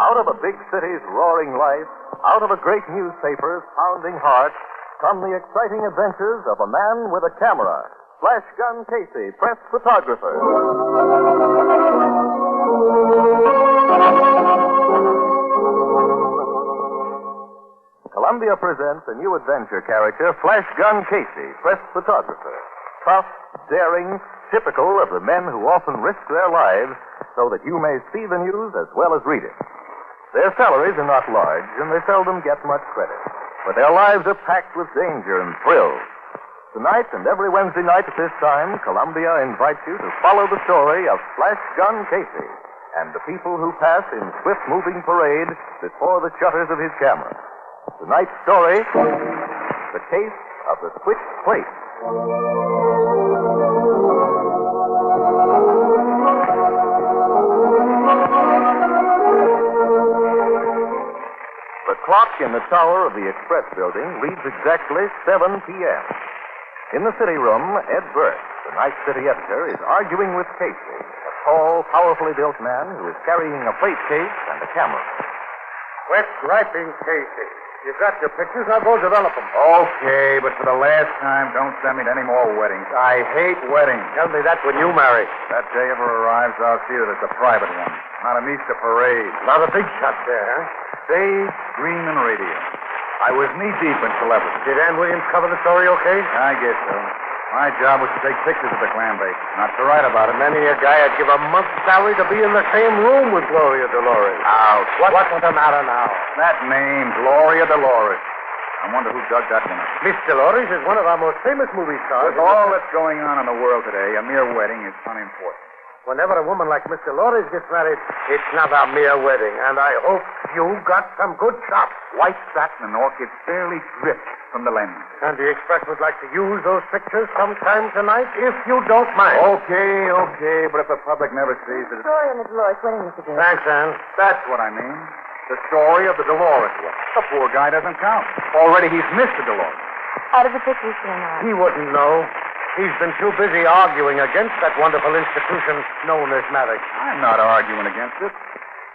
Out of a big city's roaring life, out of a great newspaper's pounding heart, come the exciting adventures of a man with a camera. Flash Gun Casey, press photographer. Columbia presents a new adventure character, Flash Gun Casey, press photographer. Tough, daring, typical of the men who often risk their lives so that you may see the news as well as read it. Their salaries are not large, and they seldom get much credit. But their lives are packed with danger and thrill. Tonight and every Wednesday night at this time, Columbia invites you to follow the story of Flash Gun Casey and the people who pass in swift-moving parade before the shutters of his camera. Tonight's story, the case of the switched plate. The clock in the tower of the Express building reads exactly 7 p.m. In the city room, Ed Burt, the night city editor, is arguing with Casey, a tall, powerfully built man who is carrying a plate case and a camera. Quit griping, Casey. You got your pictures, now go develop them. Okay, but for the last time, don't send me to any more weddings. I hate weddings. Tell me that when you marry. That day ever arrives, I'll see that it's a private one, not an Easter parade. Not a big shot there, huh? Stage, screen, and radio. I was knee-deep in celebrity. Did Ann Williams cover the story okay? I guess so. My job was to take pictures of the clam bake, not to write about it. Many a guy would give a month's salary to be in the same room with Gloria Dolores. Ouch. What's the matter now? That name, Gloria Dolores. I wonder who dug that one up. Miss Dolores is one of our most famous movie stars. With all that's going on in the world today, a mere wedding is unimportant. Whenever a woman like Miss Dolores gets married, it's not a mere wedding. And I hope you got some good shots. White satin and orchids fairly dripped from the lens. And the Express would like to use those pictures sometime tonight, if you don't mind. Okay, but if the public never sees it... Story of the Dolores wedding, Mr. Dale. Thanks, Ann. That's what I mean. The story of the Dolores one. The poor guy doesn't count. Already he's missed the Dolores. How did the pictures turn out? He wouldn't know. He's been too busy arguing against that wonderful institution known as marriage. I'm not arguing against it.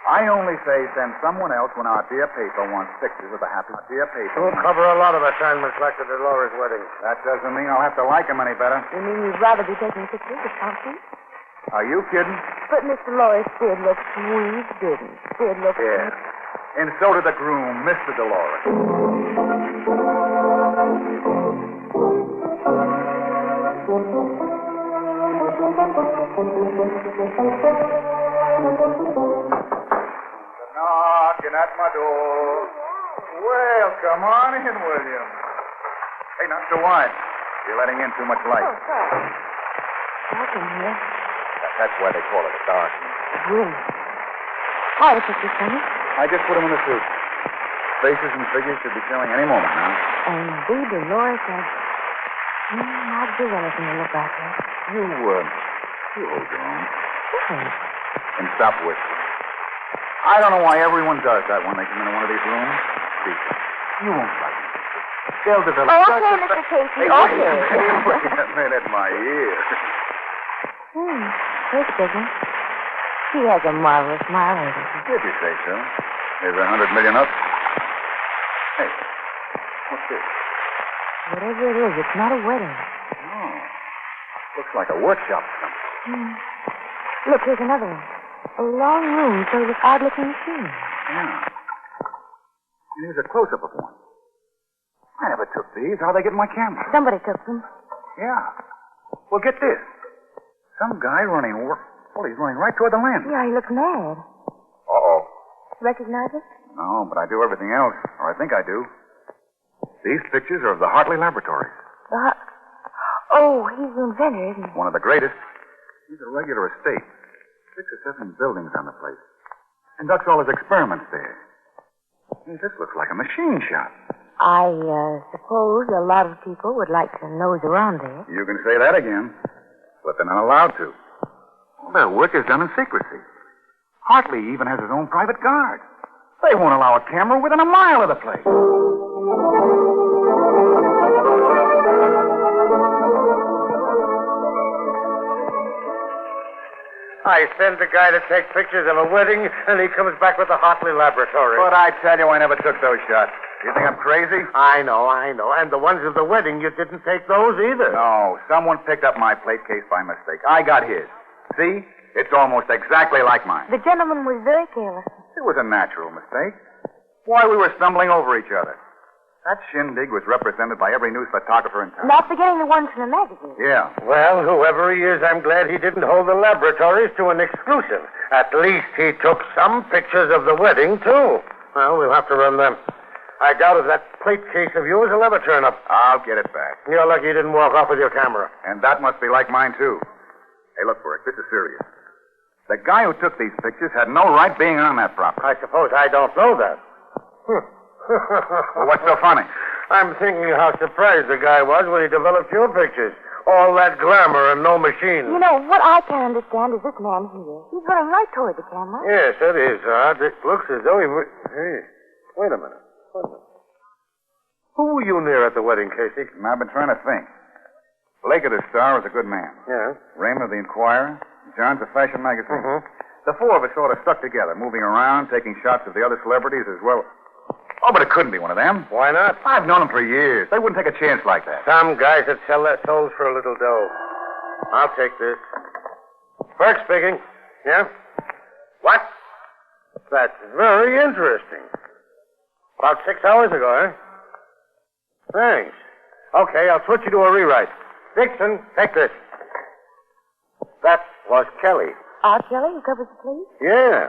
I only say send someone else when our dear paper wants pictures of the happy dear paper. We'll cover a lot of assignments like the Dolores wedding. That doesn't mean I'll have to like him any better. You mean you'd rather be taking pictures of Constance? Are you kidding? But Miss Dolores did look sweet, didn't? Did look Yeah. sweet. And so did the groom, Mr. Dolores. Knocking at my door. Well, come on in, William. Hey, not so wide. You're letting in too much light. Oh, sorry. Dark in here. That's why they call it a dark. Room. How are the pictures, Sonny? I just put them in the suit. Faces and figures should be showing any moment now. And the Dolores has... I'd give anything to look back at. You hold your own. Sure. And stop whistling. I don't know why everyone does that when they come into one of these rooms. See, you won't like it. They'll develop... Oh, okay, Mr. Casey. Hey, Okay. wait a minute, my ear. This business. She has a marvelous smile, doesn't she? If you say so. There's 100 million up. Hey, what's this? Whatever it is, it's not a wedding. Oh, looks like a workshop or something. Look, here's another one. A long room filled with odd-looking machines. Yeah. And here's a close-up of one. I never took these. How'd they get in my camera? Somebody took them. Yeah. Well, get this. Some guy running... Well, he's running right toward the lens. Yeah, he looks mad. Uh-oh. Recognize it? No, but I do everything else. Or I think I do. These pictures are of the Hartley Laboratories. Oh, he's the inventor, isn't he? One of the greatest. He's a regular estate. 6 or 7 buildings on the place. Conducts all his experiments there. Hey, this looks like a machine shop. I suppose a lot of people would like to nose around there. You can say that again. But they're not allowed to. All their work is done in secrecy. Hartley even has his own private guard. They won't allow a camera within a mile of the place. I send a guy to take pictures of a wedding, and he comes back with the Hartley Laboratory. But I tell you, I never took those shots. You think I'm crazy? I know. And the ones of the wedding, you didn't take those either. No, someone picked up my plate case by mistake. I got his. See? It's almost exactly like mine. The gentleman was very careless. It was a natural mistake. Why, we were stumbling over each other. That shindig was represented by every news photographer in town. Not forgetting the ones from the magazine. Yeah. Well, whoever he is, I'm glad he didn't hold the laboratories to an exclusive. At least he took some pictures of the wedding, too. Well, we'll have to run them. I doubt if that plate case of yours will ever turn up. I'll get it back. You're lucky you didn't walk off with your camera. And that must be like mine, too. Hey, look, Burke, this is serious. The guy who took these pictures had no right being on that property. I suppose I don't know that. Well, what's so funny? I'm thinking how surprised the guy was when he developed your pictures. All that glamour and no machine. You know, what I can't understand is this man here. He's running right toward the camera. Yes, that is odd. It looks as though he... Hey, wait a minute. Who were you near at the wedding, Casey? I've been trying to think. Blake of the Star is a good man. Yeah. Raymond of the Inquirer. John's a fashion magazine. Mm-hmm. The four of us sort of stuck together, moving around, taking shots of the other celebrities as well. Oh, but it couldn't be one of them. Why not? I've known them for years. They wouldn't take a chance like that. Some guys that sell their souls for a little dough. I'll take this. Burke speaking. Yeah? What? That's very interesting. About 6 hours ago, eh? Thanks. Okay, I'll switch you to a rewrite. Dixon, take this. That was Kelly. Kelly, who covers the police? Yeah.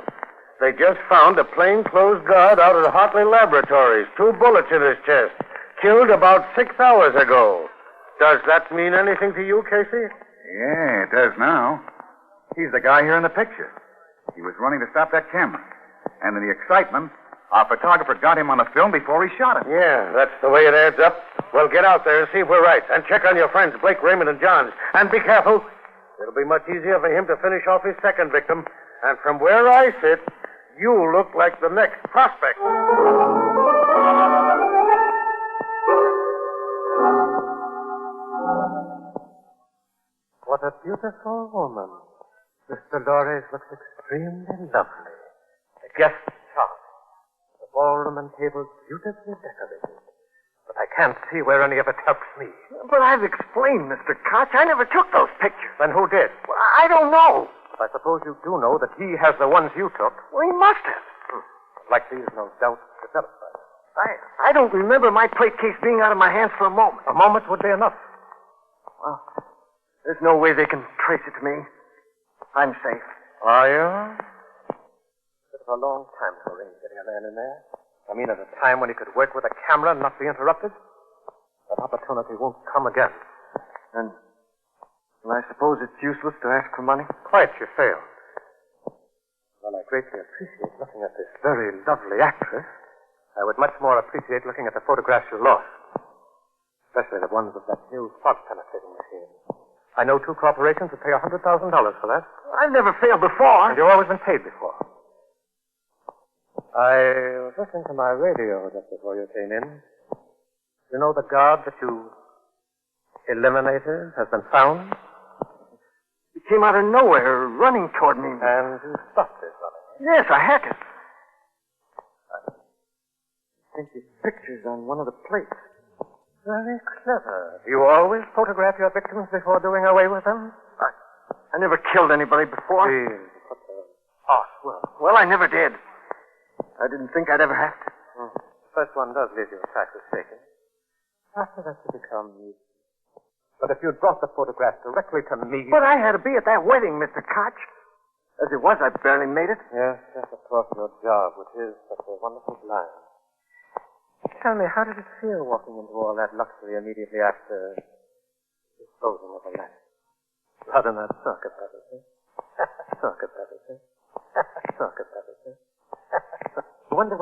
They just found a plainclothes guard out at Hartley Laboratories. 2 bullets in his chest. Killed about 6 hours ago. Does that mean anything to you, Casey? Yeah, it does now. He's the guy here in the picture. He was running to stop that camera. And in the excitement, our photographer got him on the film before he shot him. Yeah, that's the way it adds up. Well, get out there and see if we're right. And check on your friends, Blake, Raymond, and Johns. And be careful. It'll be much easier for him to finish off his second victim. And from where I sit, you look like the next prospect. What a beautiful woman. Miss Dolores looks extremely lovely. The guest chart. The ballroom and tables beautifully decorated. But I can't see where any of it helps me. But I've explained, Mr. Koch. I never took those pictures. Then who did? Well, I don't know. I suppose you do know that he has the ones you took. Well, he must have. Like these, no doubt, developed by him. I don't remember my plate case being out of my hands for a moment. A moment would be enough. Well, there's no way they can trace it to me. I'm safe. Are you? Bit of a long time to arrange getting a man in there. I mean, at a time when he could work with a camera and not be interrupted. That opportunity won't come again. And I suppose it's useless to ask for money? Quite, you failed. Well, I greatly appreciate looking at this very lovely actress. I would much more appreciate looking at the photographs you lost. Especially the ones of that new fog-penetrating machine. I know 2 corporations would pay $100,000 for that. I've never failed before. And you've always been paid before. I was listening to my radio just before you came in. You know the guard that you eliminated has been found? He came out of nowhere, running toward me. And you stopped his running? Yes, I had to. I think his picture's on one of the plates. Very clever. Do you always photograph your victims before doing away with them? I never killed anybody before. Please, put the horse. Well, I never did. I didn't think I'd ever have to. The first one does leave you a trifle shaken. After that, you become easy. But if you'd brought the photograph directly to me... But I had to be at that wedding, Mr. Koch. As it was, I barely made it. Yes, of course, your job, which is such a wonderful blind. Tell me, how did it feel walking into all that luxury immediately after disposing of the lamp? Blood in that socket, Pepperson. Socket, Pepperson. Socket, Pepperson. I wonder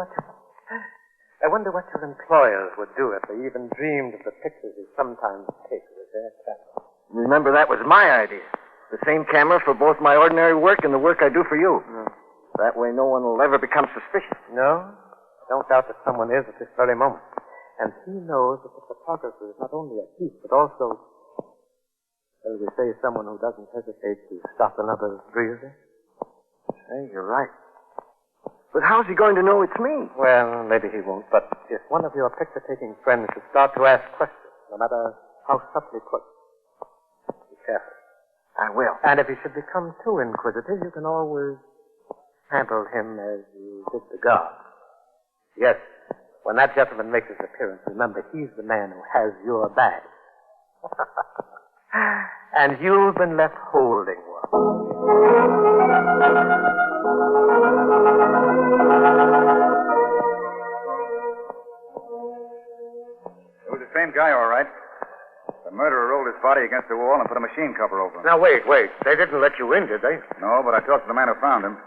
what your employers would do if they even dreamed of the pictures you sometimes take with their camera. Remember, that was my idea. The same camera for both my ordinary work and the work I do for you. That way no one will ever become suspicious. No? I don't doubt that someone is at this very moment. And he knows that the photographer is not only a thief, but also, shall we say, someone who doesn't hesitate to stop another's breathing. Hey, you're right. But how's he going to know it's me? Well, maybe he won't, but if one of your picture-taking friends should start to ask questions, no matter how subtly put, be careful. I will. And if he should become too inquisitive, you can always handle him as you did the guard. Yes, when that gentleman makes his appearance, remember, he's the man who has your bag. And you've been left holding one. It was the same guy, all right. The murderer rolled his body against the wall and put a machine cover over him. Now, wait. They didn't let you in, did they? No, but I talked to the man who found him.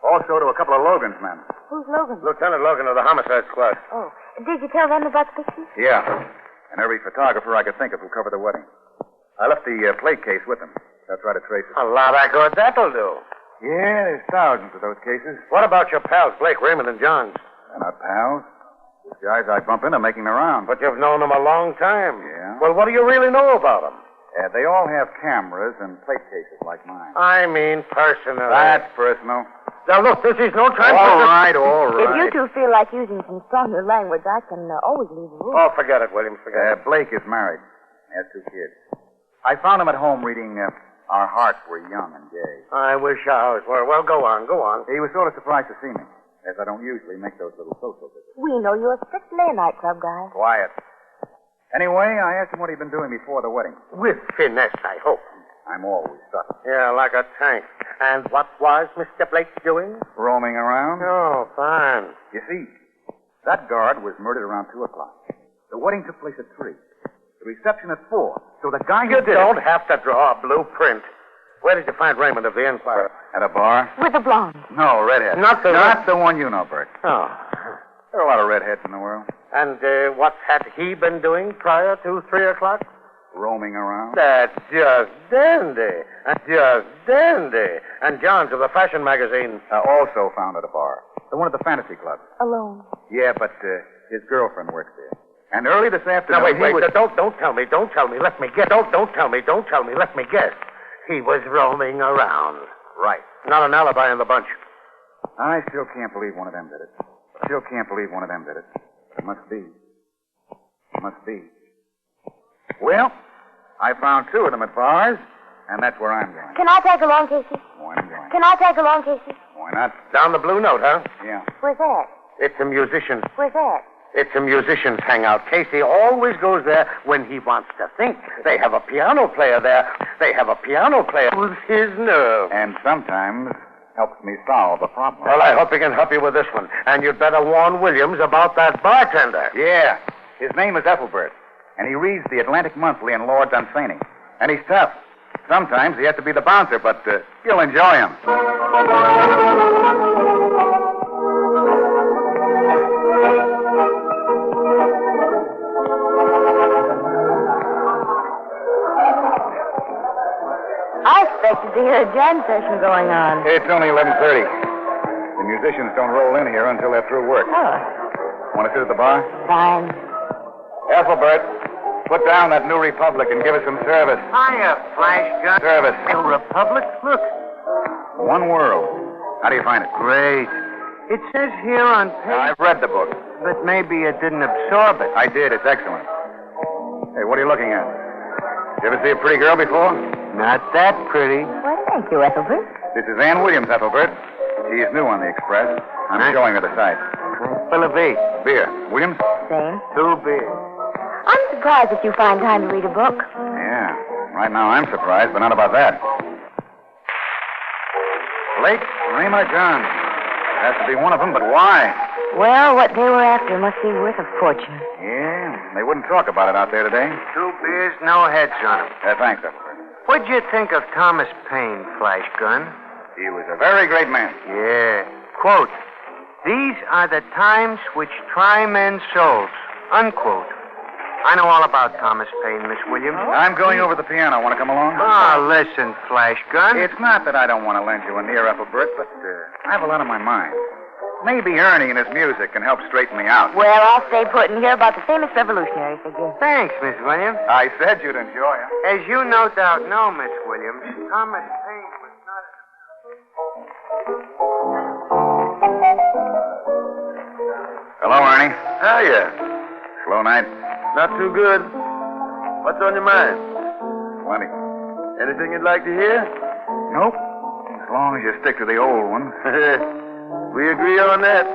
Also to a couple of Logan's men. Who's Logan? Lieutenant Logan of the homicide squad. Oh. Did you tell them about the pictures? Yeah. And every photographer I could think of who covered the wedding. I left the plate case with them. They'll try to trace it. A lot of good that'll do. Yeah, there's thousands of those cases. What about your pals, Blake, Raymond, and Johns? They're not pals. These guys I bump into making the rounds. But you've known them a long time. Yeah. Well, what do you really know about them? They all have cameras and plate cases like mine. I mean personal. That's personal. Now, look, this is no time All for... right, all If right. you two feel like using some stronger language, I can always leave the room. Oh, forget it, Williams, forget it. Blake is married. He has 2 kids. I found him at home reading Our Hearts Were Young and Gay. I wish ours were. Well, go on, go on. He was sort of surprised to see me, as I don't usually make those little social visits. We know you're strictly a nightclub guy. Quiet. Anyway, I asked him what he'd been doing before the wedding. With finesse, I hope. I'm always subtle. Yeah, like a tank. And what was Mr. Blake doing? Roaming around? Oh, fine. You see, that guard was murdered around 2 o'clock. The wedding took place at 3. The reception at 4. So the guy who You did don't have to draw a blueprint. Where did you find Raymond of the Inquirer? At a bar? With a blonde. No, redhead. Not the one you know, Bert. Oh. There are a lot of redheads in the world. And what had he been doing prior to 3 o'clock? Roaming around. That's just dandy. Just dandy. And Johns of the fashion magazine. Also found at a bar. The one at the fantasy club. Alone. Yeah, but his girlfriend works there. And early this afternoon... Now, wait. he was... Don't tell me. Don't tell me. Let me guess. Don't tell me. Let me guess. He was roaming around. Right. Not an alibi in the bunch. I still can't believe one of them did it. It must be. Well, I found 2 of them at bars, and that's where I'm going. Can I tag along, Casey? Where I'm going. Can I tag along, Casey? Why not? Down the Blue Note, huh? Yeah. Where's that? It's a musician. Where's that? It's a musician's hangout. Casey always goes there when he wants to think. They have a piano player there. With his nerve. And sometimes helps me solve a problem. Well, I hope he can help you with this one. And you'd better warn Williams about that bartender. Yeah. His name is Ethelbert. And he reads the Atlantic Monthly in Lord Dunsany. And he's tough. Sometimes he has to be the bouncer, but you'll enjoy him. I expected to hear a jam session going on. It's only 11:30. The musicians don't roll in here until they're through work. Oh. Want to sit at the bar? Fine. Ethelbert, put down that New Republic and give us some service. Hiya, Flash Gun. Service. New Republic? Look. One World. How do you find it? Great. It says here on page... I've read the book. But maybe it didn't absorb it. I did. It's excellent. Hey, what are you looking at? You ever see a pretty girl before? Not that pretty. Well, thank you, Ethelbert. This is Ann Williams, Ethelbert. She is new on the Express. I'm showing her the site. Fill of eight. Beer. Williams? Same. 2 beers. I'm surprised that you find time to read a book. Yeah. Right now I'm surprised, but not about that. Blake, Raymond, John. Has to be one of them, but why? Well, what they were after must be worth a fortune. Yeah, they wouldn't talk about it out there today. 2 beers, no heads on them. Thanks, Ethelbert. What'd you think of Thomas Paine, Flash Gun? He was a very great man. Yeah. Quote, "These are the times which try men's souls." Unquote. I know all about Thomas Paine, Miss Williams. I'm going over the piano. Want to come along? Listen, Flash Gun. It's not that I don't want to lend you an ear, Ethelbert, but I have a lot on my mind. Maybe Ernie and his music can help straighten me out. Well, I'll stay put and hear about the famous revolutionary figure. Thanks, Miss Williams. I said you'd enjoy it. As you no doubt know, Miss Williams, Thomas Paine was not... Hello, Ernie. Hiya. Slow night? Not too good. What's on your mind? Plenty. Anything you'd like to hear? Nope. As long as you stick to the old one. We agree on that.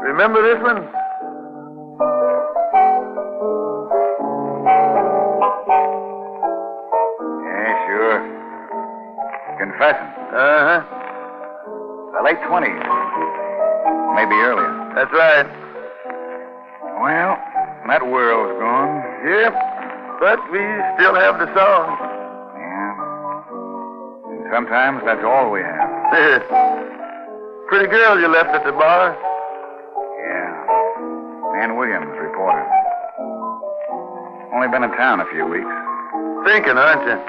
Remember this one? Yeah, sure. Confessing. Uh-huh. The late 20s. Maybe earlier. That's right. Well, that world's gone. Yep. But we still have the song. Yeah. And sometimes that's all we have. Pretty girl you left at the bar. Yeah. Ann Williams, reporter. Only been in town a few weeks. Thinking, aren't you?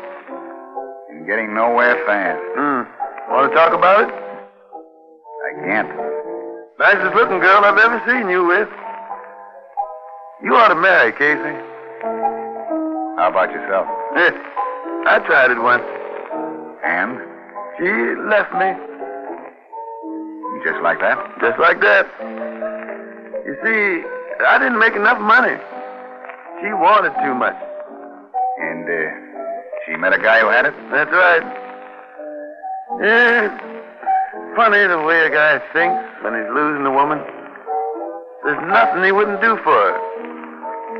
And getting nowhere fast. Want to talk about it? I can't. Nicest looking girl I've ever seen you with. You ought to marry, Casey. How about yourself? I tried it once. And? She left me. Just like that? Just like that. You see, I didn't make enough money. She wanted too much. And, she met a guy who had it? That's right. Yeah. Funny the way a guy thinks when he's losing a woman. There's nothing he wouldn't do for her.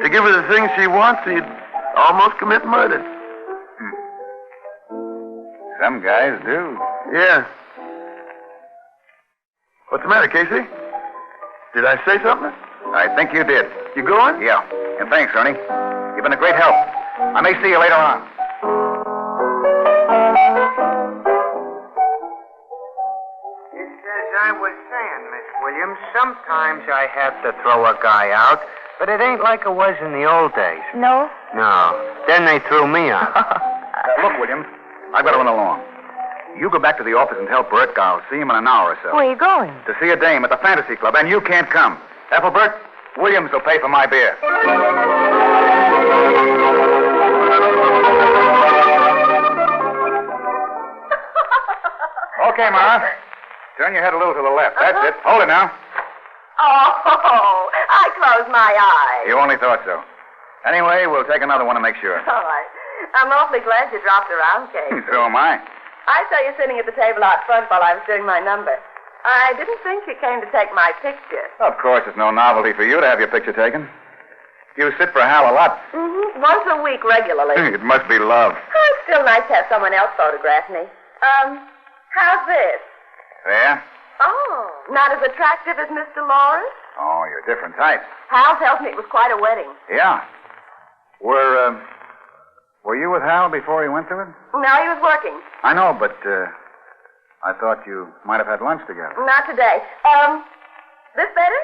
To give her the things she wants, he'd almost commit murder. Some guys do. Yeah. What's the matter, Casey? Did I say something? I think you did. You going? Yeah. And thanks, Ernie. You've been a great help. I may see you later on. It's as I was saying, Miss Williams, sometimes I have to throw a guy out, but it ain't like it was in the old days. No? No. Then they threw me out. Look, Williams, I've got to run along. You go back to the office and tell Bert I'll see him in an hour or so. Where are you going? To see a dame at the Fantasy Club, and you can't come. Ethelbert, Williams will pay for my beer. Okay, Ma. Turn your head a little to the left. That's it. Hold it now. Oh, I closed my eyes. You only thought so. Anyway, we'll take another one to make sure. All right. I'm awfully glad you dropped around, Kate. So am I. I saw you sitting at the table out front while I was doing my number. I didn't think you came to take my picture. Of course, it's no novelty for you to have your picture taken. You sit for Hal a lot. Mm-hmm. Once a week, regularly. It must be love. Oh, it's still nice to have someone else photograph me. How's this? There? Oh, not as attractive as Mr. Lawrence? Oh, you're a different type. Hal tells me it was quite a wedding. Yeah. Were you with Hal before he went to it? No, he was working. I know, but, I thought you might have had lunch together. Not today. This better?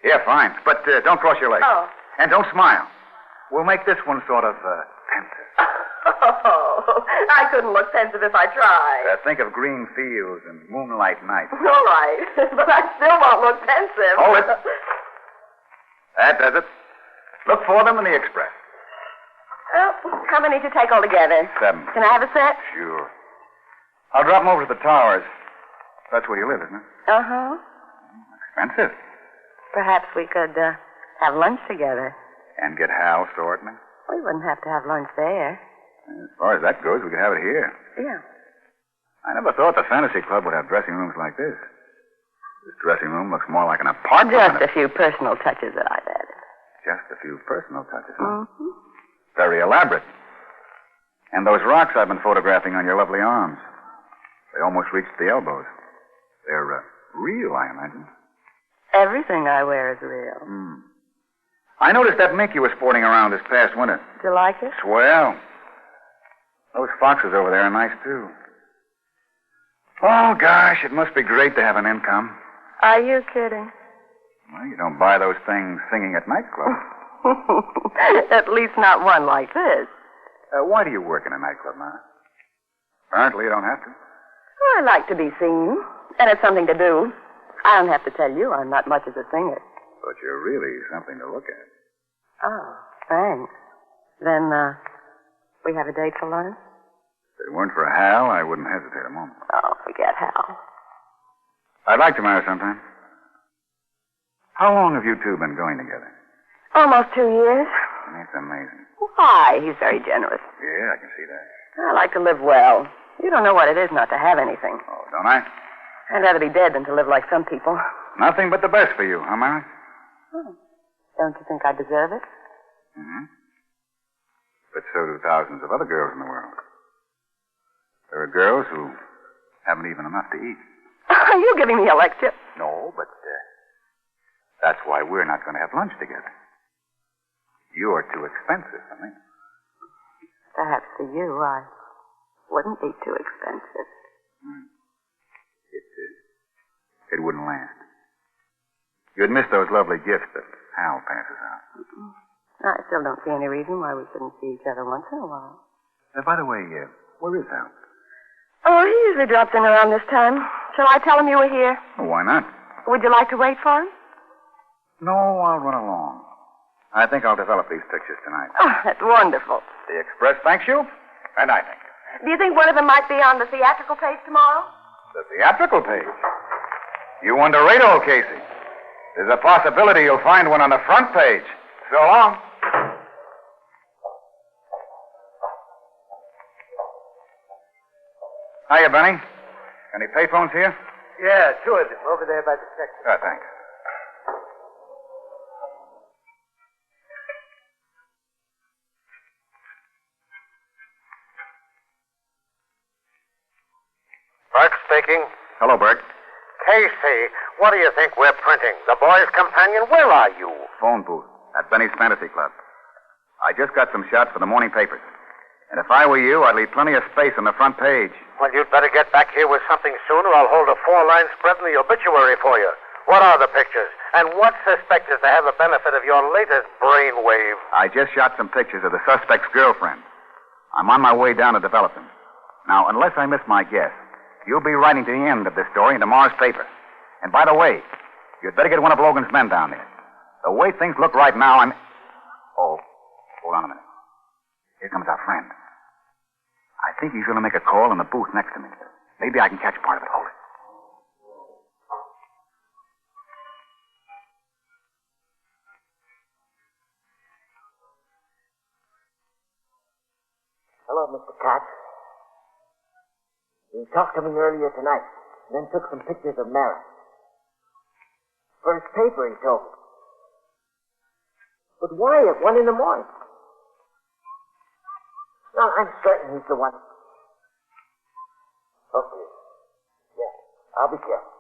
Yeah, fine. But, don't cross your legs. Oh. And don't smile. We'll make this one sort of, pensive. Oh, I couldn't look pensive if I tried. Think of green fields and moonlight nights. All right, but I still won't look pensive. Hold it. That does it. Look for them in the express. How many to take altogether? 7. Can I have a set? Sure. I'll drop them over to the towers. That's where you live, isn't it? Uh-huh. Expensive. Perhaps we could have lunch together. And get Hal sorted me? We wouldn't have to have lunch there. As far as that goes, we could have it here. Yeah. I never thought the Fantasy Club would have dressing rooms like this. This dressing room looks more like an apartment. Just a few personal touches that I've added. Just a few personal touches, huh? Mm-hmm. Very elaborate. And those rocks I've been photographing on your lovely arms. They almost reach the elbows. They're real, I imagine. Everything I wear is real. I noticed that mink you were sporting around this past winter. Do you like it? Swell. Those foxes over there are nice, too. Oh, gosh, it must be great to have an income. Are you kidding? Well, you don't buy those things singing at nightclubs. At least not one like this. Why do you work in a nightclub, Ma? Apparently you don't have to. I like to be seen, and it's something to do. I don't have to tell you I'm not much of a singer. But you're really something to look at. Oh, thanks. Then, we have a date for lunch? If it weren't for Hal, I wouldn't hesitate a moment. Oh, forget Hal. I'd like to marry sometime. How long have you two been going together? Almost 2 years. That's amazing. Why? He's very generous. Yeah, I can see that. I like to live well. You don't know what it is not to have anything. Oh, don't I? I'd rather be dead than to live like some people. Nothing but the best for you, huh, Mary? Oh. Don't you think I deserve it? Mm-hmm. But so do thousands of other girls in the world. There are girls who haven't even enough to eat. Are you giving me a lecture? No, but that's why we're not going to have lunch together. You're too expensive for me. Perhaps for you, I wouldn't be too expensive. It wouldn't last. You'd miss those lovely gifts that Hal passes out. I still don't see any reason why we shouldn't see each other once in a while. By the way, where is Hal? Oh, he usually drops in around this time. Shall I tell him you were here? Well, why not? Would you like to wait for him? No, I'll run along. I think I'll develop these pictures tonight. Oh, that's wonderful. The Express thanks you, and I thank you. Do you think one of them might be on the theatrical page tomorrow? The theatrical page? You underrate old Casey. There's a possibility you'll find one on the front page. So long. Hiya, Benny. Any payphones here? Yeah, two of them over there by the section. Thanks. Burke speaking. Hello, Burke. Casey, what do you think we're printing? The Boy's Companion? Where are you? Phone booth at Benny's Fantasy Club. I just got some shots for the morning papers. And if I were you, I'd leave plenty of space on the front page. Well, you'd better get back here with something soon, or I'll hold a 4-line spread in the obituary for you. What are the pictures? And what suspect is to have the benefit of your latest brainwave? I just shot some pictures of the suspect's girlfriend. I'm on my way down to develop them. Now, unless I miss my guess, you'll be writing to the end of this story in tomorrow's paper. And by the way, you'd better get one of Logan's men down there. The way things look right now, Oh, hold on a minute. Here comes our friend. I think he's going to make a call in the booth next to me. Maybe I can catch part of it. Hold it. Hello, Mr. Cox. He talked to me earlier tonight, and then took some pictures of Mara. For his paper, he told me. But why at 1 in the morning? No, I'm certain he's the one. Okay. Yeah, I'll be careful.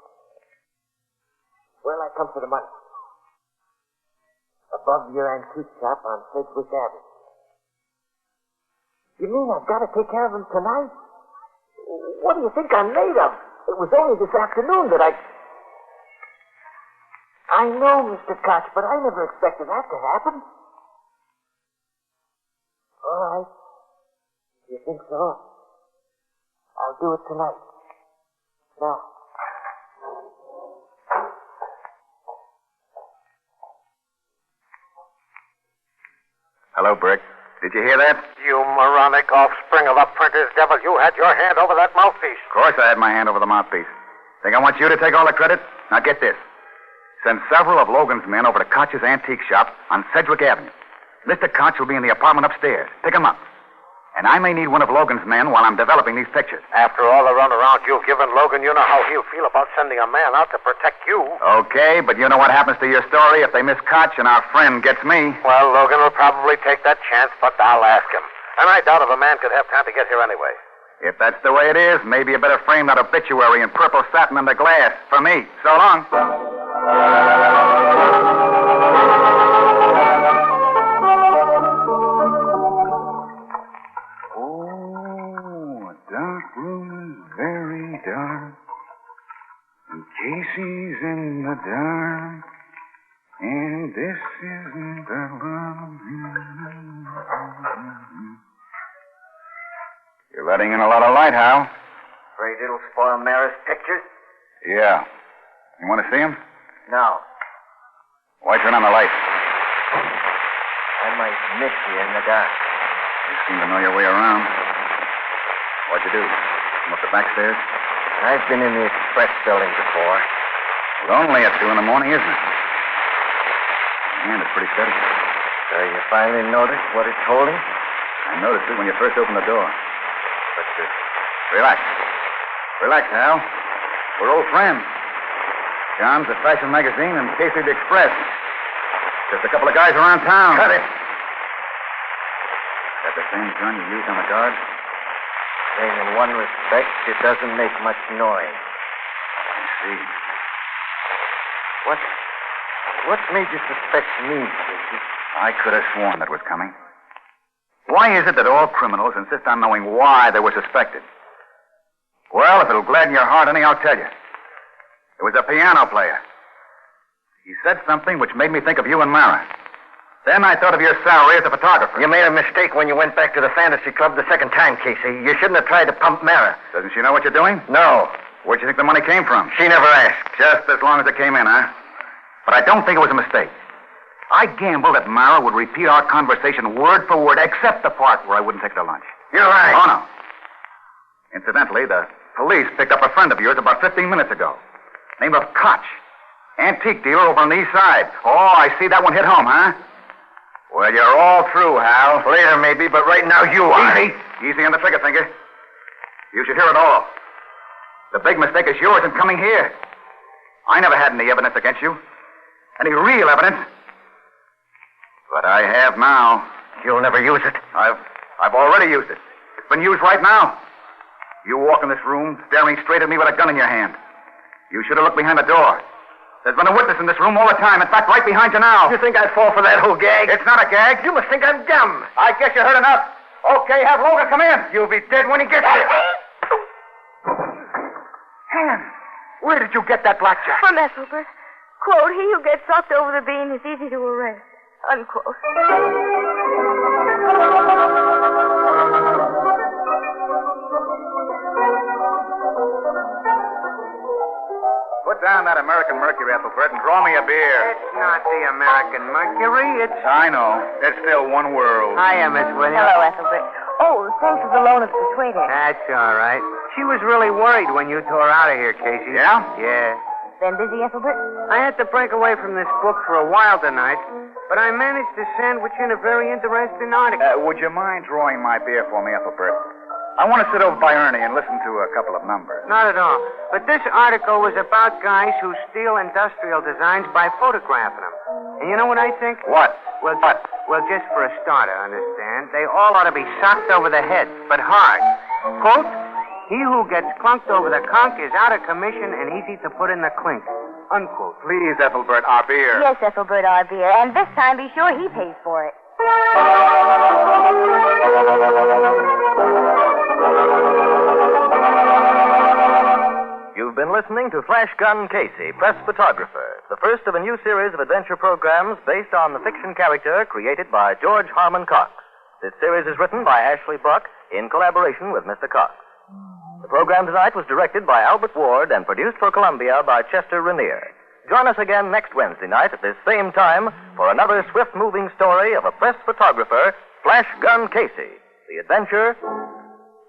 Where'll I come for the money? Above your antique shop on Sedgwick Avenue. You mean I've got to take care of him tonight? What do you think I'm made of? It was only this afternoon that I know, Mr. Koch, but I never expected that to happen. All right. You think so? I'll do it tonight. Now. Hello, Brick. Did you hear that? You moronic offspring of a printer's devil. You had your hand over that mouthpiece. Of course I had my hand over the mouthpiece. Think I want you to take all the credit? Now get this. Send several of Logan's men over to Koch's antique shop on Sedgwick Avenue. Mr. Koch will be in the apartment upstairs. Pick him up. And I may need one of Logan's men while I'm developing these pictures. After all the runaround you've given Logan, you know how he'll feel about sending a man out to protect you. Okay, but you know what happens to your story if they miss Koch and our friend gets me? Well, Logan will probably take that chance, but I'll ask him. And I doubt if a man could have time to get here anyway. If that's the way it is, maybe you better frame that obituary in purple satin under glass. For me. So long. Dark room is very dark, and Casey's in the dark, and this isn't the love. You're letting in a lot of light, Hal. Afraid it'll spoil Mara's pictures? Yeah. You want to see him? No. Why turn on the light? I might miss you in the dark. You seem to know your way around. What'd you do? Come up the back stairs? I've been in the express building before. Lonely at 2 in the morning, isn't it? And it's pretty steady. So you finally noticed what it's holding? I noticed it when you first opened the door. But, relax. Relax, Hal. We're old friends. John's the fashion magazine and Casey the Express. Just a couple of guys around town. Cut it. Got the same gun you used on the guard? In one respect, it doesn't make much noise. I see. What made you suspect me, Casey? I could have sworn that was coming. Why is it that all criminals insist on knowing why they were suspected? Well, if it'll gladden your heart any, I'll tell you. It was a piano player. He said something which made me think of you and Mara. Then I thought of your salary as a photographer. You made a mistake when you went back to the fantasy club the second time, Casey. You shouldn't have tried to pump Mara. Doesn't she know what you're doing? No. Where'd you think the money came from? She never asked. Just as long as it came in, huh? But I don't think it was a mistake. I gambled that Mara would repeat our conversation word for word, except the part where I wouldn't take her to lunch. You're right. Oh, no. Incidentally, the police picked up a friend of yours about 15 minutes ago. Name of Koch. Antique dealer over on the east side. Oh, I see that one hit home, huh? Well, you're all through, Hal. Later, maybe, but right now you are. Easy. Easy on the trigger finger. You should hear it all. The big mistake is yours in coming here. I never had any evidence against you. Any real evidence. But I have now. You'll never use it. I've already used it. It's been used right now. You walk in this room staring straight at me with a gun in your hand. You should have looked behind the door. There's been a witness in this room all the time. In fact, right behind you now. You think I'd fall for that whole gag? It's not a gag. You must think I'm dumb. I guess you heard enough. Okay, have Logan come in. You'll be dead when he gets here. Ann, where did you get that blackjack? From Ethelbert. Quote, he who gets sucked over the bean is easy to arrest. Unquote. Put down that American Mercury, Ethelbert, and draw me a beer. It's not the American Mercury. It's... I know. It's still one world. Hiya, Miss Williams. Hello, Ethelbert. Oh, thanks for the loan of the persuader. That's all right. She was really worried when you tore out of here, Casey. Yeah? Yeah. Been busy, Ethelbert? I had to break away from this book for a while tonight, but I managed to sandwich in a very interesting article. Would you mind drawing my beer for me, Ethelbert? I want to sit over by Ernie and listen to a couple of numbers. Not at all. But this article was about guys who steal industrial designs by photographing them. And you know what I think? What? Well, just for a starter, understand? They all ought to be socked over the head, but hard. Quote, he who gets clunked over the conch is out of commission and easy to put in the clink. Unquote. Please, Ethelbert, our beer. Yes, Ethelbert, our beer. And this time be sure he pays for it. You've been listening to Flash Gun Casey, Press Photographer, the first of a new series of adventure programs based on the fiction character created by George Harmon Cox. This series is written by Ashley Buck in collaboration with Mr. Cox. The program tonight was directed by Albert Ward and produced for Columbia by Chester Rainier. Join us again next Wednesday night at this same time for another swift-moving story of a press photographer, Flash Gun Casey. The adventure,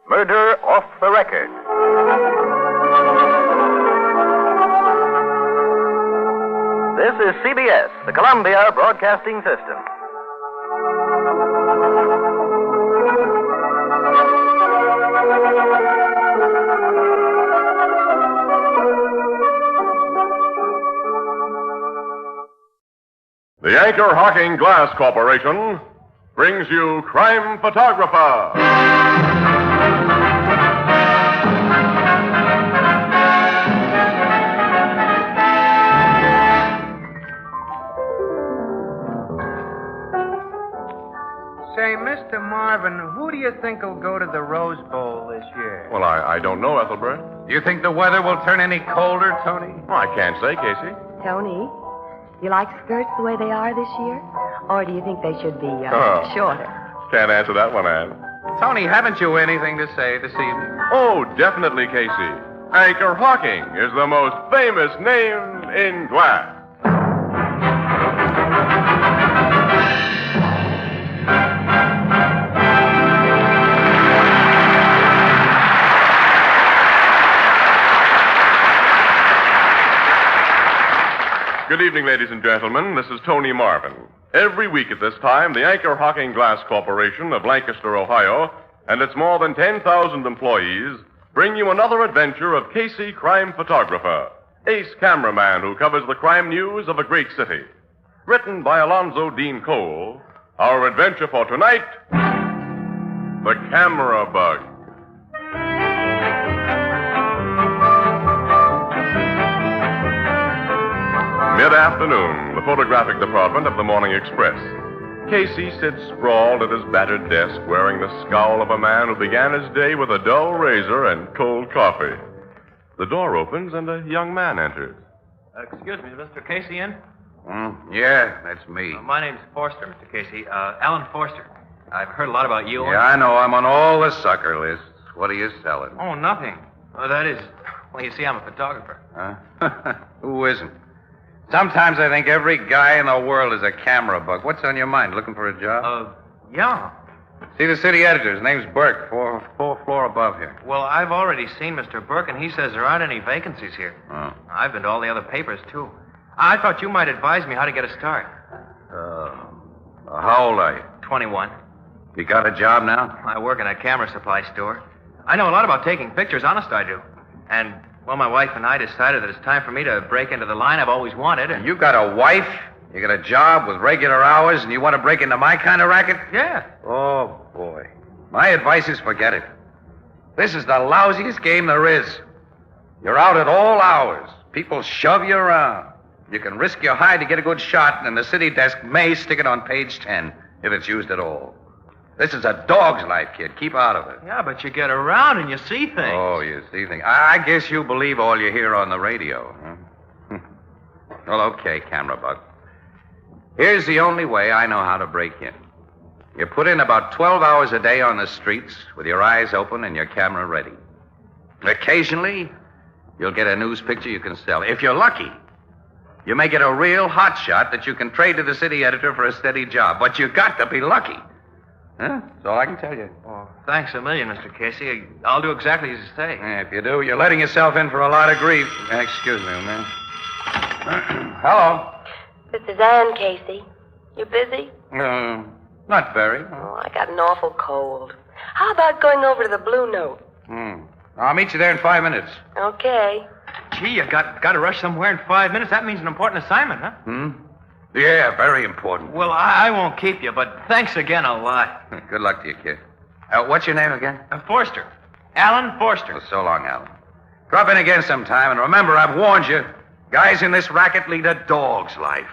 Murder Off the Record. This is CBS, the Columbia Broadcasting System. The Anchor Hocking Glass Corporation brings you Crime Photographer. Say, Mr. Marvin, who do you think will go to the Rose Bowl this year? Well, I don't know, Ethelbert. Do you think the weather will turn any colder, Tony? Well, I can't say, Casey. Tony, you like skirts the way they are this year? Or do you think they should be shorter? Can't answer that one, Ann. Tony, haven't you anything to say this evening? Oh, definitely, Casey. Anchor Hocking is the most famous name in glass. Good evening, ladies and gentlemen. This is Tony Marvin. Every week at this time, the Anchor Hocking Glass Corporation of Lancaster, Ohio, and its more than 10,000 employees bring you another adventure of Casey, crime photographer, ace cameraman who covers the crime news of a great city. Written by Alonzo Dean Cole, our adventure for tonight, The Camera Bug. Mid-afternoon, the photographic department of the Morning Express. Casey sits sprawled at his battered desk, wearing the scowl of a man who began his day with a dull razor and cold coffee. The door opens and a young man enters. Excuse me, Mr. Casey in? Yeah, that's me. My name's Forster, Mr. Casey. Alan Forster. I've heard a lot about you. Yeah, I know. I'm on all the sucker lists. What are you selling? Oh, nothing. That is, well, you see, I'm a photographer. Huh? Who isn't? Sometimes I think every guy in the world is a camera bug. What's on your mind? Looking for a job? Yeah. See the city editor. His name's Burke. Fourth floor above here. Well, I've already seen Mr. Burke, and he says there aren't any vacancies here. Oh. I've been to all the other papers, too. I thought you might advise me how to get a start. How old are you? 21. You got a job now? I work in a camera supply store. I know a lot about taking pictures, honest I do. And, well, my wife and I decided that it's time for me to break into the line I've always wanted. And You got a wife? You got a job with regular hours, and you want to break into my kind of racket? Yeah. Oh, boy. My advice is forget it. This is the lousiest game there is. You're out at all hours. People shove you around. You can risk your hide to get a good shot, and the city desk may stick it on page 10 if it's used at all. This is a dog's life, kid. Keep out of it. Yeah, but you get around and you see things. Oh, you see things. I guess you believe all you hear on the radio, huh? Well, okay, camera bug. Here's the only way I know how to break in. You put in about 12 hours a day on the streets with your eyes open and your camera ready. Occasionally, you'll get a news picture you can sell. If you're lucky, you may get a real hot shot that you can trade to the city editor for a steady job. But you got to be lucky. Huh? That's all I can tell you. Oh, thanks a million, Mr. Casey. I'll do exactly as you say. If you do, you're letting yourself in for a lot of grief. Excuse me, man. Hello. This is Ann, Casey. You busy? Not very. Oh, I got an awful cold. How about going over to the Blue Note? I'll meet you there in 5 minutes. Okay. Gee, you got to rush somewhere in 5 minutes. That means an important assignment, huh? Yeah, very important. Well, I won't keep you, but thanks again a lot. Good luck to you, kid. What's your name again? Forster. Alan Forster. Well, so long, Alan. Drop in again sometime, and remember, I've warned you. Guys in this racket lead a dog's life.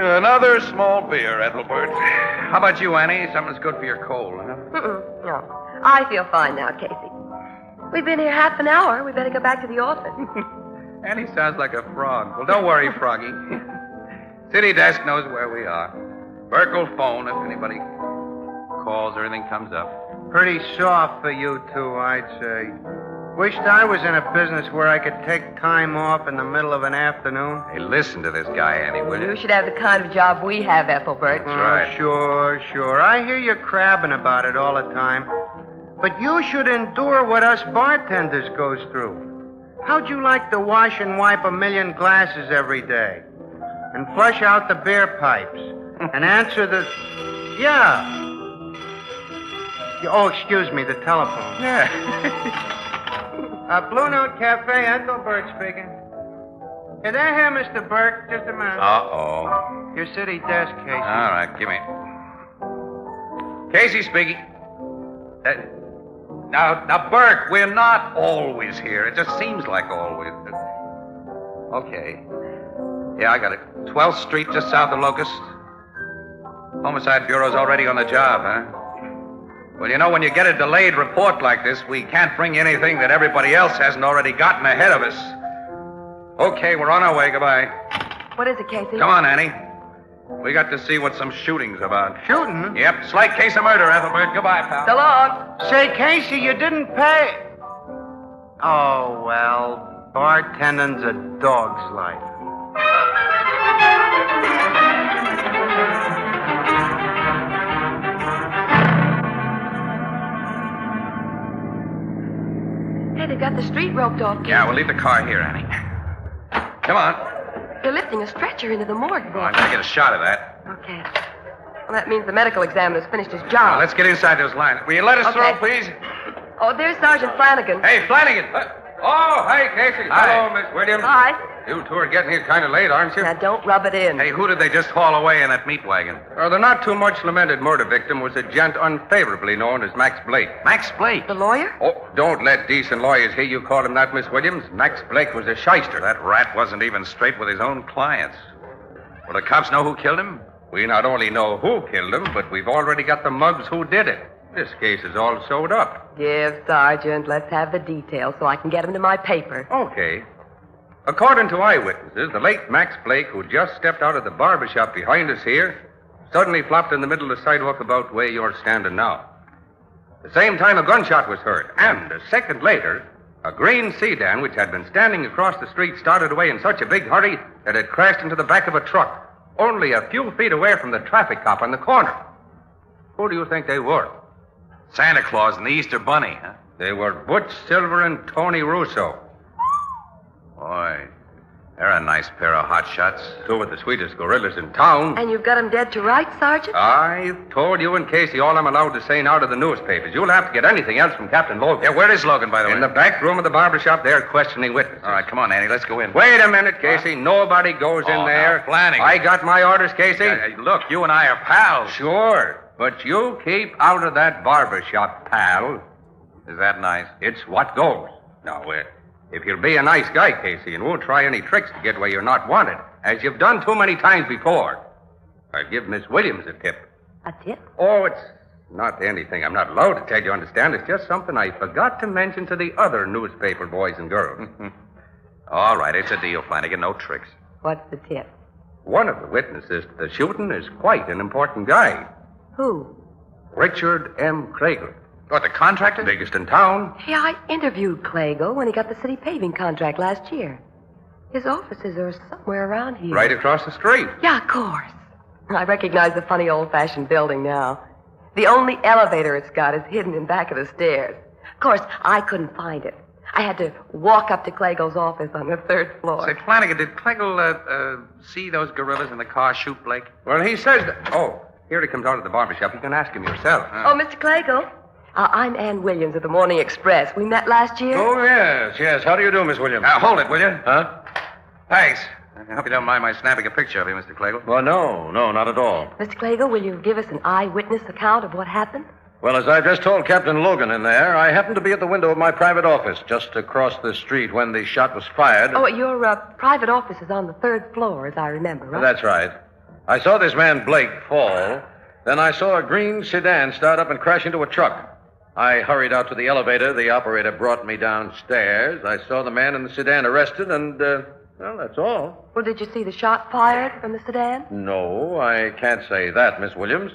Another small beer, Ethelbert. How about you, Annie? Something's good for your cold, huh? No. I feel fine now, Casey. We've been here half an hour. We better go back to the office. Annie sounds like a frog. Well, don't worry, Froggy. City desk knows where we are. Burke will phone if anybody calls or anything comes up. Pretty soft for you two, I'd say. Wished I was in a business where I could take time off in the middle of an afternoon. Hey, listen to this guy, Annie, will you? You should have the kind of job we have, Ethelbert. That's right. Sure. I hear you crabbing about it all the time. But you should endure what us bartenders goes through. How'd you like to wash and wipe 1 million glasses every day? And flush out the beer pipes? And answer the... Yeah. Oh, excuse me, the telephone. Yeah. Blue Note Cafe, Ethelbert speaking. Hey, there here, Mr. Burke. Just a minute. Uh-oh. Your city desk, Casey. All right, give me. Casey speaking. Now, Burke, we're not always here. It just seems like always. Okay. Yeah, I got it. 12th Street, just south of Locust. Homicide Bureau's already on the job, huh? Well, you know, when you get a delayed report like this, we can't bring you anything that everybody else hasn't already gotten ahead of us. Okay, we're on our way. Goodbye. What is it, Casey? Come on, Annie. We got to see what some shooting's about. Shooting? Yep, slight case of murder, Ethelbert. Goodbye, pal. So long. Say, Casey, you didn't pay. Oh, well, bartending's a dog's life. Hey, they got the street roped off, Casey. Yeah, we'll leave the car here, Annie. Come on. They're lifting a stretcher into the morgue there. Oh, I gotta get a shot of that. Okay. Well, that means the medical examiner's finished his Now, job. let's get inside those lines. Will you let us Okay. through, please? Oh, there's Sergeant Flanagan. Hey, Flanagan. Oh, hey, Casey. Hi. Hello, Miss Williams. Hi. You two are getting here kind of late, aren't you? Now, don't rub it in. Hey, who did they just haul away in that meat wagon? The not too much lamented murder victim was a gent unfavorably known as Max Blake. Max Blake? The lawyer? Oh, don't let decent lawyers hear you call him that, Miss Williams. Max Blake was a shyster. That rat wasn't even straight with his own clients. Well, the cops know who killed him? We not only know who killed him, but we've already got the mugs who did it. This case is all sewed up. Give, Sergeant. Let's have the details so I can get them to my paper. Okay. According to eyewitnesses, the late Max Blake, who just stepped out of the barber shop behind us here, suddenly flopped in the middle of the sidewalk about where you're standing now. The same time a gunshot was heard, and a second later, a green sedan which had been standing across the street started away in such a big hurry that it crashed into the back of a truck, only a few feet away from the traffic cop on the corner. Who do you think they were? Santa Claus and the Easter Bunny, huh? They were Butch Silver and Tony Russo. Boy, they're a nice pair of hot shots. Two of the sweetest gorillas in town. And you've got 'em dead to rights, Sergeant? I've told you and Casey all I'm allowed to say now to the newspapers. You'll have to get anything else from Captain Logan. Yeah, where is Logan, by the way? In the back room of the barber shop there, questioning witnesses. All right, come on, Annie, let's go in. Wait a minute, Casey. Nobody goes in there. Now, Flanagan. I got my orders, Casey. Look, you and I are pals. Sure, but you keep out of that barber shop, pal. Is that nice? It's what goes. Now, if you'll be a nice guy, Casey, and won't try any tricks to get where you're not wanted, as you've done too many times before, I'll give Miss Williams a tip. A tip? Oh, it's not anything I'm not allowed to tell you, understand? It's just something I forgot to mention to the other newspaper boys and girls. All right, it's a deal, Flanagan. No tricks. What's the tip? One of the witnesses to the shooting is quite an important guy. Who? Richard M. Krager. What, the contractor? Biggest in town. Hey, I interviewed Clago when he got the city paving contract last year. His offices are somewhere around here. Right across the street. Yeah, of course. I recognize the funny old-fashioned building now. The only elevator it's got is hidden in back of the stairs. Of course, I couldn't find it. I had to walk up to Clago's office on the 3rd floor. Say, Flanagan, did Clago see those gorillas in the car shoot Blake? Well, he says that... Oh, here he comes out of the barber shop. You can ask him yourself. Oh, Mr. Clago. I'm Ann Williams of the Morning Express. We met last year. Oh, yes. How do you do, Miss Williams? Hold it, will you? Huh? Thanks. I hope you don't mind my snapping a picture of you, Mr. Clago. Well, no, not at all. Mr. Clago, will you give us an eyewitness account of what happened? Well, as I just told Captain Logan in there, I happened to be at the window of my private office just across the street when the shot was fired. Oh, your private office is on the 3rd floor, as I remember, right? That's right. I saw this man Blake fall. Then I saw a green sedan start up and crash into a truck. I hurried out to the elevator. The operator brought me downstairs. I saw the man in the sedan arrested, and, well, that's all. Well, did you see the shot fired from the sedan? No, I can't say that, Miss Williams.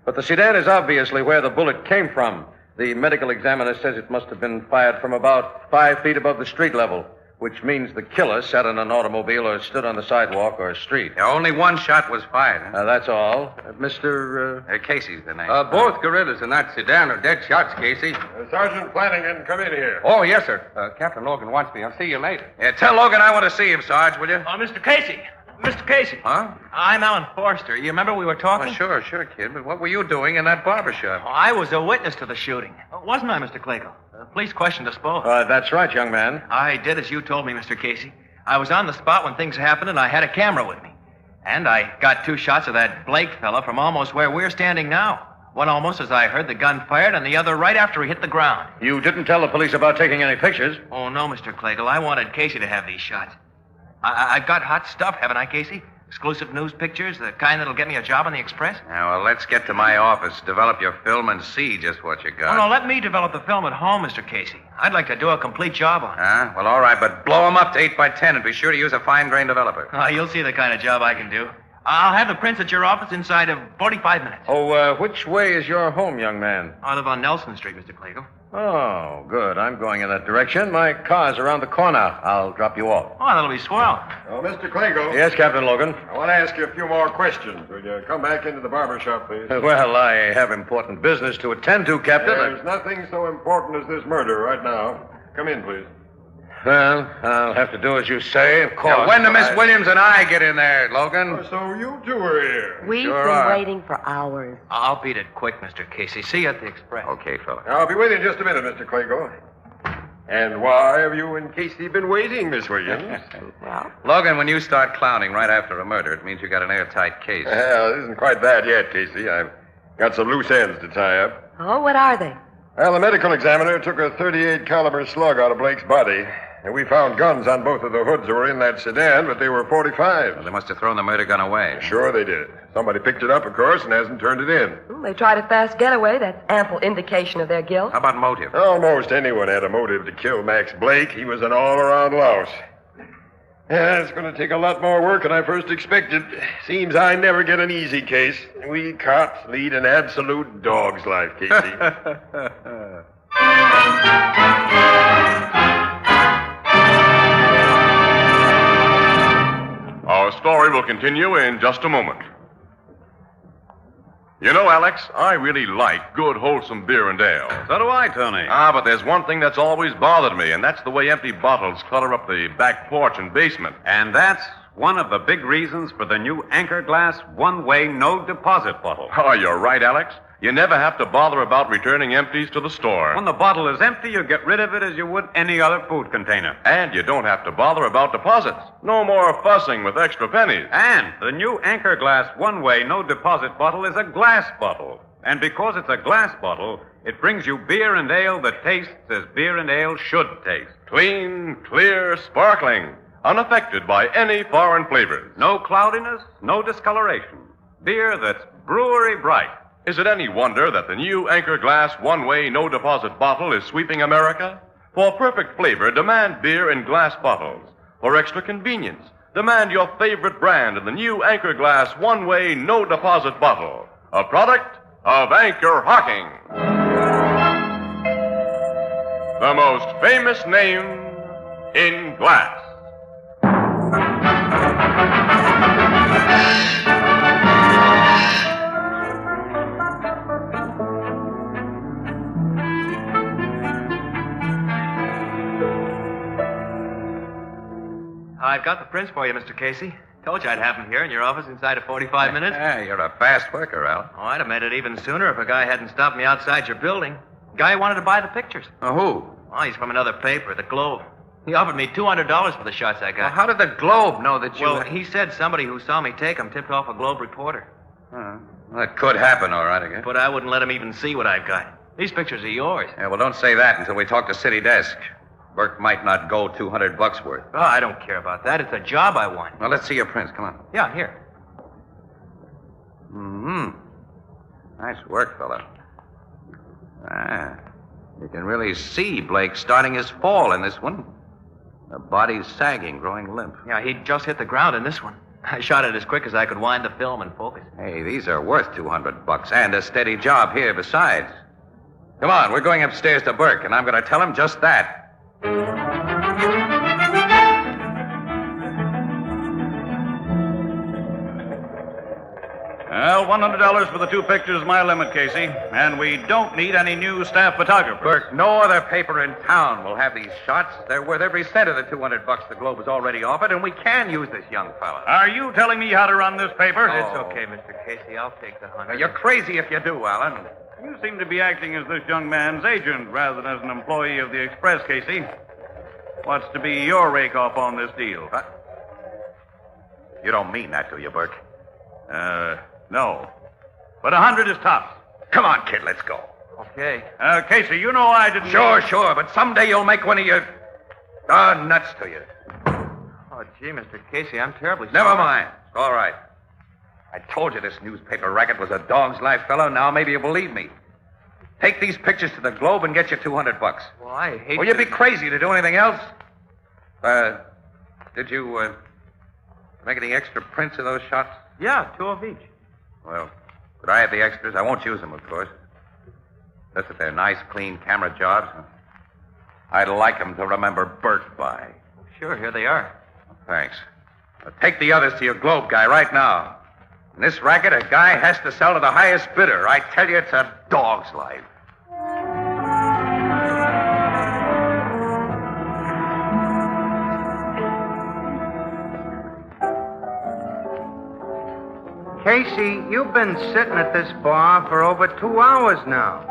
But the sedan is obviously where the bullet came from. The medical examiner says it must have been fired from about 5 feet above the street level, which means the killer sat in an automobile or stood on the sidewalk or street. Yeah, only one shot was fired, huh? That's all. Mr. Casey's the name. Both gorillas in that sedan are dead shots, Casey. Sergeant Flanagan, come in here. Oh, yes, sir. Captain Logan wants me. I'll see you later. Yeah, tell Logan I want to see him, Sarge, will you? Mr. Casey. Mr. Casey. Huh? I'm Alan Forster. You remember we were talking? Oh, sure, kid. But what were you doing in that barber shop? I was a witness to the shooting. Wasn't I, Mr. Clago? The police questioned us both. That's right, young man. I did as you told me, Mr. Casey. I was on the spot when things happened, and I had a camera with me. And I got 2 shots of that Blake fella from almost where we're standing now. One almost as I heard the gun fired, and the other right after he hit the ground. You didn't tell the police about taking any pictures? Oh, no, Mr. Clago. I wanted Casey to have these shots. I've got hot stuff, haven't I, Casey? Exclusive news pictures, the kind that'll get me a job on the Express? Now, well, let's get to my office, develop your film, and see just what you got. Oh, no, let me develop the film at home, Mr. Casey. I'd like to do a complete job on it. Huh? Well, all right, but blow them up to 8 by 10 and be sure to use a fine-grained developer. Oh, you'll see the kind of job I can do. I'll have the prints at your office inside of 45 minutes. Oh, which way is your home, young man? I live on Nelson Street, Mr. Clago. Oh, good. I'm going in that direction. My car's around the corner. I'll drop you off. Oh, that'll be swell. Oh, Mr. Clago. Yes, Captain Logan. I want to ask you a few more questions. Will you come back into the barber shop, please? Well, I have important business to attend to, Captain. There's nothing so important as this murder right now. Come in, please. Well, I'll have to do as you say, of course. Now, when do Miss Williams and I get in there, Logan? Oh, so you two are here. We've Sure been are. waiting for hours. I'll beat it quick, Mr. Casey. See you at the Express. Okay, fella. I'll be with you in just a minute, Mr. Clago. And why have you and Casey been waiting, Miss Williams? Well, Logan, when you start clowning right after a murder, it means you got an airtight case. Well, it isn't quite that yet, Casey. I've got some loose ends to tie up. oh, what are they? Well, the medical examiner took a .38 caliber slug out of Blake's body. And we found guns on both of the hoods that were in that sedan, but they were .45s. Well, they must have thrown the murder gun away. Sure they did. Somebody picked it up, of course, and hasn't turned it in. They tried a fast getaway. That's ample indication of their guilt. How about motive? Almost anyone had a motive to kill Max Blake. He was an all-around louse. Yeah, it's going to take a lot more work than I first expected. Seems I never get an easy case. We cops lead an absolute dog's life, Casey. Our story will continue in just a moment. You know, Alex, I really like good, wholesome beer and ale. So do I, Tony. But there's one thing that's always bothered me, and that's the way empty bottles clutter up the back porch and basement. And that's one of the big reasons for the new Anchor Glass one-way no-deposit bottle. Oh, you're right, Alex. You never have to bother about returning empties to the store. When the bottle is empty, you get rid of it as you would any other food container. And you don't have to bother about deposits. No more fussing with extra pennies. And the new Anchor Glass one-way no-deposit bottle is a glass bottle. And because it's a glass bottle, it brings you beer and ale that tastes as beer and ale should taste. Clean, clear, sparkling, unaffected by any foreign flavors. No cloudiness, no discoloration. Beer that's brewery bright. Is it any wonder that the new Anchor Glass one-way no-deposit bottle is sweeping America? For perfect flavor, demand beer in glass bottles. For extra convenience, demand your favorite brand in the new Anchor Glass one-way no-deposit bottle. A product of Anchor Hocking. The most famous name in glass. I've got the prints for you, Mr. Casey. Told you I'd have them here in your office inside of 45 minutes. Yeah, you're a fast worker, Al. Oh, I'd have made it even sooner if a guy hadn't stopped me outside your building. Guy wanted to buy the pictures. Who? Oh, he's from another paper, the Globe. He offered me $200 for the shots I got. Well, how did the Globe know that you... Well, he said somebody who saw me take them tipped off a Globe reporter. Well, that could happen, all right, I guess. But I wouldn't let him even see what I've got. These pictures are yours. Yeah, well, don't say that until we talk to City Desk. Burke might not go $200 worth. Oh, I don't care about that. It's a job I want. Well, let's see your prints. Come on. Yeah, here. Mm-hmm. Nice work, fella. You can really see Blake starting his fall in this one. The body's sagging, growing limp. Yeah, he just hit the ground in this one. I shot it as quick as I could wind the film and focus. Hey, these are worth $200 and a steady job here besides. Come on, we're going upstairs to Burke, and I'm going to tell him just that. Well, $100 for the two pictures is my limit, Casey. And we don't need any new staff photographers. Burke, no other paper in town will have these shots. They're worth every cent of the $200 the Globe has already offered, and we can use this young fella. Are you telling me how to run this paper? It's okay, Mr. Casey. I'll take the 100. You're crazy if you do, Alan. You seem to be acting as this young man's agent rather than as an employee of the Express, Casey. What's to be your rake-off on this deal? What? You don't mean that, do you, Burke? No. But 100 is tops. Come on, kid, let's go. Okay. Casey, you know I didn't... Sure, but someday you'll make one of your... nuts to you. Oh, gee, Mr. Casey, I'm terribly sorry. Never mind. It's all right. I told you this newspaper racket was a dog's life, fellow. Now maybe you believe me. Take these pictures to the Globe and get you $200. Well, I hate Well, you'd be crazy to do anything else. Did you, make any extra prints of those shots? Yeah, 2 of each. Well, could I have the extras? I won't use them, of course. Just that they're nice, clean camera jobs. I'd like them to remember Burke by. Sure, here they are. Thanks. Now, take the others to your Globe guy right now. In this racket, a guy has to sell to the highest bidder. I tell you, it's a dog's life. Casey, you've been sitting at this bar for over 2 hours now.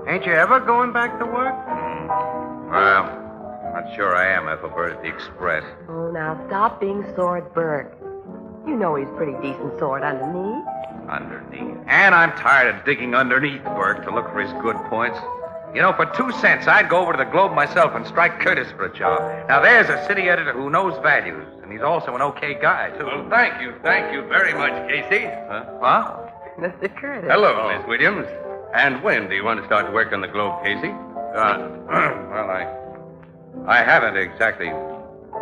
Ain't you ever going back to work? Well, not sure I am, Ethelbert, at the Express. Oh, now stop being sore at Burke. You know he's pretty decent sort underneath. Underneath. And I'm tired of digging underneath Burke to look for his good points. You know, for 2 cents, I'd go over to the Globe myself and strike Curtis for a job. Now, there's a city editor who knows values, and he's also an okay guy, too. Well, thank you very much, Casey. Huh? Mr. Curtis. Hello, Miss Williams. And when do you want to start work on the Globe, Casey? Well, I haven't exactly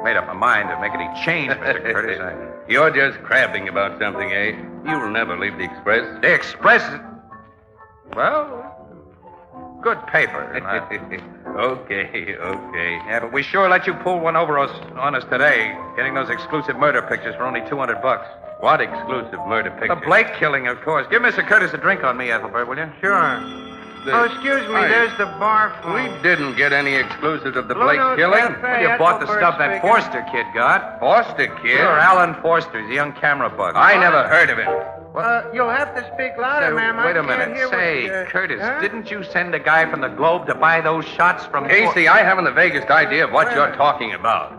made up my mind to make any change, Mr. Curtis. You're just crabbing about something, eh? You'll never leave the Express. The Express? Well, good paper. Okay. Yeah, but we sure let you pull one over on us today, getting those exclusive murder pictures for only $200. What exclusive murder picture? The Blake killing, of course. Give Mr. Curtis a drink on me, Ethelbert, will you? Sure. Oh, excuse me, there's the bar phone. We didn't get any exclusives of the Blue Blake Note killing. Cafe, Well, you bought the Ethelbert stuff that speaking. Forster kid got. Forster kid? Sure, Alan Forster. He's a young camera bug. I never heard of him. You'll have to speak louder, Say, ma'am. wait I a minute. can't hear Say, what, Curtis, huh? didn't you send a guy from the Globe to buy those shots from... Casey, I haven't the vaguest idea of what you're talking about.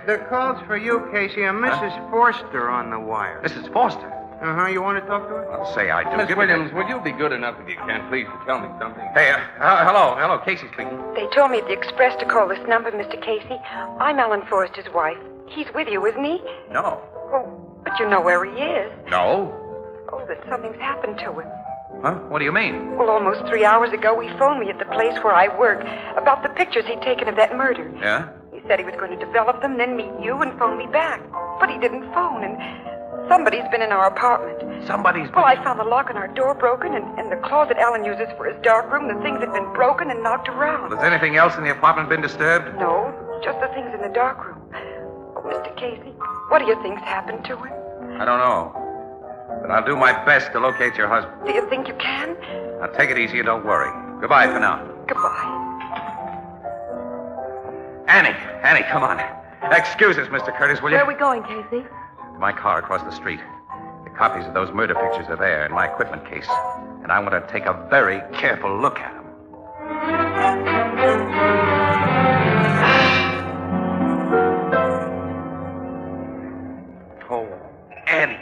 The call's for you, Casey, and Mrs. Forster on the wire. Mrs. Forster? Uh-huh, you want to talk to her? I'll say I do. Miss Give me Williams, that. will you be good enough, if you can, please, to tell me something? Hey, hello, Casey speaking. They told me at the Express to call this number, Mr. Casey. I'm Alan Forrester's wife. He's with you, isn't he? No. Oh, but you know where he is. No? Oh, that something's happened to him. Huh? What do you mean? Well, almost 3 hours ago, he phoned me at the place where I work about the pictures he'd taken of that murder. Yeah? He said he was going to develop them, then meet you and phone me back. But he didn't phone, and somebody's been in our apartment. Somebody's Well, I found the lock on our door broken, and the closet Alan uses for his darkroom, the things had been broken and knocked around. Has anything else in the apartment been disturbed? No, just the things in the darkroom. Oh, Mr. Casey, what do you think's happened to him? I don't know. But I'll do my best to locate your husband. Do you think you can? Now, take it easy and don't worry. Goodbye for now. Goodbye. Annie, come on. Excuse us, Mr. Curtis, will you? Where are we going, Casey? My car across the street. The copies of those murder pictures are there in my equipment case. And I want to take a very careful look at them. Oh, Annie.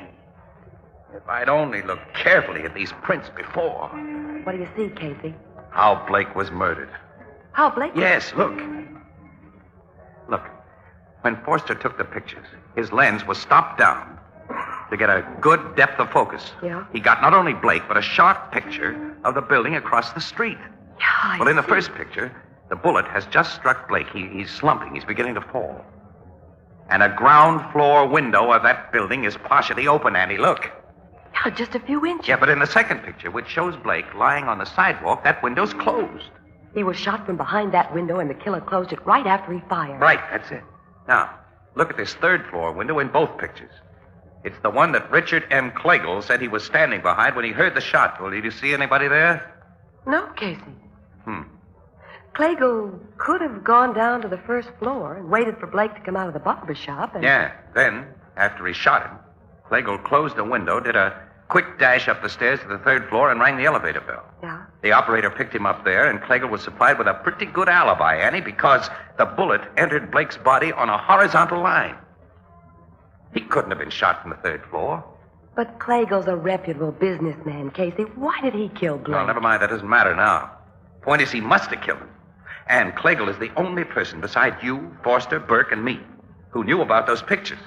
If I'd only looked carefully at these prints before. What do you see, Casey? How Blake was murdered. How, Blake? Yes, look. Look. When Forster took the pictures, his lens was stopped down to get a good depth of focus. Yeah? He got not only Blake, but a sharp picture of the building across the street. Yeah, Well, in the first picture, the bullet has just struck Blake. He's slumping. He's beginning to fall. And a ground floor window of that building is partially open, Annie. Look. Yeah, just a few inches. Yeah, but in the second picture, which shows Blake lying on the sidewalk, that window's closed. He was shot from behind that window, and the killer closed it right after he fired. Right, that's it. Now, look at this third floor window in both pictures. It's the one that Richard M. Clegel said he was standing behind when he heard the shot. Well, did you see anybody there? No, Casey. Clegel could have gone down to the first floor and waited for Blake to come out of the barber shop. And... Yeah. Then, after he shot him, Clegel closed the window, did a quick dash up the stairs to the third floor, and rang the elevator bell. Yeah? The operator picked him up there, and Clegel was supplied with a pretty good alibi, Annie, because the bullet entered Blake's body on a horizontal line. He couldn't have been shot from the third floor. But Clegel's a reputable businessman, Casey. Why did he kill Blake? No, never mind. That doesn't matter now. Point is, he must have killed him. And Clegel is the only person beside you, Forster, Burke, and me who knew about those pictures.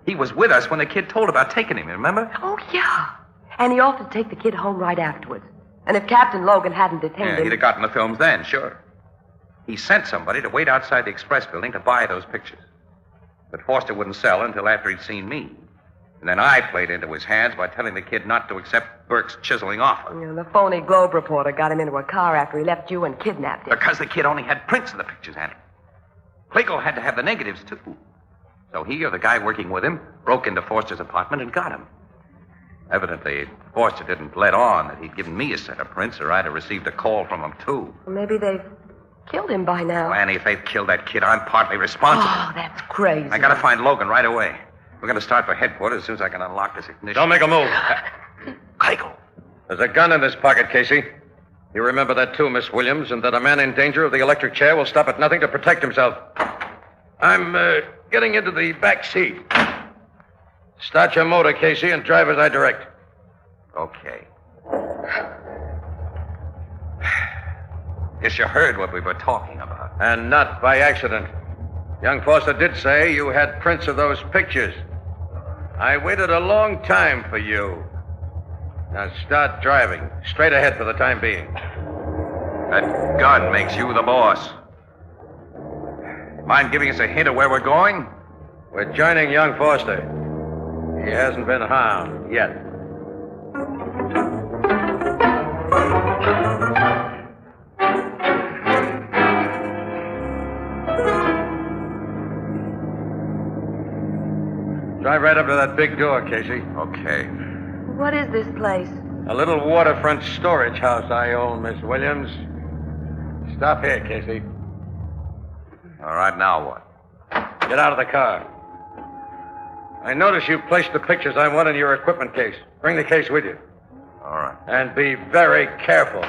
He was with us when the kid told about taking him, remember? Oh, yeah. And he offered to take the kid home right afterwards. And if Captain Logan hadn't detained Yeah, him... he'd have gotten the films then, sure. He sent somebody to wait outside the Express building to buy those pictures. But Forster wouldn't sell until after he'd seen me. And then I played into his hands by telling the kid not to accept Burke's chiseling offer. You know, the phony Globe reporter got him into a car after he left you and kidnapped him. Because the kid only had prints of the pictures, Annie. Clegel had to have the negatives, too. So he or the guy working with him broke into Forster's apartment and got him. Evidently, Forster didn't let on that he'd given me a set of prints, or I'd have received a call from him, too. Well, maybe they've killed him by now. Oh, Annie, if they've killed that kid, I'm partly responsible. Oh, that's crazy. I gotta find Logan right away. We're gonna start for headquarters as soon as I can unlock this ignition. Don't make a move. Clegel. There's a gun in this pocket, Casey. You remember that, too, Miss Williams, and that a man in danger of the electric chair will stop at nothing to protect himself. I'm getting into the back seat. Start your motor, Casey, and drive as I direct. Okay. Guess you heard what we were talking about. And not by accident. Young Foster did say you had prints of those pictures. I waited a long time for you. Now start driving. Straight ahead for the time being. That gun makes you the boss. Mind giving us a hint of where we're going? We're joining young Foster. He hasn't been harmed yet. Drive right up to that big door, Casey. Okay. What is this place? A little waterfront storage house I own, Miss Williams. Stop here, Casey. All right, now what? Get out of the car. I notice you placed the pictures I want in your equipment case. Bring the case with you. All right. And be very careful.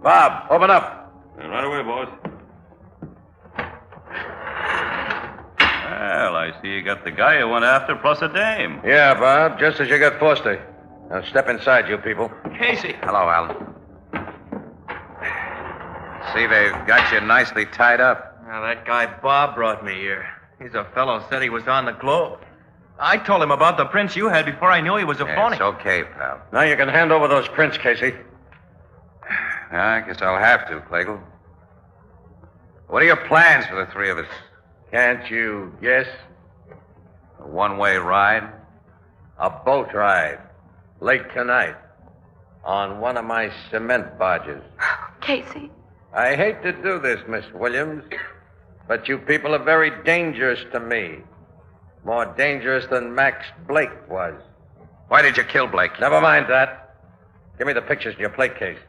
Bob, open up. Right away, boss. Well, I see you got the guy you went after plus a dame. Yeah, Bob, just as you got Foster. Now step inside, you people. Casey. Hello, Alan. See, they've got you nicely tied up. Now, that guy Bob brought me here. He's a fellow said he was on the globe. I told him about the prints you had before I knew he was a phony. It's okay, pal. Now you can hand over those prints, Casey. I guess I'll have to, Clagle. What are your plans for the three of us? Can't you guess? A one-way ride? A boat ride. Late tonight. On one of my cement barges. Casey. I hate to do this, Miss Williams, but you people are very dangerous to me. More dangerous than Max Blake was. Why did you kill Blake? Never mind that. Give me the pictures in your plate case.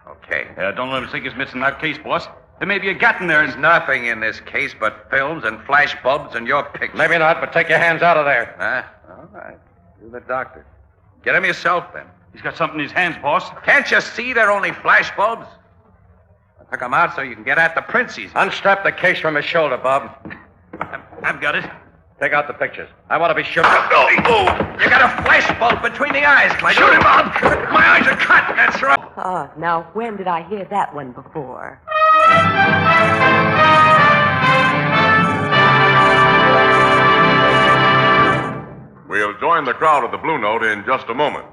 Okay. Don't let him think he's missing that case, boss. There may be a gat in there. There's nothing in this case but films and flash bulbs and your pictures. Maybe not, but take your hands out of there. All right. You're the doctor. Get him yourself, then. He's got something in his hands, boss. Can't you see they're only flash bulbs? I took them out so you can get at the prints easy. Unstrap the case from his shoulder, Bob. I've got it. Take out the pictures. I want to be sure. You got a flash bulb between the eyes, Clay. Shoot him, Bob! My eyes are cut, that's right. Now when did I hear that one before? We'll join the crowd at the Blue Note in just a moment.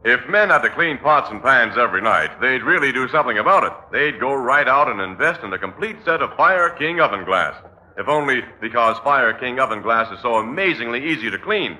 If men had to clean pots and pans every night, they'd really do something about it. They'd go right out and invest in a complete set of Fire King oven glass. If only because Fire King oven glass is so amazingly easy to clean.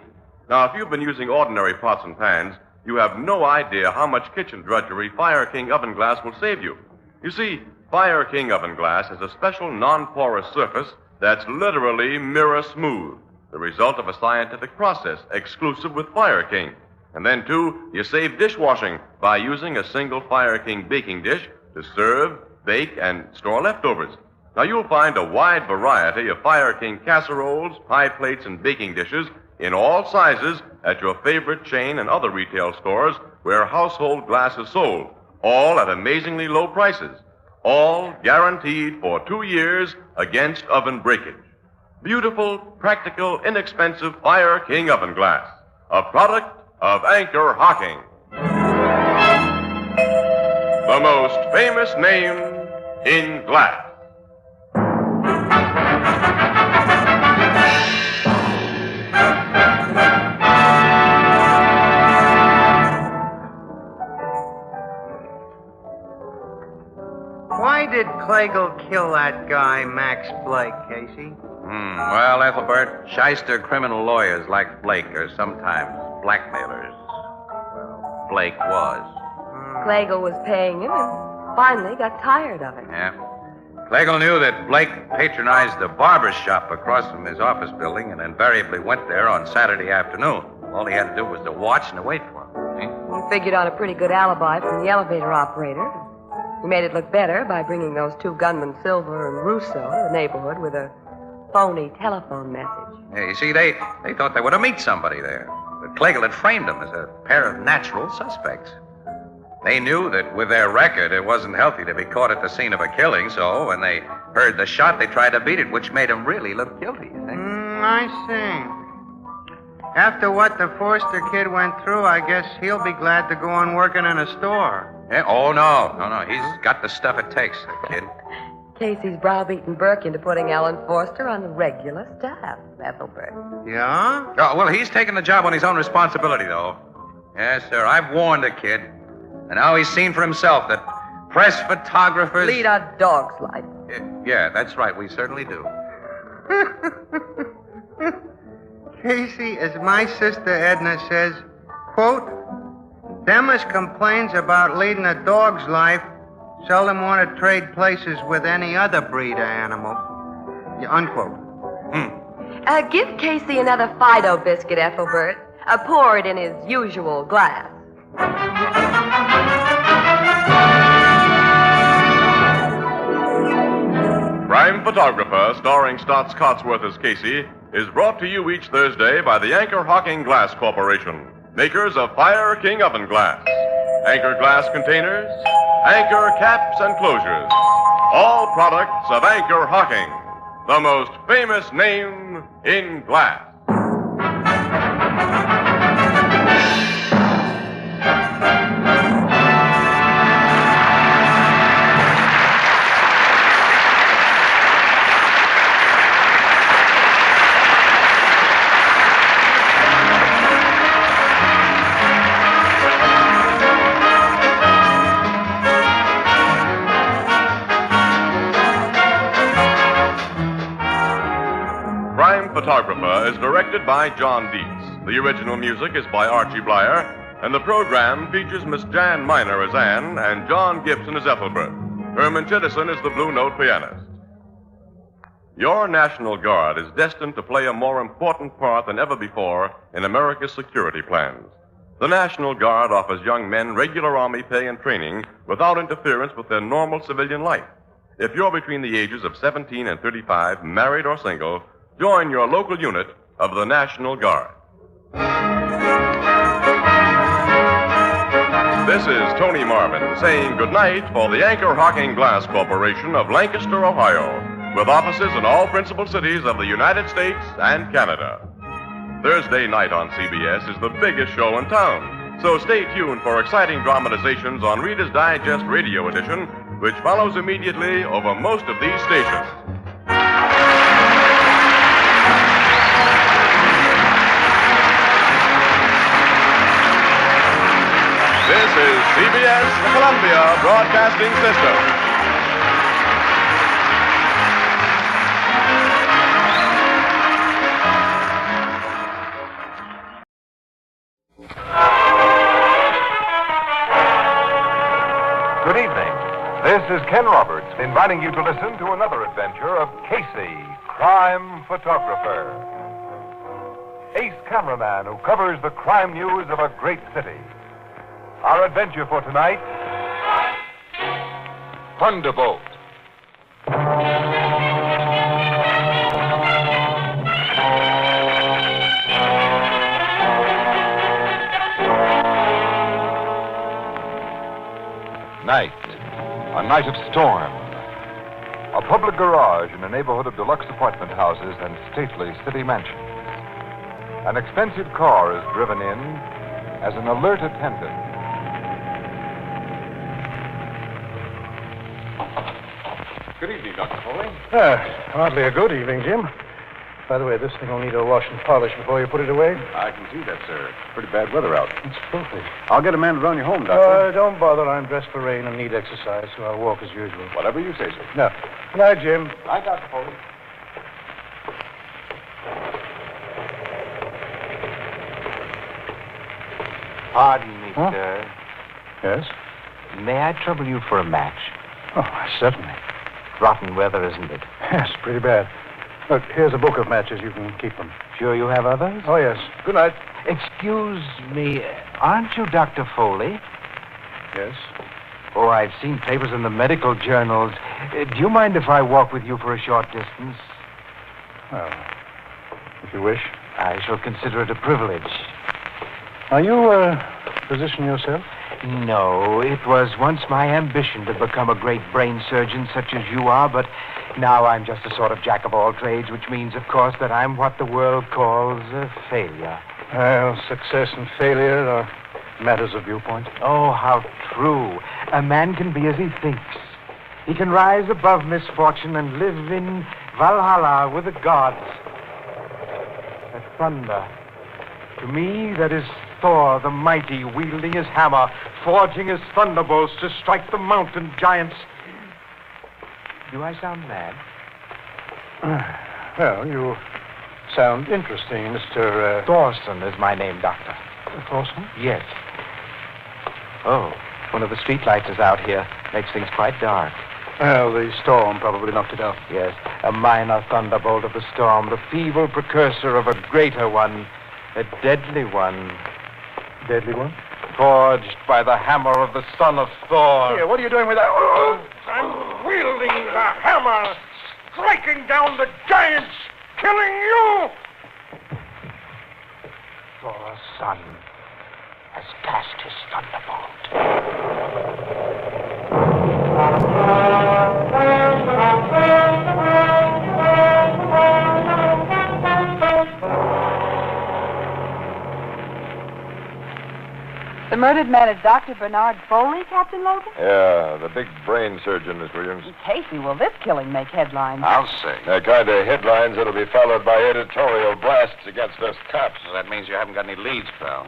Now, if you've been using ordinary pots and pans, you have no idea how much kitchen drudgery Fire King oven glass will save you. You see, Fire King oven glass has a special non-porous surface that's literally mirror smooth, the result of a scientific process exclusive with Fire King. And then, too, you save dishwashing by using a single Fire King baking dish to serve, bake, and store leftovers. Now, you'll find a wide variety of Fire King casseroles, pie plates, and baking dishes in all sizes at your favorite chain and other retail stores where household glass is sold, all at amazingly low prices, all guaranteed for 2 years against oven breakage. Beautiful, practical, inexpensive Fire King oven glass, a product of Anchor Hocking. The most famous name in glass. Why did Clagle kill that guy, Max Blake, Casey? Well, Ethelbert, shyster criminal lawyers like Blake are sometimes blackmailers. Well, Blake was. Clagle was paying him and finally got tired of it. Yeah. Clagle knew that Blake patronized the barber shop across from his office building and invariably went there on Saturday afternoon. All he had to do was to watch and to wait for him. He figured on a pretty good alibi from the elevator operator. He made it look better by bringing those two gunmen, Silver and Russo, to the neighborhood with a phony telephone message. Yeah, you see, they thought they were to meet somebody there. But Clagle had framed them as a pair of natural suspects. They knew that with their record, it wasn't healthy to be caught at the scene of a killing, so when they heard the shot, they tried to beat it, which made them really look guilty, you think? I see. After what the Forster kid went through, I guess he'll be glad to go on working in a store. Yeah? Oh, no. He's got the stuff it takes, the kid. Casey's browbeaten Burke into putting Alan Forster on the regular staff, Ethelbert. Yeah? Oh, well, he's taking the job on his own responsibility, though. Yes, sir. I've warned the kid. And now he's seen for himself that Press photographers. Lead a dog's life. Yeah, that's right. We certainly do. Casey, as my sister Edna says, quote, Demas complains about leading a dog's life, seldom want to trade places with any other breed of animal. Yeah, unquote. Give Casey another Fido biscuit, Ethelbert. Pour it in his usual glass. Crime Photographer, starring Stotts Cotsworth as Casey, is brought to you each Thursday by the Anchor Hocking Glass Corporation, makers of Fire King Oven Glass, Anchor Glass Containers, Anchor Caps and Closures, all products of Anchor Hocking, the most famous name in glass. Photographer is directed by John Dietz. The original music is by Archie Blyer, and the program features Miss Jan Miner as Anne and John Gibson as Ethelbert. Herman Chittison is the Blue Note pianist. Your National Guard is destined to play a more important part than ever before in America's security plans. The National Guard offers young men regular Army pay and training without interference with their normal civilian life. If you're between the ages of 17 and 35, married or single, join your local unit of the National Guard. This is Tony Marvin saying goodnight for the Anchor Hocking Glass Corporation of Lancaster, Ohio, with offices in all principal cities of the United States and Canada. Thursday night on CBS is the biggest show in town, so stay tuned for exciting dramatizations on Reader's Digest Radio Edition, which follows immediately over most of these stations. This is CBS, the Columbia Broadcasting System. Good evening. This is Ken Roberts inviting you to listen to another adventure of Casey, crime photographer. Ace cameraman who covers the crime news of a great city. Our adventure for tonight, Thunderbolt. Night. A night of storm. A public garage in a neighborhood of deluxe apartment houses and stately city mansions. An expensive car is driven in as an alert attendant. Good evening, Dr. Foley. Hardly a good evening, Jim. By the way, this thing will need a wash and polish before you put it away. I can see that, sir. Pretty bad weather out. It's filthy. I'll get a man to run you home, Doctor. Don't bother. I'm dressed for rain and need exercise, so I'll walk as usual. Whatever you say, sir. No. Good night, Jim. Night, Dr. Foley. Pardon me, Huh? sir. Yes? May I trouble you for a match? Oh, certainly. Rotten weather, isn't it? Yes, pretty bad. Look, here's a book of matches. You can keep them. Sure you have others? Oh, yes. Good night. Excuse me, aren't you Dr. Foley? Yes. Oh, I've seen papers in the medical journals. Do you mind if I walk with you for a short distance? Well, if you wish. I shall consider it a privilege. Are you a physician yourself? No, it was once my ambition to become a great brain surgeon such as you are, but now I'm just a sort of jack of all trades, which means, of course, that I'm what the world calls a failure. Well, success and failure are matters of viewpoint. Oh, how true. A man can be as he thinks. He can rise above misfortune and live in Valhalla with the gods. That thunder. To me, that is Thor, the mighty, wielding his hammer, forging his thunderbolts to strike the mountain giants. Do I sound mad? Well, you sound interesting, Mr. Thorson is my name, Doctor. Thorson? Yes. Oh, one of the streetlights is out here. Makes things quite dark. Well, the storm probably knocked it out. Yes, a minor thunderbolt of the storm, the feeble precursor of a greater one, a deadly one. Deadly one? Forged by the hammer of the son of Thor. Here, what are you doing with that? I'm wielding the hammer, striking down the giants, killing you! Thor's son has cast his thunderbolt. The murdered man is Dr. Bernard Foley, Captain Logan? Yeah, the big brain surgeon, Miss Williams. Casey, will this killing make headlines? I'll say. The kind of headlines that'll be followed by editorial blasts against us cops. So that means you haven't got any leads, pal.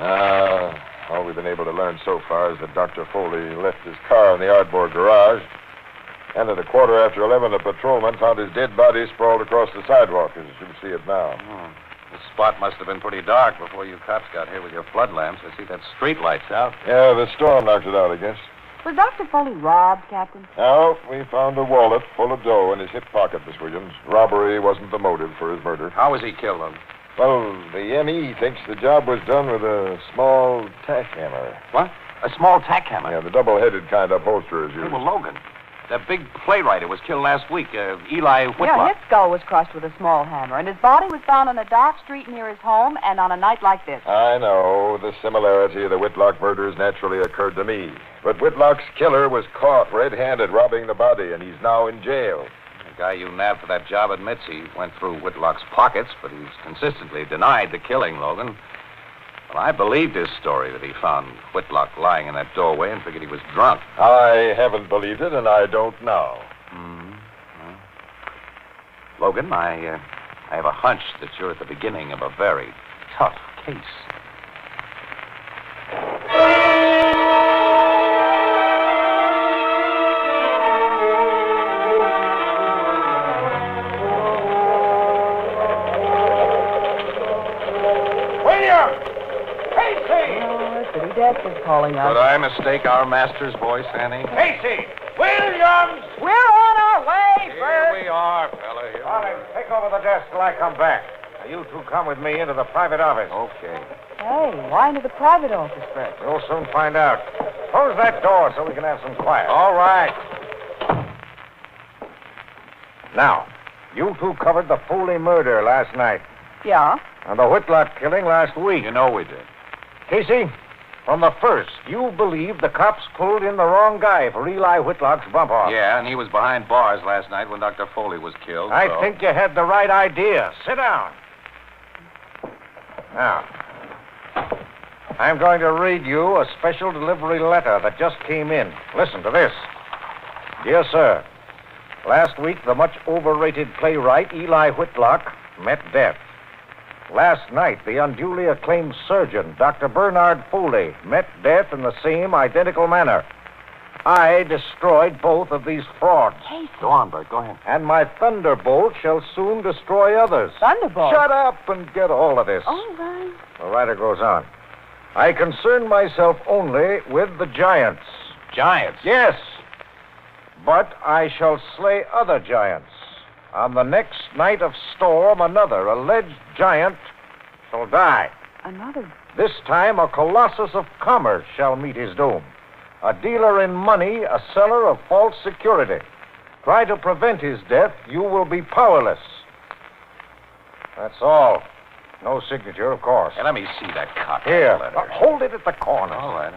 All we've been able to learn so far is that Dr. Foley left his car in the Ardmore garage. And at 11:15, a patrolman found his dead body sprawled across the sidewalk, as you can see it now. The spot must have been pretty dark before you cops got here with your flood lamps. I see that street light's out. Yeah, the storm knocked it out, I guess. Was Dr. Foley robbed, Captain? No, we found a wallet full of dough in his hip pocket, Miss Williams. Robbery wasn't the motive for his murder. How was he killed, though? Well, the M.E. thinks the job was done with a small tack hammer. What? A small tack hammer? Yeah, the double-headed kind upholsterers use. Hey, well, Logan, that big playwright who was killed last week, Eli Whitlock. Yeah, his skull was crushed with a small hammer, and his body was found on a dark street near his home and on a night like this. I know. The similarity of the Whitlock murders naturally occurred to me. But Whitlock's killer was caught red-handed robbing the body, and he's now in jail. The guy you nabbed for that job admits he went through Whitlock's pockets, but he's consistently denied the killing, Logan. Well, I believed his story that he found Whitlock lying in that doorway and figured he was drunk. I haven't believed it, and I don't now. Well, Logan, I have a hunch that you're at the beginning of a very tough case. City Desk is calling us. Could I mistake our master's voice, Annie? Casey! Williams! We're on our way, Here we are, fella. Here All right, take over the desk till I come back. Now, you two come with me into the private office. Okay. Hey, why into the private office first? We'll soon find out. Close that door so we can have some quiet. All right. Now, you two covered the Foley murder last night Yeah? and the Whitlock killing last week. You know we did. Casey, from the first, you believed the cops pulled in the wrong guy for Eli Whitlock's bump-off. Yeah, and he was behind bars last night when Dr. Foley was killed. I so- think you had the right idea. Sit down. Now, I'm going to read you a special delivery letter that just came in. Listen to this. Dear sir, last week the much overrated playwright Eli Whitlock met death. Last night, the unduly acclaimed surgeon, Dr. Bernard Foley, met death in the same identical manner. I destroyed both of these frauds. Casey. Go on, Bert. Go ahead. And my Thunderbolt shall soon destroy others. Thunderbolt? Shut up and get all of this. All right. The writer goes on. I concern myself only with the giants. Giants? Yes. But I shall slay other giants. On the next night of storm, another alleged giant shall die. Another. This time, a colossus of commerce shall meet his doom. A dealer in money, a seller of false security. Try to prevent his death, you will be powerless. That's all. No signature, of course. Hey, let me see that copy Here. of the letter. Hold it at the corner. All right.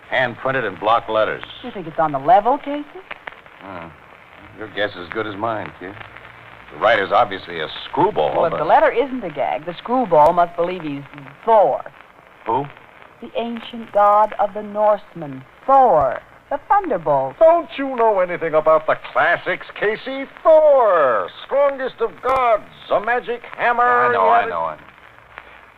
Hand-printed in block letters. You think it's on the level, Casey? Your guess is as good as mine, kid. The writer's obviously a screwball. Well, if but- the letter isn't a gag, the screwball must believe he's Thor. Who? The ancient god of the Norsemen. Thor. The Thunderbolt. Don't you know anything about the classics, Casey? Thor, strongest of gods, a magic hammer. I know.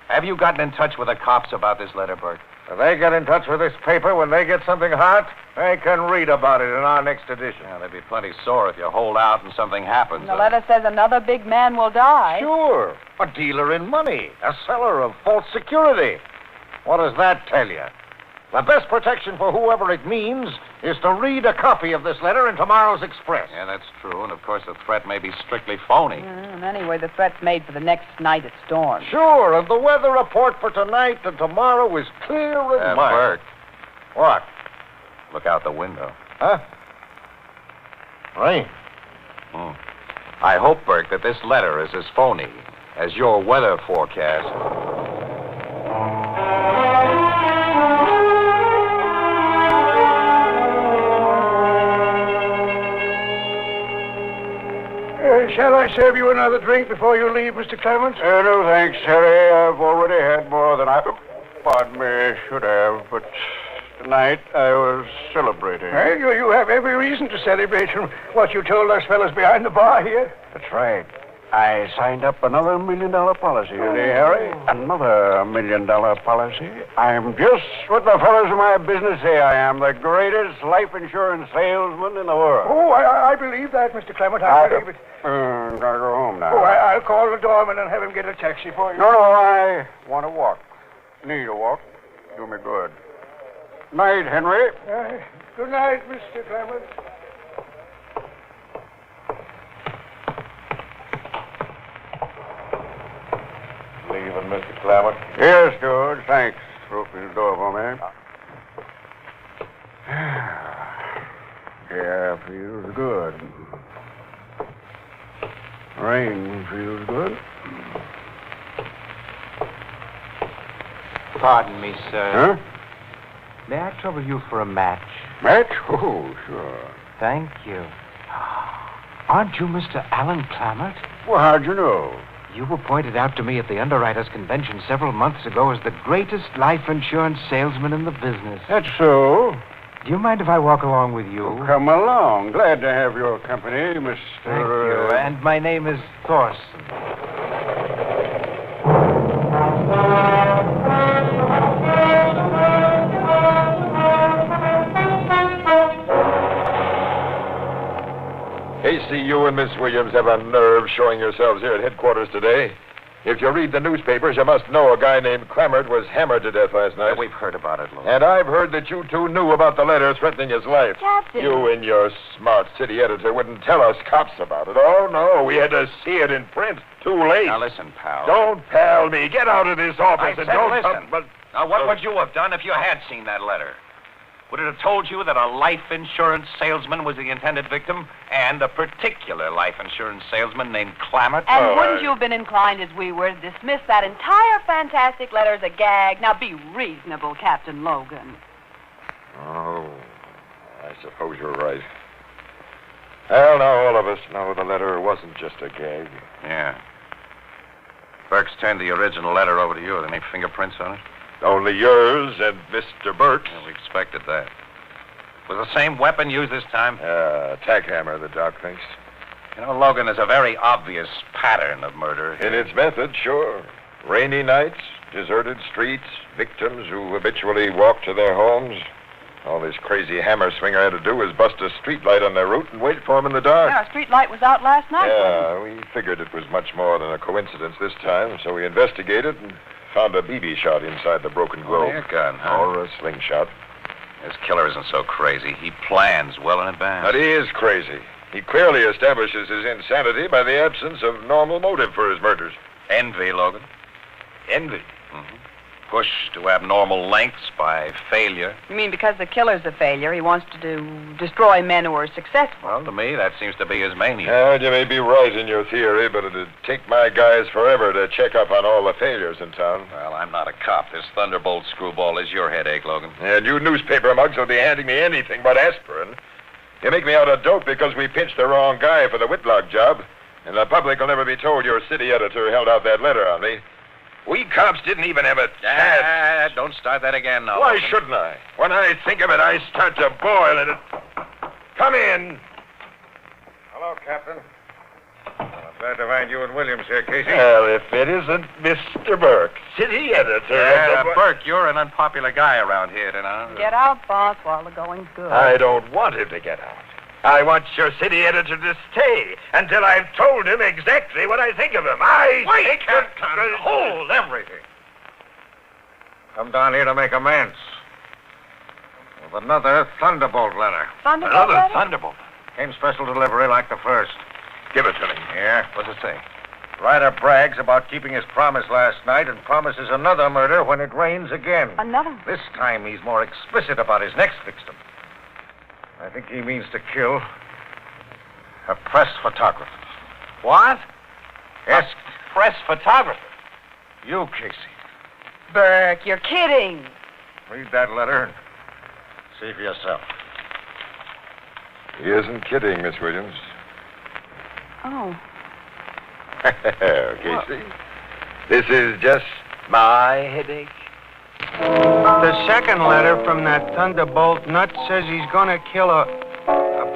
Have you gotten in touch with the cops about this letter, Burke? If they get in touch with this paper when they get something hot, they can read about it in our next edition. Yeah, they'd be plenty sore if you hold out and something happens. The letter says another big man will die. Sure. A dealer in money. A seller of false security. What does that tell you? The best protection for whoever it means is to read a copy of this letter in tomorrow's Express. Yeah, that's true. And, of course, the threat may be strictly phony. And anyway, the threat's made for the next night it storms. Sure, and the weather report for tonight and tomorrow is clear and mild. Burke. What? Look out the window. Huh? Rain. I hope, Burke, that this letter is as phony as your weather forecast. Shall I serve you another drink before you leave, Mr. Clement? No, thanks, Harry. I've already had more than I... Pardon me, should have, but tonight I was celebrating. Well, you have every reason to celebrate from what you told us fellas behind the bar here. That's right. I signed up another $1 million policy today, Harry. Another $1 million policy. I'm just what the fellows in my business say I am, the greatest life insurance salesman in the world. Oh, I believe that, Mr. Clement. I believe it. Gotta go home now. Oh, I'll call the doorman and have him get a taxi for you. No, I want to walk. Need a walk. Do me good. Night, Henry. Good night, Mr. Clement. Leaving, Mr. Clement? Yes, George. Thanks for opening the door for me. Yeah, feels good. Rain feels good. Pardon me, sir. Huh? May I trouble you for a match? Match? Oh, sure. Thank you. Aren't you Mr. Alan Clammert? Well, how'd you know? You were pointed out to me at the Underwriters' Convention several months ago as the greatest life insurance salesman in the business. That's so. Do you mind if I walk along with you? Oh, come along. Glad to have your company, Mr. Thank you. And my name is Thorson. Casey, you and Miss Williams have a nerve showing yourselves here at headquarters today. If you read the newspapers, you must know a guy named Clammert was hammered to death last night. Yeah, we've heard about it, Lou. And I've heard that you two knew about the letter threatening his life. Captain. You and your smart city editor wouldn't tell us cops about it. Oh, no, we had to see it in print. Too late. Now, listen, pal. Don't pal me. Get out of this office and don't listen. But Now, what would you have done if you had seen that letter? Would it have told you that a life insurance salesman was the intended victim and a particular life insurance salesman named Clammert? And wouldn't you have been inclined, as we were, to dismiss that entire fantastic letter as a gag? Now, be reasonable, Captain Logan. Oh, I suppose you're right. Well, now all of us know the letter wasn't just a gag. Yeah. Burke's turned the original letter over to you. Are there any fingerprints on it? Only yours and Mr. Burke's. Yeah, we expected that. Was the same weapon used this time? Tack hammer, the doc thinks. You know, Logan, there's a very obvious pattern of murder here. In its method, sure. Rainy nights, deserted streets, victims who habitually walk to their homes. All this crazy hammer swinger had to do was bust a street light on their route and wait for him in the dark. Yeah, our street light was out last night. Yeah, we figured it was much more than a coincidence this time, so we investigated and found a BB shot inside the broken globe. Air gun, huh? Or a slingshot. This killer isn't so crazy. He plans well in advance. But he is crazy. He clearly establishes his insanity by the absence of normal motive for his murders. Envy, Logan. Envy? Mm-hmm. Push to abnormal lengths by failure. You mean because the killer's a failure, he wants to destroy men who are successful? Well, to me, that seems to be his mania. Yeah, you may be right in your theory, but it'd take my guys forever to check up on all the failures in town. Well, I'm not a cop. This Thunderbolt screwball is your headache, Logan. And you newspaper mugs will be handing me anything but aspirin. You make me out a dope because we pinched the wrong guy for the Whitlock job, and the public will never be told your city editor held out that letter on me. We cops didn't even have a chance. Don't start that again now. Why Logan. shouldn't I? When I think of it, I start to boil and it... Come in. Hello, Captain. Glad to find you and Williams here, Casey. Well, if it isn't Mr. Burke, city editor. Yeah, Burke, you're an unpopular guy around here, you know. Get out, boss, while the going's good. I don't want him to get out. I want your city editor to stay until I've told him exactly what I think of him. Wait, Captain! Hold everything. Come down here to make amends. With another Thunderbolt letter. Thunderbolt letter? Thunderbolt. Came special delivery like the first. Give it to me. Here. What's it say? Ryder brags about keeping his promise last night and promises another murder when it rains again. Another? This time he's more explicit about his next victim. I think he means to kill a press photographer. What? Yes. A press photographer? You, Casey. Burke, you're kidding. Read that letter and see for yourself. He isn't kidding, Miss Williams. Oh. Casey, this is just my headache. The second letter from that Thunderbolt nut says he's going to kill a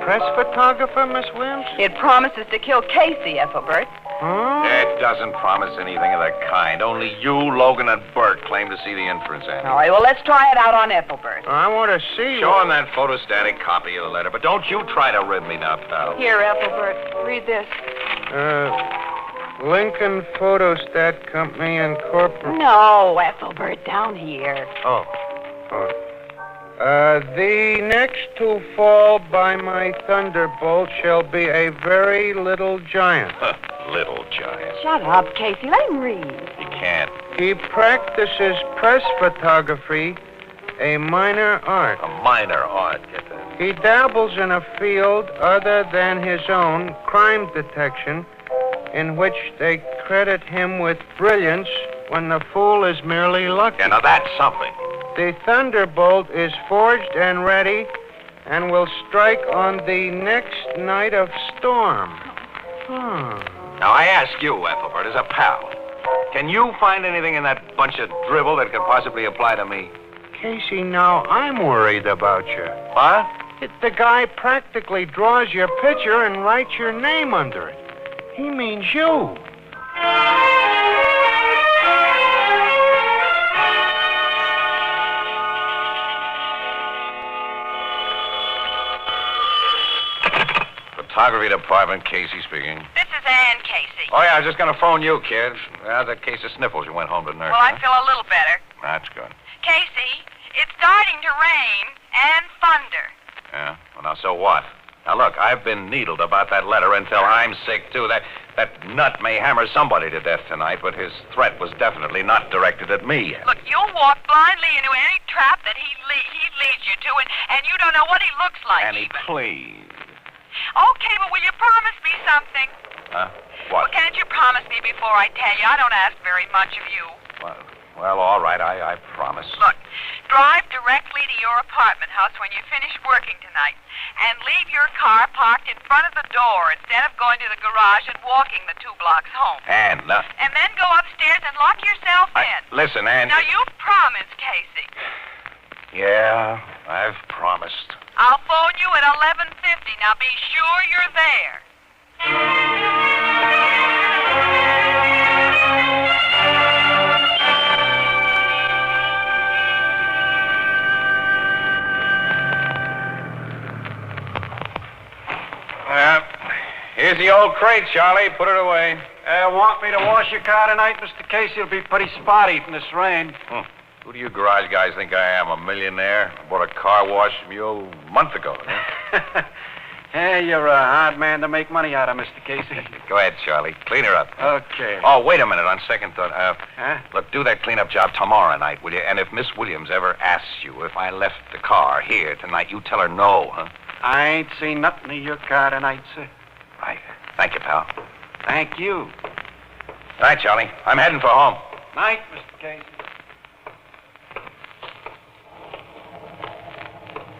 press photographer, Miss Williams? It promises to kill Casey, Ethelbert. Huh? It doesn't promise anything of the kind. Only you, Logan, and Bert claim to see the inference, Annie. All right, well, let's try it out on Ethelbert. I want to see. Show him that photostatic copy of the letter, but don't you try to rib me now, pal. Here, Ethelbert, read this. Lincoln Photostat Company Incorporated. No, Ethelbert, down here. Oh. The next to fall by my thunderbolt shall be a very little giant. Little giant. Shut up, Casey. Let him read. You can't. He practices press photography, a minor art. A minor art, Kitten. He dabbles in a field other than his own, crime detection, in which they credit him with brilliance when the fool is merely lucky. Yeah, now that's something. The Thunderbolt is forged and ready and will strike on the next night of storm. Now, I ask you, Ethelbert, as a pal, can you find anything in that bunch of dribble that could possibly apply to me? Casey, now I'm worried about you. What? The guy practically draws your picture and writes your name under it. He means you. Photography department, Casey speaking. This is Ann Casey. Oh, yeah, I was just going to phone you, kid. How's that case of sniffles you went home to nurse? Well, I feel a little better. That's good. Casey, it's starting to rain and thunder. Yeah? Well, now, so what? Now, look, I've been needled about that letter until I'm sick, too. That nut may hammer somebody to death tonight, but his threat was definitely not directed at me. Look, you'll walk blindly into any trap that he leads you to, and you don't know what he looks like, Annie, even. please. Okay, but will you promise me something? Huh? Well, What? can't you promise me before I tell you? I don't ask very much of you. Well, all right, I promise. Look, drive directly to your apartment house when you finish working tonight, and leave your car parked in front of the door instead of going to the garage and walking the 2 blocks home. And then go upstairs and lock yourself in. listen, Ann. Now, you've promised, Casey. Yeah, I've promised. I'll phone you at 11:50. Now, be sure you're there. Here's the old crate, Charlie. Put it away. Want me to wash your car tonight, Mr. Casey? It'll be pretty spotty from this rain. Who do you garage guys think I am, a millionaire? I bought a car wash from you a month ago. Huh? Hey, you're a hard man to make money out of, Mr. Casey. Go ahead, Charlie. Clean her up. Okay. Oh, wait a minute. On second thought, Huh? look, do that cleanup job tomorrow night, will you? And if Miss Williams ever asks you if I left the car here tonight, you tell her no, huh? I ain't seen nothing of your car tonight, sir. Right. Thank you, pal. Thank you. All right, Charlie. I'm heading for home. Night, Mr. Casey.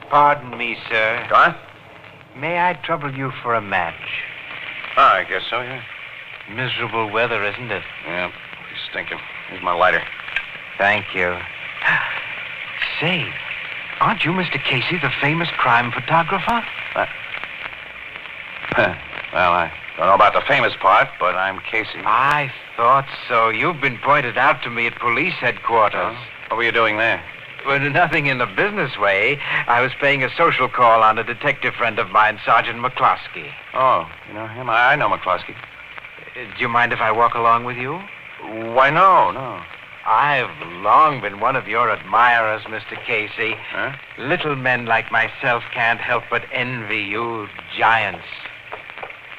Pardon me, sir. Go on. May I trouble you for a match? Oh, I guess so, yeah. Miserable weather, isn't it? Yeah, pretty stinking. Here's my lighter. Thank you. Say, aren't you Mr. Casey, the famous crime photographer? Well, Don't know about the famous part, but I'm Casey. I thought so. You've been pointed out to me at police headquarters. What were you doing there? Well, nothing in the business way. I was paying a social call on a detective friend of mine, Sergeant McCloskey. Oh, you know him? I know McCloskey. Do you mind if I walk along with you? Why, no. I've long been one of your admirers, Mr. Casey. Huh? Little men like myself can't help but envy you giants.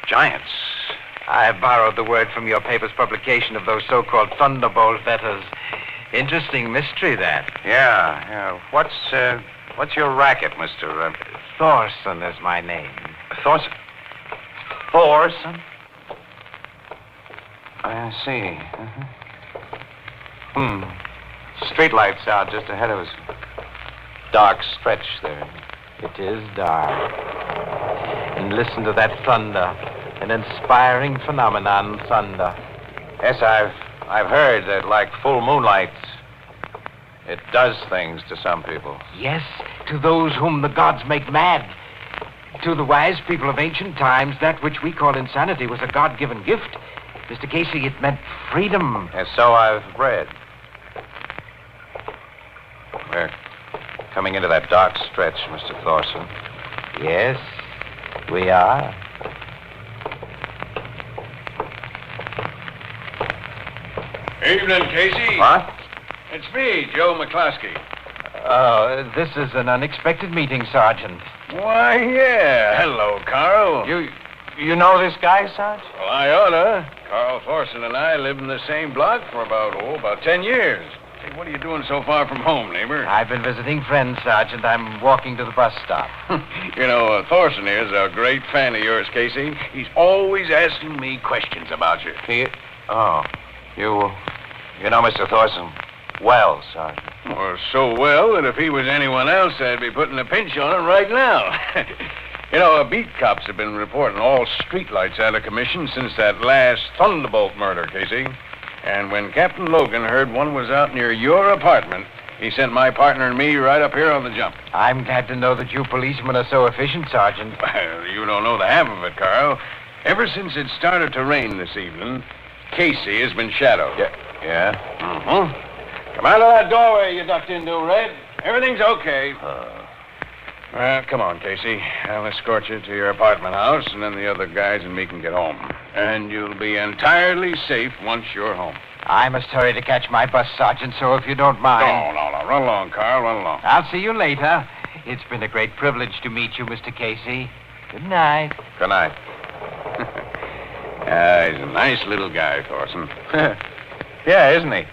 Giants? I borrowed the word from your paper's publication of those so-called Thunderbolt letters. Interesting mystery, that. Yeah. What's your racket, Mr. Thorson is my name. Thorson? Thorson? I see. Streetlights out just ahead of us. Dark stretch there. It is dark. And listen to that thunder. An inspiring phenomenon, thunder. Yes, I've heard that like full moonlight, it does things to some people. Yes, to those whom the gods make mad. To the wise people of ancient times, that which we call insanity was a God-given gift. Mr. Casey, it meant freedom. And so I've read. We're coming into that dark stretch, Mr. Thorson. Yes, we are. Evening, Casey. What? It's me, Joe McCloskey. Oh, this is an unexpected meeting, Sergeant. Why, yeah. Hello, Carl. You know this guy, Sarge? Well, I oughta. Carl Thorson and I lived in the same block for about 10 years. Hey, what are you doing so far from home, neighbor? I've been visiting friends, Sergeant. I'm walking to the bus stop. You know, Thorson is a great fan of yours, Casey. He's always asking me questions about you. You know Mr. Thorson well, Sergeant. Well, so well that if he was anyone else, I'd be putting a pinch on him right now. You know, beat cops have been reporting all streetlights out of commission since that last Thunderbolt murder, Casey. And when Captain Logan heard one was out near your apartment, he sent my partner and me right up here on the jump. I'm glad to know that you policemen are so efficient, Sergeant. Well, you don't know the half of it, Carl. Ever since it started to rain this evening, Casey has been shadowed. Yeah? Mm-hmm. Come out of that doorway you ducked into, Red. Everything's okay. Well, come on, Casey. I'll escort you to your apartment house, and then the other guys and me can get home. And you'll be entirely safe once you're home. I must hurry to catch my bus, Sergeant, so if you don't mind... No. Run along, Carl. Run along. I'll see you later. It's been a great privilege to meet you, Mr. Casey. Good night. Good night. He's a nice little guy, Thorson. Yeah, isn't he?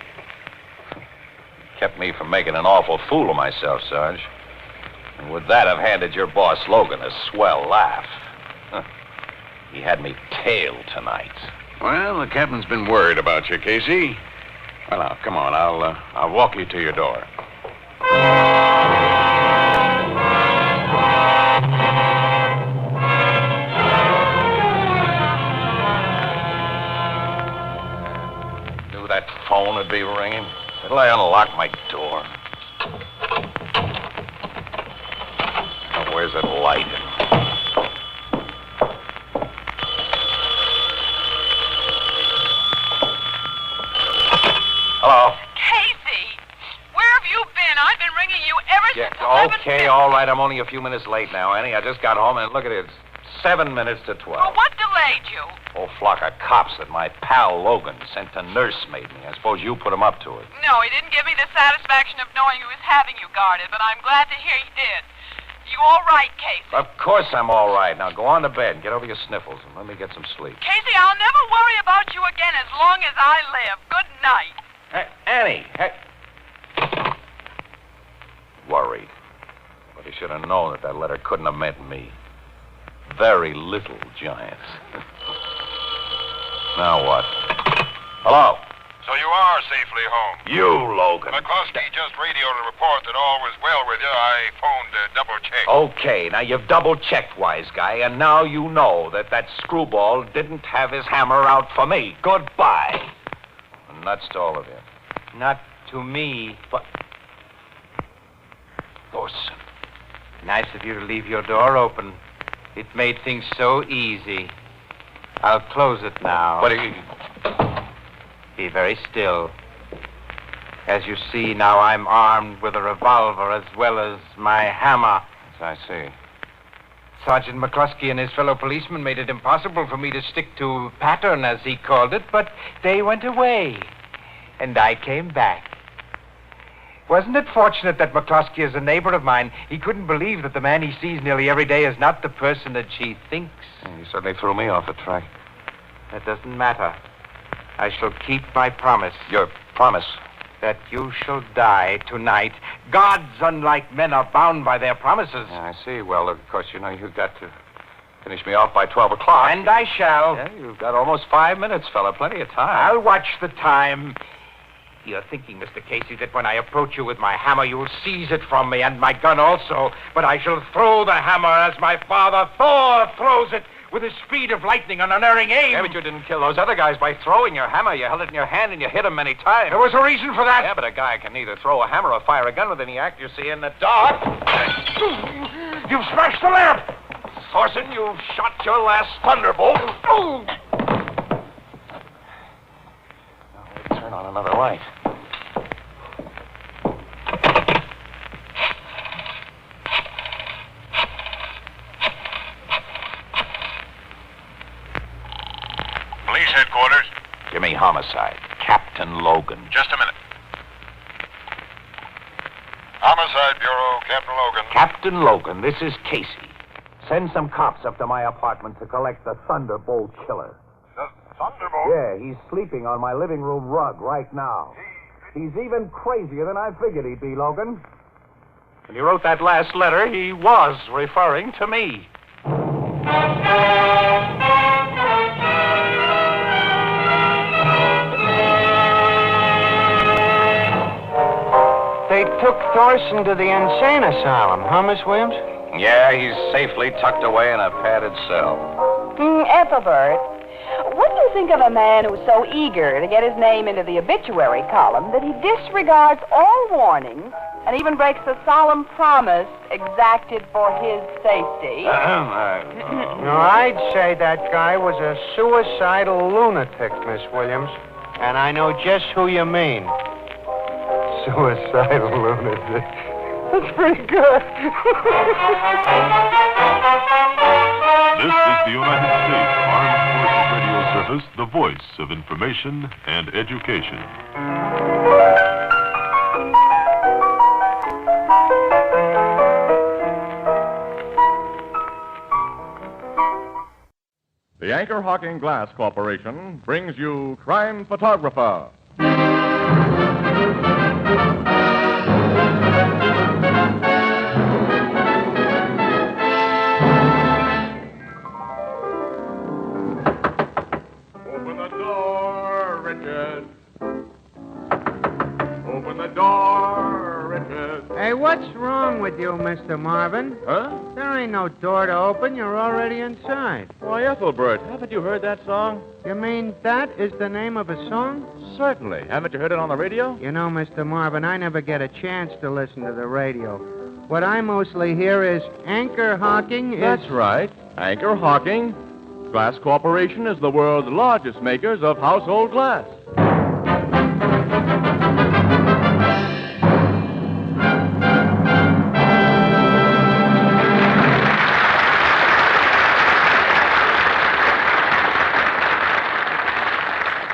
Kept me from making an awful fool of myself, Sarge. And with that, I've handed your boss, Logan, a swell laugh. He had me tailed tonight. Well, the captain's been worried about you, Casey. Well, now, come on. I'll walk you to your door. Knew that phone would be ringing. Till I unlock my door. Now, where's that light? Hello? Casey, where have you been? I've been ringing you ever since 11 Okay, all right. I'm only a few minutes late now, Annie. I just got home, and look at it. It's 7 minutes to 12. Well, what delayed you? Whole flock of cops that my pal Logan sent to nursemaid me. I suppose you put him up to it. No, he didn't give me the satisfaction of knowing he was having you guarded, but I'm glad to hear he did. You all right, Casey? Of course I'm all right. Now go on to bed and get over your sniffles and let me get some sleep. Casey, I'll never worry about you again as long as I live. Good night. Hey, Annie. Hey. Worried. But he should have known that letter couldn't have meant me. Very little giants. Now what? Hello? So you are safely home. You, Logan. McCloskey just radioed a report that all was well with you. I phoned to double-check. Okay, now you've double-checked, wise guy, and now you know that screwball didn't have his hammer out for me. Goodbye. And that's to all of you. Not to me. But... Thorson. Nice of you to leave your door open. It made things so easy. I'll close it now. What do you... Be very still. As you see, now I'm armed with a revolver as well as my hammer. Yes, I see. Sergeant McCluskey and his fellow policemen made it impossible for me to stick to pattern, as he called it, but they went away. And I came back. Wasn't it fortunate that McCluskey is a neighbor of mine? He couldn't believe that the man he sees nearly every day is not the personage he thinks. You certainly threw me off the track. That doesn't matter. I shall keep my promise. Your promise? That you shall die tonight. Gods, unlike men, are bound by their promises. Yeah, I see. Well, of course, you know, you've got to finish me off by 12 o'clock. And I shall. Yeah, you've got almost 5 minutes, fella. Plenty of time. I'll watch the time. You're thinking, Mr. Casey, that when I approach you with my hammer, you'll seize it from me, and my gun also. But I shall throw the hammer as my father Thor throws it, with the speed of lightning and unerring aim. Yeah, but you didn't kill those other guys by throwing your hammer. You held it in your hand and you hit them many times. There was a reason for that. Yeah, but a guy can neither throw a hammer or fire a gun with any accuracy in the dark. You've smashed the lamp. Thorson, you've shot your last Thunderbolt. Oh! Now, turn on another light. Police headquarters. Jimmy Homicide. Captain Logan. Just a minute. Homicide Bureau, Captain Logan. Captain Logan, this is Casey. Send some cops up to my apartment to collect the Thunderbolt killer. The Thunderbolt? Yeah, he's sleeping on my living room rug right now. He's even crazier than I figured he'd be, Logan. When he wrote that last letter, he was referring to me. They took Thorson to the insane asylum, huh, Miss Williams? Yeah, he's safely tucked away in a padded cell. Ethelbert, what do you think of a man who's so eager to get his name into the obituary column that he disregards all warnings and even breaks a solemn promise exacted for his safety? No, I'd say that guy was a suicidal lunatic, Miss Williams. And I know just who you mean. Suicidal lunatic. That's pretty good. This is the United States Armed Forces Radio Service, the voice of information and education. The Anchor Hocking Glass Corporation brings you Crime Photographer. Open the door, Richard. Open the door, Richard. Hey, what's wrong with you, Mr. Marvin? Huh? There ain't no door to open. You're already inside. Why, Ethelbert, haven't you heard that song? You mean that is the name of a song? Certainly. Haven't you heard it on the radio? You know, Mr. Marvin, I never get a chance to listen to the radio. What I mostly hear is Anchor Hocking is... That's right. Anchor Hocking Glass Corporation is the world's largest makers of household glass.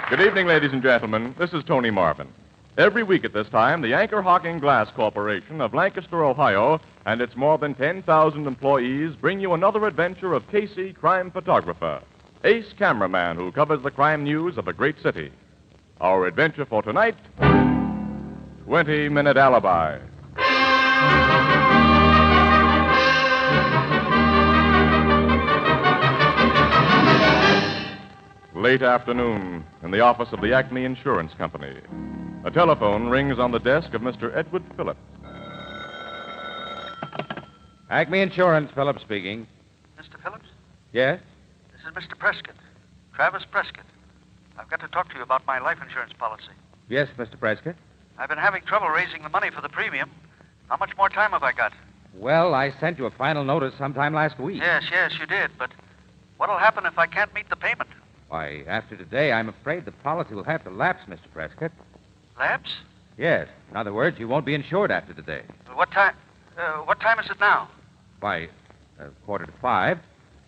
Good evening, ladies and gentlemen. This is Tony Marvin. Every week at this time, the Anchor Hocking Glass Corporation of Lancaster, Ohio, and its more than 10,000 employees bring you another adventure of Casey, crime photographer, ace cameraman who covers the crime news of a great city. Our adventure for tonight, 20-Minute Alibi. Late afternoon, in the office of the Acme Insurance Company. A telephone rings on the desk of Mr. Edward Phillips. Acme Insurance, Phillips speaking. Mr. Phillips? Yes? This is Mr. Prescott. Travis Prescott. I've got to talk to you about my life insurance policy. Yes, Mr. Prescott. I've been having trouble raising the money for the premium. How much more time have I got? Well, I sent you a final notice sometime last week. Yes, you did, but what'll happen if I can't meet the payment? Why, after today, I'm afraid the policy will have to lapse, Mr. Prescott. Lapse? Yes. In other words, you won't be insured after today. What time is it now? Why, 4:45.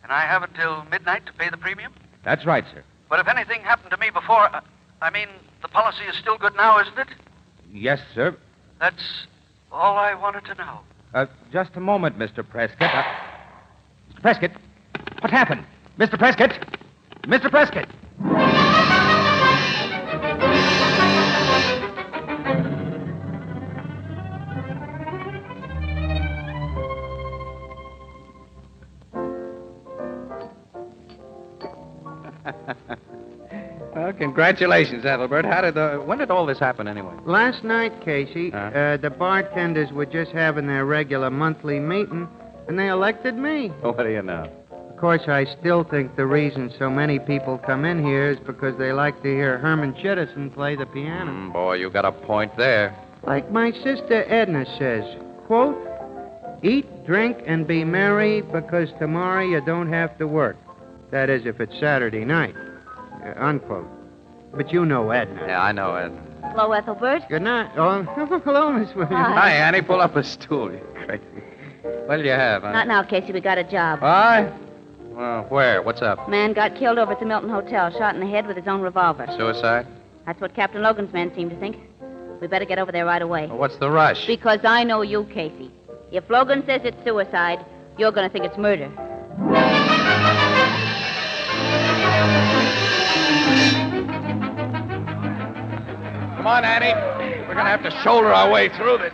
And I have until midnight to pay the premium? That's right, sir. But if anything happened to me before, the policy is still good now, isn't it? Yes, sir. That's all I wanted to know. Just a moment, Mr. Prescott. Mr. Prescott? What happened? Mr. Prescott? Mr. Prescott! Well, congratulations, Ethelbert. When did all this happen, anyway? Last night, Casey, the bartenders were just having their regular monthly meeting, and they elected me. What do you know? Of course, I still think the reason so many people come in here is because they like to hear Herman Chittison play the piano. Boy, you got a point there. Like my sister Edna says, quote, eat, drink, and be merry because tomorrow you don't have to work. That is, if it's Saturday night. Unquote. But you know Edna. Yeah, I know Edna. Hello, Ethelbert. Good night. Oh, hello, Miss Williams. Hi, Annie. Pull up a stool. You're crazy. What do you have, honey? Not now, Casey. We got a job. Why? Well, where? What's up? Man got killed over at the Milton Hotel, shot in the head with his own revolver. Suicide? That's what Captain Logan's men seem to think. We better get over there right away. Well, what's the rush? Because I know you, Casey. If Logan says it's suicide, you're going to think it's murder. Come on, Annie. We're going to have to shoulder our way through this.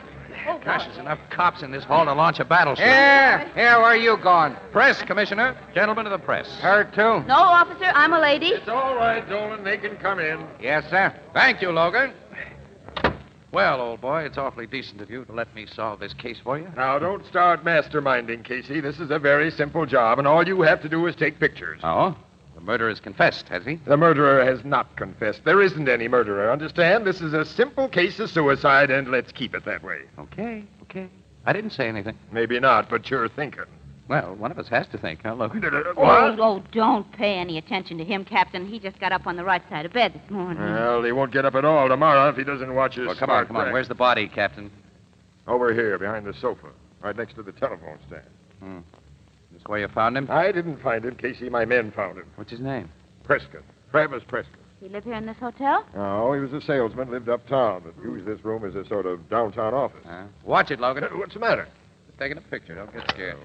Gosh, there's enough cops in this hall to launch a battleship. Here, where are you going? Press, Commissioner. Gentlemen of the press. Her, too? No, officer, I'm a lady. It's all right, Dolan. They can come in. Yes, sir. Thank you, Logan. Well, old boy, it's awfully decent of you to let me solve this case for you. Now, don't start masterminding, Casey. This is a very simple job, and all you have to do is take pictures. Oh? The murderer's confessed, has he? The murderer has not confessed. There isn't any murderer, understand? This is a simple case of suicide, and let's keep it that way. Okay. I didn't say anything. Maybe not, but you're thinking. Well, one of us has to think, huh, Logan? Oh, don't pay any attention to him, Captain. He just got up on the right side of bed this morning. Well, he won't get up at all tomorrow if he doesn't watch his Well, come on. Where's the body, Captain? Over here, behind the sofa, right next to the telephone stand. This where you found him? I didn't find him, Casey. My men found him. What's his name? Prescott. Travis Prescott. He live here in this hotel? Oh, he was a salesman, lived uptown, but used this room as a sort of downtown office. Watch it, Logan. What's the matter? Just taking a picture. Don't get scared.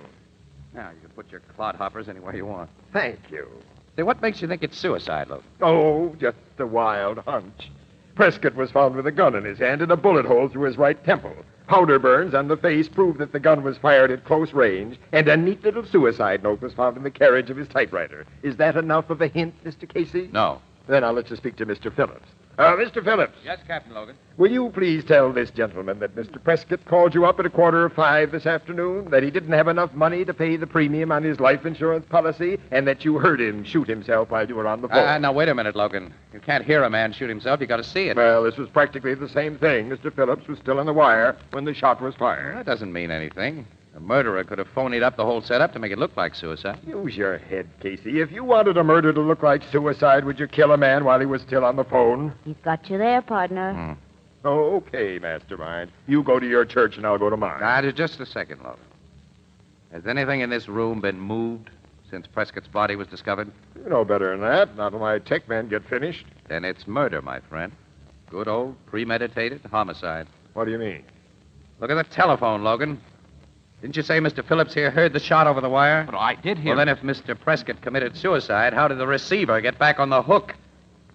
Now, you can put your clodhoppers anywhere you want. Thank you. Say, what makes you think it's suicide, Logan? Oh, just a wild hunch. Prescott was found with a gun in his hand and a bullet hole through his right temple. Powder burns on the face prove that the gun was fired at close range, and a neat little suicide note was found in the carriage of his typewriter. Is that enough of a hint, Mr. Casey? No. Then I'll let you speak to Mr. Phillips. Mr. Phillips. Yes, Captain Logan. Will you please tell this gentleman that Mr. Prescott called you up at 5:15 this afternoon, that he didn't have enough money to pay the premium on his life insurance policy, and that you heard him shoot himself while you were on the phone? Now, wait a minute, Logan. You can't hear a man shoot himself. You got to see it. Well, this was practically the same thing. Mr. Phillips was still on the wire when the shot was fired. That doesn't mean anything. A murderer could have phonied up the whole setup to make it look like suicide. Use your head, Casey. If you wanted a murder to look like suicide, would you kill a man while he was still on the phone? He's got you there, partner. Oh, okay, mastermind. You go to your church and I'll go to mine. Now, just a second, Logan. Has anything in this room been moved since Prescott's body was discovered? You know better than that. Not till my tech men get finished. Then it's murder, my friend. Good old premeditated homicide. What do you mean? Look at the telephone, Logan. Didn't you say Mr. Phillips here heard the shot over the wire? But I did hear. Well, then if Mr. Prescott committed suicide, how did the receiver get back on the hook?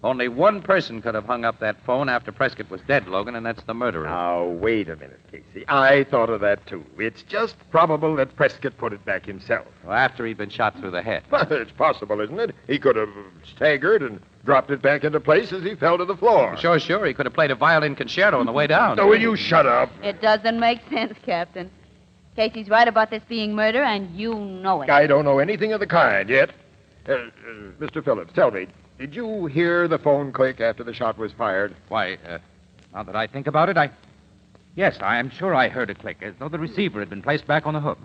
Only one person could have hung up that phone after Prescott was dead, Logan, and that's the murderer. Now, wait a minute, Casey. I thought of that, too. It's just probable that Prescott put it back himself. Well, after he'd been shot through the head. Well, it's possible, isn't it? He could have staggered and dropped it back into place as he fell to the floor. Sure. He could have played a violin concerto on the way down. So will you shut up? It doesn't make sense, Captain. Casey's right about this being murder, and you know it. I don't know anything of the kind yet. Mr. Phillips, tell me, did you hear the phone click after the shot was fired? Why, now that I think about it, Yes, I am sure I heard a click, as though the receiver had been placed back on the hook.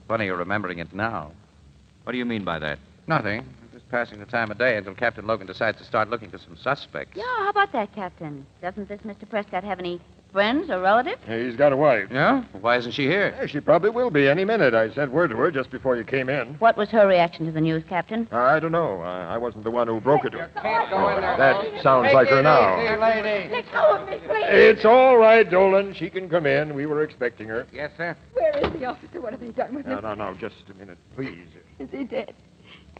Funny you're remembering it now. What do you mean by that? Nothing. I'm just passing the time of day until Captain Logan decides to start looking for some suspects. Yeah, how about that, Captain? Doesn't this Mr. Prescott have any friends or relatives? He's got a wife. Yeah? Why isn't she here? Yeah, she probably will be any minute. I sent word to her just before you came in. What was her reaction to the news, Captain? I don't know. I wasn't the one who broke it to her. Can't go in there. That sounds like her now. Hey, lady. Let go of me, please. It's all right, Dolan. She can come in. We were expecting her. Yes, sir. Where is the officer? What have they done with him? No. Just a minute, please. Is he dead?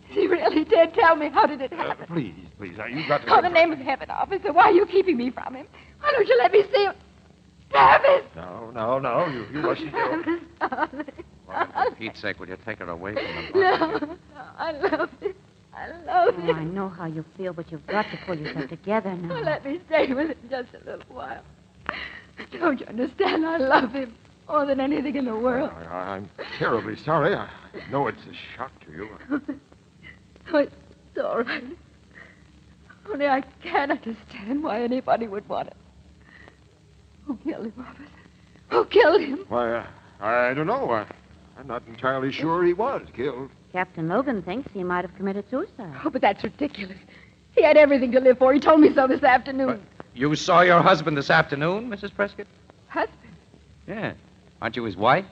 Is he really dead? Tell me, how did it happen? Please. Now, you've got to... Oh, the name of heaven, officer. Why are you keeping me from him? Why don't you let me see him? Travis! No. You mustn't do it. Travis, darling. Well, for Pete's sake, will you take her away from him? No, I love him. I love Oh, him. I know how you feel, but you've got to pull yourself together now. Oh, let me stay with him just a little while. Don't you understand? I love him more than anything in the world. I'm terribly sorry. I know it's a shock to you. Oh, it's all right. Only I can't understand why anybody would want it. Who killed him, officer? Who killed him? Why, I don't know. I'm not entirely sure he was killed. Captain Logan thinks he might have committed suicide. Oh, but that's ridiculous. He had everything to live for. He told me so this afternoon. You saw your husband this afternoon, Mrs. Prescott? Husband? Yeah. Aren't you his wife?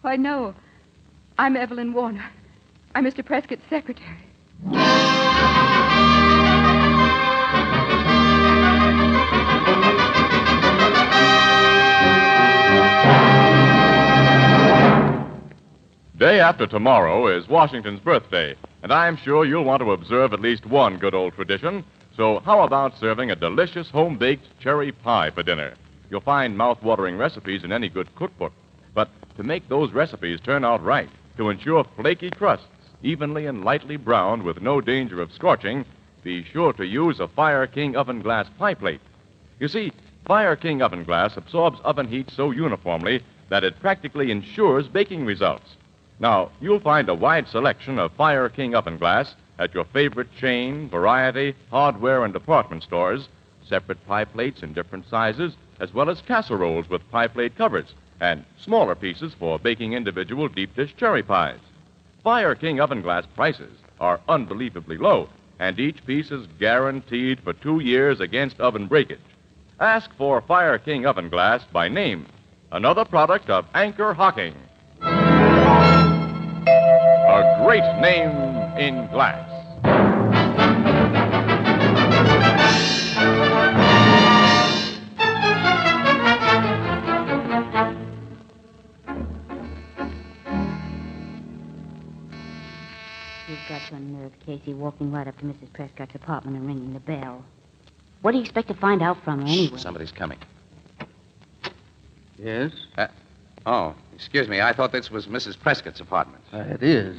Why, no. I'm Evelyn Warner. I'm Mr. Prescott's secretary. Day after tomorrow is Washington's birthday, and I'm sure you'll want to observe at least one good old tradition. So how about serving a delicious home-baked cherry pie for dinner? You'll find mouth-watering recipes in any good cookbook. But to make those recipes turn out right, to ensure flaky crusts, evenly and lightly browned with no danger of scorching, be sure to use a Fire King oven glass pie plate. You see, Fire King oven glass absorbs oven heat so uniformly that it practically ensures baking results. Now, you'll find a wide selection of Fire King oven glass at your favorite chain, variety, hardware, and department stores, separate pie plates in different sizes, as well as casseroles with pie plate covers, and smaller pieces for baking individual deep dish cherry pies. Fire King oven glass prices are unbelievably low, and each piece is guaranteed for 2 years against oven breakage. Ask for Fire King oven glass by name, another product of Anchor Hocking. A great name in glass. You've got your nerve, Casey, walking right up to Mrs. Prescott's apartment and ringing the bell. What do you expect to find out from her anyway? Somebody's coming. Yes? Oh, excuse me. I thought this was Mrs. Prescott's apartment. It is.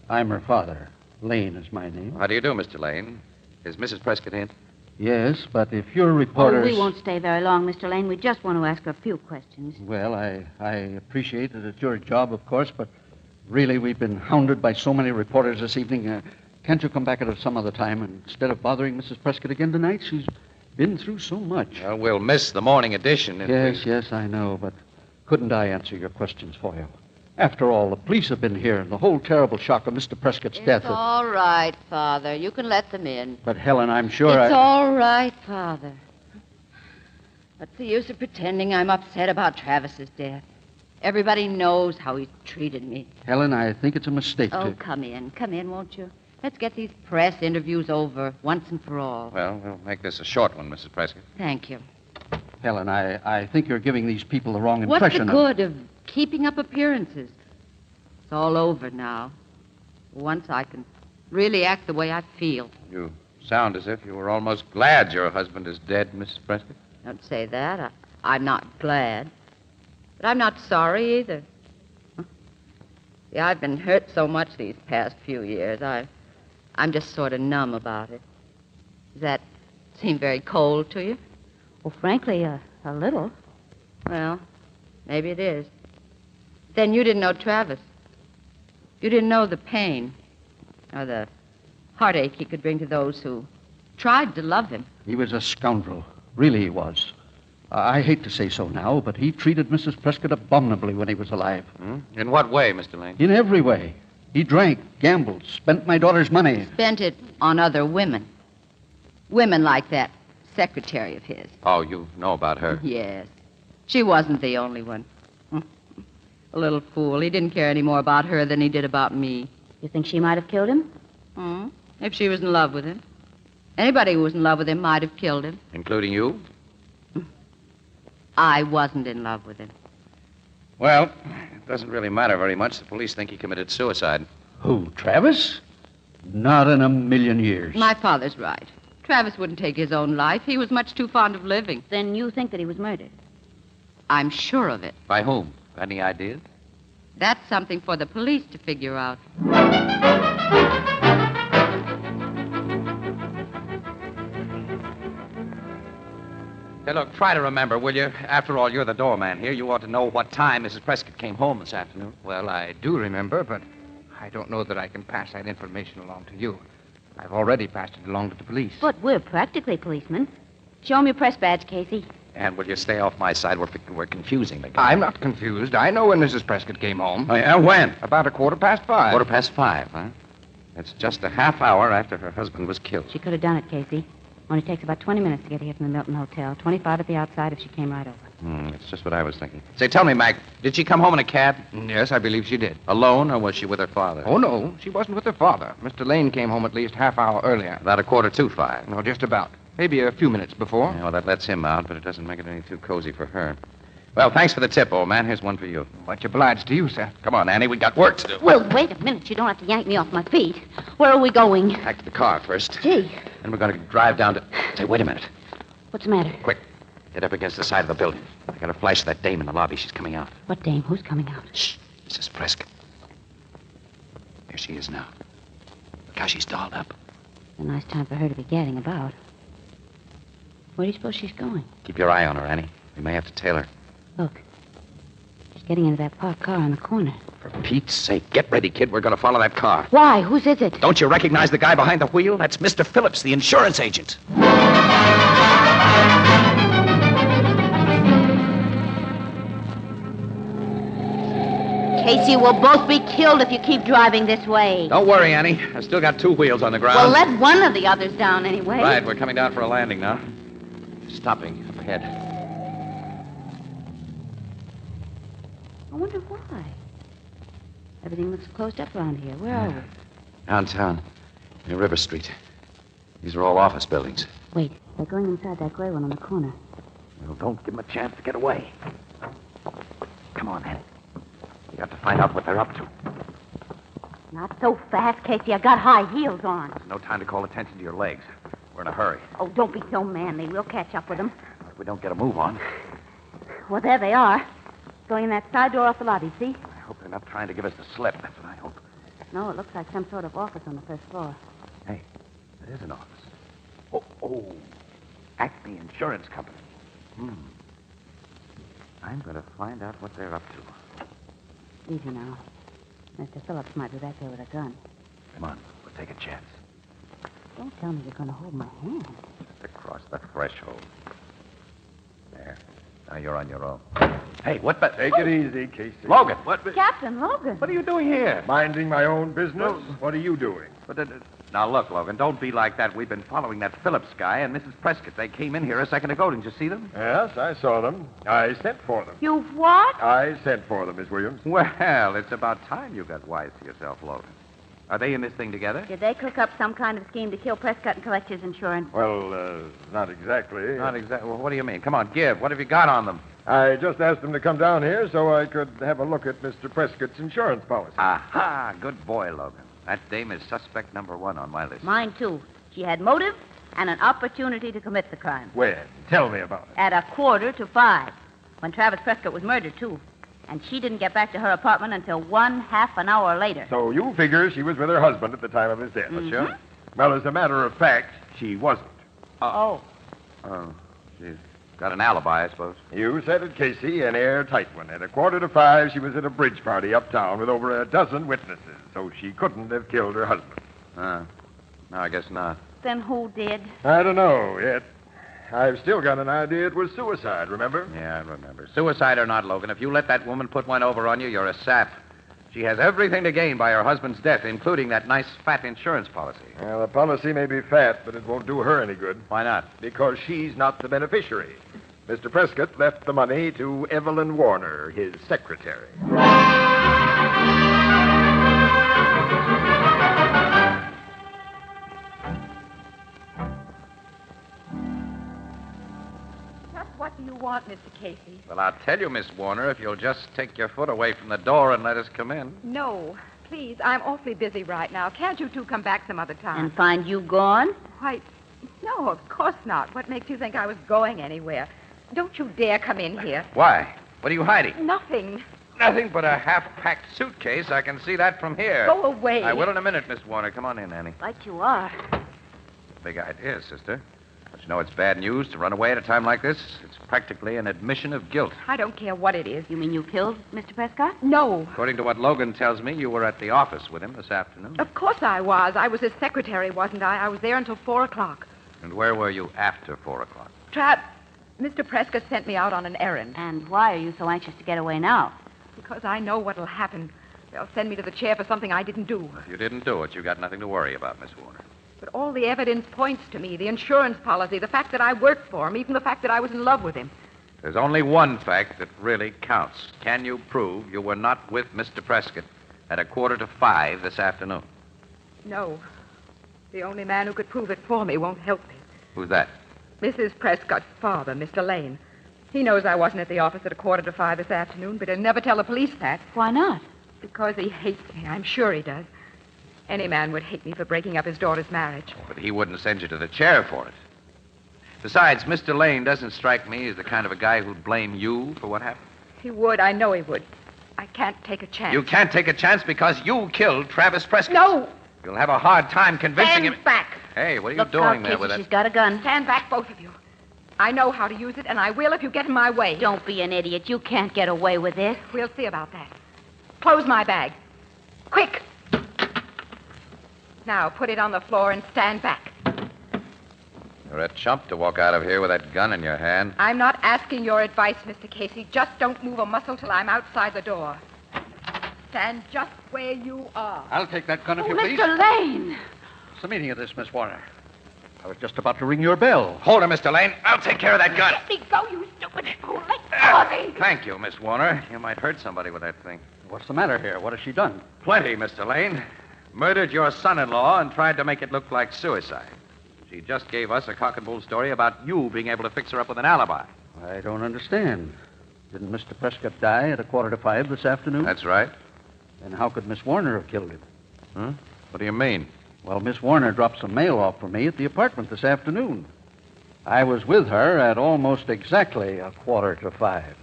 I'm her father. Lane is my name. How do you do, Mr. Lane? Is Mrs. Prescott in? Yes, but if you're reporters... Oh, we won't stay very long, Mr. Lane. We just want to ask her a few questions. Well, I appreciate that it's your job, of course, but really we've been hounded by so many reporters this evening. Can't you come back at some other time instead of bothering Mrs. Prescott again tonight? She's been through so much. Well, we'll miss the morning edition. Yes, I know, but couldn't I answer your questions for you? After all, the police have been here, and the whole terrible shock of Mr. Prescott's death. It's all right, Father. You can let them in. But, Helen, I'm sure It's all right, Father. What's the use of pretending I'm upset about Travis's death? Everybody knows how he treated me. Helen, I think it's a mistake Oh, to... come in, won't you? Let's get these press interviews over once and for all. Well, we'll make this a short one, Mrs. Prescott. Thank you. Helen, I think you're giving these people the wrong What's impression. the good of keeping up appearances? It's all over now. Once I can really act the way I feel. You sound as if you were almost glad your husband is dead, Mrs. Prescott. Don't say that. I'm not glad. But I'm not sorry either. See, I've been hurt so much these past few years. I'm just sort of numb about it. Does that seem very cold to you? Well, frankly, a little. Well, maybe it is. Then you didn't know Travis. You didn't know the pain or the heartache he could bring to those who tried to love him. He was a scoundrel. Really he was. I hate to say so now, but he treated Mrs. Prescott abominably when he was alive. In what way, Mr. Lane? In every way. He drank, gambled, spent my daughter's money. Spent it on other women. Women like that secretary of his. Oh, you know about her? Yes. She wasn't the only one. A little fool. He didn't care any more about her than he did about me. You think she might have killed him? If she was in love with him. Anybody who was in love with him might have killed him. Including you? I wasn't in love with him. Well, it doesn't really matter very much. The police think he committed suicide. Who, Travis? Not in a million years. My father's right. Travis wouldn't take his own life. He was much too fond of living. Then you think that he was murdered? I'm sure of it. By whom? Any ideas? That's something for the police to figure out. Hey, look, try to remember, will you? After all, you're the doorman here. You ought to know what time Mrs. Prescott came home this afternoon. Well, I do remember, but I don't know that I can pass that information along to you. I've already passed it along to the police. But we're practically policemen. Show him your press badge, Casey. And will you stay off my side? We're confusing the guy. I'm not confused. I know when Mrs. Prescott came home. Oh, yeah? When? About 5:15. 5:15, huh? That's just a half hour after her husband was killed. She could have done it, Casey. Only takes about 20 minutes to get here from the Milton Hotel. 25 at the outside if she came right over. That's just what I was thinking. Say, tell me, Mac, did she come home in a cab? Yes, I believe she did. Alone, or was she with her father? Oh, no. She wasn't with her father. Mr. Lane came home at least half hour earlier. About 5:45. No, just about. Maybe a few minutes before. Yeah, well, that lets him out, but it doesn't make it any too cozy for her. Well, thanks for the tip, old man. Here's one for you. Much obliged to you, sir. Come on, Annie. We got work to do. Well, wait a minute. You don't have to yank me off my feet. Where are we going? Back to the car first. Gee. Then we're going to drive down to... Say, wait a minute. What's the matter? Quick. Get up against the side of the building. I got a flash of that dame in the lobby. She's coming out. What dame? Who's coming out? Shh. Mrs. Prescott. There she is now. Look how she's dolled up. A nice time for her to be gadding about. Where do you suppose she's going? Keep your eye on her, Annie. We may have to tail her. Look. She's getting into that parked car on the corner. For Pete's sake, get ready, kid. We're going to follow that car. Why? Whose is it? Don't you recognize the guy behind the wheel? That's Mr. Phillips, the insurance agent. Casey, we'll both be killed if you keep driving this way. Don't worry, Annie. I've still got 2 wheels on the ground. Well, let one of the others down anyway. Right, we're coming down for a landing now. Stopping up ahead. I wonder why. Everything looks closed up around here. Where are we? Downtown, near River Street. These are all office buildings. Wait, they're going inside that gray one on the corner. Well, don't give them a chance to get away. Come on, Annie. We got to find out what they're up to. Not so fast, Casey. I got high heels on. There's no time to call attention to your legs. We're in a hurry. Oh, don't be so manly. We'll catch up with them. If we don't get a move on. Well, there they are. Going in that side door off the lobby, see? I hope they're not trying to give us the slip. That's what I hope. No, it looks like some sort of office on the first floor. Hey, it is an office. Oh. Acme Insurance Company. I'm going to find out what they're up to. Easy now. Mr. Phillips might be back there with a gun. Come on, we'll take a chance. Don't tell me you're going to hold my hand. Just across the threshold. There. Now you're on your own. Hey, what the... Take it easy, Casey. Logan! Captain Logan. What are you doing here? Minding my own business? What are you doing? But, now, look, Logan, don't be like that. We've been following that Phillips guy and Mrs. Prescott. They came in here a second ago. Didn't you see them? Yes, I saw them. I sent for them. You what? I sent for them, Miss Williams. Well, it's about time you got wise to yourself, Logan. Are they in this thing together? Did they cook up some kind of scheme to kill Prescott and collect his insurance? Well, not exactly. Not exactly. Well, what do you mean? Come on, give. What have you got on them? I just asked them to come down here so I could have a look at Mr. Prescott's insurance policy. Aha! Good boy, Logan. That dame is suspect number 1 on my list. Mine, too. She had motive and an opportunity to commit the crime. When? Tell me about it. At 4:45, when Travis Prescott was murdered, too. And she didn't get back to her apartment until half an hour later. So you figure she was with her husband at the time of his death. Mm-hmm. Sure? Well, as a matter of fact, she wasn't. Oh, she's got an alibi, I suppose. You said it, Casey, an airtight one. At 4:45, she was at a bridge party uptown with over a dozen witnesses, so she couldn't have killed her husband. No, I guess not. Then who did? I don't know yet. I've still got an idea it was suicide, remember? Yeah, I remember. Suicide or not, Logan, if you let that woman put one over on you, you're a sap. She has everything to gain by her husband's death, including that nice fat insurance policy. Well, the policy may be fat, but it won't do her any good. Why not? Because she's not the beneficiary. Mr. Prescott left the money to Evelyn Warner, his secretary. What do you want, Mr. Casey? Well, I'll tell you, Miss Warner, if you'll just take your foot away from the door and let us come in. No, please. I'm awfully busy right now. Can't you two come back some other time? And find you gone? Why, no, of course not. What makes you think I was going anywhere? Don't you dare come in here. Why? What are you hiding? Nothing. Nothing but a half-packed suitcase. I can see that from here. Go away. I will in a minute, Miss Warner. Come on in, Annie. Like you are. Big idea, sister. But you know it's bad news to run away at a time like this. It's practically an admission of guilt. I don't care what it is. You mean you killed Mr. Prescott? No. According to what Logan tells me, you were at the office with him this afternoon. Of course I was. I was his secretary, wasn't I? I was there until 4 o'clock. And where were you after 4 o'clock? Mr. Prescott sent me out on an errand. And why are you so anxious to get away now? Because I know what'll happen. They'll send me to the chair for something I didn't do. If you didn't do it, you got nothing to worry about, Miss Warner. But all the evidence points to me. The insurance policy, the fact that I worked for him, even the fact that I was in love with him. There's only one fact that really counts. Can you prove you were not with Mr. Prescott at 4:45 this afternoon? No. The only man who could prove it for me won't help me. Who's that? Mrs. Prescott's father, Mr. Lane. He knows I wasn't at the office at 4:45 this afternoon, but he'll never tell the police that. Why not? Because he hates me. I'm sure he does. Any man would hate me for breaking up his daughter's marriage. But he wouldn't send you to the chair for it. Besides, Mr. Lane doesn't strike me as the kind of a guy who'd blame you for what happened. He would. I know he would. I can't take a chance. You can't take a chance because you killed Travis Prescott. No! You'll have a hard time convincing him. Stand back. Hey, what are you Look doing out, there Kissy, with that? She's got a gun. Stand back, both of you. I know how to use it, and I will if you get in my way. Don't be an idiot. You can't get away with this. We'll see about that. Close my bag. Quick! Now, put it on the floor and stand back. You're a chump to walk out of here with that gun in your hand. I'm not asking your advice, Mr. Casey. Just don't move a muscle till I'm outside the door. Stand just where you are. I'll take that gun if you Mr. please. Lane! What's the meaning of this, Miss Warner? I was just about to ring your bell. Hold her, Mr. Lane. I'll take care of that gun. Let me go, you stupid fool. Let go of me. Thank you, Miss Warner. You might hurt somebody with that thing. What's the matter here? What has she done? Plenty, Mr. Lane. Murdered your son-in-law and tried to make it look like suicide. She just gave us a cock and bull story about you being able to fix her up with an alibi. I don't understand. Didn't Mr. Prescott die at 4:45 this afternoon? That's right. Then how could Miss Warner have killed him? Huh? What do you mean? Well, Miss Warner dropped some mail off for me at the apartment this afternoon. I was with her at almost exactly 4:45.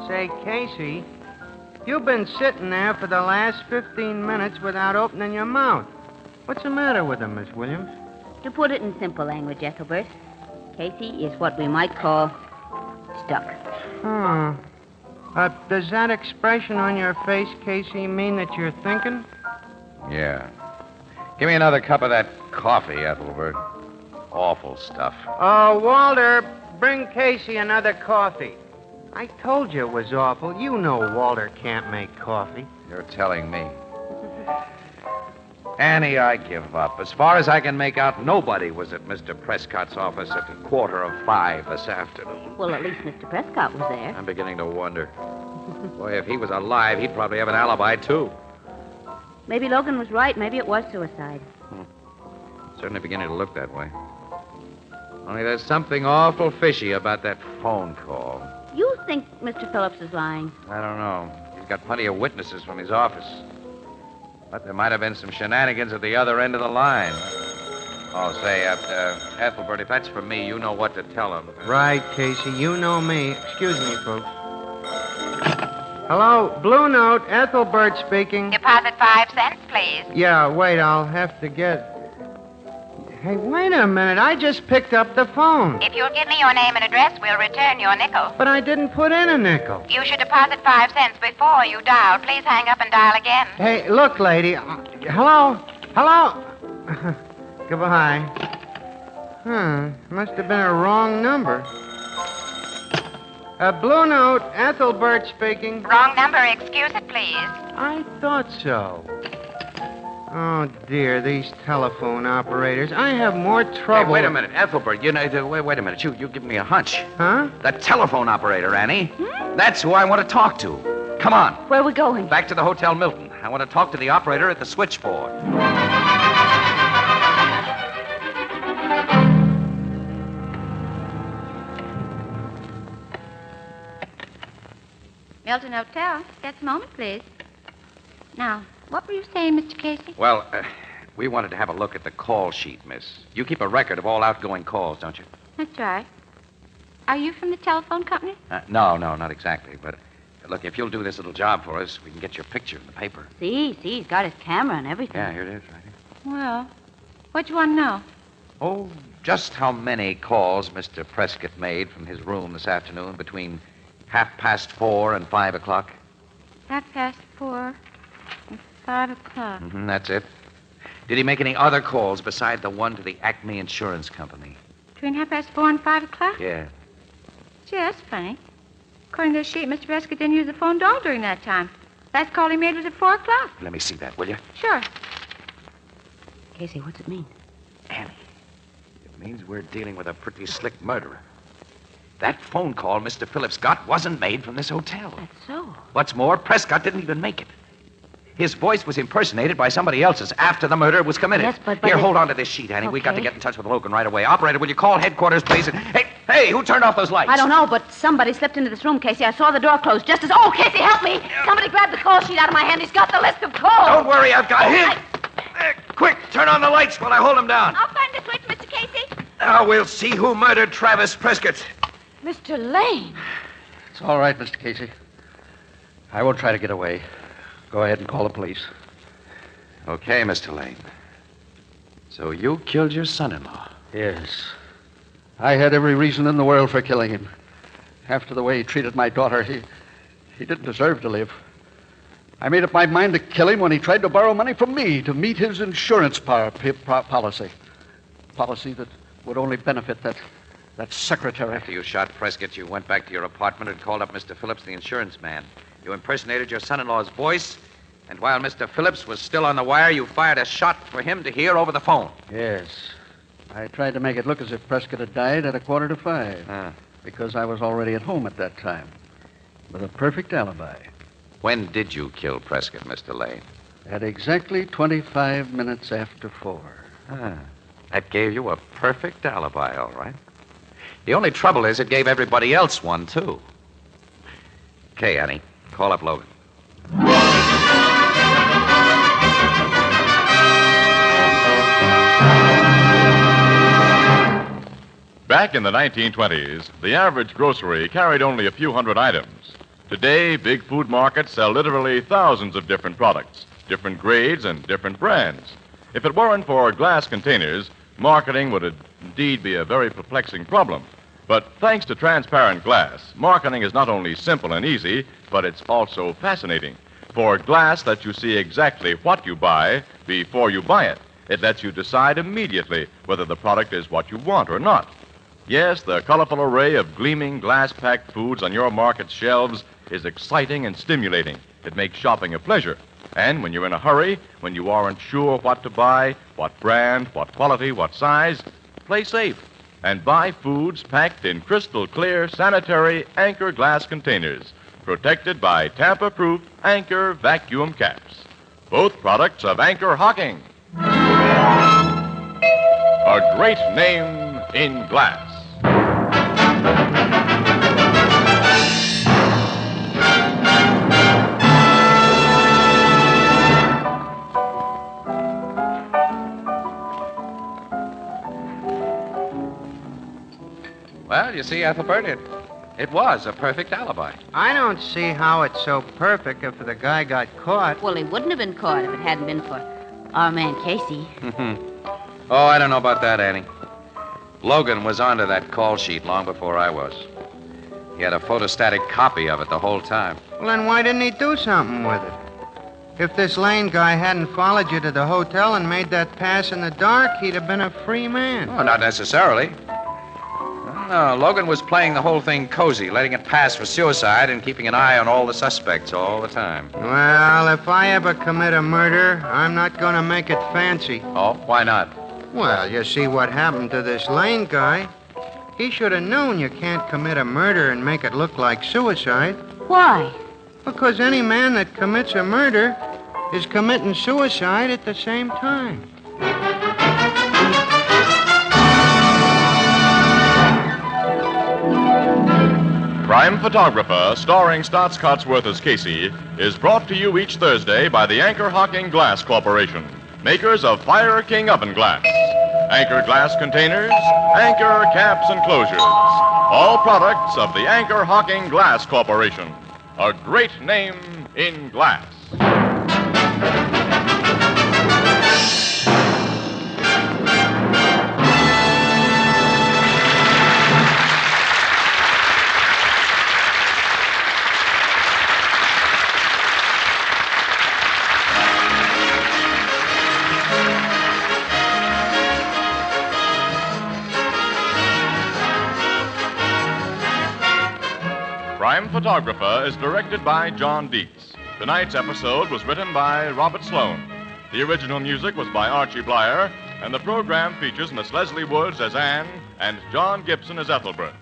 Say, Casey, you've been sitting there for the last 15 minutes without opening your mouth. What's the matter with him, Miss Williams? To put it in simple language, Ethelbert, Casey is what we might call stuck. Does that expression on your face, Casey, mean that you're thinking? Yeah. Give me another cup of that coffee, Ethelbert. Awful stuff. Oh, Walter, bring Casey another coffee. I told you it was awful. You know Walter can't make coffee. You're telling me. Annie, I give up. As far as I can make out, nobody was at Mr. Prescott's office at 4:45 this afternoon. Well, at least Mr. Prescott was there. I'm beginning to wonder. Boy, if he was alive, he'd probably have an alibi, too. Maybe Logan was right. Maybe it was suicide. Certainly beginning to look that way. Only there's something awful fishy about that phone call. You think Mr. Phillips is lying? I don't know. He's got plenty of witnesses from his office. But there might have been some shenanigans at the other end of the line. Oh, say, Ethelbert, if that's for me, you know what to tell him. Right, Casey. You know me. Excuse me, folks. Hello, Blue Note. Ethelbert speaking. Deposit 5 cents, please. Yeah, wait. I'll have to get... Hey, wait a minute. I just picked up the phone. If you'll give me your name and address, we'll return your nickel. But I didn't put in a nickel. You should deposit 5 cents before you dial. Please hang up and dial again. Hey, look, lady. Hello? Hello? Goodbye. Must have been a wrong number. Blue Note, Ethelbert speaking. Wrong number. Excuse it, please. I thought so. Oh, dear, these telephone operators. I have more trouble. Hey, wait a minute, Ethelbert. You know, wait a minute. You give me a hunch. Huh? The telephone operator, Annie. That's who I want to talk to. Come on. Where are we going? Back to the Hotel Milton. I want to talk to the operator at the switchboard. Milton Hotel. Just a moment, please. Now, what were you saying, Mr. Casey? Well, we wanted to have a look at the call sheet, miss. You keep a record of all outgoing calls, don't you? That's right. Are you from the telephone company? No, not exactly. But, look, if you'll do this little job for us, we can get your picture in the paper. See, he's got his camera and everything. Yeah, here it is, right here. Well, what do you want to know? Oh, just how many calls Mr. Prescott made from his room this afternoon between 4:30 and 5 o'clock? 4:30 and 5 o'clock. That's it. Did he make any other calls beside the one to the Acme Insurance Company? Between 4:30 and 5 o'clock? Yeah. Gee, that's funny. According to the sheet, Mr. Prescott didn't use the phone at all during that time. Last call he made was at 4 o'clock. Let me see that, will you? Sure. Casey, what's it mean? Annie, it means we're dealing with a pretty slick murderer. That phone call Mr. Phillips got wasn't made from this hotel. That's so. What's more, Prescott didn't even make it. His voice was impersonated by somebody else's after the murder was committed. Yes, but Here, hold on to this sheet, Annie. Okay. We got to get in touch with Logan right away. Operator, will you call headquarters, please? And... Hey, who turned off those lights? I don't know, but somebody slipped into this room, Casey. I saw the door close just as... Oh, Casey, help me! Somebody grabbed the call sheet out of my hand. He's got the list of calls. Don't worry, I've got him. Quick, turn on the lights while I hold him down. I'll find the switch, Mr. Casey. Now we'll see who murdered Travis Prescott. Mr. Lane. It's all right, Mr. Casey. I will try to get away. Go ahead and call the police. Okay, Mr. Lane. So you killed your son-in-law? Yes. I had every reason in the world for killing him. After the way he treated my daughter, he didn't deserve to live. I made up my mind to kill him when he tried to borrow money from me to meet his insurance policy. Policy that would only benefit that secretary. After you shot Prescott, you went back to your apartment and called up Mr. Phillips, the insurance man. You impersonated your son-in-law's voice, and while Mr. Phillips was still on the wire, you fired a shot for him to hear over the phone. Yes. I tried to make it look as if Prescott had died at 4:45. Because I was already at home at that time. With a perfect alibi. When did you kill Prescott, Mr. Lane? At exactly 25 minutes after 4. That gave you a perfect alibi, all right. The only trouble is it gave everybody else one, too. Okay, Annie. Call up Logan. Back in the 1920s, the average grocery carried only a few hundred items. Today, big food markets sell literally thousands of different products, different grades and different brands. If it weren't for glass containers, marketing would indeed be a very perplexing problem. But thanks to transparent glass, marketing is not only simple and easy, but it's also fascinating. For glass lets you see exactly what you buy before you buy it. It lets you decide immediately whether the product is what you want or not. Yes, the colorful array of gleaming glass-packed foods on your market shelves is exciting and stimulating. It makes shopping a pleasure. And when you're in a hurry, when you aren't sure what to buy, what brand, what quality, what size, play safe and buy foods packed in crystal clear sanitary Anchor glass containers, protected by tamper-proof Anchor vacuum caps. Both products of Anchor Hocking. A great name in glass. Well, you see, Ethelbert, it was a perfect alibi. I don't see how it's so perfect if the guy got caught. Well, he wouldn't have been caught if it hadn't been for our man Casey. Oh, I don't know about that, Annie. Logan was onto that call sheet long before I was. He had a photostatic copy of it the whole time. Well, then why didn't he do something with it? If this Lane guy hadn't followed you to the hotel and made that pass in the dark, he'd have been a free man. Oh, not necessarily. No, Logan was playing the whole thing cozy, letting it pass for suicide and keeping an eye on all the suspects all the time. Well, if I ever commit a murder, I'm not going to make it fancy. Oh, why not? Well, you see what happened to this Lane guy. He should have known you can't commit a murder and make it look like suicide. Why? Because any man that commits a murder is committing suicide at the same time. Crime Photographer, starring Stotts Cotsworth as Casey, is brought to you each Thursday by the Anchor Hocking Glass Corporation, makers of Fire King oven glass, Anchor glass containers, Anchor caps and closures, all products of the Anchor Hocking Glass Corporation, a great name in glass. Crime Photographer is directed by John Dietz. Tonight's episode was written by Robert Sloan. The original music was by Archie Blyer, and the program features Miss Leslie Woods as Anne and John Gibson as Ethelbert.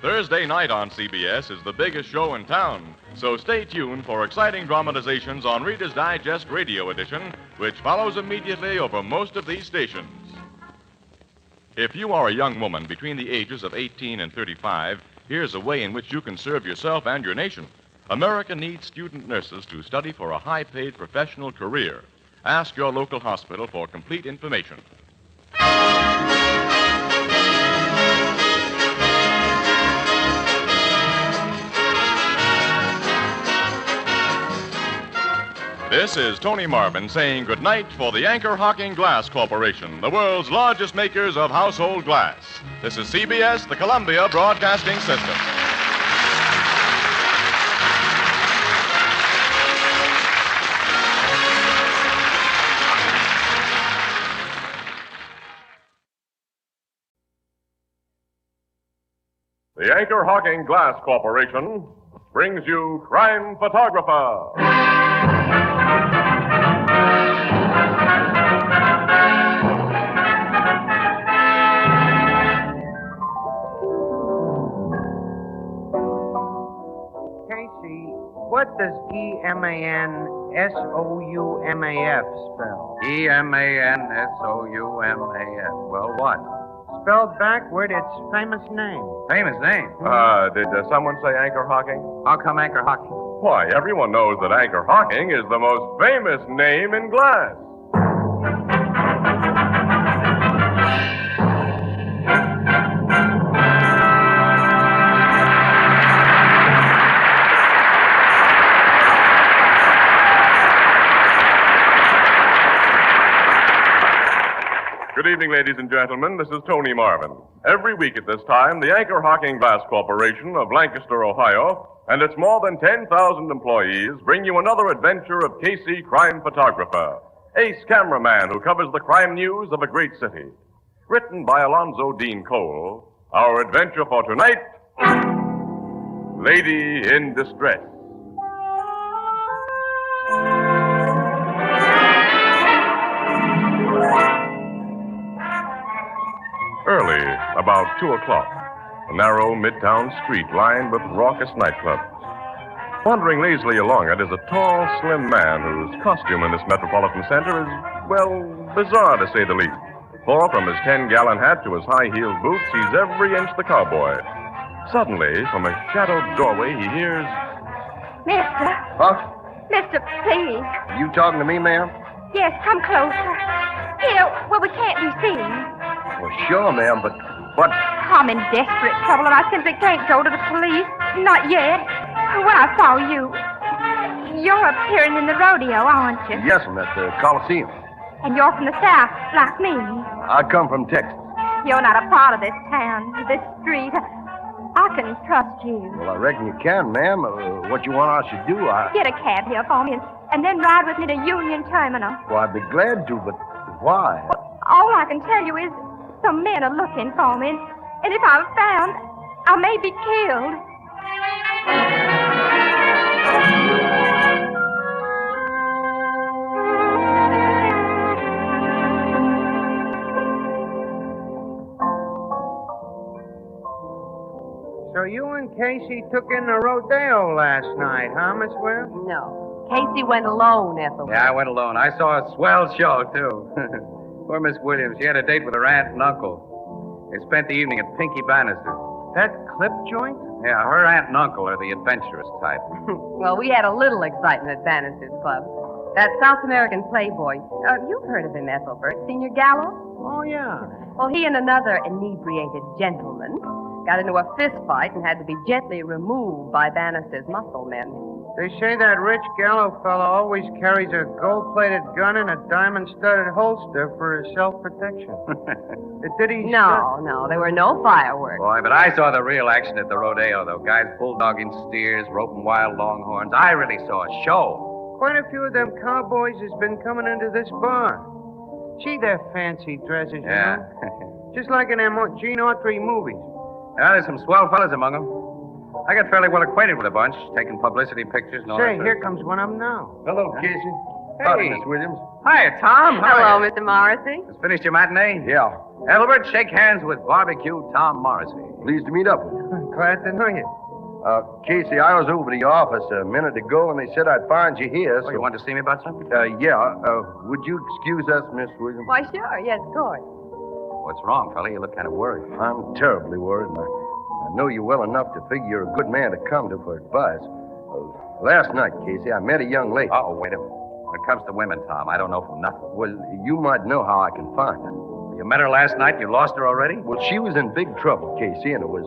Thursday night on CBS is the biggest show in town, so stay tuned for exciting dramatizations on Reader's Digest Radio Edition, which follows immediately over most of these stations. If you are a young woman between the ages of 18 and 35, here's a way in which you can serve yourself and your nation. America needs student nurses to study for a high-paid professional career. Ask your local hospital for complete information. This is Tony Marvin saying goodnight for the Anchor Hocking Glass Corporation, the world's largest makers of household glass. This is CBS, the Columbia Broadcasting System. The Anchor Hocking Glass Corporation brings you Crime Photographer. What does E-M-A-N-S-O-U-M-A-F spell? E-M-A-N-S-O-U-M-A-F. Well, what? Spelled backward, it's famous name. Famous name? Did someone say Anchor Hocking? How come Anchor Hocking? Why, everyone knows that Anchor Hocking is the most famous name in glass. Good evening, ladies and gentlemen. This is Tony Marvin. Every week at this time, the Anchor Hocking Glass Corporation of Lancaster, Ohio, and its more than 10,000 employees bring you another adventure of Casey, crime photographer, ace cameraman who covers the crime news of a great city. Written by Alonzo Dean Cole, our adventure for tonight, Lady in Distress. Early, about 2 o'clock, a narrow midtown street lined with raucous nightclubs. Wandering lazily along it is a tall, slim man whose costume in this metropolitan center is, well, bizarre to say the least. For from his 10-gallon hat to his high-heeled boots, he's every inch the cowboy. Suddenly, from a shadowed doorway, he hears... Mister. Huh? Mister, please. You talking to me, ma'am? Yes, come closer. Here, where we can't be seen. Well, sure, ma'am, but what? I'm in desperate trouble, and I simply can't go to the police. Not yet. When I saw you, you're appearing in the rodeo, aren't you? Yes, ma'am, at the Coliseum. And you're from the South, like me. I come from Texas. You're not a part of this town, this street. I can trust you. Well, I reckon you can, ma'am. What you want I should do, Get a cab here for me and then ride with me to Union Terminal. Well, I'd be glad to, but why? All I can tell you is some men are looking for me, and if I'm found, I may be killed. So you and Casey took in the rodeo last night, huh, Miss Williams? No. Casey went alone, Ethelbert. Yeah, I went alone. I saw a swell show, too. Poor Miss Williams. She had a date with her aunt and uncle. They spent the evening at Pinky Bannister's. That clip joint? Yeah, her aunt and uncle are the adventurous type. Well, we had a little excitement at Bannister's Club. That South American playboy. You've heard of him, Ethelbert. Senior Gallo? Oh, yeah. Well, he and another inebriated gentleman got into a fist fight and had to be gently removed by Bannister's muscle men. They say that rich Gallo fella always carries a gold-plated gun and a diamond-studded holster for his self-protection. Did he? No, there were no fireworks. Boy, but I saw the real action at the rodeo, though. Guys bulldogging steers, roping wild longhorns. I really saw a show. Quite a few of them cowboys has been coming into this bar. See their fancy dresses, you know? Just like in them Gene Autry movies. Yeah, there's some swell fellas among them. I got fairly well acquainted with a bunch, taking publicity pictures and all Say, that. here comes one of them now. Hello, Casey. Hey. Howdy, Miss Williams. Hi, Tom. Hello, Mr. Morrissey. Just finished your matinee? Yeah. Elbert, shake hands with barbecue Tom Morrissey. Pleased to meet up with you. Glad to know you. Casey, I was over to your office a minute ago, and they said I'd find you here. Oh, you wanted to see me about something? Yeah. Would you excuse us, Miss Williams? Why, sure. Yes, of course. What's wrong, fella? You look kind of worried. I'm terribly worried. I know you well enough to figure you're a good man to come to for advice. Last night, Casey, I met a young lady. Uh-oh, wait a minute. When it comes to women, Tom, I don't know from nothing. Well, you might know how I can find her. You met her last night and you lost her already? Well, she was in big trouble, Casey, and it was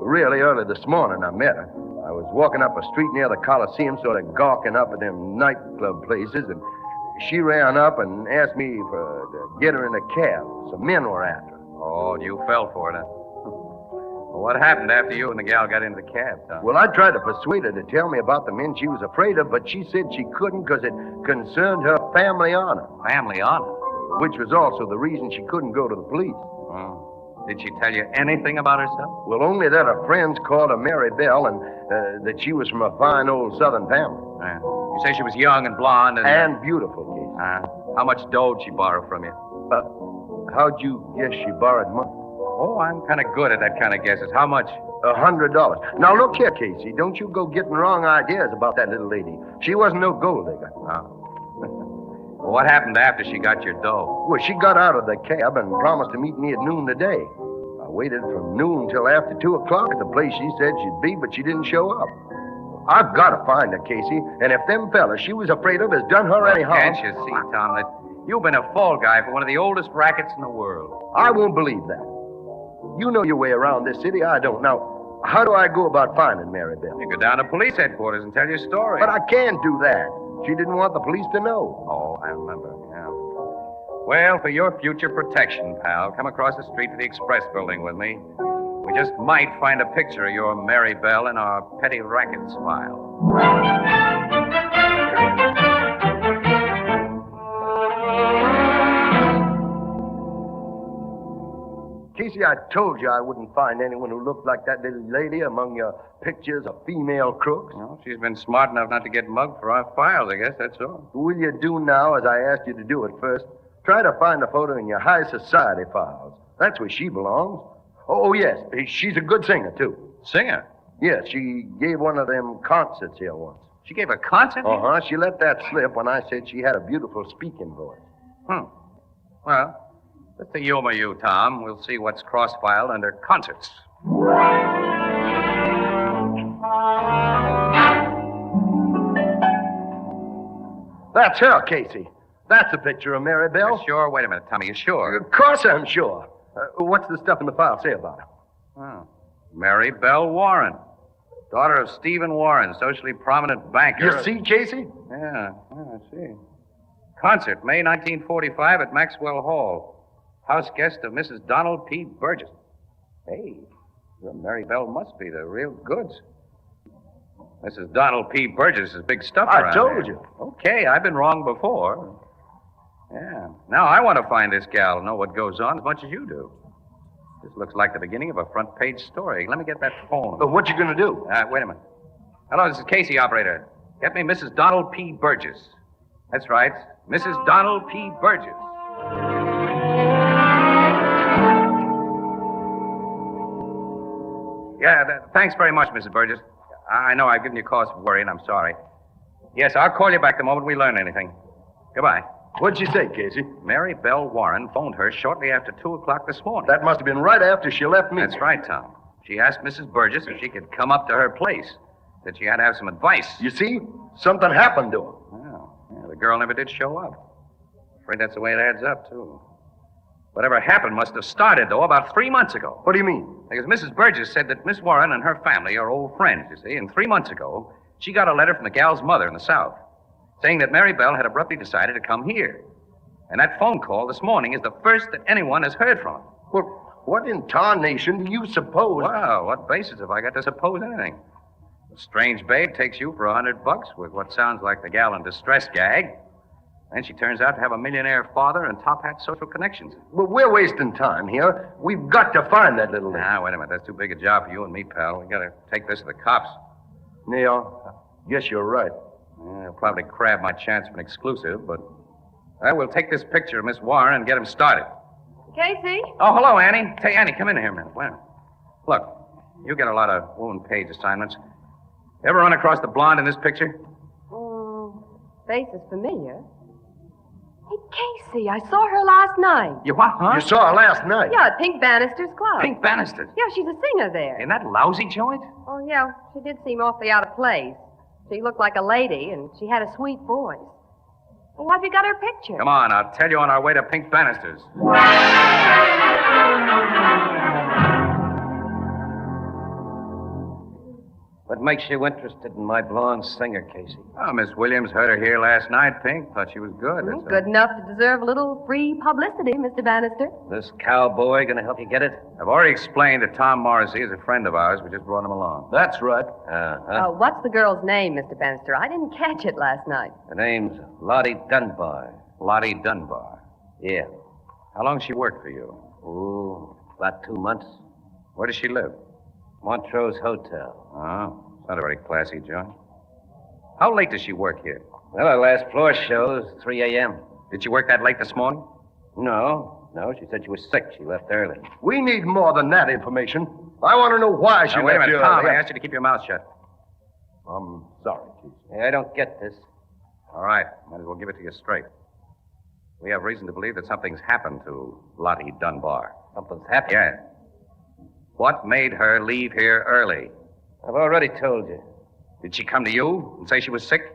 really early this morning I met her. I was walking up a street near the Coliseum, sort of gawking up at them nightclub places, and she ran up and asked me to get her in a cab. Some men were after her. Oh, you fell for it, huh? Well, what happened after you and the gal got into the cab, Tom? Well, I tried to persuade her to tell me about the men she was afraid of, but she said she couldn't because it concerned her family honor. Family honor? Which was also the reason she couldn't go to the police. Oh. Did she tell you anything about herself? Well, only that her friends called her Mary Bell and that she was from a fine old Southern family. You say she was young and blonde and beautiful, Casey. How much dough did she borrow from you? How'd you guess she borrowed money? Oh, I'm kind of good at that kind of guesses. How much? $100. Now, look here, Casey. Don't you go getting wrong ideas about that little lady. She wasn't no gold digger. Oh. Well, what happened after she got your dough? Well, she got out of the cab and promised to meet me at noon today. I waited from noon till after 2 o'clock at the place she said she'd be, but she didn't show up. I've got to find her, Casey, and if them fellas she was afraid of has done her any harm... Can't you see, Tom, that you've been a fall guy for one of the oldest rackets in the world? I won't believe that. You know your way around this city. I don't. Now, how do I go about finding Mary Bell? You go down to police headquarters and tell your story. But I can't do that. She didn't want the police to know. Oh, I remember, yeah. Well, for your future protection, pal, come across the street to the Express building with me. We just might find a picture of your Mary Bell in our petty rackets file. Casey, I told you I wouldn't find anyone who looked like that little lady among your pictures of female crooks. Well, she's been smart enough not to get mugged for our files, I guess, that's all. Will you do now as I asked you to do at first? Try to find a photo in your high society files. That's where she belongs. Oh, yes, she's a good singer, too. Singer? Yes, she gave one of them concerts here once. She gave a concert here? Uh-huh. She let that slip when I said she had a beautiful speaking voice. Well, let's humor you, Tom. We'll see what's cross-filed under concerts. That's her, Casey. That's a picture of Mary Bell. You sure? Wait a minute, Tommy. You sure? Of course I'm sure. What's the stuff in the file say about her? Oh. Mary Bell Warren. Daughter of Stephen Warren, socially prominent banker. You see, Casey? Yeah, I see. Concert, May 1945 at Maxwell Hall. House guest of Mrs. Donald P. Burgess. Hey, your Mary Bell must be the real goods. Mrs. Donald P. Burgess is big stuff around I told here. you. Okay, I've been wrong before. Yeah. Now I want to find this gal and know what goes on as much as you do. This looks like the beginning of a front-page story. Let me get that phone. What you gonna do? Wait a minute. Hello, this is Casey, operator. Get me Mrs. Donald P. Burgess. That's right, Mrs. Donald P. Burgess. Yeah, thanks very much, Mrs. Burgess. I know I've given you cause for worry, and I'm sorry. Yes, I'll call you back the moment we learn anything. Goodbye. What'd she say, Casey? Mary Bell Warren phoned her shortly after 2 o'clock this morning. That must have been right after she left me. That's right, Tom. She asked Mrs. Burgess if she could come up to her place, that she had to have some advice. You see? Something happened to her. Yeah, the girl never did show up. Afraid that's the way it adds up, too. Whatever happened must have started, though, about 3 months ago. What do you mean? Because Mrs. Burgess said that Miss Warren and her family are old friends, you see, and 3 months ago, she got a letter from the gal's mother in the South saying that Mary Bell had abruptly decided to come here. And that phone call this morning is the first that anyone has heard from her. Well, what in tarnation do you suppose? Well, what basis have I got to suppose anything? A strange babe takes you for $100 with what sounds like the gal in distress gag. Then she turns out to have a millionaire father and top-hat social connections. Well, we're wasting time here. We've got to find that little lady. Now, wait a minute. That's too big a job for you and me, pal. We gotta take this to the cops. Neil, guess you're right. Yeah, they'll probably crab my chance for an exclusive, but we'll take this picture of Miss Warren and get him started. Casey? Oh, hello, Annie. Hey, Annie, come in here a minute. Well, look, you get a lot of wound-page assignments. Ever run across the blonde in this picture? Face is familiar. Hey, Casey, I saw her last night. You what, huh? You saw her last night? Yeah, at Pink Bannister's Club. Pink Bannister? Yeah, she's a singer there. In that lousy joint? Oh, yeah, she did seem awfully out of place. She looked like a lady, and she had a sweet voice. Well, why have you got her picture? Come on, I'll tell you on our way to Pink Bannister's. What makes you interested in my blonde singer, Casey? Oh, Miss Williams heard her here last night, Pink. Thought she was good. That's Good enough to deserve a little free publicity, Mr. Bannister. This cowboy gonna help you get it? I've already explained that Tom Morrissey is a friend of ours. We just brought him along. That's right. What's the girl's name, Mr. Bannister? I didn't catch it last night. Her name's Lottie Dunbar. Lottie Dunbar. Yeah. How long she worked for you? Oh, about 2 months. Where does she live? Montrose Hotel. Oh, it's not a very classy joint. How late does she work here? Well, our last floor show is 3 a.m. Did she work that late this morning? No, she said she was sick. She left early. We need more than that information. I want to know why she Now, wait a left minute, early. Tom, I asked you to keep your mouth shut. I'm sorry, Chief. Hey, I don't get this. All right, might as well give it to you straight. We have reason to believe that something's happened to Lottie Dunbar. Something's happened? Yeah. What made her leave here early? I've already told you. Did she come to you and say she was sick?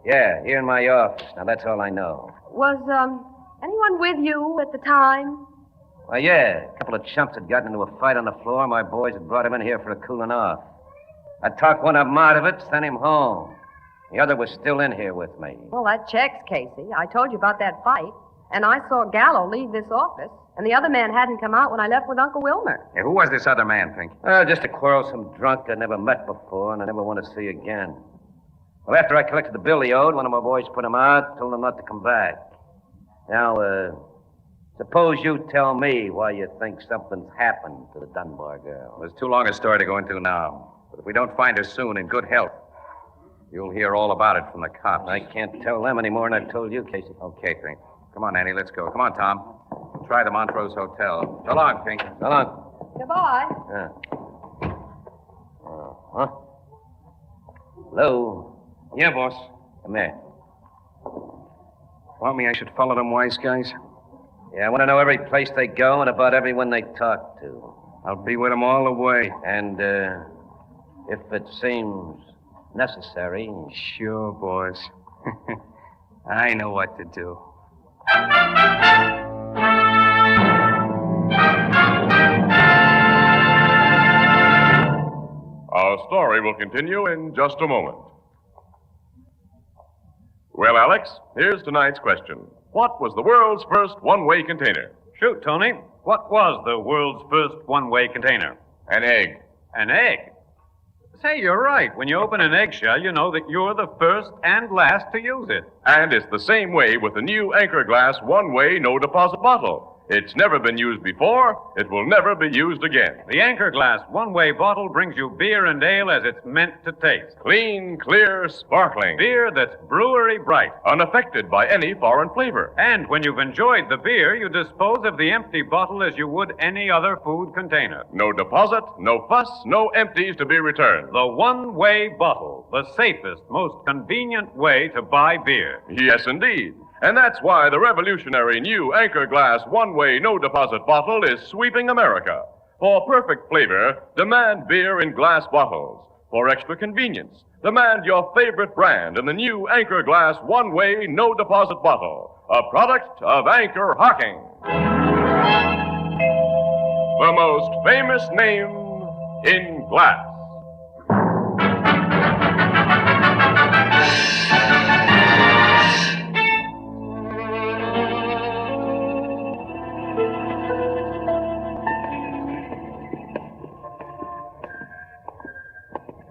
Yeah, here in my office. Now, that's all I know. Was, anyone with you at the time? Well, yeah, a couple of chumps had gotten into a fight on the floor. My boys had brought him in here for a cooling off. I talked one of them out of it, sent him home. The other was still in here with me. Well, that checks, Casey. I told you about that fight, and I saw Gallo leave this office, and the other man hadn't come out when I left with Uncle Wilmer. Hey, who was this other man, Pink? Just a quarrelsome drunk I never met before, and I never want to see again. Well, after I collected the bill he owed, one of my boys put him out, told him not to come back. Now, suppose you tell me why you think something's happened to the Dunbar girl. It's too long a story to go into now. But if we don't find her soon in good health, you'll hear all about it from the cops. I can't tell them any more than I've told you, Casey. Okay, Pink. Come on, Annie, let's go. Come on, Tom. We'll try the Montrose Hotel. So long, Pink. So long. Goodbye. Yeah. Huh? Hello? Yeah, boss. Come here. Want me I should follow them wise guys? Yeah, I want to know every place they go and about everyone they talk to. I'll be with them all the way. And, if it seems necessary... Sure, boss. I know what to do. Our story will continue in just a moment. Well, Alex, here's tonight's question. What was the world's first one-way container? Shoot, Tony. What was the world's first one-way container? An egg. An egg? Say, you're right. When you open an eggshell, you know that you're the first and last to use it. And it's the same way with the new Anchor Glass one-way no-deposit bottle. It's never been used before. It will never be used again. The Anchor Glass one-way bottle brings you beer and ale as it's meant to taste. Clean, clear, sparkling. Beer that's brewery bright. Unaffected by any foreign flavor. And when you've enjoyed the beer, you dispose of the empty bottle as you would any other food container. No deposit, no fuss, no empties to be returned. The one-way bottle, the safest, most convenient way to buy beer. Yes, indeed. And that's why the revolutionary new Anchor Glass one-way no-deposit bottle is sweeping America. For perfect flavor, demand beer in glass bottles. For extra convenience, demand your favorite brand in the new Anchor Glass one-way no-deposit bottle, a product of Anchor Hocking. The most famous name in glass.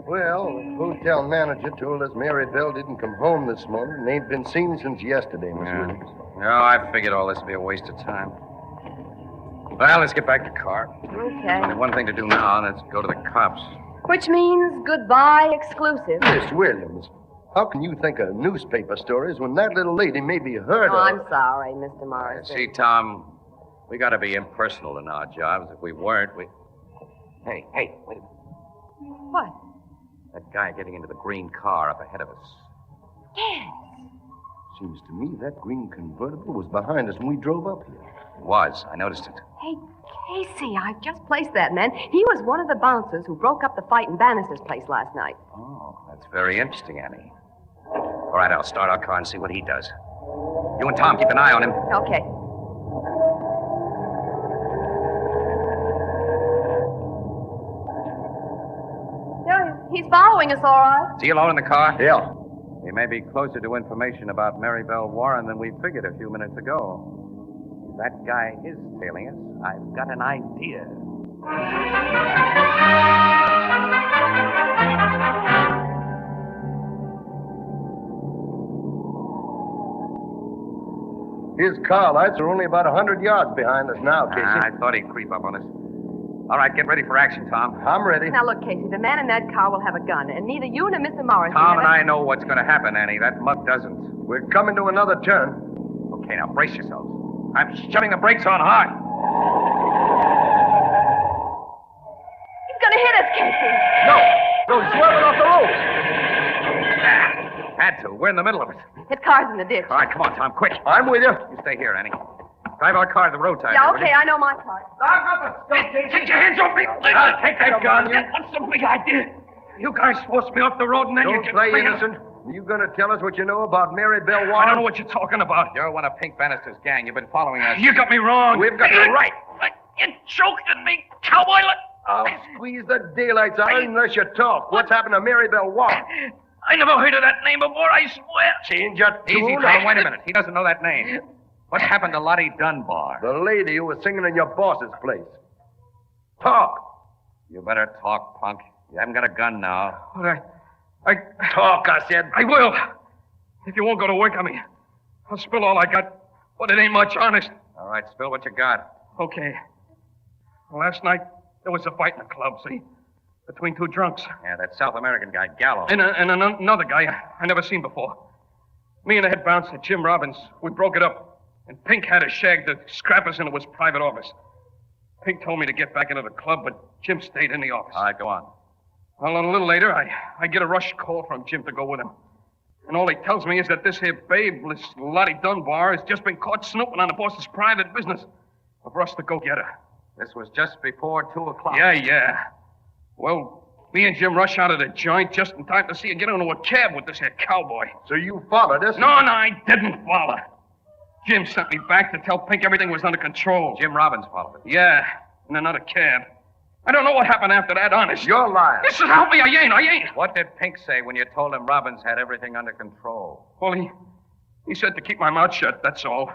Well, the hotel manager told us Mary Bell didn't come home this morning and ain't been seen since yesterday, Miss Williams. No, I figured all this would be a waste of time. Well, let's get back to the car. Okay. Only one thing to do now, let's go to the cops. Which means goodbye exclusive. Miss Williams, how can you think of newspaper stories when that little lady may be heard Oh, of? I'm sorry, Mr. Morrison. See, Tom, we got to be impersonal in our jobs. If we weren't, we... Hey, wait a minute. What? That guy getting into the green car up ahead of us. Yes. Seems to me that green convertible was behind us when we drove up here. It was. I noticed it. Hey, Casey, I just placed that man. He was one of the bouncers who broke up the fight in Bannister's place last night. Oh, that's very interesting, Annie. All right, I'll start our car and see what he does. You and Tom keep an eye on him. Okay. He's following us, all right. Is he alone in the car? Yeah. He may be closer to information about Mary Bell Warren than we figured a few minutes ago. If that guy is tailing us, I've got an idea. His car lights are only about 100 yards behind us now, Casey. I thought he'd creep up on us. All right, get ready for action, Tom. I'm ready. Now, look, Casey, the man in that car will have a gun, and neither you nor Mr. Morrison... Tom and I know what's going to happen, Annie. That mug doesn't. We're coming to another turn. Okay, now brace yourselves. I'm shoving the brakes on hard. He's going to hit us, Casey. No, he's swerving off the road. Had to. We're in the middle of it. His car's in the ditch. All right, come on, Tom, quick. I'm with you. You stay here, Annie. Drive our car to the roadside. Yeah, okay, I know my part. Take your hands off me. I'll take that gun. That's a big idea. You guys forced me off the road and then Don't you play innocent. Are you going to tell us what you know about Mary Bell Warren? I don't know what you're talking about. You're one of Pink Bannister's gang. You've been following us. You got me wrong. We've got you right. You choked me, cowboy. I'll squeeze the daylights out unless you talk. What's happened to Mary Bell Warren? I never heard of that name before, I swear. Change your tune. Easy, Tom. Wait a minute. He doesn't know that name. What happened to Lottie Dunbar? The lady who was singing in your boss's place. Talk. You better talk, punk. You haven't got a gun now. But I Talk, I said. I will. If you won't go to work on me, I'll spill all I got. But it ain't much, honest. All right, spill what you got. Okay. Last night, there was a fight in the club, see? Between two drunks. Yeah, that South American guy, Gallo. And another guy I never seen before. Me and the head bouncer, Jim Robbins, we broke it up. And Pink had us shagged to scrap us into his private office. Pink told me to get back into the club, but Jim stayed in the office. All right, go on. Well, a little later, I get a rush call from Jim to go with him. And all he tells me is that this here babe, this Lottie Dunbar, has just been caught snooping on the boss's private business. For us to go get her. This was just before 2 o'clock. Yeah. Well, me and Jim rush out of the joint just in time to see her get into a cab with this here cowboy. So you followed us? No, I didn't follow. Jim sent me back to tell Pink everything was under control. Jim Robbins followed it. Yeah, in another cab. I don't know what happened after that, honest. You're lying. This is help me, I ain't. What did Pink say when you told him Robbins had everything under control? Well, He said to keep my mouth shut, that's all.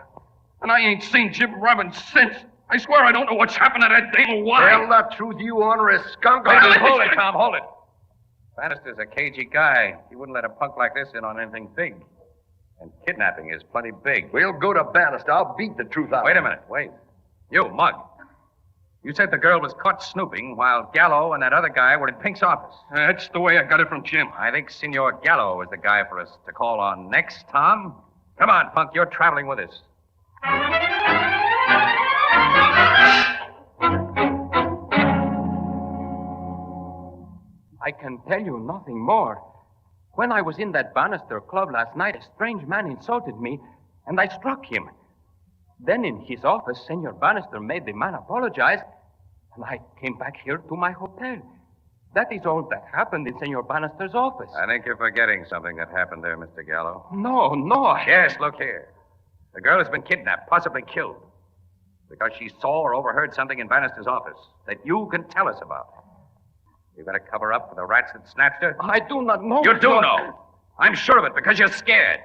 And I ain't seen Jim Robbins since. I swear I don't know what's happened to that dame. Why? Tell the truth, you ornery skunk. Hold it, Tom, hold it. Bannister's a cagey guy. He wouldn't let a punk like this in on anything big. And kidnapping is plenty big. We'll go to Bannister. I'll beat the truth out of him. Wait a minute, wait. You, Mug. You said the girl was caught snooping while Gallo and that other guy were in Pink's office. That's the way I got it from Jim. I think Senor Gallo is the guy for us to call on next, Tom. Come on, Punk, you're traveling with us. I can tell you nothing more. When I was in that Bannister club last night, a strange man insulted me, and I struck him. Then in his office, Senor Bannister made the man apologize, and I came back here to my hotel. That is all that happened in Senor Bannister's office. I think you're forgetting something that happened there, Mr. Gallo. No. Yes, look here. The girl has been kidnapped, possibly killed, because she saw or overheard something in Bannister's office that you can tell us about. You're going to cover up for the rats that snatched her? I do not know. You do know. I'm sure of it because you're scared.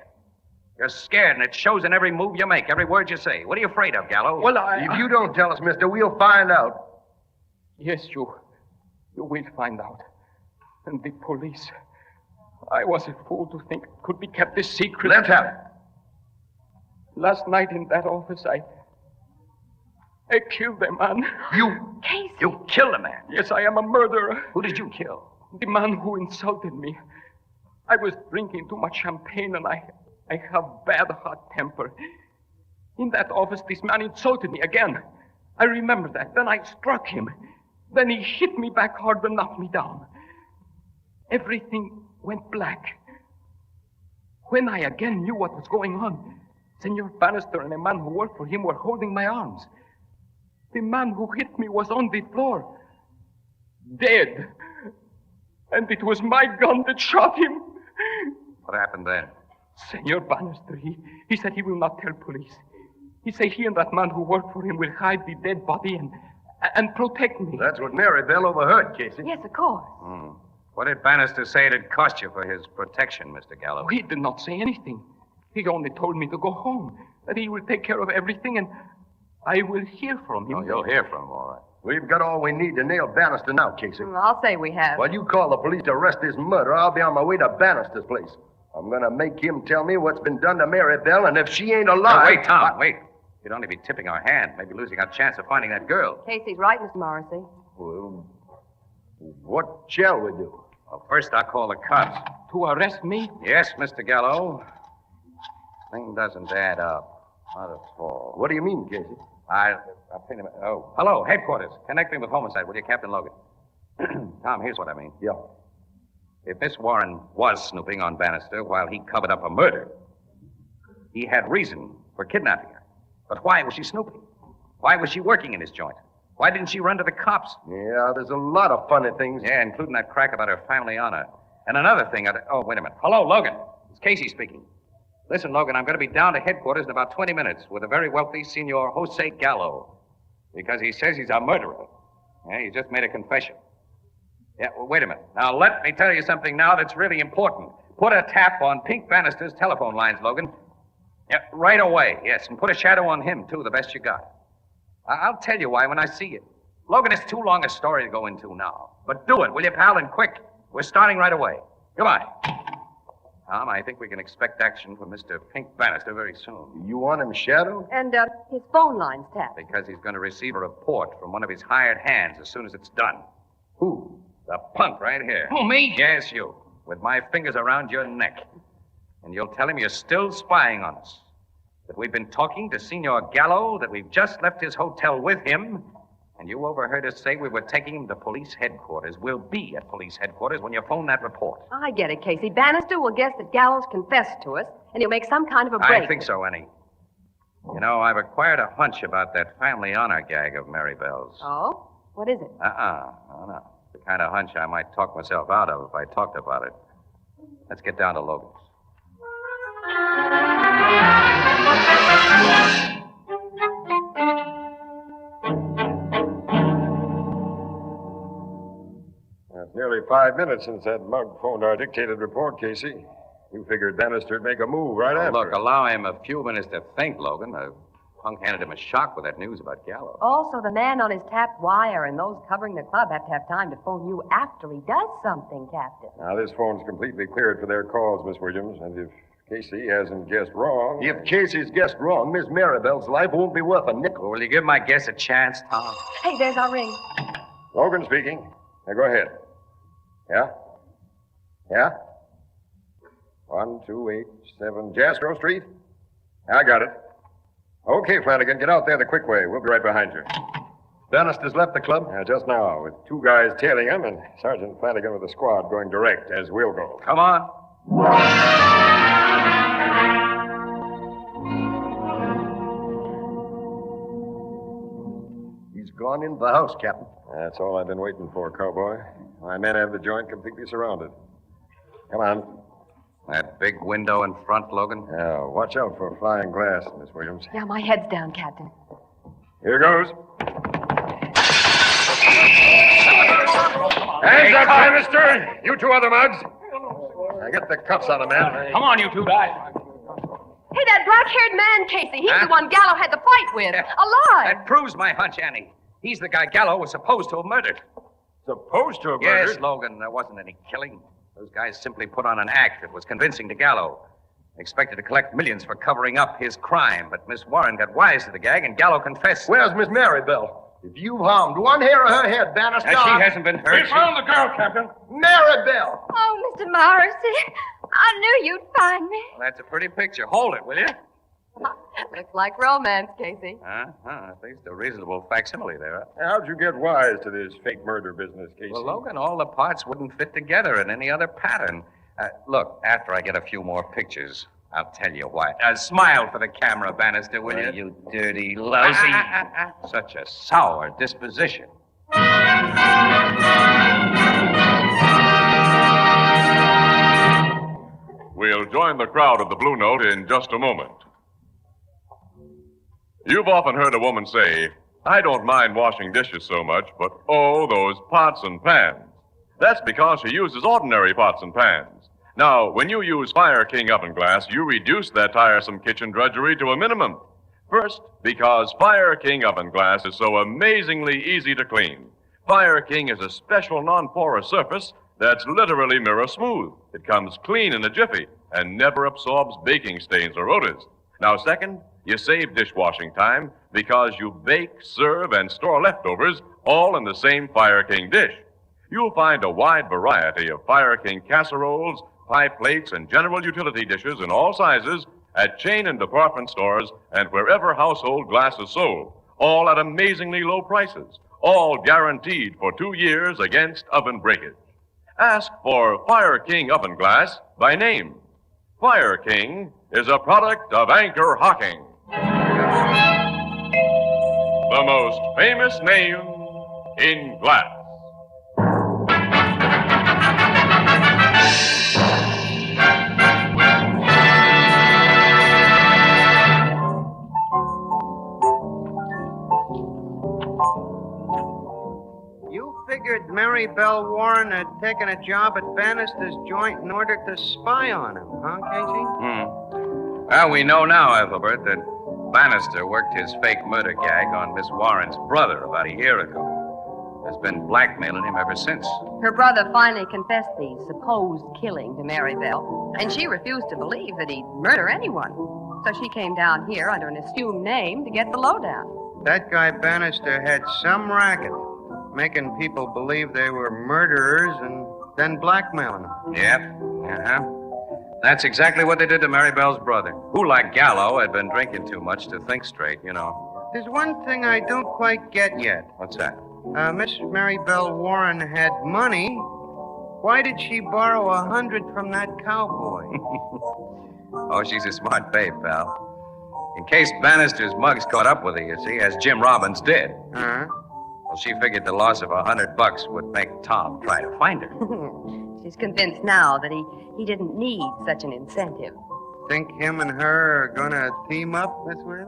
You're scared, and it shows in every move you make, every word you say. What are you afraid of, Gallo? Well, If you don't tell us, mister, we'll find out. Yes, you will find out. And the police. I was a fool to think it could be kept a secret. Let's have it. Last night in that office, I killed a man. You? Casey. You killed a man? Yes, I am a murderer. Who did you kill? The man who insulted me. I was drinking too much champagne, and I have bad hot temper. In that office, this man insulted me again. I remember that. Then I struck him. Then he hit me back hard and knocked me down. Everything went black. When I again knew what was going on, Senor Bannister and a man who worked for him were holding my arms. The man who hit me was on the floor, dead. And it was my gun that shot him. What happened then? Senor Bannister, he said he will not tell police. He said he and that man who worked for him will hide the dead body and protect me. That's what Mary Bell overheard, Casey. Yes, of course. What did Bannister say it'd cost you for his protection, Mr. Gallo? Oh, he did not say anything. He only told me to go home, that he will take care of everything, and I will hear from him. Oh, you'll hear from him, all right. We've got all we need to nail Bannister now, Casey. I'll say we have. While you call the police to arrest this murderer, I'll be on my way to Bannister's place. I'm going to make him tell me what's been done to Mary Bell, and if she ain't alive... Wait, Tom, wait. You'd only be tipping our hand, maybe losing our chance of finding that girl. Casey's right, Mr. Morrissey. Well, what shall we do? Well, first I'll call the cops. To arrest me? Yes, Mr. Gallo. Thing doesn't add up. Not at all. What do you mean, Casey? I'll pin him. Oh, hello, headquarters. Connect me with homicide, will you, Captain Logan? Tom, here's what I mean. Yeah. If Miss Warren was snooping on Bannister while he covered up a murder, he had reason for kidnapping her. But why was she snooping? Why was she working in his joint? Why didn't she run to the cops? Yeah, there's a lot of funny things. Yeah, including that crack about her family honor. And another thing. Oh, wait a minute. Hello, Logan. It's Casey speaking. Listen, Logan, I'm going to be down to headquarters in about 20 minutes with a very wealthy Senor Jose Gallo. Because he says he's a murderer. Yeah, he just made a confession. Yeah, well, wait a minute. Now, let me tell you something now that's really important. Put a tap on Pink Bannister's telephone lines, Logan. Yeah, right away, yes. And put a shadow on him, too, the best you got. I'll tell you why when I see you. Logan, it's too long a story to go into now. But do it, will you, pal, and quick. We're starting right away. Goodbye. Tom, I think we can expect action from Mr. Pink Bannister very soon. You want him shadowed? And his phone line's tapped. Because he's going to receive a report from one of his hired hands as soon as it's done. Who? The punk right here. Who, me? Yes, you. With my fingers around your neck. And you'll tell him you're still spying on us. That we've been talking to Senor Gallo, that we've just left his hotel with him, and you overheard us say we were taking him to police headquarters. We'll be at police headquarters when you phone that report. I get it, Casey. Bannister will guess that Gallows confessed to us, and he'll make some kind of a break. I think so, Annie. You know, I've acquired a hunch about that family honor gag of Mary Bell's. Oh? What is it? No. The kind of hunch I might talk myself out of if I talked about it. Let's get down to Logan's. It's nearly 5 minutes since that mug phoned our dictated report, Casey. You figured Bannister'd make a move right after. Look, allow him a few minutes to think, Logan. The punk handed him a shock with that news about Gallo. Also, the man on his tapped wire and those covering the club have to have time to phone you after he does something, Captain. Now, this phone's completely cleared for their calls, Miss Williams, and if Casey hasn't guessed wrong... If Casey's guessed wrong, Miss Maribel's life won't be worth a nickel. Will you give my guess a chance, Tom? Hey, there's our ring. Logan speaking. Now, go ahead. Yeah? Yeah? 1287 Jastrow Street? I got it. Okay, Flanagan, get out there the quick way. We'll be right behind you. Bannister's left the club? Just now, with 2 guys tailing him and Sergeant Flanagan with the squad going direct, as we'll go. Come on. He's gone into the house, Captain. That's all I've been waiting for, cowboy. My men have the joint completely surrounded. Come on. That big window in front, Logan? Yeah, watch out for flying glass, Miss Williams. Yeah, my head's down, Captain. Here goes. Hands up, Bannister! You 2 other mugs. Now get the cuffs on the man. Come on, you 2 guys. Hey, that black-haired man, Casey. He's the one Gallo had the fight with. Alive. That proves my hunch, Annie. He's the guy Gallo was supposed to have murdered. Supposed to have murdered? Yes, Logan. There wasn't any killing. Those guys simply put on an act that was convincing to Gallo. They expected to collect millions for covering up his crime, but Miss Warren got wise to the gag, and Gallo confessed. Where's Miss Maribel? If you've harmed 1 hair of her head, Bannister... She hasn't been hurt. We found the girl, Captain. Maribel! Oh, Mr. Morrissey, I knew you'd find me. Well, that's a pretty picture. Hold it, will you? Looks like romance, Casey. At least a reasonable facsimile there. How'd you get wise to this fake murder business, Casey? Well, Logan, all the parts wouldn't fit together in any other pattern. Look, after I get a few more pictures, I'll tell you why. Smile for the camera, Bannister, will you? You dirty lousy. Such a sour disposition. We'll join the crowd at the Blue Note in just a moment. You've often heard a woman say, I don't mind washing dishes so much, but oh, those pots and pans. That's because she uses ordinary pots and pans. Now, when you use Fire King oven glass, you reduce that tiresome kitchen drudgery to a minimum. First, because Fire King oven glass is so amazingly easy to clean. Fire King is a special non-porous surface that's literally mirror smooth. It comes clean in a jiffy and never absorbs baking stains or odors. Now, second, you save dishwashing time because you bake, serve, and store leftovers all in the same Fire King dish. You'll find a wide variety of Fire King casseroles, pie plates, and general utility dishes in all sizes at chain and department stores and wherever household glass is sold, all at amazingly low prices, all guaranteed for 2 years against oven breakage. Ask for Fire King oven glass by name. Fire King is a product of Anchor Hocking, the most famous name in glass. Figured Mary Belle Warren had taken a job at Bannister's joint in order to spy on him, huh, Casey? Well, we know now, Ethelbert, that Bannister worked his fake murder gag on Miss Warren's brother about a year ago. Has been blackmailing him ever since. Her brother finally confessed the supposed killing to Maribel, and she refused to believe that he'd murder anyone. So she came down here under an assumed name to get the lowdown. That guy Bannister had some racket, making people believe they were murderers and then blackmailing them. Yep. That's exactly what they did to Maribel's brother, who, like Gallo, had been drinking too much to think straight, you know. There's one thing I don't quite get yet. What's that? Miss Maribel Warren had money. Why did she borrow 100 from that cowboy? Oh, she's a smart babe, pal. In case Bannister's mugs caught up with her, you see, as Jim Robbins did. Huh? Well, she figured the loss of $100 would make Tom try to find her. She's convinced now that he didn't need such an incentive. Think him and her are gonna team up this way?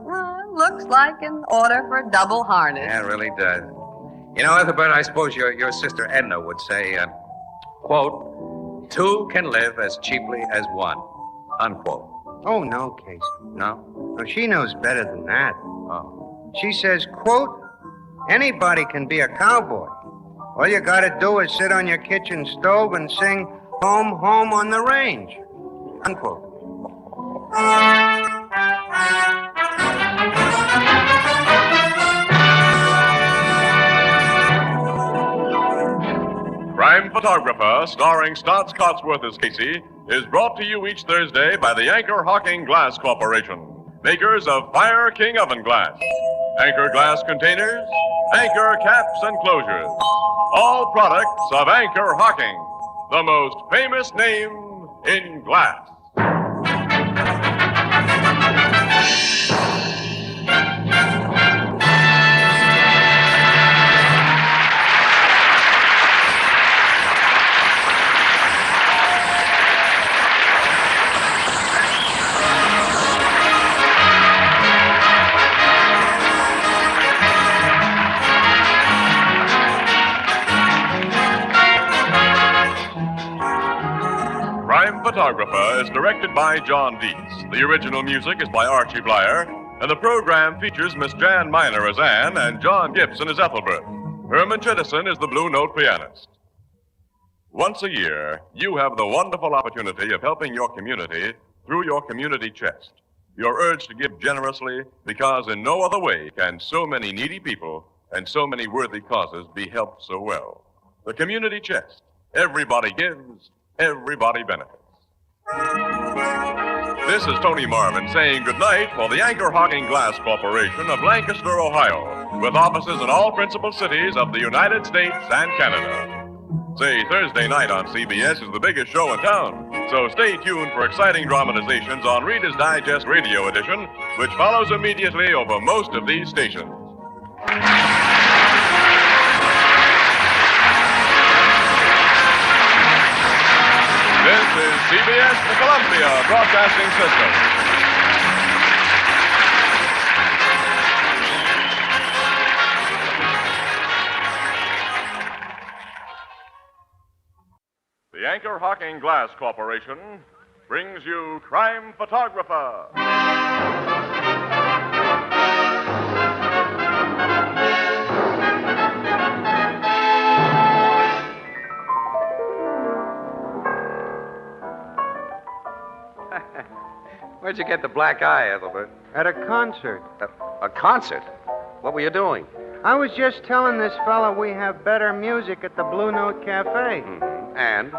Looks like an order for a double harness. Yeah, it really does. You know, Ethelbert, I suppose your sister Edna would say, quote, Two can live as cheaply as one. Unquote. Oh, no, Casey. No? No, she knows better than that. Oh. She says, quote, anybody can be a cowboy. All you gotta do is sit on your kitchen stove and sing Home, Home on the Range. Unquote. Crime Photographer, starring Stotts Cotsworth as Casey, is brought to you each Thursday by the Anchor Hocking Glass Corporation, makers of Fire King Oven Glass, Anchor Glass Containers, Anchor Caps and Closures, all products of Anchor Hocking, the most famous name in glass. Crime Photographer is directed by John Dietz. The original music is by Archie Blyer, and the program features Miss Jan Miner as Anne and John Gibson as Ethelbert. Herman Chittison is the Blue Note pianist. Once a year, you have the wonderful opportunity of helping your community through your community chest. You're urged to give generously because in no other way can so many needy people and so many worthy causes be helped so well. The community chest. Everybody gives. Everybody benefits. This is Tony Marvin saying goodnight for the Anchor Hocking Glass Corporation of Lancaster, Ohio, with offices in all principal cities of the United States and Canada. Say, Thursday night on CBS is the biggest show in town, so stay tuned for exciting dramatizations on Reader's Digest Radio Edition, which follows immediately over most of these stations. This is CBS, the Columbia Broadcasting System. The Anchor Hocking Glass Corporation brings you Crime Photographer. Where'd you get the black eye, Ethelbert? At a concert. A concert? What were you doing? I was just telling this fella we have better music at the Blue Note Cafe. Mm-hmm. And?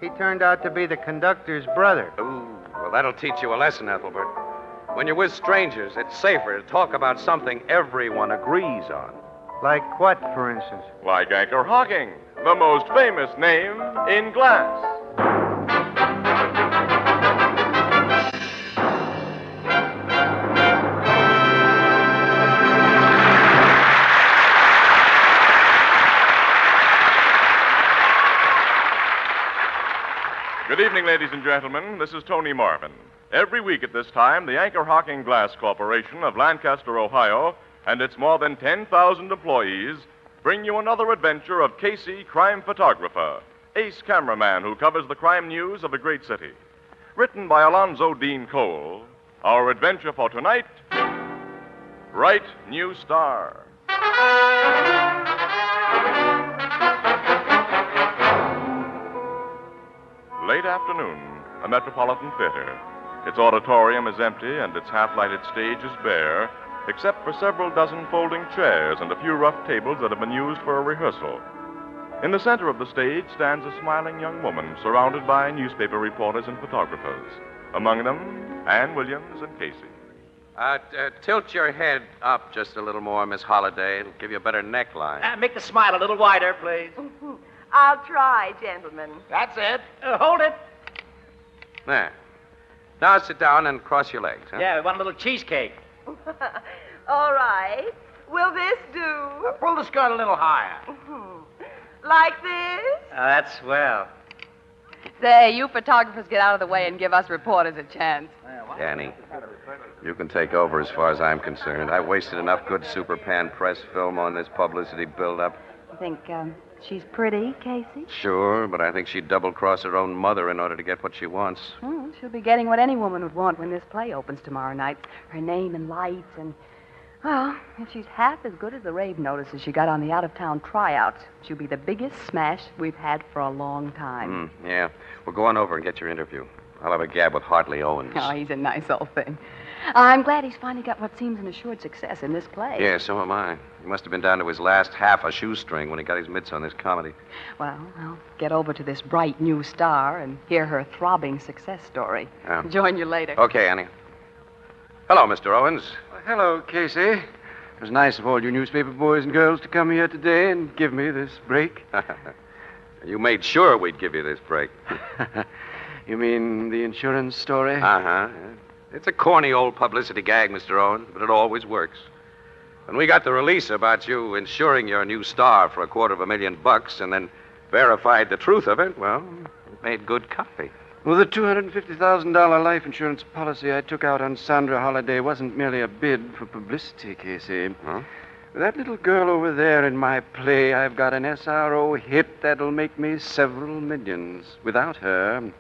He turned out to be the conductor's brother. Ooh, well, that'll teach you a lesson, Ethelbert. When you're with strangers, it's safer to talk about something everyone agrees on. Like what, for instance? Like Anchor Hocking, the most famous name in glass. Good evening, ladies and gentlemen. This is Tony Marvin. Every week at this time, the Anchor Hocking Glass Corporation of Lancaster, Ohio, and its more than 10,000 employees bring you another adventure of Casey, crime photographer, ace cameraman who covers the crime news of a great city. Written by Alonzo Dean Cole, our adventure for tonight, Bright New Star. Late afternoon, a Metropolitan Theater. Its auditorium is empty and its half-lighted stage is bare, except for several dozen folding chairs and a few rough tables that have been used for a rehearsal. In the center of the stage stands a smiling young woman surrounded by newspaper reporters and photographers. Among them, Ann Williams and Casey. Tilt your head up just a little more, Miss Holliday. It'll give you a better neckline. Make the smile a little wider, please. I'll try, gentlemen. That's it. Hold it. There. Now sit down and cross your legs. Huh? Yeah, we want a little cheesecake. All right. Will this do? Pull the skirt a little higher. Like this? That's swell. Say, you photographers get out of the way and give us reporters a chance. Danny, you can take over as far as I'm concerned. I wasted enough good Super Pan press film on this publicity build-up. I think She's pretty, Casey. Sure, but I think she'd double-cross her own mother in order to get what she wants. She'll be getting what any woman would want when this play opens tomorrow night. Her name and lights and... Well, if she's half as good as the rave notices she got on the out-of-town tryouts, she'll be the biggest smash we've had for a long time. Yeah. Well, go on over and get your interview. I'll have a gab with Hartley Owens. Oh, he's a nice old thing. I'm glad he's finally got what seems an assured success in this play. Yeah, so am I. He must have been down to his last half a shoestring when he got his mitts on this comedy. Well, I'll get over to this bright new star and hear her throbbing success story. Yeah. Join you later. Okay, Annie. Hello, Mr. Owens. Hello, Casey. It was nice of all you newspaper boys and girls to come here today and give me this break. You made sure we'd give you this break. You mean the insurance story? Uh-huh. It's a corny old publicity gag, Mr. Owens, but it always works. When we got the release about you insuring your new star for $250,000 and then verified the truth of it, well, it made good copy. Well, the $250,000 life insurance policy I took out on Sandra Holliday wasn't merely a bid for publicity, Casey. Huh? With that little girl over there in my play, I've got an SRO hit that'll make me several millions. Without her,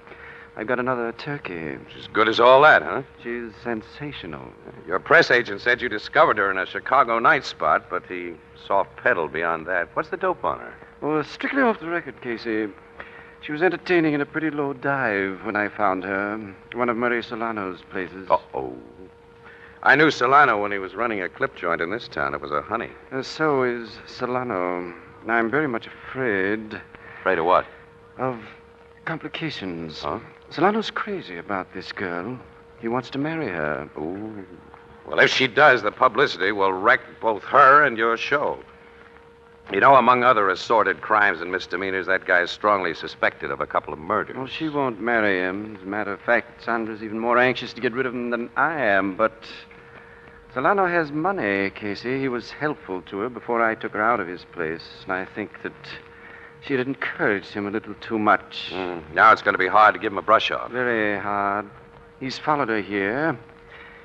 I've got another turkey. She's as good as all that, huh? She's sensational. Your press agent said you discovered her in a Chicago night spot, but he soft-pedaled beyond that. What's the dope on her? Well, strictly off the record, Casey. She was entertaining in a pretty low dive when I found her. One of Murray Solano's places. Uh-oh. I knew Solano when he was running a clip joint in this town. It was a honey. So is Solano. I'm very much afraid. Afraid of what? Of complications. Huh? Solano's crazy about this girl. He wants to marry her. Ooh. Well, if she does, the publicity will wreck both her and your show. You know, among other assorted crimes and misdemeanors, that guy is strongly suspected of a couple of murders. Well, she won't marry him. As a matter of fact, Sandra's even more anxious to get rid of him than I am. But Solano has money, Casey. He was helpful to her before I took her out of his place. And I think that she had encouraged him a little too much. Now it's going to be hard to give him a brush off. Very hard. He's followed her here.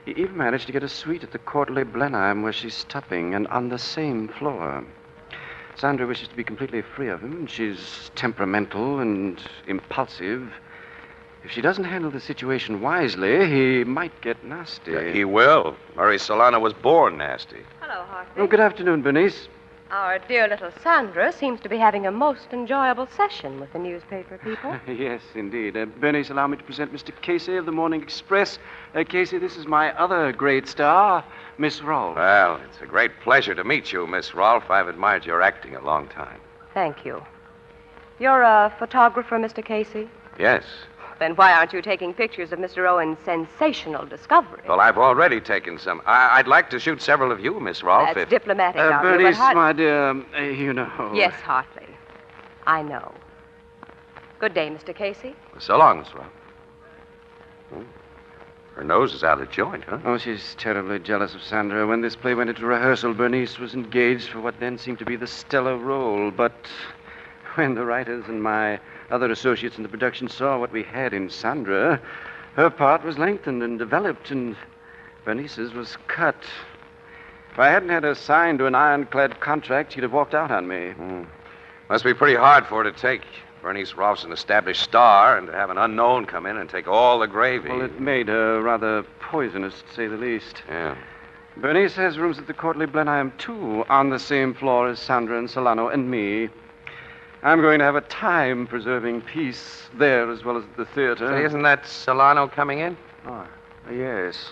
He even managed to get a suite at the Quarterly Blenheim where she's stopping, and on the same floor. Sandra wishes to be completely free of him. She's temperamental and impulsive. If she doesn't handle the situation wisely, he might get nasty. Yeah, he will. Murray Solano was born nasty. Hello, Hartley. Oh, good afternoon, Bernice. Our dear little Sandra seems to be having a most enjoyable session with the newspaper people. Yes, indeed. Bernice, allow me to present Mr. Casey of the Morning Express. Casey, this is my other great star, Miss Rolfe. Well, it's a great pleasure to meet you, Miss Rolfe. I've admired your acting a long time. Thank you. You're a photographer, Mr. Casey? Yes. Then why aren't you taking pictures of Mr. Owen's sensational discovery? Well, I've already taken some. I'd like to shoot several of you, Miss Rolfe. That's diplomatic, Hartley, Bernice, but my dear, you know. Yes, Hartley. I know. Good day, Mr. Casey. So long, Miss Rolfe. Her nose is out of joint, huh? Oh, she's terribly jealous of Sandra. When this play went into rehearsal, Bernice was engaged for what then seemed to be the stellar role. But when the writers and my other associates in the production saw what we had in Sandra, her part was lengthened and developed, and Bernice's was cut. If I hadn't had her signed to an ironclad contract, she'd have walked out on me. Must be pretty hard for her to take. Bernice Rolfe's an established star, and to have an unknown come in and take all the gravy. Well, it made her rather poisonous, to say the least. Yeah. Bernice has rooms at the Quarterly Blenheim, too, on the same floor as Sandra and Solano and me. I'm going to have a time-preserving piece there as well as at the theater. Say, isn't that Solano coming in? Oh, yes.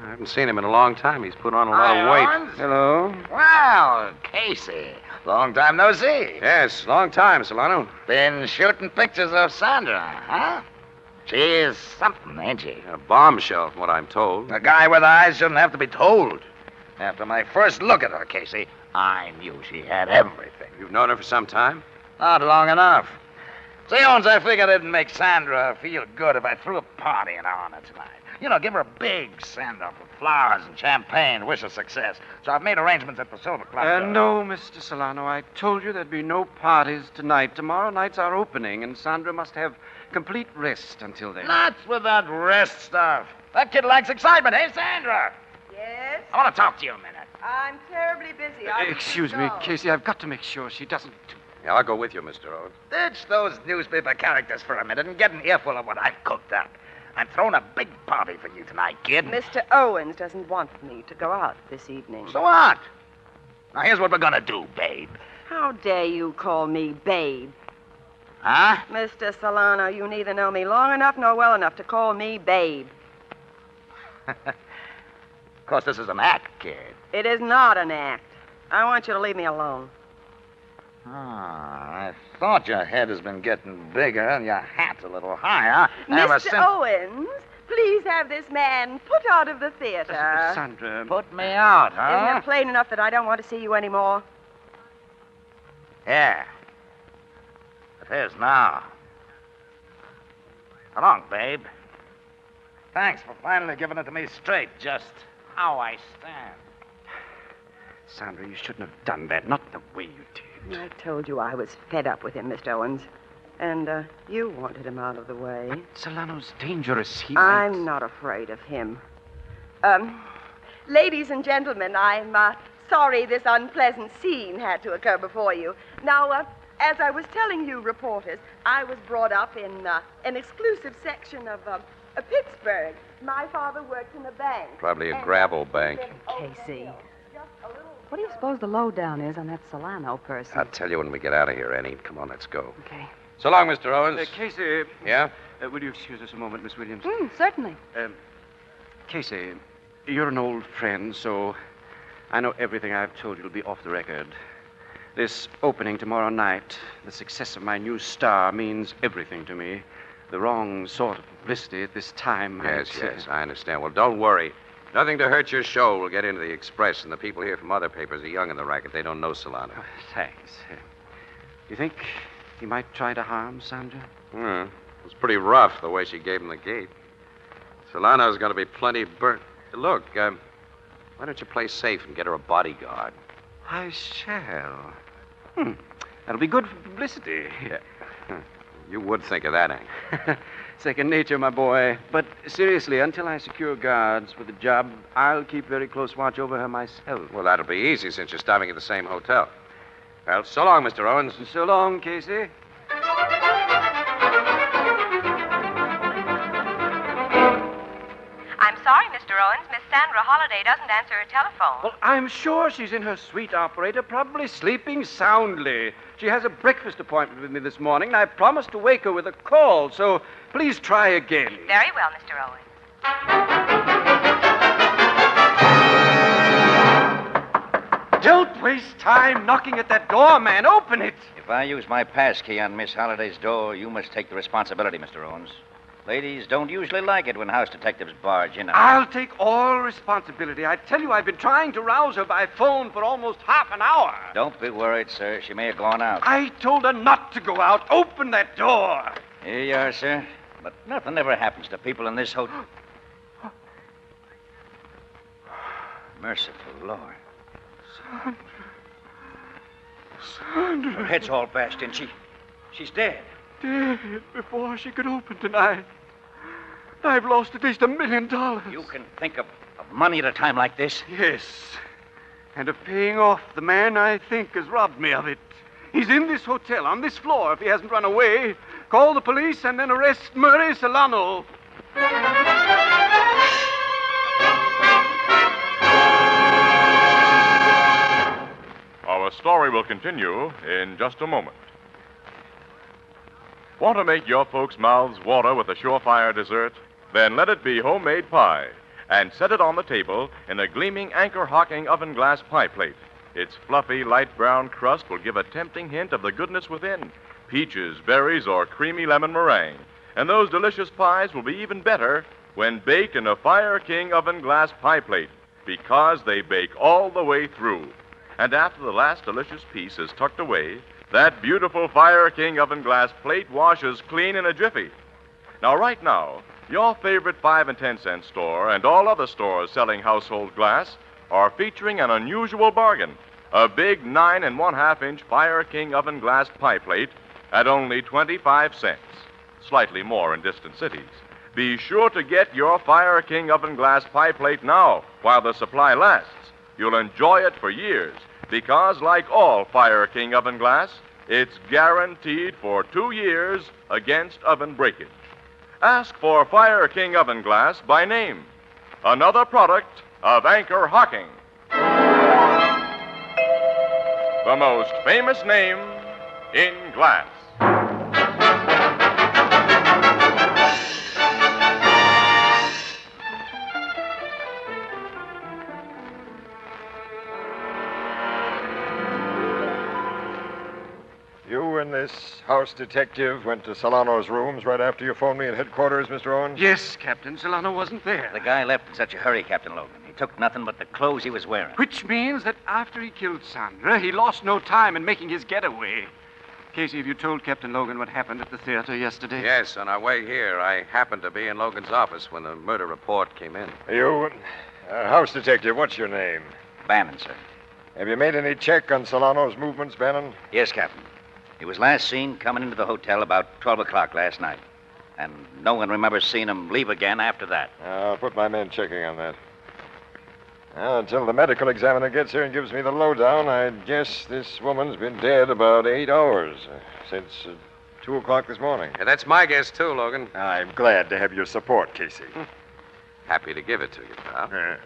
I haven't seen him in a long time. He's put on a lot of weight. Owens. Hello. Well, Casey. Long time no see. Yes, long time, Solano. Been shooting pictures of Sandra, huh? She's something, ain't she? A bombshell, from what I'm told. A guy with eyes shouldn't have to be told. After my first look at her, Casey, I knew she had everything. You've known her for some time? Not long enough. Say, Owens, I figured it'd make Sandra feel good if I threw a party in her honor tonight. You know, give her a big send-off with flowers and champagne, wish her success. So I've made arrangements at the Silver Club. No, Mr. Solano, I told you there'd be no parties tonight. Tomorrow night's our opening, and Sandra must have complete rest until then. Nuts with that rest stuff. That kid likes excitement. Hey, Sandra. Yes? I want to talk to you a minute. I'm terribly busy. Excuse me, Casey. I've got to make sure she doesn't... Yeah, I'll go with you, Mr. Owens. Ditch those newspaper characters for a minute and get an earful of what I've cooked up. I'm throwing a big party for you tonight, kid. Mr. Owens doesn't want me to go out this evening. So what? Now, here's what we're gonna do, babe. How dare you call me babe? Huh? Mr. Solano, you neither know me long enough nor well enough to call me babe. Of course, this is an act, kid. It is not an act. I want you to leave me alone. I thought your head has been getting bigger and your hat's a little higher. Mr. Owens, please have this man put out of the theater. Sandra. Put me out, huh? Isn't it plain enough that I don't want to see you anymore? Yeah. It is now. Come on, babe. Thanks for finally giving it to me straight, just how I stand. Sandra, you shouldn't have done that. Not the way you did. I told you I was fed up with him, Mr. Owens. And you wanted him out of the way. But Solano's dangerous. I'm not afraid of him. Ladies and gentlemen, I'm sorry this unpleasant scene had to occur before you. Now, as I was telling you reporters, I was brought up in an exclusive section of Pittsburgh. My father worked in a bank. Probably a gravel bank. Casey, what do you suppose the lowdown is on that Solano person? I'll tell you when we get out of here, Annie. Come on, let's go. Okay. So long, Mr. Owens. Casey. Yeah? Will you excuse us a moment, Miss Williams? Certainly. Casey, you're an old friend, so I know everything I've told you will be off the record. This opening tomorrow night, the success of my new star, means everything to me. The wrong sort of publicity at this time. Yes, I understand. Well, don't worry. Nothing to hurt your show. We'll get into the Express, and the people here from other papers are young in the racket. They don't know Solano. Oh, thanks. You think he might try to harm Sandra? It was pretty rough, the way she gave him the gate. Solano's going to be plenty burnt. Look, why don't you play safe and get her a bodyguard? I shall. That'll be good for publicity. Yeah. You would think of that, Hank. Second nature, my boy. But seriously, until I secure guards for the job, I'll keep very close watch over her myself. Well, that'll be easy since you're stopping at the same hotel. Well, so long, Mr. Owens. So long, Casey. I'm sorry, Mr. Owens. Miss Sandra Holliday doesn't answer her telephone. Well, I'm sure she's in her suite, operator, probably sleeping soundly. She has a breakfast appointment with me this morning, and I promised to wake her with a call, so please try again. Very well, Mr. Owens. Don't waste time knocking at that door, man. Open it. If I use my pass key on Miss Holliday's door, you must take the responsibility, Mr. Owens. Ladies don't usually like it when house detectives barge in. I'll take all responsibility. I tell you, I've been trying to rouse her by phone for almost half an hour. Don't be worried, sir. She may have gone out. I told her not to go out. Open that door. Here you are, sir. But nothing ever happens to people in this hotel. Merciful Lord. Sandra. Her head's all bashed in. She's dead. Dead before she could open tonight. I've lost at least $1 million. You can think of money at a time like this? Yes. And of paying off the man I think has robbed me of it. He's in this hotel, on this floor, if he hasn't run away. Call the police and then arrest Murray Solano. Our story will continue in just a moment. Want to make your folks' mouths water with a surefire dessert? Then let it be homemade pie, and set it on the table in a gleaming anchor-hocking oven glass pie plate. Its fluffy, light brown crust will give a tempting hint of the goodness within. Peaches, berries, or creamy lemon meringue. And those delicious pies will be even better when baked in a Fire King oven glass pie plate, because they bake all the way through. And after the last delicious piece is tucked away, that beautiful Fire King oven glass plate washes clean in a jiffy. Now, right now, your favorite 5 and 10 cent store and all other stores selling household glass are featuring an unusual bargain. A big 9 1/2 inch Fire King oven glass pie plate at only 25 cents. Slightly more in distant cities. Be sure to get your Fire King oven glass pie plate now while the supply lasts. You'll enjoy it for years because, like all Fire King oven glass, It's guaranteed for 2 years against oven breakage. Ask for Fire King oven glass by name. Another product of Anchor Hocking. The most famous name in glass. You and this house detective went to Solano's rooms right after you phoned me at headquarters, Mr. Owens? Yes, Captain. Solano wasn't there. The guy left in such a hurry, Captain Logan. He took nothing but the clothes he was wearing. Which means that after he killed Sandra, he lost no time in making his getaway. Casey, have you told Captain Logan what happened at the theater yesterday? Yes, on our way here, I happened to be in Logan's office when the murder report came in. You, house detective, what's your name? Bannon, sir. Have you made any check on Solano's movements, Bannon? Yes, Captain. He was last seen coming into the hotel about 12 o'clock last night. And no one remembers seeing him leave again after that. I'll put my men checking on that. Well, until the medical examiner gets here and gives me the lowdown, I'd guess this woman's been dead about 8 hours. Since 2 o'clock this morning. Yeah, that's my guess, too, Logan. I'm glad to have your support, Casey. Happy to give it to you, pal.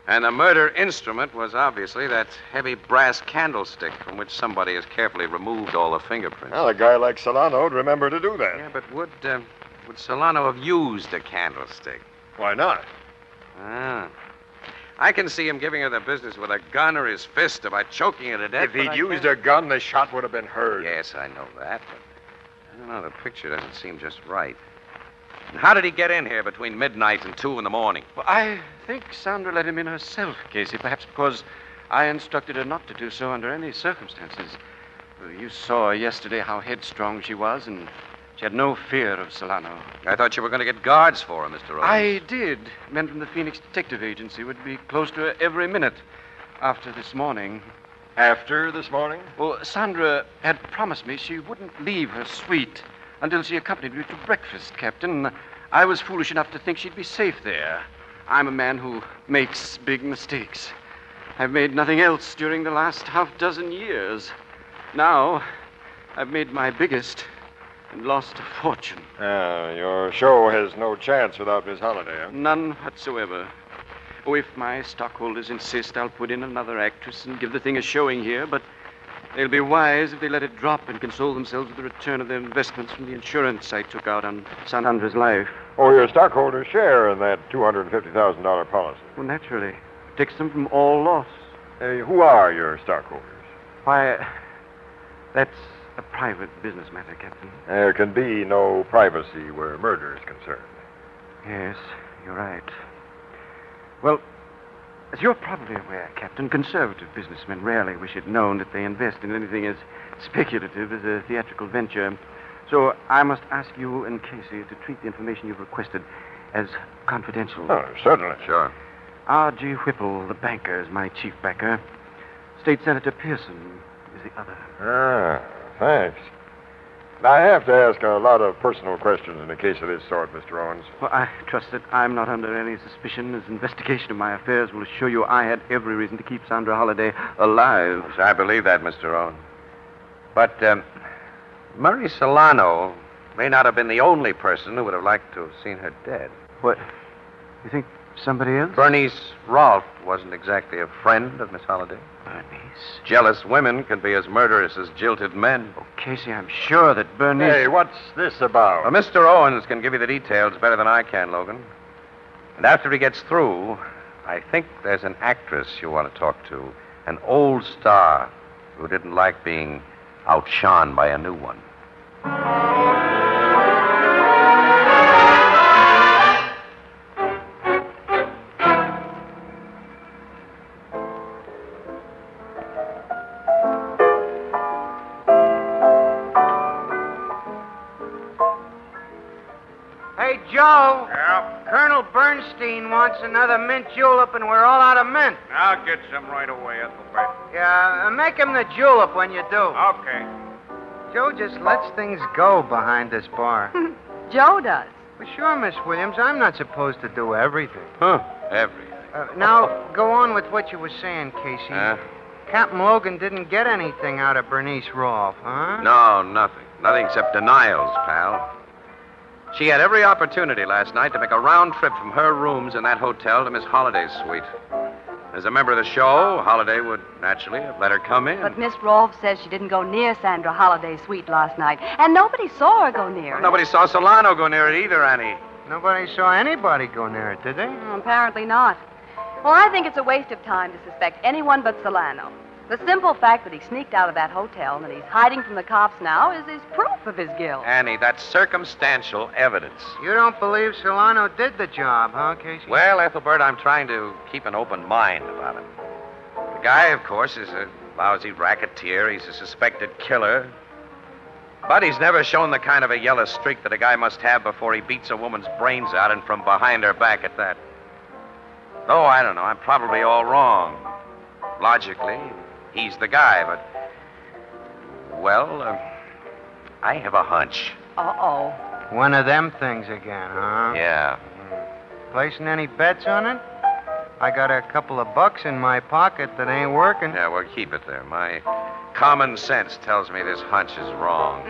And the murder instrument was obviously that heavy brass candlestick from which somebody has carefully removed all the fingerprints. Well, a guy like Solano would remember to do that. Yeah, but would Solano have used a candlestick? Why not? I can see him giving her the business with a gun or his fist or by choking her to death. If he'd used a gun, the shot would have been heard. Yes, I know that, but I don't know, the picture doesn't seem just right. And how did he get in here between midnight and 2 in the morning? Well, I think Sandra let him in herself, Casey, perhaps because I instructed her not to do so under any circumstances. Well, you saw yesterday how headstrong she was, and she had no fear of Solano. I thought you were going to get guards for her, Mr. Owens. I did. Men from the Phoenix Detective Agency would be close to her every minute after this morning. After this morning? Well, Sandra had promised me she wouldn't leave her suite until she accompanied me to breakfast, Captain. I was foolish enough to think she'd be safe there. I'm a man who makes big mistakes. I've made nothing else during the last half-dozen years. Now, I've made my biggest and lost a fortune. Your show has no chance without Miss Holliday, huh? None whatsoever. Oh, if my stockholders insist, I'll put in another actress and give the thing a showing here, but they'll be wise if they let it drop and console themselves with the return of their investments from the insurance I took out on Sandra's life. Oh, your stockholders share in that $250,000 policy. Well, naturally. Protects them from all loss. Who are your stockholders? Why, that's a private business matter, Captain. There can be no privacy where murder is concerned. Yes, you're right. Well, as you're probably aware, Captain, conservative businessmen rarely wish it known that they invest in anything as speculative as a theatrical venture. So I must ask you and Casey to treat the information you've requested as confidential. Oh, certainly. Sure. R.G. Whipple, the banker, is my chief backer. State Senator Pearson is the other. Thanks. I have to ask a lot of personal questions in a case of this sort, Mr. Owens. Well, I trust that I'm not under any suspicion, as investigation of my affairs will assure you I had every reason to keep Sandra Holliday alive. Yes, I believe that, Mr. Owens. But Murray Solano may not have been the only person who would have liked to have seen her dead. What? You think somebody else? Bernice Rolfe wasn't exactly a friend of Miss Holliday. Bernice? Jealous women can be as murderous as jilted men. Oh, Casey, I'm sure that Bernice... Hey, what's this about? Well, Mr. Owens can give you the details better than I can, Logan. And after he gets through, I think there's an actress you want to talk to. An old star who didn't like being outshone by a new one. Hey, Joe. Yeah? Colonel Bernstein wants another mint julep, and we're all out of mint. I'll get some right away, Ethelbert. Yeah, make him the julep when you do. Okay. Joe just lets things go behind this bar. Joe does. Well, sure, Miss Williams. I'm not supposed to do everything. Huh? Everything. Now, go on with what you were saying, Casey. Captain Logan didn't get anything out of Bernice Rolfe, huh? No, nothing. Nothing except denials, pal. She had every opportunity last night to make a round trip from her rooms in that hotel to Miss Holliday's suite. As a member of the show, Holliday would naturally have let her come in. But Miss Rolfe says she didn't go near Sandra Holliday's suite last night, and nobody saw her go near it. Nobody saw Solano go near it either, Annie. Nobody saw anybody go near it, did they? Apparently not. Well, I think it's a waste of time to suspect anyone but Solano. The simple fact that he sneaked out of that hotel and that he's hiding from the cops now is proof of his guilt. Annie, that's circumstantial evidence. You don't believe Solano did the job, huh, Casey? Well, Ethelbert, I'm trying to keep an open mind about him. The guy, of course, is a lousy racketeer. He's a suspected killer. But he's never shown the kind of a yellow streak that a guy must have before he beats a woman's brains out, and from behind her back at that. Oh, I don't know. I'm probably all wrong. Logically, he's the guy, but... Well, I have a hunch. Uh-oh. One of them things again, huh? Yeah. Placing any bets on it? I got a couple of bucks in my pocket that ain't working. Yeah, well, keep it there. My common sense tells me this hunch is wrong.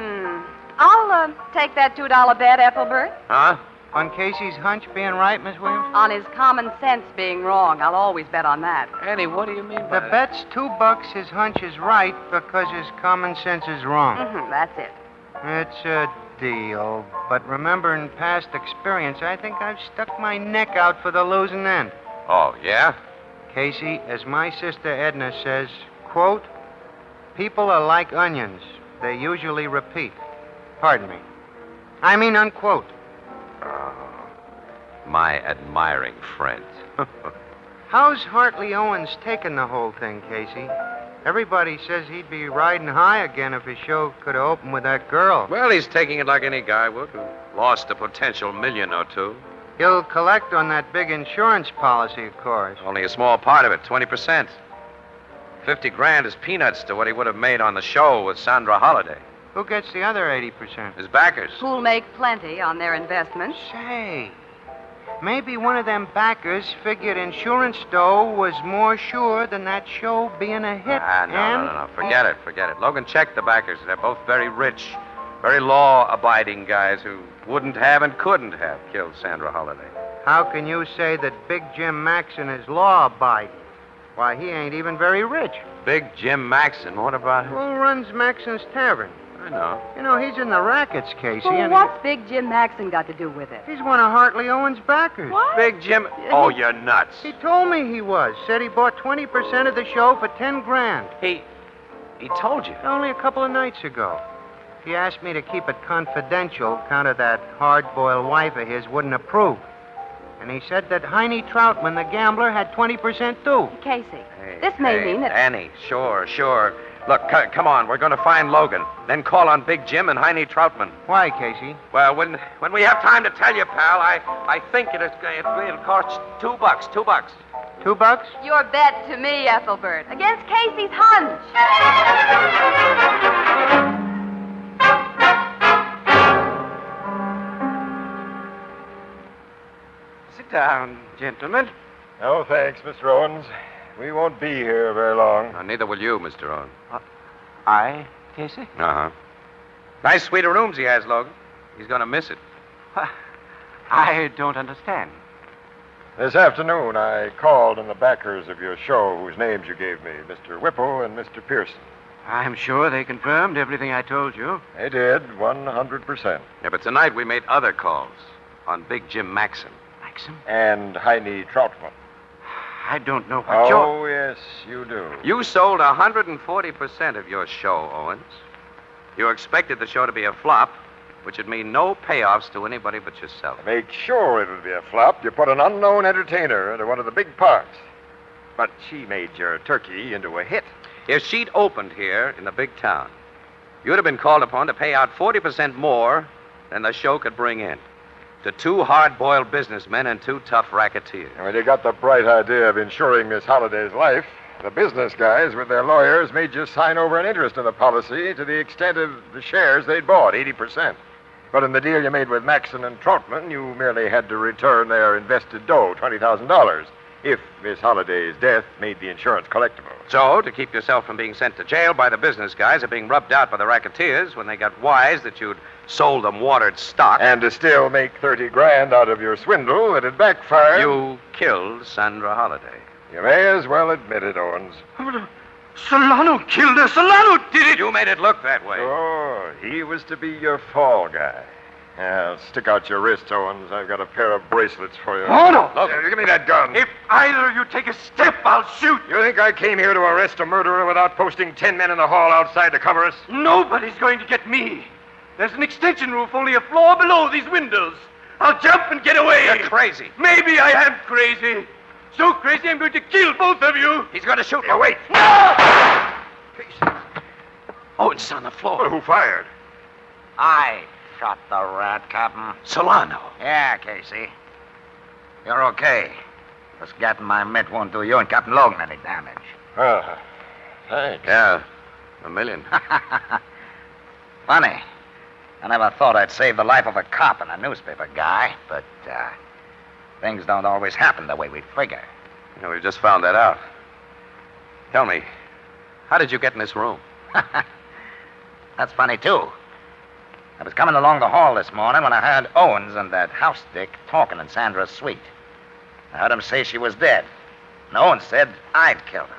I'll take that $2 bet, Ethelbert. Huh? On Casey's hunch being right, Miss Williams? On his common sense being wrong. I'll always bet on that. Annie, what do you mean The bet's $2 his hunch is right because his common sense is wrong. That's it. It's a deal. But remembering past experience, I think I've stuck my neck out for the losing end. Oh, yeah? Casey, as my sister Edna says, quote, people are like onions. They usually repeat. Pardon me. I mean, unquote. My admiring friend. How's Hartley Owens taking the whole thing, Casey? Everybody says he'd be riding high again if his show could have opened with that girl. Well, he's taking it like any guy would who lost a potential $1 or $2 million. He'll collect on that big insurance policy, of course. Only a small part of it, 20%. $50,000 is peanuts to what he would have made on the show with Sandra Holliday. Who gets the other 80%? His backers. Who'll make plenty on their investments. Say, maybe one of them backers figured insurance dough was more sure than that show being a hit. No. Forget it. Logan checked the backers. They're both very rich, very law-abiding guys who wouldn't have and couldn't have killed Sandra Holliday. How can you say that Big Jim Maxon is law-abiding? Why, he ain't even very rich. Big Jim Maxon? What about him? Who runs Maxon's Tavern? I know. You know, he's in the rackets, Casey. Well, what's Big Jim Maxon got to do with it? He's one of Hartley Owens' backers. What? Big Jim? Oh, you're nuts. He told me he was. Said he bought 20% of the show for $10,000. He told you? Only a couple of nights ago. He asked me to keep it confidential, kind of that hard-boiled wife of his wouldn't approve. And he said that Heine Troutman, the gambler, had 20% too. Casey, this may mean that... Annie, sure. Look, come on. We're going to find Logan. Then call on Big Jim and Heine Troutman. Why, Casey? Well, when we have time to tell you, pal, I think it'll cost $2. $2. $2? Your bet to me, Ethelbert, against Casey's hunch. Sit down, gentlemen. No, thanks, Mr. Owens. We won't be here very long. Neither will you, Mr. Owens. I, Casey? Uh-huh. Nice suite of rooms he has, Logan. He's going to miss it. I don't understand. This afternoon, I called on the backers of your show whose names you gave me, Mr. Whipple and Mr. Pearson. I'm sure they confirmed everything I told you. They did, 100%. Yeah, but tonight we made other calls on Big Jim Maxon. Maxon? And Heine Troutman. I don't know what you're... Oh, yes, you do. You sold 140% of your show, Owens. You expected the show to be a flop, which would mean no payoffs to anybody but yourself. To make sure it would be a flop, you put an unknown entertainer into one of the big parts. But she made your turkey into a hit. If she'd opened here in the big town, you'd have been called upon to pay out 40% more than the show could bring in. To 2 hard-boiled businessmen and 2 tough racketeers. And when you got the bright idea of insuring Miss Holliday's life, the business guys with their lawyers made you sign over an interest in the policy to the extent of the shares they'd bought, 80%. But in the deal you made with Maxon and Troutman, you merely had to return their invested dough, $20,000, if Miss Holliday's death made the insurance collectible. So, to keep yourself from being sent to jail by the business guys or being rubbed out by the racketeers when they got wise that you'd sold them watered stock. And to still make 30 grand out of your swindle that had backfired. You killed Sandra Holliday. You may as well admit it, Owens. Solano killed her. Solano did it. You made it look that way. Oh, he was to be your fall guy. Yeah, stick out your wrist, Owens. I've got a pair of bracelets for you. Oh, no. Look, give me that gun. If either of you take a step, I'll shoot. You think I came here to arrest a murderer without posting 10 men in the hall outside to cover us? Nobody's going to get me. There's an extension roof only a floor below these windows. I'll jump and get away. You're crazy. Maybe I am crazy. So crazy I'm going to kill both of you. He's going to shoot me. Now, wait. Oh, it's on the floor. Well, who fired? I shot the rat, Captain. Solano. Yeah, Casey. You're okay. This gat in my mitt won't do you and Captain Logan any damage. Oh, thanks. Yeah, $1 million. Funny. I never thought I'd save the life of a cop and a newspaper guy, but things don't always happen the way we figure. Yeah, we've just found that out. Tell me, how did you get in this room? That's funny, too. I was coming along the hall this morning when I heard Owens and that house dick talking in Sandra's suite. I heard him say she was dead. And Owens said I'd killed her.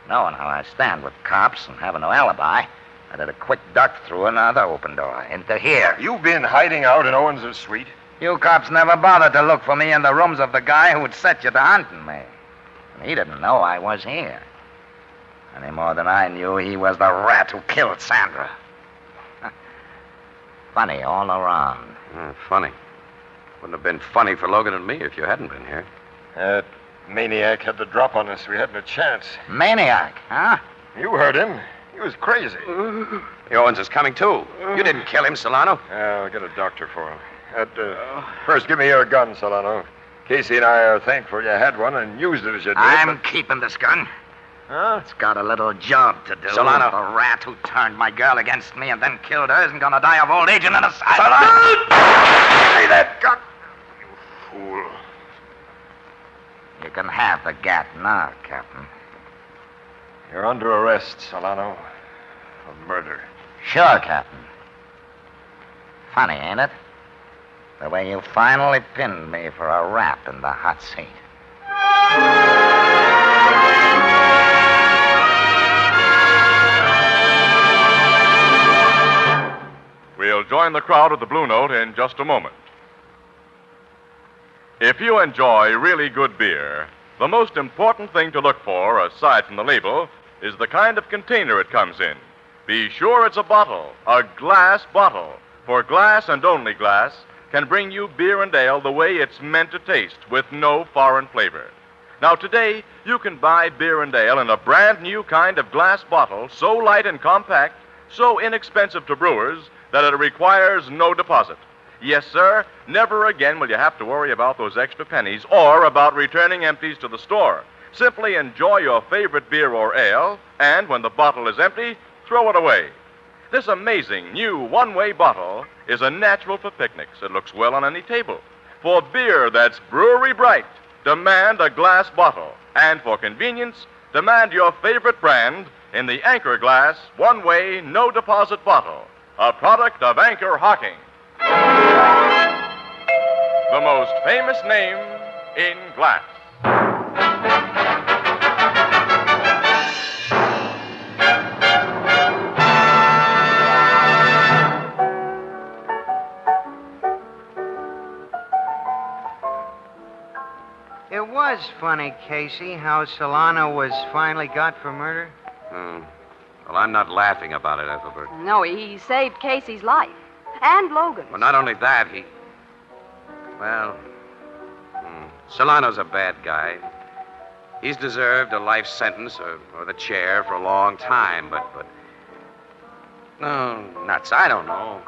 Knowing how I stand with cops and having no alibi, I did a quick duck through another open door into here. You've been hiding out in Owens' suite? You cops never bothered to look for me in the rooms of the guy who'd set you to hunting me. And he didn't know I was here. Any more than I knew he was the rat who killed Sandra. Funny all around. Funny. Wouldn't have been funny for Logan and me if you hadn't been here. That maniac had the drop on us. We hadn't a chance. Maniac, huh? You heard him. He was crazy. The Owens is coming, too. You didn't kill him, Solano. I'll get a doctor for him. First, give me your gun, Solano. Casey and I are thankful you had one and used it as you did. I'm keeping this gun. Huh? It's got a little job to do. Solano. The rat who turned my girl against me and then killed her isn't gonna die of old age in an asylum. Solano! Give me that gun. You fool. You can have the gat now, Captain. You're under arrest, Solano, for murder. Sure, Captain. Funny, ain't it? The way you finally pinned me for a rap in the hot seat. We'll join the crowd at the Blue Note in just a moment. If you enjoy really good beer, the most important thing to look for, aside from the label, is the kind of container it comes in. Be sure it's a bottle, a glass bottle, for glass and only glass can bring you beer and ale the way it's meant to taste, with no foreign flavor. Now, today, you can buy beer and ale in a brand new kind of glass bottle, so light and compact, so inexpensive to brewers, that it requires no deposit. Yes, sir, never again will you have to worry about those extra pennies or about returning empties to the store. Simply enjoy your favorite beer or ale, and when the bottle is empty, throw it away. This amazing new one-way bottle is a natural for picnics. It looks well on any table. For beer that's brewery bright, demand a glass bottle. And for convenience, demand your favorite brand in the Anchor Glass one-way, no-deposit bottle. A product of Anchor Hocking. The most famous name in glass. It was funny, Casey, how Solano was finally got for murder. Well, I'm not laughing about it, Ethelbert. No, he saved Casey's life. And Logan. Well, not only that, Well, Solano's a bad guy. He's deserved a life sentence or the chair for a long time, but... No, nuts, I don't know.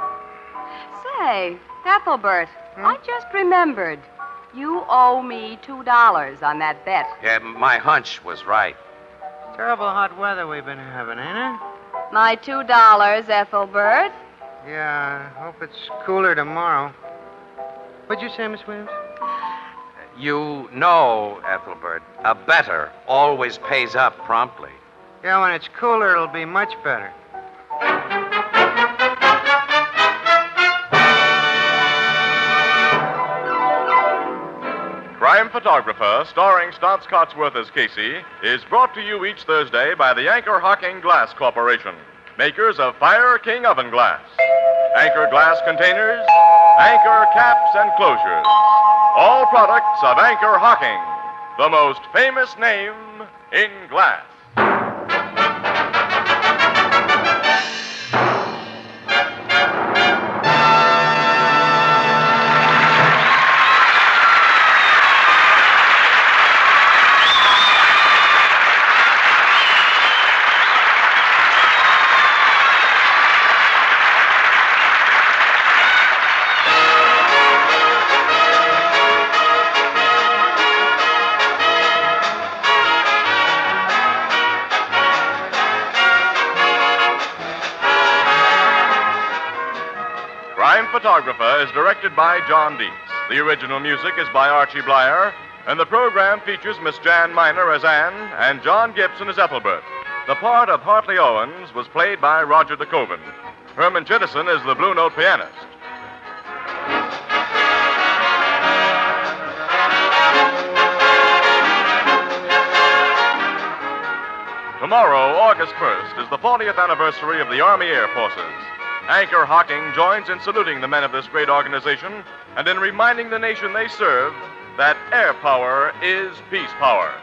Say, Ethelbert, I just remembered. You owe me $2 on that bet. Yeah, my hunch was right. Terrible hot weather we've been having, ain't it? My $2, Ethelbert. Yeah, I hope it's cooler tomorrow. What'd you say, Miss Williams? You know, Ethelbert, a better always pays up promptly. Yeah, when it's cooler, it'll be much better. Crime Photographer, starring Stotts Cotsworth as Casey, is brought to you each Thursday by the Anchor Hocking Glass Corporation, makers of Fire King Oven Glass, Anchor Glass Containers, Anchor Caps and Closures. All products of Anchor Hocking, the most famous name in glass. Crime Photographer is directed by John Dietz. The original music is by Archie Blyer, and the program features Miss Jan Miner as Anne and John Gibson as Ethelbert. The part of Hartley Owens was played by Roger DeKoven. Herman Chittison is the Blue Note pianist. Tomorrow, August 1st, is the 40th anniversary of the Army Air Forces. Anchor Hocking joins in saluting the men of this great organization and in reminding the nation they serve that air power is peace power.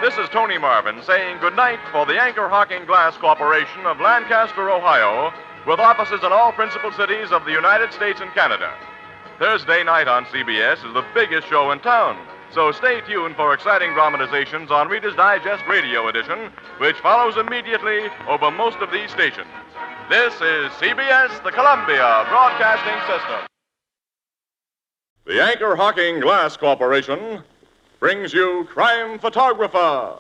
This is Tony Marvin saying goodnight for the Anchor Hocking Glass Corporation of Lancaster, Ohio, with offices in all principal cities of the United States and Canada. Thursday night on CBS is the biggest show in town, so stay tuned for exciting dramatizations on Reader's Digest Radio Edition, which follows immediately over most of these stations. This is CBS, the Columbia Broadcasting System. The Anchor Hocking Glass Corporation brings you Crime Photographer.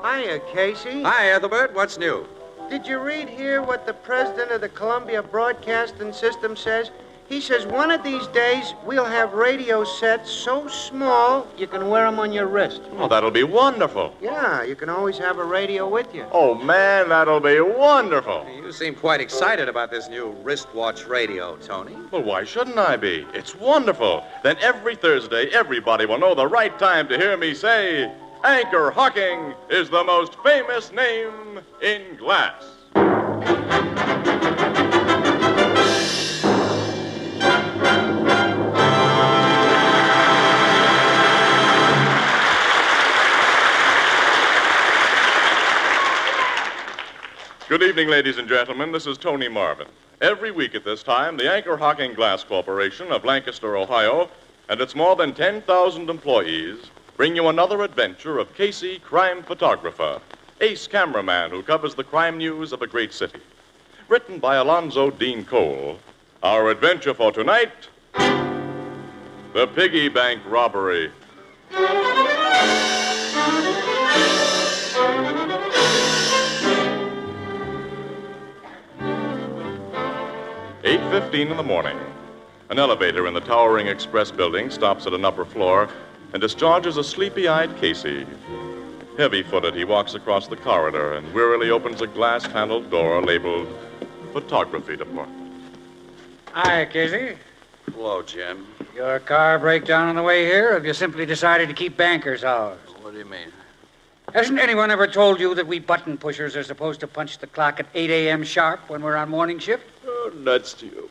Hiya, Casey. Hi, Ethelbert. What's new? Did you read here what the president of the Columbia Broadcasting System says? He says one of these days we'll have radio sets so small you can wear them on your wrist. Oh, that'll be wonderful. Yeah, you can always have a radio with you. Oh, man, that'll be wonderful. You seem quite excited about this new wristwatch radio, Tony. Well, why shouldn't I be? It's wonderful. Then every Thursday, everybody will know the right time to hear me say, Anchor Hocking is the most famous name in glass. Good evening, ladies and gentlemen. This is Tony Marvin. Every week at this time, the Anchor Hocking Glass Corporation of Lancaster, Ohio, and its more than 10,000 employees bring you another adventure of Casey, crime photographer, ace cameraman who covers the crime news of a great city. Written by Alonzo Dean Cole, our adventure for tonight, the Piggy Bank Robbery. 8:15 in the morning. An elevator in the towering Express building stops at an upper floor and discharges a sleepy-eyed Casey. Heavy-footed, he walks across the corridor and wearily opens a glass-paneled door labeled Photography Department. Hi, Casey. Hello, Jim. Your car break down on the way here, or have you simply decided to keep bankers' hours? What do you mean? Hasn't anyone ever told you that we button pushers are supposed to punch the clock at 8 a.m. sharp when we're on morning shift? Oh, nuts to you.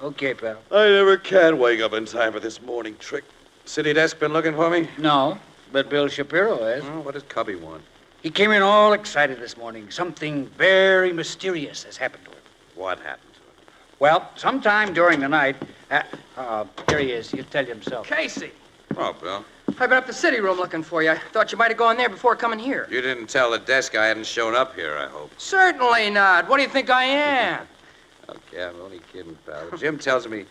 Okay, pal. I never can wake up in time for this morning trick. City desk been looking for me? No, but Bill Shapiro has. Oh, what does Cubby want? He came in all excited this morning. Something very mysterious has happened to him. What happened to him? Well, sometime during the night... here he is. He'll tell you himself. Casey, Oh, Bill. I've been up the city room looking for you. I thought you might have gone there before coming here. You didn't tell the desk I hadn't shown up here, I hope. Certainly not. What do you think I am? Okay, I'm only kidding, pal. Jim tells me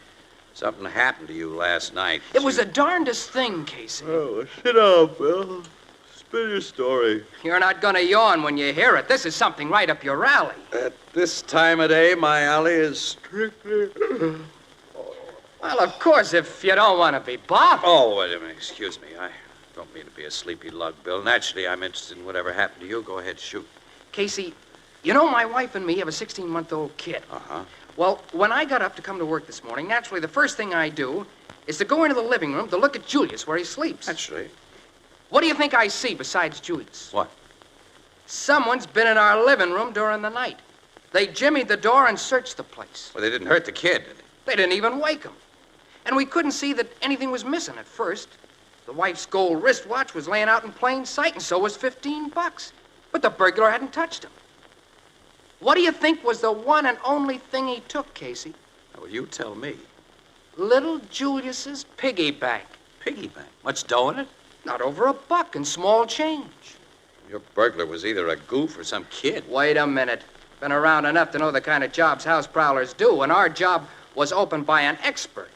something happened to you last night. It was the darndest thing, Casey. Oh, sit down, Bill. Spill your story. You're not going to yawn when you hear it. This is something right up your alley. At this time of day, my alley is strictly... Well, of course, if you don't want to be bothered. Oh, wait a minute. Excuse me. I don't mean to be a sleepy lug, Bill. Naturally, I'm interested in whatever happened to you. Go ahead, shoot. Casey, you know my wife and me have a 16-month-old kid. Uh-huh. Well, when I got up to come to work this morning, naturally, the first thing I do is to go into the living room to look at Julius where he sleeps. Naturally. What do you think I see besides Julius? What? Someone's been in our living room during the night. They jimmied the door and searched the place. Well, they didn't hurt the kid, did they? They didn't even wake him. And we couldn't see that anything was missing at first. The wife's gold wristwatch was laying out in plain sight, and so was $15. But the burglar hadn't touched him. What do you think was the one and only thing he took, Casey? Well, you tell me. Little Julius's piggy bank. Piggy bank? Much dough in it? Not over $1 in small change. Your burglar was either a goof or some kid. Wait a minute. Been around enough to know the kind of jobs house prowlers do, and our job was opened by an expert.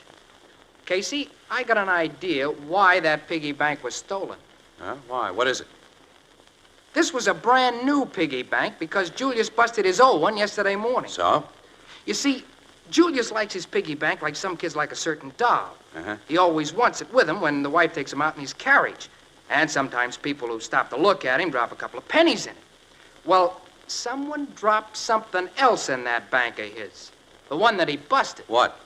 Casey, I got an idea why that piggy bank was stolen. Huh? Why? What is it? This was a brand new piggy bank because Julius busted his old one yesterday morning. So? You see, Julius likes his piggy bank like some kids like a certain doll. Uh-huh. He always wants it with him when the wife takes him out in his carriage. And sometimes people who stop to look at him drop a couple of pennies in it. Well, someone dropped something else in that bank of his. The one that he busted. What?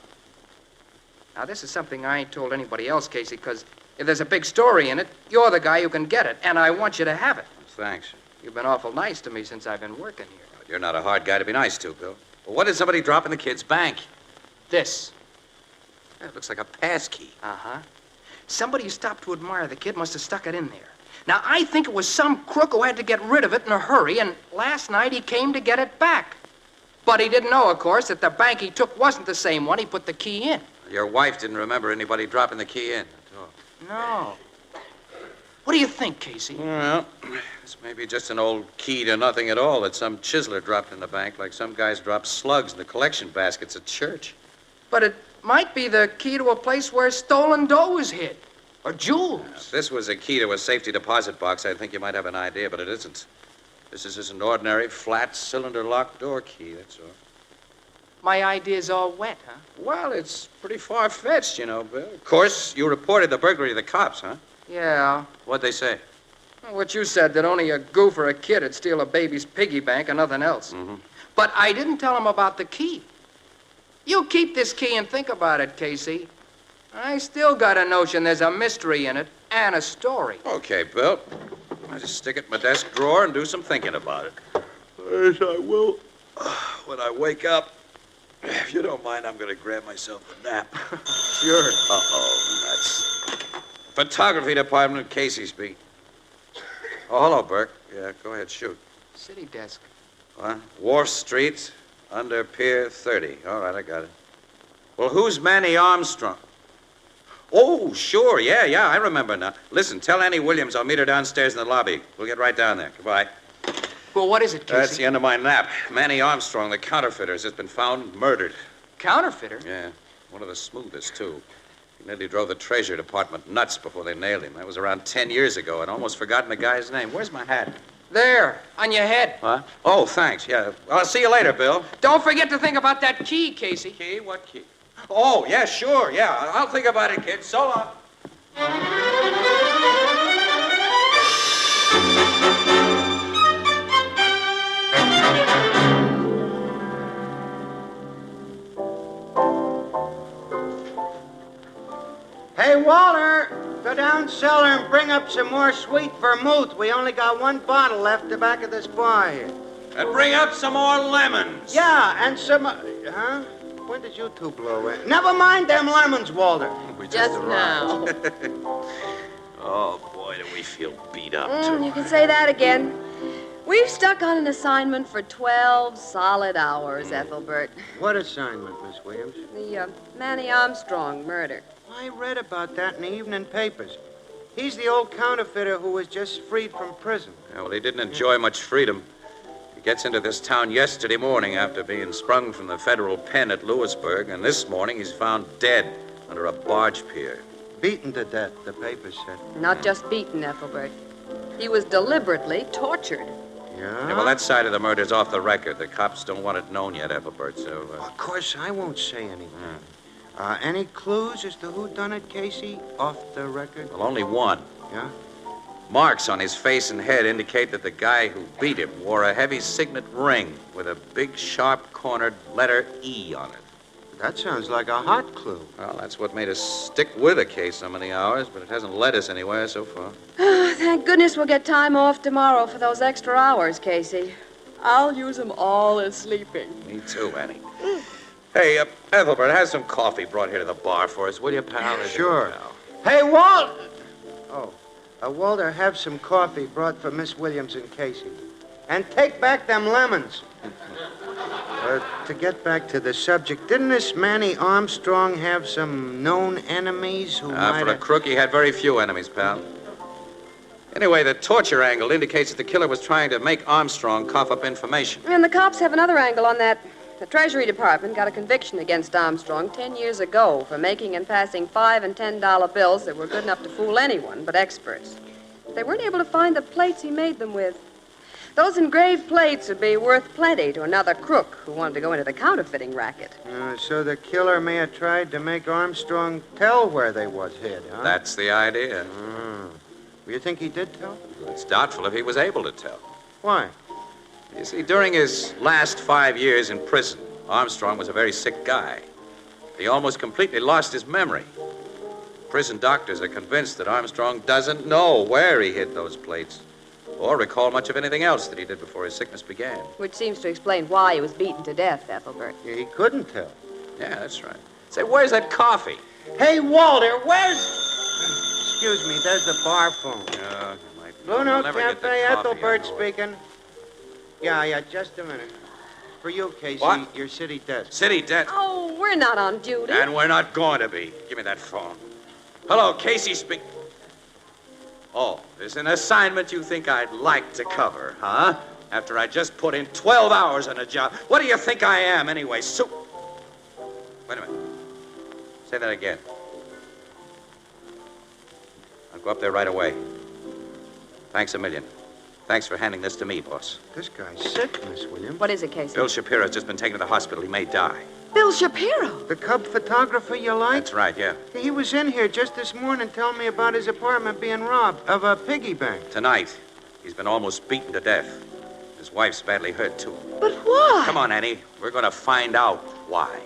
Now, this is something I ain't told anybody else, Casey, because if there's a big story in it, you're the guy who can get it, and I want you to have it. Thanks. You've been awful nice to me since I've been working here. You're not a hard guy to be nice to, Bill. Well, what did somebody drop in the kid's bank? This. It looks like a pass key. Uh-huh. Somebody who stopped to admire the kid must have stuck it in there. Now, I think it was some crook who had to get rid of it in a hurry, and last night he came to get it back. But he didn't know, of course, that the bank he took wasn't the same one he put the key in. Your wife didn't remember anybody dropping the key in at all. No. What do you think, Casey? Well, this may be just an old key to nothing at all that some chiseler dropped in the bank, like some guys drop slugs in the collection baskets at church. But it might be the key to a place where stolen dough is hid. Or jewels. If this was a key to a safety deposit box, I think you might have an idea, but it isn't. This is just an ordinary flat cylinder locked door key, that's all. My idea's all wet, huh? Well, it's pretty far-fetched, you know, Bill. Of course, you reported the burglary to the cops, huh? Yeah. What'd they say? What you said, that only a goof or a kid would steal a baby's piggy bank and nothing else. Mm-hmm. But I didn't tell them about the key. You keep this key and think about it, Casey. I still got a notion there's a mystery in it and a story. Okay, Bill. I'll just stick it in my desk drawer and do some thinking about it. Yes, I will. When I wake up, if you don't mind, I'm going to grab myself a nap. Sure. Uh-oh, that's photography department at Casey's beat. Oh, hello, Burke. Yeah, go ahead, shoot. City desk. What? Wharf Street, under Pier 30. All right, I got it. Well, who's Manny Armstrong? Oh, sure, yeah, I remember now. Listen, tell Annie Williams I'll meet her downstairs in the lobby. We'll get right down there. Goodbye. Well, what is it, Casey? That's the end of my nap. Manny Armstrong, the counterfeiter, has just been found murdered. Counterfeiter? Yeah, one of the smoothest, too. He nearly drove the Treasury Department nuts before they nailed him. That was around 10 years ago. I'd almost forgotten the guy's name. Where's my hat? There, on your head. What? Oh, thanks, yeah. Well, I'll see you later, Bill. Don't forget to think about that key, Casey. Key? What key? Oh, yeah, sure, yeah. I'll think about it, kid. So long. Hey, Walter, go down cellar and bring up some more sweet vermouth. We only got one bottle left the back of this bar here. And bring up some more lemons. Yeah, and some... huh? When did you two blow in? Never mind them lemons, Walter. We Just now. Oh, boy, do we feel beat up, You can say that again. We've stuck on an assignment for 12 solid hours, Ethelbert. What assignment, Miss Williams? The Manny Armstrong murder. I read about that in the evening papers. He's the old counterfeiter who was just freed from prison. Yeah, well, he didn't enjoy much freedom. He gets into this town yesterday morning after being sprung from the federal pen at Lewisburg, and this morning he's found dead under a barge pier. Beaten to death, the papers said. Not just beaten, Ethelbert. He was deliberately tortured. Yeah, well, that side of the murder's off the record. The cops don't want it known yet, Ethelbert, so... Of course, I won't say anything. Any clues as to who done it, Casey? Off the record? Well, only one. Yeah? Marks on his face and head indicate that the guy who beat him wore a heavy signet ring with a big, sharp-cornered letter E on it. That sounds like a hot clue. Well, that's what made us stick with the case so many hours, but it hasn't led us anywhere so far. Thank goodness we'll get time off tomorrow for those extra hours, Casey. I'll use them all as sleeping. Me too, Annie. Hey, Ethelbert, have some coffee brought here to the bar for us, will you, pal? Sure. Hey, Walt! Oh, Walter, have some coffee brought for Miss Williams and Casey. And take back them lemons. To get back to the subject, didn't this Manny Armstrong have some known enemies who might For a crook, he had very few enemies, pal. Anyway, the torture angle indicates that the killer was trying to make Armstrong cough up information. And the cops have another angle on that. The Treasury Department got a conviction against Armstrong 10 years ago for making and passing $5 and $10 bills that were good enough to fool anyone but experts. They weren't able to find the plates he made them with. Those engraved plates would be worth plenty to another crook who wanted to go into the counterfeiting racket. So the killer may have tried to make Armstrong tell where they was hid, huh? That's the idea. You think he did tell? It's doubtful if he was able to tell. Why? You see, during his last 5 years in prison, Armstrong was a very sick guy. He almost completely lost his memory. Prison doctors are convinced that Armstrong doesn't know where he hid those plates or recall much of anything else that he did before his sickness began. Which seems to explain why he was beaten to death, Ethelbert. He couldn't tell. Yeah, that's right. Say, where's that coffee? Hey, Walter, where's... Excuse me, there's the bar phone. Blue Note Cafe, Ethelbert speaking. Yeah, just a minute. For you, Casey, What? your city desk. City debt. Oh, we're not on duty. And we're not going to be. Give me that phone. Hello, Casey speak. Oh, there's an assignment you think I'd like to cover, huh? After I just put in 12 hours on a job. What do you think I am, anyway? Wait a minute. Say that again. I'll go up there right away. Thanks a million. Thanks for handing this to me, boss. This guy's sick, Miss Williams. What is it, Casey? Bill Shapiro's just been taken to the hospital. He may die. Bill Shapiro? The cub photographer you like? That's right, yeah. He was in here just this morning telling me about his apartment being robbed of a piggy bank. Tonight, he's been almost beaten to death. His wife's badly hurt, too. But why? Come on, Annie. We're going to find out why.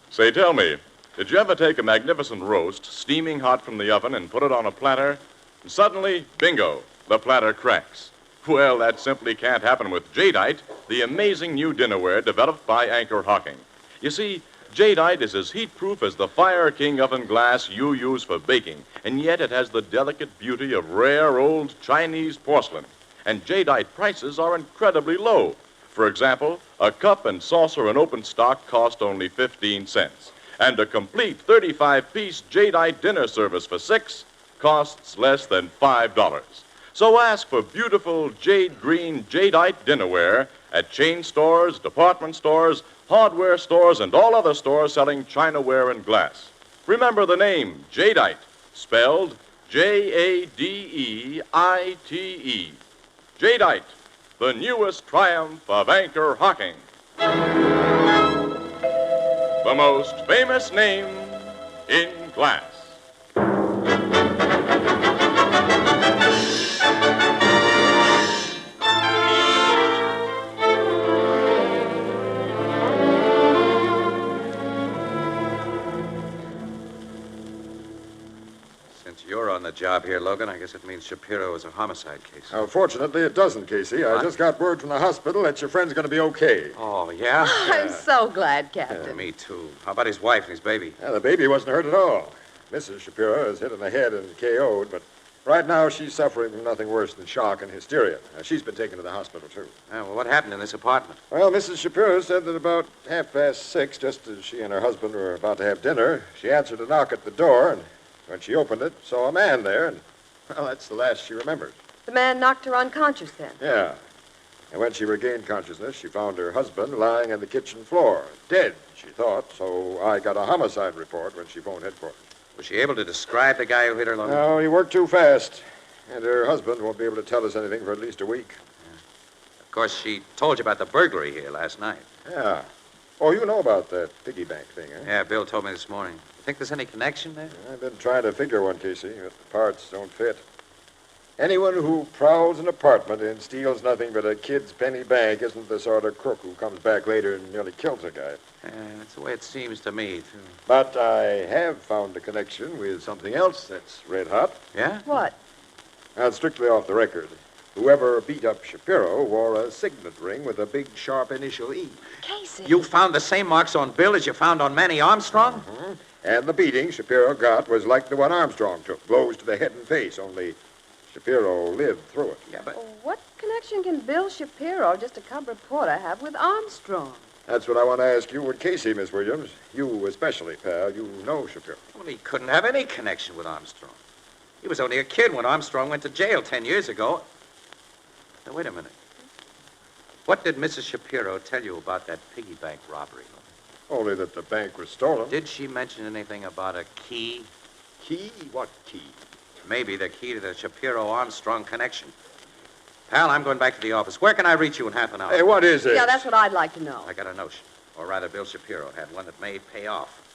Say, tell me, did you ever take a magnificent roast, steaming hot from the oven, and put it on a platter? And suddenly, bingo, the platter cracks. Well, that simply can't happen with Jadeite, the amazing new dinnerware developed by Anchor Hocking. You see, Jadeite is as heat-proof as the Fire King oven glass you use for baking, and yet it has the delicate beauty of rare old Chinese porcelain. And Jadeite prices are incredibly low. For example, a cup and saucer in open stock cost only 15 cents. And a complete 35-piece Jadeite dinner service for $6 costs less than $5. So ask for beautiful jade green Jadeite dinnerware at chain stores, department stores, hardware stores, and all other stores selling chinaware and glass. Remember the name, Jadeite, spelled Jadeite. Jadeite, the newest triumph of Anchor Hocking. The most famous name in glass. Since you're on the job here, Logan, I guess it means Shapiro is a homicide case. Fortunately, it doesn't, Casey. I just got word from the hospital that your friend's going to be okay. Oh, yeah? I'm so glad, Captain. Me, too. How about his wife and his baby? Yeah, the baby wasn't hurt at all. Mrs. Shapiro is hit in the head and KO'd, but right now she's suffering from nothing worse than shock and hysteria. She's been taken to the hospital, too. Well, what happened in this apartment? Well, Mrs. Shapiro said that about 6:30, just as she and her husband were about to have dinner, she answered a knock at the door, and when she opened it, saw a man there, and, well, that's the last she remembers. The man knocked her unconscious then? Yeah. And when she regained consciousness, she found her husband lying on the kitchen floor, dead, she thought, so I got a homicide report when she phoned headquarters. Was she able to describe the guy who hit her, Logan? No, he worked too fast. And her husband won't be able to tell us anything for at least a week. Of course, she told you about the burglary here last night. Yeah. Oh, you know about that piggy bank thing, eh? Yeah, Bill told me this morning. You think there's any connection there? I've been trying to figure one, Casey, but the parts don't fit. Anyone who prowls an apartment and steals nothing but a kid's penny bank isn't the sort of crook who comes back later and nearly kills a guy. Yeah, that's the way it seems to me, too. But I have found a connection with something else that's red hot. Yeah? What? Now, strictly off the record. Whoever beat up Shapiro wore a signet ring with a big, sharp initial E. Casey. You found the same marks on Bill as you found on Manny Armstrong? Mm-hmm. And the beating Shapiro got was like the one Armstrong took, blows to the head and face, only Shapiro lived through it. Yeah, but... What connection can Bill Shapiro, just a cub reporter, have with Armstrong? That's what I want to ask you and Casey, Miss Williams. You especially, pal. You know Shapiro. Well, he couldn't have any connection with Armstrong. He was only a kid when Armstrong went to jail 10 years ago. Now, wait a minute. What did Mrs. Shapiro tell you about that piggy bank robbery? Only that the bank was stolen. Did she mention anything about a key? Key? What key? Maybe the key to the Shapiro-Armstrong connection. Pal, I'm going back to the office. Where can I reach you in half an hour? Hey, what is it? Yeah, that's what I'd like to know. I got a notion. Or rather, Bill Shapiro had one that may pay off.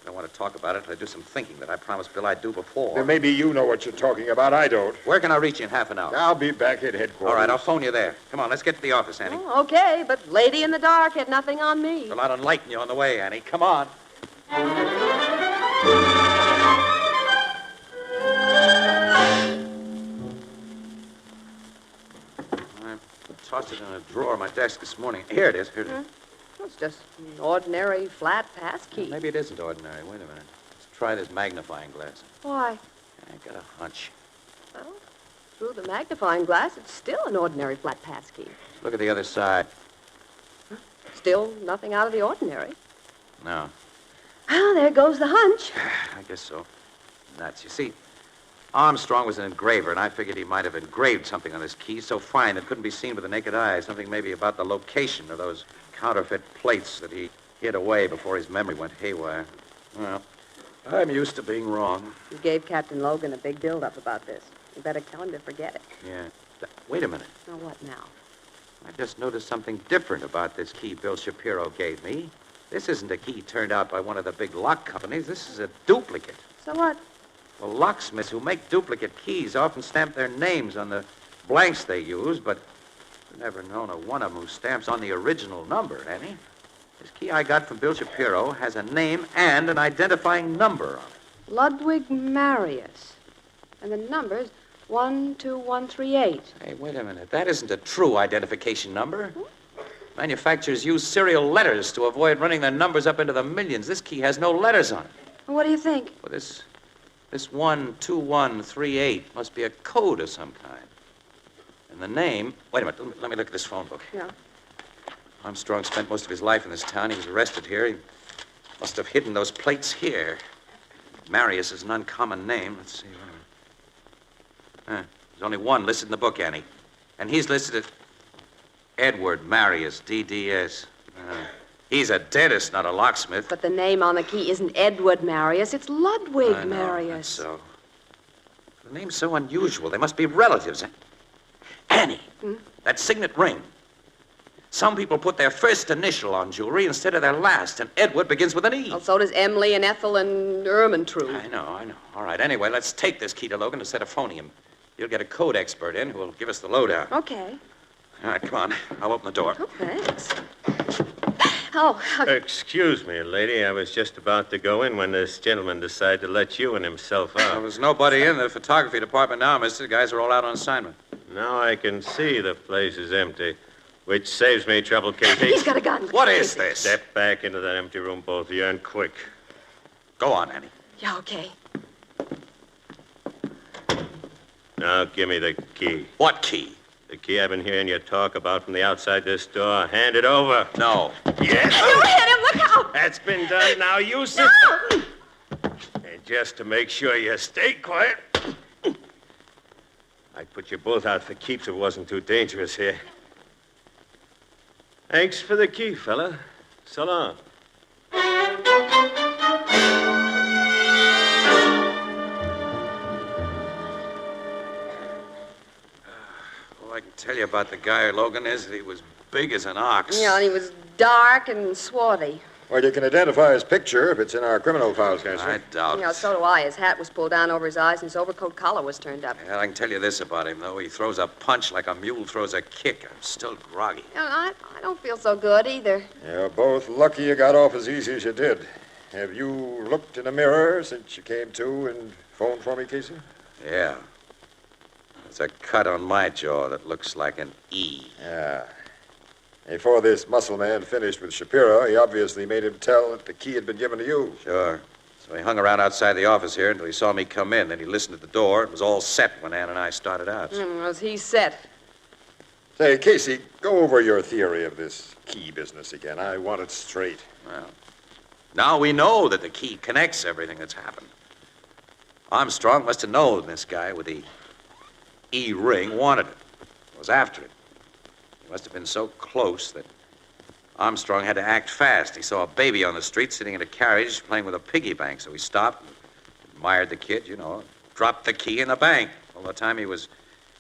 I don't want to talk about it until I do some thinking that I promised Bill I'd do before. Then maybe you know what you're talking about. I don't. Where can I reach you in half an hour? I'll be back at headquarters. All right, I'll phone you there. Come on, let's get to the office, Annie. Oh, okay, but lady in the dark had nothing on me. Well, I'll enlighten you on the way, Annie. Come on. I tossed it in a drawer of my desk this morning. Here it is. Here it is. It's just an ordinary flat pass key. Maybe it isn't ordinary. Wait a minute. Let's try this magnifying glass. Why? I got a hunch. Well, through the magnifying glass, it's still an ordinary flat pass key. Look at the other side. Still nothing out of the ordinary. No. Well, there goes the hunch. I guess so. Nuts. You see, Armstrong was an engraver, and I figured he might have engraved something on this key so fine it couldn't be seen with the naked eye. Something maybe about the location of those counterfeit plates that he hid away before his memory went haywire. Well, I'm used to being wrong. You gave Captain Logan a big build-up about this. You better tell him to forget it. Yeah. Wait a minute. Now, what now? I just noticed something different about this key Bill Shapiro gave me. This isn't a key turned out by one of the big lock companies. This is a duplicate. So what? Well, locksmiths who make duplicate keys often stamp their names on the blanks they use, but I've never known of one of them who stamps on the original number, Annie. This key I got from Bill Shapiro has a name and an identifying number on it. Ludwig Marius. And the number's 12138. Hey, wait a minute. That isn't a true identification number. Manufacturers use serial letters to avoid running their numbers up into the millions. This key has no letters on it. What do you think? Well, this 12138 must be a code of some kind. And the name... Wait a minute. Let me look at this phone book. Yeah. Armstrong spent most of his life in this town. He was arrested here. He must have hidden those plates here. Marius is an uncommon name. Let's see. There's only one listed in the book, Annie. And he's listed as Edward Marius, DDS. He's a dentist, not a locksmith. But the name on the key isn't Edward Marius. It's Ludwig I know, Marius. that's so. The name's so unusual. They must be relatives. Annie, that signet ring. Some people put their first initial on jewelry instead of their last, and Edward begins with an E. Well, so does Emily and Ethel and Ermintrude. I know. All right, anyway, let's take this key to Logan instead of phoning him. You'll get a code expert in who will give us the lowdown. Okay. All right, come on. I'll open the door. Oh, thanks. Oh. Excuse me, lady. I was just about to go in when this gentleman decided to let you and himself out. There's nobody in the photography department now, mister. The guys are all out on assignment. Now I can see the place is empty, which saves me trouble, Casey. He's got a gun. What is this? Step back into that empty room, both of you, and quick. Go on, Annie. Yeah, okay. Now give me the key. What key? The key I've been hearing you talk about from the outside this door. Hand it over. No. Yes. You hit him. Look out. That's been done. Now you sit. No. And just to make sure you stay quiet, I'd put you both out for keeps if it wasn't too dangerous here. Thanks for the key, fella. So long. All I can tell you about the guy, Logan, is that he was big as an ox. Yeah, and he was dark and swarthy. Well, you can identify his picture if it's in our criminal files, can't you? I doubt Yeah, it. so do I. His hat was pulled down over his eyes and his overcoat collar was turned up. Well, I can tell you this about him, though. He throws a punch like a mule throws a kick. I'm still groggy. And I don't feel so good either. You're both lucky you got off as easy as you did. Have you looked in a mirror since you came to and phoned for me, Casey? Yeah. There's a cut on my jaw that looks like an E. Yeah. Before this muscle man finished with Shapiro, he obviously made him tell that the key had been given to you. Sure. So he hung around outside the office here until he saw me come in. Then he listened at the door. It was all set when Ann and I started out. Was he set? Say, Casey, go over your theory of this key business again. I want it straight. Well, now we know that the key connects everything that's happened. Armstrong must have known this guy with the E ring wanted it, was after it. He must have been so close that Armstrong had to act fast. He saw a baby on the street sitting in a carriage playing with a piggy bank, so he stopped and admired the kid, dropped the key in the bank. All the time he was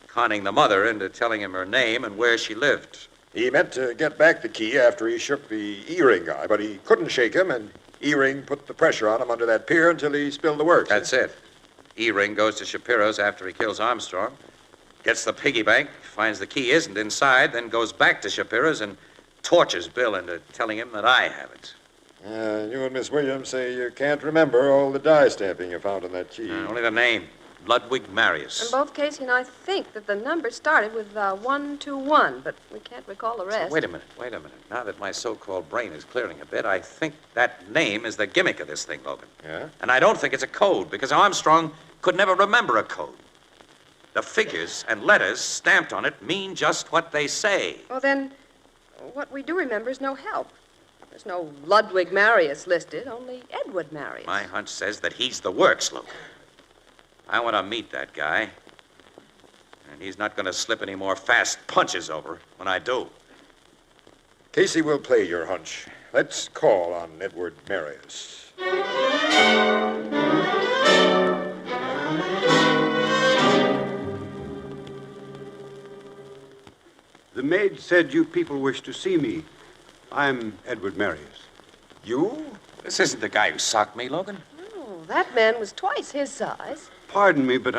conning the mother into telling him her name and where she lived. He meant to get back the key after he shook the E-ring guy, but he couldn't shake him, and E-ring put the pressure on him under that pier until he spilled the works. That's it. E-ring goes to Shapiro's after he kills Armstrong, gets the piggy bank, finds the key isn't inside, then goes back to Shapiro's and tortures Bill into telling him that I have it. You and Miss Williams say you can't remember all the die stamping you found on that key. Only the name, Ludwig Marius. And both Casey and I think that the number started with 121, but we can't recall the rest. Wait a minute. Now that my so-called brain is clearing a bit, I think that name is the gimmick of this thing, Logan. Yeah? And I don't think it's a code, because Armstrong could never remember a code. The figures and letters stamped on it mean just what they say. Well, then, what we do remember is no help. There's no Ludwig Marius listed, only Edward Marius. My hunch says that he's the works, Logan. I want to meet that guy. And he's not going to slip any more fast punches over when I do. Casey will play your hunch. Let's call on Edward Marius. The maid said you people wish to see me. I'm Edward Marius. You? This isn't the guy who socked me, Logan. Oh, that man was twice his size. Pardon me, but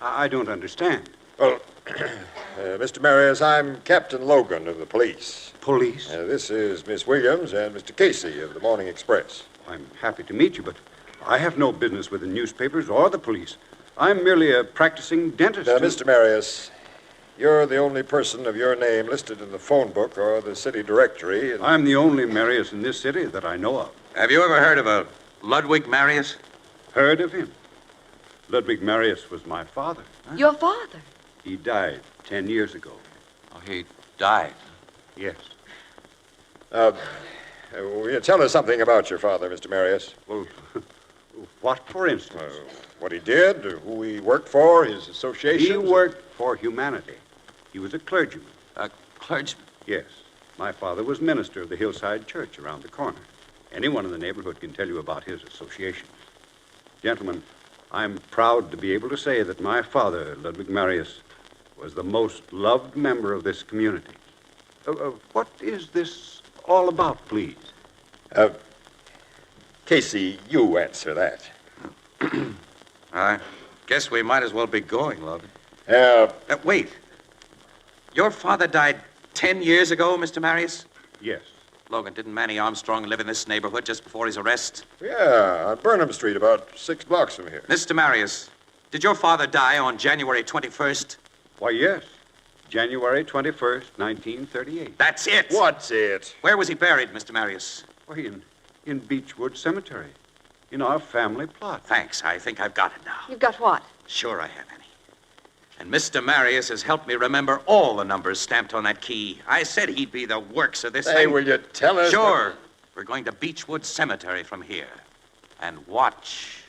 I don't understand. Well, Mr. Marius, I'm Captain Logan of the police. Police? This is Miss Williams and Mr. Casey of the Morning Express. I'm happy to meet you, but I have no business with the newspapers or the police. I'm merely a practicing dentist. Mr. Marius, you're the only person of your name listed in the phone book or the city directory. And I'm the only Marius in this city that I know of. Have you ever heard of a Ludwig Marius? Heard of him? Ludwig Marius was my father. Huh? Your father? He died 10 years ago. Oh, he died? Yes. Will you tell us something about your father, Mr. Marius? Well, what, for instance? What he did, who he worked for, his associations? He worked for humanity. He was a clergyman. A clergyman? Yes. My father was minister of the Hillside Church around the corner. Anyone in the neighborhood can tell you about his associations. Gentlemen, I'm proud to be able to say that my father, Ludwig Marius, was the most loved member of this community. What is this all about, please? Casey, you answer that. I guess we might as well be going, Logan. Wait. Your father died 10 years ago, Mr. Marius? Yes. Logan, didn't Manny Armstrong live in this neighborhood just before his arrest? Yeah, on Burnham Street, about 6 blocks from here. Mr. Marius, did your father die on January 21st? Why, yes. January 21st, 1938. That's it! What's it? Where was he buried, Mr. Marius? Why, in Beechwood Cemetery. In our family plot. Thanks. I think I've got it now. You've got what? Sure I have, Annie. And Mr. Marius has helped me remember all the numbers stamped on that key. I said he'd be the works of this thing. Will you tell us? Sure. We're going to Beechwood Cemetery from here. And watch.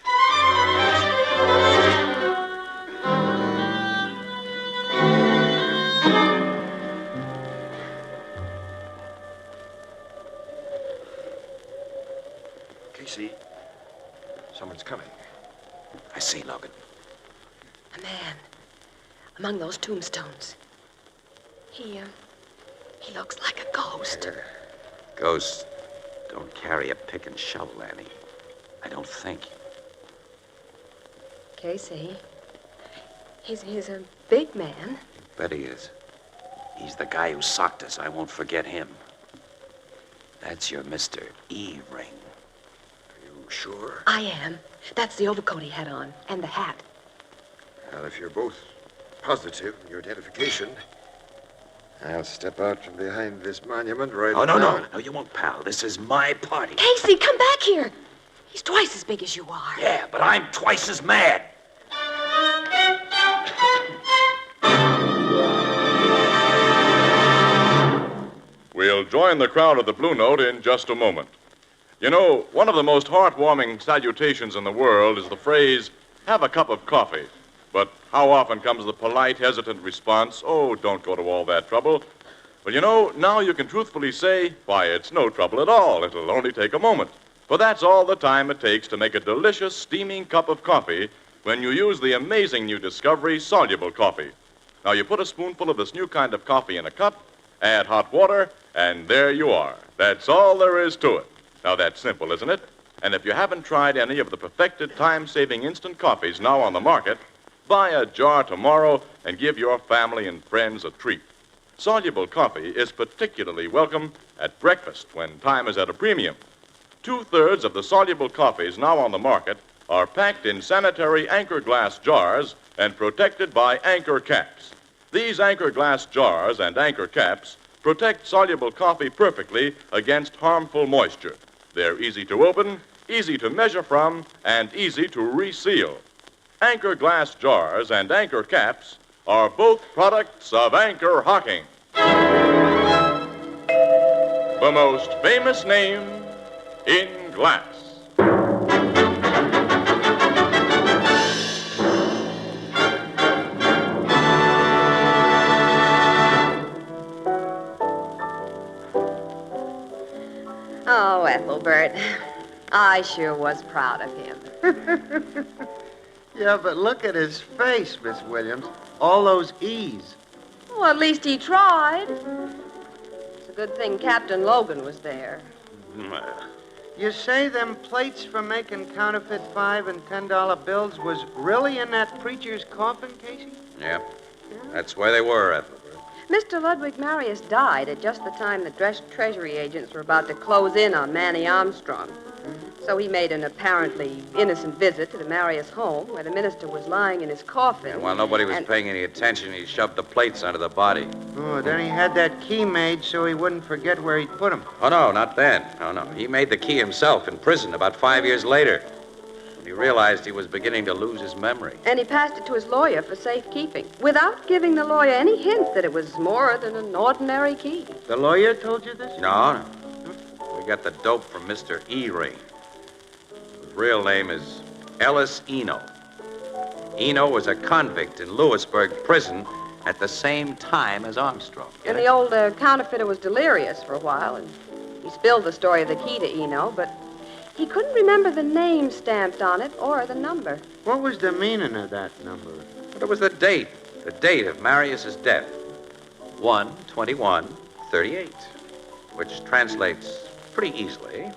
Casey, someone's coming. I see, Logan. A man among those tombstones. He looks like a ghost. Ghosts don't carry a pick and shovel, Annie. I don't think. Casey, he's a big man. Bet he is. He's the guy who socked us. I won't forget him. That's your Mr. E-ring. Are you sure? I am. That's the overcoat he had on, and the hat. Well, if you're both positive in your identification, I'll step out from behind this monument right Oh, no, now. no, you won't, pal. This is my party. Casey, come back here. He's twice as big as you are. Yeah, but I'm twice as mad. We'll join the crowd at the Blue Note in just a moment. You know, one of the most heartwarming salutations in the world is the phrase, have a cup of coffee. But how often comes the polite, hesitant response, oh, don't go to all that trouble? Well, you know, now you can truthfully say, why, it's no trouble at all. It'll only take a moment. For that's all the time it takes to make a delicious, steaming cup of coffee when you use the amazing new Discovery soluble coffee. Now, you put a spoonful of this new kind of coffee in a cup, add hot water, and there you are. That's all there is to it. Now, that's simple, isn't it? And if you haven't tried any of the perfected time-saving instant coffees now on the market, buy a jar tomorrow and give your family and friends a treat. Soluble coffee is particularly welcome at breakfast when time is at a premium. 2/3 of the soluble coffees now on the market are packed in sanitary Anchor glass jars and protected by Anchor caps. These Anchor glass jars and Anchor caps protect soluble coffee perfectly against harmful moisture. They're easy to open, easy to measure from, and easy to reseal. Anchor glass jars and Anchor caps are both products of Anchor Hocking, the most famous name in glass. Oh, Ethelbert, I sure was proud of him. Yeah, but look at his face, Miss Williams. All those E's. Well, at least he tried. It's a good thing Captain Logan was there. You say them plates for making counterfeit $5 and $10 bills was really in that preacher's coffin, Casey? Yeah, that's where they were, Ethelbert. Mr. Ludwig Marius died at just the time the Treasury agents were about to close in on Manny Armstrong. So he made an apparently innocent visit to the Marius home where the minister was lying in his coffin. And while nobody was paying any attention, he shoved the plates under the body. Oh, then he had that key made so he wouldn't forget where he'd put them. Oh, no, not then. No. He made the key himself in prison about 5 years later when he realized he was beginning to lose his memory. And he passed it to his lawyer for safekeeping, without giving the lawyer any hint that it was more than an ordinary key. The lawyer told you this? No. We got the dope from Mr. E-ring. His real name is Ellis Eno. Eno was a convict in Lewisburg prison at the same time as Armstrong. And the old counterfeiter was delirious for a while, and he spilled the story of the key to Eno, but he couldn't remember the name stamped on it or the number. What was the meaning of that number? But it was the date of Marius's death, 1/21/38, which translates pretty easily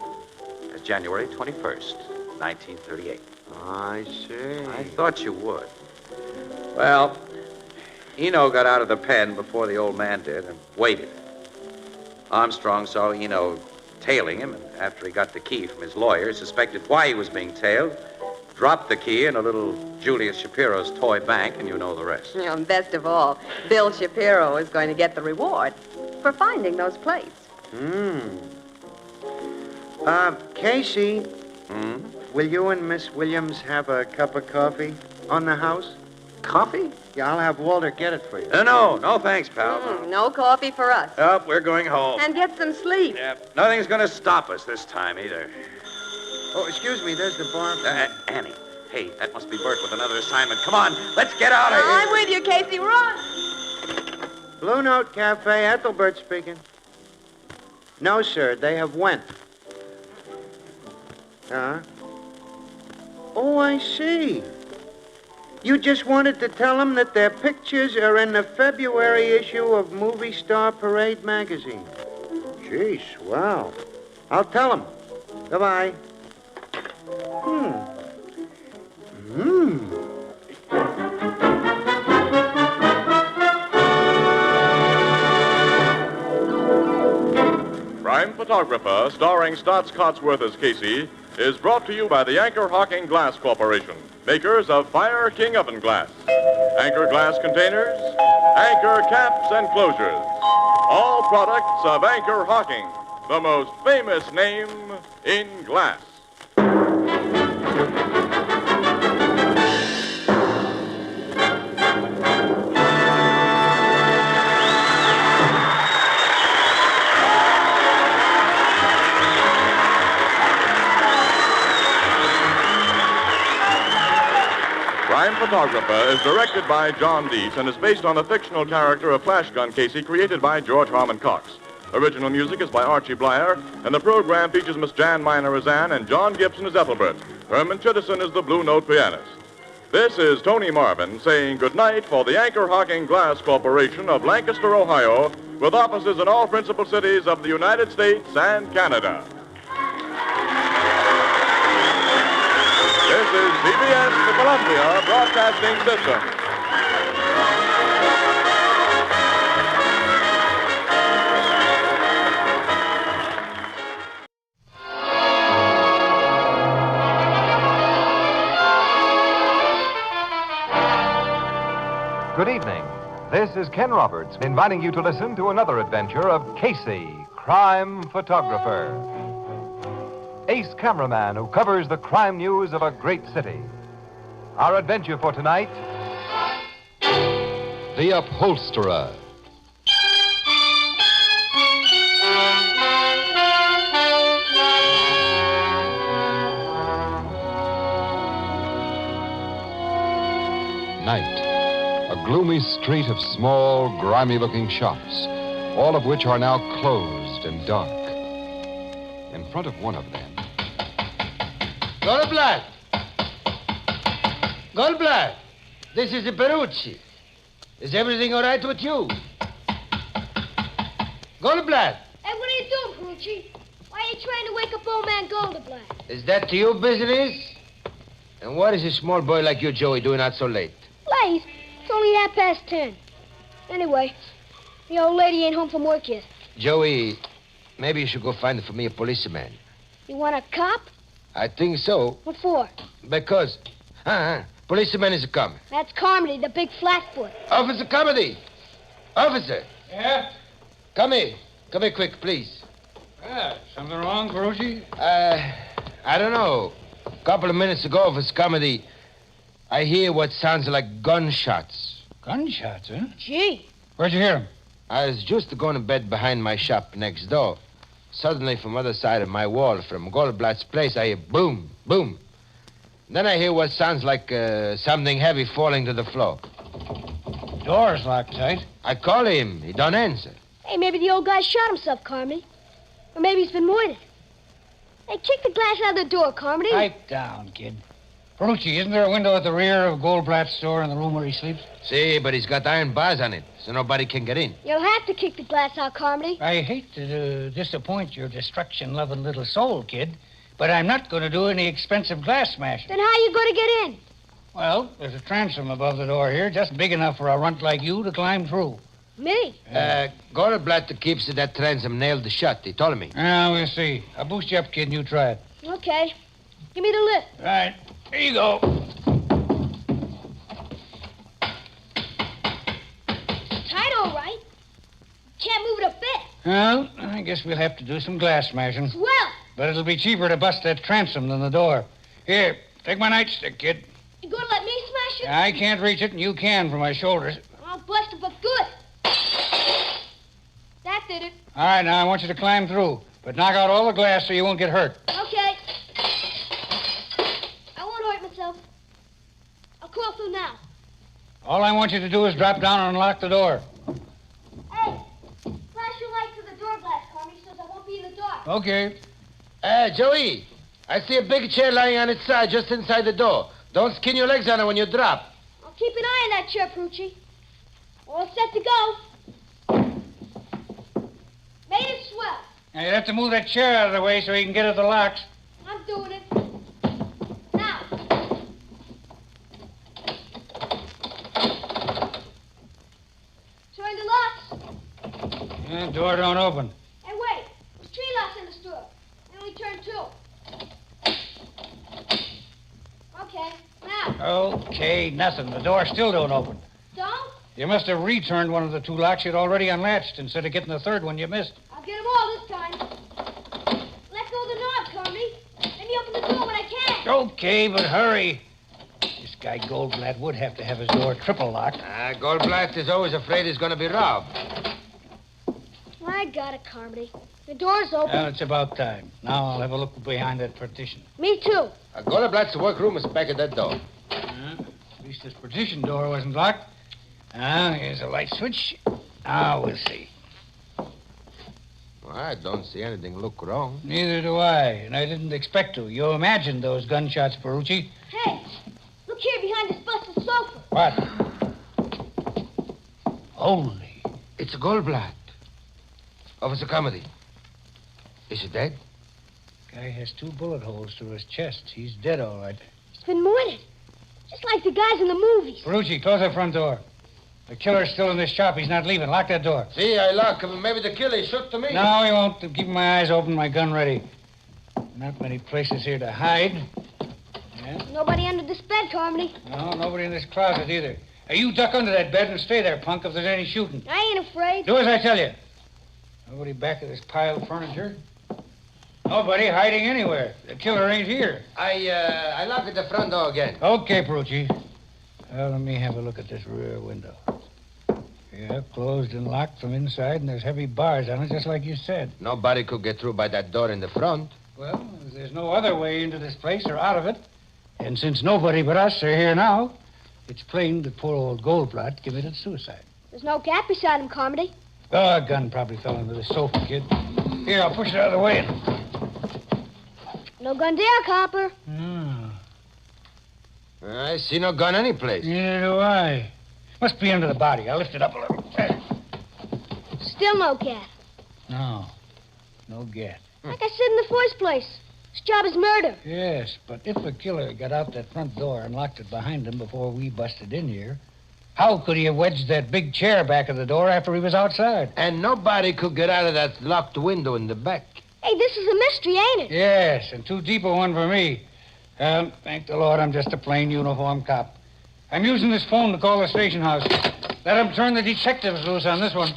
as January 21st, 1938. I see. I thought you would. Well, Eno got out of the pen before the old man did and waited. Armstrong saw Eno tailing him, and after he got the key from his lawyer, suspected why he was being tailed, dropped the key in a little Julius Shapiro's toy bank, and you know the rest. You know, and best of all, Bill Shapiro is going to get the reward for finding those plates. Casey, will you and Miss Williams have a cup of coffee on the house? Coffee? Yeah, I'll have Walter get it for you. No, thanks, pal. No coffee for us. Oh, we're going home. And get some sleep. Yep. Nothing's going to stop us this time, either. Oh, excuse me, there's the bar. Annie. Hey, that must be Bert with another assignment. Come on, let's get out of here. I'm with you, Casey. Run! Blue Note Cafe, Ethelbert speaking. No, sir, they have went. Huh? Oh, I see. You just wanted to tell them that their pictures are in the February issue of Movie Star Parade magazine. Gee, swell. I'll tell them. Goodbye. Crime Photographer, starring Stotts Cotsworth as Casey, is brought to you by the Anchor Hocking Glass Corporation, makers of Fire King Oven Glass, Anchor Glass Containers, Anchor Caps and Closures. All products of Anchor Hocking, the most famous name in glass. Crime Photographer is directed by John Deese and is based on the fictional character of Flash Gun Casey created by George Harmon Cox. Original music is by Archie Blyer, and the program features Miss Jan Miner as Anne and John Gibson as Ethelbert. Herman Chittison is the Blue Note pianist. This is Tony Marvin saying goodnight for the Anchor Hocking Glass Corporation of Lancaster, Ohio, with offices in all principal cities of the United States and Canada. This is CBS, the Columbia Broadcasting System. Good evening. This is Ken Roberts inviting you to listen to another adventure of Casey, crime photographer. Ace cameraman who covers the crime news of a great city. Our adventure for tonight, The Upholsterer. Night. A gloomy street of small, grimy-looking shops, all of which are now closed and dark. In front of one of them... Goldblatt! Goldblatt! This is the Perucci. Is everything all right with you? Goldblatt! Hey, what are you doing, Perucci? Why are you trying to wake up old man Goldblatt? Is that your business? And what is a small boy like you, Joey, doing out so late? Late? It's only 10:30. Anyway, the old lady ain't home from work yet. Joey, maybe you should go find for me a policeman. You want a cop? I think so. What for? Because, policeman is coming. That's Carmody, the big flatfoot. Officer Carmody! Officer! Yeah? Come here. Come here quick, please. Something wrong, Perucci? I don't know. A couple of minutes ago, Officer Carmody, I hear what sounds like gunshots. Gunshots, huh? Gee. Where'd you hear them? I was just going to bed behind my shop next door. Suddenly, from other side of my wall, from Goldblatt's place, I hear boom, boom. Then I hear what sounds like something heavy falling to the floor. Door's locked tight. I call him. He don't answer. Hey, maybe the old guy shot himself, Carmody. Or maybe he's been murdered. Hey, kick the glass out of the door, Carmody. Pipe down, kid. Perucci, isn't there a window at the rear of Goldblatt's store in the room where he sleeps? See, but he's got iron bars on it, so nobody can get in. You'll have to kick the glass out, Carmody. I hate to disappoint your destruction-loving little soul, kid, but I'm not going to do any expensive glass smashing. Then how are you going to get in? Well, there's a transom above the door here, just big enough for a runt like you to climb through. Me? Goldblatt keeps that transom nailed shut. He told me. Now, we'll see. I'll boost you up, kid, and you try it. Okay. Give me the lift. Right. Here you go. It's tight, all right. Can't move it a bit. Well, I guess we'll have to do some glass smashing. Swell. But it'll be cheaper to bust that transom than the door. Here, take my nightstick, kid. You gonna let me smash it? I can't reach it, and you can from my shoulders. I'll bust it, but good. That did it. All right, now I want you to climb through, but knock out all the glass so you won't get hurt. Okay. I won't hurt myself. I'll crawl through now. All I want you to do is drop down and unlock the door. Hey, flash your light to the door glass, Carmy, so I won't be in the dark. Okay. Joey, I see a big chair lying on its side just inside the door. Don't skin your legs on it when you drop. I'll keep an eye on that chair, Prucci. All set to go. Made it swell. Now, you have to move that chair out of the way so he can get at the locks. I'm doing it. Now. Turn the locks. Door don't open. Hey, wait. There's 3 locks in the store. Then we turn 2. Okay, now. Okay, nothing. The door still don't open. Don't? You must have returned one of the 2 locks you'd already unlatched instead of getting the third one you missed. I'll get them all this time. Let go of the knob, Carmy. Let me open the door when I can. Okay, but hurry. This guy Goldblatt would have to have his door triple locked. Goldblatt is always afraid he's going to be robbed. I got it, Carmody. The door's open. Well, it's about time. Now I'll have a look behind that partition. Me too. Goldblatt's workroom is back at that door. At least this partition door wasn't locked. Here's a light switch. Now we'll see. Well, I don't see anything look wrong. Neither do I, and I didn't expect to. You imagined those gunshots, Perucci. Hey, look here behind this busted sofa. What? Holy. It's a Goldblatt. Officer Comedy. Is he dead? Guy has 2 bullet holes through his chest. He's dead, all right. He's been murdered. Just like the guys in the movies. Perucci, close that front door. The killer's still in this shop. He's not leaving. Lock that door. See, I lock him. Maybe the killer shoot to me. No, he won't. I'm keeping my eyes open, my gun ready. Not many places here to hide. Yeah? Nobody under this bed, Carmody. No, nobody in this closet either. Hey, you duck under that bed and stay there, punk, if there's any shooting. I ain't afraid. Do as I tell you. Nobody back of this pile of furniture. Nobody hiding anywhere. The killer ain't here. I lock at the front door again. Okay, Perucci. Well, let me have a look at this rear window. Yeah, closed and locked from inside, and there's heavy bars on it, just like you said. Nobody could get through by that door in the front. Well, there's no other way into this place or out of it. And since nobody but us are here now, it's plain that poor old Goldblatt committed suicide. There's no gap beside him, Carmody. Oh, a gun probably fell under the sofa, kid. Here, I'll push it out of the way. No gun there, Copper. I see no gun anyplace. Neither do I. Must be under the body. I'll lift it up a little. Still no gap. No. No gat. Like I said in the first place, this job is murder. Yes, but if a killer got out that front door and locked it behind him before we busted in here, how could he have wedged that big chair back of the door after he was outside? And nobody could get out of that locked window in the back. Hey, this is a mystery, ain't it? Yes, and too deep a one for me. Thank the Lord I'm just a plain uniform cop. I'm using this phone to call the station house. Let them turn the detectives loose on this one.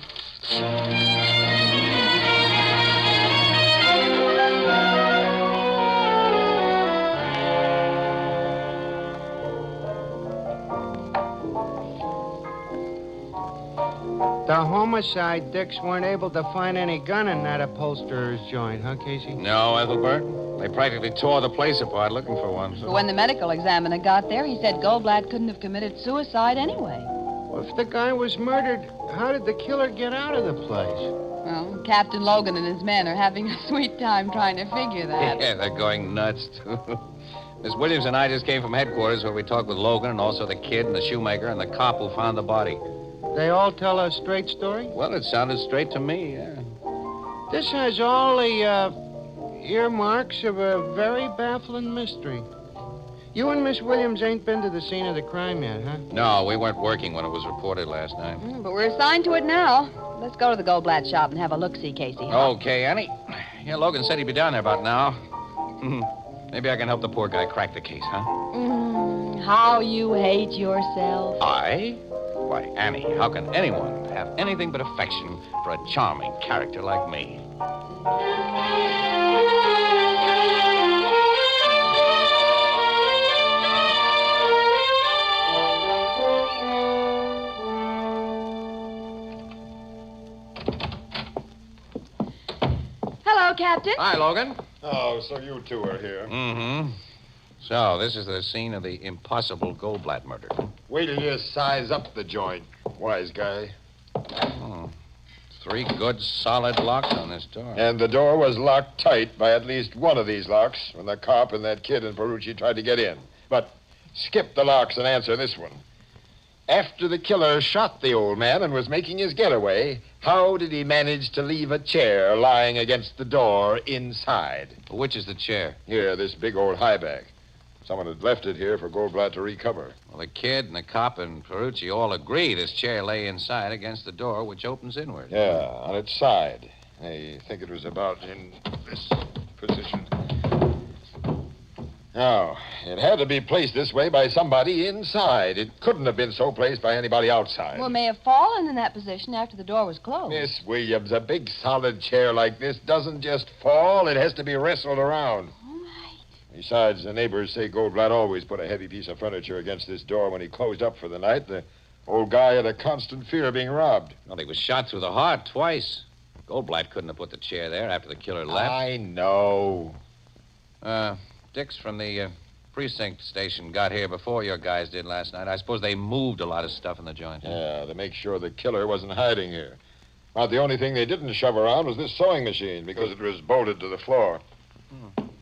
The homicide dicks weren't able to find any gun in that upholsterer's joint, huh, Casey? No, Ethelbert. They practically tore the place apart looking for one. But when the medical examiner got there, he said Goldblatt couldn't have committed suicide anyway. Well, if the guy was murdered, how did the killer get out of the place? Well, Captain Logan and his men are having a sweet time trying to figure that. Yeah, they're going nuts, too. Miss Williams and I just came from headquarters where we talked with Logan and also the kid and the shoemaker and the cop who found the body. They all tell a straight story? Well, it sounded straight to me, yeah. This has all the earmarks of a very baffling mystery. You and Miss Williams ain't been to the scene of the crime yet, huh? No, we weren't working when it was reported last night. But we're assigned to it now. Let's go to the Goldblatt shop and have a look-see, Casey. Okay, Annie. Yeah, Logan said he'd be down there about now. Maybe I can help the poor guy crack the case, huh? How you hate yourself. I? Why, Annie, how can anyone have anything but affection for a charming character like me? Hello, Captain. Hi, Logan. Oh, so you two are here. Mm-hmm. So, this is the scene of the impossible Goldblatt murder. Wait till you size up the joint, wise guy. 3 good, solid locks on this door. And the door was locked tight by at least one of these locks when the cop and that kid and Ferrucci tried to get in. But skip the locks and answer this one. After the killer shot the old man and was making his getaway, how did he manage to leave a chair lying against the door inside? Which is the chair? Here, this big old high back. Someone had left it here for Goldblatt to recover. Well, the kid and the cop and Ferrucci all agree this chair lay inside against the door, which opens inward. Yeah, on its side. I think it was about in this position. Now, it had to be placed this way by somebody inside. It couldn't have been so placed by anybody outside. Well, it may have fallen in that position after the door was closed. Miss Williams, a big solid chair like this doesn't just fall. It has to be wrestled around. All right. Besides, the neighbors say Goldblatt always put a heavy piece of furniture against this door when he closed up for the night. The old guy had a constant fear of being robbed. Well, he was shot through the heart twice. Goldblatt couldn't have put the chair there after the killer left. I know. Dix from the precinct station got here before your guys did last night. I suppose they moved a lot of stuff in the joint. Yeah, to make sure the killer wasn't hiding here. About the only thing they didn't shove around was this sewing machine because it was bolted to the floor.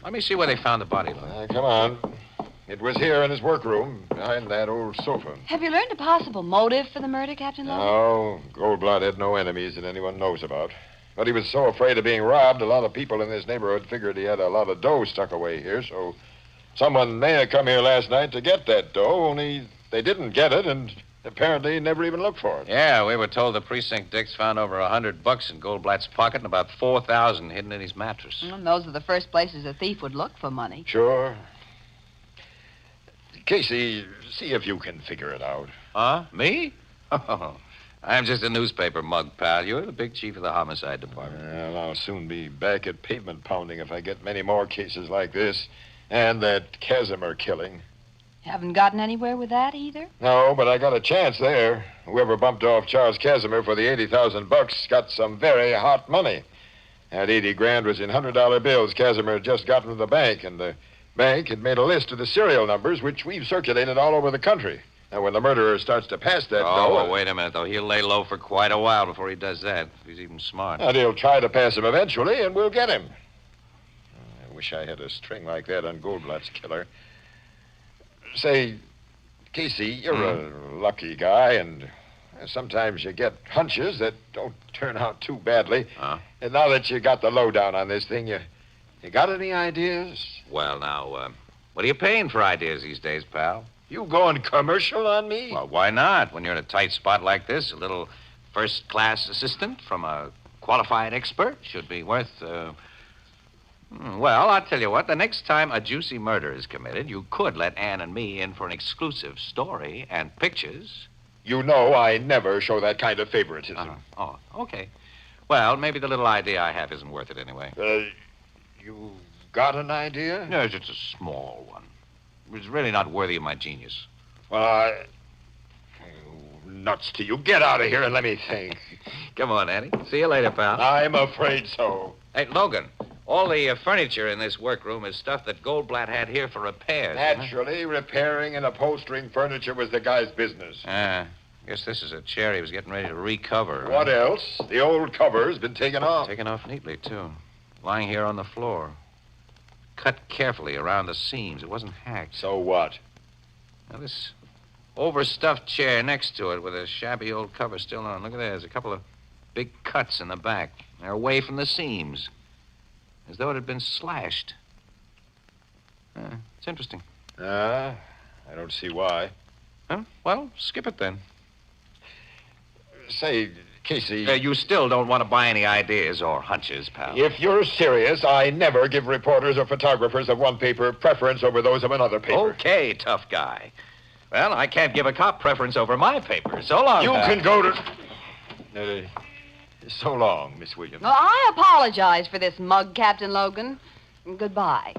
Let me see where they found the body, Lloyd. Come on. It was here in his workroom, behind that old sofa. Have you learned a possible motive for the murder, Captain Logan? No, Goldblatt had no enemies that anyone knows about. But he was so afraid of being robbed, a lot of people in this neighborhood figured he had a lot of dough stuck away here, so someone may have come here last night to get that dough, only they didn't get it, and apparently never even looked for it. Yeah, we were told the precinct Dix found over $100 in Goldblatt's pocket and about $4,000 hidden in his mattress. And those are the first places a thief would look for money. Sure. Casey, see if you can figure it out. Huh? Me? Oh, I'm just a newspaper mug, pal. You're the big chief of the homicide department. Well, I'll soon be back at pavement pounding if I get many more cases like this. And that Casimir killing. Haven't gotten anywhere with that either? No, but I got a chance there. Whoever bumped off Charles Casimir for the $80,000 got some very hot money. That 80 grand was in $100 bills Casimir had just gotten to the bank, and the bank had made a list of the serial numbers, which we've circulated all over the country. Now, when the murderer starts to pass that dough... well, wait a minute, though. He'll lay low for quite a while before he does that, if he's even smart. And he'll try to pass him eventually, and we'll get him. I wish I had a string like that on Goldblatt's killer. Say, Casey, you're a lucky guy, and sometimes you get hunches that don't turn out too badly. And now that you got the lowdown on this thing, you got any ideas? Well, now, what are you paying for ideas these days, pal? You going commercial on me? Well, why not? When you're in a tight spot like this, a little first-class assistant from a qualified expert should be worth, well, I'll tell you what. The next time a juicy murder is committed, you could let Ann and me in for an exclusive story and pictures. You know I never show that kind of favoritism. Oh, okay. Well, maybe the little idea I have isn't worth it anyway. You got an idea? No, it's just a small one. It's really not worthy of my genius. Well, nuts to you. Get out of here and let me think. Come on, Annie. See you later, pal. I'm afraid so. Hey, Logan, all the furniture in this workroom is stuff that Goldblatt had here for repairs. Naturally, repairing and upholstering furniture was the guy's business. Guess this is a chair he was getting ready to recover. What else? The old cover's been taken off. Taken off neatly, too. Lying here on the floor. Cut carefully around the seams. It wasn't hacked. So what? Now, this overstuffed chair next to it with a shabby old cover still on. Look at that. There's a couple of big cuts in the back. They're away from the seams. As though it had been slashed. It's interesting. I don't see why. Huh? Well, skip it then. Say, Casey... you still don't want to buy any ideas or hunches, pal. If you're serious, I never give reporters or photographers of one paper preference over those of another paper. Okay, tough guy. Well, I can't give a cop preference over my paper. So long, You pal. can go to... so long, Miss Williams. Well, I apologize for this mug, Captain Logan. Goodbye.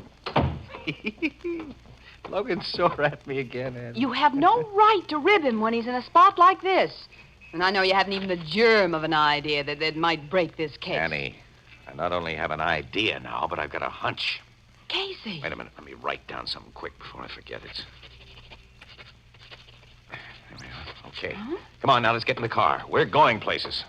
Logan's sore at me again, Annie. You have no right to rib him when he's in a spot like this. And I know you haven't even the germ of an idea that might break this case. Annie, I not only have an idea now, but I've got a hunch. Casey. Wait a minute. Let me write down something quick before I forget it. There we are. Okay. Come on, now, let's get in the car. We're going places.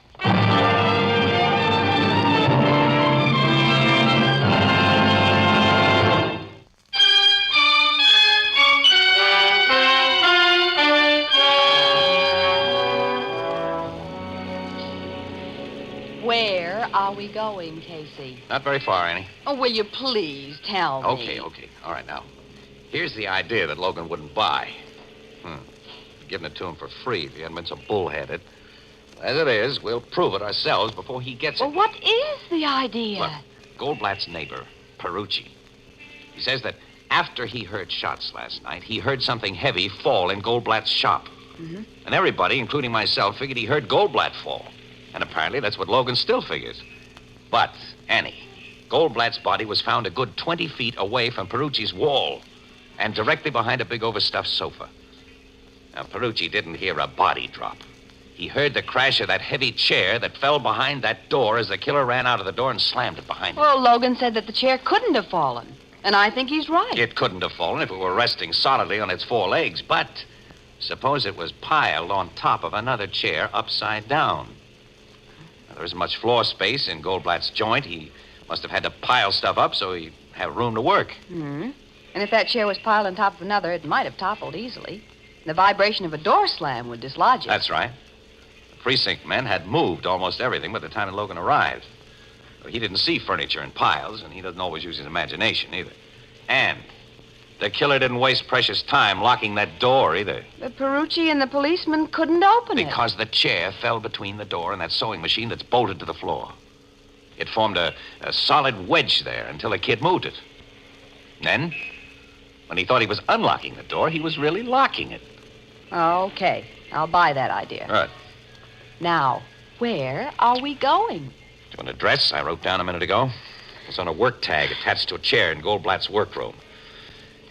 we going, Casey? Not very far, Annie. Oh, will you please tell me? Okay. All right, now. Here's the idea that Logan wouldn't buy. Giving it to him for free if he hadn't been so bullheaded. As it is, we'll prove it ourselves before he gets it. Well, what is the idea? Look, Goldblatt's neighbor, Perucci. He says that after he heard shots last night, he heard something heavy fall in Goldblatt's shop. Mm-hmm. And everybody, including myself, figured he heard Goldblatt fall. And apparently that's what Logan still figures. But, Annie, Goldblatt's body was found a good 20 feet away from Perucci's wall and directly behind a big overstuffed sofa. Now, Perucci didn't hear a body drop. He heard the crash of that heavy chair that fell behind that door as the killer ran out of the door and slammed it behind him. Well, Logan said that the chair couldn't have fallen. And I think he's right. It couldn't have fallen if it were resting solidly on its four legs. But suppose it was piled on top of another chair upside down. Now, there isn't much floor space in Goldblatt's joint. He must have had to pile stuff up so he'd have room to work. Mm-hmm. And if that chair was piled on top of another, it might have toppled easily. The vibration of a door slam would dislodge it. That's right. The precinct men had moved almost everything by the time Logan arrived. He didn't see furniture in piles, and he doesn't always use his imagination either. And the killer didn't waste precious time locking that door either. But Perucci and the policeman couldn't open it. Because the chair fell between the door and that sewing machine that's bolted to the floor. It formed a solid wedge there until the kid moved it. Then, when he thought he was unlocking the door, he was really locking it. Okay, I'll buy that idea. Right. Now, where are we going? To an address I wrote down a minute ago. It's on a work tag attached to a chair in Goldblatt's workroom.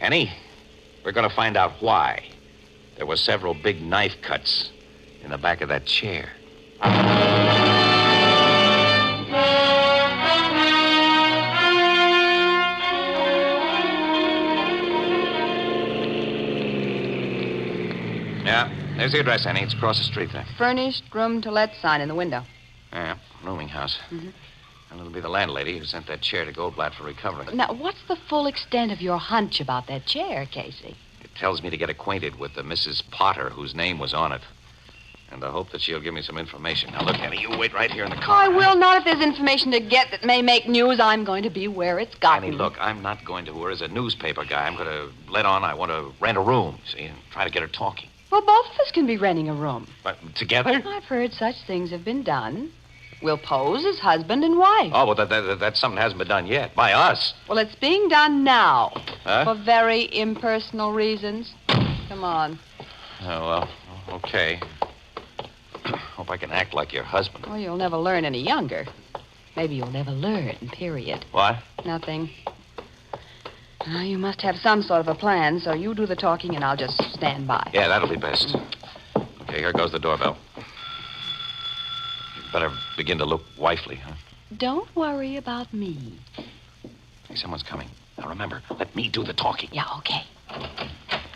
Annie, we're going to find out why there were several big knife cuts in the back of that chair. Yeah, there's the address, Annie. It's across the street there. Furnished room to let sign in the window. Yeah, rooming house. Mm-hmm. And it'll be the landlady who sent that chair to Goldblatt for recovery. Now, what's the full extent of your hunch about that chair, Casey? It tells me to get acquainted with the Mrs. Potter whose name was on it. And I hope that she'll give me some information. Now, look, Annie, you wait right here in the car. I will not. If there's information to get that may make news, I'm going to be where it's gotten. Annie, look, I'm not going to her as a newspaper guy. I'm going to let on I want to rent a room, see, and try to get her talking. Well, both of us can be renting a room. But together? I've heard such things have been done. We'll pose as husband and wife. Oh, well, that's something that hasn't been done yet. By us. Well, it's being done now. Huh? For very impersonal reasons. Come on. Oh, well, okay. Hope I can act like your husband. Well, you'll never learn any younger. Maybe you'll never learn, period. What? Nothing. Well, you must have some sort of a plan, so you do the talking and I'll just stand by. Yeah, that'll be best. Okay, here goes the doorbell. You'd better begin to look wifely, huh? Don't worry about me. Hey, someone's coming. Now, remember, let me do the talking. Yeah, okay.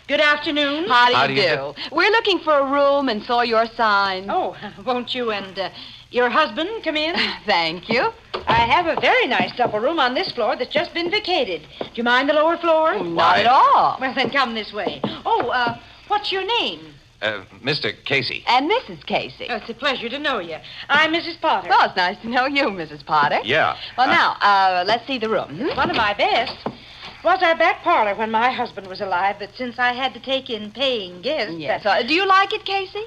Good afternoon. How do you do? We're looking for a room and saw your sign. Oh, won't you and your husband come in? Thank you. I have a very nice supper room on this floor that's just been vacated. Do you mind the lower floor? Not at all. Well, then come this way. Oh, what's your name? Mr. Casey. And Mrs. Casey. Oh, it's a pleasure to know you. I'm Mrs. Potter. Well, it's nice to know you, Mrs. Potter. Yeah. Well, now, let's see the room. One of my best. Was our back parlor when my husband was alive, but since I had to take in paying guests... Yes. Do you like it, Casey?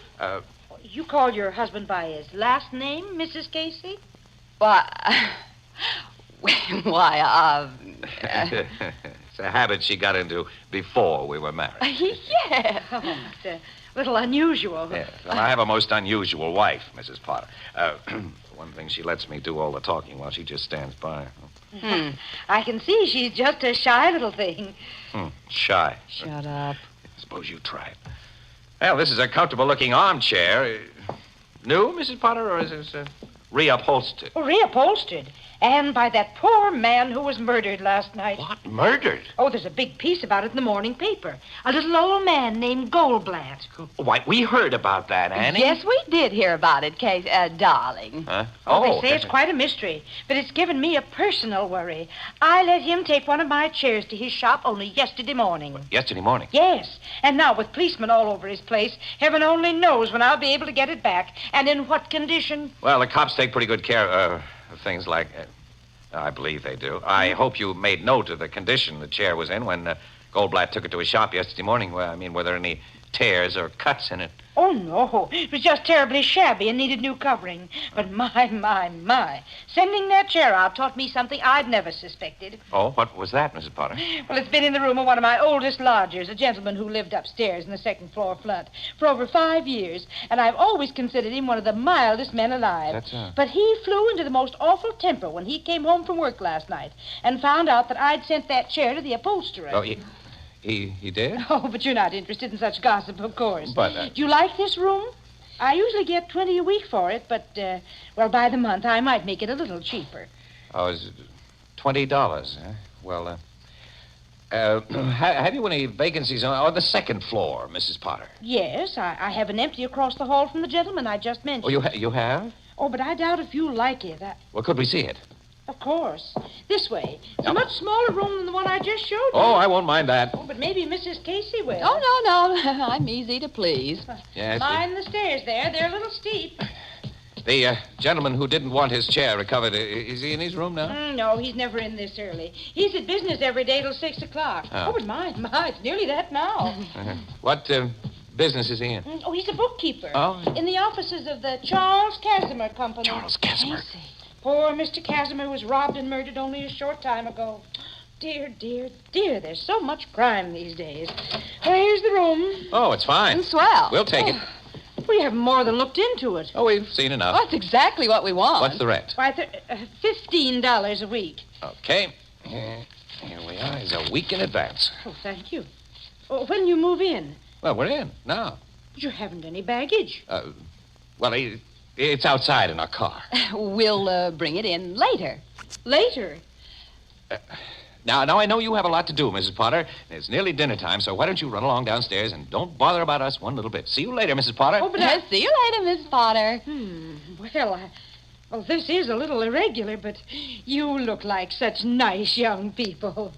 You call your husband by his last name, Mrs. Casey? Why, It's a habit she got into before we were married. Yeah. Oh, it's a little unusual. Yes. Well, I have a most unusual wife, Mrs. Potter. One thing, she lets me do all the talking while she just stands by. I can see she's just a shy little thing. Shy. Shut up. Suppose you try it. Well, this is a comfortable-looking armchair. New, Mrs. Potter, or is this reupholstered? Oh, reupholstered. And by that poor man who was murdered last night. What? Murdered? Oh, there's a big piece about it in the morning paper. A little old man named Goldblatt. Why, we heard about that, Annie. Yes, we did hear about it, Casey, darling. Huh? Oh, they say it's quite a mystery, but it's given me a personal worry. I let him take one of my chairs to his shop only yesterday morning. Yesterday morning? Yes, and now with policemen all over his place, heaven only knows when I'll be able to get it back and in what condition. Well, the cops take pretty good care. things like... I believe they do. I hope you made note of the condition the chair was in when Goldblatt took it to his shop yesterday morning. Well, I mean, were there any tears or cuts in it? Oh, no. It was just terribly shabby and needed new covering. But my. Sending that chair out taught me something I'd never suspected. Oh, what was that, Mrs. Potter? Well, it's been in the room of one of my oldest lodgers, a gentleman who lived upstairs in the second floor front, for over 5 years. And I've always considered him one of the mildest men alive. But he flew into the most awful temper when he came home from work last night and found out that I'd sent that chair to the upholsterer. Oh, he did? Oh, but you're not interested in such gossip, of course. But, Do you like this room? I usually get $20 a week for it, but, well, by the month, I might make it a little cheaper. Oh, is it $20, huh? Well, have you any vacancies on the second floor, Mrs. Potter? Yes, I have an empty across the hall from the gentleman I just mentioned. Oh, you have? Oh, but I doubt if you'll like it. Well, could we see it? Of course. This way. It's a much smaller room than the one I just showed you. Oh, I won't mind that. Oh, but maybe Mrs. Casey will. Oh, no. I'm easy to please. Yes. Mind the stairs there. They're a little steep. The gentleman who didn't want his chair recovered, is he in his room now? No, he's never in this early. He's at business every day till 6 o'clock. Oh. But my, it's nearly that now. What business is he in? Oh, he's a bookkeeper. Oh. In the offices of the Charles Casimir Company. Charles Casimir? Poor Mr. Casimir was robbed and murdered only a short time ago. Dear, there's so much crime these days. Well, here's the room. Oh, it's fine. Swell. We'll take it. We haven't more than looked into it. Oh, we've seen enough. That's exactly what we want. What's the rent? Why, $15 a week. Okay. Here we are. It's a week in advance. Oh, thank you. Oh, when you move in? Well, we're in now. But you haven't any baggage. Well, it's outside in our car. We'll bring it in later. Later? Now, I know you have a lot to do, Mrs. Potter. It's nearly dinner time, so why don't you run along downstairs and don't bother about us one little bit. See you later, Mrs. Potter. Oh, but see you later, Miss Potter. Well, this is a little irregular, but you look like such nice young people.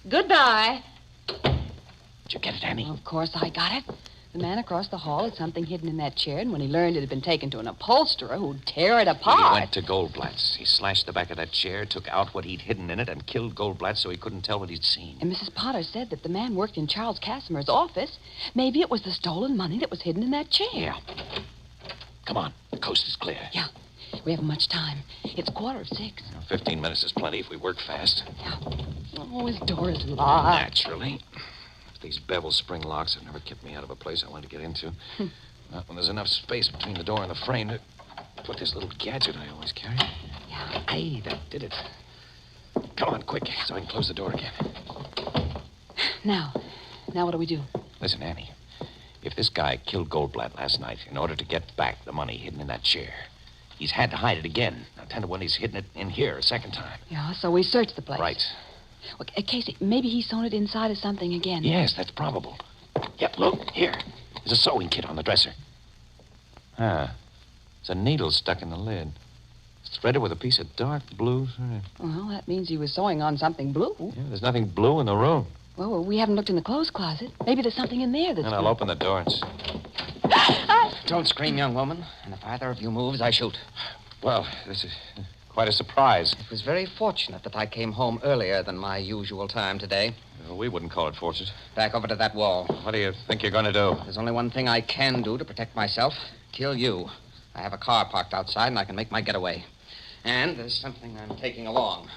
Goodbye. Did you get it, Annie? Of course I got it. The man across the hall had something hidden in that chair, and when he learned it had been taken to an upholsterer who'd tear it apart... He went to Goldblatt's. He slashed the back of that chair, took out what he'd hidden in it, and killed Goldblatt so he couldn't tell what he'd seen. And Mrs. Potter said that the man worked in Charles Casimir's office. Maybe it was the stolen money that was hidden in that chair. Yeah. Come on. The coast is clear. Yeah. We haven't much time. It's 5:45. 15 minutes is plenty if we work fast. Yeah. Oh, his door is locked. Naturally. These bevel spring locks have never kept me out of a place I want to get into. Not when there's enough space between the door and the frame to put this little gadget I always carry. Yeah. Hey, that did it. Come on, quick, so I can close the door again. Now what do we do? Listen, Annie. If this guy killed Goldblatt last night in order to get back the money hidden in that chair, he's had to hide it again. Now, 10 to 1, he's hidden it in here a second time. Yeah, so we search the place. Right. Well, Casey, maybe he's sewn it inside of something again. Yes, that's probable. Yep, look, here. There's a sewing kit on the dresser. There's a needle stuck in the lid. It's threaded with a piece of dark blue thread. Well, that means he was sewing on something blue. Yeah, there's nothing blue in the room. Well, we haven't looked in the clothes closet. Maybe there's something in there that's... And I'll open the door and see. Don't scream, young woman. And if either of you moves, I shoot. Well, this is quite a surprise. It was very fortunate that I came home earlier than my usual time today. Well, we wouldn't call it fortunate. Back over to that wall. What do you think you're going to do? There's only one thing I can do to protect myself. Kill you. I have a car parked outside, and I can make my getaway. And there's something I'm taking along.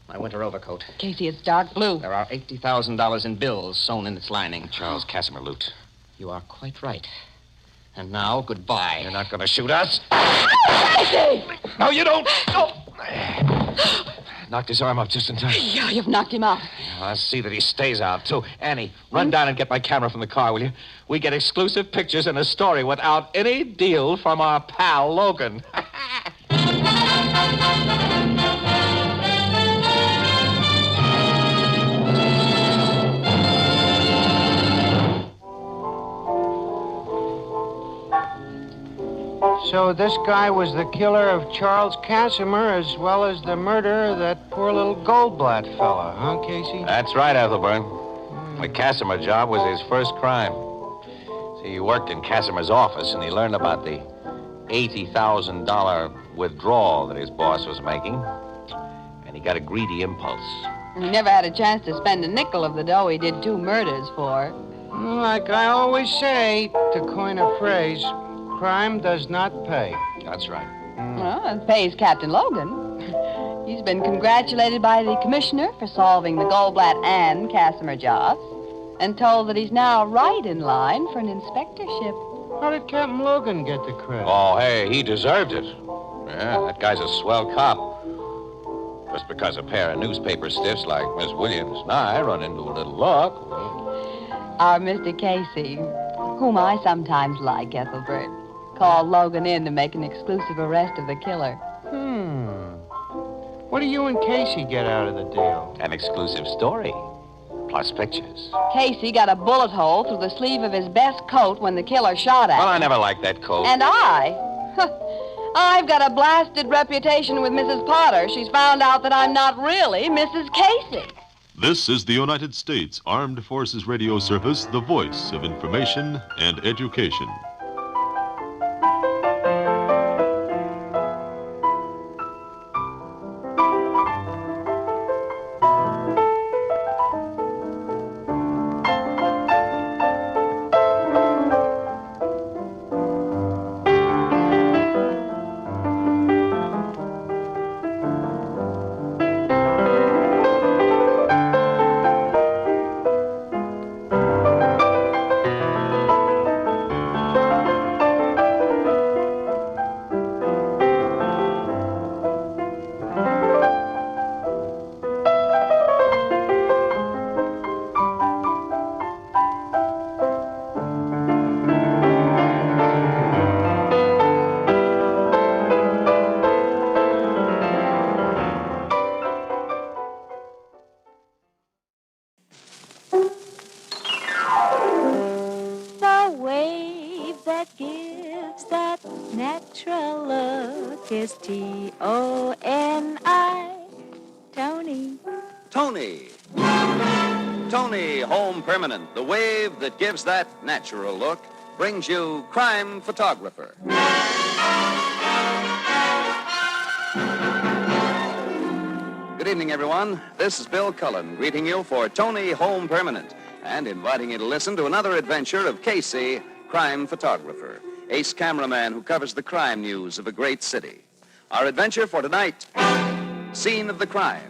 My winter overcoat. Casey, it's dark blue. There are $80,000 in bills sewn in its lining. Charles Casimir loot. You are quite right. And now, goodbye. You're not going to shoot us? Casey! No, you don't. Oh. Knocked his arm up just in time. Yeah, you've knocked him out. I'll see that he stays out, too. Annie, run down and get my camera from the car, will you? We get exclusive pictures and a story without any deal from our pal, Logan. So this guy was the killer of Charles Casimir as well as the murderer of that poor little Goldblatt fella, huh, Casey? That's right, Ethelburn. The Casimir job was his first crime. See, he worked in Casimir's office, and he learned about the $80,000 withdrawal that his boss was making, and he got a greedy impulse. He never had a chance to spend a nickel of the dough he did 2 murders for. Like I always say, to coin a phrase, crime does not pay. That's right. Well, it pays Captain Logan. He's been congratulated by the commissioner for solving the Goldblatt and Casimir jobs, and told that he's now right in line for an inspectorship. How did Captain Logan get the credit? Oh, hey, he deserved it. Yeah, that guy's a swell cop. Just because a pair of newspaper stiffs like Miss Williams and I run into a little luck. Our Mr. Casey, whom I sometimes like, Ethelbert, called Logan in to make an exclusive arrest of the killer. What do you and Casey get out of the deal? An exclusive story, plus pictures. Casey got a bullet hole through the sleeve of his best coat when the killer shot at him. Well, I never liked that coat. And I've got a blasted reputation with Mrs. Potter. She's found out that I'm not really Mrs. Casey. This is the United States Armed Forces Radio Service, the voice of information and education. is Toni. Toni. Toni. Toni Home Permanent, the wave that gives that natural look, brings you Crime Photographer. Good evening, everyone. This is Bill Cullen greeting you for Toni Home Permanent and inviting you to listen to another adventure of Casey, Crime Photographer, ace cameraman who covers the crime news of a great city. Our adventure for tonight, Scene of the Crime.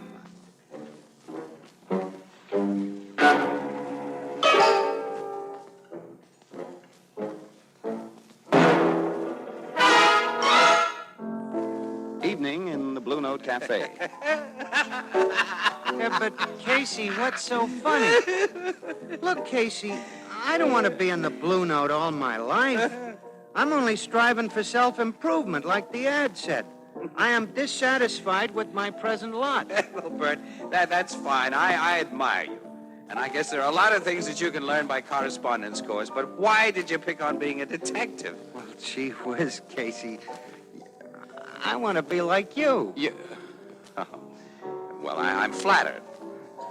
Evening in the Blue Note Cafe. Yeah, but, Casey, what's so funny? Look, Casey, I don't want to be in the Blue Note all my life. I'm only striving for self-improvement, like the ad said. I am dissatisfied with my present lot. Well, Bert, that's fine. I admire you. And I guess there are a lot of things that you can learn by correspondence course, but why did you pick on being a detective? Well, gee whiz, Casey. I want to be like you. You? Oh. Well, I'm flattered.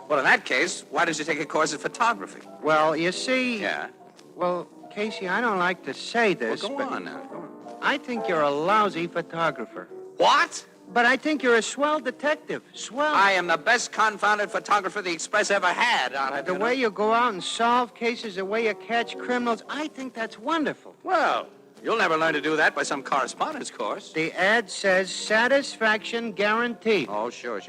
Well, in that case, why did you take a course in photography? Well, you see... Yeah? Well, Casey, I don't like to say this, Well, go on now. Go on. I think you're a lousy photographer. What? But I think you're a swell detective. Swell. I am the best confounded photographer the Express ever had. The way you go out and solve cases, the way you catch criminals, I think that's wonderful. Well, you'll never learn to do that by some correspondence course. The ad says satisfaction guaranteed. Oh, sure.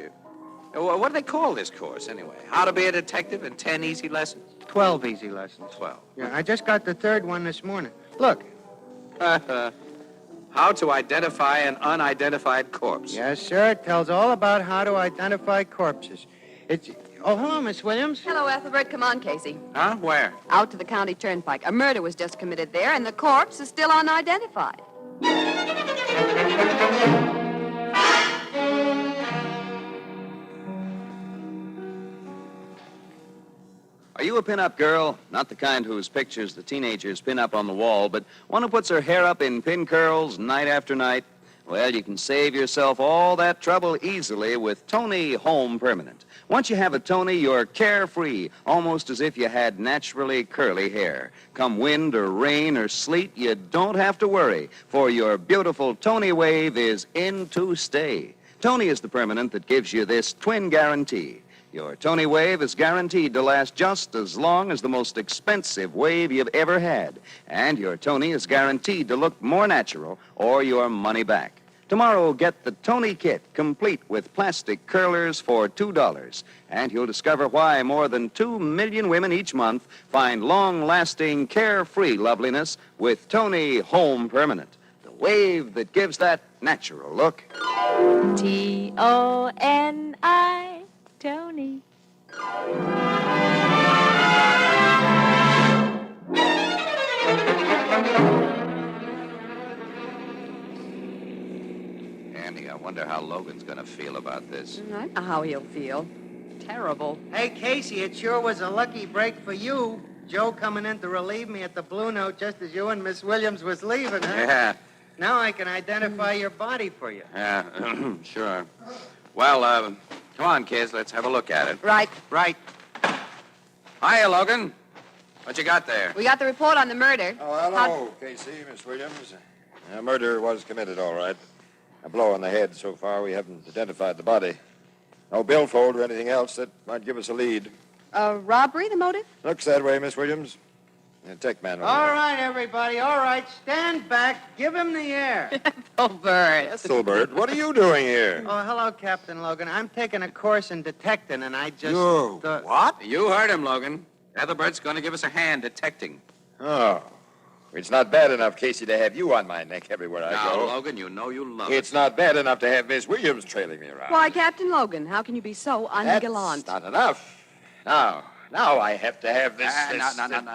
What do they call this course, anyway? How to be a detective in 10 easy lessons? 12 easy lessons. 12. Yeah, I just got the third one this morning. Look. How to identify an unidentified corpse. Yes, sir. It tells all about how to identify corpses. It's... Oh, hello, Miss Williams. Hello, Ethelbert. Come on, Casey. Huh? Where? Out to the county turnpike. A murder was just committed there, and the corpse is still unidentified. Are you a pin-up girl? Not the kind whose pictures the teenagers pin up on the wall, but one who puts her hair up in pin curls night after night? Well, you can save yourself all that trouble easily with Tony Home Permanent. Once you have a Tony, you're carefree, almost as if you had naturally curly hair. Come wind or rain or sleet, you don't have to worry, for your beautiful Tony wave is in to stay. Tony is the permanent that gives you this twin guarantee. Your Tony wave is guaranteed to last just as long as the most expensive wave you've ever had. And your Tony is guaranteed to look more natural or your money back. Tomorrow, get the Tony Kit, complete with plastic curlers for $2. And you'll discover why more than 2 million women each month find long-lasting, carefree loveliness with Tony Home Permanent. The wave that gives that natural look. Toni, Tony. Andy, I wonder how Logan's going to feel about this. I know how he'll feel. Terrible. Hey, Casey, it sure was a lucky break for you. Joe coming in to relieve me at the Blue Note just as you and Miss Williams was leaving, huh? Yeah. Now I can identify your body for you. Yeah, sure. Well, come on, kids. Let's have a look at it. Right. Right. Hiya, Logan. What you got there? We got the report on the murder. Oh, hello, Casey, Miss Williams. Murder was committed, all right. A blow on the head so far. We haven't identified the body. No billfold or anything else that might give us a lead. Robbery, the motive? Looks that way, Miss Williams. Tech man over All there. right, everybody. All right. Stand back. Give him the air. Ethelbert. Ethelbert, what are you doing here? Oh, hello, Captain Logan. I'm taking a course in detecting, and I just... What? You heard him, Logan. Ethelbert's going to give us a hand detecting. Oh. It's not bad enough, Casey, to have you on my neck everywhere I Now, go. Logan, you know you love It's not bad enough to have Miss Williams trailing me around. Why, Captain Logan, how can you be so ungallant? That's not enough. Now I have to have this...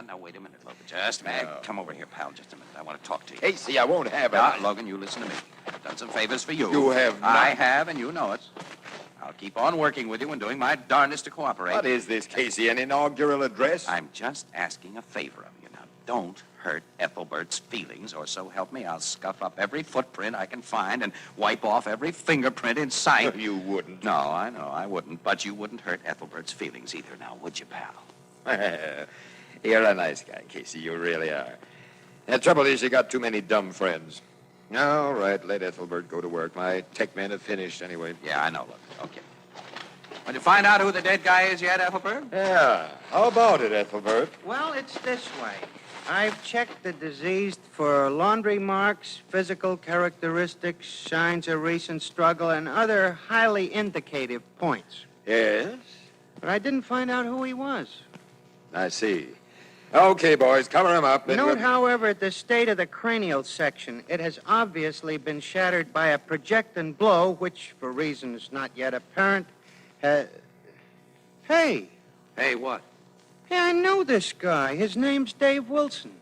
No, wait a minute, Logan. Just a minute. Come over here, pal, just a minute. I want to talk to you. Casey, I won't have it. Now, Logan, you listen to me. I've done some favors for you. You have not. I have, and you know it. I'll keep on working with you and doing my darndest to cooperate. What is this, Casey, an inaugural address? I'm just asking a favor of you. Now, don't hurt Ethelbert's feelings, or so help me, I'll scuff up every footprint I can find and wipe off every fingerprint in sight. You wouldn't. No, I know, I wouldn't. But you wouldn't hurt Ethelbert's feelings either, now, would you, pal? You're a nice guy, Casey. You really are. The trouble is you got too many dumb friends. All right, let Ethelbert go to work. My tech men have finished anyway. Yeah, I know, look. Okay. Did you find out who the dead guy is yet, Ethelbert? Yeah. How about it, Ethelbert? Well, it's this way. I've checked the deceased for laundry marks, physical characteristics, signs of recent struggle, and other highly indicative points. Yes? But I didn't find out who he was. I see. Okay, boys, cover him up. Note, however, the state of the cranial section. It has obviously been shattered by a projectile blow, which, for reasons not yet apparent, Hey. Hey, what? Hey, I know this guy. His name's Dave Wilson.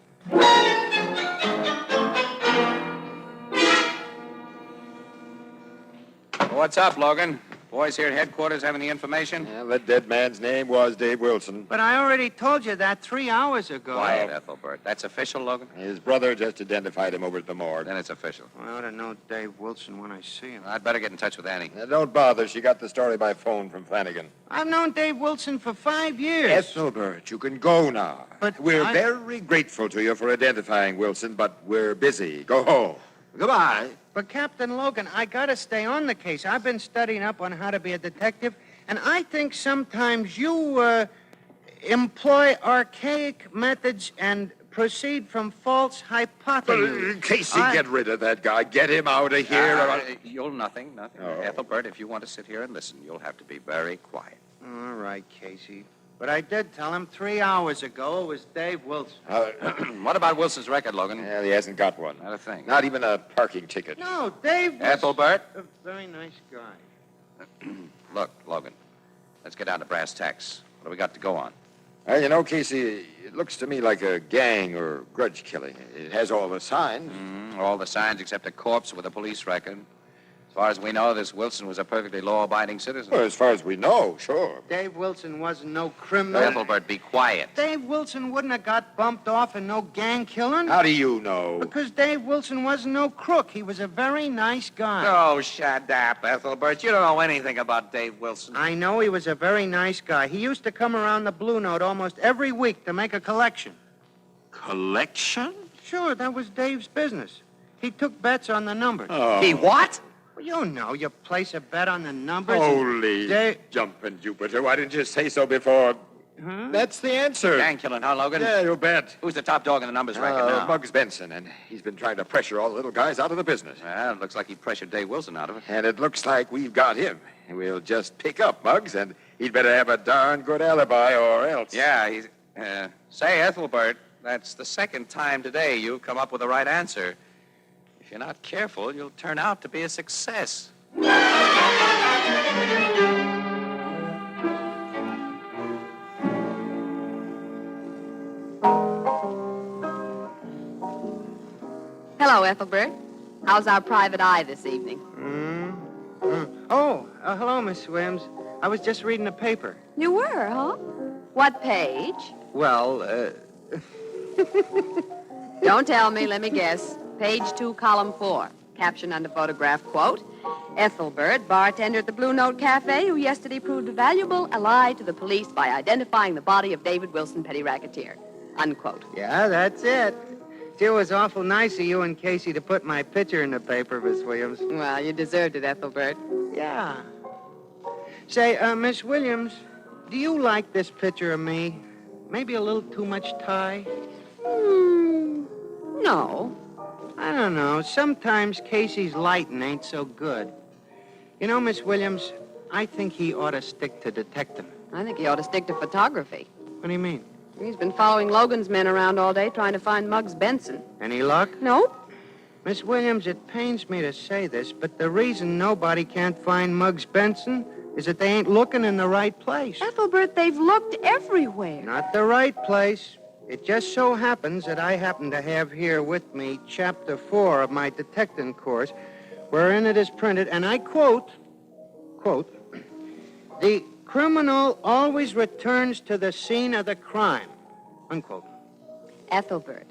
What's up, Logan? Boys here at headquarters have any information? Yeah, the dead man's name was Dave Wilson. But I already told you that 3 hours ago. Quiet, Ethelbert. That's official, Logan? His brother just identified him over at the morgue. Then it's official. Well, I ought to know Dave Wilson when I see him. I'd better get in touch with Annie. Don't bother. She got the story by phone from Flanagan. I've known Dave Wilson for 5 years. Ethelbert, you can go now. But we're very grateful to you for identifying Wilson, but we're busy. Go home. Goodbye. But, Captain Logan, I gotta stay on the case. I've been studying up on how to be a detective, and I think sometimes you, employ archaic methods and proceed from false hypotheses. Casey, get rid of that guy. Get him out of here. You'll nothing. Oh. Ethelbert, if you want to sit here and listen, you'll have to be very quiet. All right, Casey. But I did tell him 3 hours ago it was Dave Wilson. What about Wilson's record, Logan? Well, he hasn't got one. Not a thing. Not even a parking ticket. No, Dave was Ethelbert? a very nice guy. Look, Logan, let's get down to brass tacks. What do we got to go on? Well, you know, Casey, it looks to me like a gang or grudge killing. It has all the signs. All the signs except a corpse with a police record. far as we know, this Wilson was a perfectly law-abiding citizen. Well, as far as we know, sure. Dave Wilson wasn't no criminal. Ethelbert, be quiet. Dave Wilson wouldn't have got bumped off in no gang killing. How do you know? Because Dave Wilson wasn't no crook. He was a very nice guy. Oh, shut up, Ethelbert. You don't know anything about Dave Wilson. I know he was a very nice guy. He used to come around the Blue Note almost every week to make a collection. Collection? Sure, that was Dave's business. He took bets on the numbers. Oh. He what? Well, you know, you place a bet on the numbers. Holy Dave... jumping Jupiter. Why didn't you say so before? Huh? That's the answer. Gang killing, huh, Logan? Yeah, you bet. Who's the top dog in the numbers racket now? Muggs Benson, and he's been trying to pressure all the little guys out of the business. Well, it looks like he pressured Dave Wilson out of it. And it looks like we've got him. We'll just pick up Muggs, and he'd better have a darn good alibi or else. Yeah, he's... say, Ethelbert, that's the second time today you've come up with the right answer. If you're not careful, you'll turn out to be a success. Hello, Ethelbert. How's our private eye this evening? Oh, hello, Miss Williams. I was just reading the paper. You were, huh? What page? Well, Don't tell me, let me guess. Page 2, column 4. Caption under photograph, quote, Ethelbert, bartender at the Blue Note Cafe, who yesterday proved a valuable ally to the police by identifying the body of David Wilson, petty racketeer. Unquote. Yeah, that's it. It was awful nice of you and Casey to put my picture in the paper, Miss Williams. Well, you deserved it, Ethelbert. Yeah. Say, Miss Williams, do you like this picture of me? Maybe a little too much tie? No. I don't know. Sometimes Casey's lighting ain't so good. You know, Miss Williams, I think he ought to stick to detective. I think he ought to stick to photography. What do you mean? He's been following Logan's men around all day trying to find Muggs Benson. Any luck? Nope. Miss Williams, it pains me to say this, but the reason nobody can't find Muggs Benson is that they ain't looking in the right place. Ethelbert, they've looked everywhere. Not the right place. It just so happens that I happen to have here with me Chapter 4 of my detecting course, wherein it is printed, and I quote, the criminal always returns to the scene of the crime, unquote. Ethelbert,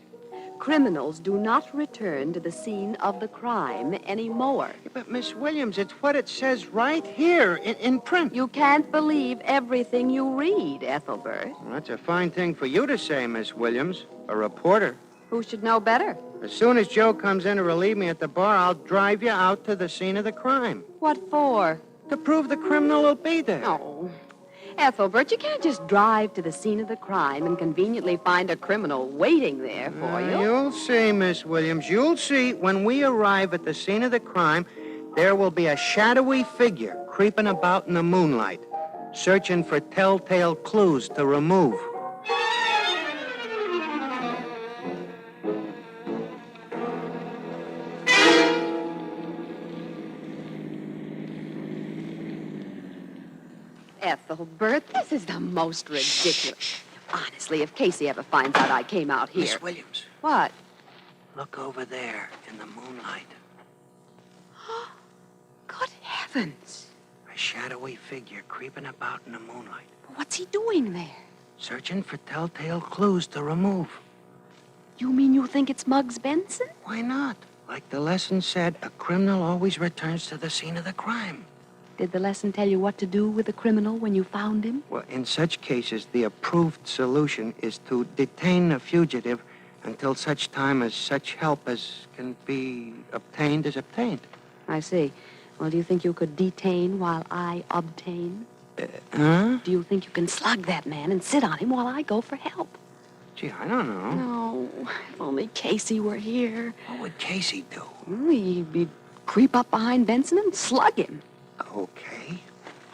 criminals do not return to the scene of the crime anymore. Yeah, but, Miss Williams, it's what it says right here in print. You can't believe everything you read, Ethelbert. Well, that's a fine thing for you to say, Miss Williams, a reporter. Who should know better? As soon as Joe comes in to relieve me at the bar, I'll drive you out to the scene of the crime. What for? To prove the criminal will be there. Oh, Ethelbert, you can't just drive to the scene of the crime and conveniently find a criminal waiting there for you. You'll see, Miss Williams. You'll see. When we arrive at the scene of the crime, there will be a shadowy figure creeping about in the moonlight, searching for telltale clues to remove. Ethelbert, this is the most ridiculous. Honestly, if Casey ever finds out I came out here... Miss Williams. What? Look over there in the moonlight. Good heavens. A shadowy figure creeping about in the moonlight. What's he doing there? Searching for telltale clues to remove. You mean you think it's Muggs Benson? Why not? Like the lesson said, a criminal always returns to the scene of the crime. Did the lesson tell you what to do with the criminal when you found him? Well, in such cases, the approved solution is to detain the fugitive until such time as such help as can be obtained is obtained. I see. Well, do you think you could detain while I obtain? Huh? Do you think you can slug that man and sit on him while I go for help? Gee, I don't know. No, if only Casey were here. What would Casey do? He'd creep up behind Benson and slug him. Okay.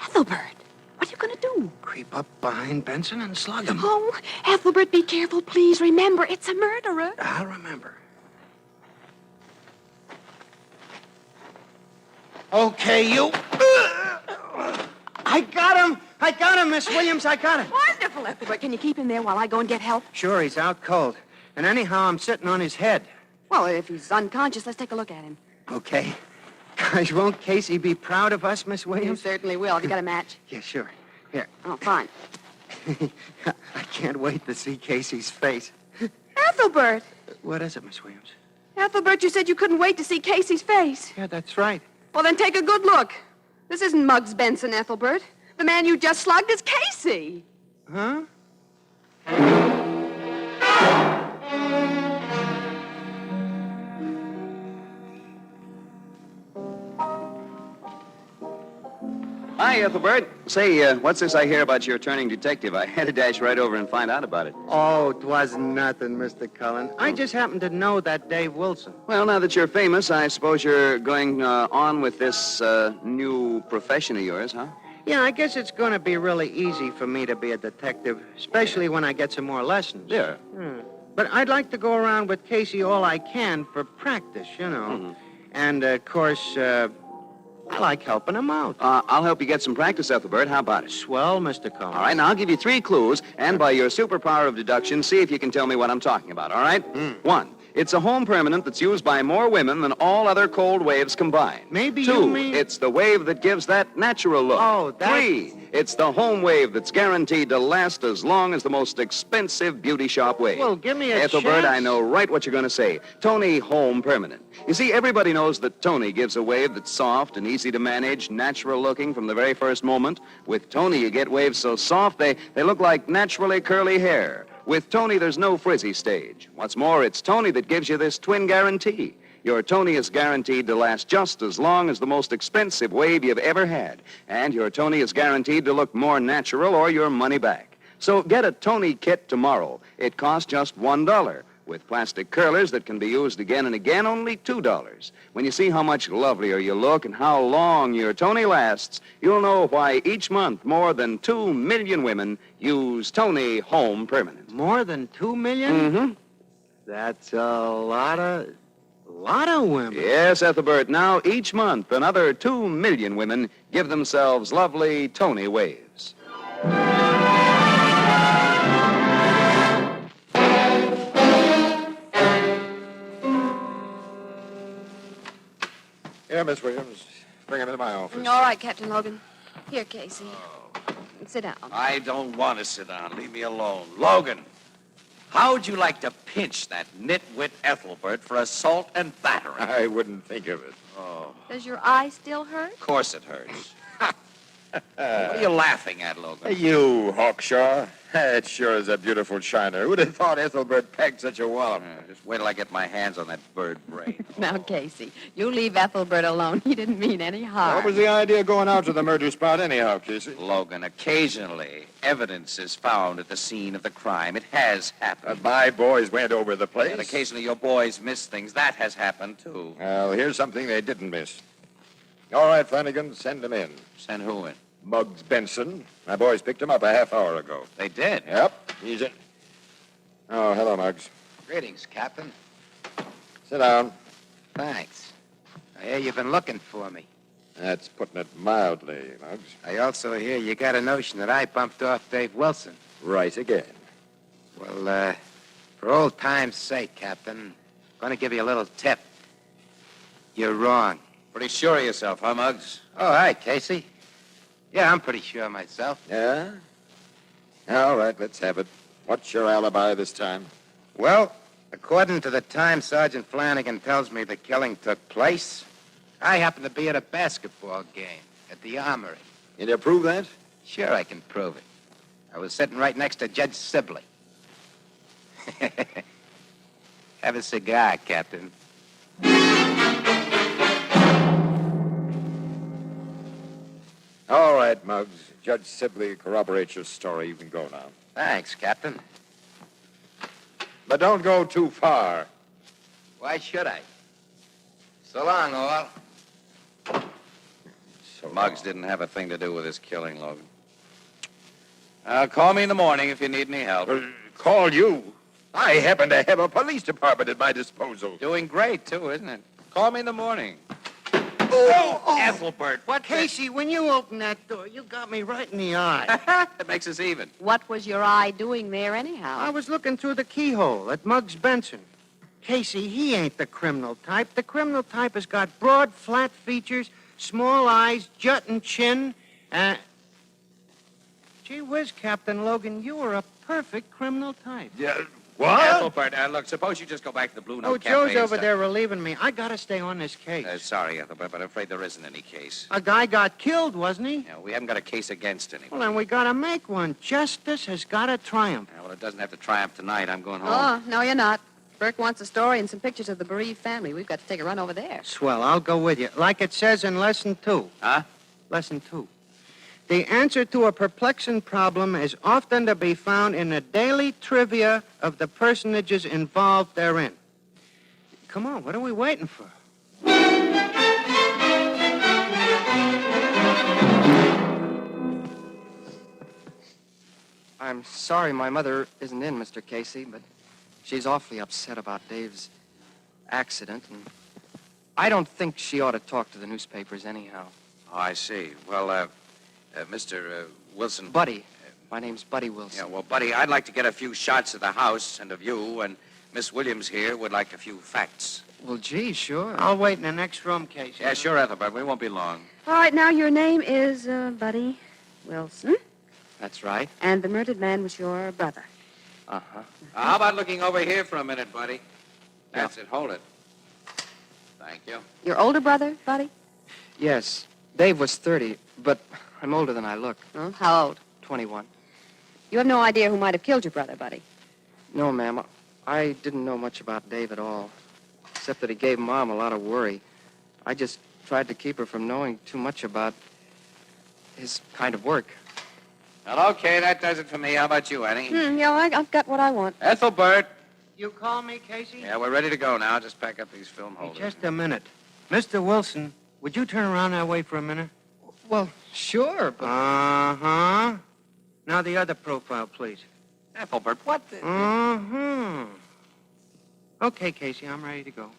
Ethelbert, what are you going to do? Creep up behind Benson and slug him. Oh, Ethelbert, be careful, please. Remember, it's a murderer. I'll remember. Okay, you. I got him! I got him, Miss Williams, I got him. Wonderful, Ethelbert. Can you keep him there while I go and get help? Sure, he's out cold. And anyhow, I'm sitting on his head. Well, if he's unconscious, let's take a look at him. Okay. Gosh, won't Casey be proud of us, Miss You Williams? certainly will. Have you got a match? Yeah, sure. Here. Oh, fine. I can't wait to see Casey's face. Ethelbert! What is it, Miss Williams? Ethelbert, you said you couldn't wait to see Casey's face. Yeah, that's right. Well, then take a good look. This isn't Muggs Benson, Ethelbert. The man you just slugged is Casey. Huh? Hi, Ethelbert. Say, what's this I hear about your turning detective? I had to dash right over and find out about it. Oh, 'twas nothing, Mr. Cullen. I just happened to know that Dave Wilson. Well, now that you're famous, I suppose you're going on with this new profession of yours, huh? Yeah, I guess it's going to be really easy for me to be a detective, especially when I get some more lessons. Yeah. But I'd like to go around with Casey all I can for practice, you know. Mm-hmm. And, of course, I like helping him out. I'll help you get some practice, Ethelbert. How about it? Swell, Mr. Cullen. All right, now I'll give you 3 clues, and by your superpower of deduction, see if you can tell me what I'm talking about, all right? 1, it's a home permanent that's used by more women than all other cold waves combined. Maybe 2, you mean... it's the wave that gives that natural look. Oh, that... 3, it's the home wave that's guaranteed to last as long as the most expensive beauty shop wave. Well, give me a Ethelbert, chance. I know right what you're going to say. Tony Home Permanent. You see, everybody knows that Tony gives a wave that's soft and easy to manage, natural looking from the very first moment. With Tony, you get waves so soft they look like naturally curly hair. With Tony, there's no frizzy stage. What's more, it's Tony that gives you this twin guarantee. Your Tony is guaranteed to last just as long as the most expensive wave you've ever had. And your Tony is guaranteed to look more natural or your money back. So get a Tony kit tomorrow. It costs just $1. With plastic curlers that can be used again and again, only $2. When you see how much lovelier you look and how long your Tony lasts, you'll know why each month more than 2 million women use Tony Home Permanent. More than 2 million? Mm-hmm. That's a lot of women. Yes, Ethelbert. Now, each month, another 2 million women give themselves lovely Tony waves. Here, Miss Williams. Bring him into my office. All right, Captain Logan. Here, Casey. Sit down. I don't want to sit down. Leave me alone. Logan, how'd you like to pinch that nitwit Ethelbert for assault and battery? I wouldn't think of it. Oh, Does your eye still hurt? of course it hurts. What are you laughing at, Logan? You, Hawkshaw. It sure is a beautiful shiner. Who'd have thought Ethelbert pegged such a wallop? Just wait till I get my hands on that bird brain. Now, Casey, you leave Ethelbert alone. He didn't mean any harm. What was the idea of going out to the murder spot anyhow, Casey? Logan, occasionally, evidence is found at the scene of the crime. It has happened. My boys went over the place. And occasionally your boys miss things. That has happened, too. Well, here's something they didn't miss. All right, Flanagan, send him in. Send who in? Muggs Benson. My boys picked him up a half hour ago. They did? Yep, he's in. Oh, hello, Muggs. Greetings, Captain. Sit down. Thanks. I hear you've been looking for me. That's putting it mildly, Muggs. I also hear you got a notion that I bumped off Dave Wilson. Right again. Well, for old time's sake, Captain, I'm going to give you a little tip. You're wrong. Pretty sure of yourself, huh, Muggs? Oh, hi, Casey. Yeah, I'm pretty sure of myself. Yeah? All right, let's have it. What's your alibi this time? Well, according to the time Sergeant Flanagan tells me the killing took place, I happened to be at a basketball game at the Armory. Can you prove that? Sure, I can prove it. I was sitting right next to Judge Sibley. Have a cigar, Captain. All right, Muggs. Judge Sibley corroborates your story. You can go now. Thanks, Captain. But don't go too far. Why should I? So long, all. Muggs didn't have a thing to do with this killing, Logan. Call me in the morning if you need any help. Call you? I happen to have a police department at my disposal. Doing great, too, isn't it? Call me in the morning. Oh, Ethelbert, what? Casey, when you opened that door, you got me right in the eye. That makes us even. What was your eye doing there anyhow? I was looking through the keyhole at Muggs Benson. Casey, he ain't the criminal type. The criminal type has got broad, flat features, small eyes, jutting chin, and... Gee whiz, Captain Logan, you are a perfect criminal type. Yeah. What? Ethelbert, look, suppose you just go back to the Blue Note Cafe. Joe's and over start- there relieving me. I gotta stay on this case. Sorry, Ethelbert, but I'm afraid there isn't any case. A guy got killed, wasn't he? Yeah, we haven't got a case against anyone. Well, then we gotta make one. Justice has gotta triumph. Yeah, well, it doesn't have to triumph tonight. I'm going home. Oh, no, you're not. Burke wants a story and some pictures of the bereaved family. We've got to take a run over there. Swell, I'll go with you. Like it says in Lesson 2. Huh? Lesson 2. The answer to a perplexing problem is often to be found in the daily trivia of the personages involved therein. Come on, what are we waiting for? I'm sorry my mother isn't in, Mr. Casey, but she's awfully upset about Dave's accident, and I don't think she ought to talk to the newspapers anyhow. Oh, I see. Well, Mr. Wilson. Buddy. My name's Buddy Wilson. Yeah, well, Buddy, I'd like to get a few shots of the house and of you, and Miss Williams here would like a few facts. Well, gee, sure. I'll wait in the next room, Casey. Yeah, sure, Ethelbert. We won't be long. All right, now your name is Buddy Wilson, That's right. and the murdered man was your brother. Uh-huh. How about looking over here for a minute, Buddy? That's it. Hold it. Thank you. Your older brother, Buddy? Yes. Dave was 30, but I'm older than I look. Oh, how old? 21. You have no idea who might have killed your brother, Buddy. No, ma'am. I didn't know much about Dave at all, except that he gave Mom a lot of worry. I just tried to keep her from knowing too much about his kind of work. Well, okay, that does it for me. How about you, Annie? Yeah, I've got what I want. Ethelbert. You call me, Casey? Yeah, we're ready to go now. Just pack up these film holders. Just a minute. Mr. Wilson, would you turn around that way for a minute? Well, sure, but... Uh-huh. Now the other profile, please. Ethelbert, what the... Uh-huh. Okay, Casey, I'm ready to go.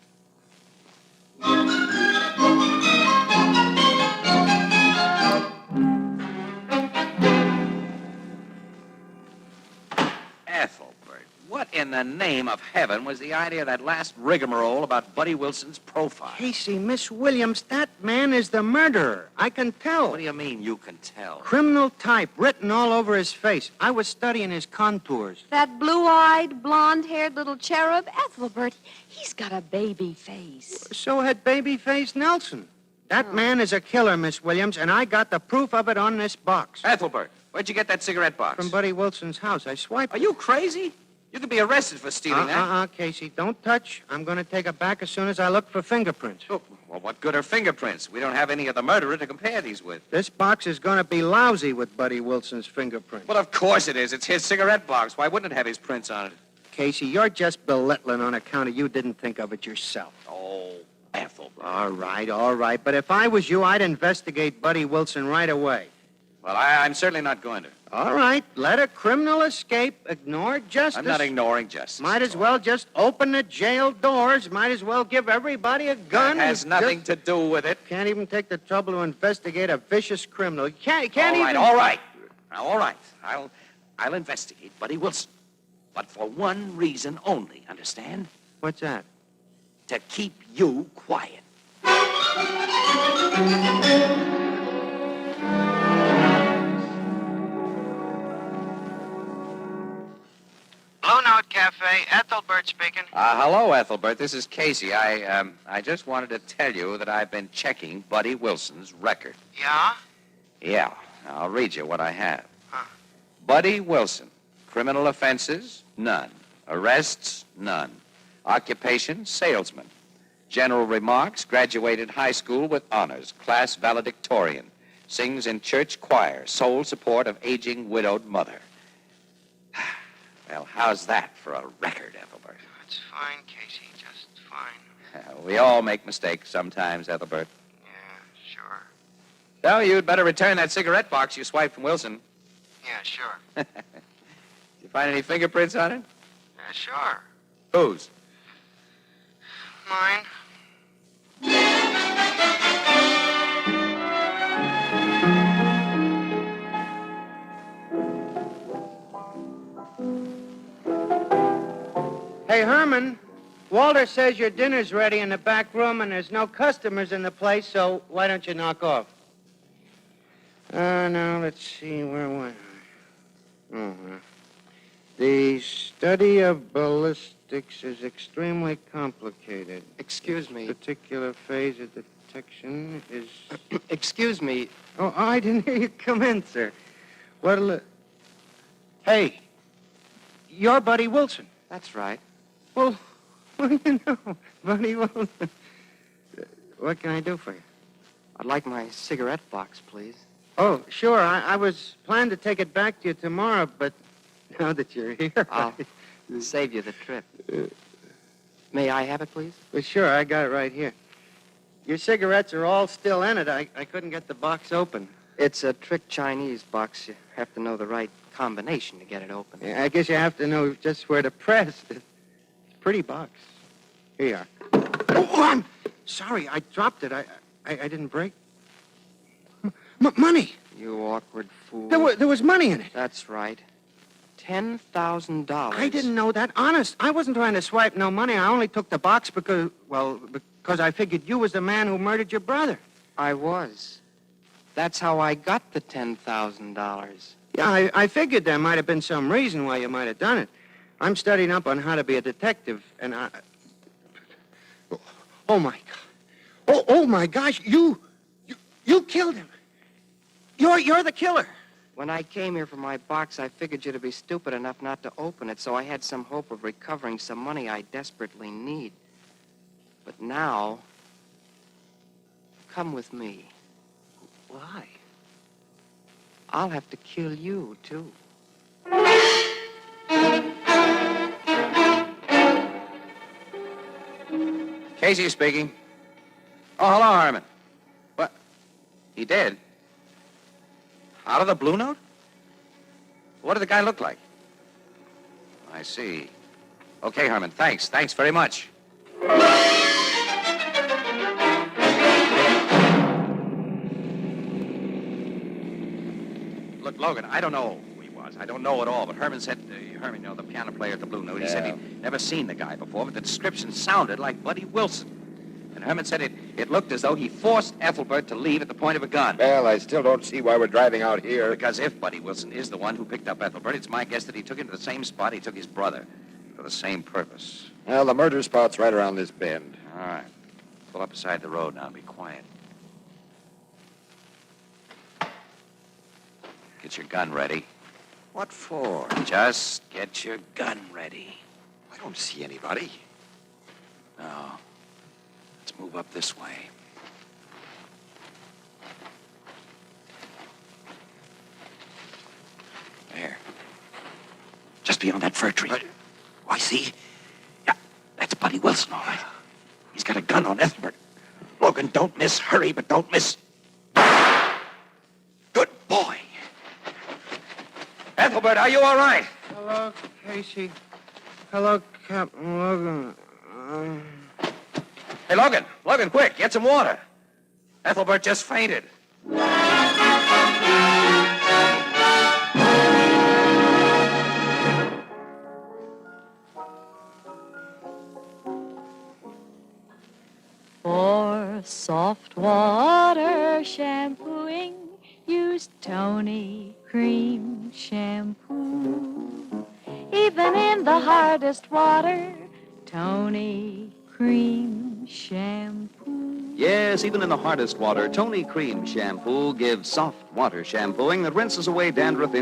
Ethelbert, what in the name of heaven was the idea of that last rigmarole about Buddy Wilson's profile? Casey, Miss Williams, that man is the murderer. I can tell. What do you mean you can tell? Criminal type written all over his face. I was studying his contours. That blue-eyed, blonde-haired little cherub, Ethelbert, he's got a baby face. So had Babyface Nelson. That man is a killer, Miss Williams, and I got the proof of it on this box. Ethelbert, where'd you get that cigarette box? From Buddy Wilson's house. I swiped Are you crazy? You could be arrested for stealing that. Casey, don't touch. I'm going to take it back as soon as I look for fingerprints. Oh, well, what good are fingerprints? We don't have any of the murderer to compare these with. This box is going to be lousy with Buddy Wilson's fingerprints. Well, of course it is. It's his cigarette box. Why wouldn't it have his prints on it? Casey, you're just belittling on account of you didn't think of it yourself. Oh, Ethelbert. All right. But if I was you, I'd investigate Buddy Wilson right away. Well, I'm certainly not going to. All right. Let a criminal escape. Ignore justice. I'm not ignoring justice. Might as well just open the jail doors. Might as well give everybody a gun. That has nothing to do with it. Can't even take the trouble to investigate a vicious criminal. You can't All right. Now, all right. I'll investigate Buddy Wilson. But for one reason only, understand? What's that? To keep you quiet. Blue Note Cafe, Ethelbert speaking. Hello, Ethelbert. This is Casey. I just wanted to tell you that I've been checking Buddy Wilson's record. Yeah? Yeah. I'll read you what I have. Buddy Wilson. Criminal offenses? None. Arrests? None. Occupation? Salesman. General remarks? Graduated high school with honors. Class valedictorian. Sings in church choir. Sole support of aging widowed mother. Well, how's that for a record, Ethelbert? It's fine, Casey, just fine. We all make mistakes sometimes, Ethelbert. Yeah, sure. So you'd better return that cigarette box you swiped from Wilson. Yeah, sure. Did you find any fingerprints on it? Yeah, sure. Whose? Mine. Hey, Herman, Walter says your dinner's ready in the back room and there's no customers in the place, so why don't you knock off? Now, let's see, where was I? The study of ballistics is extremely complicated. Excuse me. This particular phase of detection is... Excuse me. Oh, I didn't hear you come in, sir. What'll it... Hey, you're Buddy Wilson. That's right. Well, what do you know? Buddy Wilson. What can I do for you? I'd like my cigarette box, please. Oh, sure. I was planning to take it back to you tomorrow, but now that you're here... I'll save you the trip. May I have it, please? Well, sure. I got it right here. Your cigarettes are all still in it. I couldn't get the box open. It's a trick Chinese box. You have to know the right combination to get it open. Yeah, I guess you have to know just where to press. It's a pretty box. Here you are. Oh, I'm sorry. I dropped it. I didn't break. Money. You awkward fool. There was money in it. That's right. $10,000. I didn't know that. Honest, I wasn't trying to swipe no money. I only took the box because I figured you was the man who murdered your brother. I was. That's how I got the $10,000. Yeah, I figured there might have been some reason why you might have done it. I'm studying up on how to be a detective, and I... Oh, my God. Oh, my gosh, you killed him. You're the killer. When I came here for my box, I figured you to be stupid enough not to open it, so I had some hope of recovering some money I desperately need. But now, come with me. Why? I'll have to kill you, too. Casey speaking. Oh, hello, Harmon. What? He did? Out of the Blue Note? What did the guy look like? I see. Okay, Herman, thanks. Thanks very much. Look, Logan, I don't know who he was. I don't know at all, but Herman said, Herman, you know, the piano player at the Blue Note, he said he'd never seen the guy before, but the description sounded like Buddy Wilson. And Herman said it looked as though he forced Ethelbert to leave at the point of a gun. Well, I still don't see why we're driving out here. Because if Buddy Wilson is the one who picked up Ethelbert, it's my guess that he took him to the same spot he took his brother for the same purpose. Well, the murder spot's right around this bend. All right. Pull up beside the road now and be quiet. Get your gun ready. What for? Just get your gun ready. I don't see anybody. No. Let's move up this way. There. Just beyond that fir tree. Why, see? Yeah, that's Buddy Wilson, all right. He's got a gun on Ethelbert. Logan, don't miss. Hurry, but don't miss. Good boy. Ethelbert, are you all right? Hello, Casey. Hello, Captain Logan. Hey, Logan. Logan, quick. Get some water. Ethelbert just fainted. For soft water shampooing, use Tony Cream Shampoo. Even in the hardest water, Tony Cream Shampoo. Yes, even in the hardest water, Tony Cream Shampoo gives soft water shampooing that rinses away dandruff in